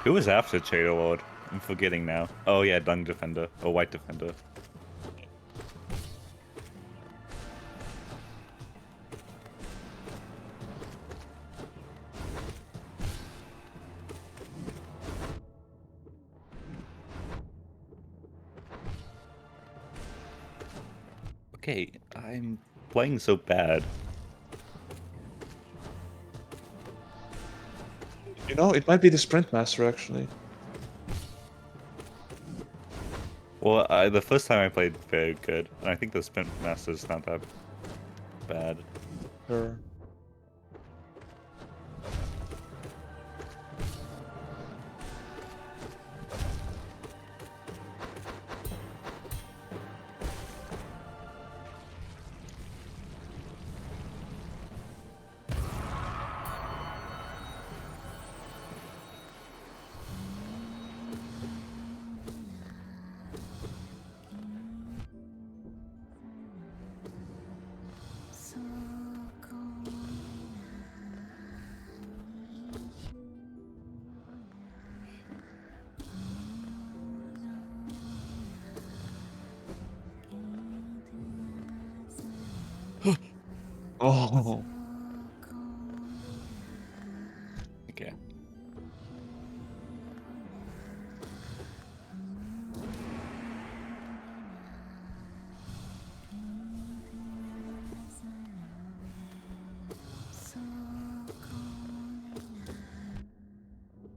Who was after Trader Lord? I'm forgetting now. Oh yeah, Dung Defender. Or White Defender. Okay, I'm playing so bad. You know, it might be the Sprint Master, actually. Well, the first time I played very good, and I think the Sprint Master's not that bad. Sure. Oh. Okay.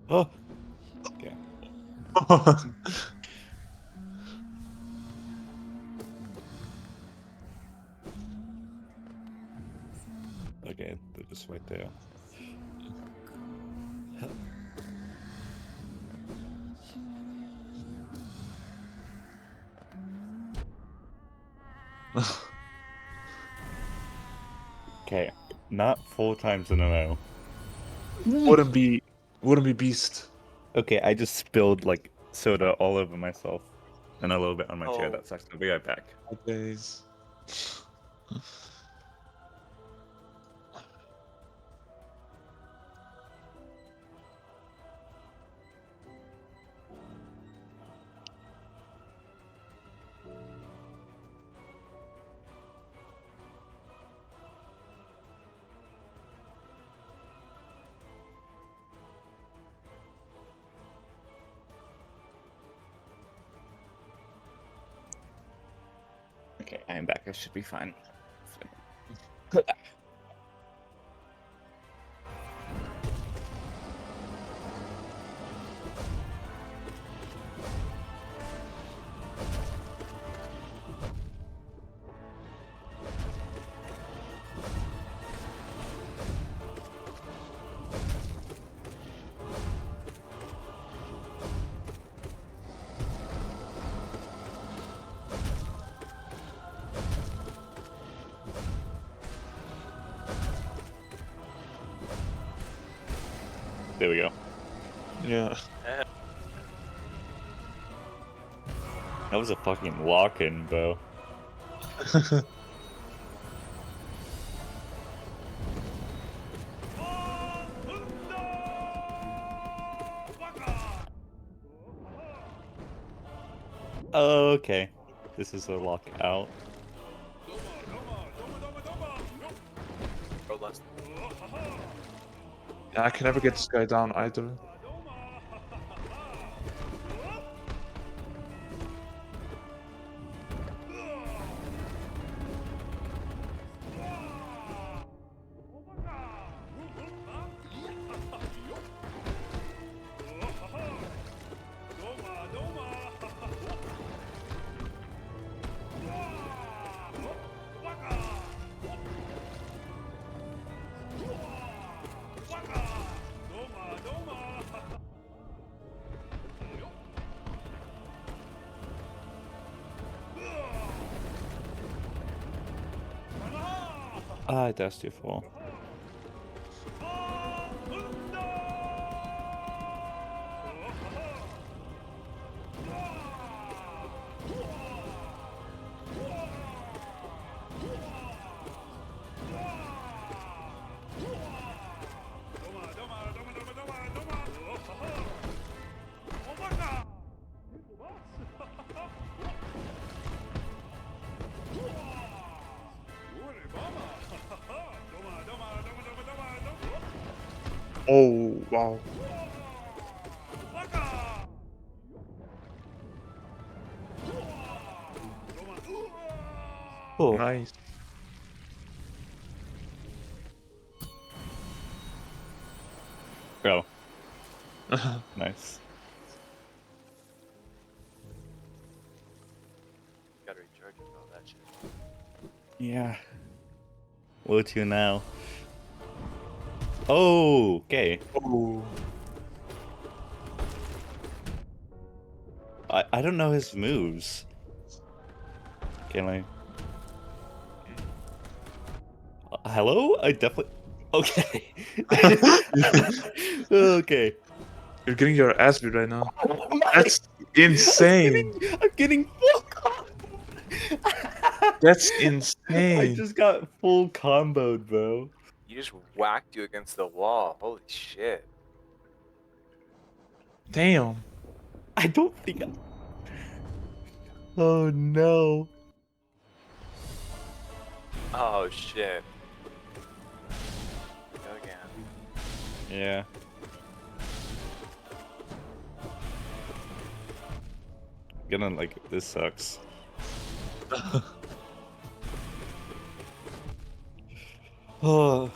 Oh. Okay. Okay, they're just right there. Okay, not 4 times in a row. Wouldn't be beast. Okay, I just spilled like soda all over myself and a little bit on my chair. Oh. That sucks. I'll be right back. Days. Okay, I am back. I should be fine. There we go. Yeah. That was a fucking lock-in, bro. Okay. This is a lockout. Yeah, I can never get this guy down either. Ah, that's too full. Oh, wow. Oh. Nice. Bro. Nice. Gotta recharge it, all that shit. Yeah. Where to now? Oh, okay. Oh. I don't know his moves. Can I? Hello? I definitely. Okay. Okay. You're getting your ass beat right now. That's insane. I'm getting full. That's I insane. just got full comboed, bro. You just whacked you against the wall. Holy shit. Damn. I don't think. Oh no. Oh shit. Go again. Yeah. Gonna like this sucks. Oh.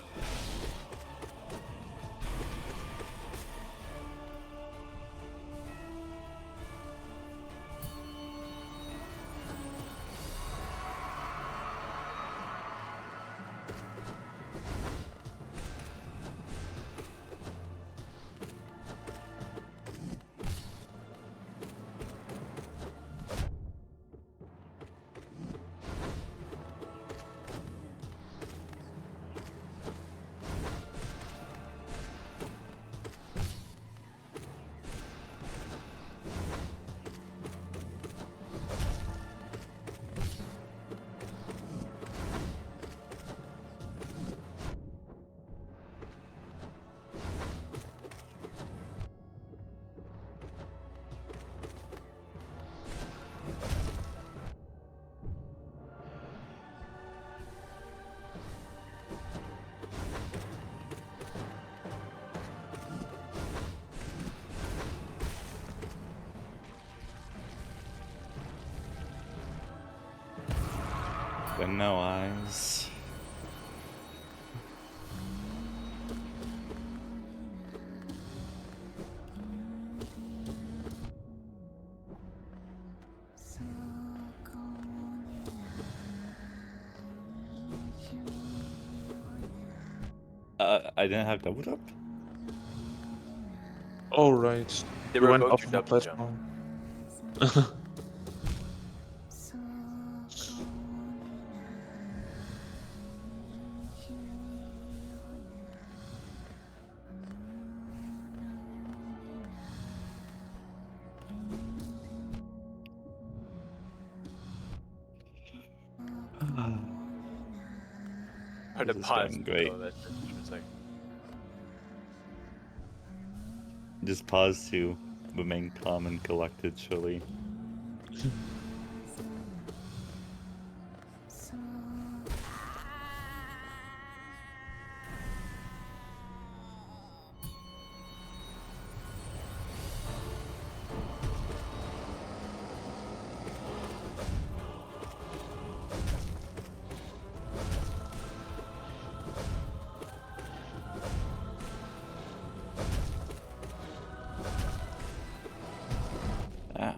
Got no eyes. I didn't have double jump? Oh, right. They You went revoked off your of the double jump. platform. Hard to This is pause going in the great. middle of that sentence for a second. Just pause to remain calm and collected, surely. Ah.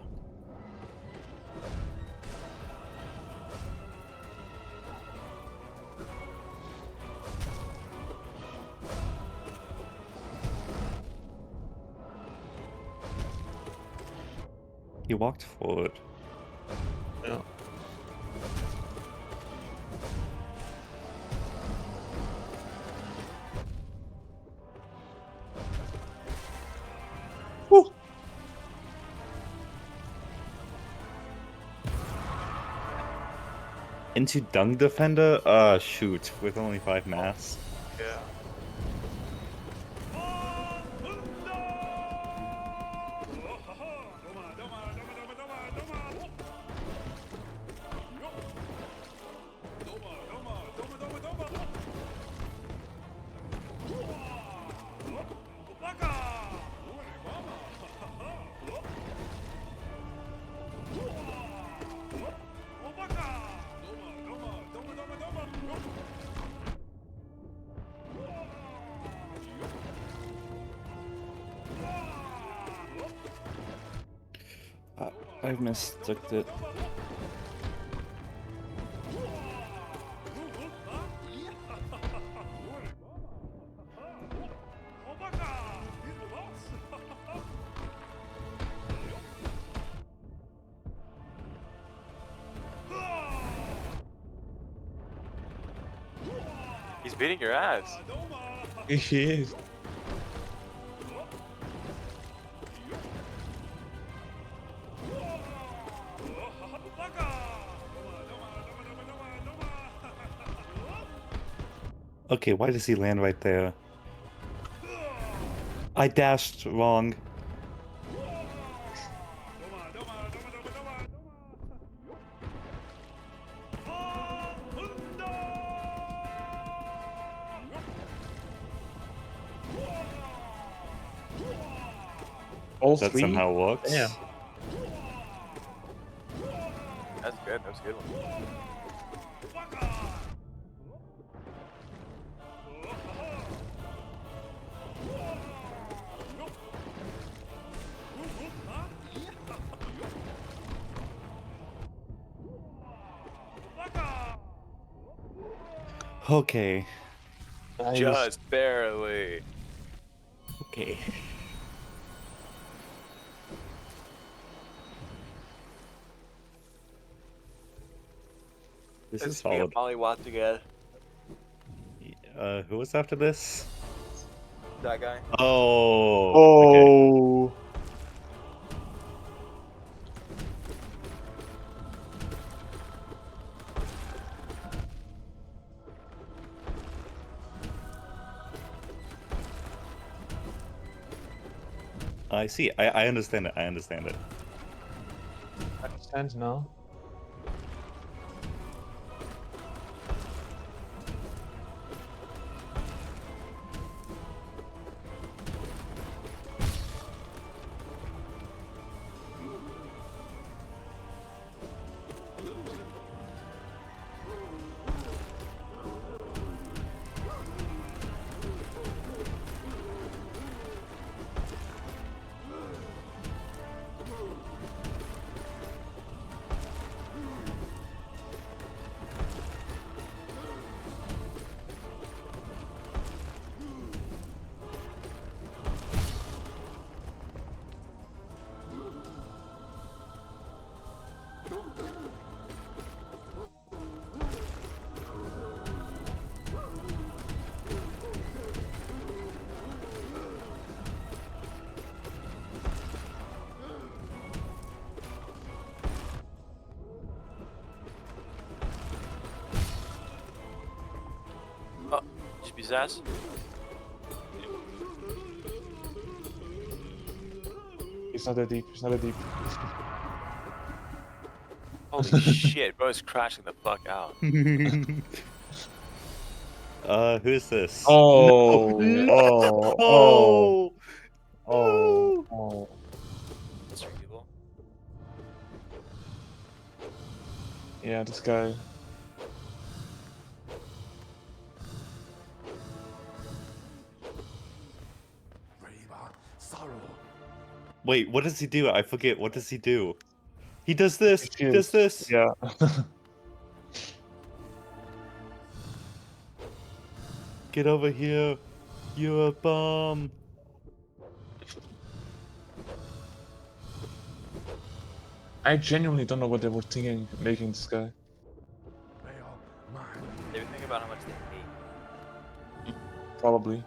He walked forward. Yeah. Woo. Into Dung Defender? Shoot, with only 5 mass. Yeah. I mistook it. He's beating your ass. He is. Okay, why does he land right there? I dashed wrong. All that three? somehow works. Yeah. That's good. That's a good one. Okay. Just barely. Okay. This is It's me and solid. Mollywatch again. Who was after this? That guy. Oh. Okay. Oh. I see. I understand it. I understand it. Understand now. Oh, did you beat his ass? It's not that deep. It's not that deep. Holy shit, bro is crashing the fuck out. Who's this? Oh. No. Oh. Oh. Oh. Oh. Mr. Evil. Yeah, this guy. Wait, what does he do? I forget. What does he do? He does this. He does Confused. this. Yeah. Get over here. You're a bum. I genuinely don't know what they were thinking making this guy. They were thinking about how much they hate. Probably.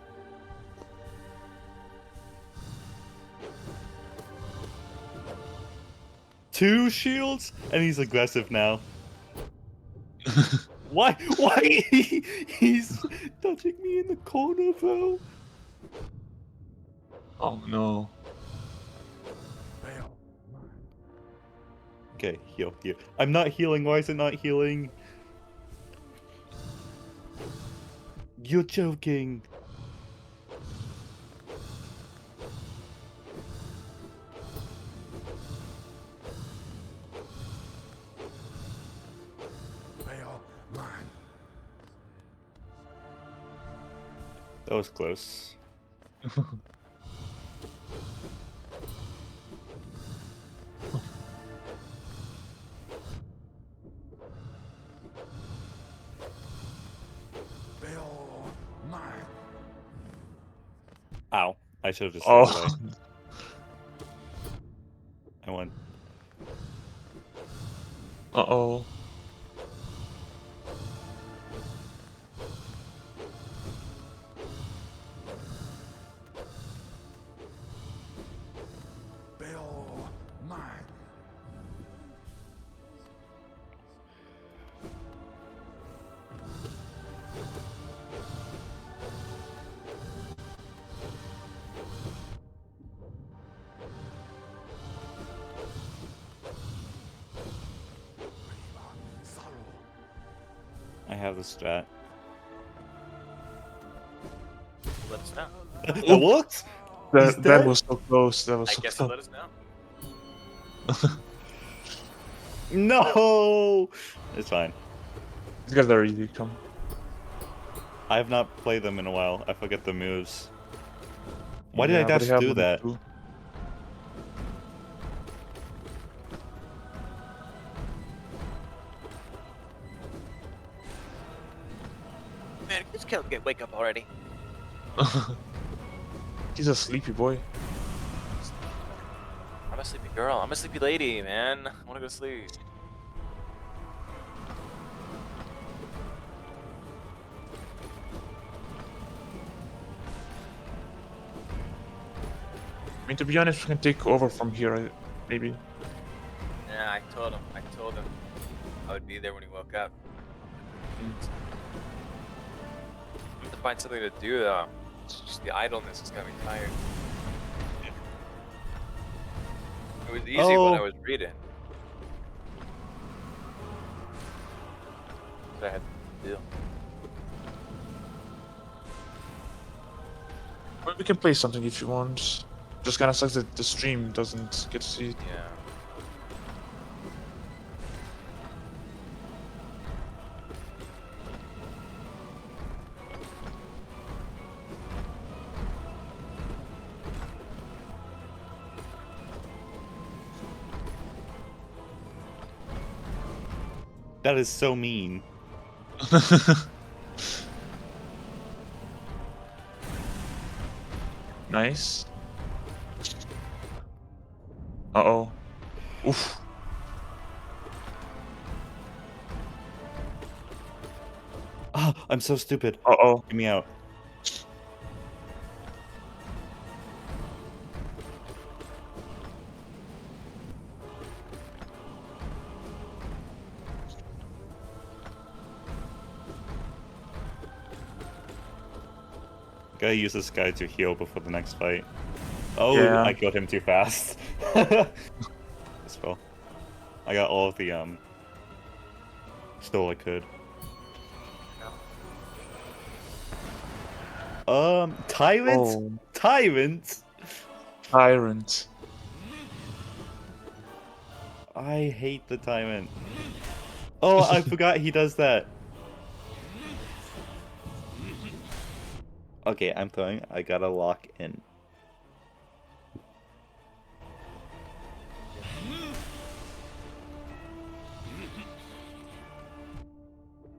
Two shields, and he's aggressive now. Why? Why? He's touching me in the corner, bro. Oh no. Okay, heal, heal. I'm not healing. Why is it not healing? You're joking. That was close. Ow. I should have just stayed away. I won. Uh-oh. I have the strat. Let us know. That worked? That was so close. That was I so guess he'll close. let us know. No! It's fine. These guys are easy. Come. I have not played them in a while. I forget the moves. Why did I Yeah, but they dash have do one that? too. Man, this kid get wake up already. He's a sleepy boy. I'm a sleepy girl. I'm a sleepy lady, man. I wanna go to sleep. I mean, to be honest, we can take over from here, maybe. Yeah, I told him I would be there when he woke up. I have to find something to do though. It's just the idleness is got me tired. It was easy when I was reading. But I had to do. Well, we can play something if you want. Just kind of sucks that the stream doesn't get to see it. Yeah. That is so mean. Nice. Uh-oh. Oof. Ah, I'm so stupid. Uh-oh. Get me out. Gotta use this guy to heal before the next fight. Oh, Yeah. I killed him too fast. That's well. I got all of the still I could. Tyrant? Oh. Tyrant? Tyrant. I hate the Tyrant. Oh, I forgot he does that. Okay, I'm throwing. I gotta lock in.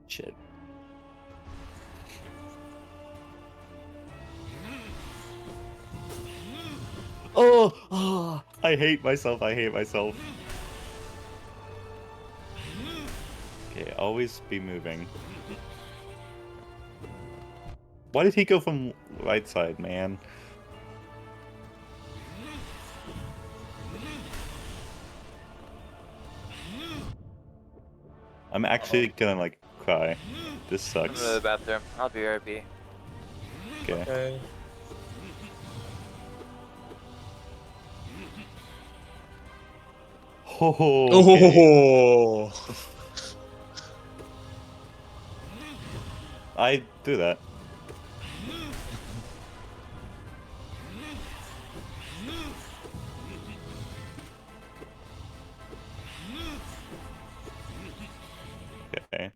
Shit. Oh, I hate myself. I hate myself. Okay, always be moving. Why did he go from right side, man? I'm actually gonna like cry. This I'm going sucks. to the bathroom. I'll be RB. Okay. Oh, okay. Oh. I do that. Okay.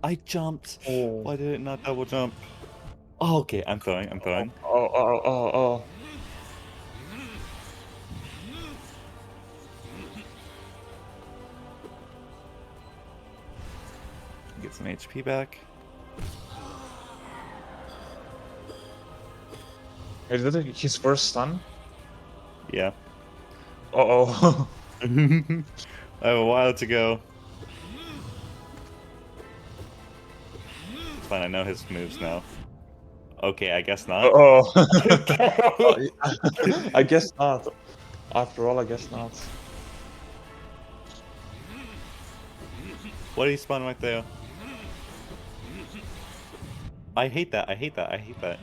I jumped. Oh. Why did it not double jump? Oh, okay, I'm throwing. I'm throwing. Oh. Get some HP back. Is that his first stun? Yeah. Uh-oh. I have a while to go. It's fine, I know his moves now. Okay, I guess not. Oh. I guess not. After all, I guess not. What did he spawn right there? I hate that, I hate that, I hate that.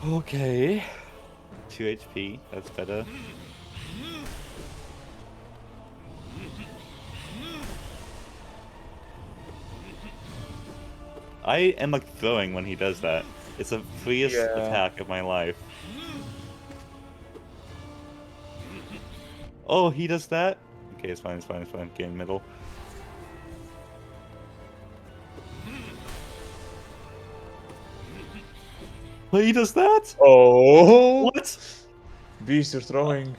Okay. 2 HP, that's better. I am like throwing when he does that. It's the freest attack of my life. Oh, he does that? Okay, it's fine, it's fine, it's fine. Get in middle. Oh, he does that? Oh! What? Beast, you're throwing.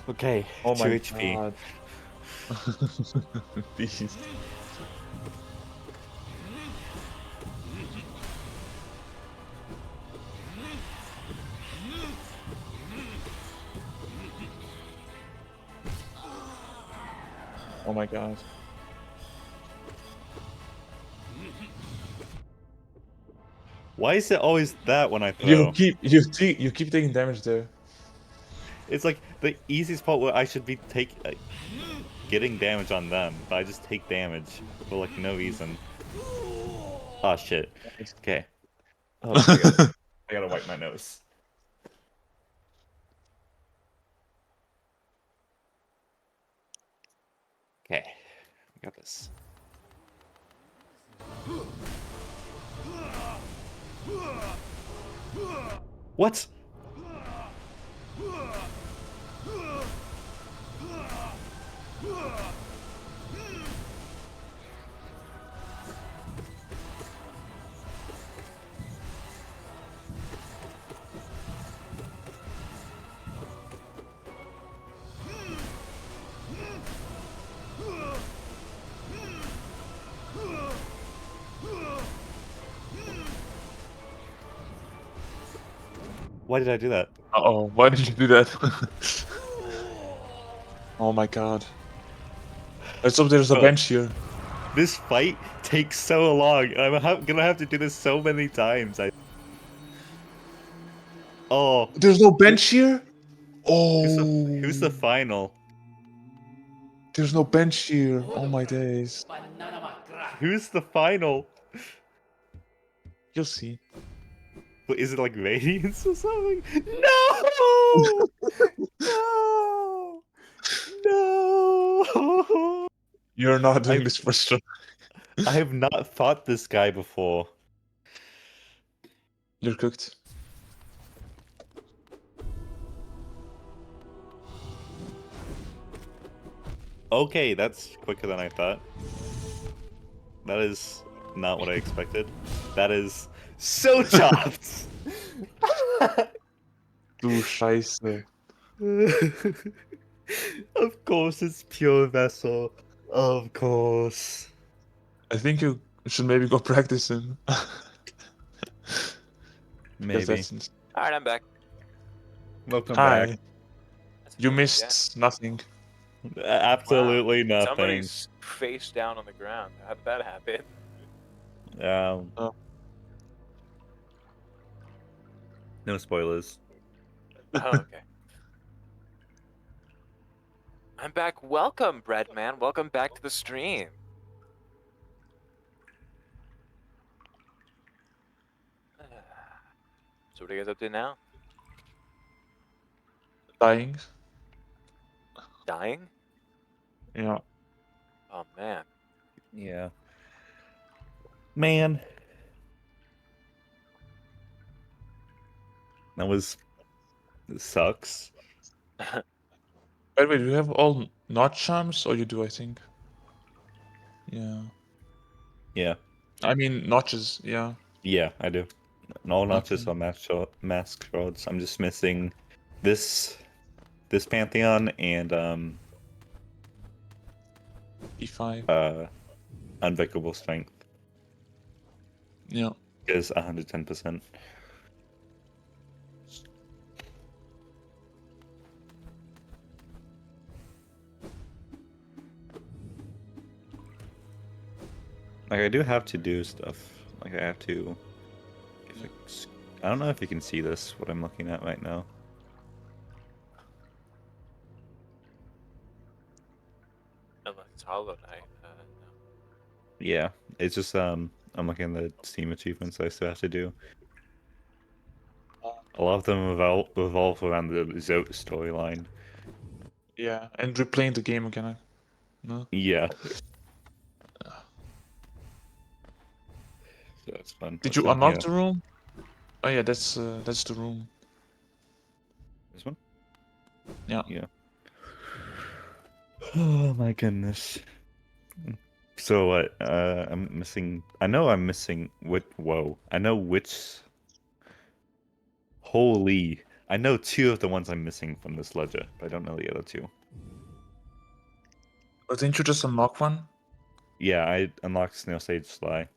Okay, Oh 2 my HP. god. Beast. Oh my god. Why is it always that when I You throw? keep taking damage there. It's like the easiest part where I should be getting damage on them, but I just take damage for like no reason. Oh shit. Okay. Oh, I gotta wipe my nose. Okay, I got this. What? Why did I do that? Uh-oh, why did you do that? Oh my god. Let's hope there's a bench here. This fight takes so long. Gonna have to do this so many times. Oh. There's no bench here? Oh. Who's the final? There's no bench here. Oh my days. Who's the final? You'll see. But is it like Radiance or something? No! No! No! You're not doing this for sure. I have not fought this guy before. You're cooked. Okay, that's quicker than I thought. That is not what I expected. That is so chopped! Du Scheiße. Of course it's pure vessel. Of course. I think you should maybe go practice him. Maybe. Alright, I'm back. Welcome Hi. back. You missed nothing. Absolutely Wow. nothing. Somebody's face down on the ground. How did that happen? No spoilers. Oh, okay. I'm back. Welcome, Breadman. Welcome back to the stream. So what are you guys up to now? Dying. Dying? Yeah. Oh man. Yeah. Man. It sucks. By the way, do you have all notch charms, or you do? I think. Yeah. Yeah. I mean notches. Yeah. Yeah, I do. No notches Okay. on mask shards. I'm just missing this Pantheon and E5. Unbreakable Strength. Yeah. Is 110%. Like I do have to do stuff. Like I have to. I don't know if you can see this. What I'm looking at right now. Unless it's Hollow Knight. No. Yeah, it's just I'm looking at the Steam achievements I still have to do. A lot of them revolve around the Zote storyline. Yeah, and replaying the game again. No. Yeah. So that's fun. Did What's you in unlock here? the room? Oh yeah, that's the room. This one? Yeah. Yeah. Oh my goodness. So what? I'm missing. I know I'm missing. Whoa! I know which. Holy! I know two of the ones I'm missing from this ledger, but I don't know the other two. But didn't you just unlock one? Yeah, I unlocked Snail Sage Sly,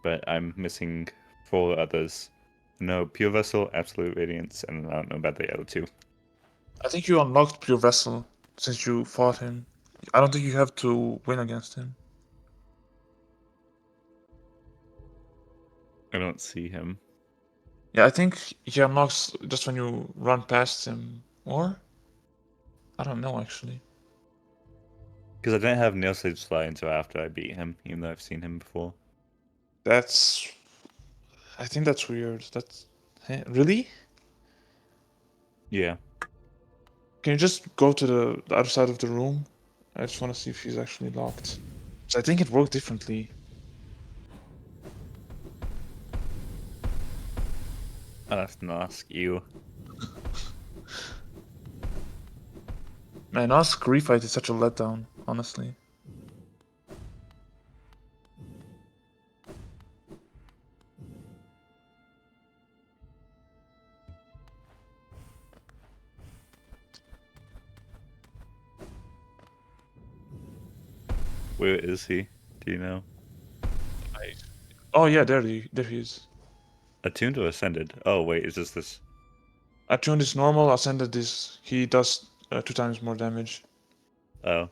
but I'm missing 4 others. No, Pure Vessel, Absolute Radiance, and I don't know about the other two. I think you unlocked Pure Vessel since you fought him. I don't think you have to win against him. I don't see him. Yeah, I think he unlocks just when you run past him, or? I don't know, actually. Because I didn't have Nail Sage Sly until after I beat him, even though I've seen him before. That's... I think that's weird. That's... Really? Yeah. Can you just go to the other side of the room? I just want to see if he's actually locked. So I think it worked differently. I'll have to ask you. Man, Ask Refight is such a letdown, honestly. Where is he? Do you know? Oh yeah, there he is. Attuned or Ascended? Oh wait, is this? Attuned is normal, Ascended is... He does 2 times more damage. Oh.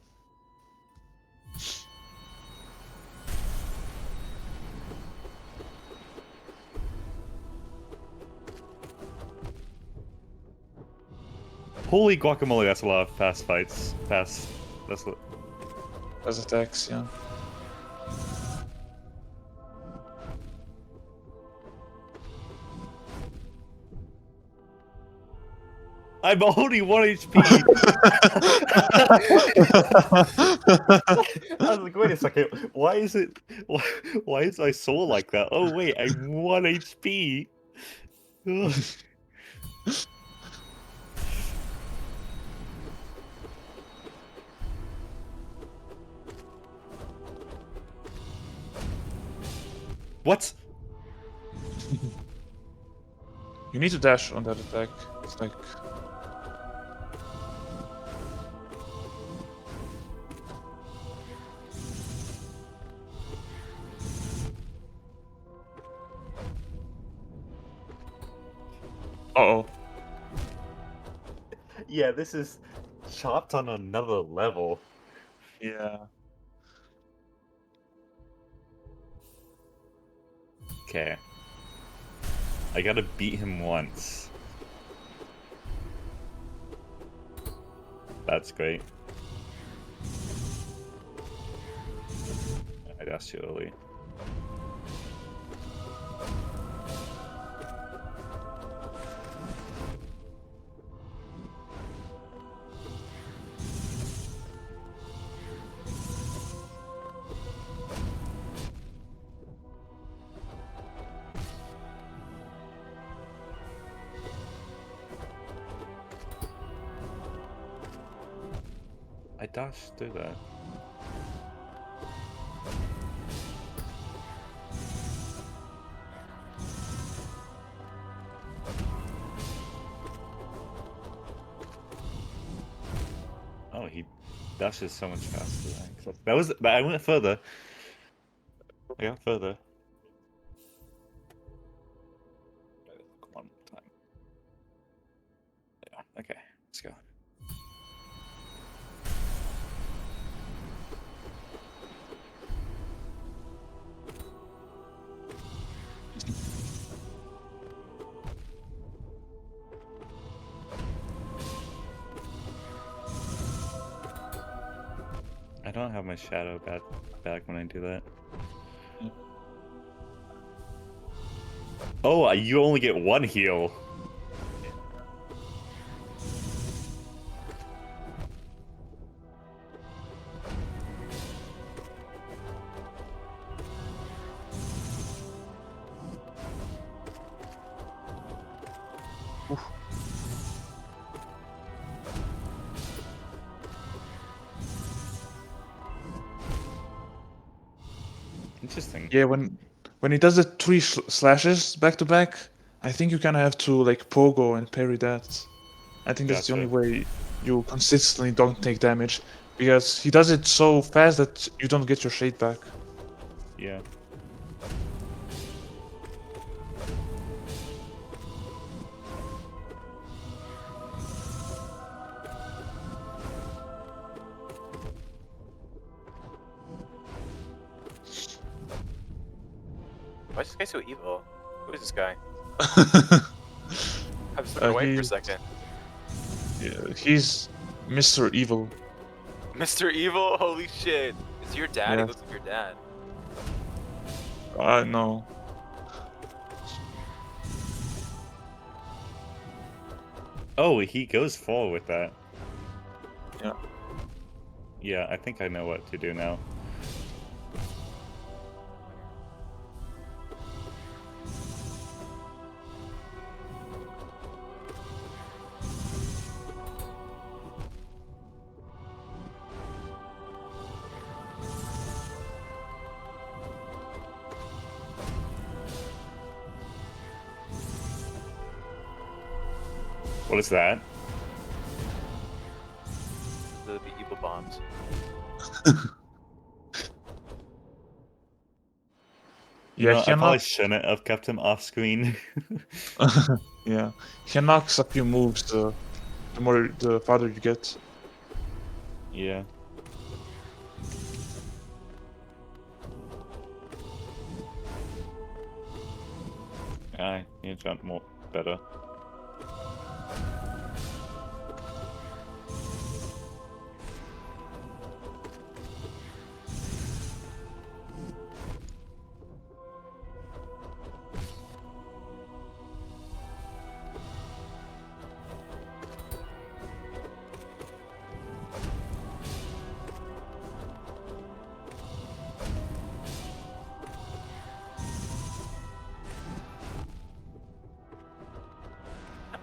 Holy guacamole, that's a lot of fast fights. Fast... That's attacks, yeah. I'm only 1 HP! I was like, wait a second, why is my soul like that? Oh wait, I'm 1 HP! What? You need to dash on that attack. It's like... Uh-oh. Yeah, this is chopped on another level. Yeah. Okay. I gotta beat him once. That's great. I dashed too early. dash do that? Oh, he dashes so much faster than I expected. That was, but I went further. I got further. One time. Yeah. Okay. Let's go. I don't have my shadow back when I do that. Oh, you only get one heal. Interesting. Yeah, when he does the 3 slashes back to back, I think you kind of have to like pogo and parry that. I think that's the only way you consistently don't take damage, because he does it so fast that you don't get your shade back. Yeah. Why is this guy so evil? Who is this guy? I was looking away for a second. Yeah, he's Mr. Evil. Mr. Evil? Holy shit. Is he your dad? Yeah. He looks like your dad. No. Oh, he goes full with that. Yeah. Yeah, I think I know what to do now. What is that? The evil bombs. You know, I probably shouldn't have kept him off screen. Yeah, he knocks a few moves the farther you get. Yeah. I need to jump more better.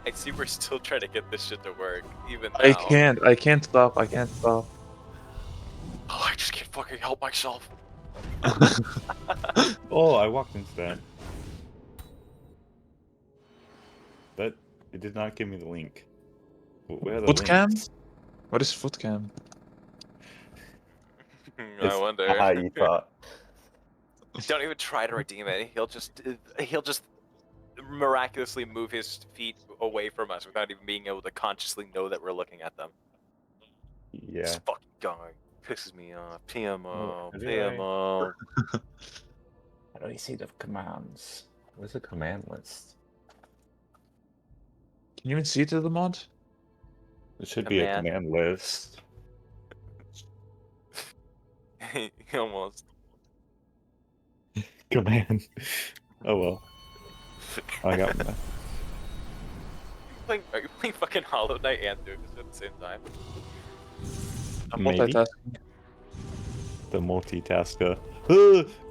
I see we're still trying to get this shit to work, even now. I can't stop. Oh, I just can't fucking help myself. Oh, I walked into that. But it did not give me the link. Where are the Foot cam? links? What is foot cam? I wonder. You thought. Don't even try to redeem it. He'll just miraculously move his feet away from us without even being able to consciously know that we're looking at them. Yeah. This fucking guy pisses me off. PMO, How do PMO. How do I see the commands? Where's the command list? Can you even see it in the mod? There should be a command list. Almost. Command. Oh well. I got that. Are you playing fucking Hollow Knight and doing this at the same time? Maybe. The multitasker.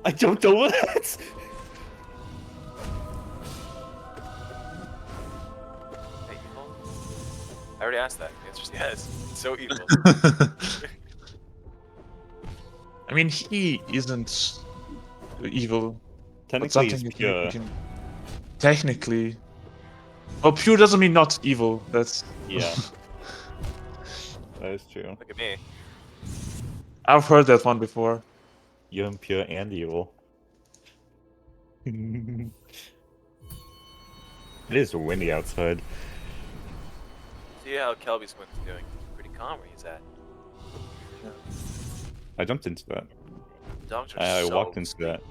I jumped over that! I already asked that. The answer's yes. It's so evil. I mean, he isn't evil. But Technically, something he's can make pure. him technically. Well, pure doesn't mean not evil. That's Yeah. That is true. Look at me. I've heard that one before. You're impure and evil. It is windy outside. See how Kelby Squint's doing. Pretty calm where he's at. I jumped into that. Dogs are I so walked into that.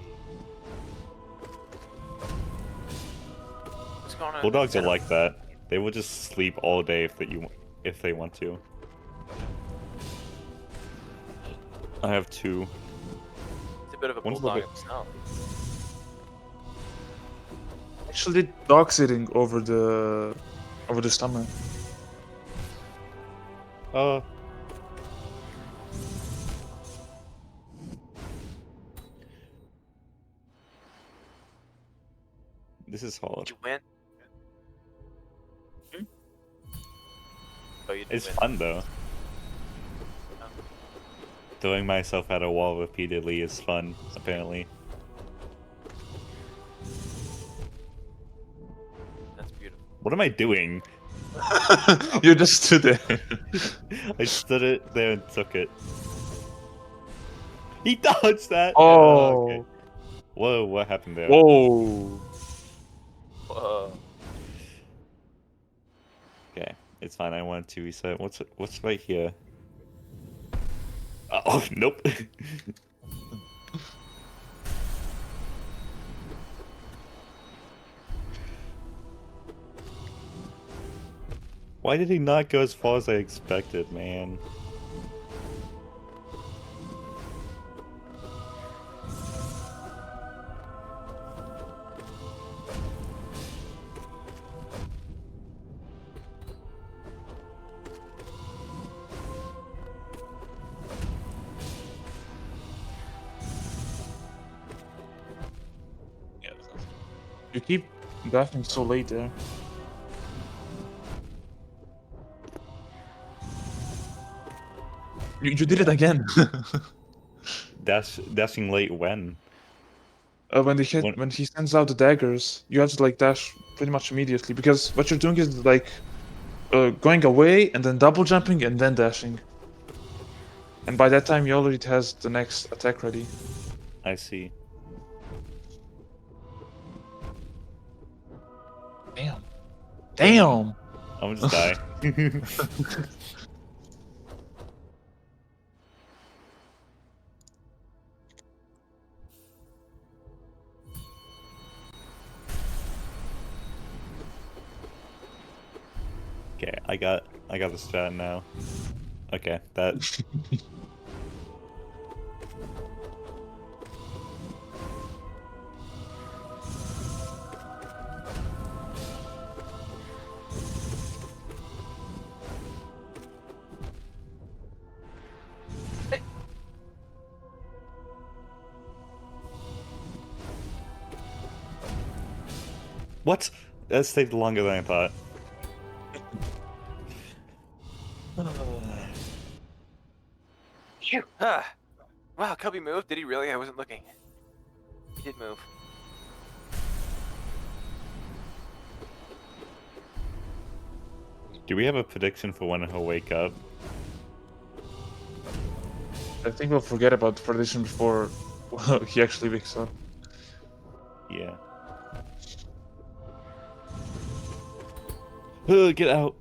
What's going on? Bulldogs are like that. They will just sleep all day if they want to. I have 2. It's a bit of a One's bulldog little bit- himself. Actually, dog sitting over the stomach. This is hard. Did you win? Oh, you did It's win. fun though. Throwing myself at a wall repeatedly is fun, apparently. That's beautiful. What am I doing? You just stood there. I stood it there and took it. He dodged that! Oh. Okay. Whoa, what happened there? Whoa. Whoa. Okay, it's fine. I wanted to reset. What's right here? Oh, nope. Why did he not go as far as I expected, man? You keep dashing so late there. You did it again. Dashing late when? When he sends out the daggers, you have to like dash pretty much immediately because what you're doing is like going away and then double jumping and then dashing. And by that time, he already has the next attack ready. I see. Damn. Damn! I'm gonna just die. Okay, I got the strat now. Okay, that. What? That stayed longer than I thought. Phew. Ah. Wow, Cubby moved? Did he really? I wasn't looking. He did move. Do we have a prediction for when he'll wake up? I think we'll forget about the prediction before he actually wakes up. Yeah. Get out!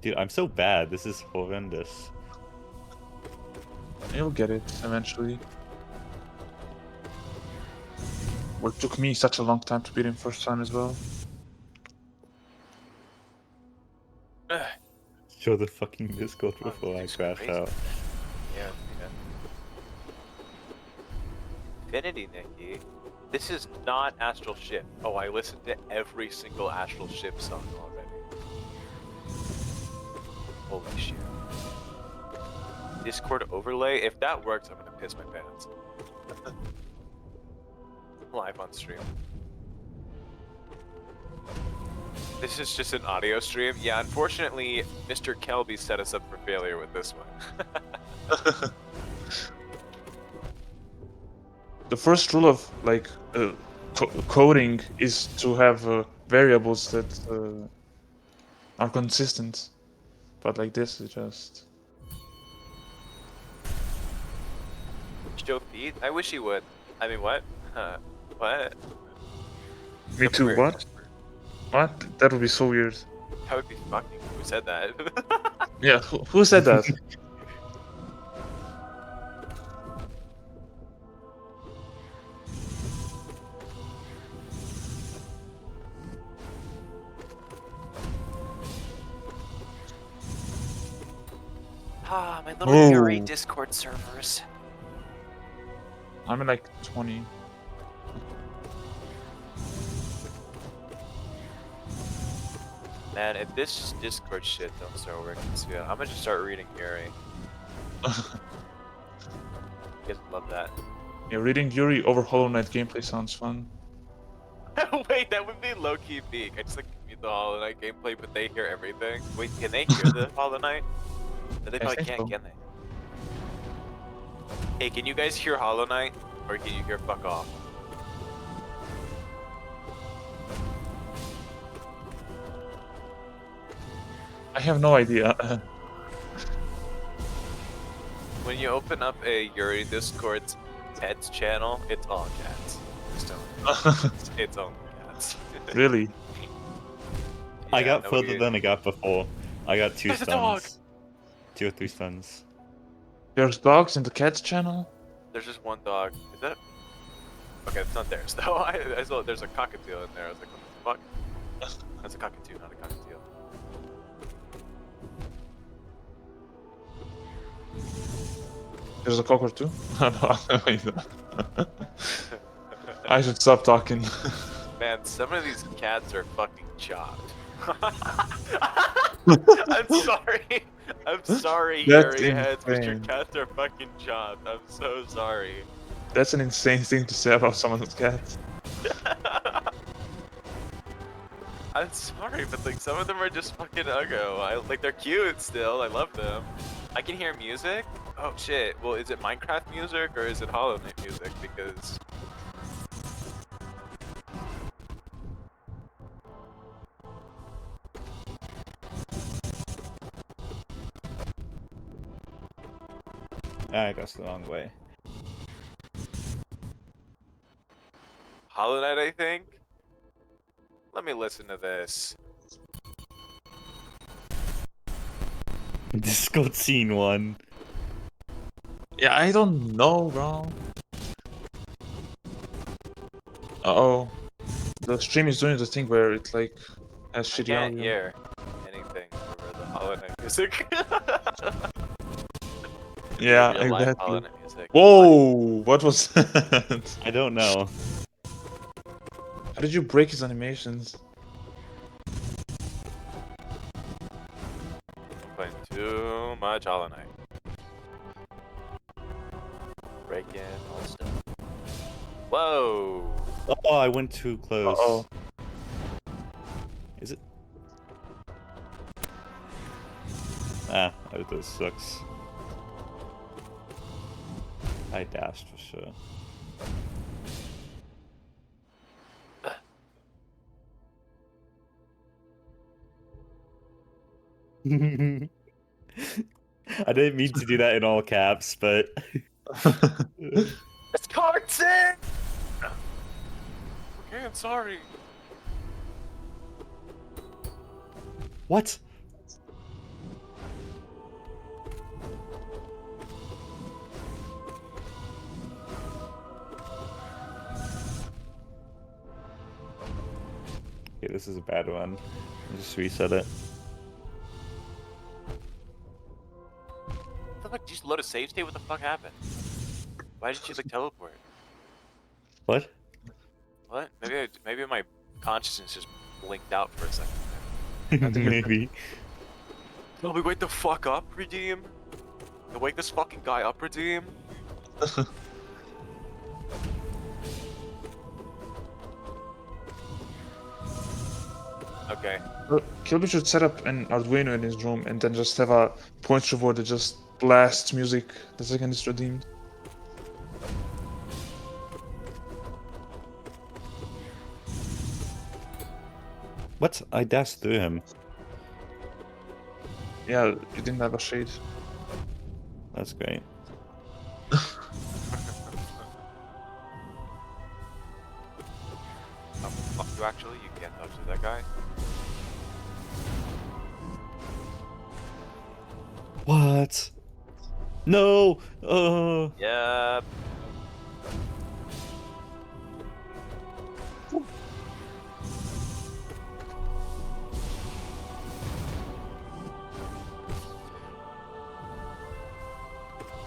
Dude, I'm so bad. This is horrendous. You'll get it eventually. Well, it took me such a long time to beat him first time as well. Show the fucking Discord before I crash out. Yeah. Infinity, Nikki. This is not Astral Ship. Oh, I listened to every single Astral Ship song already. Holy shit. Discord overlay? If that works, I'm gonna piss my pants. Live on stream. This is just an audio stream. Yeah, unfortunately, Mr. Kelby set us up for failure with this one. The first rule of like coding is to have variables that are consistent, but like this is just. Joe Pete? I wish he would. I mean, what? What? Me too. What? What? That would be so weird. That would be fucking. Who said that? Yeah, who said that? Ah, my little Yuri Discord servers. I'm at like 20. Man, if this Discord shit don't start working soon, I'm gonna just start reading Yuri. You guys love that. Yeah, reading Yuri over Hollow Knight gameplay sounds fun. Wait, that would be low-key peak. I just like mute the Hollow Knight gameplay, but they hear everything. Wait, can they hear the Hollow Knight? No, they probably can't, can they? Hey, can you guys hear Hollow Knight? Or can you hear fuck off? I have no idea. When you open up a Yuri Discord's pets channel, it's all cats. Just don't. It's only cats. Really? I got no, further than I got before. I got 2 There's a dog! stuns. 2 or 3 stuns. There's dogs in the cats channel? There's just one dog. Is that? Okay, it's not theirs though. I saw there's a cockatiel in there. I was like, what the fuck? That's a cockatoo, not a cockatiel. There's a cocker too? I should stop talking. Man, some of these cats are fucking chopped. I'm sorry. I'm sorry, That's Yuri heads, but your insane. cats are fucking chopped. I'm so sorry. That's an insane thing to say about someone's cat. I'm sorry, but like some of them are just fucking uggo. Like they're cute still. I love them. I can hear music. Oh shit. Well, is it Minecraft music or is it Hollow Knight music? Because I guess the wrong way. Hollow Knight, I think. Let me listen to this. Discord scene 1. Yeah, I don't know, bro. Uh-oh. The stream is doing the thing where it like has I shitty can't audio. hear anything over the Hollow Knight music. Yeah, Real life Hollow exactly. Knight music. Whoa! What was that? I don't know. How did you break his animations? I'm playing too much Hollow Knight. Breaking all stuff. Whoa! Oh, I went too close. Uh-oh. Is it? Ah, this sucks. I dashed for sure. I didn't mean to do that in all caps, but... It's Carson! Okay, I'm sorry. What? Okay, this is a bad one. I'll just reset it. What the fuck? Did you just load a save state? What the fuck happened? Why did you like teleport? What? What? Maybe my consciousness just blinked out for a second. Maybe. No, we wake the fuck up, Redeem. You wake this fucking guy up, Redeem. Okay. Kilby should set up an Arduino in his room and then just have a pointer board that just blasts music the second it's redeemed. What? I dashed through him. Yeah, you didn't have a shade. That's great. Fuck you, actually. You can't touch that guy. What? No! Yep.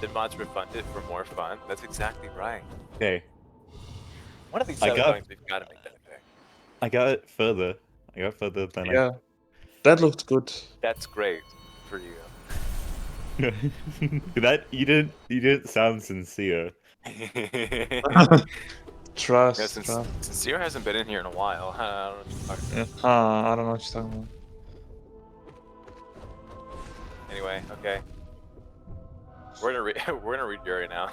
Did mods refund it for more fun? That's exactly right. Okay. One of these I seven got- times we've got to make that a thing. I got it further. I got further than Yeah, that looked good. That's great for you. That you didn't sound sincere. Trust, Yeah, since trust. Sincere hasn't been in here in a while. I don't know what you're talking about. Yeah, I don't know what you're talking about. Anyway, okay. We're gonna read Yuri now.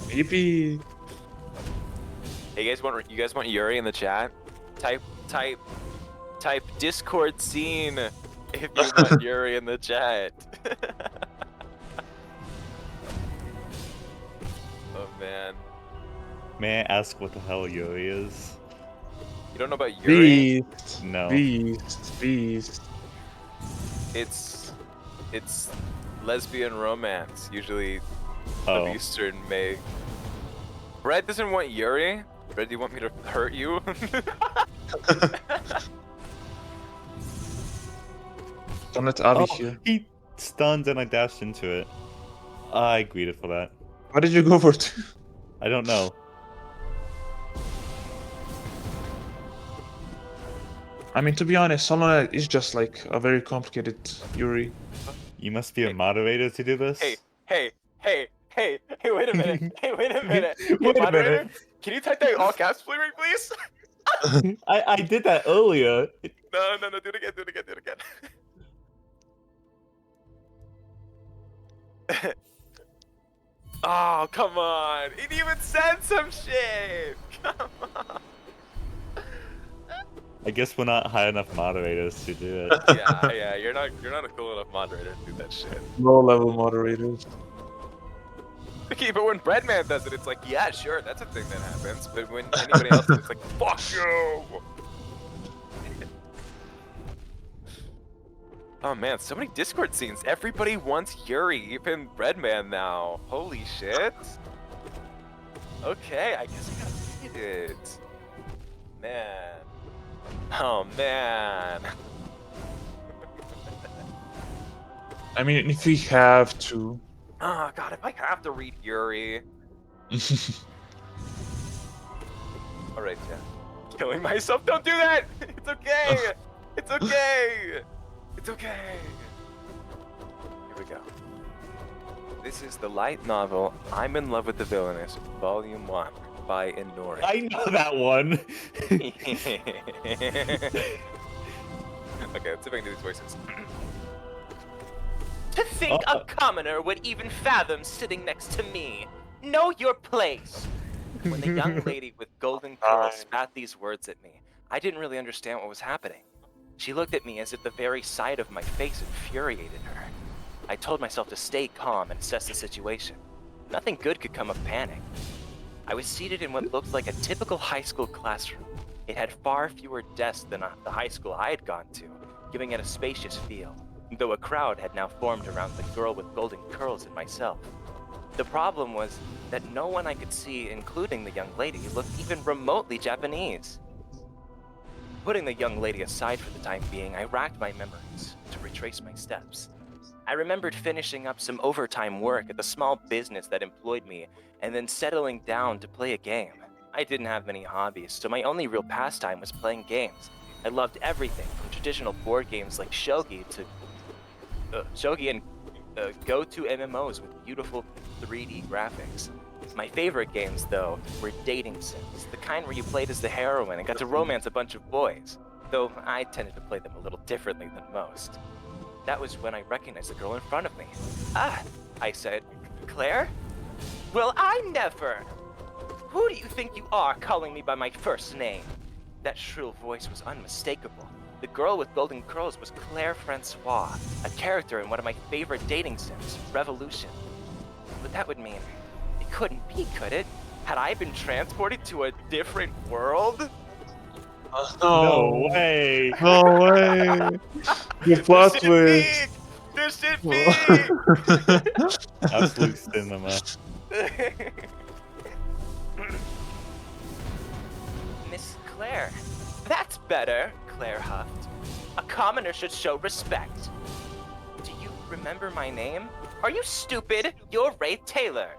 Yippee! Hey, you guys want Yuri in the chat? Type Discord scene if you want Yuri in the chat. Oh man. May I ask what the hell Yuri is? You don't know about Yuri? Beast. No. Beast. It's lesbian romance, usually Oh. of Eastern May. Brad doesn't want Yuri. Brad, do you want me to hurt you? Don't let Avi Oh, here. he stunned and I dashed into it. I greeted for that. Why did you go for two? I don't know. I mean, to be honest, Hollow Knight is just like a very complicated Yuri. You must be a moderator to do this? Hey, wait a minute. Hey, wait a minute. Hey, Wait a moderator, minute. can you type that in all caps for me, please? I did that earlier. No, do it again, Oh, come on. It even said some shit. Come on. I guess we're not high enough moderators to do it. Yeah, you're not a cool enough moderator to do that shit. Low-level moderators. Okay, but when Breadman does it, it's like, yeah, sure, that's a thing that happens. But when anybody else does it, it's like, fuck you! Oh man, so many Discord scenes. Everybody wants Yuri, even Breadman now. Holy shit. Okay, I guess I gotta read it. Man. Oh man. I mean, if we have to. Oh god, if I have to read Yuri. Alright, yeah. Killing myself, don't do that! It's okay! It's okay! It's okay! Here we go. This is the light novel, I'm in Love with the Villainess, Volume 1, by Inori. I know that one! Okay, let's see if I can do these voices. To think a commoner would even fathom sitting next to me. Know your place. When the young lady with golden curls spat these words at me, I didn't really understand what was happening. She looked at me as if the very sight of my face infuriated her. I told myself to stay calm and assess the situation. Nothing good could come of panic. I was seated in what looked like a typical high school classroom. It had far fewer desks than the high school I had gone to, giving it a spacious feel, though a crowd had now formed around the girl with golden curls and myself. The problem was that no one I could see, including the young lady, looked even remotely Japanese. Putting the young lady aside for the time being, I racked my memories to retrace my steps. I remembered finishing up some overtime work at the small business that employed me, and then settling down to play a game. I didn't have many hobbies, so my only real pastime was playing games. I loved everything from traditional board games like Shogi to and go-to MMOs with beautiful 3D graphics. My favorite games, though, were dating sims, the kind where you played as the heroine and got to romance a bunch of boys. though I tended to play them a little differently than most. That was when I recognized the girl in front of me. Ah, I said, Claire? Well, I never! Who do you think you are calling me by my first name? That shrill voice was unmistakable. The girl with golden curls was Claire Francois, a character in one of my favorite dating sims, Revolution. But that would mean it couldn't be, could it? Had I been transported to a different world? No way! No way! The plot twist! This shit peak! Absolute cinema. Miss Claire. That's better, Claire huffed. A commoner should show respect. Do you remember my name? Are you stupid? You're Ray Taylor.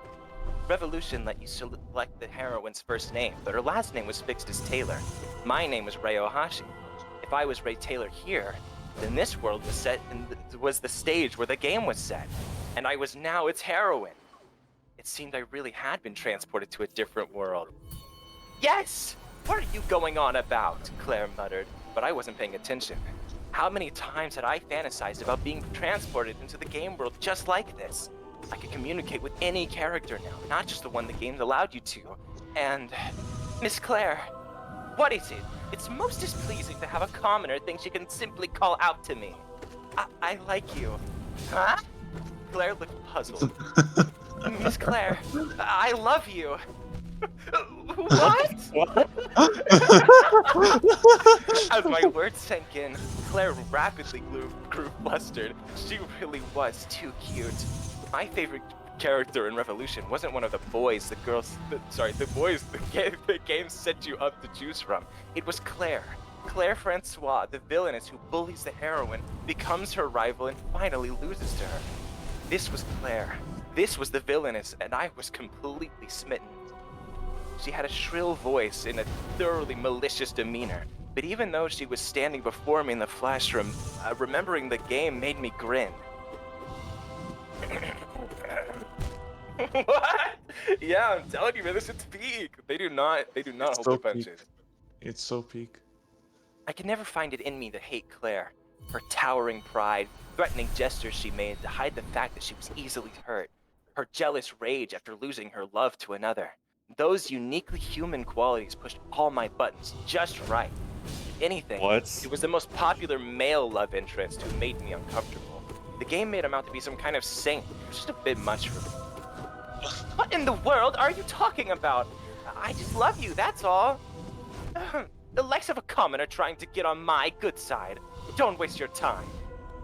Revolution let you select the heroine's first name, but her last name was fixed as Taylor. My name was Ray Ohashi. If I was Ray Taylor here, then this world was set and was the stage where the game was set, and I was now its heroine. It seemed I really had been transported to a different world. Yes! What are you going on about? Claire muttered, but I wasn't paying attention. How many times had I fantasized about being transported into the game world just like this? I could communicate with any character now, not just the one the games allowed you to. And... Miss Claire, what is it? It's most displeasing to have a commoner think she can simply call out to me. I like you. Huh? Claire looked puzzled. Miss Claire, I love you. What? As my words sank in, Claire rapidly grew flustered. She really was too cute. My favorite character in Revolution wasn't one of the boys the game set you up to choose from. It was Claire. Claire Francois, the villainess who bullies the heroine, becomes her rival and finally loses to her. This was Claire. This was the villainess, and I was completely smitten. She had a shrill voice and a thoroughly malicious demeanor, but even though she was standing before me in the flesh room, remembering the game made me grin. What? Yeah, I'm telling you, man, this is peak. They do not hold their punches. It's so peak. I could never find it in me to hate Claire. Her towering pride, threatening gestures she made to hide the fact that she was easily hurt, her jealous rage after losing her love to another. Those uniquely human qualities pushed all my buttons just right. If anything, it was the most popular male love interest who made me uncomfortable. The game made him out to be some kind of saint. It was just a bit much for me. What in the world are you talking about? I just love you, that's all. The likes of a commoner trying to get on my good side. Don't waste your time.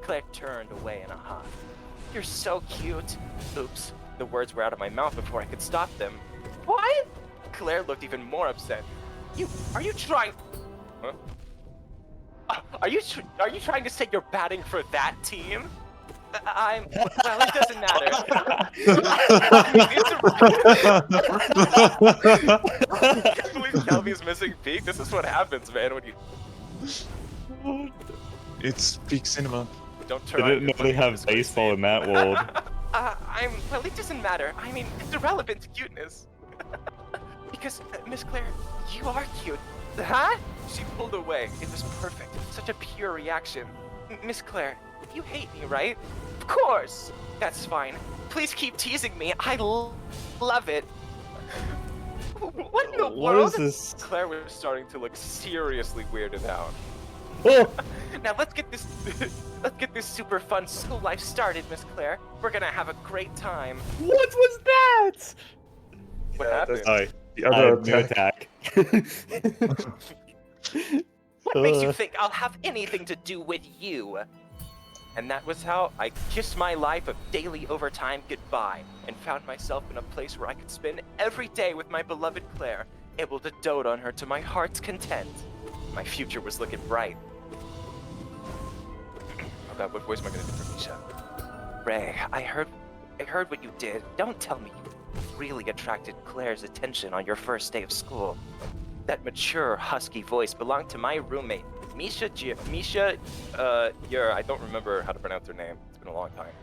Claire turned away in a huff. You're so cute. Oops, the words were out of my mouth before I could stop them. What? Claire looked even more upset. Are you trying... Huh? Are you trying to say you're batting for that team? Well, it doesn't matter. I can't believe Kelby's missing peak. This is what happens, man, when you... It's peak cinema. Don't turn I didn't know they have baseball in that world. Well, it doesn't matter. I mean, it's irrelevant to cuteness. Because, Miss Claire, you are cute. Huh? She pulled away. It was perfect. Such a pure reaction. Miss Claire, you hate me, right? Of course. That's fine. Please keep teasing me. I love it. What in the world? What is this? Claire was starting to look seriously weirded out. Now let's get this super fun school life started, Miss Claire. We're gonna have a great time. What was that? What happened? Sorry, the other new attack. What makes you think I'll have anything to do with you? And that was how I kissed my life of daily overtime goodbye and found myself in a place where I could spend every day with my beloved Claire, able to dote on her to my heart's content. My future was looking bright. Oh god, what voice am I gonna do for Misha? Ray, I heard what you did. Don't tell me you really attracted Claire's attention on your first day of school. That mature, husky voice belonged to my roommate, Misha, I don't remember how to pronounce her name. It's been a long time.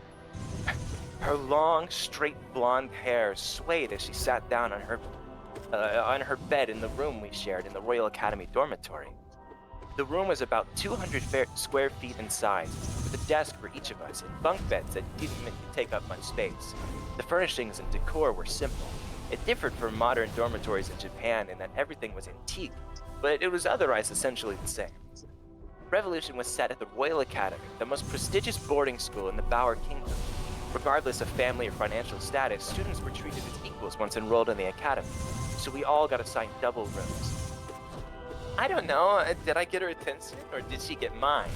Her long, straight blonde hair swayed as she sat down on her bed in the room we shared in the Royal Academy dormitory. The room was about 200 square feet in size, with a desk for each of us and bunk beds that didn't even take up much space. The furnishings and decor were simple. It differed from modern dormitories in Japan in that everything was antique, but it was otherwise essentially the same. Revolution was set at the Royal Academy, the most prestigious boarding school in the Bower Kingdom. Regardless of family or financial status, students were treated as equals once enrolled in the academy, so we all got assigned double rooms. I don't know, did I get her attention, or did she get mine?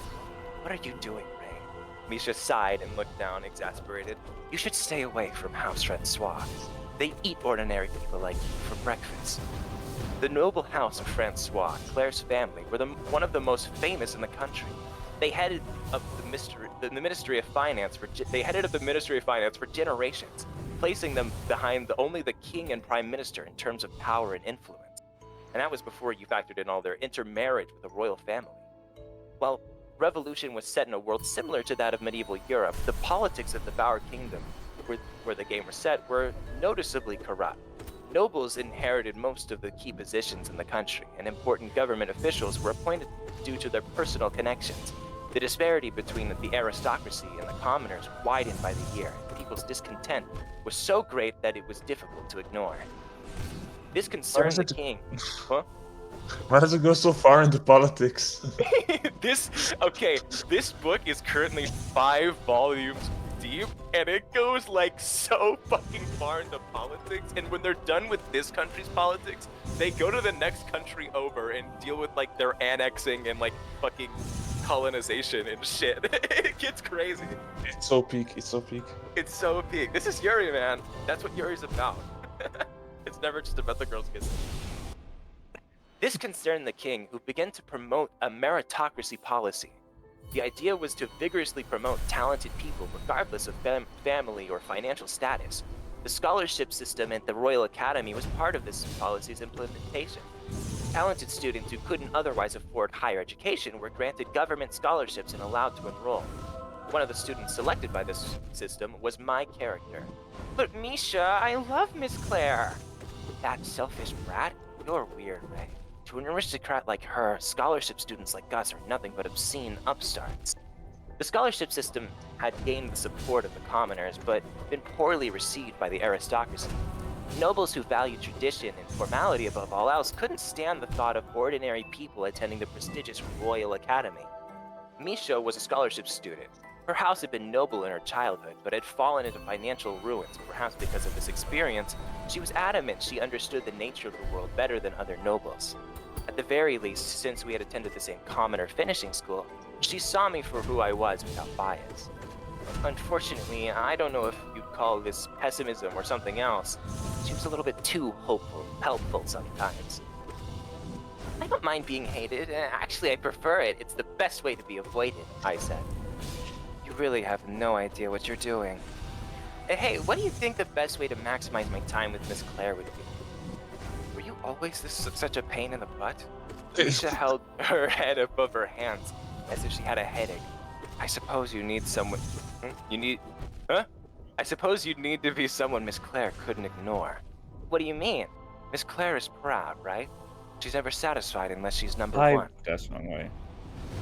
What are you doing, Ray? Misha sighed and looked down, exasperated. You should stay away from House Francois. They eat ordinary people like you for breakfast. The noble house of Francois, Claire's family, were one of the most famous in the country. They headed up the Ministry of Finance for generations, placing them behind only the king and prime minister in terms of power and influence. And that was before you factored in all their intermarriage with the royal family. While revolution was set in a world similar to that of medieval Europe, the politics of the Bower Kingdom, where the game was set, were noticeably corrupt. Nobles inherited most of the key positions in the country, and important government officials were appointed due to their personal connections. The disparity between the aristocracy and the commoners widened by the year. People's discontent was so great that it was difficult to ignore. This concerned the king. Huh? Why does it go so far into politics? This book is currently 5 volumes deep, and it goes like so fucking far into politics. And when they're done with this country's politics, they go to the next country over and deal with like their annexing and like fucking colonization and shit. It gets crazy. It's so peak. It's so peak. It's so peak. This is Yuri, man. That's what Yuri's about. It's never just about the girls kissing. This concerned the king, who began to promote a meritocracy policy. The idea was to vigorously promote talented people regardless of family or financial status. The scholarship system at the Royal Academy was part of this policy's implementation. Talented students who couldn't otherwise afford higher education were granted government scholarships and allowed to enroll. One of the students selected by this system was my character. But Misha, I love Miss Claire. That selfish brat? You're weird, Ray. To an aristocrat like her, scholarship students like us are nothing but obscene upstarts. The scholarship system had gained the support of the commoners, but been poorly received by the aristocracy. Nobles who valued tradition and formality above all else couldn't stand the thought of ordinary people attending the prestigious Royal Academy. Misha was a scholarship student. Her house had been noble in her childhood, but had fallen into financial ruins. Perhaps because of this experience, she was adamant she understood the nature of the world better than other nobles. At the very least, since we had attended the same commoner finishing school, she saw me for who I was without bias. Unfortunately, I don't know if you'd call this pessimism or something else. She was a little bit too helpful sometimes. I don't mind being hated. Actually, I prefer it. It's the best way to be avoided, I said. You really have no idea what you're doing. Hey, what do you think the best way to maximize my time with Miss Claire would be? Were you always such a pain in the butt? Misha held her head above her hands, as if she had a headache. I suppose you need someone... I suppose you'd need to be someone Miss Claire couldn't ignore. What do you mean? Miss Claire is proud, right? She's never satisfied unless she's number one. That's the wrong way.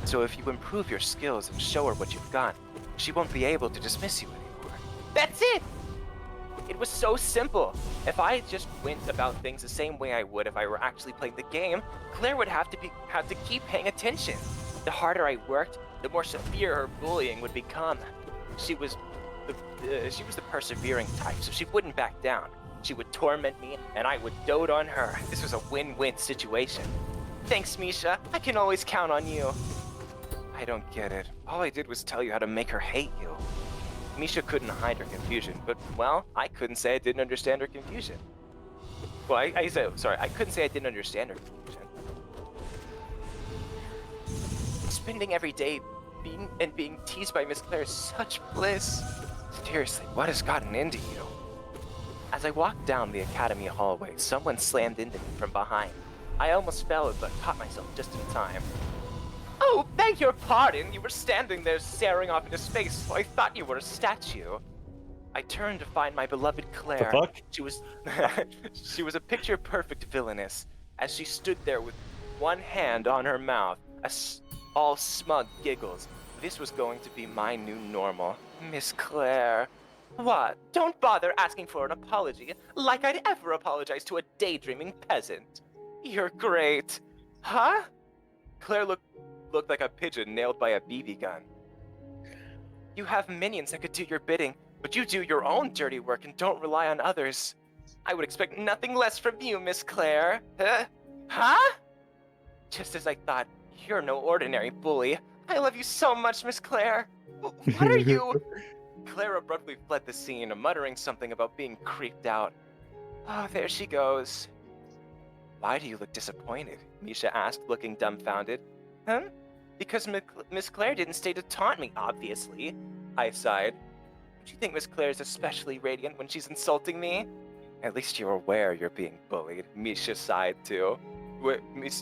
So if you improve your skills and show her what you've got, she won't be able to dismiss you anymore. That's it! It was so simple. If I just went about things the same way I would if I were actually playing the game, Claire would have to keep paying attention. The harder I worked, the more severe her bullying would become. She was the persevering type, so she wouldn't back down. She would torment me, and I would dote on her. This was a win-win situation. Thanks, Misha. I can always count on you. I don't get it. All I did was tell you how to make her hate you. Misha couldn't hide her confusion, but, well, I couldn't say I didn't understand her confusion. Well, I couldn't say I didn't understand her confusion. Spending every day being teased by Miss Claire is such bliss. Seriously, what has gotten into you? As I walked down the academy hallway, someone slammed into me from behind. I almost fell, but caught myself just in time. Oh, beg your pardon. You were standing there staring off into space, so I thought you were a statue. I turned to find my beloved Claire. The fuck? She was a picture-perfect villainess. As she stood there with one hand on her mouth, all smug giggles. This was going to be my new normal. Miss Claire. What? Don't bother asking for an apology, like I'd ever apologize to a daydreaming peasant. You're great. Huh? Claire looked like a pigeon nailed by a BB gun. You have minions that could do your bidding, but you do your own dirty work and don't rely on others. I would expect nothing less from you, Miss Claire. Huh? Just as I thought, you're no ordinary bully. I love you so much, Miss Claire. What are you? Claire abruptly fled the scene, muttering something about being creeped out. Oh, there she goes. Why do you look disappointed? Misha asked, looking dumbfounded. Huh? Because Miss Claire didn't stay to taunt me, obviously. I sighed. Don't you think Miss Claire is especially radiant when she's insulting me? At least you're aware you're being bullied. Misha sighed too.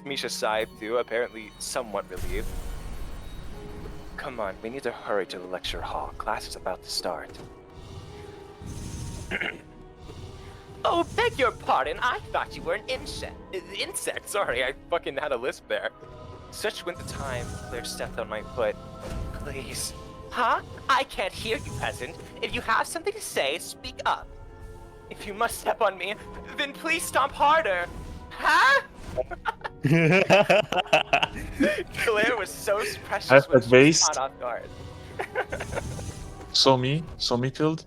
Misha sighed too, apparently somewhat relieved. Come on, we need to hurry to the lecture hall. Class is about to start. Oh, beg your pardon. I thought you were an insect. Sorry, I fucking had a lisp there. Such went the time. Claire stepped on my foot. Please. Huh? I can't hear you, peasant. If you have something to say, speak up. If you must step on me, then please stomp harder. Huh? Claire was so precious when she was caught off guard. Saw me killed.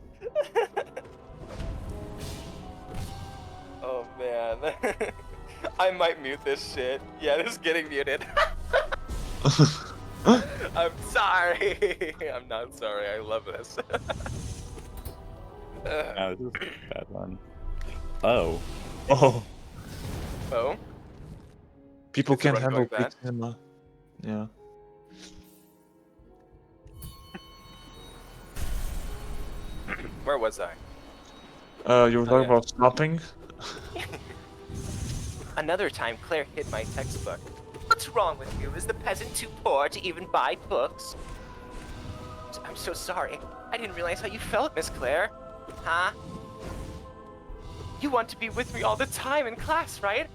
Oh man. I might mute this shit. Yeah, this is getting muted. I'm sorry. I'm not sorry. I love this. No, this is a bad one. Oh. Oh. Oh? People Is the can't run handle going bad? big cinema. Yeah. Where was I? You were talking about stopping? Another time, Claire hid my textbook. What's wrong with you? Is the peasant too poor to even buy books? I'm so sorry. I didn't realize how you felt, Miss Claire. Huh? You want to be with me all the time in class, right?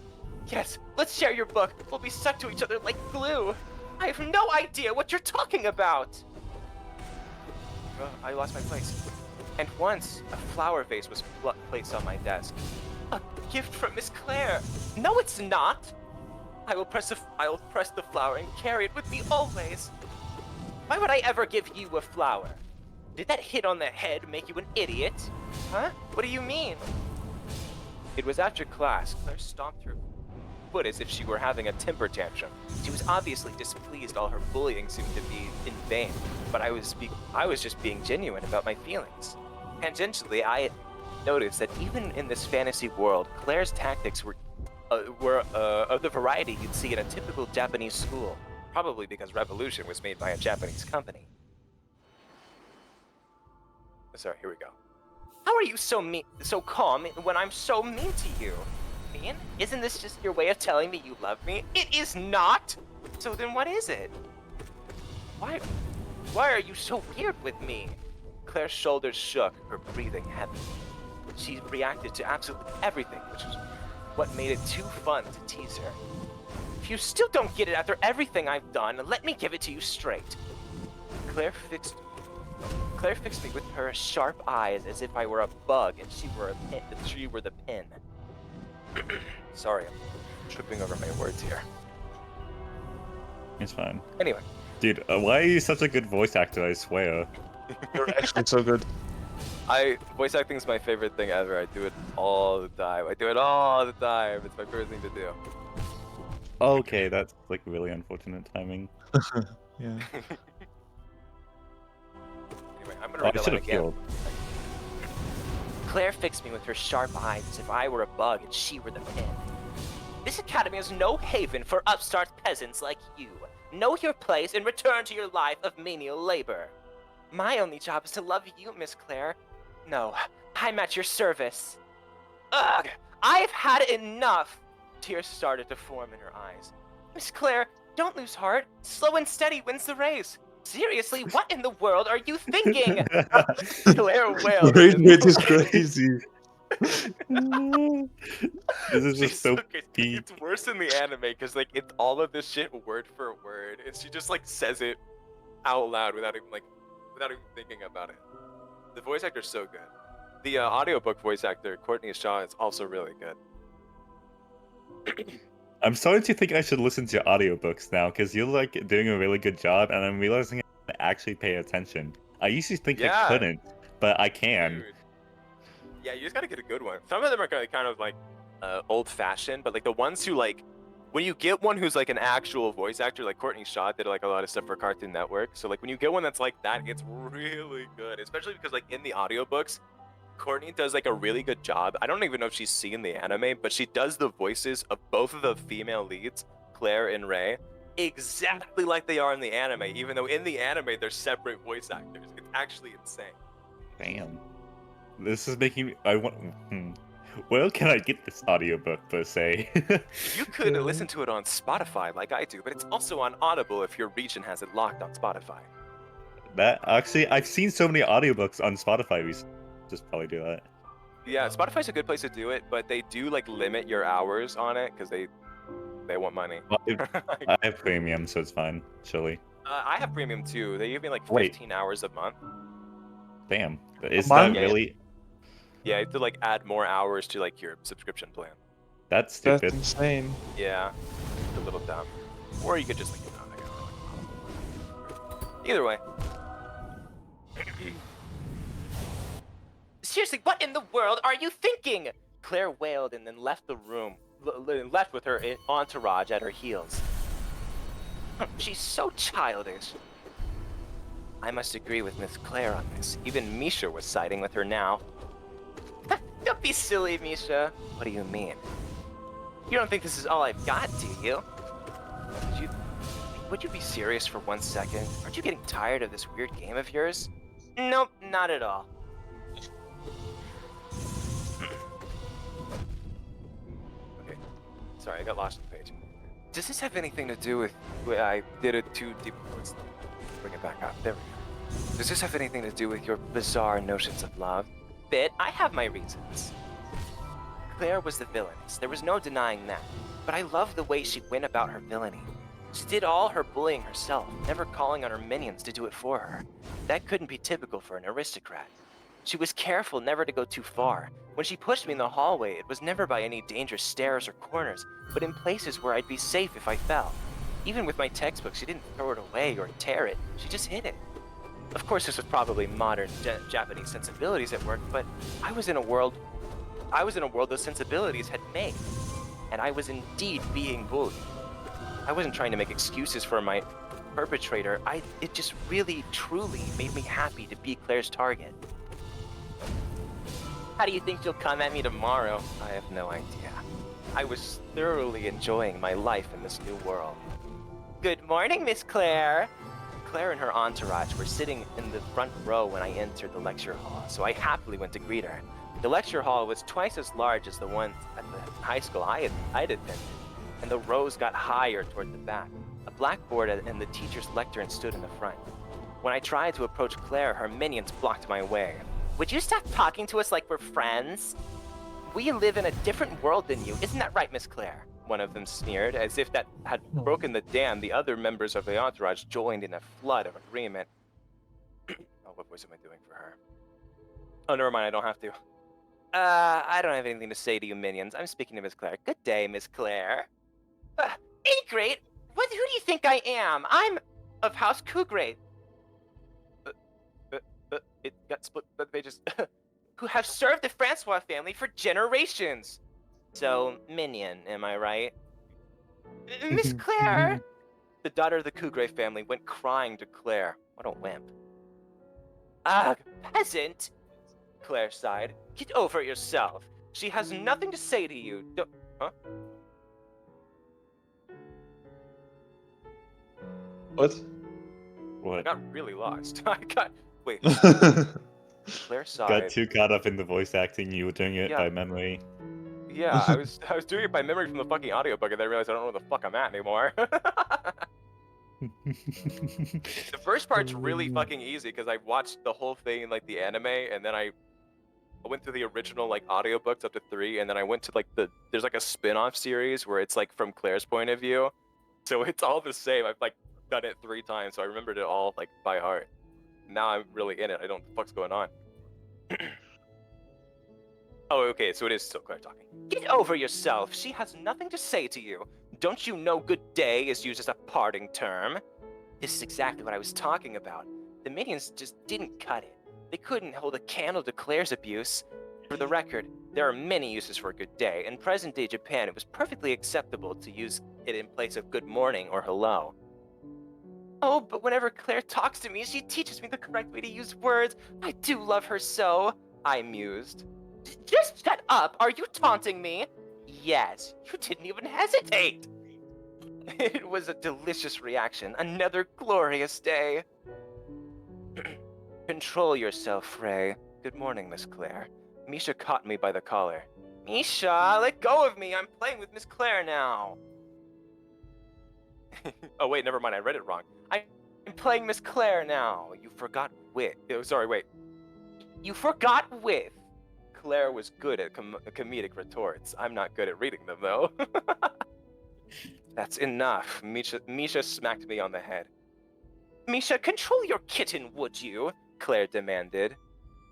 Yes, let's share your book. We'll be stuck to each other like glue. I have no idea what you're talking about. I lost my place. And once, a flower vase was placed on my desk. A gift from Miss Claire. No, it's not. I'll press the flower and carry it with me always. Why would I ever give you a flower? Did that hit on the head make you an idiot? Huh? What do you mean? It was after class. Claire stomped her foot as if she were having a temper tantrum. She was obviously displeased. All her bullying seemed to be in vain. But I was just being genuine about my feelings. Tangentially, I noticed that even in this fantasy world, Claire's tactics were of the variety you'd see in a typical Japanese school. Probably because Revolution was made by a Japanese company. Sorry, here we go. How are you so calm when I'm so mean to you? Mean? Isn't this just your way of telling me you love me? It is not! So then what is it? Why are you so weird with me? Claire's shoulders shook, her breathing heavy. She reacted to absolutely everything, which was what made it too fun to tease her. If you still don't get it after everything I've done, let me give it to you straight. Claire fixed me with her sharp eyes as if I were a bug and she were the pin. Sorry, I'm tripping over my words here. It's fine. Anyway. Dude, why are you such a good voice actor, I swear? You're actually so good. Voice acting is my favorite thing ever. I do it all the time. It's my favorite thing to do. Okay, that's like really unfortunate timing. Yeah. Anyway, I'm gonna read that line again. Claire fixed me with her sharp eyes as if I were a bug and she were the pin. This academy is no haven for upstart peasants like you. Know your place and return to your life of menial labor. My only job is to love you, Miss Claire. No, I'm at your service. Ugh! I've had enough! Tears started to form in her eyes. Miss Claire, don't lose heart. Slow and steady wins the race. Seriously, what in the world are you thinking? Claire wailed. Rage is crazy. This is just so It's worse in the anime because like it's all of this shit word for word, and she just like says it out loud without even thinking about it. The voice actor's so good. The audiobook voice actor Courtney Shaw is also really good. I'm starting to think I should listen to audiobooks now because you're like doing a really good job, and I'm realizing I actually pay attention. I used to think I couldn't, but I can. Dude. Yeah, you just gotta get a good one. Some of them are kind of like old-fashioned, but like the ones who like, when you get one who's like an actual voice actor, like Courtney Shaw did like a lot of stuff for Cartoon Network. So like when you get one that's like that, it's really good, especially because like in the audiobooks, Courtney does like a really good job. I don't even know if she's seen the anime, but she does the voices of both of the female leads, Claire and Ray, exactly like they are in the anime, even though in the anime they're separate voice actors. It's actually insane. Damn. This is making me... I want... Where can I get this audiobook, per se? You could listen to it on Spotify like I do, but it's also on Audible if your region has it locked on Spotify. That... Actually, I've seen so many audiobooks on Spotify. We just probably do that. Yeah, Spotify's a good place to do it, but they do like limit your hours on it because they want money. I have premium, so it's fine. Chilly. I have premium too. They give me like 15 hours a month. Damn. Is that really... Yeah, you have to like add more hours to like your subscription plan. That's stupid. That's insane. Yeah, it's a little dumb. Or you could just like, either way. Seriously, what in the world are you thinking? Claire wailed and then left the room, left with her entourage at her heels. She's so childish. I must agree with Miss Claire on this. Even Misha was siding with her now. Don't be silly, Misha. What do you mean? You don't think this is all I've got, do you? Would you be serious for 1 second? Aren't you getting tired of this weird game of yours? Nope, not at all. Okay, sorry, I got lost on the page. Does this have anything to do with... I did it too deep. Let's bring it back up. There we go. Does this have anything to do with your bizarre notions of love? Bit, I have my reasons. Claire was the villainess. There was no denying that. But I love the way she went about her villainy. She did all her bullying herself, never calling on her minions to do it for her. That couldn't be typical for an aristocrat. She was careful never to go too far. When she pushed me in the hallway, it was never by any dangerous stairs or corners, but in places where I'd be safe if I fell. Even with my textbook, she didn't throw it away or tear it. She just hid it. Of course, this was probably modern Japanese sensibilities at work, but I was in a world those sensibilities had made, and I was indeed being bullied. I wasn't trying to make excuses for my perpetrator. It just really, truly made me happy to be Claire's target. How do you think she'll come at me tomorrow? I have no idea. I was thoroughly enjoying my life in this new world. Good morning, Miss Claire. Claire and her entourage were sitting in the front row when I entered the lecture hall, so I happily went to greet her. The lecture hall was twice as large as the one at the high school I'd attended, and the rows got higher toward the back. A blackboard and the teacher's lectern stood in the front. When I tried to approach Claire, her minions blocked my way. Would you stop talking to us like we're friends? We live in a different world than you. Isn't that right, Miss Claire? One of them sneered. As if that had broken the dam, the other members of the entourage joined in a flood of agreement. Oh, what voice am I doing for her? Oh, never mind, I don't have to. I don't have anything to say to you minions. I'm speaking to Miss Claire. Good day, Miss Claire. Ain't great. Who do you think I am? I'm of House Cougrate. It got split by the pages. Who have served the Francois family for generations. So, minion, am I right? Miss Claire! The daughter of the Cougrate family went crying to Claire. What a wimp. Ugh, peasant! Claire sighed. Get over yourself. She has nothing to say to you. Huh? What? What? I got really lost. Wait. Claire sighed. Got too caught up in the voice acting, you were doing it by memory. Yeah, I was doing it by memory from the fucking audiobook, and then I realized I don't know where the fuck I'm at anymore. The first part's really fucking easy because I watched the whole thing in like the anime, and then I I went through the original like audiobooks up to 3, and then I went to like there's like a spin-off series where it's like from Claire's point of view. So it's all the same. I've like done it 3 times, so I remembered it all like by heart. Now I'm really in it. I don't know what the fuck's going on. Oh, okay, so it is still Claire talking. Get over yourself. She has nothing to say to you. Don't you know good day is used as a parting term? This is exactly what I was talking about. The minions just didn't cut it. They couldn't hold a candle to Claire's abuse. For the record, there are many uses for good day. In present-day Japan, it was perfectly acceptable to use it in place of good morning or hello. Oh, but whenever Claire talks to me, she teaches me the correct way to use words. I do love her so, I mused. Just shut up! Are you taunting me? Yes, you didn't even hesitate! It was a delicious reaction. Another glorious day. Control yourself, Ray. Good morning, Miss Claire. Misha caught me by the collar. Misha, let go of me! I'm playing with Miss Claire now! Oh, wait, never mind. I read it wrong. I'm playing Miss Claire now. You forgot with. Oh, sorry, wait. You forgot with. Claire was good at comedic retorts. I'm not good at reading them, though. That's enough. Misha smacked me on the head. Misha, control your kitten, would you? Claire demanded.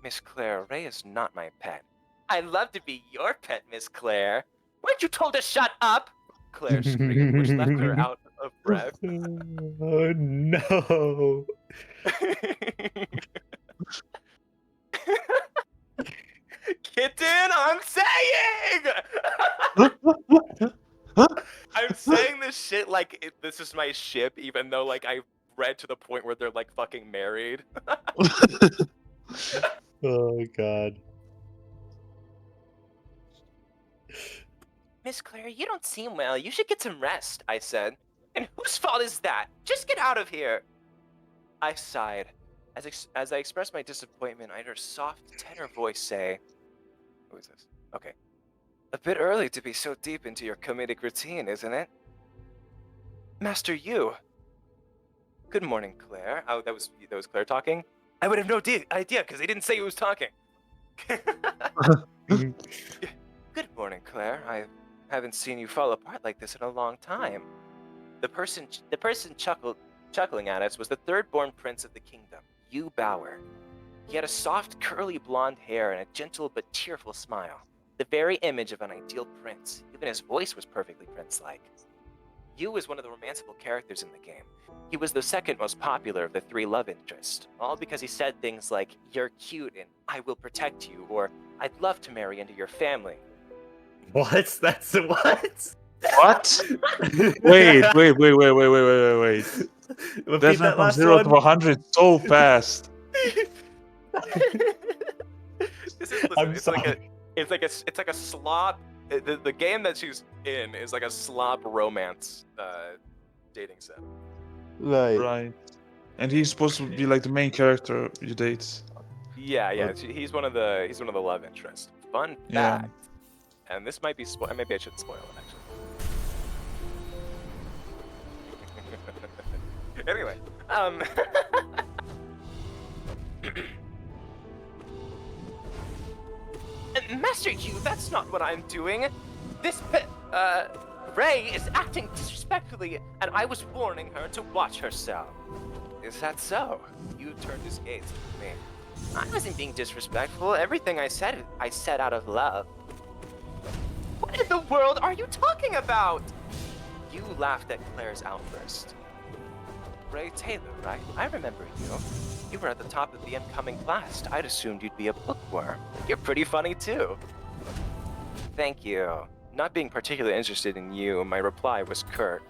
Miss Claire, Ray is not my pet. I'd love to be your pet, Miss Claire. Weren't you told to shut up? Claire screamed, which left her out of breath. Oh no. Kitten, I'm saying! I'm saying this shit like this is my ship, even though like I read to the point where they're like fucking married. Oh god. Miss Claire, you don't seem well. You should get some rest, I said. And whose fault is that? Just get out of here. I sighed. As I expressed my disappointment, I heard a soft tenor voice say, who is this? Okay. A bit early to be so deep into your comedic routine, isn't it? Master Yu. Good morning, Claire. Oh, that was Claire talking? I would have no idea, because they didn't say who was talking. Good morning, Claire. I haven't seen you fall apart like this in a long time. The person chuckling at us was the third-born prince of the kingdom, Yu Bauer. He had a soft, curly blonde hair and a gentle but tearful smile. The very image of an ideal prince. Even his voice was perfectly prince-like. Yu was one of the romanceable characters in the game. He was the second most popular of the 3 love interests, all because he said things like, "You're cute" and "I will protect you," or "I'd love to marry into your family." What? That's what? What? Wait. Repeat that From last 0 one. to 100 so fast. It's like a slop. The game that she's in is like a slop romance dating sim. Right. And he's supposed to be like the main character you date. Yeah. He's one of the love interests. Fun Yeah. fact. And this might be maybe I shouldn't spoil it actually. Anyway, Master Yu, that's not what I'm doing. This Ray is acting disrespectfully, and I was warning her to watch herself. Is that so? You turned his gaze to me. I wasn't being disrespectful. Everything I said out of love. What in the world are you talking about? You laughed at Claire's outburst. Ray Taylor, right? I remember you. You were at the top of the incoming class. I'd assumed you'd be a bookworm. You're pretty funny, too. Thank you. Not being particularly interested in you, my reply was curt.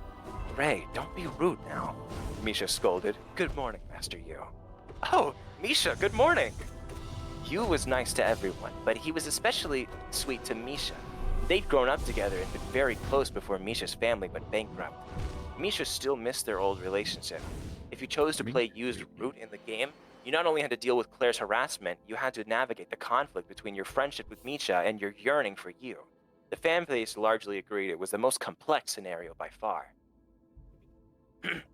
Ray, don't be rude now. Misha scolded. Good morning, Master Yu. Oh, Misha, good morning. Yu was nice to everyone, but he was especially sweet to Misha. They'd grown up together and been very close before Misha's family went bankrupt. Misha still missed their old relationship. If you chose to play Yu's route in the game, you not only had to deal with Claire's harassment, you had to navigate the conflict between your friendship with Misha and your yearning for Yu. The fan base largely agreed it was the most complex scenario by far.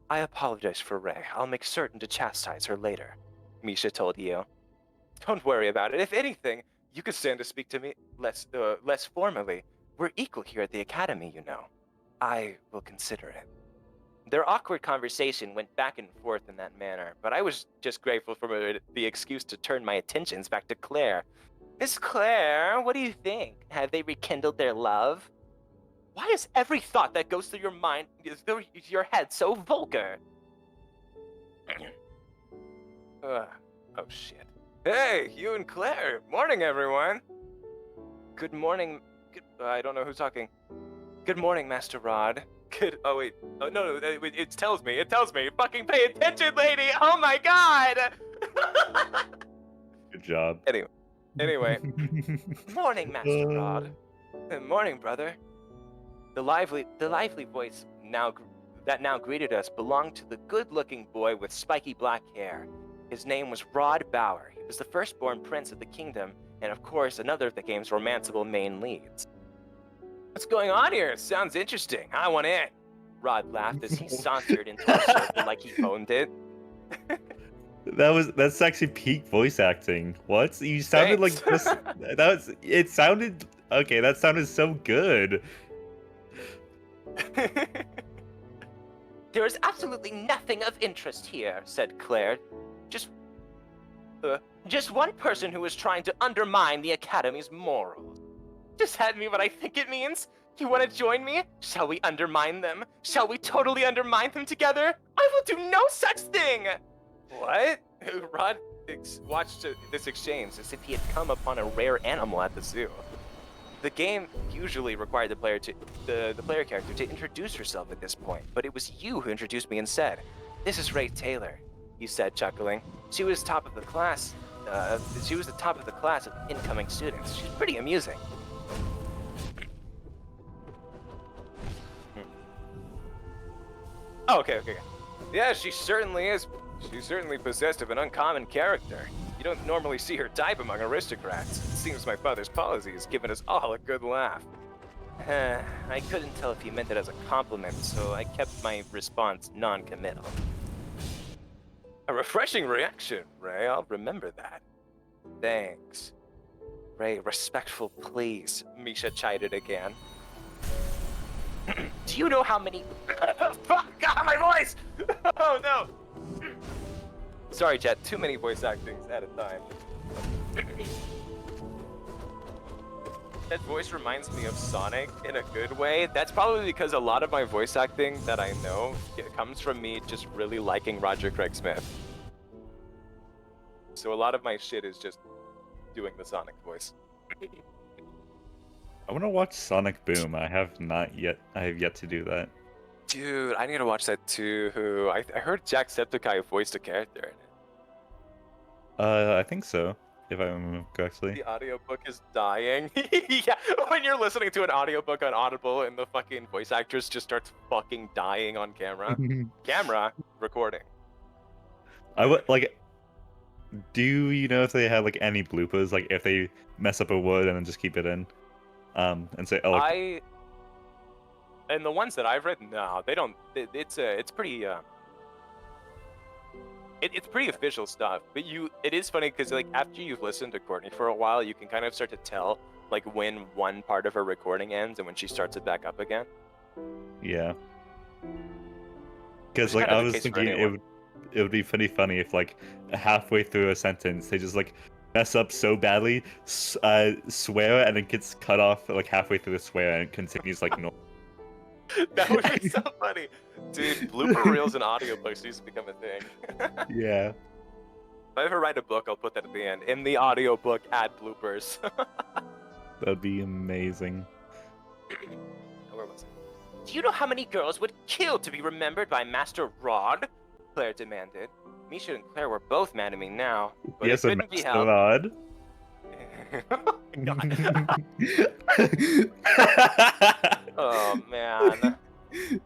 I apologize for Ray. I'll make certain to chastise her later, Misha told Yu. Don't worry about it. If anything, You could stand to speak to me less formally. We're equal here at the Academy, you know. I will consider it. Their awkward conversation went back and forth in that manner, but I was just grateful for the excuse to turn my attentions back to Claire. Miss Claire, what do you think? Have they rekindled their love? Why is every thought that goes through your mind, through your head, so vulgar? Oh, shit. Hey, you and Claire. Morning, everyone. Good morning. I don't know who's talking. Good morning, Master Rod. Oh, wait. Oh, no, it tells me. It tells me. Fucking pay attention, lady. Oh, my God. Good job. Anyway. Morning, Master Rod. Morning, brother. The lively voice that now greeted us belonged to the good-looking boy with spiky black hair. His name was Rod Bauer. He was the firstborn prince of the kingdom, and of course, another of the game's romanceable main leads. What's going on here? Sounds interesting. I want in. Rod laughed as he sauntered into a circle like he owned it. That's actually peak voice acting. What? You sounded like this. It sounded okay. That sounded so good. There is absolutely nothing of interest here, said Claire. Just one person who is trying to undermine the Academy's morals. Does that mean what I think it means? You want to join me? Shall we undermine them? Shall we totally undermine them together? I will do no such thing! What? Rod watched this exchange as if he had come upon a rare animal at the zoo. The game usually required the player character to introduce herself at this point, but it was you who introduced me instead. This is Ray Taylor, he said, chuckling. She was top of the class. She was the top of the class of incoming students. She's pretty amusing. Oh, okay. Yeah, she certainly is. She's certainly possessed of an uncommon character. You don't normally see her type among aristocrats. It seems my father's policy has given us all a good laugh. I couldn't tell if he meant it as a compliment, so I kept my response non-committal. A refreshing reaction, Ray. I'll remember that. Thanks. Ray, respectful, please. Misha chided again. Do you know how many... Fuck! God, my voice! Oh, no! Sorry, chat. Too many voice actings at a time. That voice reminds me of Sonic in a good way. That's probably because a lot of my voice acting that I know comes from me just really liking Roger Craig Smith. So a lot of my shit is just doing the Sonic voice. I want to watch Sonic Boom. I have yet to do that. Dude, I need to watch that too. I heard Jacksepticeye voiced a character in it. I think so, if I remember correctly. The audiobook is dying. Yeah, when you're listening to an audiobook on Audible and the fucking voice actress just starts fucking dying on camera. Camera recording. I would like. Do you know if they have like any bloopers? Like if they mess up a word and then just keep it in, and say, "Oh." And the ones that I've read, no, they don't. It's pretty. It's pretty official stuff. But it is funny because like after you've listened to Courtney for a while, you can kind of start to tell like when one part of her recording ends and when she starts it back up again. Yeah. Because like I was thinking it would be pretty funny if like halfway through a sentence they just like mess up so badly, swear, and it gets cut off like halfway through the swear and it continues like normal. That would be so funny. Dude, blooper reels and audiobooks used to become a thing. Yeah. If I ever write a book, I'll put that at the end. In the audiobook, add bloopers. That'd be amazing. Where was it? Do you know how many girls would kill to be remembered by Master Rod? Claire demanded. Misha and Claire were both mad at me now, but yes, it couldn't be helped. Rod. Oh man.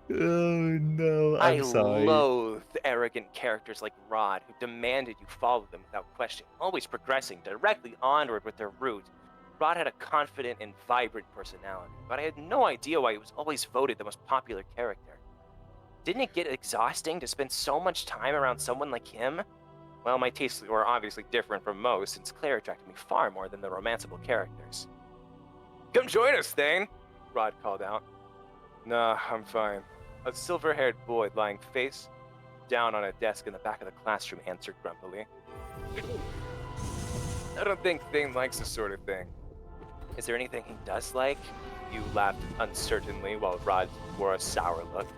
Oh no, I'm sorry. I loathed arrogant characters like Rod who demanded you follow them without question, always progressing directly onward with their route. Rod had a confident and vibrant personality, but I had no idea why he was always voted the most popular character. Didn't it get exhausting to spend so much time around someone like him? Well, my tastes were obviously different from most, since Claire attracted me far more than the romanceable characters. Come join us, Thane, Rod called out. Nah, I'm fine. A silver-haired boy lying face down on a desk in the back of the classroom answered grumpily. I don't think Thane likes this sort of thing. Is there anything he does like? You laughed uncertainly while Rod wore a sour look.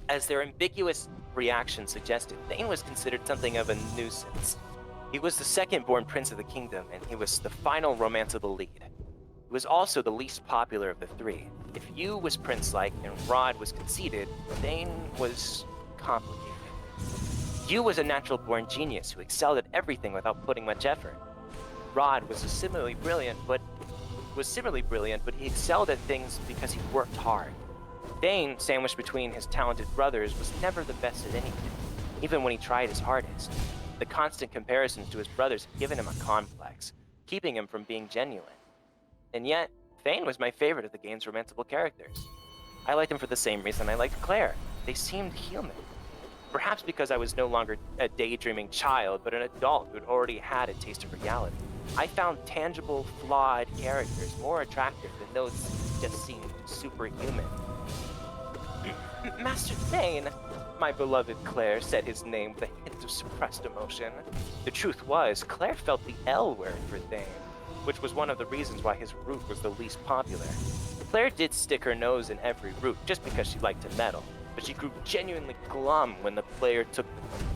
As their ambiguous reaction suggested, Thane was considered something of a nuisance. He was the second-born prince of the kingdom, and he was the final romanceable lead. He was also the least popular of the three. If Yu was prince-like and Rod was conceited, Thane was complicated. Yu was a natural-born genius who excelled at everything without putting much effort. Rod was similarly brilliant, but he excelled at things because he worked hard. Thane, sandwiched between his talented brothers, was never the best at anything, even when he tried his hardest. The constant comparisons to his brothers had given him a complex, keeping him from being genuine. And yet, Thane was my favorite of the game's romanceable characters. I liked him for the same reason I liked Claire. They seemed human. Perhaps because I was no longer a daydreaming child, but an adult who'd already had a taste of reality. I found tangible, flawed characters more attractive than those who just seemed superhuman. Master Thane, my beloved Claire said his name with a hint of suppressed emotion. The truth was, Claire felt the L word for Thane, which was one of the reasons why his route was the least popular. Claire did stick her nose in every route just because she liked to meddle, but she grew genuinely glum when the player took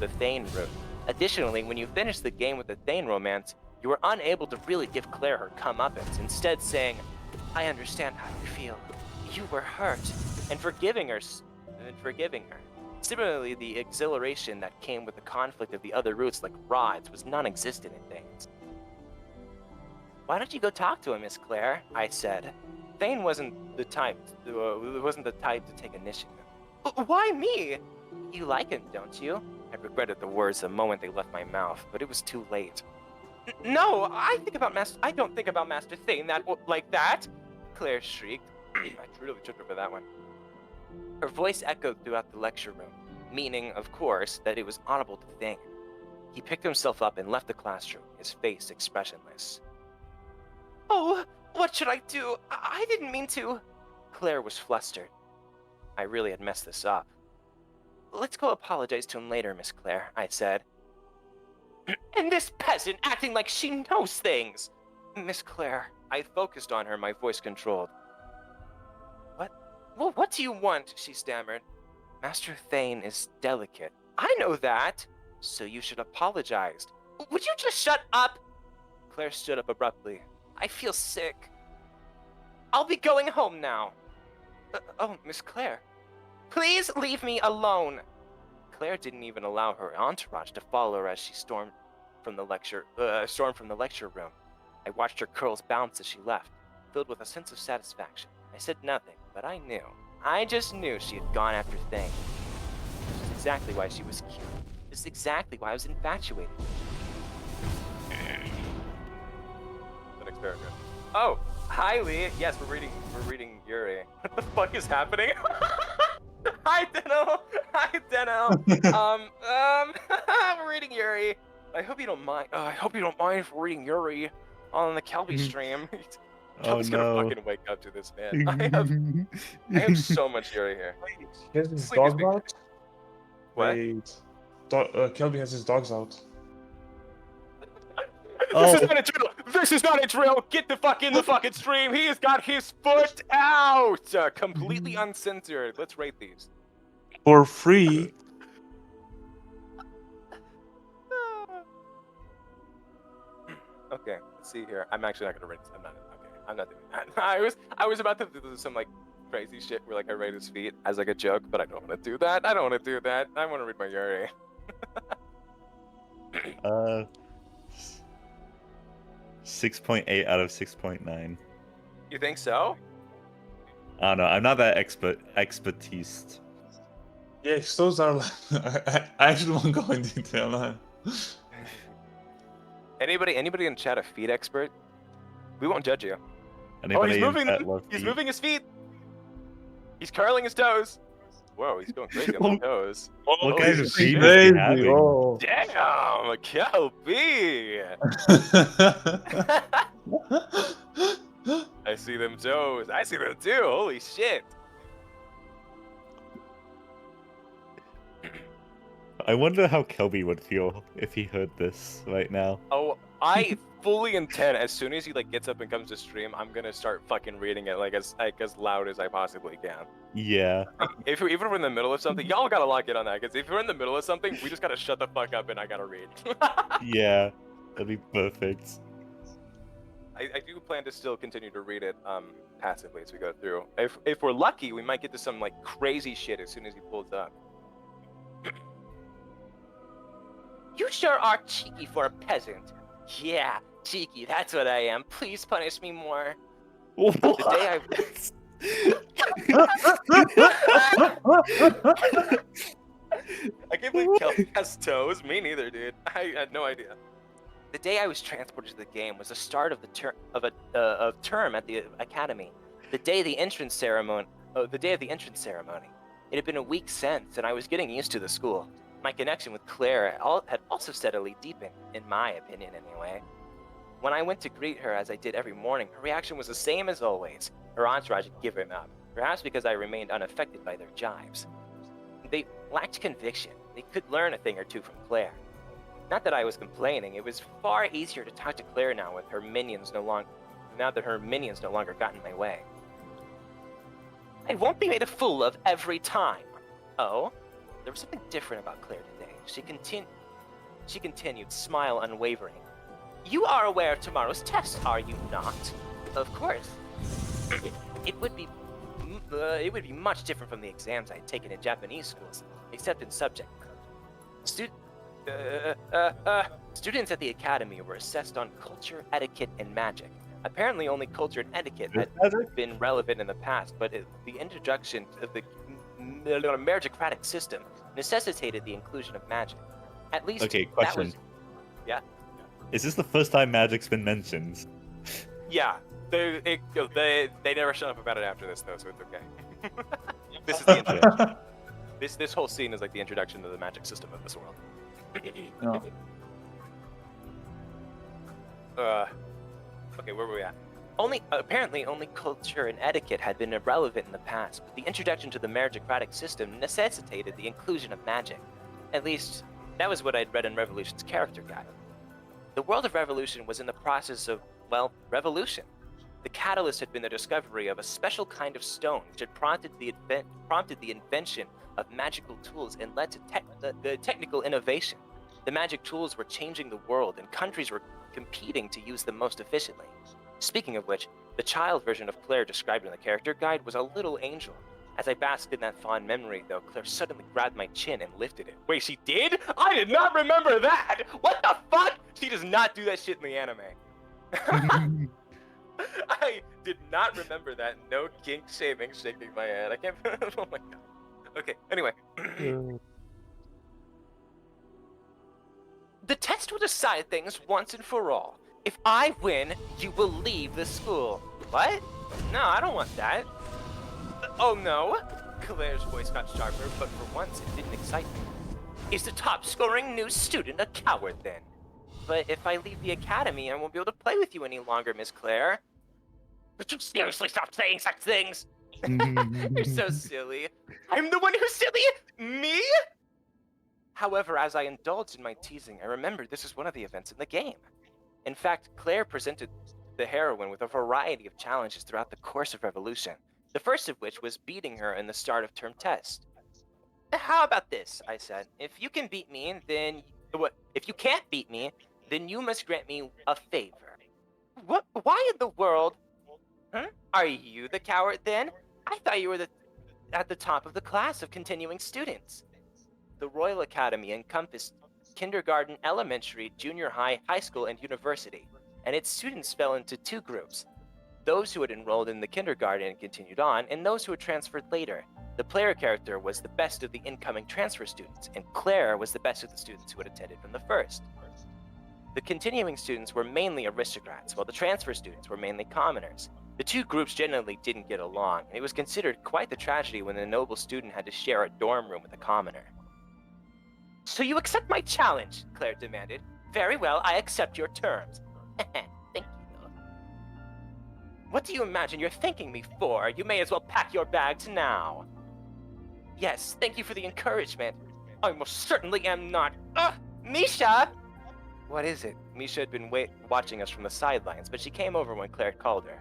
the Thane route. Additionally, when you finished the game with the Thane romance, you were unable to really give Claire her comeuppance, instead saying, I understand how you feel. You were hurt, and forgiving her. Similarly, the exhilaration that came with the conflict of the other routes like Rod's was non-existent in Thane's. Why don't you go talk to him, Miss Claire? I said. Thane wasn't the type to take initiative. Why me? You like him, don't you? I regretted the words the moment they left my mouth, but it was too late. No, I don't think about Master Thane like that, Claire shrieked. I really tripped over that one. Her voice echoed throughout the lecture room, meaning, of course, that it was audible to Thane. He picked himself up and left the classroom, his face expressionless. Oh, what should I do? I didn't mean to. Claire was flustered. I really had messed this up. Let's go apologize to him later, Miss Claire, I said. And this peasant acting like she knows things! Miss Claire, I focused on her, my voice controlled. What? Well, what do you want? She stammered. Master Thane is delicate. I know that! So you should apologize. Would you just shut up? Claire stood up abruptly. I feel sick. I'll be going home now. Oh, Miss Claire. Please leave me alone. Claire didn't even allow her entourage to follow her as she stormed from the lecture room. I watched her curls bounce as she left, filled with a sense of satisfaction. I said nothing, but I knew. I just knew she had gone after Thane. This is exactly why she was cute. This is exactly why I was infatuated. The next paragraph. Oh, hi Lee. Yes, we're reading Yuri. What the fuck is happening? Hi Deno. Hi Deno. We're reading Yuri. I hope you don't mind. I hope you don't mind if we're reading Yuri on the Kelby stream. Kelby's gonna fucking wake up to this, man. I have so much Yuri here. He has his dogs out? What? Wait. Kelby has his dogs out. This is not a drill! This is not a drill! Get the fuck in the fucking stream! He has got his foot out! Completely uncensored. Let's rate these. For free. Okay, let's see here. I'm actually not gonna rate this. I'm not doing that. I was about to do some like crazy shit where like I rate his feet as like a joke, but I don't want to do that. I want to read my Yuri. 6.8 out of 6.9. You think so? I don't know. I'm not that expertise. Yeah, those are. I actually won't go in detail now. Anybody in chat a feet expert? We won't judge you. Anybody He's moving his feet. He's curling his toes. Whoa, he's going crazy on the toes. What Holy kind of shit. dream is he having? Oh. Damn, Kel B. I see them toes. I see them too. Holy shit. I wonder how Kelby would feel if he heard this right now. Oh, I fully intend as soon as he like gets up and comes to stream, I'm gonna start fucking reading it like as loud as I possibly can. Yeah. If we're in the middle of something, y'all gotta lock in on that. Because if we're in the middle of something, we just gotta shut the fuck up and I gotta read. Yeah, that'd be perfect. I do plan to still continue to read it passively as we go through. If we're lucky, we might get to some like crazy shit as soon as he pulls up. You sure are cheeky for a peasant. Yeah, cheeky, that's what I am. Please punish me more. What? The day I... I can't believe Kelly has toes. Me neither, dude. I had no idea. The day I was transported to the game was the start of the term at the academy. The day of the entrance ceremony. It had been a week since, and I was getting used to the school. My connection with Claire had also steadily deepened, in my opinion anyway. When I went to greet her as I did every morning, her reaction was the same as always. Her entourage had given up, perhaps because I remained unaffected by their jibes. They lacked conviction. They could learn a thing or two from Claire. Not that I was complaining, it was far easier to talk to Claire now with her minions now that her minions no longer got in my way. I won't be made a fool of every time. Oh? There was something different about Claire today. She continued, smile unwavering. You are aware of tomorrow's test, are you not? Of course. It would be much different from the exams I had taken in Japanese schools, except in subject. Students at the academy were assessed on culture, etiquette, and magic. Apparently, only culture and etiquette had been relevant in the past, but the introduction of the meritocratic system necessitated the inclusion of magic. At least, okay, question. That was... Yeah? Is this the first time magic's been mentioned? Yeah. They never shut up about it after this, though, so it's okay. This is the introduction. This whole scene is like the introduction to the magic system of this world. Okay, where were we at? Apparently, only culture and etiquette had been irrelevant in the past, but the introduction to the meritocratic system necessitated the inclusion of magic. At least, that was what I'd read in Revolution's character guide. The world of Revolution was in the process of, well, revolution. The catalyst had been the discovery of a special kind of stone which had prompted the invention of magical tools and led to the technical innovation. The magic tools were changing the world, and countries were competing to use them most efficiently. Speaking of which, the child version of Claire described in the character guide was a little angel. As I basked in that fond memory, though, Claire suddenly grabbed my chin and lifted it. Wait, she did? I did not remember that! What the fuck? She does not do that shit in the anime. I did not remember that. No kink shaming, shaking my head. I can't... Oh my god. Okay, anyway. The test will decide things once and for all. If I win, you will leave the school. What? No, I don't want that. Oh no? Claire's voice got sharper, but for once it didn't excite me. Is the top-scoring new student a coward then? But if I leave the academy, I won't be able to play with you any longer, Miss Claire. Would you seriously stop saying such things? You're so silly. I'm the one who's silly? Me? However, as I indulged in my teasing, I remembered this is one of the events in the game. In fact, Claire presented the heroine with a variety of challenges throughout the course of Revolution, the first of which was beating her in the start of term test. How about this, I said. If you can beat me, then... If you can't beat me, then you must grant me a favor. What? Why in the world? Are you the coward then? I thought you were at the top of the class of continuing students. The Royal Academy encompassed kindergarten, elementary, junior high, high school, and university, and its students fell into two groups. Those who had enrolled in the kindergarten and continued on, and those who had transferred later. The player character was the best of the incoming transfer students, and Claire was the best of the students who had attended from the first. The continuing students were mainly aristocrats, while the transfer students were mainly commoners. The two groups generally didn't get along, and it was considered quite the tragedy when the noble student had to share a dorm room with a commoner. So you accept my challenge? Claire demanded. Very well, I accept your terms. Thank you. What do you imagine you're thanking me for? You may as well pack your bags now. Yes, thank you for the encouragement. I most certainly am not. Misha! What is it? Misha had been watching us from the sidelines, but she came over when Claire called her.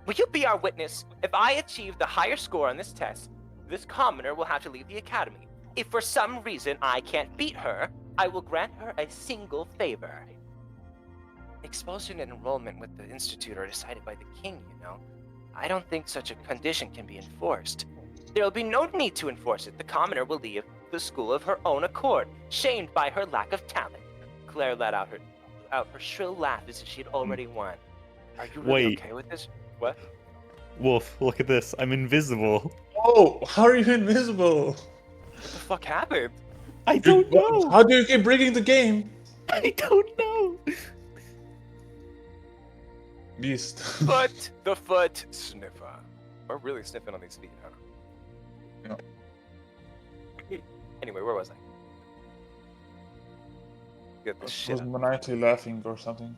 Will you be our witness? If I achieve the higher score on this test, this commoner will have to leave the academy. If for some reason I can't beat her, I will grant her a single favor. Expulsion and enrollment with the Institute are decided by the king, you know. I don't think such a condition can be enforced. There will be no need to enforce it. The commoner will leave the school of her own accord, shamed by her lack of talent. Claire let out her shrill laugh as if she had already won. Are you really Wait. okay with this? What? Wolf, look at this. I'm invisible. Oh, how are you invisible? What the fuck happened? I don't know. How do you keep breaking the game? I don't know. Beast. Foot, the foot sniffer. We're really sniffing on these feet, huh? Yeah. Anyway, where was I? Get this shit. Was maniacally laughing or something,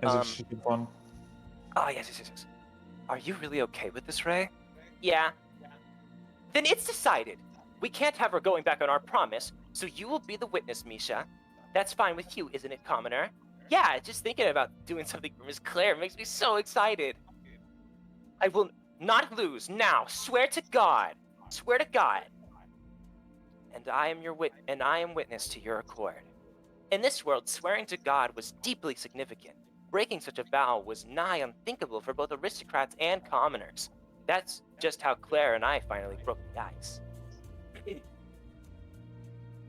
as if she had won. Oh, yes. Are you really okay with this, Ray? Yeah. Then it's decided. We can't have her going back on our promise, so you will be the witness, Misha. That's fine with you, isn't it, commoner? Yeah, just thinking about doing something for Miss Claire makes me so excited. I will not lose now. Swear to God. Swear to God. And I am witness to your accord. In this world, swearing to God was deeply significant. Breaking such a vow was nigh unthinkable for both aristocrats and commoners. That's just how Claire and I finally broke the ice.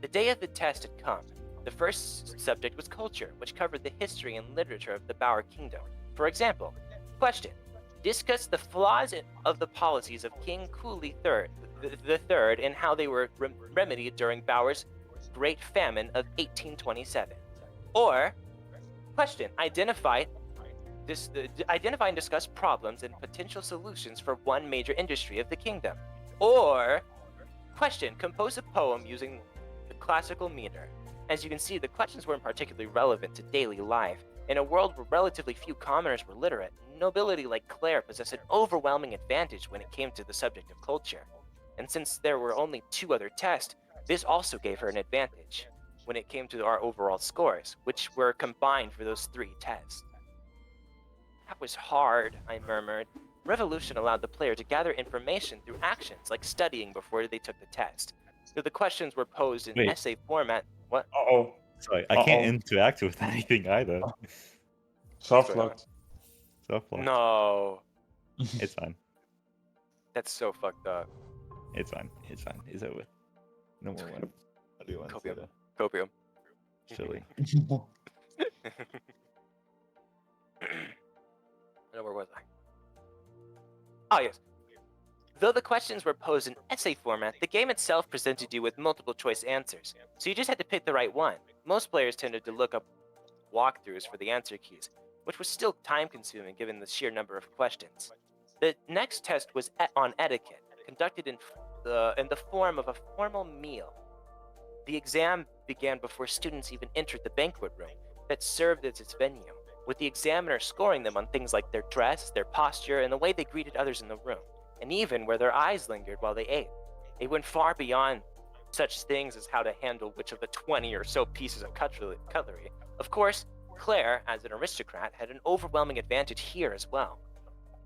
The day of the test had come. The first subject was culture, which covered the history and literature of the Bower Kingdom. For example, question: discuss the flaws of the policies of King Cooley III and how they were remedied during Bower's Great Famine of 1827. Or, question: identify and discuss problems and potential solutions for one major industry of the kingdom. Or, question: compose a poem using the classical meter. As you can see, the questions weren't particularly relevant to daily life. In a world where relatively few commoners were literate, nobility like Claire possessed an overwhelming advantage when it came to the subject of culture. And since there were only 2 other tests, this also gave her an advantage when it came to our overall scores, which were combined for those 3 tests. That was hard, I murmured. Revolution allowed the player to gather information through actions like studying before they took the test. So the questions were posed in essay format. What? Uh-oh. Sorry, I can't interact with anything either. Soft locked. Soft locked. No. It's fine. That's so fucked up. It's fine. It's fine. It's over. No more one. I'll do one. Copium. Chili. Where was I? Oh, yes. Though the questions were posed in essay format, the game itself presented you with multiple choice answers, so you just had to pick the right one. Most players tended to look up walkthroughs for the answer keys, which was still time-consuming given the sheer number of questions. The next test was on etiquette, conducted in the form of a formal meal. The exam began before students even entered the banquet room that served as its venue, with the examiner scoring them on things like their dress, their posture, and the way they greeted others in the room, and even where their eyes lingered while they ate. It went far beyond such things as how to handle which of the 20 or so pieces of cutlery. Of course, Claire, as an aristocrat, had an overwhelming advantage here as well.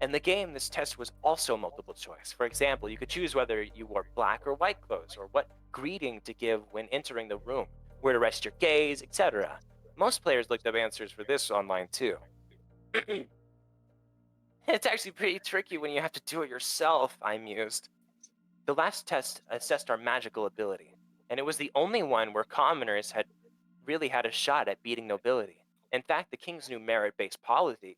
In the game, this test was also multiple choice. For example, you could choose whether you wore black or white clothes, or what greeting to give when entering the room, where to rest your gaze, etc. Most players looked up answers for this online too. It's actually pretty tricky when you have to do it yourself, I mused. The last test assessed our magical ability, and it was the only one where commoners had really had a shot at beating nobility. In fact, the king's new merit-based policy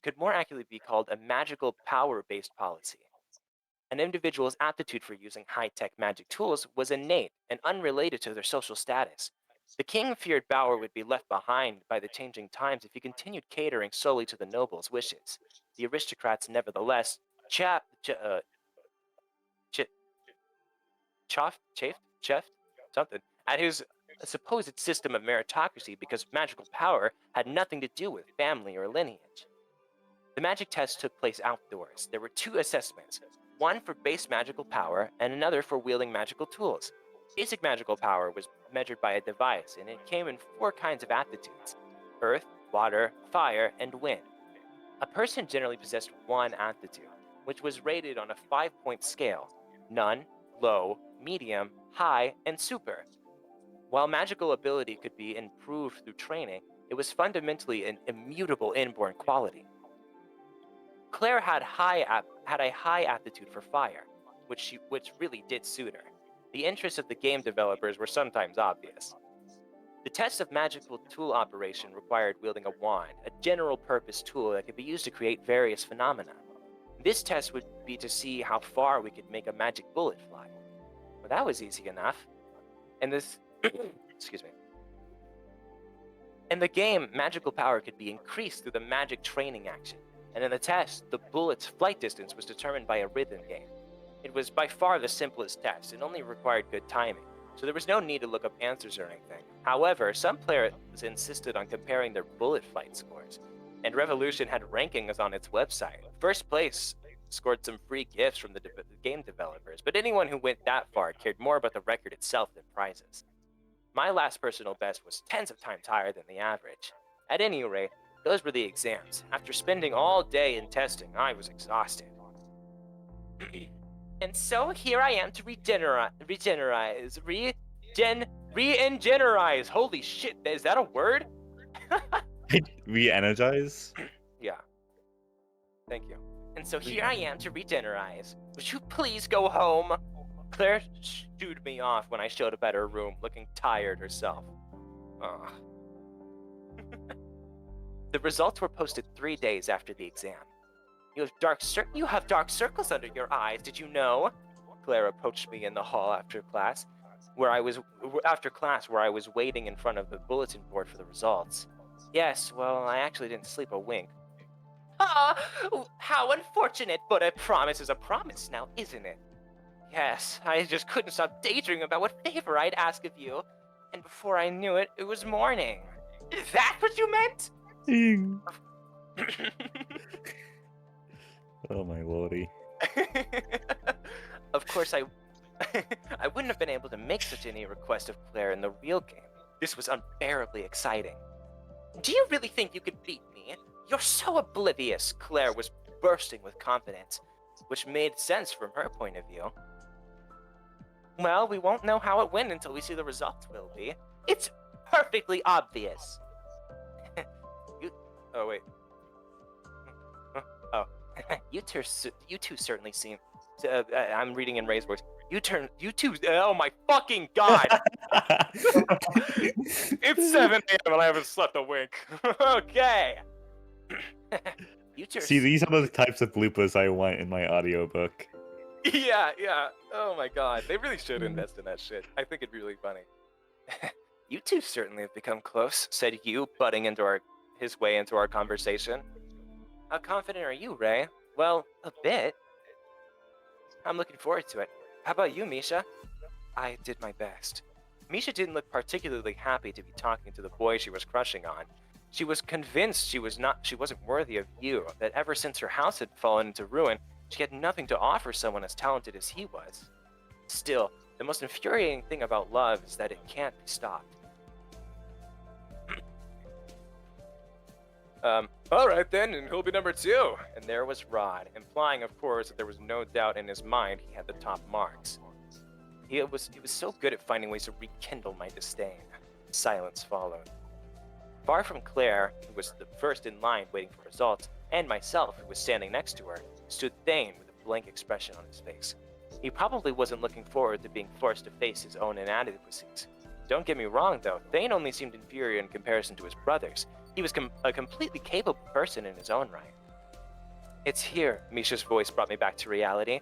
could more accurately be called a magical power-based policy. An individual's aptitude for using high-tech magic tools was innate and unrelated to their social status. The king feared Bauer would be left behind by the changing times if he continued catering solely to the nobles' wishes. The aristocrats, nevertheless, chafed something at his supposed system of meritocracy because magical power had nothing to do with family or lineage. The magic test took place outdoors. There were 2 assessments, one for base magical power and another for wielding magical tools. Basic magical power was measured by a device, and it came in 4 kinds of aptitudes: earth, water, fire, and wind. A person generally possessed 1 aptitude, which was rated on a 5-point scale: none, low, medium, high, and super. While magical ability could be improved through training, it was fundamentally an immutable inborn quality. Claire had a high aptitude for fire, which really did suit her. The interests of the game developers were sometimes obvious. The test of magical tool operation required wielding a wand, a general-purpose tool that could be used to create various phenomena. This test would be to see how far we could make a magic bullet fly. Well, that was easy enough. And this... excuse me. In the game, magical power could be increased through the magic training action, and in the test, the bullet's flight distance was determined by a rhythm game. It was by far the simplest test, and only required good timing, so there was no need to look up answers or anything. However, some players insisted on comparing their bullet flight scores, and Revolution had rankings on its website. First place scored some free gifts from the game developers, but anyone who went that far cared more about the record itself than prizes. My last personal best was tens of times higher than the average. At any rate, those were the exams. After spending all day in testing, I was exhausted. And so here I am to re-energize. Holy shit, is that a word? Re-energize? Yeah. Thank you. And so here I am to re-energize. Would you please go home? Claire shooed me off when I showed up at her room, looking tired herself. Ugh. The results were posted 3 days after the exam. You have dark circles under your eyes, did you know? Claire approached me in the hall after class, where I was waiting in front of the bulletin board for the results. Yes, well, I actually didn't sleep a wink. Ah, how unfortunate, but a promise is a promise now, isn't it? Yes, I just couldn't stop daydreaming about what favor I'd ask of you. And before I knew it, it was morning. Is that what you meant? Oh my lordy. Of course, I wouldn't have been able to make such any request of Claire in the real game. This was unbearably exciting. Do you really think you could beat me? You're so oblivious, Claire was bursting with confidence, which made sense from her point of view. Well, we won't know how it went until we see the results, will we? It's perfectly obvious. Oh, wait. Oh. You two certainly seem... I'm reading in Ray's voice. You two... Oh my fucking god! It's 7 a.m. and I haven't slept a wink. Okay. You two... See, these are the types of bloopers I want in my audiobook. Yeah. Oh my god. They really should invest in that shit. I think it'd be really funny. You two certainly have become close, said Yu, butting into his way into our conversation. How confident are you, Ray? Well, a bit. I'm looking forward to it. How about you, Misha? I did my best. Misha didn't look particularly happy to be talking to the boy she was crushing on. She was convinced she wasn't worthy of Yu, that ever since her house had fallen into ruin, she had nothing to offer someone as talented as he was. Still, the most infuriating thing about love is that it can't be stopped. Alright then, and who'll be number 2? And there was Rod, implying, of course, that there was no doubt in his mind he had the top marks. He was so good at finding ways to rekindle my disdain. Silence followed. Far from Claire, who was the first in line waiting for results, and myself, who was standing next to her, stood Thane with a blank expression on his face. He probably wasn't looking forward to being forced to face his own inadequacies. Don't get me wrong, though, Thane only seemed inferior in comparison to his brothers. He was a completely capable person in his own right. It's here, Misha's voice brought me back to reality.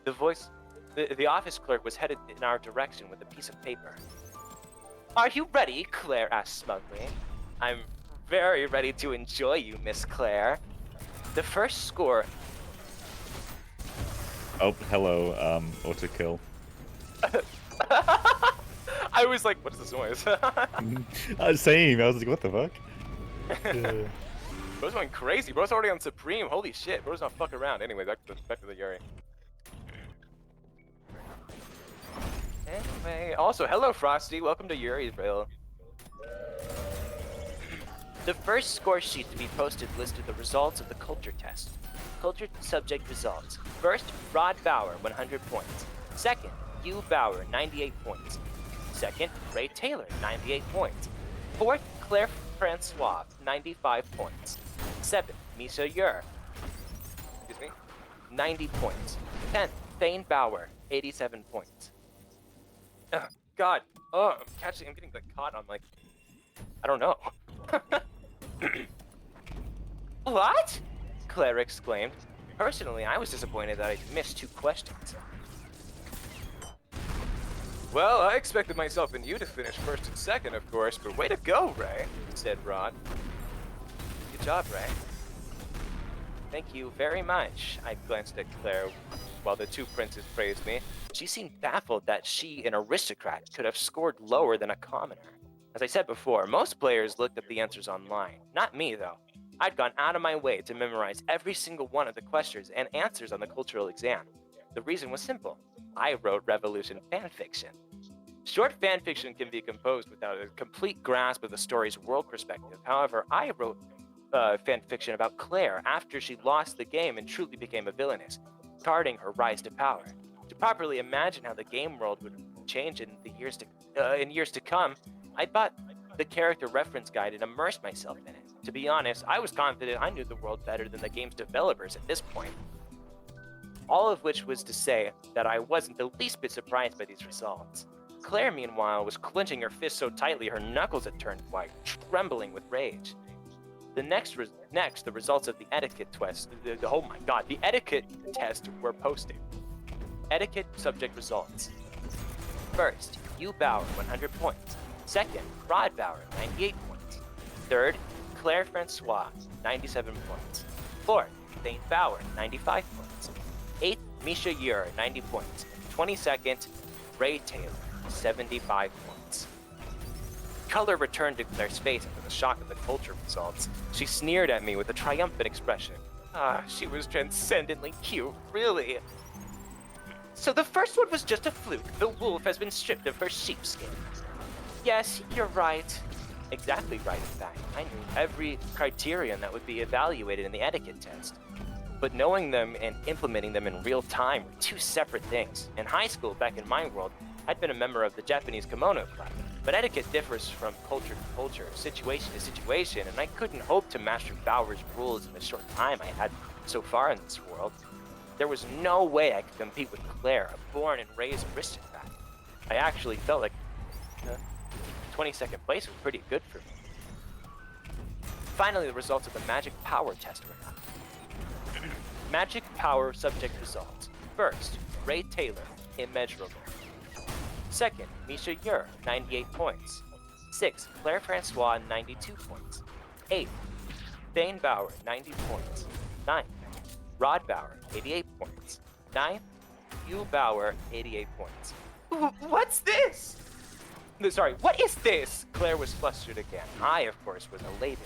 The office clerk was headed in our direction with a piece of paper. Are you ready? Claire asked smugly. I'm very ready to enjoy you, Miss Claire. The first score... Oh, hello, auto-kill. I was like, what is this noise? Same, I was like, what the fuck? Yeah. Bro's going crazy. Bro's already on Supreme. Holy shit. Bro's not fucking around. Anyway, back to the Yuri. Anyway, also, hello, Frosty. Welcome to Yuri'sville. The first score sheet to be posted listed the results of the culture test. Culture subject results. First, Rod Bauer, 100 points. Second, Hugh Bauer, 98 points. Second, Ray Taylor, 98 points. Fourth, Claire Francois, 95 points. Seventh, Misha Yer, 90 points. 10th, Thane Bauer, 87 points. Oh, God. Oh, I'm getting like caught on like, I don't know. What? Claire exclaimed. Personally, I was disappointed that I missed 2 questions. Well, I expected myself and you to finish first and second, of course, but way to go, Ray, said Rod. Good job, Ray. Thank you very much. I glanced at Claire while the 2 princes praised me. She seemed baffled that she, an aristocrat, could have scored lower than a commoner. As I said before, most players looked up the answers online. Not me, though. I'd gone out of my way to memorize every single one of the questions and answers on the cultural exam. The reason was simple. I wrote Revolution fanfiction. Short fanfiction can be composed without a complete grasp of the story's world perspective. However, I wrote fanfiction about Claire after she lost the game and truly became a villainess, charting her rise to power. To properly imagine how the game world would change in years to come, I bought the character reference guide and immersed myself in it. To be honest, I was confident I knew the world better than the game's developers at this point. All of which was to say that I wasn't the least bit surprised by these results. Claire, meanwhile, was clenching her fist so tightly her knuckles had turned white, trembling with rage. The results of the etiquette test, the etiquette test were posted. Etiquette subject results. First, Hugh Bauer, 100 points. Second, Rod Bauer, 98 points. Third, Claire Francois, 97 points. Fourth, Thane Bauer, 95 points. 8th, Misha Yer, 90 points. 22nd, Ray Taylor, 75 points. Color returned to Claire's face after the shock of the culture results. She sneered at me with a triumphant expression. Ah, she was transcendently cute, really. So the first one was just a fluke. The wolf has been stripped of her sheepskin. Yes, you're right. Exactly right, in fact. I knew every criterion that would be evaluated in the etiquette test. But knowing them and implementing them in real time were 2 separate things. In high school, back in my world, I'd been a member of the Japanese kimono club. But etiquette differs from culture to culture, situation to situation, and I couldn't hope to master Bauer's rules in the short time I had so far in this world. There was no way I could compete with Claire, a born and raised aristocrat. I actually felt like 22nd place was pretty good for me. Finally, the results of the magic power test were out. Magic power subject results. First, Ray Taylor, immeasurable. Second, Misha Yer, 98 points. 6th, Claire Francois, 92 points. 8th, Thane Bauer, 90 points. 9th, Rod Bauer, 88 points. 9th, Hugh Bauer, 88 points. What's this? Sorry, what is this? Claire was flustered again. I, of course, was elated.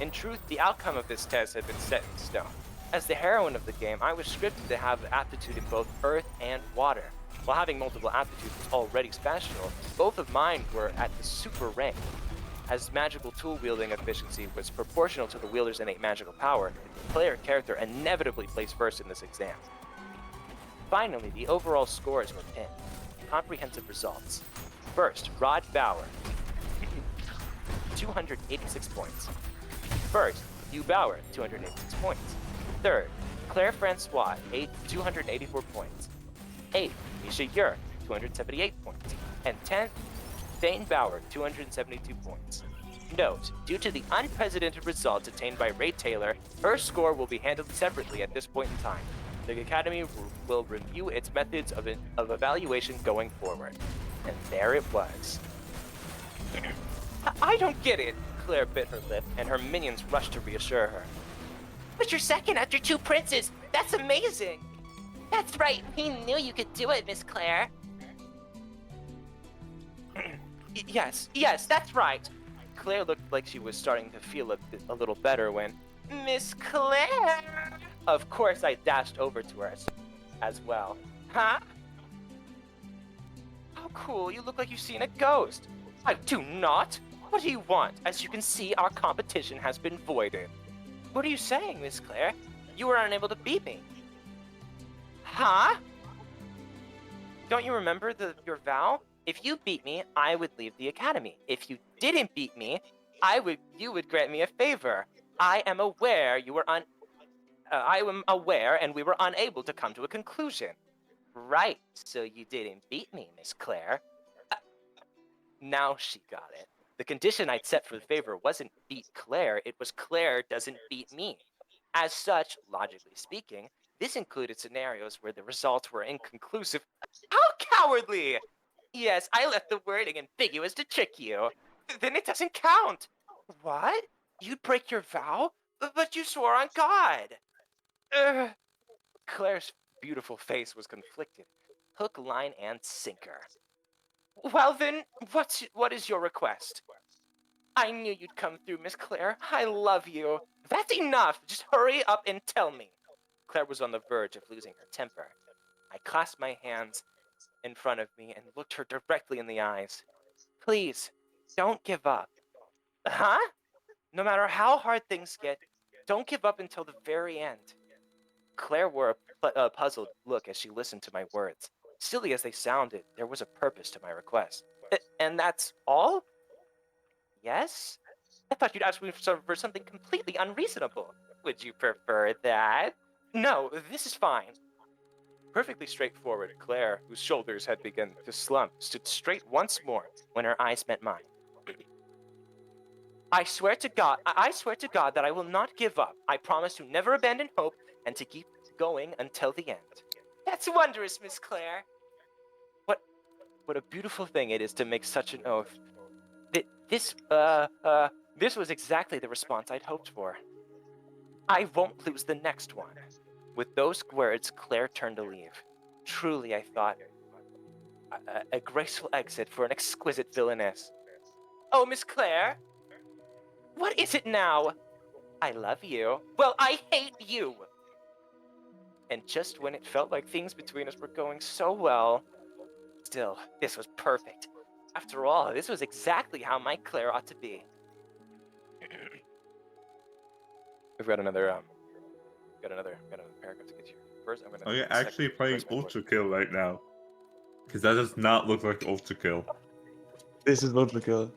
In truth, the outcome of this test had been set in stone. As the heroine of the game, I was scripted to have aptitude in both earth and water. While having multiple aptitudes was already special, both of mine were at the super rank. As magical tool-wielding efficiency was proportional to the wielder's innate magical power, the player character inevitably placed first in this exam. Finally, the overall scores were pinned. Comprehensive results. First, Rod Bauer, 286 points. First, Hugh Bauer, 286 points. Third, Claire Francois, 284 points. 8th, Misha Yer, 278 points. And 10th, Thane Bauer, 272 points. Note, due to the unprecedented results attained by Ray Taylor, her score will be handled separately at this point in time. The Academy will review its methods of evaluation going forward. And there it was. I don't get it. Claire bit her lip, and her minions rushed to reassure her. But you're second after 2 princes. That's amazing. That's right. We knew you could do it, Miss Claire. Yes, that's right. Claire looked like she was starting to feel a little better when... Miss Claire! Of course, I dashed over to her as well. Huh? How cool. You look like you've seen a ghost. I do not. What do you want? As you can see, our competition has been voided. What are you saying, Miss Claire? You were unable to beat me. Huh? Don't you remember your vow? If you beat me, I would leave the academy. If you didn't beat me, you would grant me a favor. I am aware and we were unable to come to a conclusion. Right, so you didn't beat me, Miss Claire. Now she got it. The condition I'd set for the favor wasn't beat Claire, it was Claire doesn't beat me. As such, logically speaking, this included scenarios where the results were inconclusive. How cowardly! Yes, I left the wording ambiguous to trick you. Then it doesn't count. What? You'd break your vow? But you swore on God. Claire's beautiful face was conflicted. Hook, line, and sinker. Well then, what is your request? I knew you'd come through, Miss Claire. I love you. That's enough. Just hurry up and tell me. Claire was on the verge of losing her temper. I clasped my hands in front of me and looked her directly in the eyes. Please, don't give up. Huh? No matter how hard things get, don't give up until the very end. Claire wore a puzzled look as she listened to my words. Silly as they sounded, there was a purpose to my request. And that's all? Yes? I thought you'd ask me for something completely unreasonable. Would you prefer that? No, this is fine. Perfectly straightforward, Claire, whose shoulders had begun to slump, stood straight once more when her eyes met mine. I swear to God that I will not give up. I promise to never abandon hope and to keep going until the end. That's wondrous, Miss Claire. What a beautiful thing it is to make such an oath. This was exactly the response I'd hoped for. I won't lose the next one. With those words, Claire turned to leave. Truly, I thought, a graceful exit for an exquisite villainess. Oh, Miss Claire? What is it now? I love you. Well, I hate you. And just when it felt like things between us were going so well, still, this was perfect. After all, this was exactly how my Claire ought to be. We've got another paragraph to get here. First, I'm gonna. Oh yeah, actually playing Ultra Kill right now, because that does not look like Ultra Kill. This is Ultra Kill.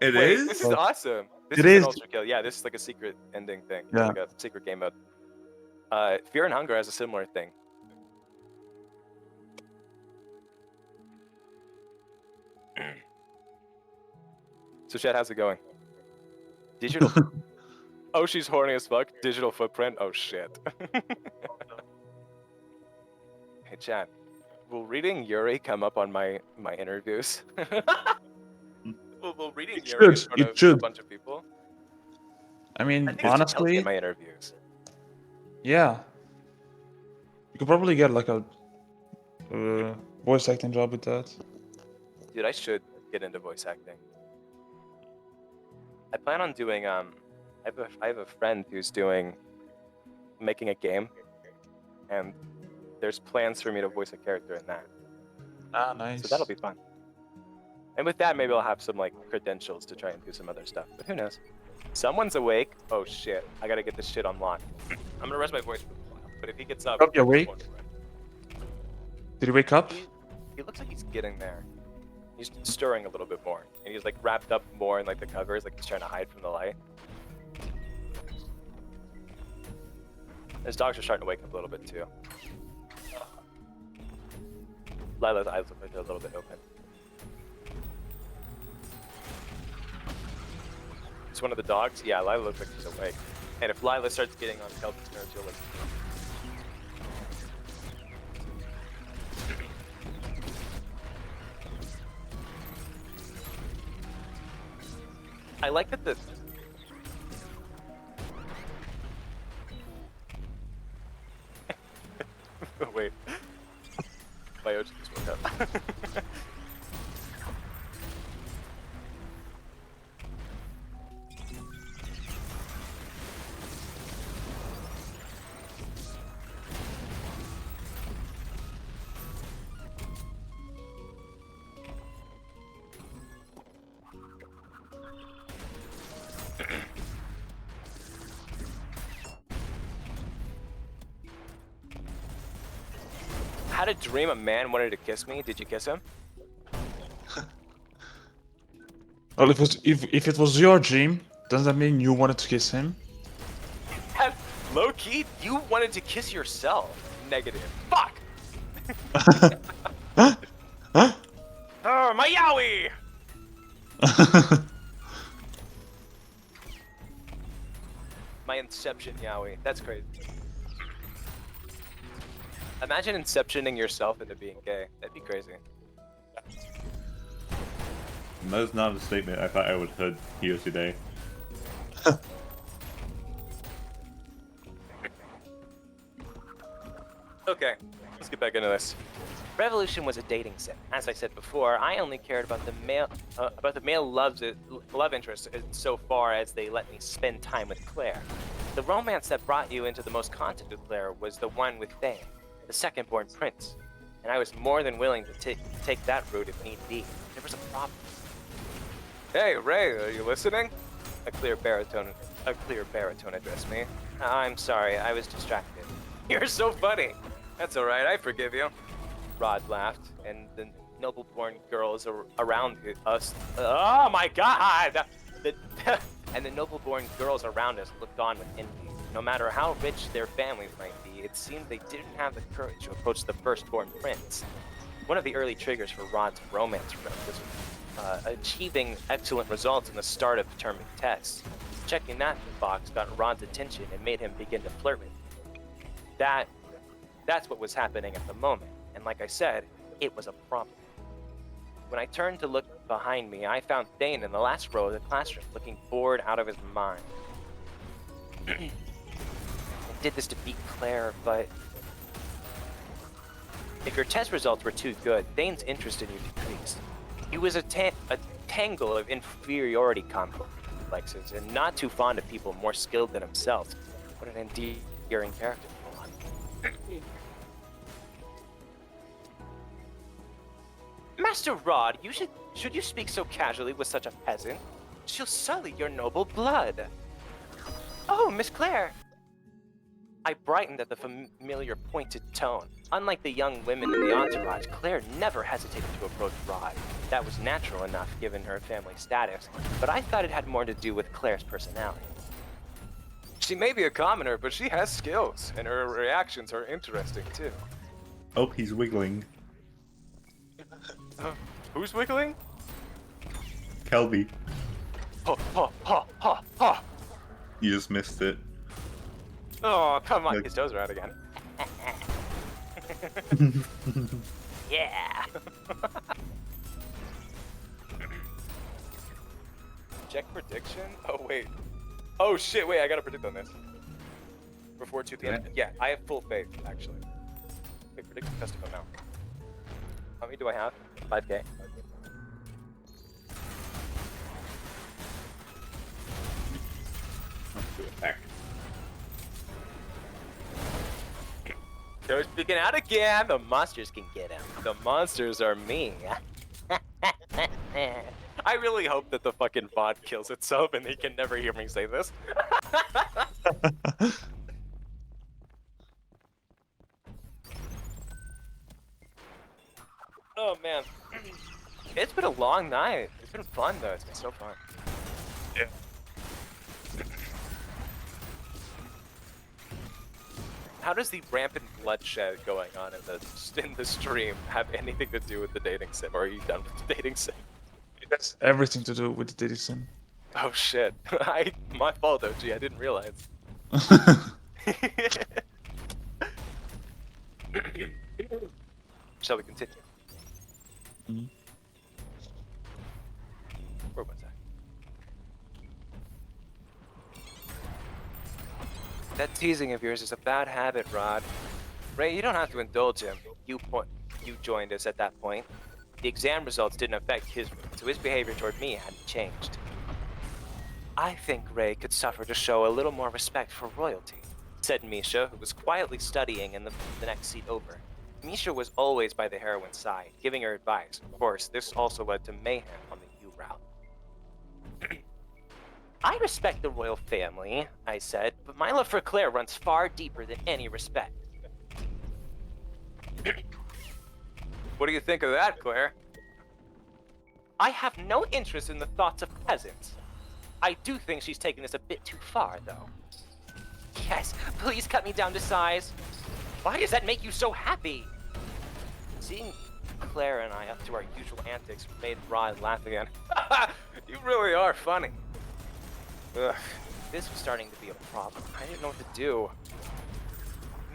It Wait, is? This is awesome. This It is is. an Ultra Kill. Yeah, this is like a secret ending thing. Yeah. Like a secret game mode. Fear and Hunger has a similar thing. So Chad, how's it going? Digital. Oh, she's horny as fuck. Digital footprint. Oh shit. Hey Chad, will reading Yuri come up on my interviews? will reading Yuri in front of a bunch of people? I mean, I think it's healthy honestly, in my interviews. yeah. You could probably get like a voice acting job with that. Dude, I should get into voice acting. I plan on doing I have a friend who's making a game, and there's plans for me to voice a character in that. Ah, nice. So that'll be fun. And with that, maybe I'll have some like credentials to try and do some other stuff. But who knows? Someone's awake. Oh shit! I gotta get this shit unlocked. I'm gonna rest my voice for a while. But if he gets up, Hope you're awake. Did he wake up? He looks like he's getting there. He's stirring a little bit more, and he's like wrapped up more in like the covers, like he's trying to hide from the light. His dogs are starting to wake up a little bit too. Lila's eyes look like they're a little bit open. It's one of the dogs? Yeah, Lila looks like she's awake. And if Lila starts getting on Kelvin's nerves, you'll look. I like that the... Oh, wait. My OG just woke up. Had a dream a man wanted to kiss me. Did you kiss him? Well, if it was your dream, does that mean you wanted to kiss him? Low key, you wanted to kiss yourself. Negative. Fuck! Huh? Oh, my yowie! My Inception yowie. That's crazy. Imagine Inceptioning yourself into being gay. That'd be crazy. That is not a statement I thought I would hear today. Okay, let's get back into this. Revolution was a dating sim. As I said before, I only cared about the male love interest so far as they let me spend time with Claire. The romance that brought you into the most contact with Claire was the one with Thane, the second-born prince, and I was more than willing to take that route if need be. There was a problem. Hey, Ray, are you listening? A clear baritone addressed me. I'm sorry, I was distracted. You're so funny. That's all right, I forgive you. Rod laughed, and the noble-born girls around us. Oh my God! And the noble-born girls around us looked on with envy. No matter how rich their families might be, it seemed they didn't have the courage to approach the firstborn prince. One of the early triggers for Rod's romance was achieving excellent results in the start of determined tests. Checking that box got Rod's attention and made him begin to flirt with me. That's what was happening at the moment, and like I said, it was a problem. When I turned to look behind me, I found Thane in the last row of the classroom, looking bored out of his mind. I did this to beat Claire, but if your test results were too good, Thane's interest in you decreased. He was a tangle of inferiority complexes, and not too fond of people more skilled than himself. What an endearing character. Master Rod, should you speak so casually with such a peasant? She'll sully your noble blood. Oh, Miss Claire. I brightened at the familiar pointed tone. Unlike the young women in the entourage, Claire never hesitated to approach Rod. That was natural enough given her family status, but I thought it had more to do with Claire's personality. She may be a commoner, but she has skills, and her reactions are interesting too. Oh, he's wiggling. Who's wiggling? Kelby. Ha ha ha ha ha! You just missed it. Oh, come on, his toes are out again. Yeah! Check prediction? Oh, wait. Oh, shit, wait, I gotta predict on this. Before 2 p.m. Yeah, I have full faith, actually. Wait, predict the custom amount. How many do I have? 5K. They're speaking out again. The monsters can get him. The monsters are me. I really hope that the fucking bot kills itself and they can never hear me say this. Oh man. It's been a long night. It's been fun though. It's been so fun. Yeah. How does the rampant bloodshed going on in the stream have anything to do with the dating sim? Or are you done with the dating sim? It has everything to do with the dating sim. Oh shit. My fault, OG. I didn't realize. Shall we continue? Mm-hmm. Where was I? That teasing of yours is a bad habit, Rod. Ray, you don't have to indulge him. You joined us at that point. The exam results didn't affect his, so his behavior toward me hadn't changed. I think Ray could suffer to show a little more respect for royalty, said Misha, who was quietly studying in the next seat over. Misha was always by the heroine's side, giving her advice. Of course, this also led to mayhem on the U route. I respect the royal family, I said, but my love for Claire runs far deeper than any respect. What do you think of that, Claire? I have no interest in the thoughts of peasants. I do think she's taking this a bit too far, though. Yes, please cut me down to size. Why does that make you so happy? Seeing Claire and I up to our usual antics made Rod laugh again. You really are funny. Ugh, this was starting to be a problem. I didn't know what to do.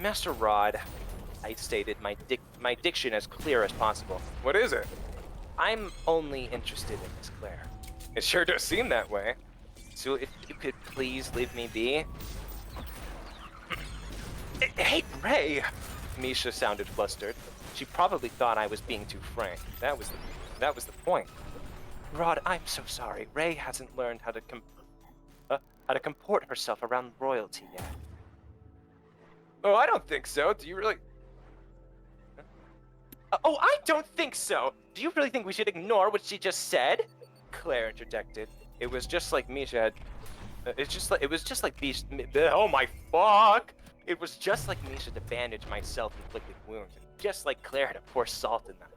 Master Rod, I stated, my diction as clear as possible. What is it? I'm only interested in Miss Claire. It sure does seem that way. So if you could please leave me be. Hey, Ray! Misha sounded flustered. She probably thought I was being too frank. That was the point. Rod, I'm so sorry. Ray hasn't learned how to comport herself around royalty yet. Oh, I don't think so. Do you really? Oh, I don't think so. Do you really think we should ignore what she just said? Claire interjected. It was just like Misha had. It was just like Misha. Oh my fuck! It was just like Misha to bandage my self-inflicted wounds, and just like Claire to pour salt in them.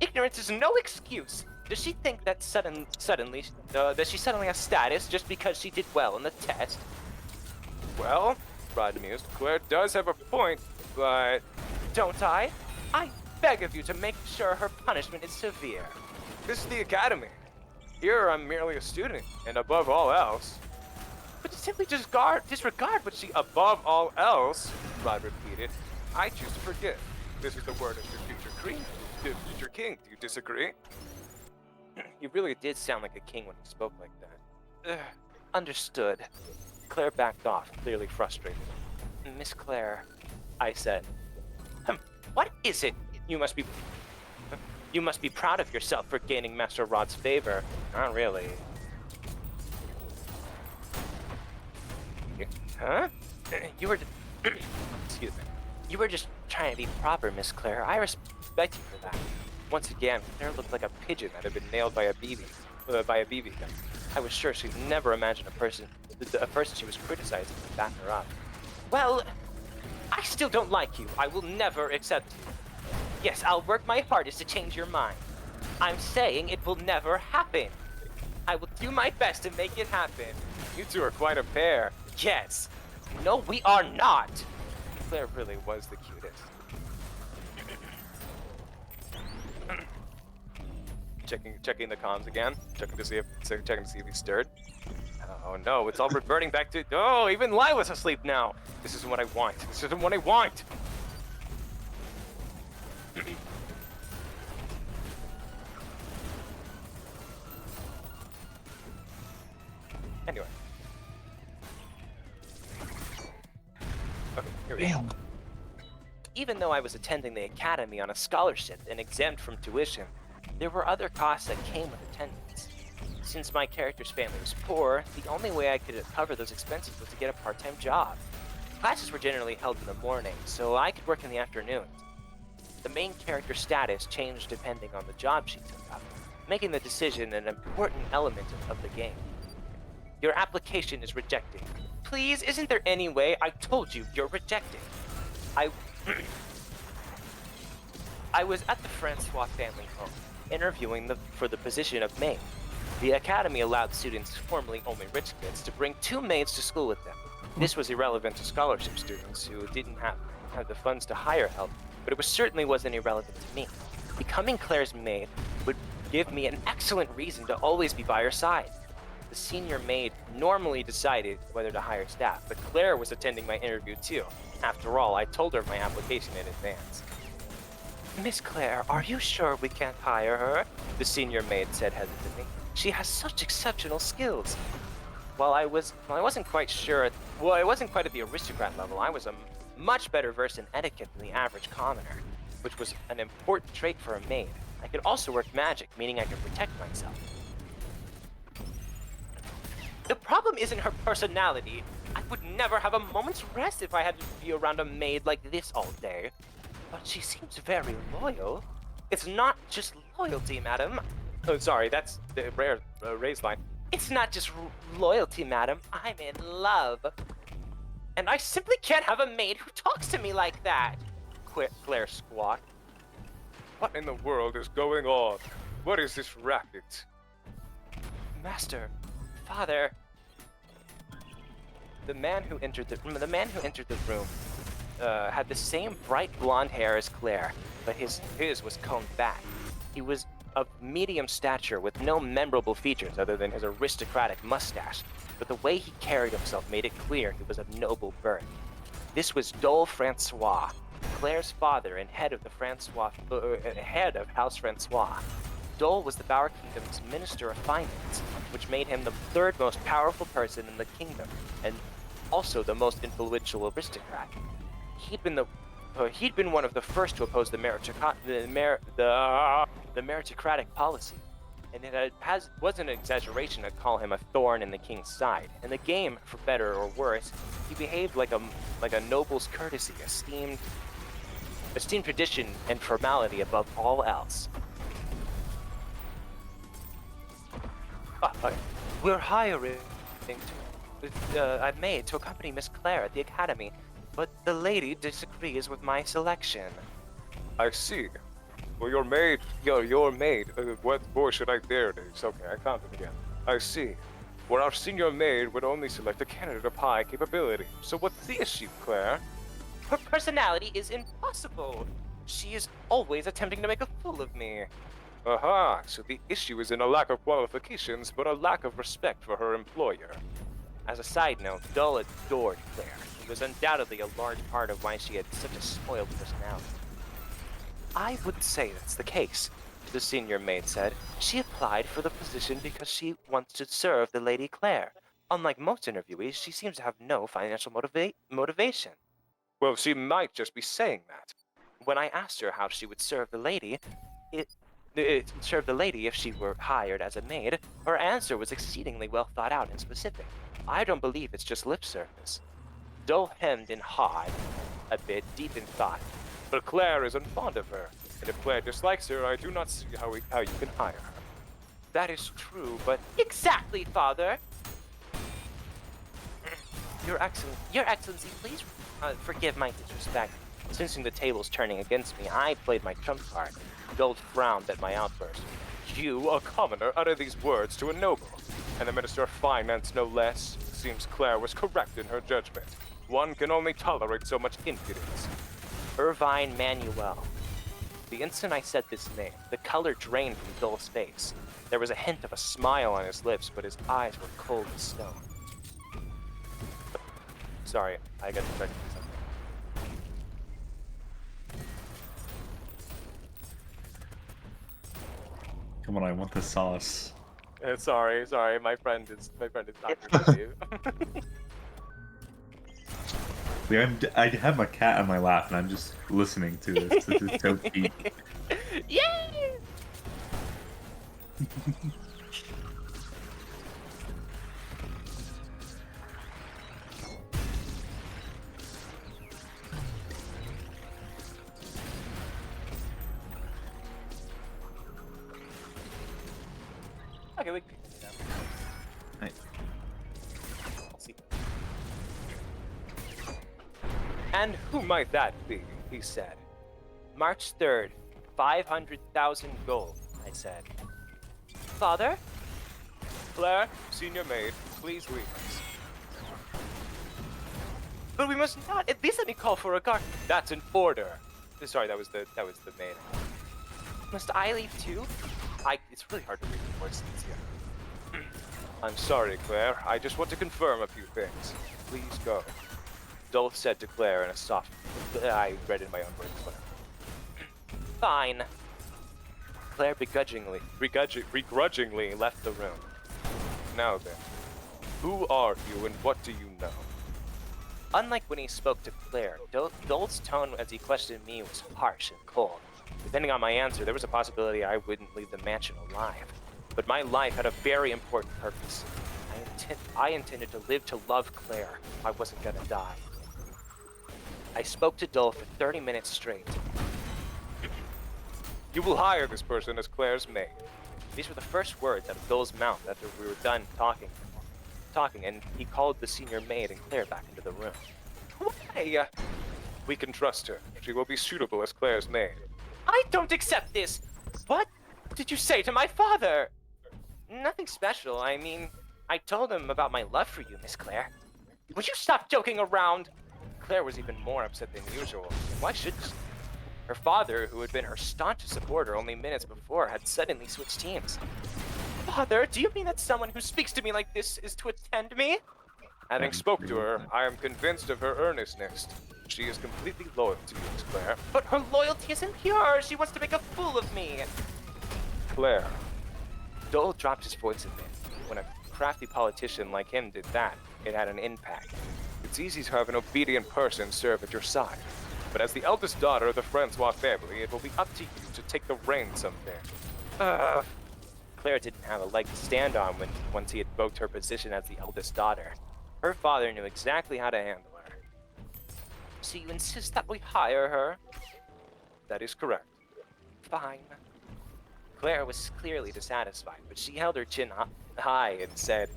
Ignorance is no excuse. Does she think that that she suddenly has status just because she did well in the test? Well, Rod mused, Claire does have a point, but don't I? I beg of you to make sure her punishment is severe. This is the academy. Here I'm merely a student, and above all else. But simply disregard what she above all else, Rod repeated. I choose to forget. This is the word of your future king. Do you disagree? He really did sound like a king when he spoke like that. Understood. Claire backed off, clearly frustrated. Miss Claire, I said. What is it? You must be proud of yourself for gaining Master Rod's favor. Not really. Huh? You were excuse me. You were just trying to be proper, Miss Claire. I respect you for that. Once again, Claire looked like a pigeon that had been nailed by a BB gun. I was sure she'd never imagined a person she was criticizing would back her up. Well, I still don't like you. I will never accept you. Yes, I'll work my hardest to change your mind. I'm saying it will never happen. I will do my best to make it happen. You two are quite a pair. Yes. No, we are not. Claire really was the cutest. Checking the comms again. Checking to see if he's stirred. Oh no, it's all reverting back to. Oh, even Lila's asleep now. This isn't what I want. This isn't what I want. Anyway. Okay, here we go. Even though I was attending the academy on a scholarship and exempt from tuition, there were other costs that came with attendance. Since my character's family was poor, the only way I could cover those expenses was to get a part-time job. Classes were generally held in the morning, so I could work in the afternoons. The main character's status changed depending on the job she took up, making the decision an important element of the game. Your application is rejected. Please, isn't there any way? I told you, you're rejected. I was at the Francois family home, interviewing for the position of maid. The academy allowed students, formerly only rich kids, to bring 2 maids to school with them. This was irrelevant to scholarship students who didn't have the funds to hire help, but it certainly wasn't irrelevant to me. Becoming Claire's maid would give me an excellent reason to always be by her side. The senior maid normally decided whether to hire staff, but Claire was attending my interview too. After all, I told her my application in advance. Miss Claire, are you sure we can't hire her? The senior maid said hesitantly. She has such exceptional skills. while I wasn't quite sure, well, I wasn't quite at the aristocrat level, I was a much better versed in etiquette than the average commoner, which was an important trait for a maid. I could also work magic, meaning I could protect myself. The problem isn't her personality. I would never have a moment's rest if I had to be around a maid like this all day. But she seems very loyal. It's not just loyalty, madam. Oh, sorry, that's the rare Ray's line. It's not just loyalty, madam. I'm in love. And I simply can't have a maid who talks to me like that. Claire squawked. What in the world is going on? What is this racket? Master, father. The man who entered the room had the same bright blonde hair as Claire, but his was combed back. He was of medium stature with no memorable features other than his aristocratic mustache, but the way he carried himself made it clear he was of noble birth. This was Dole Francois, Claire's father and head of House Francois. Dole was the Bower Kingdom's Minister of Finance, which made him the third most powerful person in the kingdom, and also the most influential aristocrat. He'd been one of the first to oppose the meritocratic policy, and it wasn't an exaggeration to call him a thorn in the king's side. In the game, for better or worse, he behaved like a noble's courtesy, esteemed tradition and formality above all else. We're hiring a maid to accompany Miss Claire at the academy, but the lady disagrees with my selection. I see. Well, your maid. What boy should I dare names? Okay, I found it again. I see. Well, our senior maid would only select a candidate of high capability. So what's the issue, Claire? Her personality is impossible. She is always attempting to make a fool of me. Aha, so the issue isn't a lack of qualifications, but a lack of respect for her employer. As a side note, Dole adored Claire. It was undoubtedly a large part of why she had such a spoiled personality. I wouldn't say that's the case, the senior maid said. She applied for the position because she wants to serve the Lady Claire. Unlike most interviewees, she seems to have no financial motivation. Well, she might just be saying that. When I asked her how she would serve the lady, if she were hired as a maid, her answer was exceedingly well thought out and specific. I don't believe it's just lip service. Dole hemmed and hawed a bit, deep in thought. But Claire isn't fond of her, and if Claire dislikes her, I do not see how you can hire her. That is true, but... Exactly, Father! Your Excellency, please forgive my disrespect. Sensing the tables turning against me, I played my trump card. Dole frowned at my outburst. You, a commoner, utter these words to a noble, and the Minister of Finance no less. It seems Claire was correct in her judgment. One can only tolerate so much impudence. Irvine Manuel. The instant I said this name, the color drained from Dole's face. There was a hint of a smile on his lips, but his eyes were cold as stone. Sorry, I got distracted by something. Come on, I want the sauce. Sorry, my friend is not with you. I have my cat on my lap and I'm just listening to this. This is so cute. Yay! Okay, we can do that. Nice. Let's see. And who might that be? He said. March 3rd, 500,000 gold, I said. Father? Claire, senior maid, please leave us. But we must not. At least let me call for a guard. That's an order. Sorry, that was the maid. Must I leave too? It's really hard to read the voice here. I'm sorry, Claire. I just want to confirm a few things. Please go. Dole said to Claire in a soft... I read in my own words. Fine. Claire begrudgingly left the room. Now then, Who are you and what do you know? Unlike when he spoke to Claire, Dole's tone as he questioned me was harsh and cold. Depending on my answer, there was a possibility I wouldn't leave the mansion alive. But my life had a very important purpose. I intended to live to love Claire. I wasn't gonna die. I spoke to Dole for 30 minutes straight. You will hire this person as Claire's maid. These were the first words out of Dole's mouth after we were done talking, and he called the senior maid and Claire back into the room. Why? We can trust her. She will be suitable as Claire's maid. I don't accept this! What did you say to my father? Nothing special. I mean, I told him about my love for you, Miss Claire. Would you stop joking around? Claire was even more upset than usual. Why should she? Her father, who had been her staunchest supporter only minutes before, had suddenly switched teams. Father, do you mean that someone who speaks to me like this is to attend me? Having spoke to her, I am convinced of her earnestness. She is completely loyal to you, Miss Claire. But her loyalty isn't pure. She wants to make a fool of me. Claire. Dole dropped his voice a bit. When a crafty politician like him did that, it had an impact. It's easy to have an obedient person serve at your side. But as the eldest daughter of the Francois family, it will be up to you to take the reins someday. Claire didn't have a leg to stand on once he invoked her position as the eldest daughter. Her father knew exactly how to handle her. So you insist that we hire her? That is correct. Fine. Claire was clearly dissatisfied, but she held her chin high and said,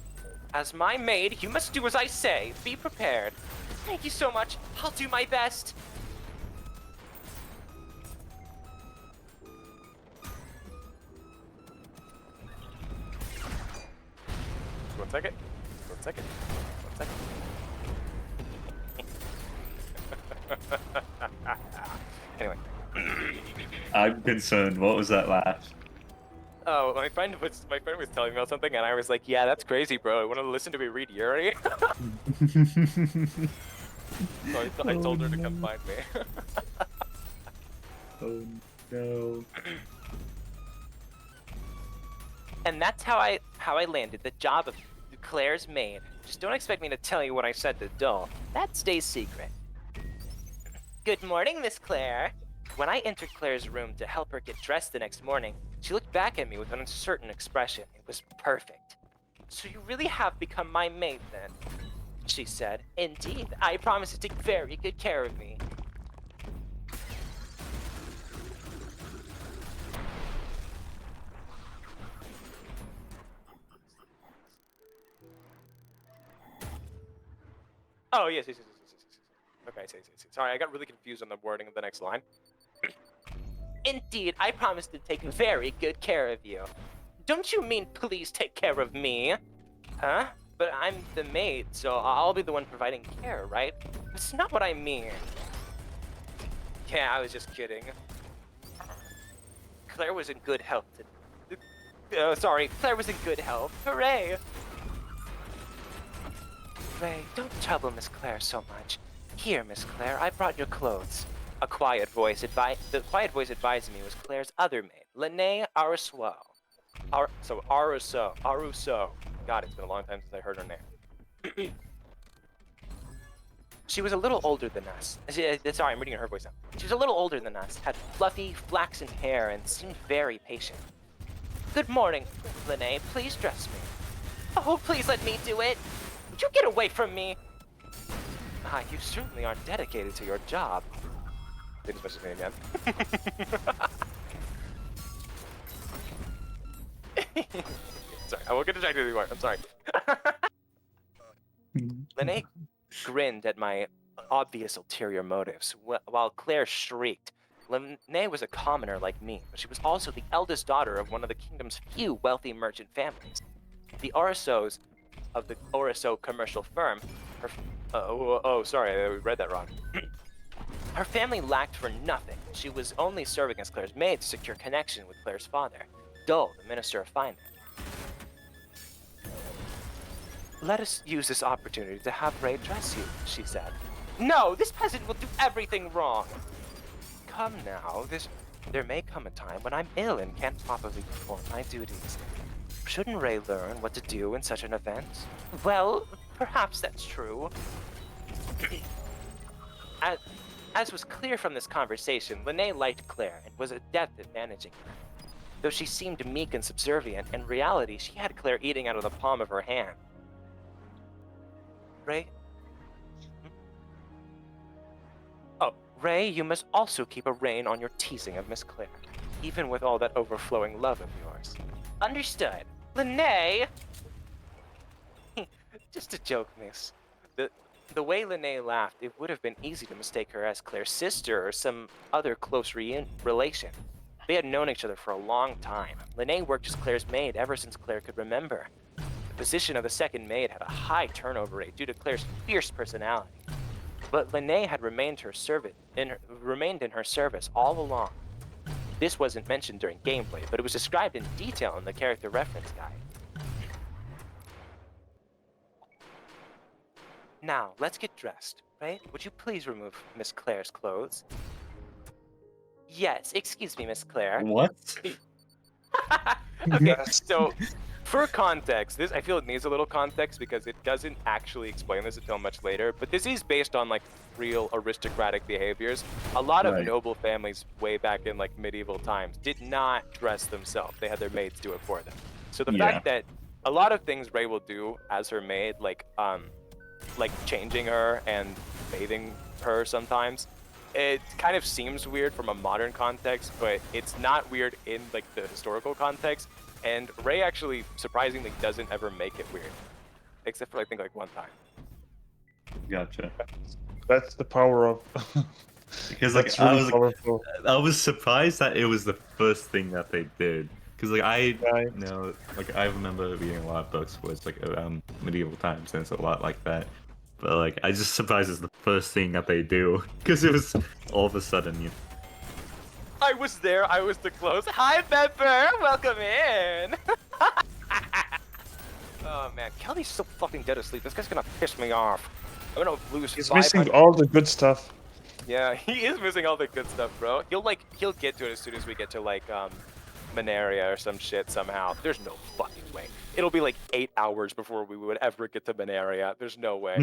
"As my maid, you must do as I say. Be prepared." "Thank you so much. I'll do my best." One second. Anyway. I'm concerned. What was that laugh? Oh, my friend was telling me about something, and I was like, "Yeah, that's crazy, bro. I want to listen to me read Yuri." So I told her to come find me. Oh no. And that's how I landed the job of Claire's maid. Just don't expect me to tell you what I said to Dole. That stays secret. Good morning, Miss Claire. When I entered Claire's room to help her get dressed the next morning, she looked back at me with an uncertain expression. It was perfect. "So you really have become my maid then?" she said. "Indeed, I promise to take very good care of me." Oh, yes. Okay, sorry, I got really confused on the wording of the next line. "Indeed, I promise to take very good care of you." Don't you mean please take care of me? Huh? But I'm the maid, so I'll be the one providing care, right? That's not what I mean. Yeah, I was just kidding. Claire was in good health. Claire was in good health. Hooray! Ray, don't trouble Miss Claire so much. Here, Miss Claire, I brought your clothes. The quiet voice advising me was Claire's other maid, Lene Arusso. Arusso. God, it's been a long time since I heard her name. She was a little older than us. Sorry, I'm reading her voice now. She was a little older than us, had fluffy, flaxen hair, and seemed very patient. "Good morning, Lene. Please dress me." "Oh, please let me do it. Would you get away from me?" You certainly aren't dedicated to your job. Didn't message me again. Sorry, I won't get distracted anymore. I'm sorry. Lene grinned at my obvious ulterior motives, while Claire shrieked. Lene was a commoner like me, but she was also the eldest daughter of one of the kingdom's few wealthy merchant families. The Orossos of the Oroso commercial firm, sorry, I read that wrong. Her family lacked for nothing. She was only serving as Claire's maid to secure connection with Claire's father, Dole, the Minister of Finance. "Let us use this opportunity to have Ray dress you," she said. "No, this peasant will do everything wrong." "Come now, there may come a time when I'm ill and can't properly perform my duties. shouldn't Ray learn what to do in such an event? Well, perhaps that's true. As was clear from this conversation, Lene liked Claire and was adept at managing her. Though she seemed meek and subservient, in reality, she had Claire eating out of the palm of her hand. Ray? Oh, Ray, you must also keep a rein on your teasing of Miss Claire, even with all that overflowing love of yours. Understood. Lene! Just a joke, miss. The way Lene laughed, it would have been easy to mistake her as Claire's sister or some other close relation. They had known each other for a long time. Lene worked as Claire's maid ever since Claire could remember. The position of the second maid had a high turnover rate due to Claire's fierce personality. But Lene had remained in her service all along. This wasn't mentioned during gameplay, but it was described in detail in the character reference guide. Now, let's get dressed, right? Would you please remove Miss Claire's clothes? Yes, excuse me, Miss Claire. What? Okay, so for context, I feel it needs a little context because it doesn't actually explain this until much later, but this is based on like real aristocratic behaviors. A lot of noble families way back in like medieval times did not dress themselves. They had their maids do it for them. So the fact that a lot of things Ray will do as her maid, like changing her and bathing her sometimes, it kind of seems weird from a modern context, but it's not weird in like the historical context. And Ray actually surprisingly doesn't ever make it weird, except for I think like one time. Gotcha. That's the power of. Because like I was surprised that it was the first thing that they did. Because like I remember reading a lot of books where it's like medieval times and it's a lot like that. But like I just surprised it's the first thing that they do because it was all of a sudden. You know. I was there. I was the close. Hi, Pepper. Welcome in. Oh man, Kelly's so fucking dead asleep. This guy's gonna piss me off. I'm gonna lose. He's missing all the good stuff. Yeah, he is missing all the good stuff, bro. He'll get to it as soon as we get to like Manaria or some shit somehow. There's no fucking way. It'll be like 8 hours before we would ever get to Manaria. There's no way.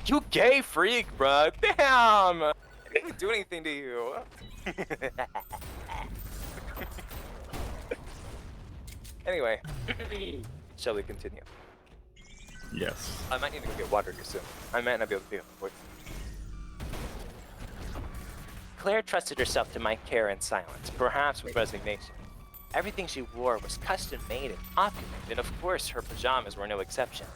You gay freak, bro. Damn. I didn't do anything to you. Anyway, shall we continue? Yes. I might need to go get water here soon. I might not be able to do it. Claire trusted herself to my care in silence, perhaps with resignation. Everything she wore was custom-made and opulent, and of course her pajamas were no exception.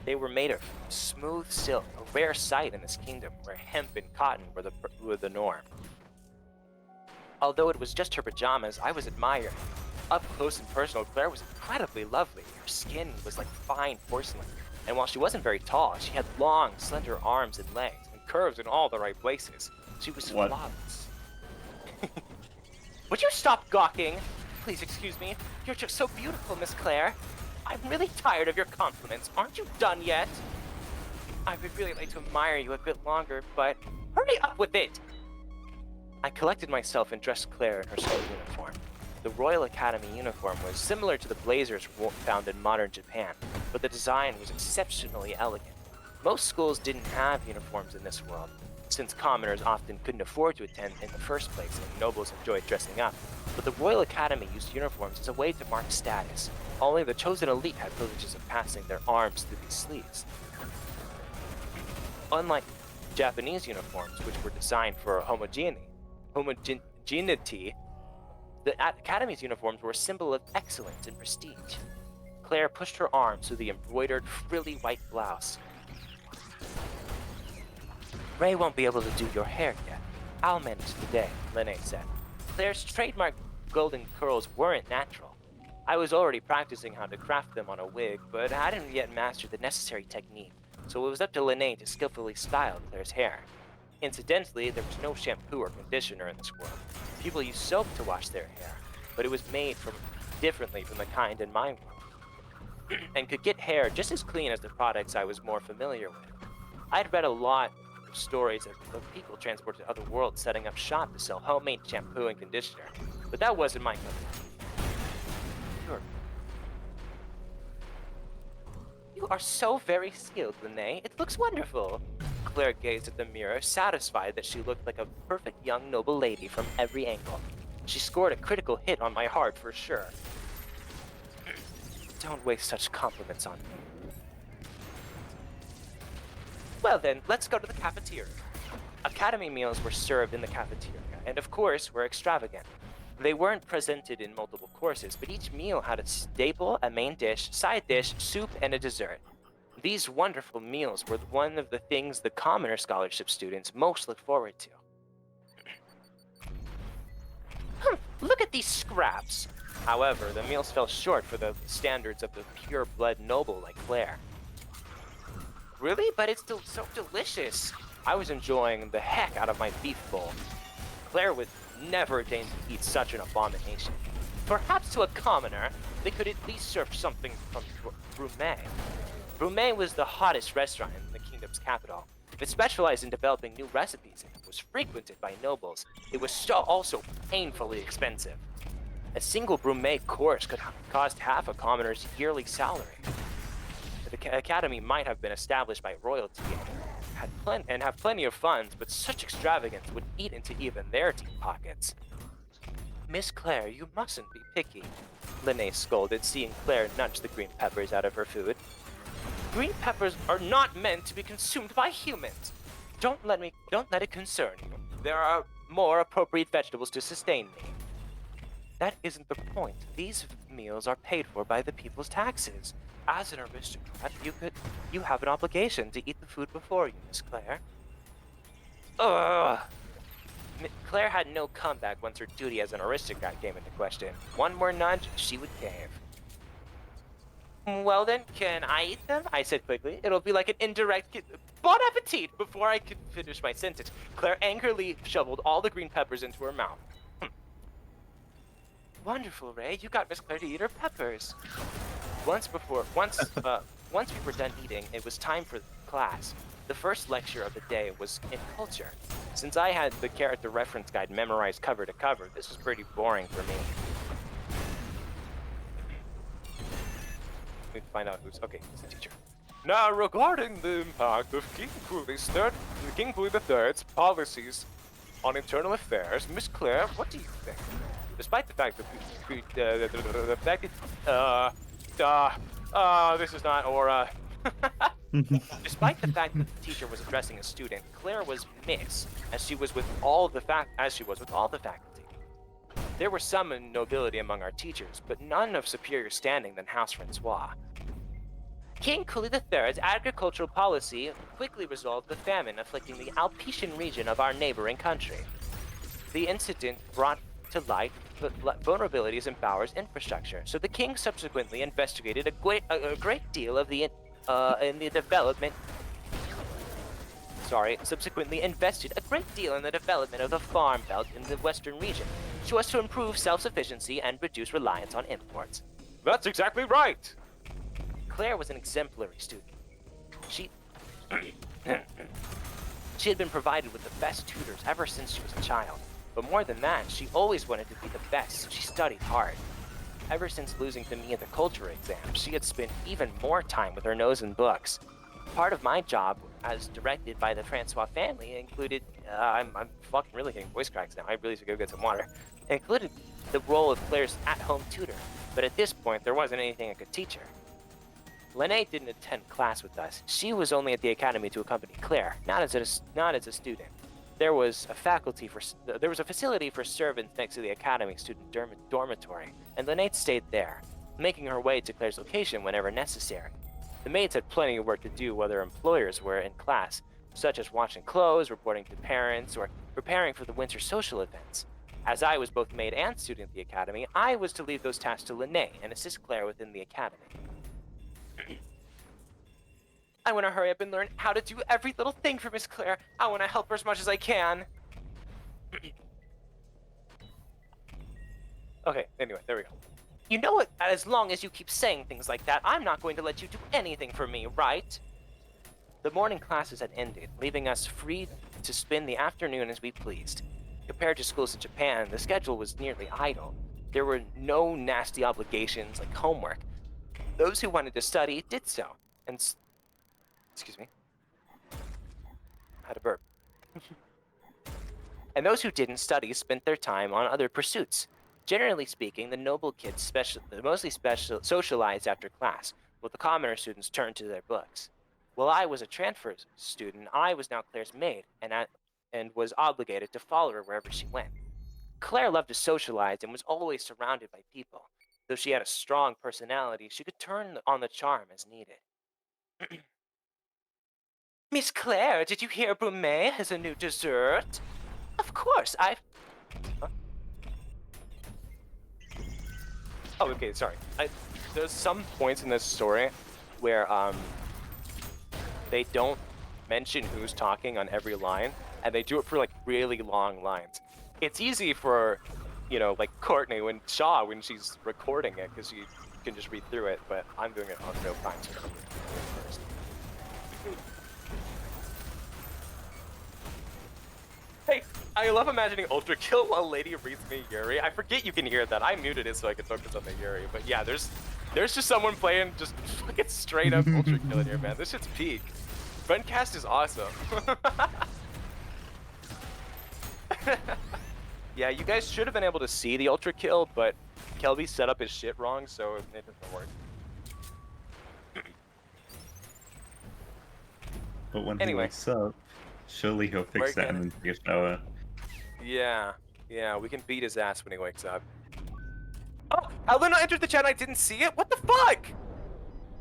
They were made of smooth silk, a rare sight in this kingdom where hemp and cotton were the norm. Although it was just her pajamas, I was admired. Up close and personal, Claire was incredibly lovely. Her skin was like fine porcelain, and while she wasn't very tall, she had long, slender arms and legs, and curves in all the right places. She was flawless. Would you stop gawking? Please excuse me. You're just so beautiful, Miss Claire. I'm really tired of your compliments. Aren't you done yet? I would really like to admire you a bit longer, but hurry up with it! I collected myself and dressed Claire in her school uniform. The Royal Academy uniform was similar to the blazers found in modern Japan, but the design was exceptionally elegant. Most schools didn't have uniforms in this world, since commoners often couldn't afford to attend in the first place and nobles enjoyed dressing up. But the Royal Academy used uniforms as a way to mark status. Only the chosen elite had privileges of passing their arms through these sleeves. Unlike Japanese uniforms, which were designed for homogeneity, the Academy's uniforms were a symbol of excellence and prestige. Claire pushed her arms through the embroidered, frilly white blouse. Ray won't be able to do your hair yet. I'll manage today, Lene said. Claire's trademark golden curls weren't natural. I was already practicing how to craft them on a wig, but I hadn't yet mastered the necessary technique, so it was up to Lene to skillfully style Claire's hair. Incidentally, there was no shampoo or conditioner in this world. People used soap to wash their hair, but it was made differently from the kind in my world, and could get hair just as clean as the products I was more familiar with. I'd read a lot of stories of people transported to other worlds setting up shop to sell homemade shampoo and conditioner, but that wasn't my cup of tea. You are so very skilled, Lene. It looks wonderful. Claire gazed at the mirror, satisfied that she looked like a perfect young noble lady from every angle. She scored a critical hit on my heart for sure. Don't waste such compliments on me. Well then, let's go to the cafeteria. Academy meals were served in the cafeteria, and of course, were extravagant. They weren't presented in multiple courses, but each meal had a staple, a main dish, side dish, soup, and a dessert. These wonderful meals were one of the things the Commoner Scholarship students most looked forward to. Look at these scraps! However, the meals fell short for the standards of the pure-blood noble like Claire. Really? But it's still so delicious! I was enjoying the heck out of my beef bowl. Claire would never deign to eat such an abomination. Perhaps to a commoner, they could at least serve something from Brumet. Brumet was the hottest restaurant in the kingdom's capital. It specialized in developing new recipes and was frequented by nobles. It was also painfully expensive. A single Brumet course could cost half a commoner's yearly salary. The academy might have been established by royalty and have plenty of funds, but such extravagance would eat into even their deep pockets. Miss Claire, you mustn't be picky, Lene scolded, seeing Claire nudge the green peppers out of her food. Green peppers are not meant to be consumed by humans. Don't let it concern you. There are more appropriate vegetables to sustain me. That isn't the point. These meals are paid for by the people's taxes. As an aristocrat, you have an obligation to eat the food before you, Miss Claire. Ugh. Claire had no comeback once her duty as an aristocrat came into question. One more nudge, she would cave. Well then, can I eat them? I said quickly. It'll be like an indirect bon appetit before I could finish my sentence. Claire angrily shoveled all the green peppers into her mouth. Wonderful, Ray. You got Miss Claire to eat her peppers. Once we were done eating, it was time for class. The first lecture of the day was in culture. Since I had the character reference guide memorized cover to cover, this was pretty boring for me. We find out who's the teacher. Now, regarding the impact of King Cooley III's policies on internal affairs, Miss Claire, what do you think? Despite the fact that this is not Aura. Despite the fact that the teacher was addressing a student, Claire was Miss, as she was with all the faculty. There were some nobility among our teachers, but none of superior standing than House Francois. King Cooley III's agricultural policy quickly resolved the famine afflicting the Alpecian region of our neighboring country. The incident brought to light the vulnerabilities in Bauer's infrastructure, so the king subsequently investigated a great deal of the invested a great deal in the development of the farm belt in the western region, so as to improve self-sufficiency and reduce reliance on imports. That's exactly right! Claire was an exemplary student. She had been provided with the best tutors ever since she was a child. But more than that, she always wanted to be the best, so she studied hard. Ever since losing to me at the culture exam, she had spent even more time with her nose in books. Part of my job, as directed by the Francois family, included, I'm fucking really getting voice cracks now, I really should go get some water, included the role of Claire's at-home tutor, but at this point, there wasn't anything I could teach her. Lene didn't attend class with us. She was only at the academy to accompany Claire, not as a student. There was a facility for servants next to the academy student dormitory, and Lene stayed there, making her way to Claire's location whenever necessary. The maids had plenty of work to do while their employers were in class, such as washing clothes, reporting to parents, or preparing for the winter social events. As I was both maid and student at the academy, I was to leave those tasks to Lene and assist Claire within the academy. I want to hurry up and learn how to do every little thing for Miss Claire. I want to help her as much as I can. Okay, anyway, there we go. You know what? As long as you keep saying things like that, I'm not going to let you do anything for me, right? The morning classes had ended, leaving us free to spend the afternoon as we pleased. Compared to schools in Japan, the schedule was nearly idle. There were no nasty obligations like homework. Those who wanted to study did so. excuse me. I had a burp. And those who didn't study spent their time on other pursuits. Generally speaking, the noble kids mostly socialized after class, while the commoner students turned to their books. While I was a transfer student, I was now Claire's maid, and was obligated to follow her wherever she went. Claire loved to socialize and was always surrounded by people. Though she had a strong personality, she could turn on the charm as needed. Miss Claire, did you hear Brumet has a new dessert? Of course, Huh? Oh, okay, sorry. There's some points in this story where they don't mention who's talking on every line, and they do it for like really long lines. It's easy for, you know, like Courtney when she's recording it, because you can just read through it, but I'm doing it on real time, so I'm reading it first. Hey, I love imagining Ultra Kill while Lady reads me Yuri. I forget you can hear that. I muted it so I could focus on the Yuri. But yeah, there's just someone playing just fucking straight up Ultra Kill in here, man. This shit's peak. Friendcast is awesome. Yeah, you guys should have been able to see the Ultra Kill, but Kelby set up his shit wrong, so it doesn't work. But when he wakes up, surely he'll fix that and then take a shower. Yeah, we can beat his ass when he wakes up. Oh, Helena entered the chat. I didn't see it. What the fuck?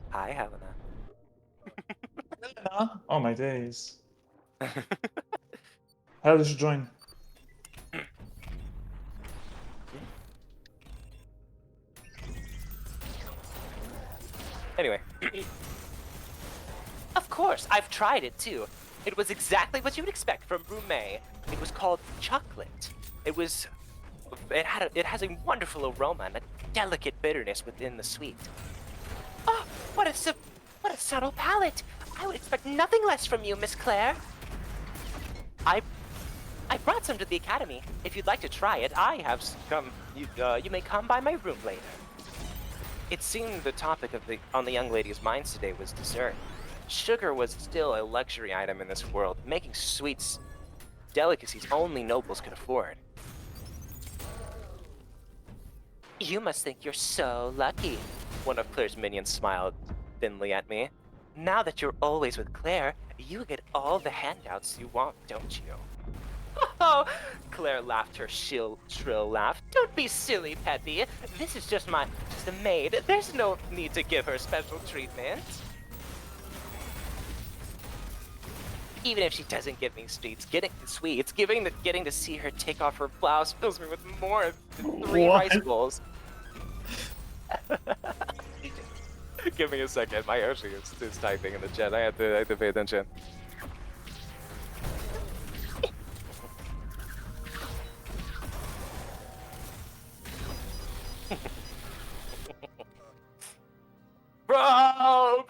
Hi, Helena. Oh my days. How did you join? Anyway. Of course, I've tried it too. It was exactly what you would expect from Brumet. It was called chocolate. It has a wonderful aroma and a delicate bitterness within the sweet. Oh, what a subtle palate! I would expect nothing less from you, Miss Claire. I brought some to the academy. If you'd like to try it, I have come. You may come by my room later. It seemed the topic on the young lady's minds today was dessert. Sugar was still a luxury item in this world, making sweets delicacies only nobles could afford. You must think you're so lucky. One of Claire's minions smiled thinly at me. Now that you're always with Claire, you get all the handouts you want, don't you? Oh, Claire laughed her shrill laugh. Don't be silly, Peppy. This is just a maid. There's no need to give her special treatment. Even if she doesn't give me getting to see her take off her blouse fills me with more than 3 rice bowls. Give me a second. My Yoshi is typing in the chat. I have to pay attention. Bro!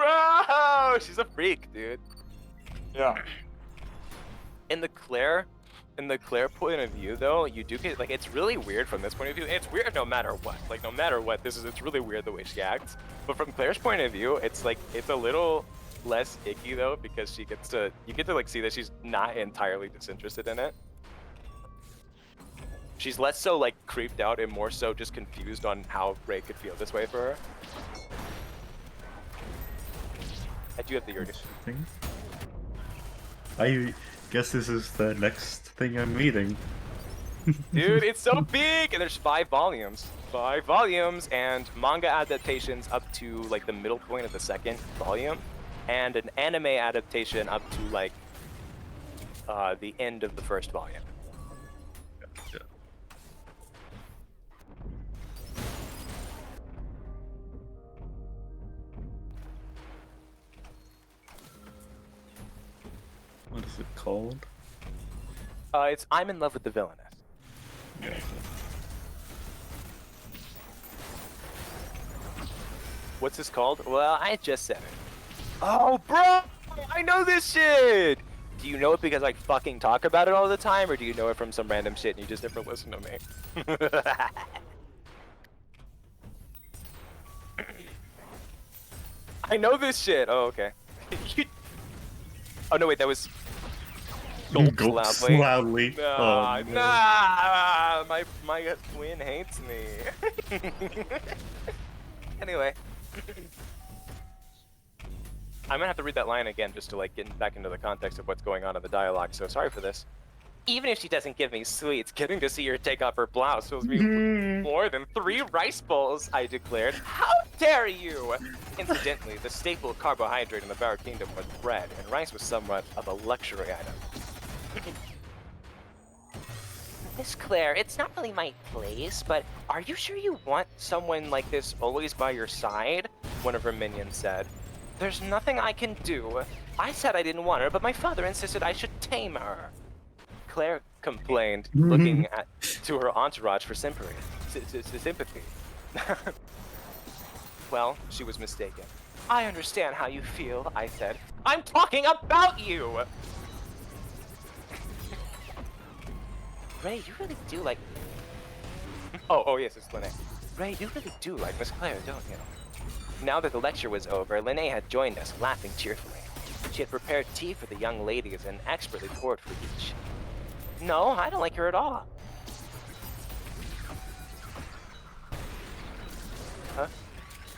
She's a freak, dude. Yeah. In the Claire point of view, though, you do get, like, it's really weird from this point of view. It's weird no matter what. Like, no matter what, it's really weird the way she acts. But from Claire's point of view, it's like, it's a little less icky, though, because you get to, like, see that she's not entirely disinterested in it. She's less so, like, creeped out and more so just confused on how Ray could feel this way for her. I do have the Yurdish. I guess this is the next thing I'm reading. Dude, it's so big! And there's 5 volumes. 5 volumes, and manga adaptations up to, like, the middle point of the 2nd volume. And an anime adaptation up to, like, the end of the 1st volume. Gotcha. What is it called? It's I'm in Love with the Villainess. Yeah. What's this called? Well, I just said it. Oh, bro! I know this shit! Do you know it because I fucking talk about it all the time, or do you know it from some random shit and you just never listen to me? I know this shit. Oh, okay. Oh no, wait, that was gulps Gulps loudly. loudly. Nah, Oh, no. nah, my twin hates me. Anyway, I'm gonna have to read that line again just to like get back into the context of what's going on in the dialogue. So sorry for this. Even if she doesn't give me sweets, getting to see her take off her blouse fills me with more than 3 rice bowls, I declared. How dare you! Incidentally, the staple carbohydrate in the Bower Kingdom was bread, and rice was somewhat of a luxury item. Miss Claire, it's not really my place, but are you sure you want someone like this always by your side? One of her minions said. There's nothing I can do. I said I didn't want her, but my father insisted I should tame her. Claire complained, looking to her entourage for sympathy. Well, she was mistaken. I understand how you feel, I said. I'm talking about you! Ray, you really do like... Oh, yes, it's Lene. Ray, you really do like Miss Claire, don't you? Now that the lecture was over, Lene had joined us, laughing cheerfully. She had prepared tea for the young ladies and expertly poured for each. No, I don't like her at all.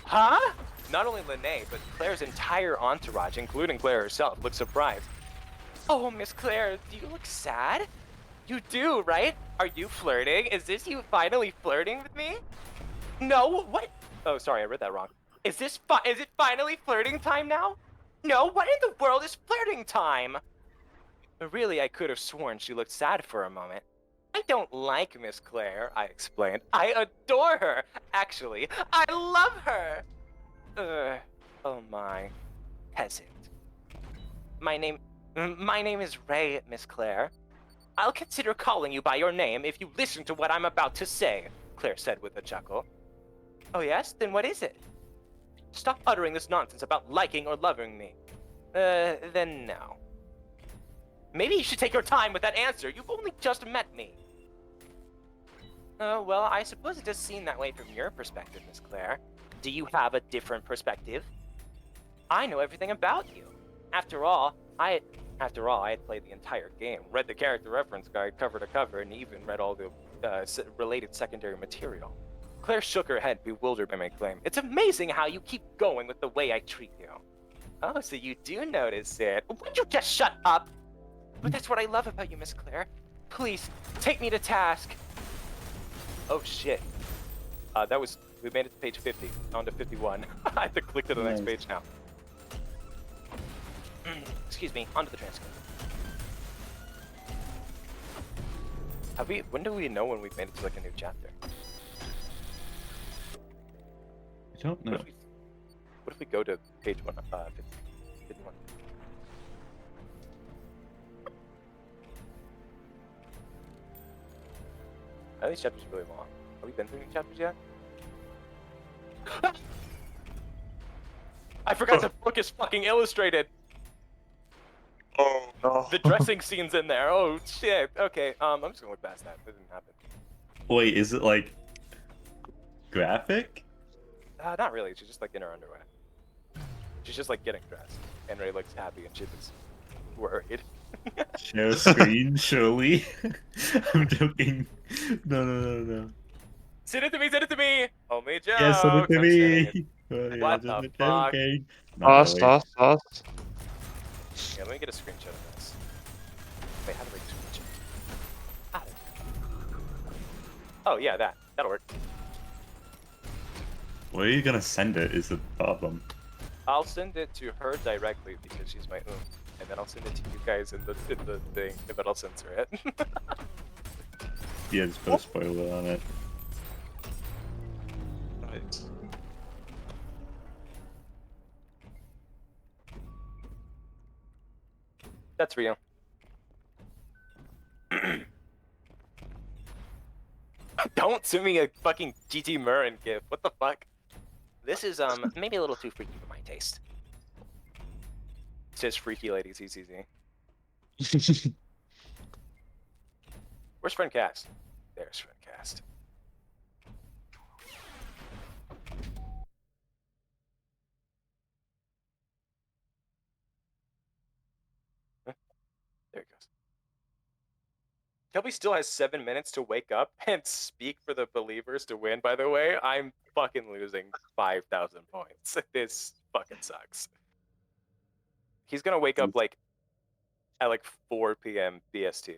Huh? Not only Lene, but Claire's entire entourage, including Claire herself, looked surprised. Oh, Miss Claire, do you look sad? You do, right? Are you flirting? Is this you finally flirting with me? No, what? Oh, sorry, I read that wrong. Is it finally flirting time now? No, what in the world is flirting time? Really, I could have sworn she looked sad for a moment. I don't like Miss Claire, I explained. I adore her. Actually, I love her. Oh my. Peasant. My name is Ray, Miss Claire. I'll consider calling you by your name if you listen to what I'm about to say, Claire said with a chuckle. Oh yes? Then what is it? Stop uttering this nonsense about liking or loving me. Then no. Maybe you should take your time with that answer. You've only just met me. Well, I suppose it does seem that way from your perspective, Miss Claire. Do you have a different perspective? I know everything about you. After all, I had played the entire game, read the character reference guide cover to cover, and even read all the related secondary material. Claire shook her head, bewildered by my claim. It's amazing how you keep going with the way I treat you. Oh, so you do notice it. Would you just shut up? But that's what I love about you, Miss Claire. Please, take me to task. Oh, shit. We made it to page 50, on to 51. I have to click to the next page now. Excuse me, onto the transcript. When do we know when we've made it to like a new chapter? I don't know. What if we go to page 51? Are these chapters really long? Have we been through any chapters yet? I forgot the book is fucking illustrated! Oh no. The dressing scene's in there. Oh shit. Okay, I'm just gonna look past that. That didn't happen. Wait, is it like graphic? Not really. She's just like in her underwear. She's just like getting dressed. And Ray looks happy and she was worried. Share screen, surely. I'm joking. No. Send it to me, send it to me! Only joke! Yes, send it to me! What the fuck? Us. Yeah, let me get a screenshot of this. Wait, how do I screenshot? Oh yeah, that'll work. Where are you gonna send it is the problem. I'll send it to her directly because she's my own. And then I'll send it to you guys in the thing, but I'll censor it. Yeah, just put a spoiler on it. Right. That's real. Don't send me a fucking GT Murrin gif. What the fuck? This is maybe a little too freaky for my taste. It says freaky ladies, easy. Where's friend cast? There's friend cast. Kelby still has 7 minutes to wake up and speak for the believers to win, by the way. I'm fucking losing 5,000 points. This fucking sucks. He's gonna wake up like at like 4 p.m. BST.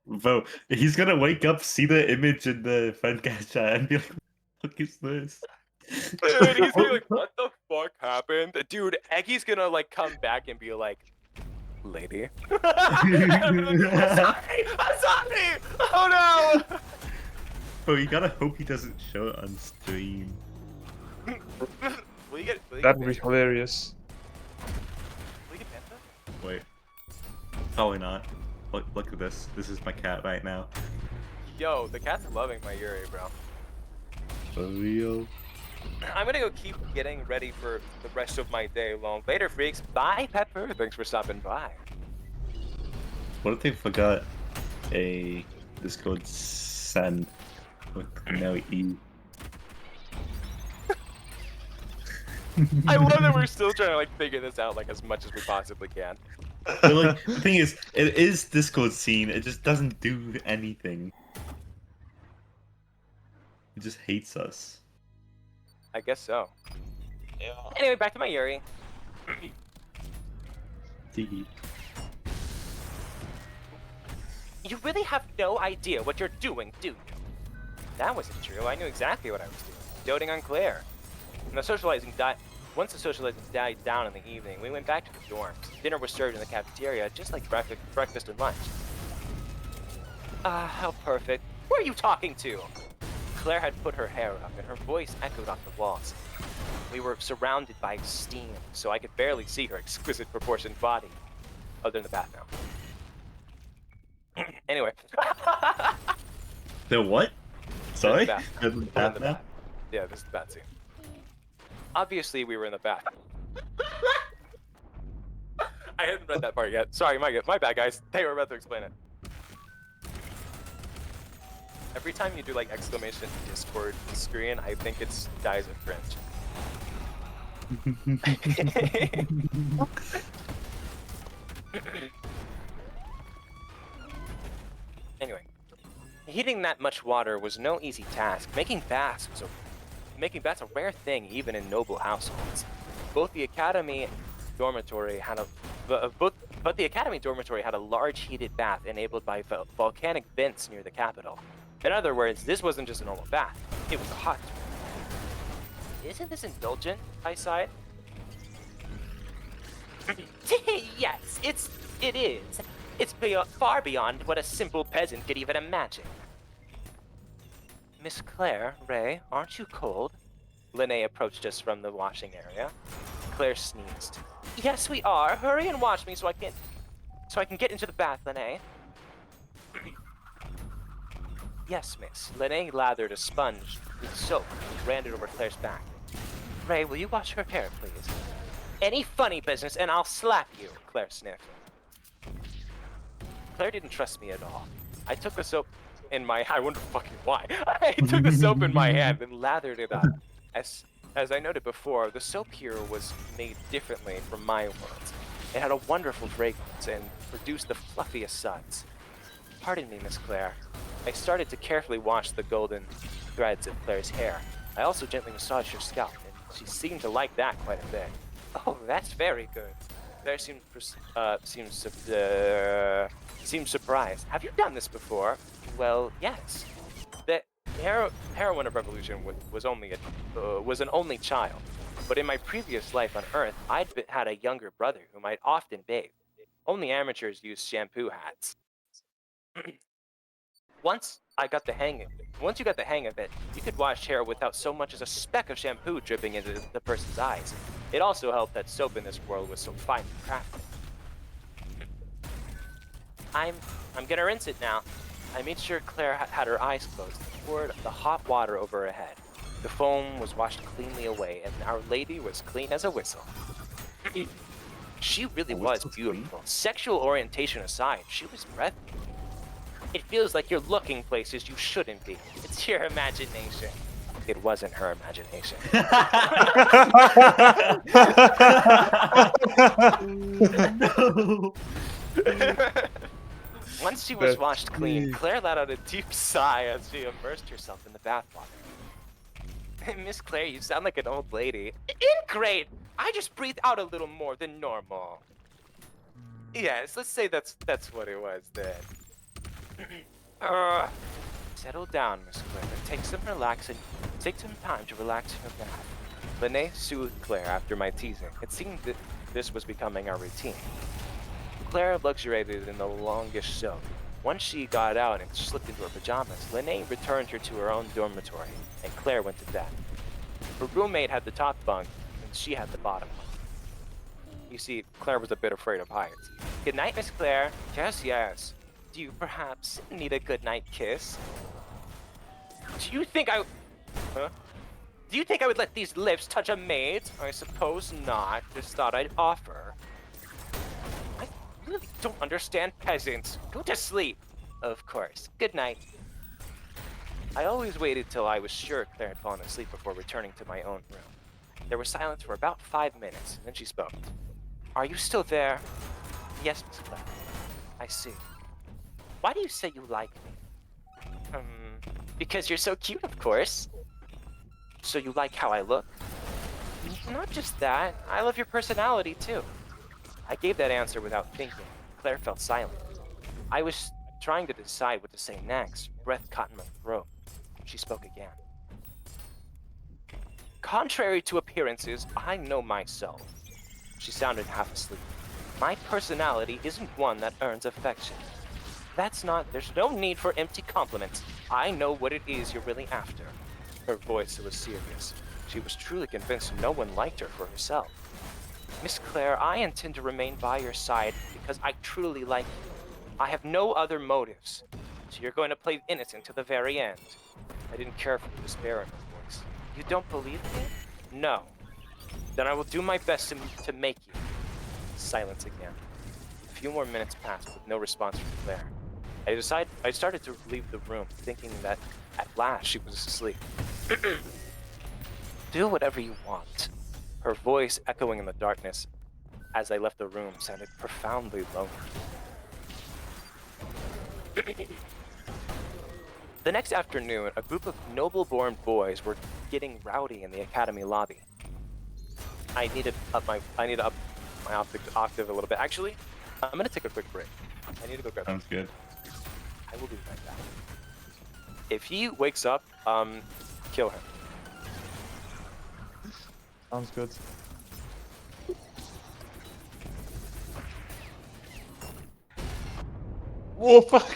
Bro, he's gonna wake up, see the image in the friendcast chat, and be like, "What the fuck is this?" Dude, he's gonna be like, what the fuck happened? Dude, Eggy's gonna like come back and be like, lady. I'm sorry! I'm sorry! Oh no! Bro, you gotta hope he doesn't show it on stream. That would be hilarious. Wait. Probably not. Look at this. This is my cat right now. Yo, the cat's loving my Yuri, bro. For real? I'm gonna go keep getting ready for the rest of my day long. Later, freaks. Bye, Pepper. Thanks for stopping by. What if they forgot a Discord send with no E? I love that we're still trying to like figure this out like as much as we possibly can. But like, the thing is, it is Discord scene. It just doesn't do anything. It just hates us. I guess so. Yeah. Anyway, back to my Yuri. Diggy. You really have no idea what you're doing, do you? That wasn't true. I knew exactly what I was doing. Doting on Claire. And once the socializing died down in the evening, we went back to the dorms. Dinner was served in the cafeteria, just like breakfast and lunch. Ah, how perfect. Who are you talking to? Claire had put her hair up, and her voice echoed off the walls. We were surrounded by steam, so I could barely see her exquisite proportioned body. Oh, they're in the bath now. Anyway. The what? Sorry? They're in the bath. now? Yeah, this is the bath scene. Obviously, we were in the bath. I hadn't read that part yet. Sorry, my bad, guys. They were about to explain it. Every time you do like exclamation Discord screen, I think it's dies of cringe. Anyway, heating that much water was no easy task. Making baths a rare thing even in noble households. Both the academy dormitory had a large heated bath enabled by volcanic vents near the capital. In other words, this wasn't just a normal bath, it was a hot tub. Isn't this indulgent? I sighed. Yes, it is. It's far beyond what a simple peasant could even imagine. Miss Claire, Ray, aren't you cold? Lene approached us from the washing area. Claire sneezed. Yes, we are. Hurry and wash me so I can get into the bath, Lene. Yes, miss. Lene lathered a sponge with soap and ran it over Claire's back. Ray, will you wash her hair, please? Any funny business and I'll slap you, Claire sniffed. Claire didn't trust me at all. I took the soap in my... I wonder fucking why. I took the soap in my hand and lathered it up. As I noted before, the soap here was made differently from my world. It had a wonderful fragrance and produced the fluffiest suds. Pardon me, Miss Claire. I started to carefully wash the golden threads of Claire's hair. I also gently massaged her scalp, and she seemed to like that quite a bit. Oh, that's very good. Claire seemed surprised. Have you done this before? Well, yes. The heroine of Revolution was an only child, but in my previous life on Earth, I'd had a younger brother whom I'd often bathed. Only amateurs use shampoo hats. Once you got the hang of it, you could wash hair without so much as a speck of shampoo dripping into the person's eyes. It also helped that soap in this world was so finely crafted. I'm gonna rinse it now. I made sure Claire had her eyes closed and poured the hot water over her head. The foam was washed cleanly away, and Our Lady was clean as a whistle. She really was beautiful. Sexual orientation aside, she was breathtaking. It feels like you're looking places you shouldn't be. It's your imagination. It wasn't her imagination. No. Once she was That's washed clean, deep. Claire let out a deep sigh as she immersed herself in the bathwater. Miss Claire, you sound like an old lady. Great! I just breathed out a little more than normal. Yes, let's say that's what it was then. Settle down, Miss Claire. Take some time to relax in your bath. Lene soothed Claire after my teasing. It seemed that this was becoming our routine. Claire luxuriated in the longish soak. Once she got out and slipped into her pajamas, Lene returned her to her own dormitory, and Claire went to bed. Her roommate had the top bunk, and she had the bottom one. You see, Claire was a bit afraid of heights. Good night, Miss Claire. Yes, yes. Do you perhaps need a good night kiss? Do you think I would let these lips touch a maid? I suppose not. Just thought I'd offer. I really don't understand peasants. Go to sleep. Of course. Good night. I always waited till I was sure Claire had fallen asleep before returning to my own room. There was silence for about 5 minutes, then she spoke. Are you still there? Yes, Miss Claire. I see. Why do you say you like me? Because you're so cute, of course. So you like how I look? Not just that. I love your personality, too. I gave that answer without thinking. Claire fell silent. I was trying to decide what to say next. Breath caught in my throat. She spoke again. Contrary to appearances, I know myself. She sounded half asleep. My personality isn't one that earns affection. There's no need for empty compliments. I know what it is you're really after. Her voice was serious. She was truly convinced no one liked her for herself. Miss Claire, I intend to remain by your side because I truly like you. I have no other motives. So you're going to play innocent to the very end. I didn't care for the despair in her voice. You don't believe me? No. Then I will do my best to make you. Silence again. A few more minutes passed with no response from Claire. I started to leave the room, thinking that at last she was asleep. Do whatever you want. Her voice echoing in the darkness as I left the room sounded profoundly lonely. The next afternoon, a group of noble-born boys were getting rowdy in the academy lobby. I need to up my octave a little bit. Actually, I'm gonna take a quick break. I need to go grab. Sounds good. I will be right back. If he wakes up, kill him. Sounds good. Whoa, fuck!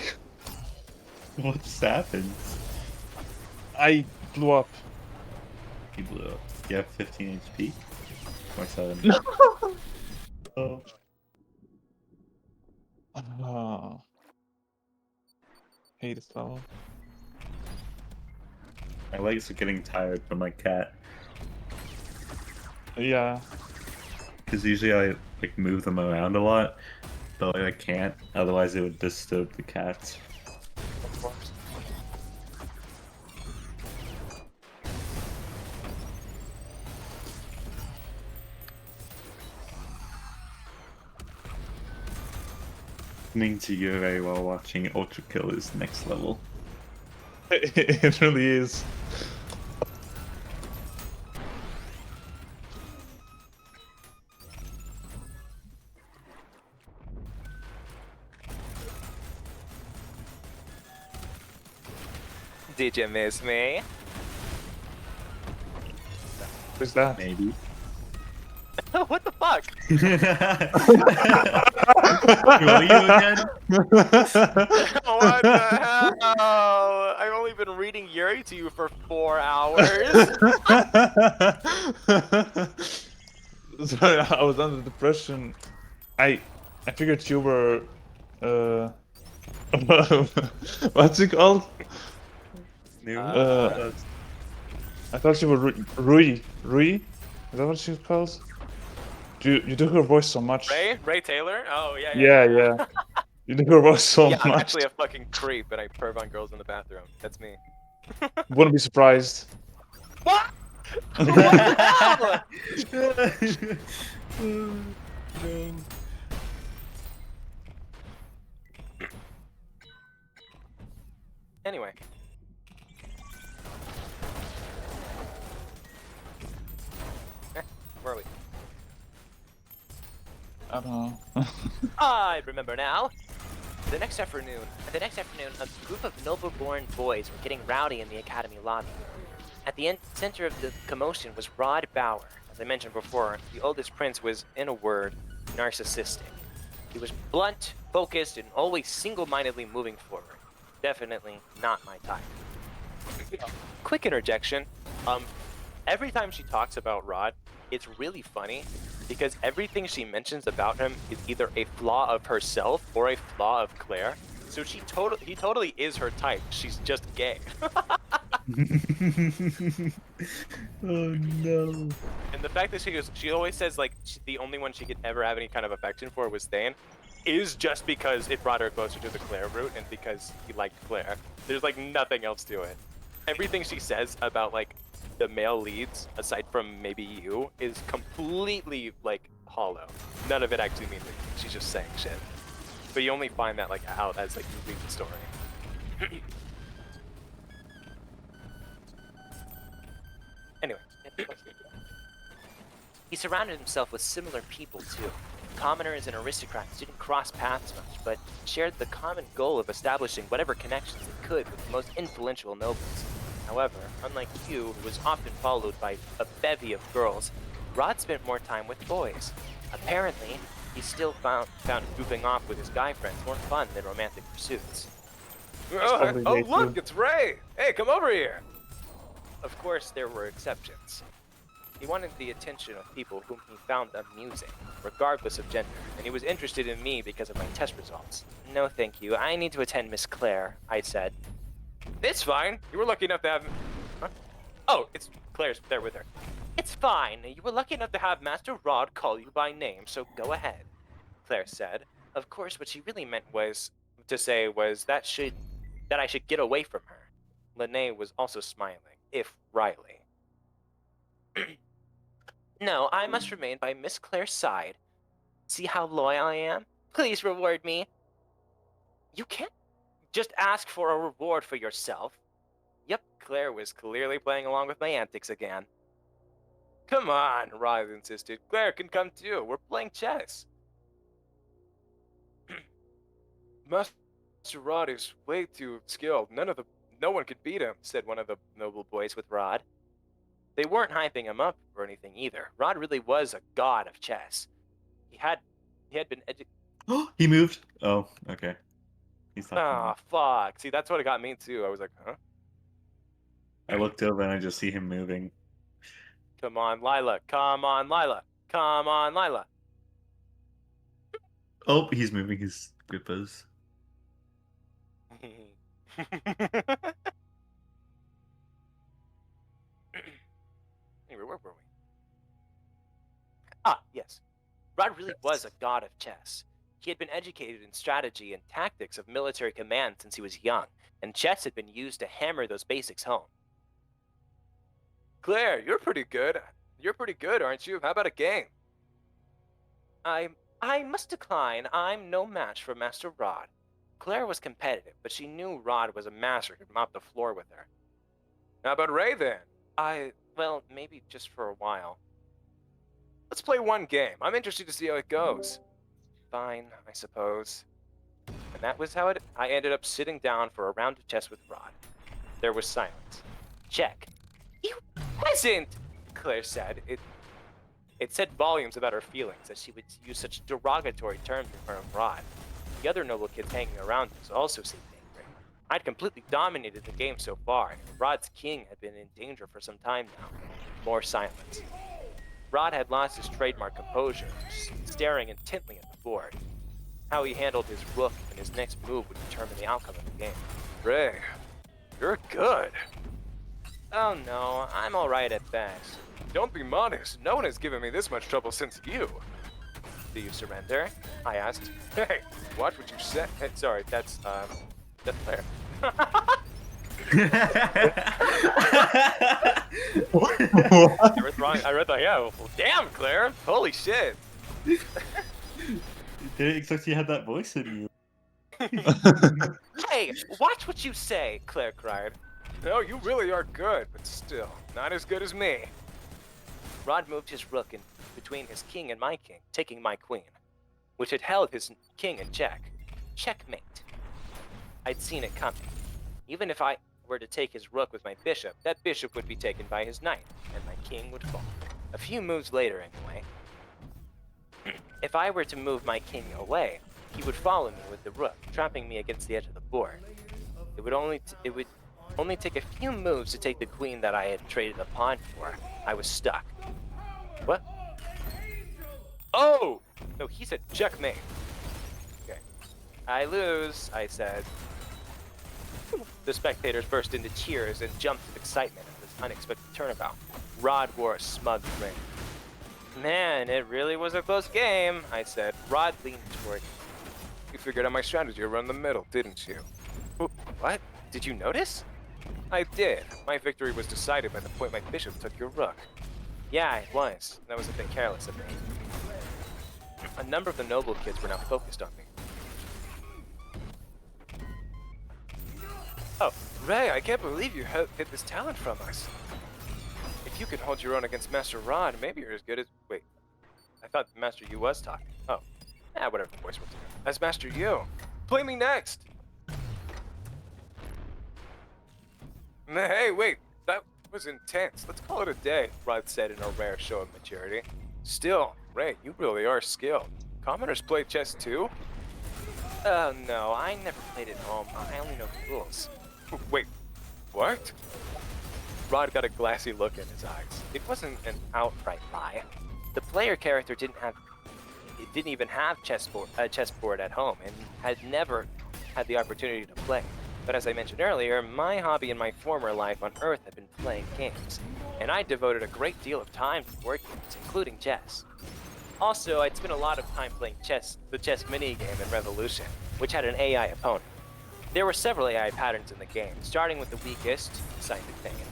What just happened? I blew up. You blew up. You have 15 HP? Or 7? No! Oh. Hate this level. My legs are getting tired from my cat. Yeah. Because usually I like move them around a lot, but like, I can't. Otherwise, it would disturb the cats. Of course. Listening to you very well watching Ultra Kill is next level. It really is. Did you miss me? Who's that? Maybe. What the fuck? Who are you again? What the hell? I've only been reading Yuri to you for 4 hours. Sorry, I was under depression. I figured you were what's it called? I thought you were Rui. Is that what she's called? You do her voice so much. Ray Taylor? Oh yeah. Yeah. You do her voice so Yeah, much. I'm actually a fucking creep, and I perv on girls in the bathroom. That's me. Wouldn't be surprised. What? What the hell? Anyway. Where are we? I don't know. I remember now. The next afternoon, a group of noble-born boys were getting rowdy in the academy lobby. At the center of the commotion was Rod Bauer. As I mentioned before, the oldest prince was, in a word, narcissistic. He was blunt, focused, and always single-mindedly moving forward. Definitely not my type. Quick interjection. Every time she talks about Rod, it's really funny because everything she mentions about him is either a flaw of herself or a flaw of Claire. So he totally is her type. She's just gay. Oh no. And the fact that she always says like the only one she could ever have any kind of affection for was Thane, is just because it brought her closer to the Claire route and because he liked Claire. There's like nothing else to it. Everything she says about like the male leads, aside from maybe you, is completely like hollow. None of it actually means anything. She's just saying shit. But you only find that like out as like you read the story. Anyway. He surrounded himself with similar people too. Commoners and aristocrats didn't cross paths much, but shared the common goal of establishing whatever connections they could with the most influential nobles. However, unlike you, who was often followed by a bevy of girls, Rod spent more time with boys. Apparently, he still found goofing off with his guy friends more fun than romantic pursuits. Oh, look, it's Ray! Hey, come over here! Of course, there were exceptions. He wanted the attention of people whom he found amusing, regardless of gender, and he was interested in me because of my test results. No thank you, I need to attend Miss Claire, I said. It's fine. You were lucky enough to have... Huh? Oh, it's Claire's there with her. It's fine. You were lucky enough to have Master Rod call you by name, so go ahead, Claire said. Of course, what she really meant was that I should get away from her. Lene was also smiling, if wryly. No, I must remain by Miss Claire's side. See how loyal I am? Please reward me. You can't just ask for a reward for yourself. Yep, Claire was clearly playing along with my antics again. Come on, Rod insisted. Claire can come too. We're playing chess. Master Rod is way too skilled. No one could beat him, said one of the noble boys with Rod. They weren't hyping him up or anything either. Rod really was a god of chess. He had been He moved? Oh, okay. He's talking. Ah, fuck. See, that's what got me too. I was like, huh? I looked over and I just see him moving. Come on, Lila. Come on, Lila. Come on, Lila. Oh, he's moving his grippers. Anyway, where were we? Ah, yes. Rod really was a god of chess. He had been educated in strategy and tactics of military command since he was young, and chess had been used to hammer those basics home. Claire, you're pretty good. You're pretty good, aren't you? How about a game? I must decline. I'm no match for Master Rod. Claire was competitive, but she knew Rod was a master who could mop the floor with her. How about Ray then? Well, maybe just for a while. Let's play one game. I'm interested to see how it goes. Fine, I suppose. And that was how I ended up sitting down for a round of chess with Rod. There was silence. Check. You peasant! Claire said. It said volumes about her feelings that she would use such derogatory terms in front of Rod. The other noble kids hanging around us also seemed angry. I'd completely dominated the game so far, and Rod's king had been in danger for some time now. More silence. Rod had lost his trademark composure, staring intently at the board. How he handled his rook and his next move would determine the outcome of the game. Ray, you're good. Oh no, I'm alright at best. Don't be modest. No one has given me this much trouble since you. Do you surrender? I asked. Hey, watch what you say. Hey, sorry, that's Claire. I read that, yeah. Well, damn, Claire. Holy shit. Didn't expect you had that voice in you. Hey, watch what you say, Claire cried. No, you really are good, but still, not as good as me. Rod moved his rook in between his king and my king, taking my queen, which had held his king in check. Checkmate. I'd seen it coming. Even if I were to take his rook with my bishop, that bishop would be taken by his knight, and my king would fall. A few moves later, anyway. If I were to move my king away, he would follow me with the rook, trapping me against the edge of the board. It would only take a few moves to take the queen that I had traded the pawn for. I was stuck. What? Oh! No, he said checkmate. Okay. I lose, I said. The spectators burst into cheers and jumped with excitement at this unexpected turnabout. Rod wore a smug grin. Man, it really was a close game, I said. Rod leaned toward me. You figured out my strategy around the middle, didn't you? What? Did you notice? I did. My victory was decided by the point my bishop took your rook. Yeah, it was. That was a bit careless of me. A number of the noble kids were now focused on me. Oh, Ray, I can't believe you hid this talent from us. If you can hold your own against Master Rod, maybe you're as good as... Wait, I thought Master Yu was talking. Oh, whatever the voice was. As Master Yu. Play me next! Hey, wait, that was intense. Let's call it a day, Rod said in a rare show of maturity. Still, Ray, you really are skilled. Commoners play chess too? Oh no, I never played at home. I only know the rules. Wait, what? Rod got a glassy look in his eyes. It wasn't an outright lie. The player character didn't even have a chessboard at home and had never had the opportunity to play. But as I mentioned earlier, my hobby in my former life on Earth had been playing games, and I devoted a great deal of time to board games, including chess. Also, I'd spent a lot of time playing chess, the chess minigame in Revolution, which had an AI opponent. There were several AI patterns in the game, starting with the weakest, Scientific Pain,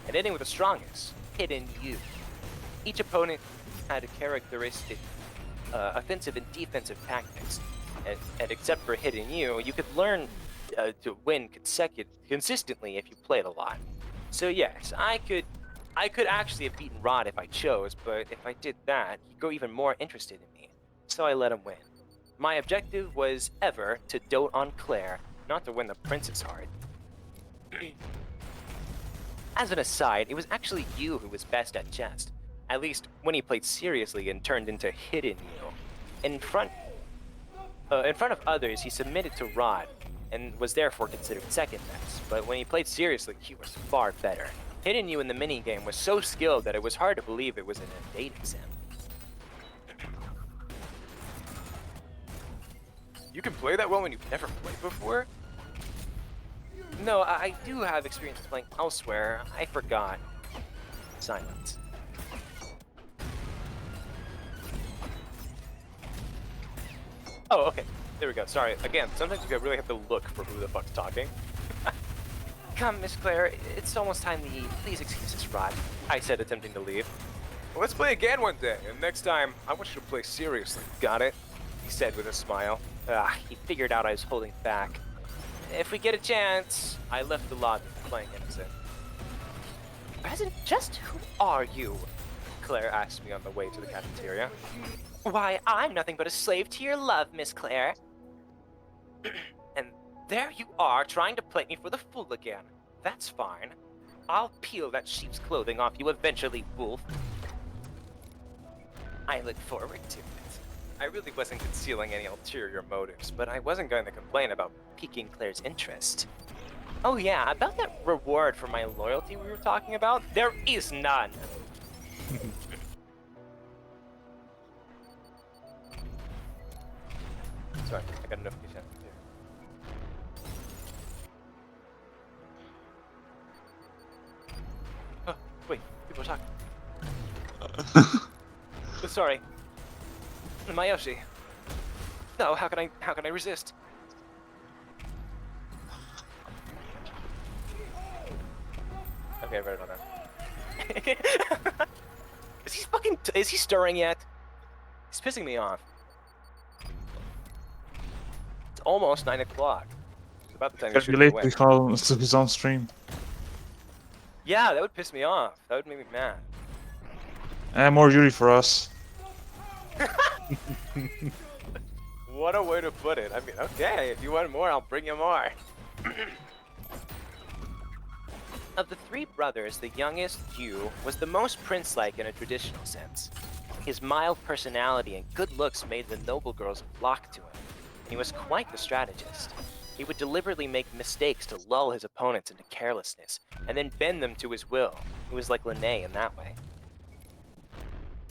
and ending with the strongest, Hidden You. Each opponent had a characteristic offensive and defensive tactics, and except for Hidden You, you could learn to win consistently if you played a lot. So yes, I could actually have beaten Rod if I chose, but if I did that, he'd grow even more interested in me. So I let him win. My objective was ever to dote on Claire, not to win the princess heart. As an aside, it was actually you who was best at chess. At least when he played seriously and turned into Hidden You. In front of others, he submitted to Rod, and was therefore considered second best, but when he played seriously, he was far better. Hidden You in the minigame was so skilled that it was hard to believe it was an dating sim. You can play that well when you've never played before? No, I do have experience playing elsewhere. I forgot. Silence. Oh, okay. There we go. Sorry. Again, sometimes you really have to look for who the fuck's talking. Come, Miss Claire. It's almost time to eat. Please excuse us, Rod. I said, attempting to leave. Well, let's play again one day, and next time, I want you to play seriously. Got it? He said with a smile. He figured out I was holding back. If we get a chance, I left the lobby playing innocent. Present, just who are you? Claire asked me on the way to the cafeteria. Why, I'm nothing but a slave to your love, Miss Claire. And there you are, trying to play me for the fool again. That's fine. I'll peel that sheep's clothing off you eventually, wolf. I look forward to it. I really wasn't concealing any ulterior motives, but I wasn't going to complain about piquing Claire's interest. Oh yeah, about that reward for my loyalty we were talking about, there is none. Sorry, I got a notification. Oh, wait, people are talking. Sorry. Mayoshi. No, how can I resist? Okay, I read it on that. Is he stirring yet? He's pissing me off. almost 9 o'clock. It's about the time you Gotta should be be late awake. to call his own stream. Yeah, that would piss me off. That would make me mad. More Yuri for us. What a way to put it. I mean, okay, if you want more, I'll bring you more. Of the three brothers, the youngest, Yu, was the most prince-like in a traditional sense. His mild personality and good looks made the noble girls flock to him. He was quite the strategist. He would deliberately make mistakes to lull his opponents into carelessness, and then bend them to his will. He was like Linnae in that way.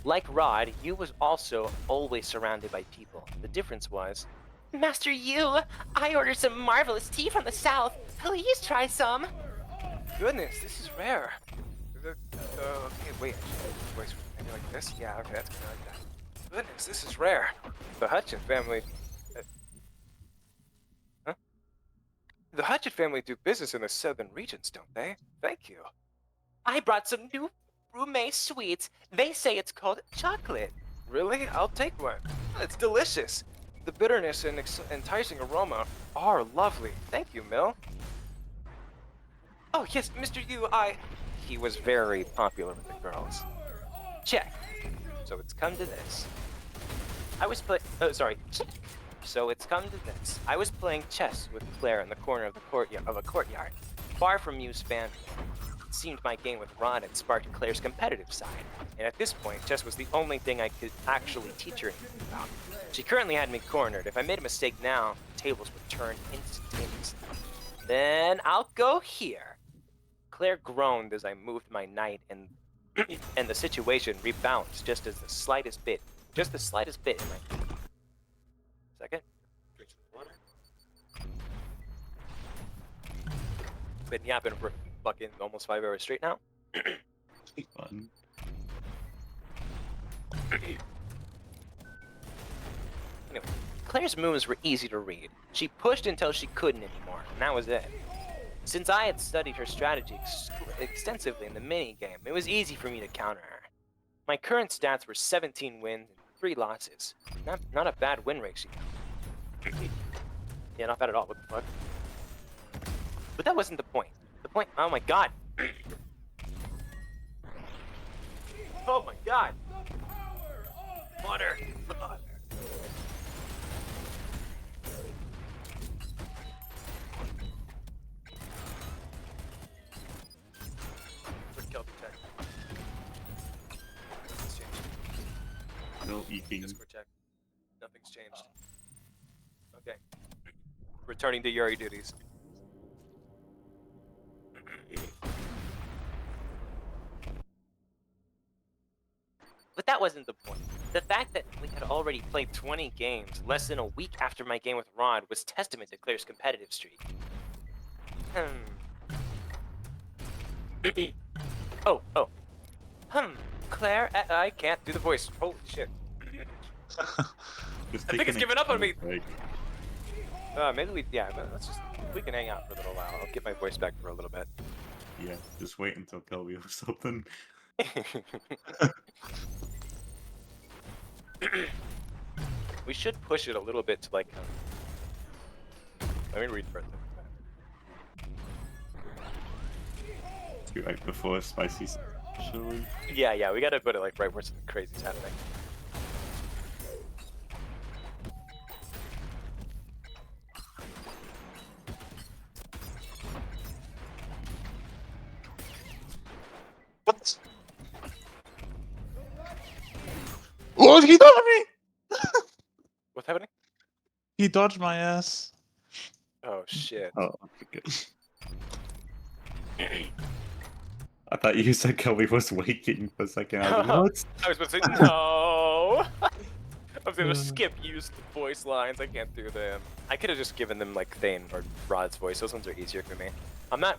Like Rod, Yu was also always surrounded by people. The difference was, Master Yu, I ordered some marvelous tea from the south. Please try some. Goodness, this is rare. Okay, wait. Wait, maybe like this? Yeah, okay, that's kind of like that. Goodness, this is rare. The Hutchin family... huh? The Hutchin family do business in the southern regions, don't they? Thank you. I brought some new Rume sweets. They say it's called chocolate. Really? I'll take one. It's delicious. The bitterness and enticing aroma are lovely. Thank you, Mill. Oh, yes, Mr. Yu, He was very popular with the girls. Check. So it's come to this. Check. So it's come to this. I was playing chess with Claire in the corner of a courtyard, far from Yu's family. It seemed my game with Rod had sparked Claire's competitive side, and at this point, chess was the only thing I could actually teach her anything about. She currently had me cornered. If I made a mistake now, the tables would turn instantaneously. Then I'll go here. Claire groaned as I moved my knight, and and the situation rebalanced just the slightest bit in my... Second. Drink some water. Been yapping for fucking almost 5 hours straight now. Fun. Anyway, Claire's moves were easy to read. She pushed until she couldn't anymore, and that was it. Since I had studied her strategy extensively in the mini-game, it was easy for me to counter her. My current stats were 17 wins and 3 losses. Not a bad win ratio. Yeah, not bad at all. What the fuck? But that wasn't the point. The point... Oh my god! Oh my god! Water! No eating. Discord check. Nothing's changed. Okay. Returning to Yuri duties. But that wasn't the point. The fact that we had already played 20 games less than a week after my game with Rod was testament to Claire's competitive streak. Claire, I can't do the voice. Holy shit. I think it's given up on me. Maybe we can hang out for a little while. I'll get my voice back for a little bit. Yeah, just wait until Kelby or something. We should push it a little bit to like... let me read first. Right before spicy chili. Yeah, we gotta put it like right where something crazy's happening. What? What? He dodged me! What's happening? He dodged my ass. Oh shit. Oh, okay, good. I thought you said Kelby was waking for a second. I was like, what? I was supposed to say no. I was gonna skip use the voice lines. I can't do them. I could have just given them like Thane or Rod's voice. Those ones are easier for me.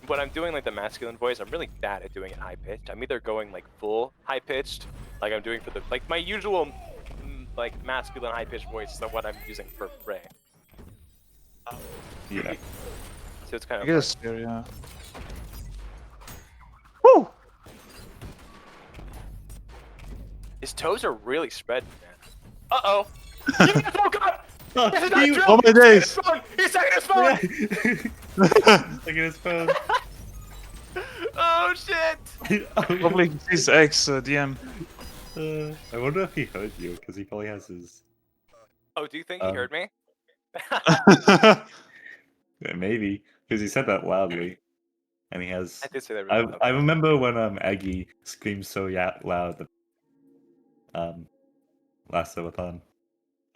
When I'm doing like the masculine voice, I'm really bad at doing it high pitched. I'm either going like full high pitched, like I'm doing for the like my usual like masculine high pitched voice is what I'm using for Ray. Yeah. So it's kind of. I guess, yeah. Woo! His toes are really spread, man. Uh-oh! Oh god! Oh my days! He's taking his phone! Taking his phone. Oh shit! Probably his ex DM. I wonder if he heard you, because he probably has his... Oh, do you think he heard me? Yeah, maybe, because he said that loudly. And he has... I did say that really loudly. I remember when Aggie screamed so loud that, last SUBATHON.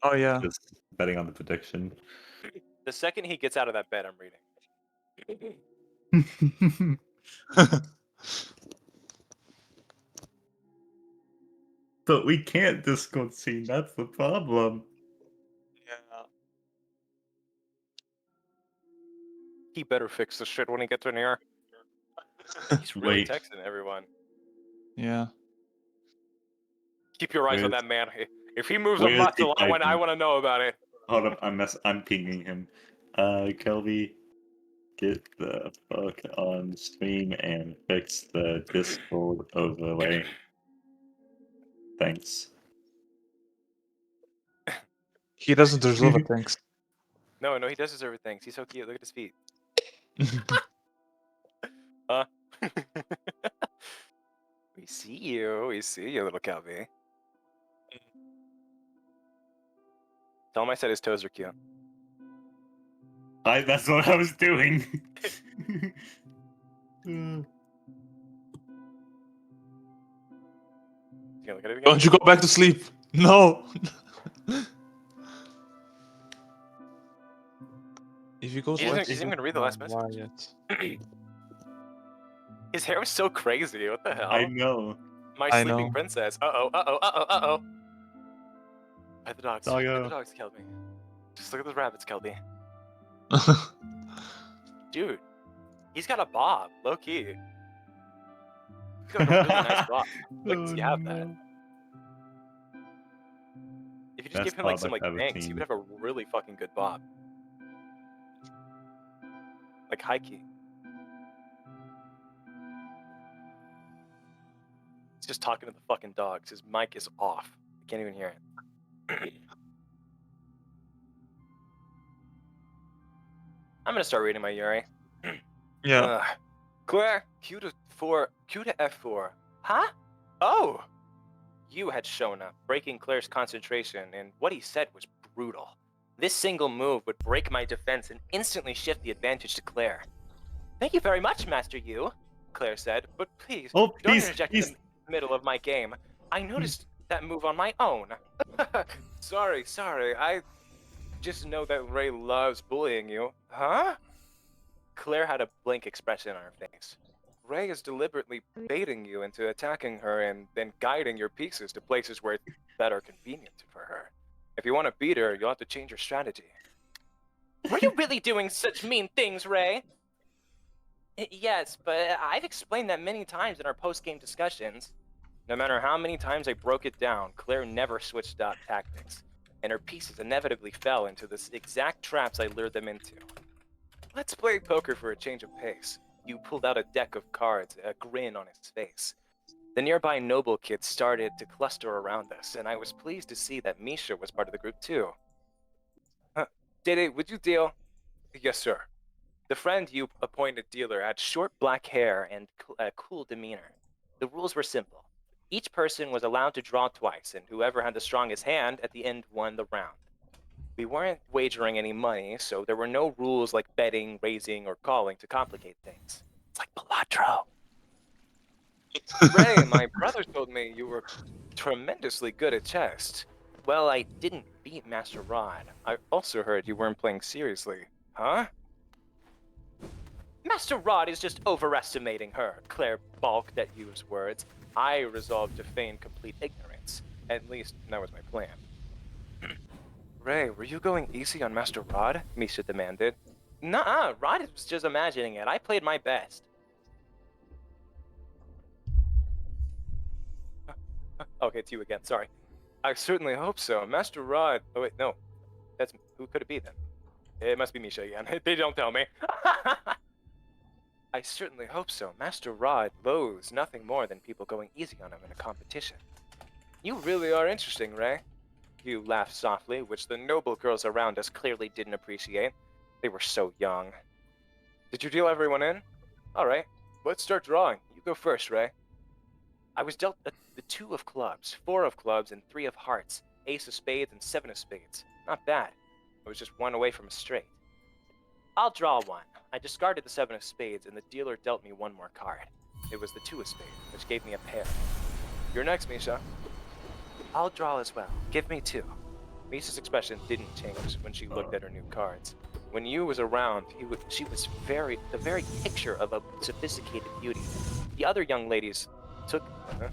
Oh yeah. Just betting on the prediction. The second he gets out of that bed, I'm reading. But we can't Discord scene, that's the problem. Yeah. He better fix the shit when he gets in here. He's really Wait. texting everyone. Yeah. Keep your eyes on Where's- that man. If he moves a where's muscle, the I typing? want to know about it. Hold up, I'm pinging him. Kelby, get the fuck on stream and fix the Discord overlay. Thanks. He doesn't deserve it, thanks. No, he does deserve things. He's so cute. Look at his feet. Huh? We see you, little Kelby. Tell him I said his toes are cute. That's what I was doing. You look at it again? Don't you go back to sleep? No. If you go He's even gonna read the last message. His hair was so crazy. What the hell? I know. My I sleeping know. princess. Uh-oh. By the dogs. By Doggo. the dogs, Kelby. Just look at the rabbits, Kelby. Dude, he's got a bob, low key. He's got a really nice bob. Like, does he have that? If you just Best give him like bob some I've like ever bangs, he seen. would have a really fucking good bob. Like high key. He's just talking to the fucking dogs. His mic is off. I can't even hear it. I'm gonna start reading my Yuri. Yeah. Claire, Q to F4. Huh? Oh! You had shown up, breaking Claire's concentration, and what he said was brutal. This single move would break my defense and instantly shift the advantage to Claire. Thank you very much, Master Yu, Claire said, but please, don't interject in the middle of my game. I noticed that move on my own. Sorry, I just know that Ray loves bullying you. Huh? Claire had a blank expression on her face. Ray is deliberately baiting you into attacking her and then guiding your pieces to places where it's better convenient for her. If you want to beat her, you'll have to change your strategy. Were you really doing such mean things, Ray? Yes, but I've explained that many times in our post-game discussions. No matter how many times I broke it down, Claire never switched out tactics, and her pieces inevitably fell into the exact traps I lured them into. Let's play poker for a change of pace. You pulled out a deck of cards, a grin on his face. The nearby noble kids started to cluster around us, and I was pleased to see that Misha was part of the group too. Dede, would you deal? Yes, sir. The friend you appointed dealer had short black hair and a cool demeanor. The rules were simple. Each person was allowed to draw twice, and whoever had the strongest hand at the end won the round. We weren't wagering any money, so there were no rules like betting, raising, or calling to complicate things. It's like Balatro. Ray, my brother told me you were tremendously good at chess. Well, I didn't beat Master Rod. I also heard you weren't playing seriously. Huh? Master Rod is just overestimating her, Claire balked at Yu's words. I resolved to feign complete ignorance. At least, that was my plan. Ray, were you going easy on Master Rod? Misha demanded. Nuh-uh, Rod was just imagining it. I played my best. Okay, it's you again, sorry. I certainly hope so. Master Rod... Oh, wait, no. Who could it be, then? It must be Misha again. They don't tell me. I certainly hope so. Master Rod loathes nothing more than people going easy on him in a competition. You really are interesting, Ray. You laughed softly, which the noble girls around us clearly didn't appreciate. They were so young. Did you deal everyone in? All right, let's start drawing. You go first, Ray. I was dealt the 2 of clubs, 4 of clubs, and 3 of hearts, ace of spades, and 7 of spades. Not bad. I was just 1 away from a straight. I'll draw 1. I discarded the 7 of spades, and the dealer dealt me 1 more card. It was the 2 of spades, which gave me a pair. You're next, Misha. I'll draw as well. Give me 2. Misha's expression didn't change when she looked at her new cards. When Yu was around, she was the very picture of a sophisticated beauty. The other young ladies took... don't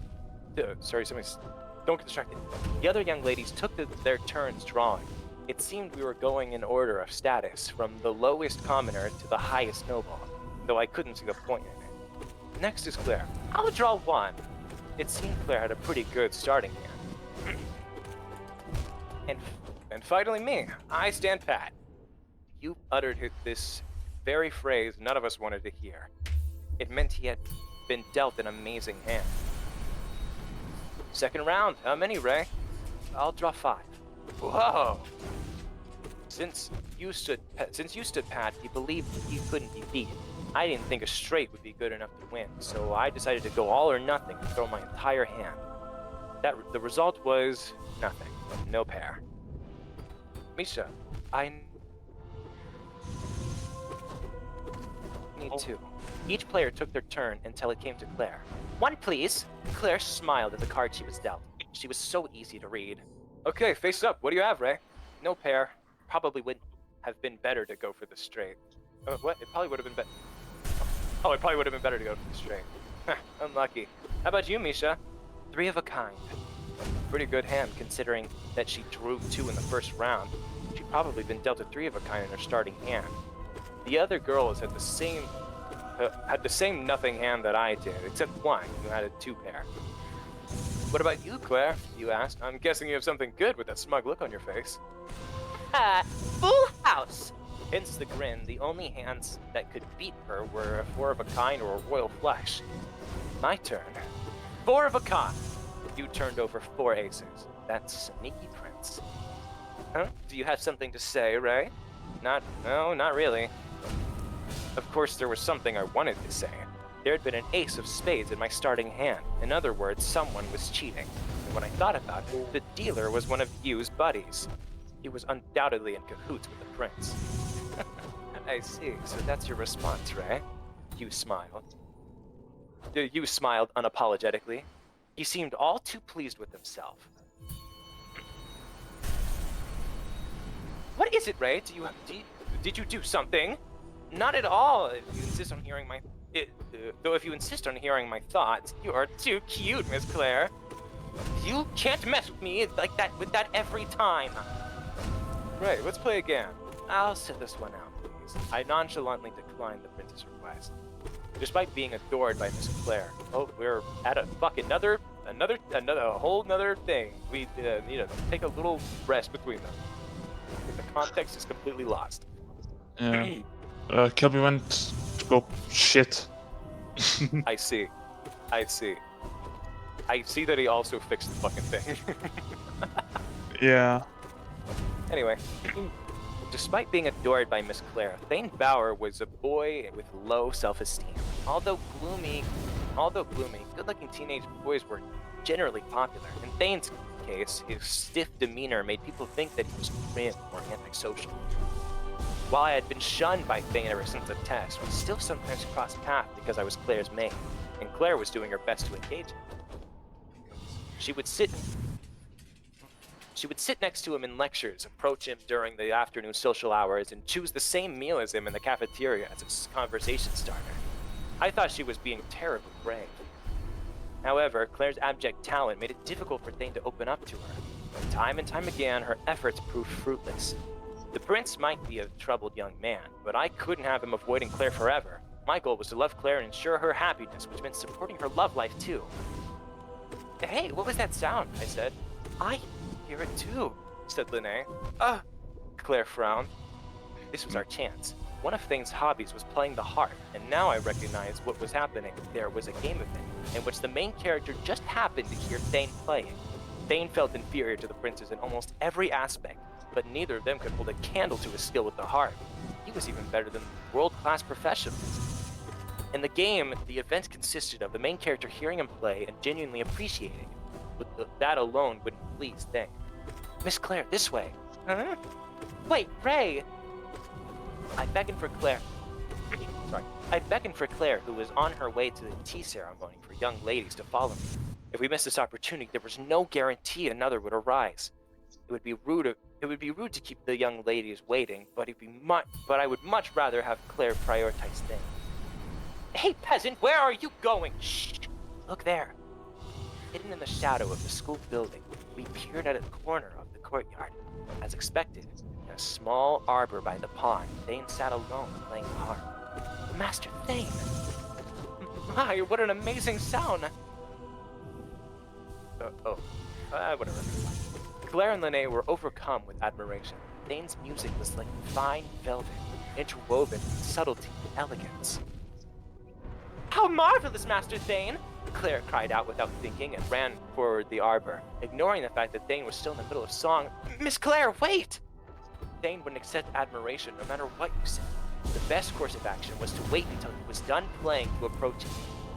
get distracted. The other young ladies took their turns drawing. It seemed we were going in order of status, from the lowest commoner to the highest noble, though I couldn't see the point in it. Next is Claire. I'll draw 1. It seemed Claire had a pretty good starting hand. And finally me. I stand pat. You uttered this very phrase none of us wanted to hear. It meant he had been dealt an amazing hand. Second round. How many, Ray? I'll draw 5. Whoa! Since you stood pat, he believed he couldn't be beat. I didn't think a straight would be good enough to win, so I decided to go all or nothing and throw my entire hand. The result was nothing. No pair. Misha, I need 2. Each player took their turn until it came to Claire. 1, please. Claire smiled at the card she was dealt. She was so easy to read. Okay, face up. What do you have, Ray? No pair. Probably would have been better to go for the straight. What? It probably would have been better. Oh, it probably would have been better to go for the straight. Unlucky. How about you, Misha? 3 of a kind. Pretty good hand, considering that she drew 2 in the first round. She'd probably been dealt a 3 of a kind in her starting hand. The other girls had the same nothing hand that I did, except one who had a 2 pair. What about you, Claire? You asked. I'm guessing you have something good with that smug look on your face. Full house! Hence the grin. The only hands that could beat her were a 4 of a kind or a royal flush. My turn. 4 of a kind. You turned over 4 aces. That's sneaky prince. Huh? Do you have something to say, Ray? No, not really. Of course, there was something I wanted to say. There had been an ace of spades in my starting hand. In other words, someone was cheating. And when I thought about it, the dealer was one of Yu's buddies. He was undoubtedly in cahoots with the prince. I see. So that's your response, Ray? Yu smiled. Yu smiled unapologetically. He seemed all too pleased with himself. What is it, Ray? Did you do something? Not at all. If you insist on hearing my... though if you insist on hearing my thoughts, you are too cute, Miss Claire. You can't mess with me like that with that every time. Right, let's play again. I'll sit this one out, please. I nonchalantly declined the prince's request. Despite being adored by Miss Claire, we're at a whole nother thing. We need to take a little rest between them. The context is completely lost. Yeah. Kelby went to go shit. I see that he also fixed the fucking thing. Yeah. Anyway, despite being adored by Miss Claire, Thane Bauer was a boy with low self-esteem. Although gloomy, good-looking teenage boys were generally popular. In Thane's case, his stiff demeanor made people think that he was grim or antisocial. While I had been shunned by Thane ever since the test, we still sometimes crossed paths because I was Claire's maid, and Claire was doing her best to engage him. She would sit next to him in lectures, approach him during the afternoon social hours, and choose the same meal as him in the cafeteria as a conversation starter. I thought she was being terribly brave. However, Claire's abject talent made it difficult for Thane to open up to her. Time and time again, her efforts proved fruitless. The prince might be a troubled young man, but I couldn't have him avoiding Claire forever. My goal was to love Claire and ensure her happiness, which meant supporting her love life too. Hey, what was that sound? I said. I hear it too, said Linnae. Claire frowned. This was our chance. One of Thane's hobbies was playing the harp, and now I recognized what was happening. There was a game of it, in which the main character just happened to hear Thane playing. Thane felt inferior to the princes in almost every aspect, but neither of them could hold a candle to his skill with the harp. He was even better than world-class professionals. In the game, the event consisted of the main character hearing him play and genuinely appreciating it. But that alone wouldn't please Thane. Miss Claire, this way. Huh? Wait, Ray! I beckoned for Claire. Sorry. I beckoned for Claire, who was on her way to the tea ceremony for young ladies, to follow me. If we missed this opportunity, there was no guarantee another would arise. It would be rude to keep the young ladies waiting, but I would much rather have Claire prioritize Thane. Hey, peasant, where are you going? Shh! Look there. Hidden in the shadow of the school building, we peered at a corner of the courtyard. As expected, in a small arbor by the pond, Thane sat alone playing the harp. Master Thane! My, what an amazing sound! Whatever. Claire and Lene were overcome with admiration. Thane's music was like fine velvet, interwoven with subtlety and elegance. How marvelous, Master Thane! Claire cried out without thinking and ran forward the arbor, ignoring the fact that Thane was still in the middle of song. Miss Claire, wait! Thane wouldn't accept admiration no matter what you said. The best course of action was to wait until he was done playing to approach him.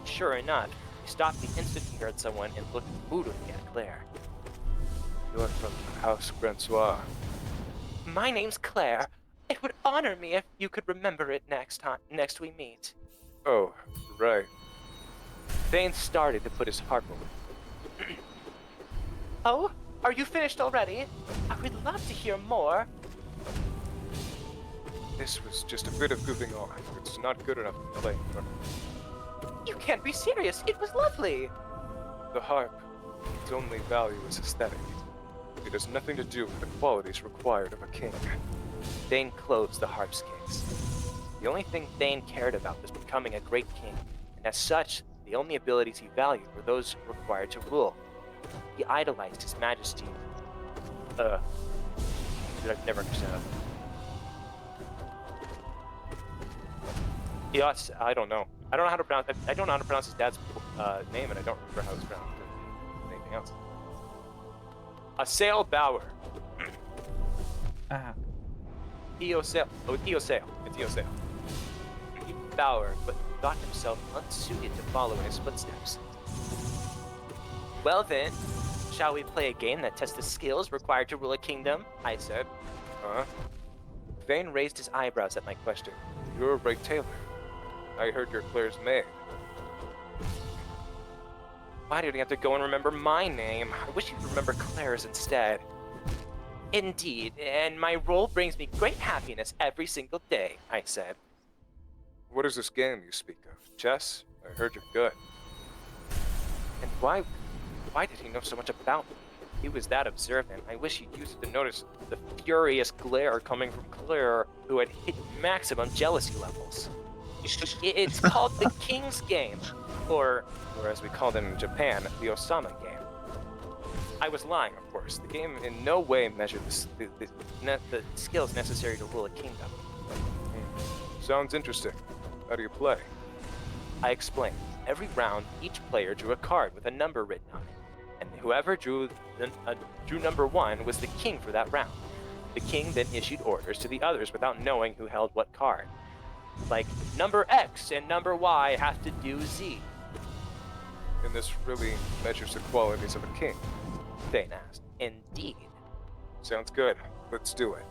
Sure enough, he stopped the instant he heard someone and looked moodily at Claire. You're from House Francois. My name's Claire. It would honor me if you could remember it next we meet. Oh, right. Thane started to put his harp away. Oh, are you finished already? I would love to hear more. This was just a bit of goofing off. It's not good enough to play. You can't be serious. It was lovely. The harp, its only value is aesthetic. It has nothing to do with the qualities required of a king. Thane closed the harp's case. The only thing Thane cared about was becoming a great king, and as such, the only abilities he valued were those required to rule. He idolized his majesty. I've never understood that. Yes, I don't know. I don't know how to pronounce his dad's name, and I don't remember how it's pronounced. Anything else? Assail Bauer. Eosale. Oh, Eosale. It's Eosale. He Bauer, but thought himself unsuited to follow in his footsteps. Well then, shall we play a game that tests the skills required to rule a kingdom? I said. Huh? Thane raised his eyebrows at my question. You're Ray Taylor. I heard you're Claire's maid. Why did he have to go and remember my name? I wish he'd remember Claire's instead. Indeed, and my role brings me great happiness every single day, I said. What is this game you speak of? Chess? I heard you're good. And why did he know so much about me? He was that observant. I wish he'd used it to notice the furious glare coming from Claire, who had hit maximum jealousy levels. It's called the King's Game, or as we call them in Japan, the Osama Game. I was lying, of course. The game in no way measured the skills necessary to rule a kingdom. Sounds interesting. How do you play? I explained. Every round, each player drew a card with a number written on it, and whoever drew number 1 was the king for that round. The king then issued orders to the others without knowing who held what card. Like, number X and number Y have to do Z. And this really measures the qualities of a king? Thane asked. Indeed. Sounds good. Let's do it.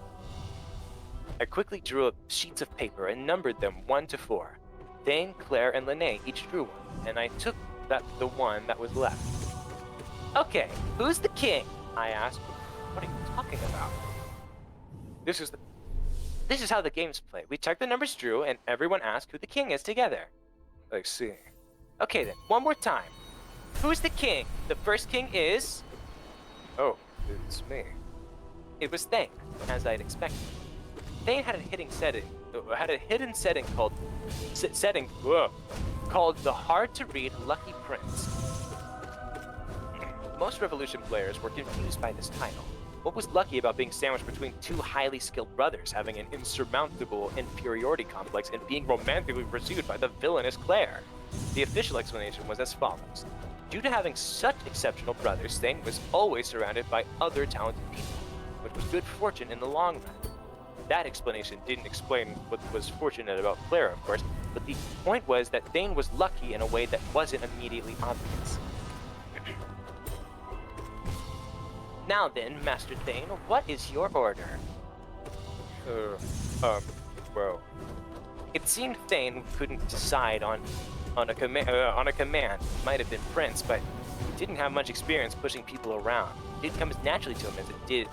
I quickly drew up sheets of paper and numbered them 1 to 4. Thane, Claire, and Lene each drew one, and I took the one that was left. Okay, who's the king? I asked. What are you talking about? This is how the game's played. We check the numbers drew, and everyone asks who the king is together. I see. Okay then, one more time. Who's the king? The first king is... Oh, it's me. It was Thane, as I'd expected. Thane had a hidden setting called the hard-to-read Lucky Prince. Most Revolution players were confused by this title. What was lucky about being sandwiched between two highly skilled brothers, having an insurmountable inferiority complex, and being romantically pursued by the villainous Claire? The official explanation was as follows. Due to having such exceptional brothers, Thane was always surrounded by other talented people, which was good fortune in the long run. That explanation didn't explain what was fortunate about Clara, of course, but the point was that Thane was lucky in a way that wasn't immediately obvious. Now then, Master Thane, what is your order? Well, it seemed Thane couldn't decide on a command. He might have been Prince, but he didn't have much experience pushing people around. It didn't come as naturally to him as it did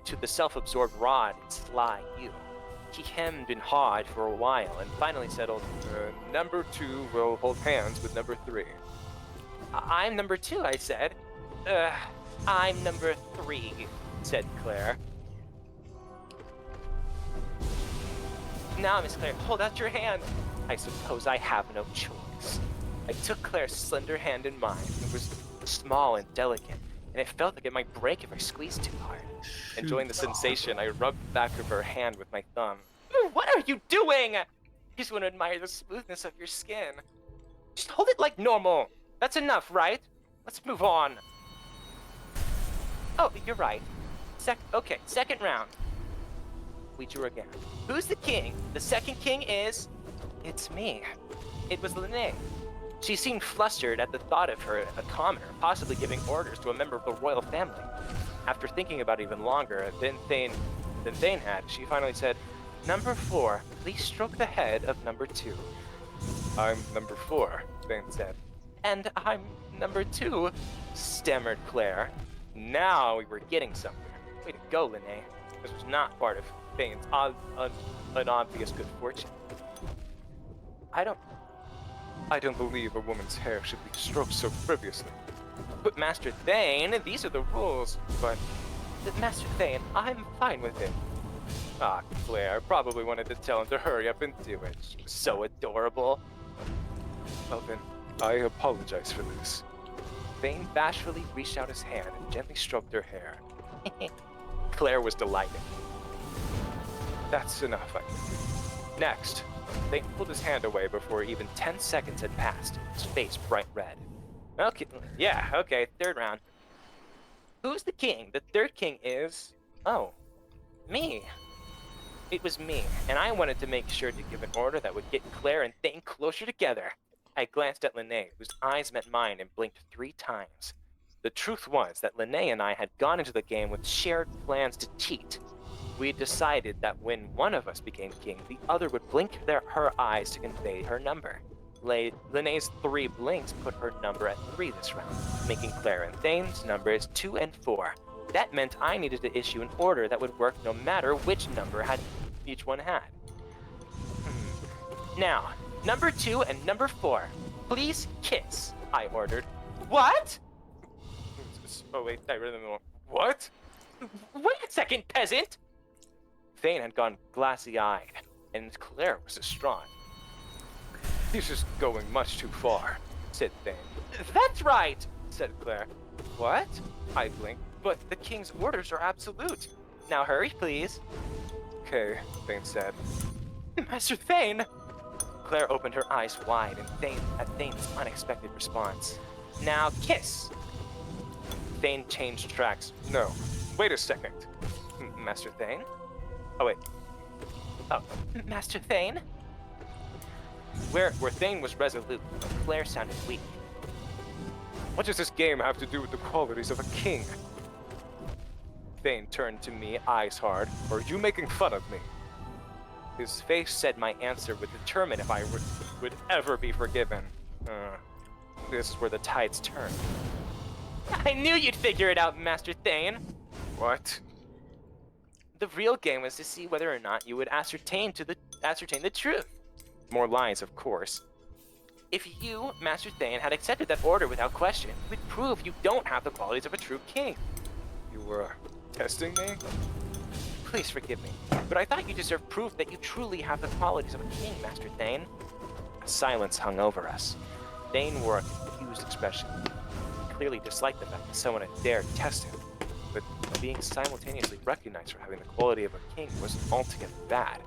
to the self-absorbed Rod and sly you. He hemmed and hawed for a while, and finally settled, number 2 will hold hands with number 3. I'm number 2, I said. I'm number 3, said Claire. Now, Miss Claire, hold out your hand. I suppose I have no choice. I took Claire's slender hand in mine. It was small and delicate, and it felt like it might break if I squeezed too hard. Enjoying the sensation, I rubbed the back of her hand with my thumb. What are you doing? I just want to admire the smoothness of your skin. Just hold it like normal. That's enough, right? Let's move on. Oh, you're right. Okay, second round. We drew again. Who's the king? The second king is... It's me. It was Lene. She seemed flustered at the thought of her, a commoner, possibly giving orders to a member of the royal family. After thinking about it even longer than Thane had, she finally said, Number 4, please stroke the head of number 2. I'm number 4, Thane said. And I'm number 2, stammered Claire. Now we were getting somewhere. Way to go, Lene. This was not part of Thane's unobvious good fortune. I don't believe a woman's hair should be stroked so frivolously. But Master Thane, these are the rules. But, Master Thane, I'm fine with it. Ah, Claire probably wanted to tell him to hurry up and do it. She was so adorable. Well then, I apologize for this. Thane bashfully reached out his hand and gently stroked her hair. Claire was delighted. That's enough, I think. Next. Thane pulled his hand away before even 10 seconds had passed, his face bright red. Okay, third round. Who's the king? The third king is... Oh, me. It was me, and I wanted to make sure to give an order that would get Claire and Thane closer together. I glanced at Lene, whose eyes met mine and blinked 3 times. The truth was that Lene and I had gone into the game with shared plans to cheat. We had decided that when one of us became king, the other would blink her eyes to convey her number. Lene's 3 blinks put her number at 3 this round, making Claire and Thane's numbers 2 and 4. That meant I needed to issue an order that would work no matter which number each one had. Now, number 2 and number 4, please kiss, I ordered. What? Oh wait, I read them wrong. What? Wait a second, peasant! Thane had gone glassy-eyed, and Claire was distraught. This is going much too far, said Thane. That's right, said Claire. What? I blinked, but the king's orders are absolute. Now hurry, please. Okay, Thane said. Master Thane! Claire opened her eyes wide at Thane's unexpected response. Now kiss! Thane changed tracks. No, wait a second. Master Thane? Oh, wait. Oh, Master Thane? Where Thane was resolute, Claire sounded weak. What does this game have to do with the qualities of a king? Thane turned to me, eyes hard. Or are you making fun of me? His face said my answer would determine if I would ever be forgiven. This is where the tides turn. I knew you'd figure it out, Master Thane. What? The real game was to see whether or not you would ascertain the truth. More lies, of course. If you, Master Thane, had accepted that order without question, it would prove you don't have the qualities of a true king. You were testing me? Please forgive me, but I thought you deserved proof that you truly have the qualities of a king, Master Thane. A silence hung over us. Thane wore a confused expression. He clearly disliked the fact that someone had dared test him, but being simultaneously recognized for having the quality of a king was altogether bad.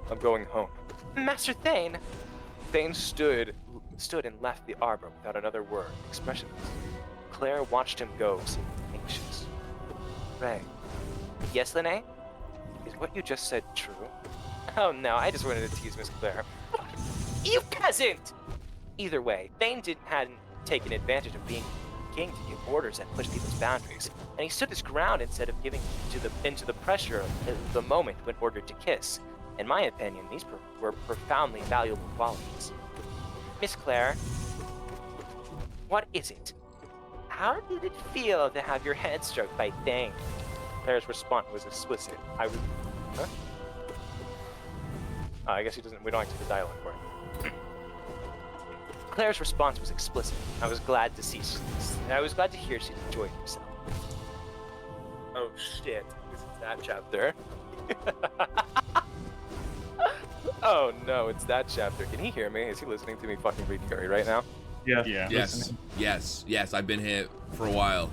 I'm going home. Master Thane! Thane stood stood and left the arbor without another word, expressionless. Claire watched him go, seeming anxious. Ray. Yes, Lene? Is what you just said true? Oh no, I just wanted to tease Miss Claire. You peasant! Either way, Thane hadn't taken advantage of being king to give orders and push people's boundaries, and he stood his ground instead of giving into the pressure of the moment when ordered to kiss. In my opinion, these were profoundly valuable qualities. Miss Claire, what is it? How did it feel to have your head stroked by Thane? Claire's response was explicit. I was... Huh? I guess he doesn't... We don't like to do the dialogue for it. Claire's response was explicit. I was glad to hear she enjoyed herself. Oh shit. This is that chapter. Oh no, it's that chapter. Can he hear me? Is he listening to me fucking read Curry right now? Yeah. Yes. Yes. Yes. I've been here for a while.